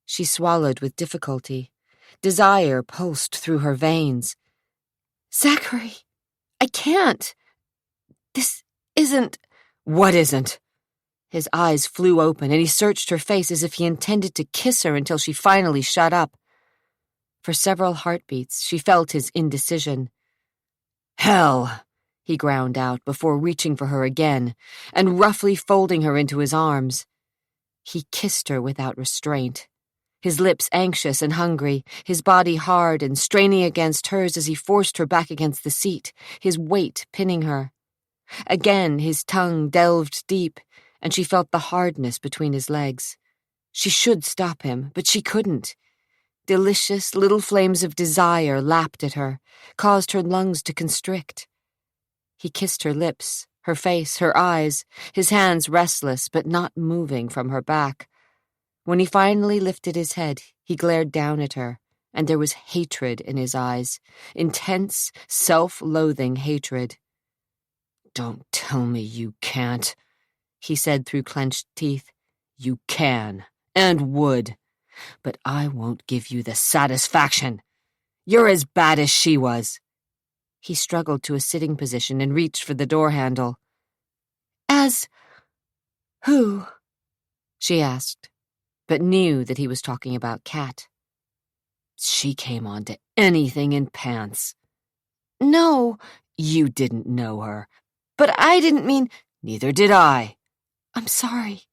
Speaker 1: She swallowed with difficulty. Desire pulsed through her veins. "Zachary, I can't. This isn't—"
Speaker 2: "What isn't?"
Speaker 1: His eyes flew open, and he searched her face as if he intended to kiss her until she finally shut up. For several heartbeats, she felt his indecision.
Speaker 2: "Hell!"
Speaker 1: he ground out before reaching for her again and roughly folding her into his arms. He kissed her without restraint, his lips anxious and hungry, his body hard and straining against hers as he forced her back against the seat, his weight pinning her. Again his tongue delved deep, and she felt the hardness between his legs. She should stop him, but she couldn't. Delicious little flames of desire lapped at her, caused her lungs to constrict. He kissed her lips, her face, her eyes, his hands restless but not moving from her back. When he finally lifted his head, he glared down at her, and there was hatred in his eyes, intense, self-loathing hatred.
Speaker 2: "Don't tell me you can't," he said through clenched teeth. "You can, and would, but I won't give you the satisfaction. You're as bad as she was."
Speaker 1: He struggled to a sitting position and reached for the door handle. "As who?" she asked, but knew that he was talking about Cat.
Speaker 2: "She came on to anything in pants."
Speaker 1: "No."
Speaker 2: "You didn't know her."
Speaker 1: "But I didn't mean—"
Speaker 2: "Neither did I."
Speaker 1: "I'm sorry."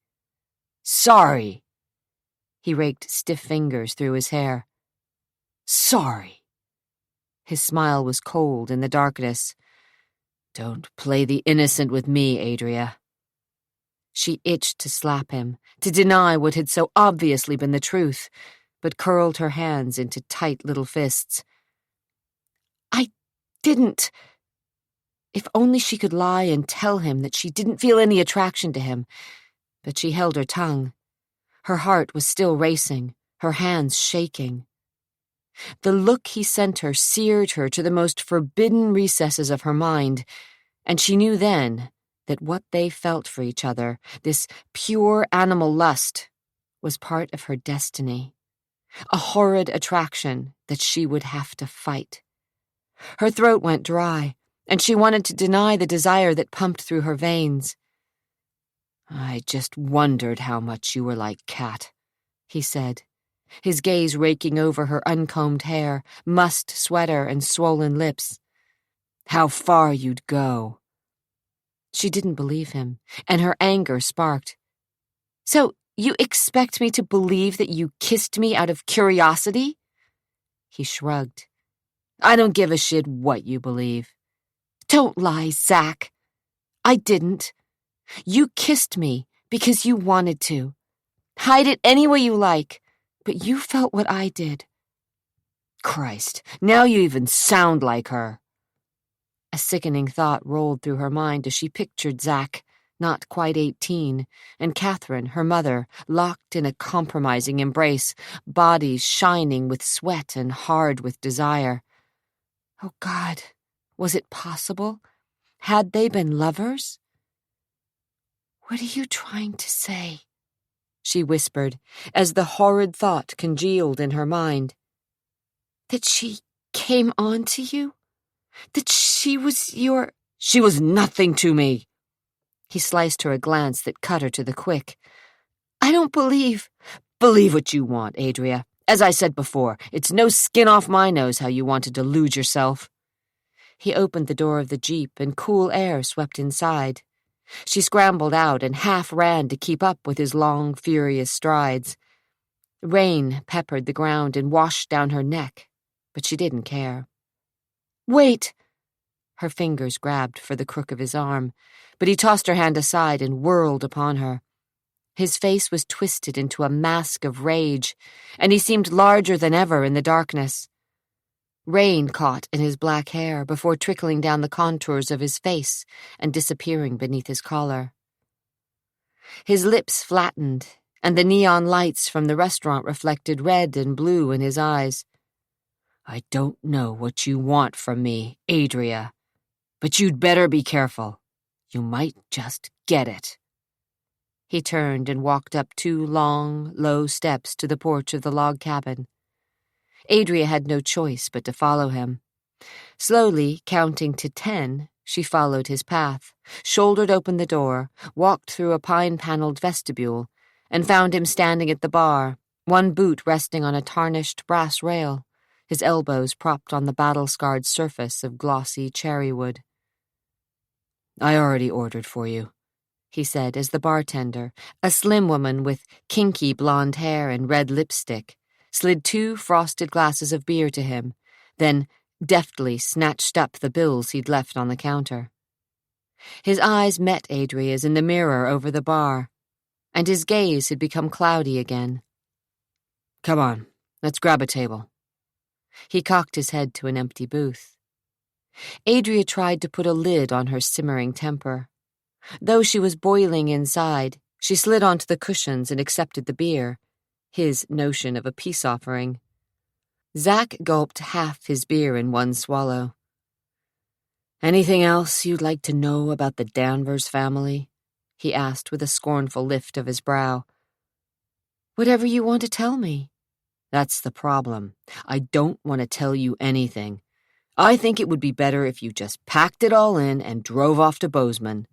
Speaker 2: "Sorry."
Speaker 1: He raked stiff fingers through his hair.
Speaker 2: "Sorry."
Speaker 1: His smile was cold in the darkness.
Speaker 2: "Don't play the innocent with me, Adria."
Speaker 1: She itched to slap him, to deny what had so obviously been the truth, but curled her hands into tight little fists. "I didn't—" If only she could lie and tell him that she didn't feel any attraction to him, but she held her tongue. Her heart was still racing, her hands shaking. The look he sent her seared her to the most forbidden recesses of her mind, and she knew then that what they felt for each other, this pure animal lust, was part of her destiny, a horrid attraction that she would have to fight. Her throat went dry, and she wanted to deny the desire that pumped through her veins.
Speaker 2: "I just wondered how much you were like Cat,"
Speaker 1: he said, his gaze raking over her uncombed hair, mussed sweater, and swollen lips.
Speaker 2: "How far you'd go."
Speaker 1: She didn't believe him, and her anger sparked. "So you expect me to believe that you kissed me out of curiosity?" He shrugged.
Speaker 2: "I don't give a shit what you believe."
Speaker 1: "Don't lie, Zach. I didn't. You kissed me because you wanted to. Hide it any way you like, but you felt what I did."
Speaker 2: "Christ, now you even sound like her."
Speaker 1: A sickening thought rolled through her mind as she pictured Zach, not quite 18, and Catherine, her mother, locked in a compromising embrace, bodies shining with sweat and hard with desire. Oh, God, was it possible? Had they been lovers? "What are you trying to say?" she whispered, as the horrid thought congealed in her mind. "That she came on to you? That she was your—"
Speaker 2: "She was nothing to me."
Speaker 1: He sliced her a glance that cut her to the quick. "I don't believe—"
Speaker 2: "Believe what you want, Adria. As I said before, it's no skin off my nose how you want to delude yourself."
Speaker 1: He opened the door of the Jeep, and cool air swept inside. She scrambled out and half ran to keep up with his long, furious strides. Rain peppered the ground and washed down her neck, but she didn't care. "Wait!" Her fingers grabbed for the crook of his arm, but he tossed her hand aside and whirled upon her. His face was twisted into a mask of rage, and he seemed larger than ever in the darkness. Rain caught in his black hair before trickling down the contours of his face and disappearing beneath his collar. His lips flattened, and the neon lights from the restaurant reflected red and blue in his eyes.
Speaker 2: I don't know what you want from me, Adria, but you'd better be careful. You might just get it.
Speaker 1: He turned and walked up 2 long, low steps to the porch of the log cabin. Adria had no choice but to follow him. Slowly, counting to 10, she followed his path, shouldered open the door, walked through a pine-paneled vestibule, and found him standing at the bar, one boot resting on a tarnished brass rail, his elbows propped on the battle-scarred surface of glossy cherrywood.
Speaker 2: I already ordered for you,
Speaker 1: he said as the bartender, a slim woman with kinky blonde hair and red lipstick, slid 2 frosted glasses of beer to him, then deftly snatched up the bills he'd left on the counter. His eyes met Adria's in the mirror over the bar, and his gaze had become cloudy again.
Speaker 2: Come on, let's grab a table.
Speaker 1: He cocked his head to an empty booth. Adria tried to put a lid on her simmering temper. Though she was boiling inside, she slid onto the cushions and accepted the beer, his notion of a peace offering. Zack gulped half his beer in one swallow.
Speaker 2: Anything else you'd like to know about the Danvers family? He asked with a scornful lift of his brow.
Speaker 1: Whatever you want to tell me.
Speaker 2: That's the problem. I don't want to tell you anything. I think it would be better if you just packed it all in and drove off to Bozeman.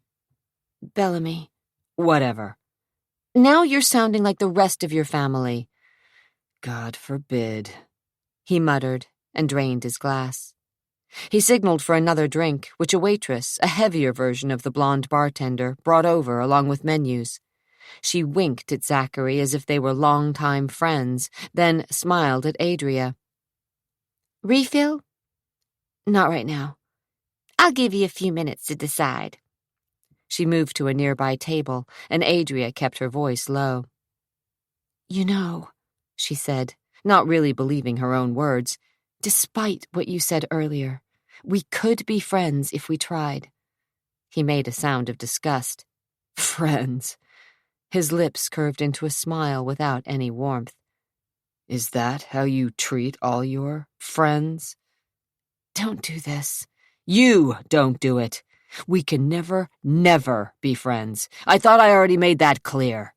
Speaker 1: Bellamy.
Speaker 2: Whatever.
Speaker 1: Now you're sounding like the rest of your family.
Speaker 2: God forbid,
Speaker 1: he muttered and drained his glass. He signaled for another drink, which a waitress, a heavier version of the blonde bartender, brought over along with menus. She winked at Zachary as if they were long-time friends, then smiled at Adria. Refill? Not right now. I'll give you a few minutes to decide. She moved to a nearby table, and Adria kept her voice low. You know, she said, not really believing her own words, despite what you said earlier, we could be friends if we tried. He made a sound of disgust.
Speaker 2: Friends.
Speaker 1: His lips curved into a smile without any warmth.
Speaker 2: Is that how you treat all your friends?
Speaker 1: Don't do this.
Speaker 2: You don't do it. We can never be friends. I thought I already made that clear.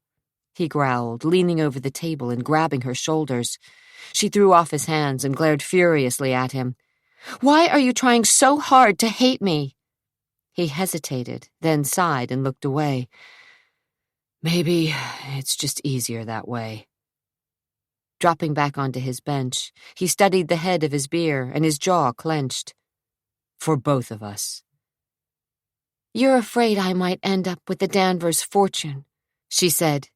Speaker 1: He growled, leaning over the table and grabbing her shoulders. She threw off his hands and glared furiously at him. Why are you trying so hard to hate me? He hesitated, then sighed and looked away.
Speaker 2: Maybe it's just easier that way.
Speaker 1: Dropping back onto his bench, he studied the head of his beer and his jaw clenched.
Speaker 2: For both of us.
Speaker 1: You're afraid I might end up with the Danvers fortune, she said,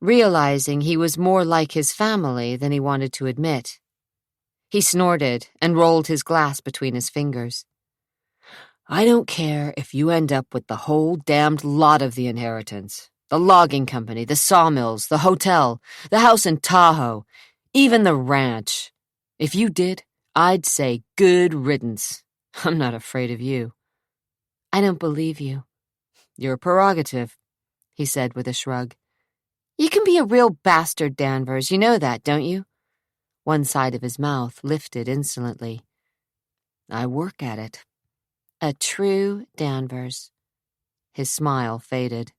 Speaker 1: realizing he was more like his family than he wanted to admit. He snorted and rolled his glass between his fingers.
Speaker 2: I don't care if you end up with the whole damned lot of the inheritance. The logging company, the sawmills, the hotel, the house in Tahoe, even the ranch. If you did, I'd say good riddance. I'm not afraid of you.
Speaker 1: I don't believe you.
Speaker 2: Your prerogative, he said with a shrug.
Speaker 1: You can be a real bastard, Danvers. You know that, don't you? One side of his mouth lifted insolently.
Speaker 2: I work at it.
Speaker 1: A true Danvers. His smile faded.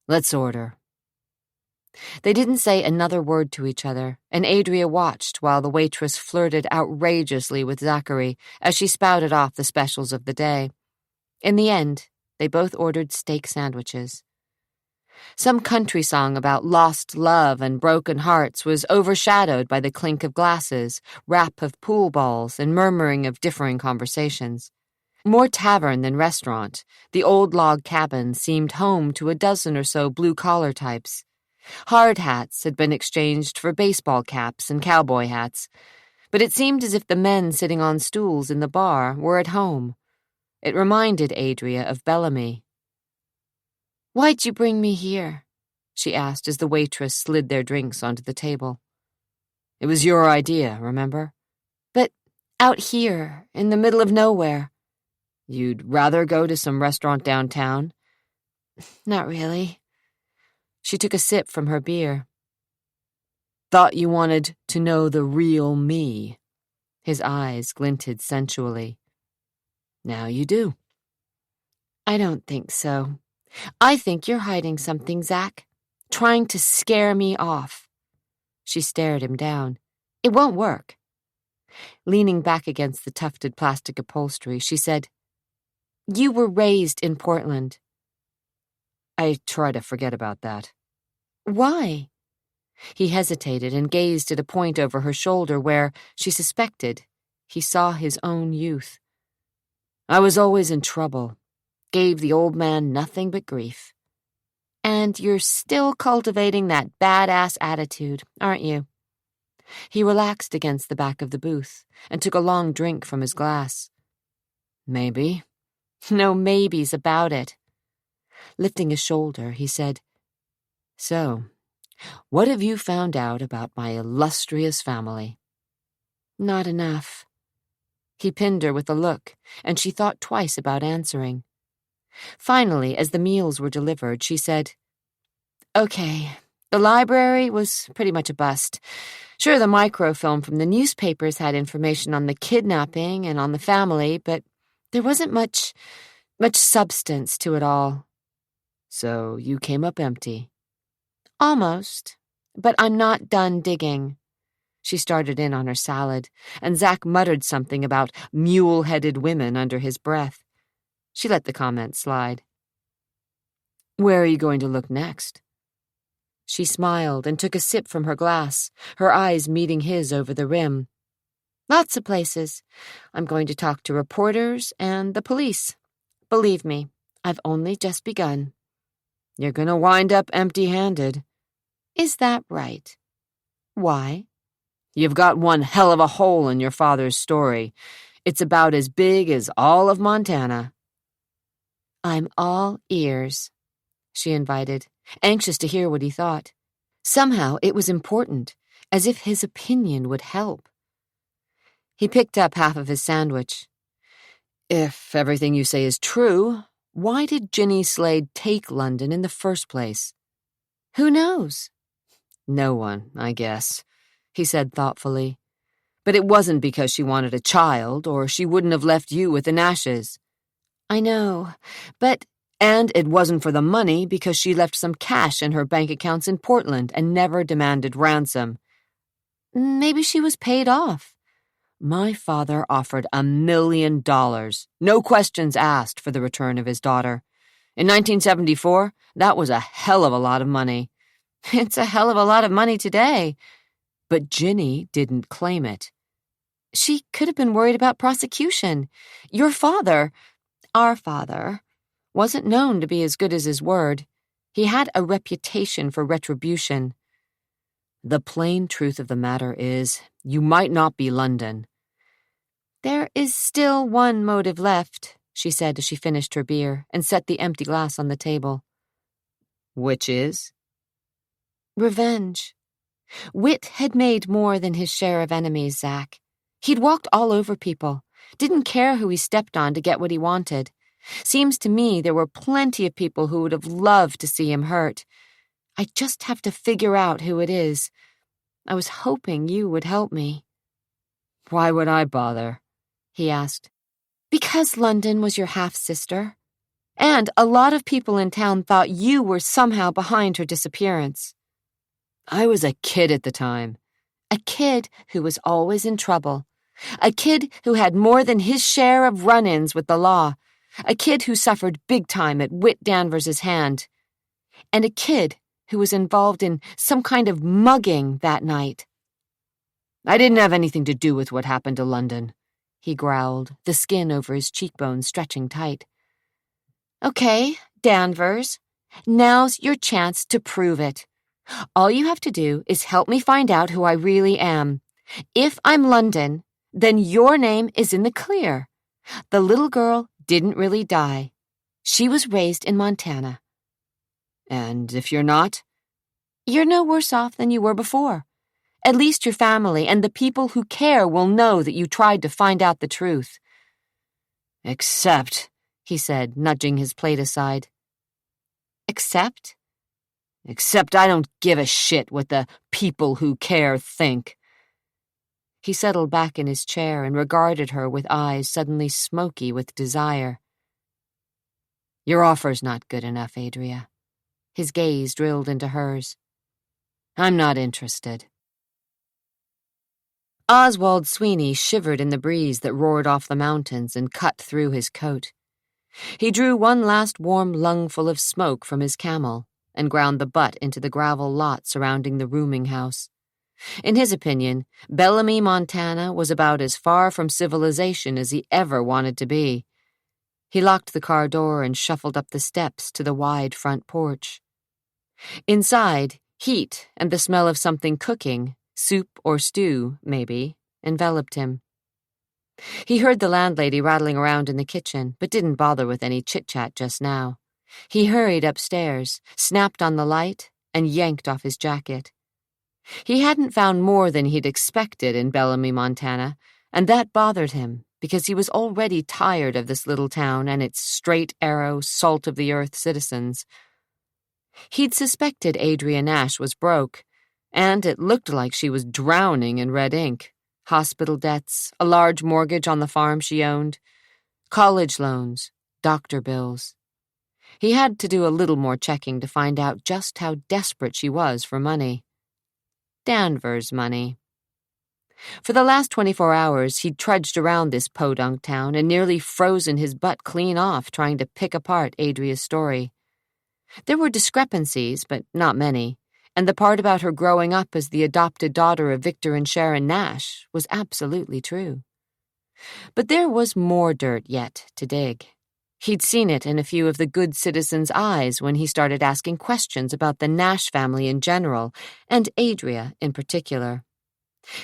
Speaker 2: Let's order.
Speaker 1: They didn't say another word to each other, and Adria watched while the waitress flirted outrageously with Zachary as she spouted off the specials of the day. In the end, they both ordered steak sandwiches. Some country song about lost love and broken hearts was overshadowed by the clink of glasses, rap of pool balls, and murmuring of differing conversations. More tavern than restaurant, the old log cabin seemed home to a dozen or so blue-collar types. Hard hats had been exchanged for baseball caps and cowboy hats, but it seemed as if the men sitting on stools in the bar were at home. It reminded Adria of Bellamy. "Why'd you bring me here?" she asked as the waitress slid their drinks onto the table.
Speaker 2: "It was your idea, remember?"
Speaker 1: "But out here, in the middle of nowhere."
Speaker 2: "You'd rather go to some restaurant downtown?"
Speaker 1: "Not really." She took a sip from her beer.
Speaker 2: "Thought you wanted to know the real me."
Speaker 1: His eyes glinted sensually.
Speaker 2: "Now you do."
Speaker 1: "I don't think so. I think you're hiding something, Zach. Trying to scare me off." She stared him down. "It won't work." Leaning back against the tufted plastic upholstery, she said, "You were raised in Portland."
Speaker 2: "I try to forget about that."
Speaker 1: "Why?" He hesitated and gazed at a point over her shoulder where, she suspected, he saw his own youth.
Speaker 2: "I was always in trouble. Gave the old man nothing but grief."
Speaker 1: "And you're still cultivating that badass attitude, aren't you?" He relaxed against the back of the booth and took a long drink from his glass.
Speaker 2: "Maybe."
Speaker 1: "No maybes about it." Lifting a shoulder, he said,
Speaker 2: "So, what have you found out about my illustrious family?"
Speaker 1: "Not enough." He pinned her with a look, and she thought twice about answering. Finally, as the meals were delivered, she said, "Okay, the library was pretty much a bust. Sure, the microfilm from the newspapers had information on the kidnapping and on the family, but there wasn't much substance to it all."
Speaker 2: "So you came up empty?"
Speaker 1: "Almost, but I'm not done digging." She started in on her salad, and Zach muttered something about mule-headed women under his breath. She let the comment slide.
Speaker 2: "Where are you going to look next?"
Speaker 1: She smiled and took a sip from her glass, her eyes meeting his over the rim. "Lots of places. I'm going to talk to reporters and the police. Believe me, I've only just begun."
Speaker 2: "You're going to wind up empty-handed."
Speaker 1: "Is that right? Why?"
Speaker 2: "You've got one hell of a hole in your father's story. It's about as big as all of Montana."
Speaker 1: "I'm all ears," she invited, anxious to hear what he thought. Somehow it was important, as if his opinion would help. He picked up half of his sandwich.
Speaker 2: "If everything you say is true, why did Ginny Slade take London in the first place?"
Speaker 1: "Who knows?"
Speaker 2: "No one, I guess," he said thoughtfully. "But it wasn't because she wanted a child, or she wouldn't have left you with the Nashes."
Speaker 1: "I know, but—"
Speaker 2: "And it wasn't for the money because she left some cash in her bank accounts in Portland and never demanded ransom."
Speaker 1: "Maybe she was paid off."
Speaker 2: "My father offered $1 million, no questions asked, for the return of his daughter. In 1974, that was a hell of a lot of money."
Speaker 1: "It's a hell of a lot of money today."
Speaker 2: "But Ginny didn't claim it."
Speaker 1: "She could have been worried about prosecution. Your father—" "Our father wasn't known to be as good as his word. He had a reputation for retribution."
Speaker 2: "The plain truth of the matter is, you might not be London."
Speaker 1: "There is still one motive left," she said as she finished her beer and set the empty glass on the table.
Speaker 2: "Which is?"
Speaker 1: "Revenge. Whit had made more than his share of enemies, Zach. He'd walked all over people, didn't care who he stepped on to get what he wanted. Seems to me there were plenty of people who would have loved to see him hurt. I just have to figure out who it is. I was hoping you would help me."
Speaker 2: "Why would I bother?"
Speaker 1: he asked. "Because London was your half-sister. And a lot of people in town thought you were somehow behind her disappearance."
Speaker 2: "I was a kid at the time."
Speaker 1: "A kid who was always in trouble. A kid who had more than his share of run-ins with the law. A kid who suffered big time at Whit Danvers' hand. And a kid who was involved in some kind of mugging that night."
Speaker 2: "I didn't have anything to do with what happened to London,"
Speaker 1: he growled, the skin over his cheekbones stretching tight. "Okay, Danvers. Now's your chance to prove it. All you have to do is help me find out who I really am. If I'm London, then your name is in the clear. The little girl didn't really die. She was raised in Montana.
Speaker 2: And if you're not?
Speaker 1: You're no worse off than you were before. At least your family and the people who care will know that you tried to find out the truth.
Speaker 2: Except,
Speaker 1: he said, nudging his plate aside. Except?
Speaker 2: Except I don't give a shit what the people who care think.
Speaker 1: He settled back in his chair and regarded her with eyes suddenly smoky with desire.
Speaker 2: Your offer's not good enough, Adria.
Speaker 1: His gaze drilled into hers.
Speaker 2: I'm not interested.
Speaker 1: Oswald Sweeney shivered in the breeze that roared off the mountains and cut through his coat. He drew one last warm lungful of smoke from his Camel and ground the butt into the gravel lot surrounding the rooming house. In his opinion, Bellamy, Montana was about as far from civilization as he ever wanted to be. He locked the car door and shuffled up the steps to the wide front porch. Inside, heat and the smell of something cooking, soup or stew, maybe, enveloped him. He heard the landlady rattling around in the kitchen, but didn't bother with any chit-chat just now. He hurried upstairs, snapped on the light, and yanked off his jacket. He hadn't found more than he'd expected in Bellamy, Montana, and that bothered him because he was already tired of this little town and its straight-arrow, salt-of-the-earth citizens. He'd suspected Adria Nash was broke, and it looked like she was drowning in red ink. Hospital debts, a large mortgage on the farm she owned, college loans, doctor bills. He had to do a little more checking to find out just how desperate she was for money. Danvers money. For the last 24 hours, he'd trudged around this podunk town and nearly frozen his butt clean off trying to pick apart Adria's story. There were discrepancies, but not many, and the part about her growing up as the adopted daughter of Victor and Sharon Nash was absolutely true. But there was more dirt yet to dig. He'd seen it in a few of the good citizens' eyes when he started asking questions about the Nash family in general, and Adria in particular.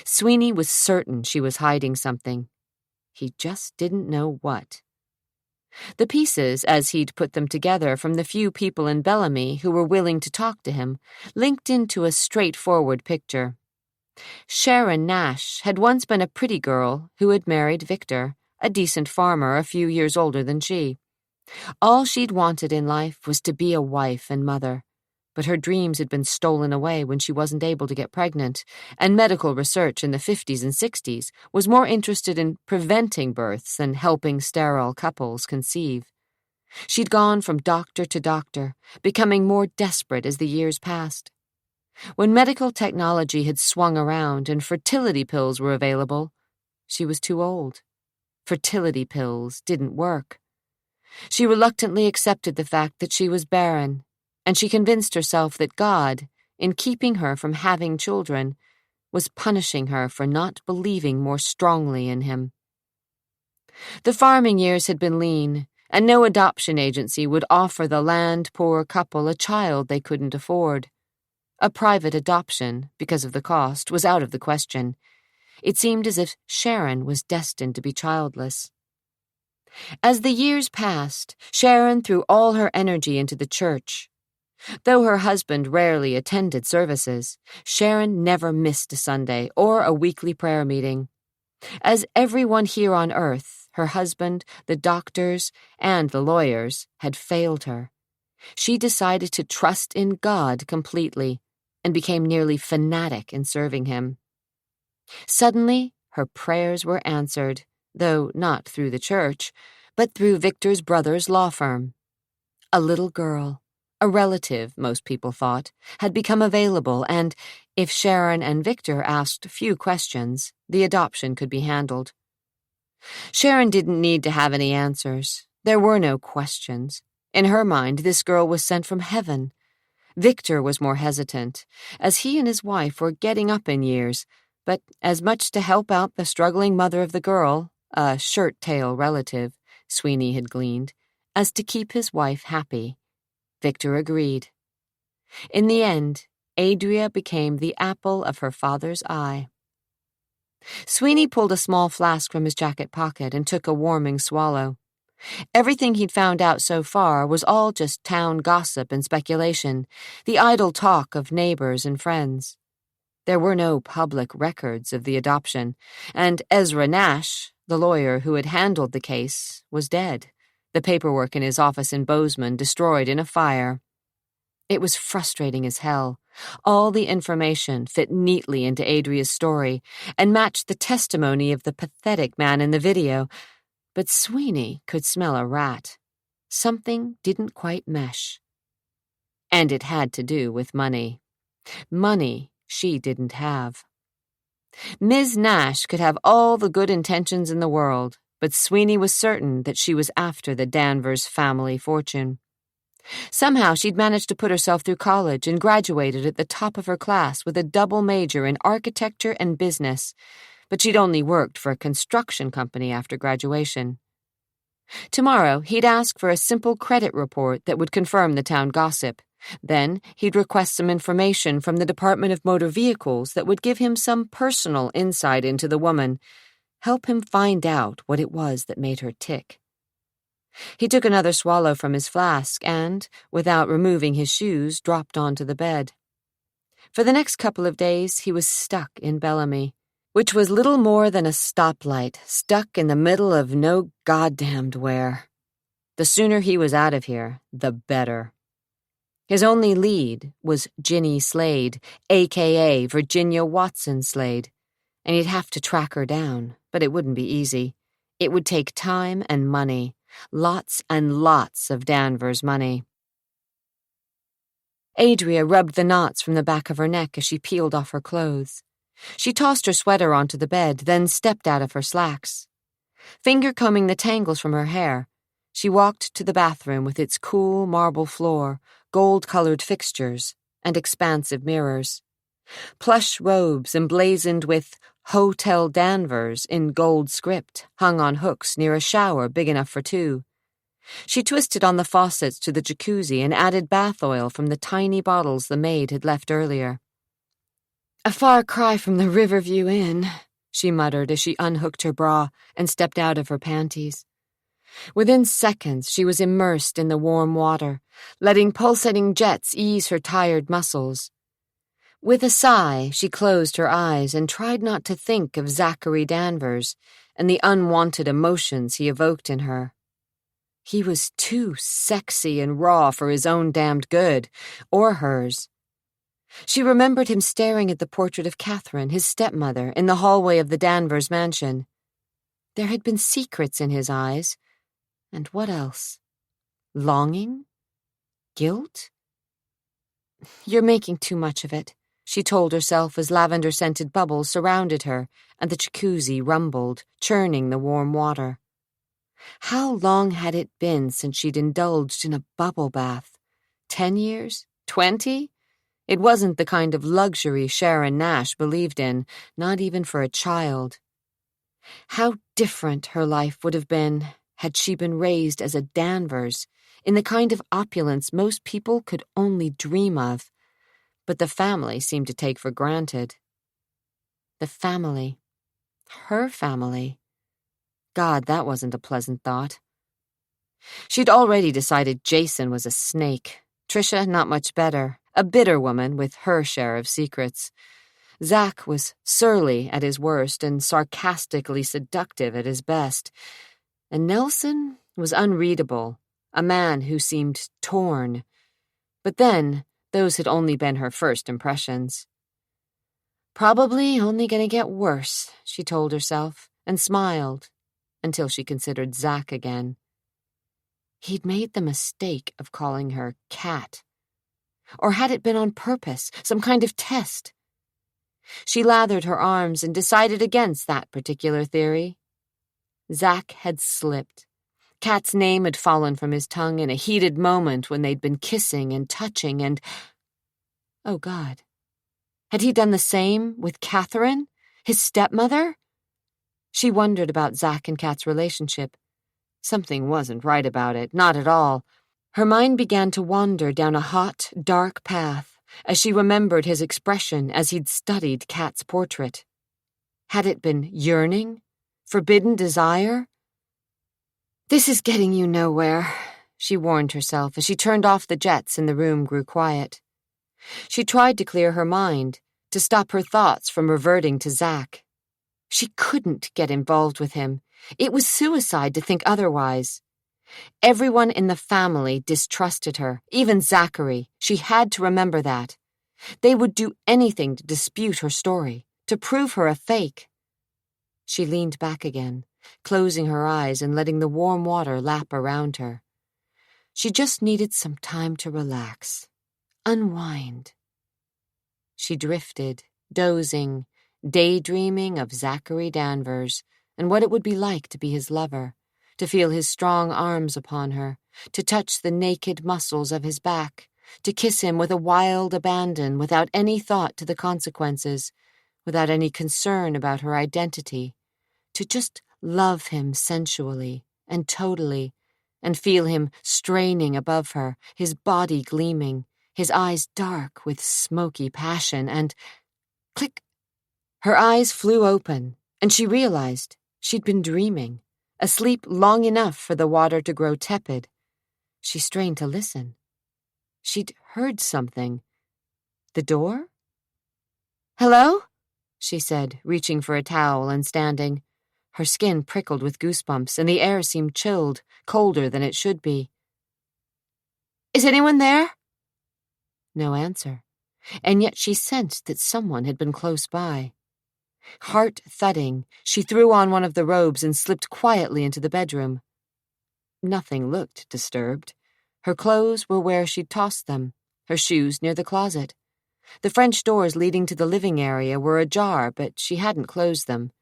Speaker 1: Sweeney was certain she was hiding something. He just didn't know what. The pieces, as he'd put them together from the few people in Bellamy who were willing to talk to him, linked into a straightforward picture. Sharon Nash had once been a pretty girl who had married Victor, a decent farmer a few years older than she. All she'd wanted in life was to be a wife and mother, but her dreams had been stolen away when she wasn't able to get pregnant, and medical research in the 50s and 60s was more interested in preventing births than helping sterile couples conceive. She'd gone from doctor to doctor, becoming more desperate as the years passed. When medical technology had swung around and fertility pills were available, she was too old. Fertility pills didn't work. She reluctantly accepted the fact that she was barren, and she convinced herself that God, in keeping her from having children, was punishing her for not believing more strongly in him. The farming years had been lean, and no adoption agency would offer the land-poor couple a child they couldn't afford. A private adoption, because of the cost, was out of the question. It seemed as if Sharon was destined to be childless. As the years passed, Sharon threw all her energy into the church. Though her husband rarely attended services, Sharon never missed a Sunday or a weekly prayer meeting. As everyone here on earth, her husband, the doctors, and the lawyers had failed her. She decided to trust in God completely and became nearly fanatic in serving him. Suddenly, her prayers were answered, though not through the church, but through Victor's brother's law firm. A little girl, a relative, most people thought, had become available, and, if Sharon and Victor asked few questions, the adoption could be handled. Sharon didn't need to have any answers. There were no questions. In her mind, this girl was sent from heaven. Victor was more hesitant, as he and his wife were getting up in years, but as much to help out the struggling mother of the girl, a shirt-tail relative, Sweeney had gleaned, as to keep his wife happy. Victor agreed. In the end, Adria became the apple of her father's eye. Sweeney pulled a small flask from his jacket pocket and took a warming swallow. Everything he'd found out so far was all just town gossip and speculation, the idle talk of neighbors and friends. There were no public records of the adoption, and Adria Nash, the lawyer who had handled the case, was dead, the paperwork in his office in Bozeman destroyed in a fire. It was frustrating as hell. All the information fit neatly into Adria's story and matched the testimony of the pathetic man in the video, but Sweeney could smell a rat. Something didn't quite mesh. And it had to do with money. Money she didn't have. Ms. Nash could have all the good intentions in the world, but Sweeney was certain that she was after the Danvers family fortune. Somehow she'd managed to put herself through college and graduated at the top of her class with a double major in architecture and business, but she'd only worked for a construction company after graduation. Tomorrow, he'd ask for a simple credit report that would confirm the town gossip. Then, he'd request some information from the Department of Motor Vehicles that would give him some personal insight into the woman, help him find out what it was that made her tick. He took another swallow from his flask and, without removing his shoes, dropped onto the bed. For the next couple of days, he was stuck in Bellamy, which was little more than a stoplight stuck in the middle of no goddamned where. The sooner he was out of here, the better. His only lead was Ginny Slade, a.k.a. Virginia Watson Slade, and he'd have to track her down, but it wouldn't be easy. It would take time and money, lots and lots of Danvers money. Adria rubbed the knots from the back of her neck as she peeled off her clothes. She tossed her sweater onto the bed, then stepped out of her slacks. Finger-combing the tangles from her hair, she walked to the bathroom with its cool marble floor, gold-colored fixtures, and expansive mirrors. Plush robes emblazoned with Hotel Danvers in gold script hung on hooks near a shower big enough for two. She twisted on the faucets to the jacuzzi and added bath oil from the tiny bottles the maid had left earlier. "A far cry from the Riverview Inn," she muttered as she unhooked her bra and stepped out of her panties. Within seconds, she was immersed in the warm water, letting pulsating jets ease her tired muscles. With a sigh, she closed her eyes and tried not to think of Zachary Danvers and the unwanted emotions he evoked in her. He was too sexy and raw for his own damned good, or hers. She remembered him staring at the portrait of Catherine, his stepmother, in the hallway of the Danvers mansion. There had been secrets in his eyes. And what else? Longing? Guilt? "You're making too much of it," she told herself as lavender-scented bubbles surrounded her and the jacuzzi rumbled, churning the warm water. How long had it been since she'd indulged in a bubble bath? 10 years? 20? It wasn't the kind of luxury Sharon Nash believed in, not even for a child. How different her life would have been had she been raised as a Danvers, in the kind of opulence most people could only dream of, but the family seemed to take for granted. The family. Her family. God, that wasn't a pleasant thought. She'd already decided Jason was a snake. Tricia, not much better. A bitter woman with her share of secrets. Zach was surly at his worst and sarcastically seductive at his best. And Nelson was unreadable, a man who seemed torn. But then, those had only been her first impressions. Probably only going to get worse, she told herself, and smiled, until she considered Zach again. He'd made the mistake of calling her Cat. Or had it been on purpose, some kind of test? She lathered her arms and decided against that particular theory. Zach had slipped. Kat's name had fallen from his tongue in a heated moment when they'd been kissing and touching and... Oh, God. Had he done the same with Catherine, his stepmother? She wondered about Zach and Kat's relationship. Something wasn't right about it, not at all. Her mind began to wander down a hot, dark path as she remembered his expression as he'd studied Kat's portrait. Had it been yearning? Forbidden desire? This is getting you nowhere, she warned herself as she turned off the jets and the room grew quiet. She tried to clear her mind, to stop her thoughts from reverting to Zack. She couldn't get involved with him. It was suicide to think otherwise. Everyone in the family distrusted her, even Zachary. She had to remember that. They would do anything to dispute her story, to prove her a fake. She leaned back again, closing her eyes and letting the warm water lap around her. She just needed some time to relax, unwind. She drifted, dozing, daydreaming of Zachary Danvers and what it would be like to be his lover, to feel his strong arms upon her, to touch the naked muscles of his back, to kiss him with a wild abandon without any thought to the consequences, without any concern about her identity, to just love him sensually and totally, and feel him straining above her, his body gleaming, his eyes dark with smoky passion, and click! Her eyes flew open, and she realized she'd been dreaming, asleep long enough for the water to grow tepid. She strained to listen. She'd heard something. The door? "Hello?" she said, reaching for a towel and standing. Her skin prickled with goosebumps, and the air seemed chilled, colder than it should be. "Is anyone there?" No answer, and yet she sensed that someone had been close by. Heart thudding, she threw on one of the robes and slipped quietly into the bedroom. Nothing looked disturbed. Her clothes were where she'd tossed them, her shoes near the closet. The French doors leading to the living area were ajar, but she hadn't closed them.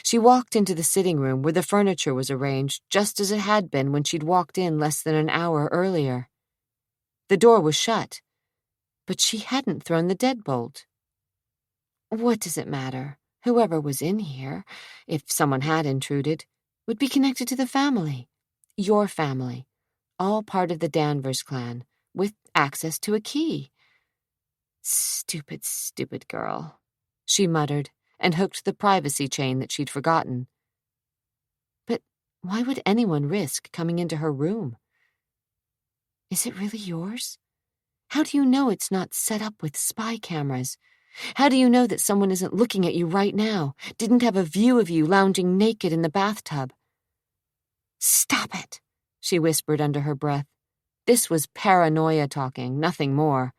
Speaker 1: She walked into the sitting room where the furniture was arranged just as it had been when she'd walked in less than an hour earlier. The door was shut, but she hadn't thrown the deadbolt. What does it matter? Whoever was in here, if someone had intruded, would be connected to the family. Your family. All part of the Danvers clan, with access to a key. Stupid, stupid girl, she muttered, and hooked the privacy chain that she'd forgotten. But why would anyone risk coming into her room? Is it really yours? How do you know it's not set up with spy cameras? How do you know that someone isn't looking at you right now, didn't have a view of you lounging naked in the bathtub? Stop it, she whispered under her breath. This was paranoia talking, nothing more.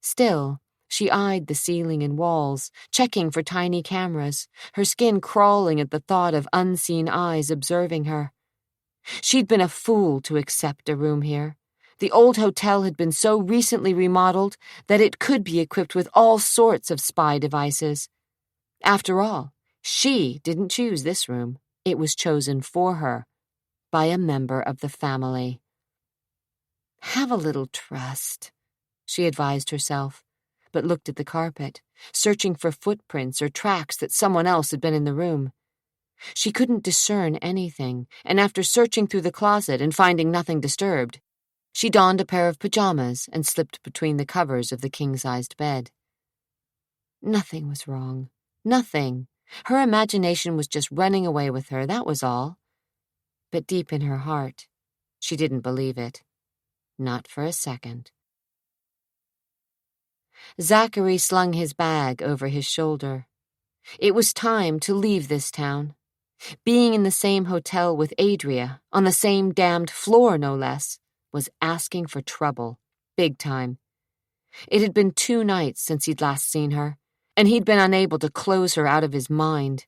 Speaker 1: Still, she eyed the ceiling and walls, checking for tiny cameras, her skin crawling at the thought of unseen eyes observing her. She'd been a fool to accept a room here. The old hotel had been so recently remodeled that it could be equipped with all sorts of spy devices. After all, she didn't choose this room. It was chosen for her by a member of the family. Have a little trust, she advised herself, but looked at the carpet, searching for footprints or tracks that someone else had been in the room. She couldn't discern anything, and after searching through the closet and finding nothing disturbed, she donned a pair of pajamas and slipped between the covers of the king-sized bed. Nothing was wrong. Nothing. Her imagination was just running away with her, that was all. But deep in her heart, she didn't believe it. Not for a second. Zachary slung his bag over his shoulder. It was time to leave this town. Being in the same hotel with Adria, on the same damned floor no less, was asking for trouble, big time. It had been 2 nights since he'd last seen her, and he'd been unable to close her out of his mind.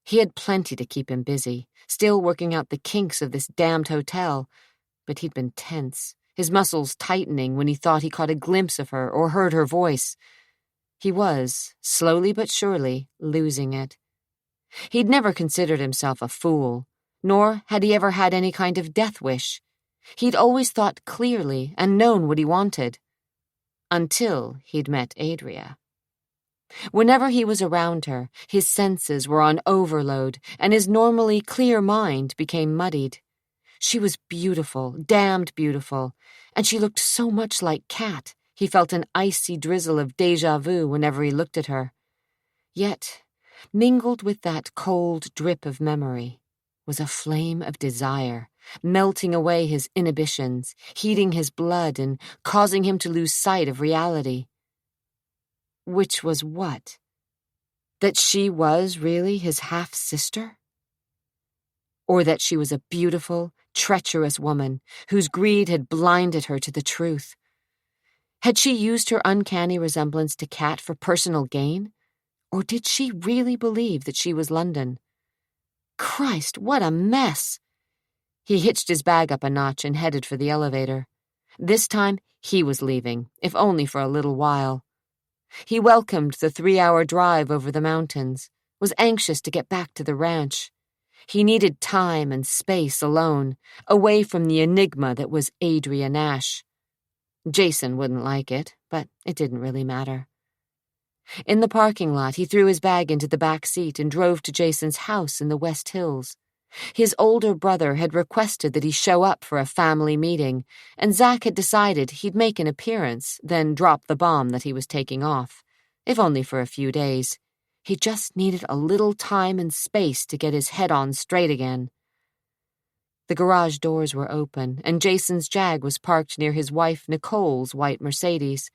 Speaker 1: He had plenty to keep him busy, still working out the kinks of this damned hotel, but he'd been tense, his muscles tightening when he thought he caught a glimpse of her or heard her voice. He was, slowly but surely, losing it. He'd never considered himself a fool, nor had he ever had any kind of death wish. He'd always thought clearly and known what he wanted. Until he'd met Adria. Whenever he was around her, his senses were on overload, and his normally clear mind became muddied. She was beautiful, damned beautiful, and she looked so much like Kat, he felt an icy drizzle of déjà vu whenever he looked at her. Yet, mingled with that cold drip of memory, was a flame of desire, melting away his inhibitions, heating his blood and causing him to lose sight of reality. Which was what? That she was really his half-sister? Or that she was a beautiful, treacherous woman whose greed had blinded her to the truth? Had she used her uncanny resemblance to Cat for personal gain? Or did she really believe that she was London? Christ, what a mess! He hitched his bag up a notch and headed for the elevator. This time, he was leaving, if only for a little while. He welcomed the 3-hour drive over the mountains, was anxious to get back to the ranch. He needed time and space alone, away from the enigma that was Adria Nash. Jason wouldn't like it, but it didn't really matter. In the parking lot, he threw his bag into the back seat and drove to Jason's house in the West Hills. His older brother had requested that he show up for a family meeting, and Zach had decided he'd make an appearance, then drop the bomb that he was taking off, if only for a few days. He just needed a little time and space to get his head on straight again. The garage doors were open, and Jason's Jag was parked near his wife Nicole's white Mercedes.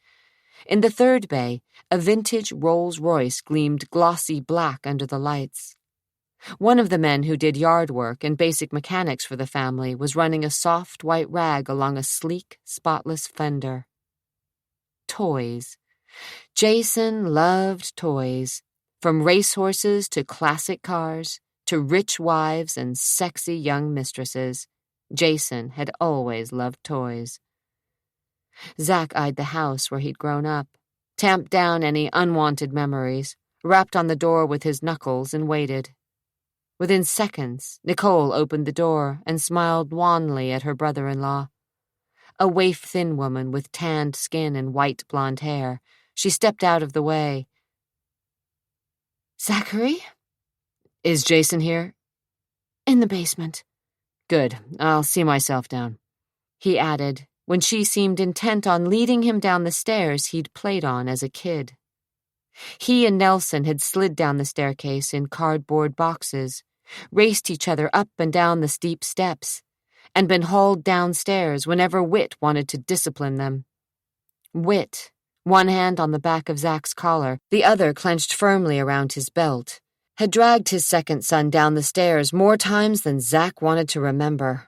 Speaker 1: In the third bay, a vintage Rolls-Royce gleamed glossy black under the lights. One of the men who did yard work and basic mechanics for the family was running a soft white rag along a sleek, spotless fender. Toys. Jason loved toys, from racehorses to classic cars, to rich wives and sexy young mistresses. Jason had always loved toys. Zach eyed the house where he'd grown up, tamped down any unwanted memories, rapped on the door with his knuckles, and waited. Within seconds, Nicole opened the door and smiled wanly at her brother-in-law. A waif-thin woman with tanned skin and white blonde hair, she stepped out of the way. "Zachary?"
Speaker 2: "Is Jason here?"
Speaker 1: "In the basement."
Speaker 2: "Good. I'll see myself down,"
Speaker 1: he added, when she seemed intent on leading him down the stairs he'd played on as a kid. He and Nelson had slid down the staircase in cardboard boxes, raced each other up and down the steep steps, and been hauled downstairs whenever Whit wanted to discipline them. Whit, one hand on the back of Zach's collar, the other clenched firmly around his belt, had dragged his second son down the stairs more times than Zach wanted to remember.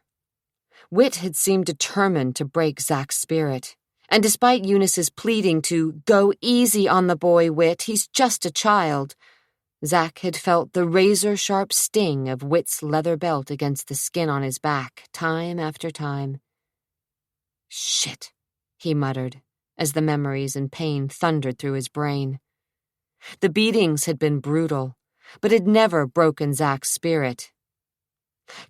Speaker 1: Whit had seemed determined to break Zach's spirit, and despite Eunice's pleading to "go easy on the boy, Whit, he's just a child," Zach had felt the razor-sharp sting of Whit's leather belt against the skin on his back, time after time. "Shit," he muttered, as the memories and pain thundered through his brain. The beatings had been brutal, but had never broken Zach's spirit.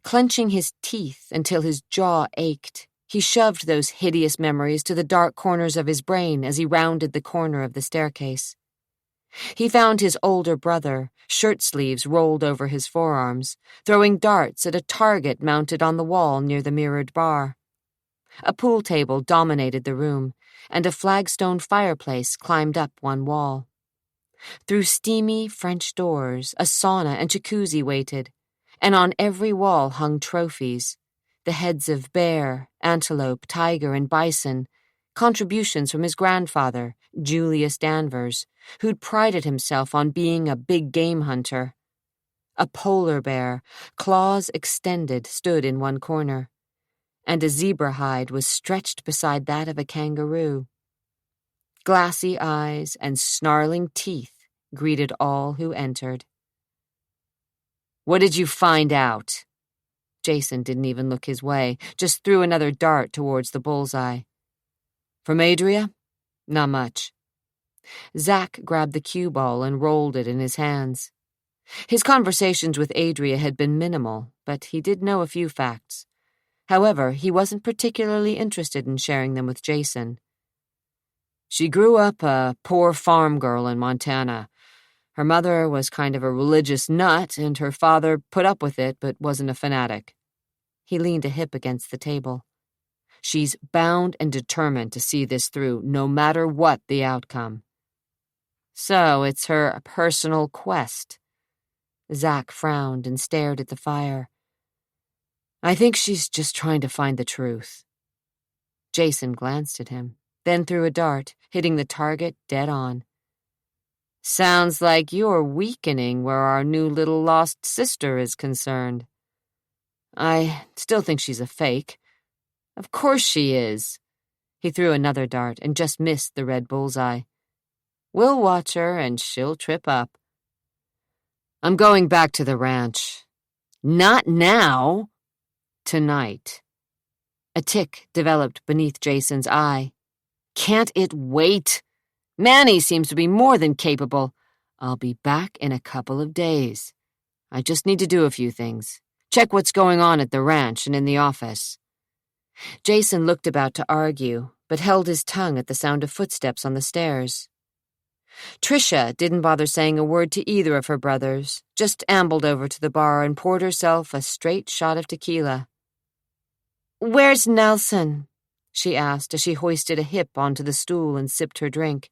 Speaker 1: Clenching his teeth until his jaw ached, he shoved those hideous memories to the dark corners of his brain as he rounded the corner of the staircase. He found his older brother, shirt sleeves rolled over his forearms, throwing darts at a target mounted on the wall near the mirrored bar. A pool table dominated the room, and a flagstone fireplace climbed up one wall. Through steamy French doors, a sauna and jacuzzi waited, and on every wall hung trophies, the heads of bear, antelope, tiger, and bison, contributions from his grandfather, Julius Danvers, who'd prided himself on being a big game hunter. A polar bear, claws extended, stood in one corner, and a zebra hide was stretched beside that of a kangaroo. Glassy eyes and snarling teeth greeted all who entered.
Speaker 2: "What did you find out?"
Speaker 1: Jason didn't even look his way, just threw another dart towards the bullseye.
Speaker 2: "From Adria? Not much."
Speaker 1: Zach grabbed the cue ball and rolled it in his hands. His conversations with Adria had been minimal, but he did know a few facts. However, he wasn't particularly interested in sharing them with Jason.
Speaker 2: "She grew up a poor farm girl in Montana. Her mother was kind of a religious nut, and her father put up with it but wasn't a fanatic."
Speaker 1: He leaned a hip against the table.
Speaker 2: "She's bound and determined to see this through, no matter what the outcome."
Speaker 1: "So it's her personal quest." Zach frowned and stared at the fire.
Speaker 2: I think she's just trying to find the truth. Jason glanced at him, then threw a dart, hitting the target dead on. Sounds like you're weakening where our new little lost sister is concerned. I still think she's a fake. Of course she is. He threw another dart and just missed the red bullseye. We'll watch her and she'll trip up. I'm going back to the ranch. Not now. Tonight. A tick developed beneath Jason's eye. Can't it wait? Manny seems to be more than capable. I'll be back in a couple of days. I just need to do a few things. Check what's going on at the ranch and in the office. Jason looked about to argue, but held his tongue at the sound of footsteps on the stairs. Tricia didn't bother saying a word to either of her brothers, just ambled over to the bar and poured herself a straight shot of tequila. "Where's Nelson?" she asked as she hoisted a hip onto the stool and sipped her drink.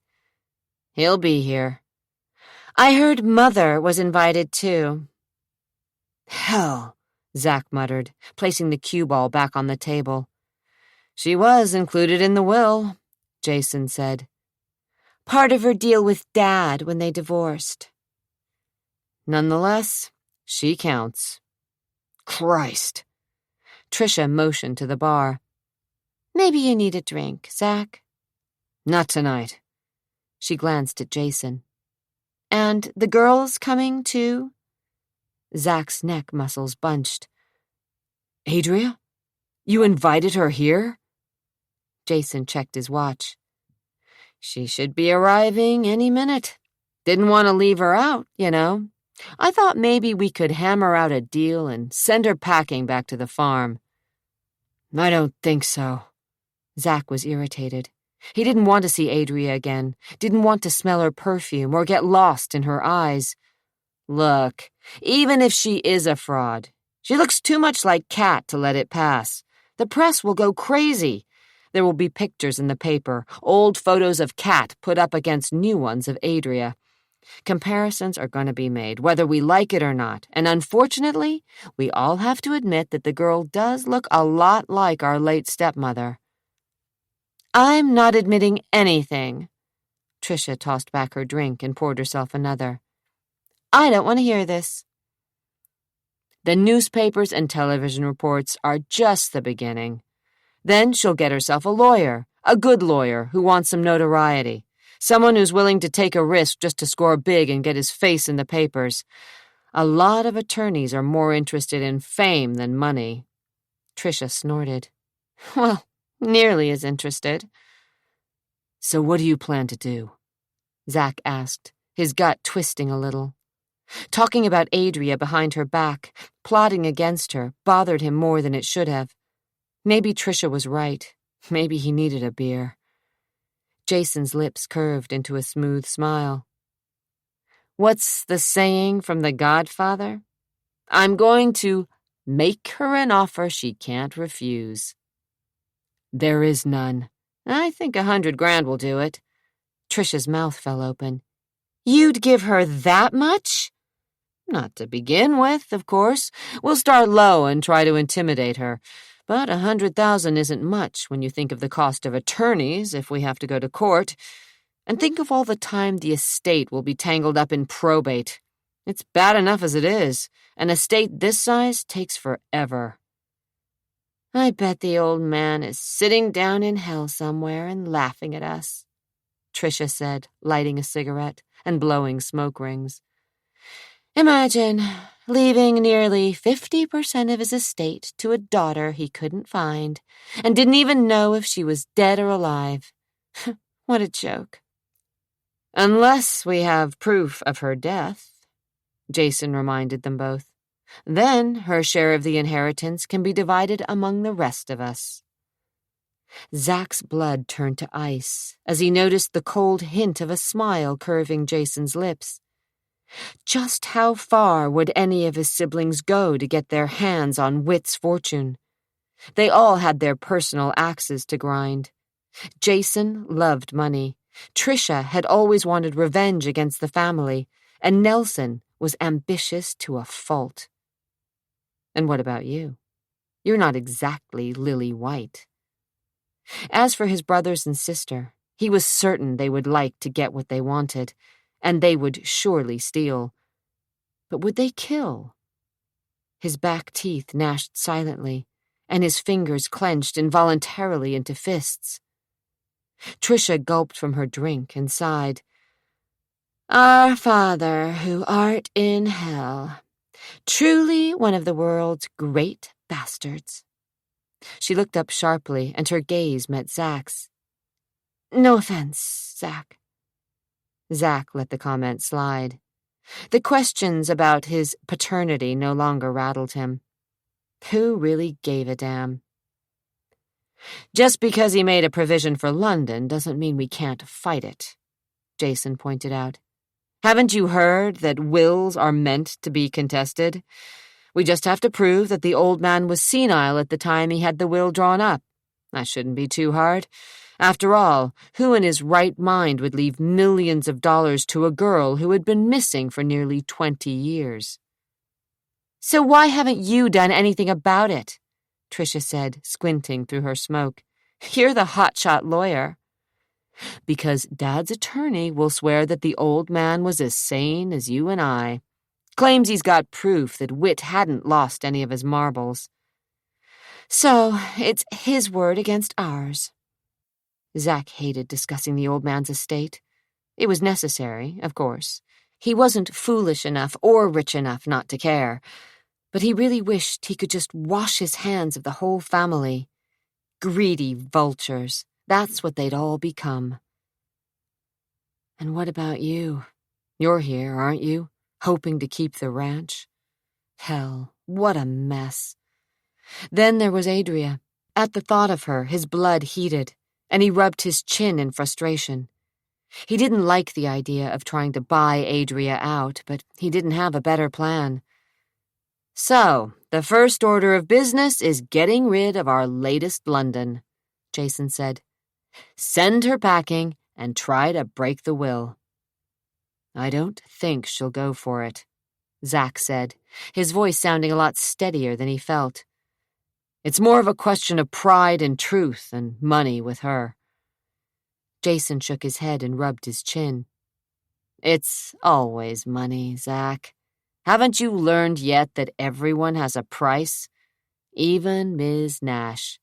Speaker 2: "He'll be here." "I heard Mother was invited too." "Hell," Zach muttered, placing the cue ball back on the table. "She was included in the will," Jason said. "Part of her deal with Dad when they divorced." "Nonetheless, she counts." "Christ." Tricia motioned to the bar. "Maybe you need a drink, Zach." "Not tonight." She glanced at Jason. "And the girl's coming too?" Zach's neck muscles bunched. "Adria? You invited her here?" Jason checked his watch. "She should be arriving any minute. Didn't want to leave her out, you know. I thought maybe we could hammer out a deal and send her packing back to the farm." "I don't think so." Zach was irritated. He didn't want to see Adria again, didn't want to smell her perfume or get lost in her eyes. "Look, even if she is a fraud, she looks too much like Kat to let it pass. The press will go crazy. There will be pictures in the paper, old photos of Kat put up against new ones of Adria. Comparisons are going to be made, whether we like it or not, and unfortunately, we all have to admit that the girl does look a lot like our late stepmother." "I'm not admitting anything." Tricia tossed back her drink and poured herself another. "I don't want to hear this." "The newspapers and television reports are just the beginning. Then she'll get herself a lawyer, a good lawyer who wants some notoriety, someone who's willing to take a risk just to score big and get his face in the papers. A lot of attorneys are more interested in fame than money." Tricia snorted. "Well, nearly as interested." "So what do you plan to do?" Zach asked, his gut twisting a little. Talking about Adria behind her back, plotting against her, bothered him more than it should have. Maybe Tricia was right. Maybe he needed a beer. Jason's lips curved into a smooth smile. "What's the saying from The Godfather? I'm going to make her an offer she can't refuse." "There is none." "I think 100 grand will do it." Tricia's mouth fell open. "You'd give her that much?" "Not to begin with, of course. We'll start low and try to intimidate her. But 100,000 isn't much when you think of the cost of attorneys if we have to go to court. And think of all the time the estate will be tangled up in probate. It's bad enough as it is. An estate this size takes forever." "I bet the old man is sitting down in hell somewhere and laughing at us," Tricia said, lighting a cigarette and blowing smoke rings. "Imagine leaving nearly 50% of his estate to a daughter he couldn't find and didn't even know if she was dead or alive. What a joke." "Unless we have proof of her death," Jason reminded them both. "Then her share of the inheritance can be divided among the rest of us." Zach's blood turned to ice as he noticed the cold hint of a smile curving Jason's lips. Just how far would any of his siblings go to get their hands on Whit's fortune? They all had their personal axes to grind. Jason loved money. Tricia had always wanted revenge against the family, and Nelson was ambitious to a fault. And what about you?
Speaker 1: You're not exactly lily white. As for his brothers and sister, he was certain they would like to get what they wanted, and they would surely steal. But would they kill? His back teeth gnashed silently, and his fingers clenched involuntarily into fists. Tricia gulped from her drink and sighed. Our Father, who art in hell, truly one of the world's great bastards. She looked up sharply, and her gaze met Zach's. No offense, Zach. Zach let the comment slide. The questions about his paternity no longer rattled him. Who really gave a damn? Just because he made a provision for London doesn't mean we can't fight it, Jason pointed out. Haven't you heard that wills are meant to be contested? We just have to prove that the old man was senile at the time he had the will drawn up. That shouldn't be too hard. After all, who in his right mind would leave millions of dollars to a girl who had been missing for nearly 20 years? So why haven't you done anything about it? Tricia said, squinting through her smoke. You're the hotshot lawyer. Because Dad's attorney will swear that the old man was as sane as you and I. Claims he's got proof that Whit hadn't lost any of his marbles. So it's his word against ours. Zach hated discussing the old man's estate. It was necessary, of course. He wasn't foolish enough or rich enough not to care. But he really wished he could just wash his hands of the whole family. Greedy vultures. That's what they'd all become. And what about you? You're here, aren't you? Hoping to keep the ranch? Hell, what a mess. Then there was Adria. At the thought of her, his blood heated, and he rubbed his chin in frustration. He didn't like the idea of trying to buy Adria out, but he didn't have a better plan. So, the first order of business is getting rid of our latest London, Jason said. Send her packing and try to break the will. I don't think she'll go for it, Zach said, his voice sounding a lot steadier than he felt. It's more of a question of pride and truth than money with her. Jason shook his head and rubbed his chin. It's always money, Zach. Haven't you learned yet that everyone has a price? Even Ms. Nash.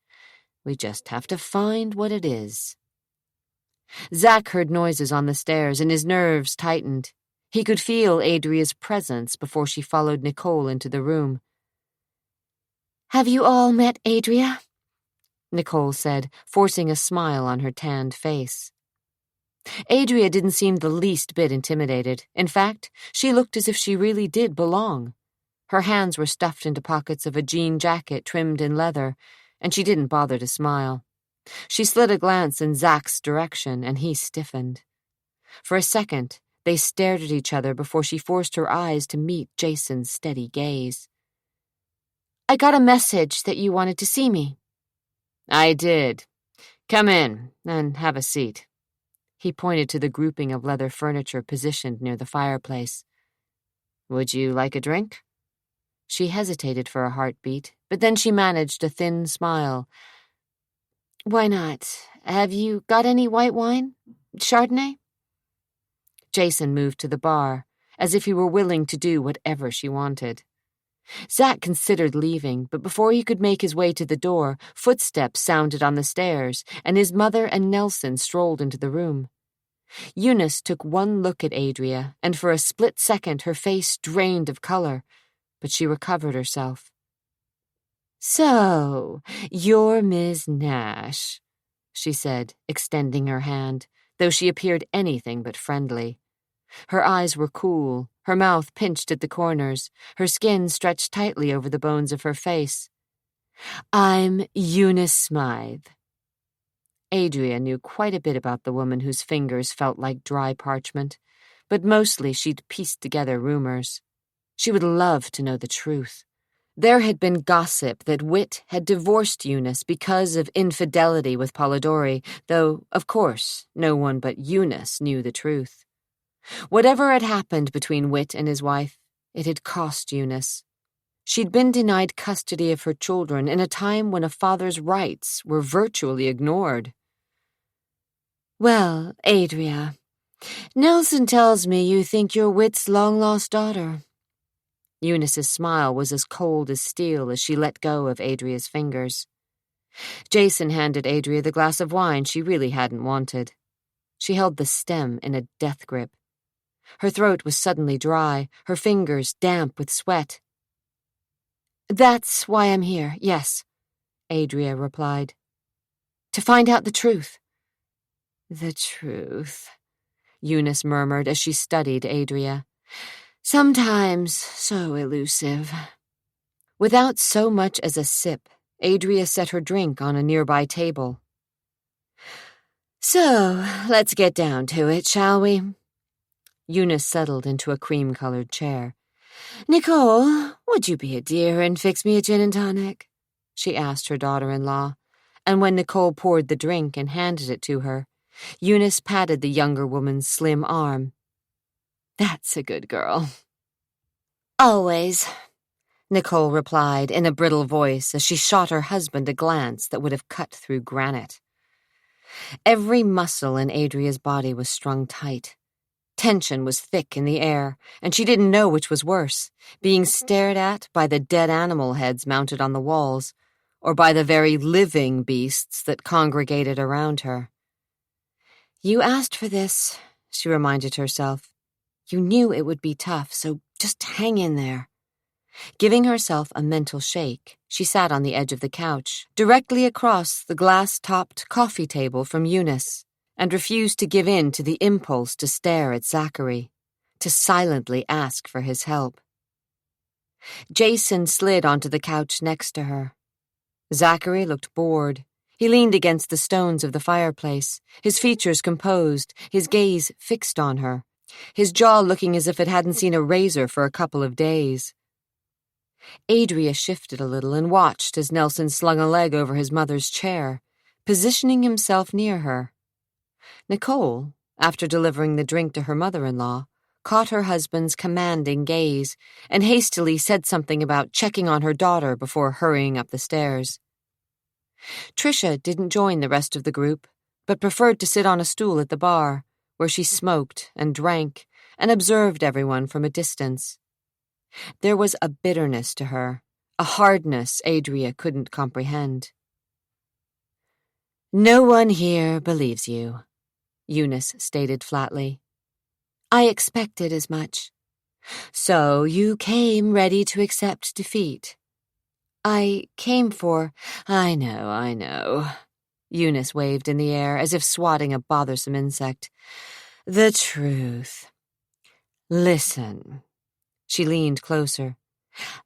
Speaker 1: We just have to find what it is. Zach heard noises on the stairs, and his nerves tightened. He could feel Adria's presence before she followed Nicole into the room. Have you all met Adria? Nicole said, forcing a smile on her tanned face. Adria didn't seem the least bit intimidated. In fact, she looked as if she really did belong. Her hands were stuffed into pockets of a jean jacket trimmed in leather, and she didn't bother to smile. She slid a glance in Zach's direction, and he stiffened. For a second, they stared at each other before she forced her eyes to meet Jason's steady gaze. I got a message that you wanted to see me. I did. Come in and have a seat. He pointed to the grouping of leather furniture positioned near the fireplace. Would you like a drink? She hesitated for a heartbeat, but then she managed a thin smile. Why not? Have you got any white wine? Chardonnay? Jason moved to the bar, as if he were willing to do whatever she wanted. Zach considered leaving, but before he could make his way to the door, footsteps sounded on the stairs, and his mother and Nelson strolled into the room. Eunice took one look at Adria, and for a split second her face drained of color, but she recovered herself. So, you're Ms. Nash, she said, extending her hand, though she appeared anything but friendly. Her eyes were cool, her mouth pinched at the corners, her skin stretched tightly over the bones of her face. I'm Eunice Smythe. Adria knew quite a bit about the woman whose fingers felt like dry parchment, but mostly she'd pieced together rumors. She would love to know the truth. There had been gossip that Whit had divorced Eunice because of infidelity with Polidori, though, of course, no one but Eunice knew the truth. Whatever had happened between Whit and his wife, it had cost Eunice. She'd been denied custody of her children in a time when a father's rights were virtually ignored. "Well, Adria, Nelson tells me you think you're Whit's long-lost daughter." Eunice's smile was as cold as steel as she let go of Adria's fingers. Jason handed Adria the glass of wine she really hadn't wanted. She held the stem in a death grip. Her throat was suddenly dry, her fingers damp with sweat. "That's why I'm here, yes," Adria replied. "To find out the truth." "The truth," Eunice murmured as she studied Adria. "Sometimes so elusive." Without so much as a sip, Adria set her drink on a nearby table. "So, let's get down to it, shall we?" Eunice settled into a cream-colored chair. "Nicole, would you be a dear and fix me a gin and tonic?" she asked her daughter-in-law, and when Nicole poured the drink and handed it to her, Eunice patted the younger woman's slim arm. "That's a good girl." "Always," Nicole replied in a brittle voice as she shot her husband a glance that would have cut through granite. Every muscle in Adria's body was strung tight. Tension was thick in the air, and she didn't know which was worse, being stared at by the dead animal heads mounted on the walls, or by the very living beasts that congregated around her. "You asked for this," she reminded herself. "You knew it would be tough, so just hang in there." Giving herself a mental shake, she sat on the edge of the couch, directly across the glass-topped coffee table from Eunice, and refused to give in to the impulse to stare at Zachary, to silently ask for his help. Jason slid onto the couch next to her. Zachary looked bored. He leaned against the stones of the fireplace, his features composed, his gaze fixed on her, his jaw looking as if it hadn't seen a razor for a couple of days. Adria shifted a little and watched as Nelson slung a leg over his mother's chair, positioning himself near her. Nicole, after delivering the drink to her mother-in-law, caught her husband's commanding gaze and hastily said something about checking on her daughter before hurrying up the stairs. Tricia didn't join the rest of the group, but preferred to sit on a stool at the bar, where she smoked and drank and observed everyone from a distance. There was a bitterness to her, a hardness Adria couldn't comprehend. "No one here believes you," Eunice stated flatly. "I expected as much." "So you came ready to accept defeat." "I came for—" I know," Eunice waved in the air as if swatting a bothersome insect. "The truth. Listen." She leaned closer.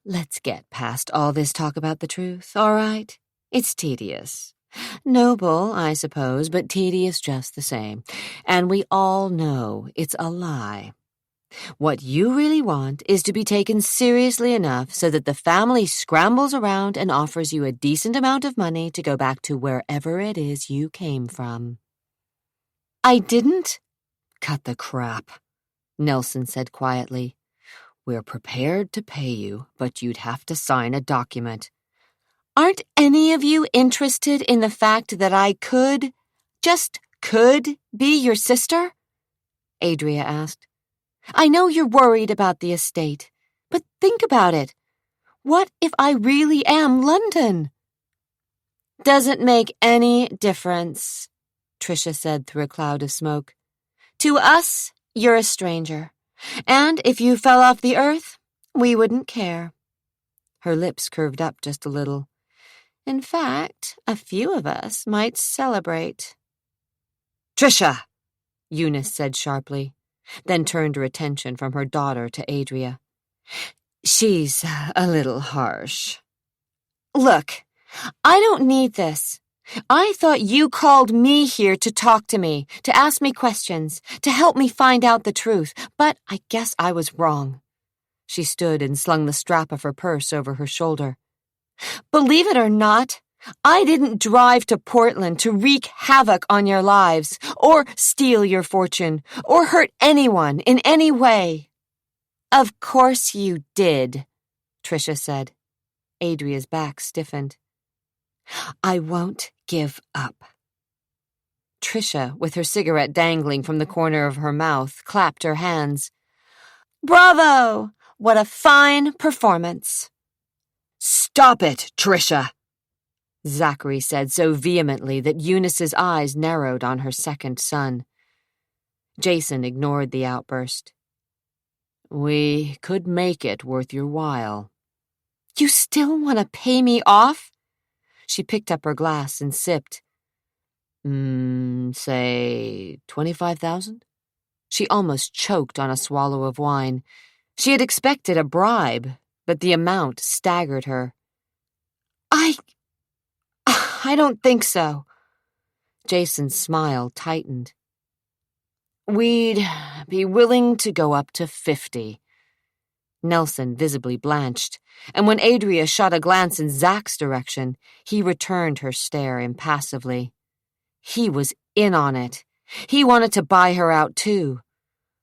Speaker 1: "Let's get past all this talk about the truth, all right? It's tedious. Noble, I suppose, but tedious just the same. And we all know it's a lie. What you really want is to be taken seriously enough so that the family scrambles around and offers you a decent amount of money to go back to wherever it is you came from." "I didn't?" "Cut the crap," Nelson said quietly. "We're prepared to pay you, but you'd have to sign a document." "Aren't any of you interested in the fact that I could, just could, be your sister?" Adria asked. "I know you're worried about the estate, but think about it. What if I really am London?" "Doesn't make any difference," Tricia said through a cloud of smoke. "To us, you're a stranger. And if you fell off the earth, we wouldn't care." Her lips curved up just a little. "In fact, a few of us might celebrate." "Tricia!" Eunice said sharply, then turned her attention from her daughter to Adria. "She's a little harsh." "Look, I don't need this. I thought you called me here to talk to me, to ask me questions, to help me find out the truth, but I guess I was wrong." She stood and slung the strap of her purse over her shoulder. "Believe it or not, I didn't drive to Portland to wreak havoc on your lives, or steal your fortune, or hurt anyone in any way." "Of course you did," Tricia said. Adria's back stiffened. I won't give up. Tricia, with her cigarette dangling from the corner of her mouth, clapped her hands. Bravo! What a fine performance.
Speaker 3: Stop it, Tricia!
Speaker 1: Zachary said so vehemently that Eunice's eyes narrowed on her second son. Jason ignored the outburst.
Speaker 3: We could make it worth your while.
Speaker 1: You still want to pay me off? She picked up her glass and sipped.
Speaker 3: Say 25,000?
Speaker 1: She almost choked on a swallow of wine. She had expected a bribe, but the amount staggered her. I don't think so. Jason's smile tightened.
Speaker 3: We'd be willing to go up to 50.
Speaker 1: Nelson visibly blanched, and when Adria shot a glance in Zach's direction, he returned her stare impassively. He was in on it. He wanted to buy her out, too.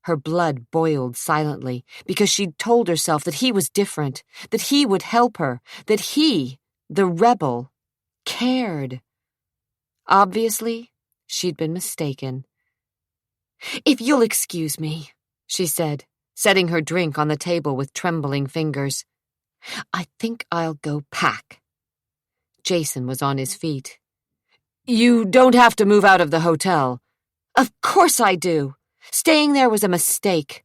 Speaker 1: Her blood boiled silently because she'd told herself that he was different, that he would help her, that he, the rebel, cared. Obviously, she'd been mistaken. If you'll excuse me, she said, setting her drink on the table with trembling fingers. I think I'll go pack. Jason was on his feet.
Speaker 3: You don't have to move out of the hotel.
Speaker 1: Of course I do. Staying there was a mistake.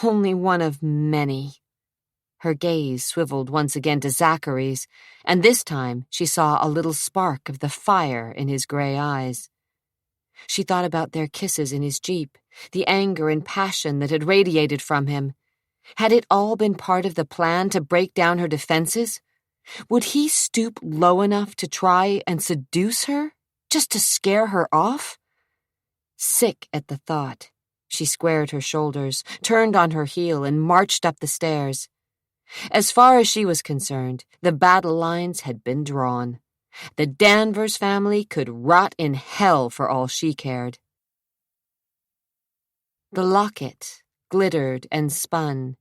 Speaker 1: Only one of many. Her gaze swiveled once again to Zachary's, and this time she saw a little spark of the fire in his gray eyes. She thought about their kisses in his Jeep, the anger and passion that had radiated from him. Had it all been part of the plan to break down her defenses? Would he stoop low enough to try and seduce her, just to scare her off? Sick at the thought, she squared her shoulders, turned on her heel, and marched up the stairs. As far as she was concerned, the battle lines had been drawn. The Danvers family could rot in hell for all she cared. The locket glittered and spun,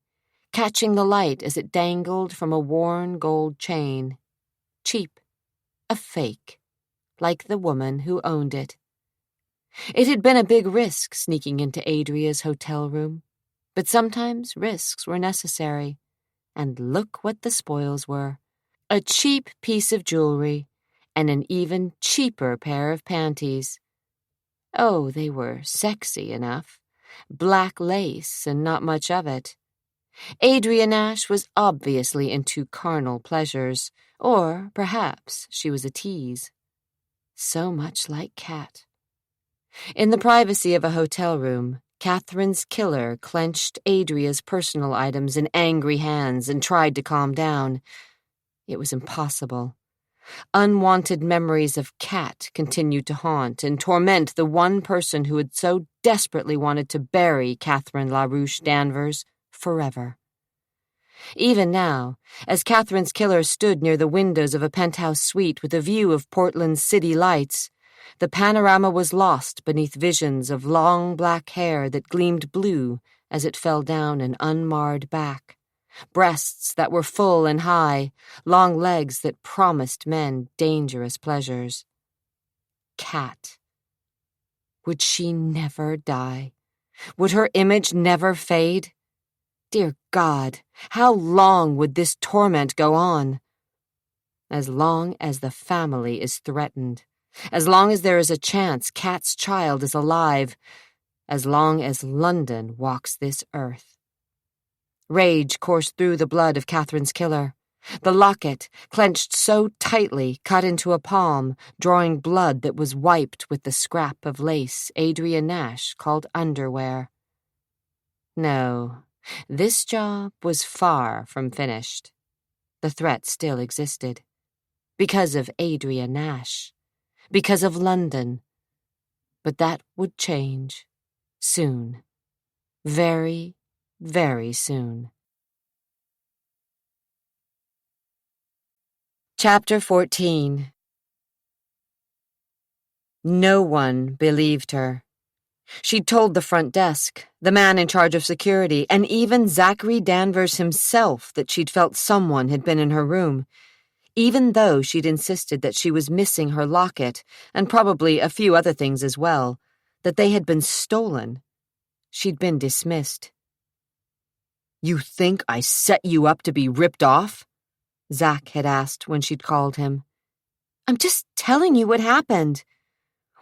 Speaker 1: catching the light as it dangled from a worn gold chain. Cheap, a fake, like the woman who owned it. It had been a big risk sneaking into Adria's hotel room, but sometimes risks were necessary. And look what the spoils were. A cheap piece of jewelry and an even cheaper pair of panties. Oh, they were sexy enough. Black lace and not much of it. Adria Nash was obviously into carnal pleasures, or perhaps she was a tease. So much like Kat. In the privacy of a hotel room, Catherine's killer clenched Adria's personal items in angry hands and tried to calm down. It was impossible. Unwanted memories of Kat continued to haunt and torment the one person who had so desperately wanted to bury Catherine LaRouche Danvers forever. Even now, as Catherine's killer stood near the windows of a penthouse suite with a view of Portland's city lights, the panorama was lost beneath visions of long black hair that gleamed blue as it fell down an unmarred back, breasts that were full and high, long legs that promised men dangerous pleasures. Kat. Would she never die? Would her image never fade? Dear God, how long would this torment go on? As long as the family is threatened. As long as there is a chance Kat's child is alive, as long as London walks this earth. Rage coursed through the blood of Catherine's killer. The locket, clenched so tightly, cut into a palm, drawing blood that was wiped with the scrap of lace Adria Nash called underwear. No, this job was far from finished. The threat still existed. Because of Adria Nash. Because of London. But that would change. Soon. Very, very soon. Chapter 14. No one believed her. She'd told the front desk, the man in charge of security, and even Zachary Danvers himself that she'd felt someone had been in her room, even though she'd insisted that she was missing her locket, and probably a few other things as well, that they had been stolen. She'd been dismissed. "You think I set you up to be ripped off?" Zach had asked when she'd called him. "I'm just telling you what happened."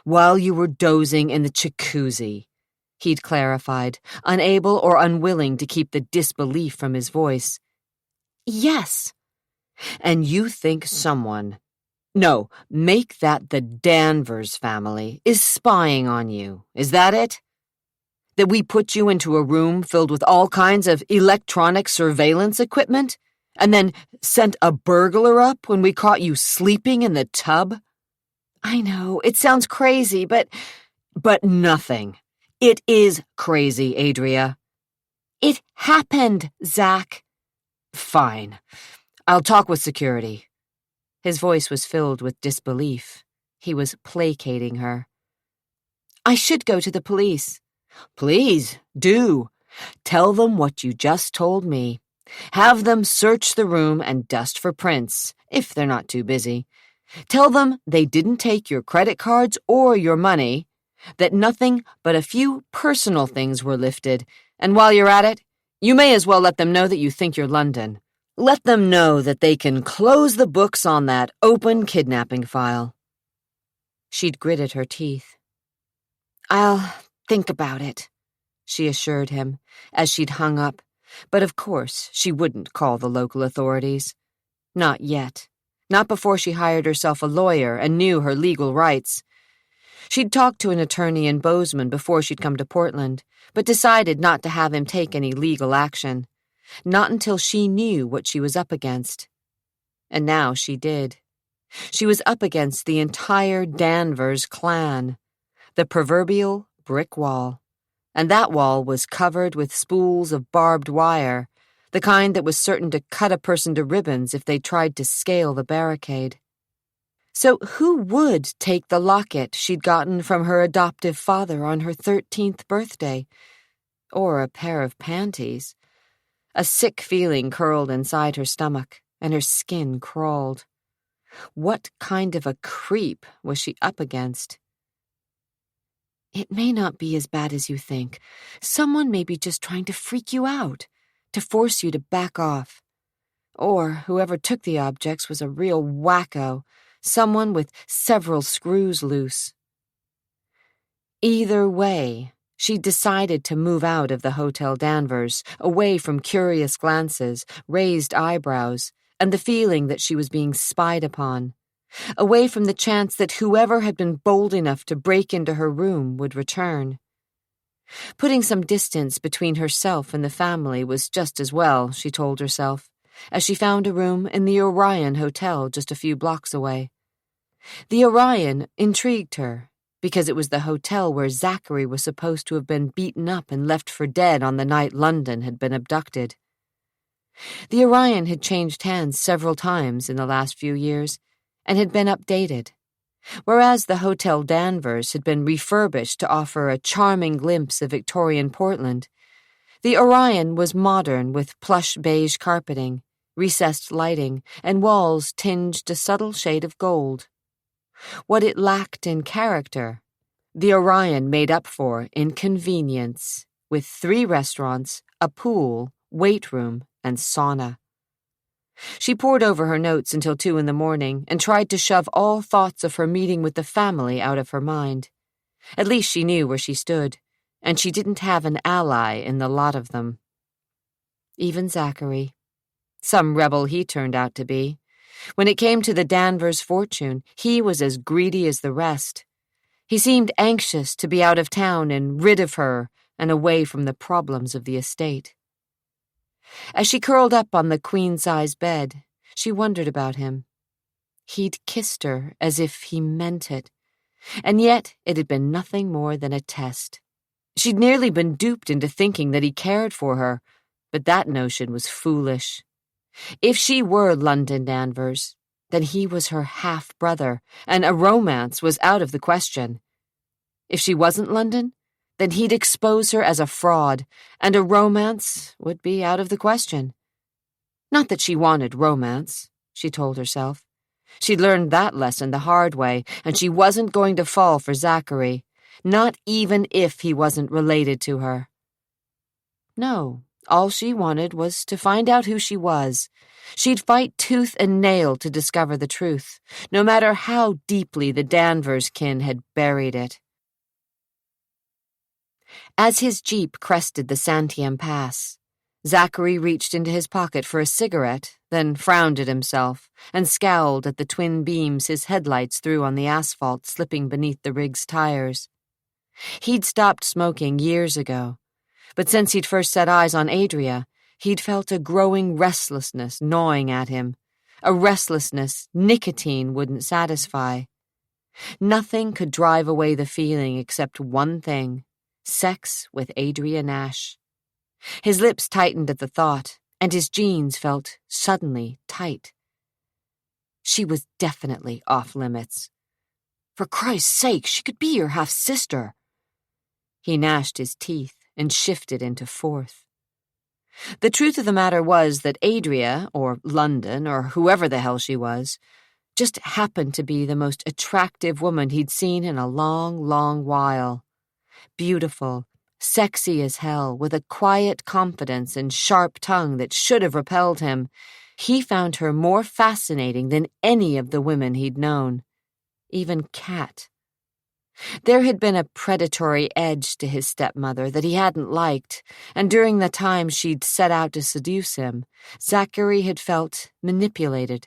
Speaker 1: "While you were dozing in the jacuzzi," he'd clarified, unable or unwilling to keep the disbelief from his voice. "Yes." "And you think someone, no, make that the Danvers family, is spying on you, is that it? That we put you into a room filled with all kinds of electronic surveillance equipment, and then sent a burglar up when we caught you sleeping in the tub?" "I know, it sounds crazy, but nothing. It is crazy, Adria." "It happened, Zach." "Fine. I'll talk with security." His voice was filled with disbelief. He was placating her. "I should go to the police." "Please, do. Tell them what you just told me. Have them search the room and dust for prints, if they're not too busy. Tell them they didn't take your credit cards or your money, that nothing but a few personal things were lifted, and while you're at it, you may as well let them know that you think you're London. Let them know that they can close the books on that open kidnapping file." She'd gritted her teeth. "I'll think about it," she assured him, as she'd hung up, but of course she wouldn't call the local authorities. Not yet. Not before she hired herself a lawyer and knew her legal rights. She'd talked to an attorney in Bozeman before she'd come to Portland, but decided not to have him take any legal action. Not until she knew what she was up against. And now she did. She was up against the entire Danvers clan, the proverbial brick wall. And that wall was covered with spools of barbed wire, the kind that was certain to cut a person to ribbons if they tried to scale the barricade. So who would take the locket she'd gotten from her adoptive father on her 13th birthday? Or a pair of panties? A sick feeling curled inside her stomach, and her skin crawled. What kind of a creep was she up against? "It may not be as bad as you think. Someone may be just trying to freak you out, to force you to back off. Or whoever took the objects was a real wacko, someone with several screws loose." Either way, she decided to move out of the Hotel Danvers, away from curious glances, raised eyebrows, and the feeling that she was being spied upon, away from the chance that whoever had been bold enough to break into her room would return. Putting some distance between herself and the family was just as well, she told herself, as she found a room in the Orion Hotel just a few blocks away. The Orion intrigued her, because it was the hotel where Zachary was supposed to have been beaten up and left for dead on the night London had been abducted. The Orion had changed hands several times in the last few years, and had been updated, whereas the Hotel Danvers had been refurbished to offer a charming glimpse of Victorian Portland. The Orion was modern with plush beige carpeting, recessed lighting, and walls tinged a subtle shade of gold. What it lacked in character, the Orion made up for in convenience, with 3 restaurants, a pool, weight room, and sauna. She pored over her notes until 2 a.m. and tried to shove all thoughts of her meeting with the family out of her mind. At least she knew where she stood, and she didn't have an ally in the lot of them. Even Zachary. Some rebel he turned out to be. When it came to the Danvers fortune, he was as greedy as the rest. He seemed anxious to be out of town and rid of her and away from the problems of the estate. As she curled up on the queen-size bed, she wondered about him. He'd kissed her as if he meant it, and yet it had been nothing more than a test. She'd nearly been duped into thinking that he cared for her, but that notion was foolish. If she were London Danvers, then he was her half-brother, and a romance was out of the question. If she wasn't London, then he'd expose her as a fraud, and a romance would be out of the question. Not that she wanted romance, she told herself. She'd learned that lesson the hard way, and she wasn't going to fall for Zachary, not even if he wasn't related to her. No, all she wanted was to find out who she was. She'd fight tooth and nail to discover the truth, no matter how deeply the Danvers kin had buried it. As his jeep crested the Santiam Pass, Zachary reached into his pocket for a cigarette, then frowned at himself and scowled at the twin beams his headlights threw on the asphalt slipping beneath the rig's tires. He'd stopped smoking years ago, but since he'd first set eyes on Adria, he'd felt a growing restlessness gnawing at him, a restlessness nicotine wouldn't satisfy. Nothing could drive away the feeling except one thing: sex with Adria Nash. His lips tightened at the thought, and his jeans felt suddenly tight. She was definitely off limits. For Christ's sake, she could be your half-sister. He gnashed his teeth and shifted into fourth. The truth of the matter was that Adria, or London, or whoever the hell she was, just happened to be the most attractive woman he'd seen in a long, long while. Beautiful, sexy as hell, with a quiet confidence and sharp tongue that should have repelled him, he found her more fascinating than any of the women he'd known, even Kat. There had been a predatory edge to his stepmother that he hadn't liked, and during the time she'd set out to seduce him, Zachary had felt manipulated.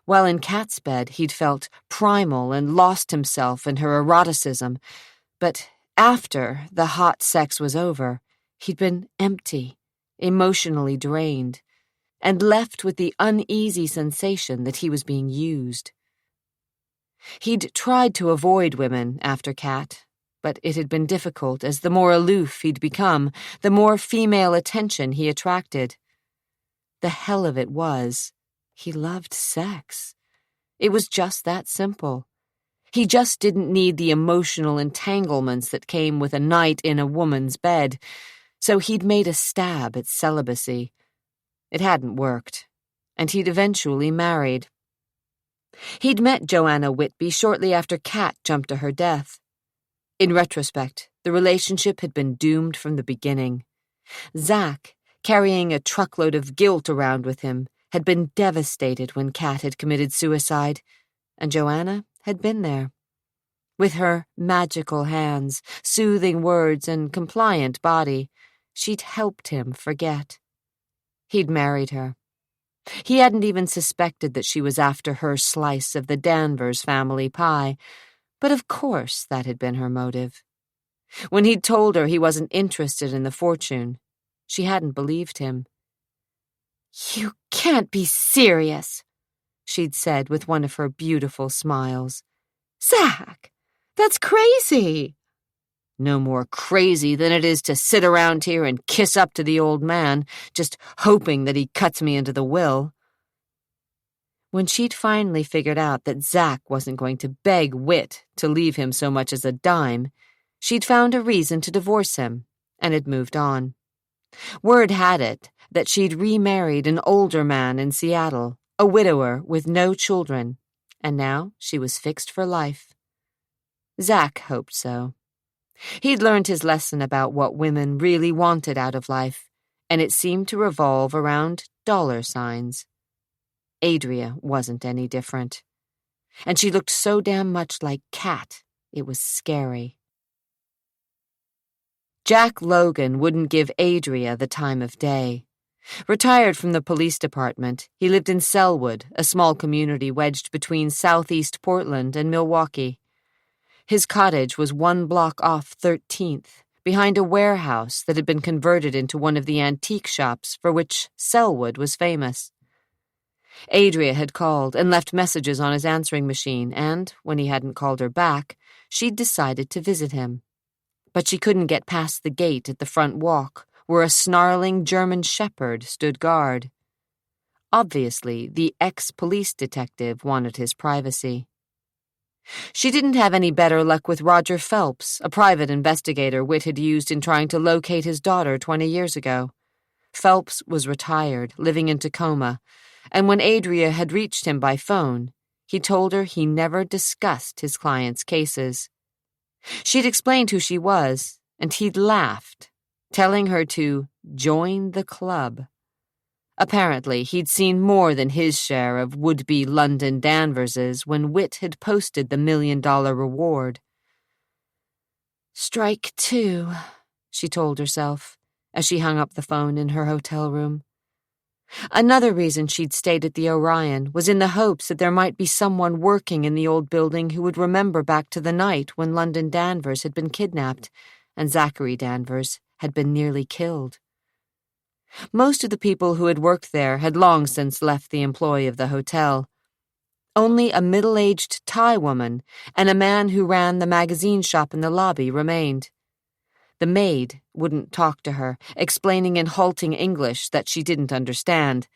Speaker 1: While in Kat's bed, he'd felt primal and lost himself in her eroticism, but after the hot sex was over, he'd been empty, emotionally drained, and left with the uneasy sensation that he was being used. He'd tried to avoid women after Kat, but it had been difficult as the more aloof he'd become, the more female attention he attracted. The hell of it was, he loved sex. It was just that simple. He just didn't need the emotional entanglements that came with a night in a woman's bed, so he'd made a stab at celibacy. It hadn't worked, and he'd eventually married. He'd met Joanna Whitby shortly after Kat jumped to her death. In retrospect, the relationship had been doomed from the beginning. Zach, carrying a truckload of guilt around with him, had been devastated when Kat had committed suicide, and Joanna had been there. With her magical hands, soothing words, and compliant body, she'd helped him forget. He'd married her. He hadn't even suspected that she was after her slice of the Danvers family pie, but of course that had been her motive. When he'd told her he wasn't interested in the fortune, she hadn't believed him. "You can't be serious," she'd said with one of her beautiful smiles. "Zach, that's crazy." "No more crazy than it is to sit around here and kiss up to the old man, just hoping that he cuts me into the will." When she'd finally figured out that Zach wasn't going to beg Whit to leave him so much as a dime, she'd found a reason to divorce him, and had moved on. Word had it that she'd remarried an older man in Seattle, a widower with no children, and now she was fixed for life. Zach hoped so. He'd learned his lesson about what women really wanted out of life, and it seemed to revolve around dollar signs. Adria wasn't any different. And she looked so damn much like Kat, it was scary. Jack Logan wouldn't give Adria the time of day. Retired from the police department, he lived in Selwood, a small community wedged between southeast Portland and Milwaukee. His cottage was 1 block off 13th, behind a warehouse that had been converted into one of the antique shops for which Selwood was famous. Adria had called and left messages on his answering machine, and, when he hadn't called her back, she'd decided to visit him. But she couldn't get past the gate at the front walk, where a snarling German shepherd stood guard. Obviously, the ex-police detective wanted his privacy. She didn't have any better luck with Roger Phelps, a private investigator Whit had used in trying to locate his daughter 20 years ago. Phelps was retired, living in Tacoma, and when Adria had reached him by phone, he told her he never discussed his client's cases. She'd explained who she was, and he'd laughed, telling her to join the club. Apparently, he'd seen more than his share of would-be London Danverses when Whit had posted the $1 million reward. Strike two, she told herself, as she hung up the phone in her hotel room. Another reason she'd stayed at the Orion was in the hopes that there might be someone working in the old building who would remember back to the night when London Danvers had been kidnapped and Zachary Danvers had been nearly killed. Most of the people who had worked there had long since left the employ of the hotel. Only a middle-aged Thai woman and a man who ran the magazine shop in the lobby remained. The maid wouldn't talk to her, explaining in halting English that she didn't understand.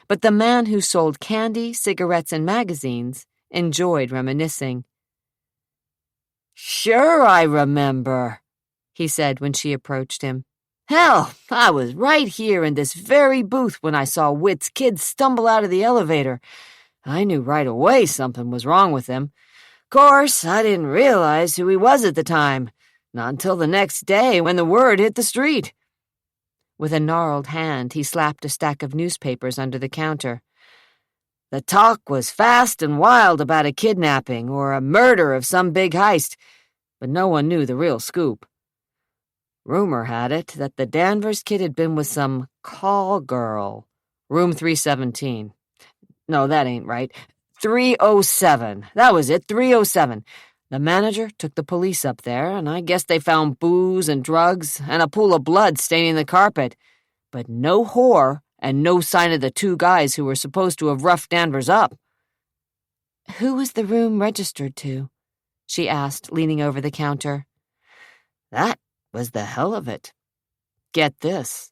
Speaker 1: But the man who sold candy, cigarettes, and magazines enjoyed reminiscing.
Speaker 3: "Sure I remember," he said when she approached him. "Hell, I was right here in this very booth when I saw Whit's kid stumble out of the elevator. I knew right away something was wrong with him. Course, I didn't realize who he was at the time. Not until the next day when the word hit the street."
Speaker 1: With a gnarled hand, he slapped a stack of newspapers under the counter.
Speaker 3: "The talk was fast and wild about a kidnapping or a murder of some big heist, but no one knew the real scoop. Rumor had it that the Danvers kid had been with some call girl. Room 317. No, that ain't right. 307. That was it, 307. The manager took the police up there, and I guess they found booze and drugs and a pool of blood staining the carpet. But no whore and no sign of the two guys who were supposed to have roughed Danvers up."
Speaker 1: "Who was the room registered to?" she asked, leaning over the counter.
Speaker 3: That was the hell of it. Get this.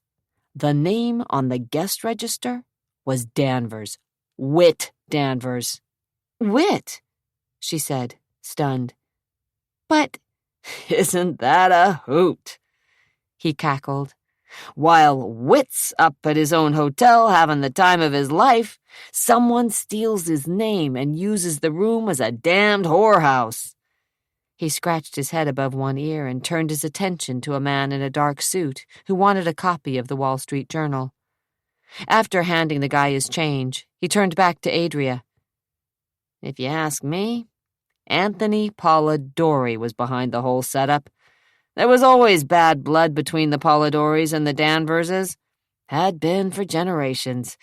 Speaker 3: The name on the guest register was Danvers. Whit Danvers.
Speaker 1: "Whit?" she said, stunned. "But—"
Speaker 3: "Isn't that a hoot?" he cackled. "While Whit's up at his own hotel having the time of his life, someone steals his name and uses the room as a damned whorehouse."
Speaker 1: He scratched his head above one ear and turned his attention to a man in a dark suit who wanted a copy of the Wall Street Journal. After handing the guy his change, he turned back to Adria.
Speaker 3: "If you ask me, Anthony Polidori was behind the whole setup. There was always bad blood between the Polidoris and the Danverses. Had been for generations.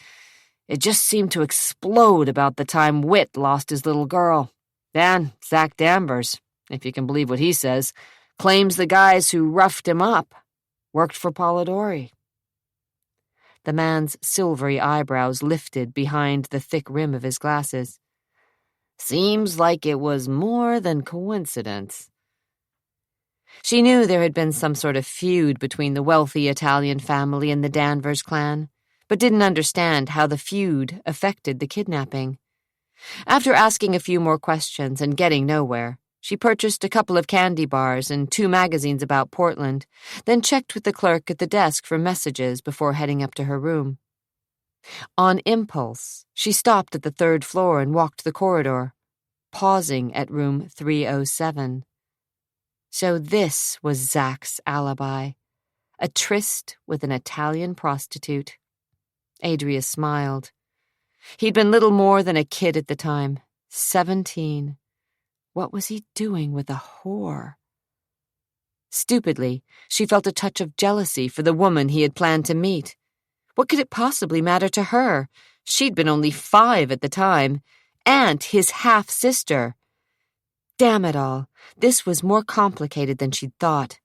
Speaker 3: It just seemed to explode about the time Whit lost his little girl. Then Zach Danvers, if you can believe what he says, claims the guys who roughed him up worked for Polidori."
Speaker 1: The man's silvery eyebrows lifted behind the thick rim of his glasses.
Speaker 3: "Seems like it was more than coincidence."
Speaker 1: She knew there had been some sort of feud between the wealthy Italian family and the Danvers clan, but didn't understand how the feud affected the kidnapping. After asking a few more questions and getting nowhere, she purchased a couple of candy bars and 2 magazines about Portland, then checked with the clerk at the desk for messages before heading up to her room. On impulse, she stopped at the 3rd floor and walked the corridor, pausing at room 307. So this was Zach's alibi, a tryst with an Italian prostitute. Adria smiled. He'd been little more than a kid at the time, 17. What was he doing with a whore? Stupidly, she felt a touch of jealousy for the woman he had planned to meet. What could it possibly matter to her? She'd been only 5 at the time, and his half-sister. Damn it all, this was more complicated than she'd thought.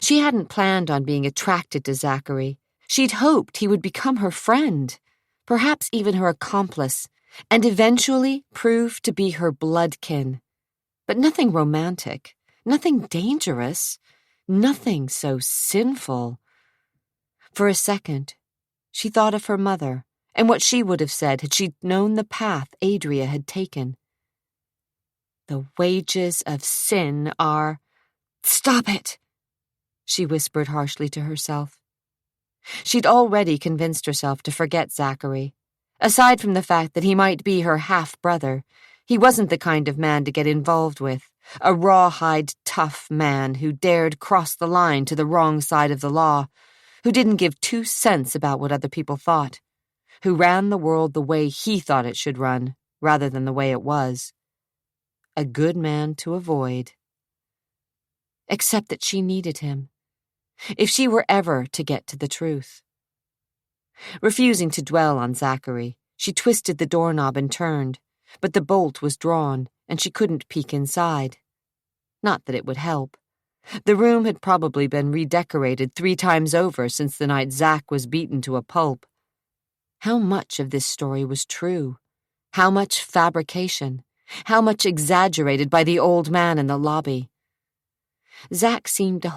Speaker 1: She hadn't planned on being attracted to Zachary. She'd hoped he would become her friend, perhaps even her accomplice, and eventually prove to be her bloodkin. But nothing romantic, nothing dangerous, nothing so sinful. For a second, she thought of her mother and what she would have said had she known the path Adria had taken. The wages of sin are— "Stop it!" she whispered harshly to herself. She'd already convinced herself to forget Zachary. Aside from the fact that he might be her half-brother, he wasn't the kind of man to get involved with, a rawhide, tough man who dared cross the line to the wrong side of the law, who didn't give 2 cents about what other people thought, who ran the world the way he thought it should run, rather than the way it was. A good man to avoid. Except that she needed him, if she were ever to get to the truth. Refusing to dwell on Zachary, she twisted the doorknob and turned, but the bolt was drawn, and she couldn't peek inside. Not that it would help. The room had probably been redecorated 3 times over since the night Zach was beaten to a pulp. How much of this story was true? How much fabrication? How much exaggerated by the old man in the lobby? Zach seemed to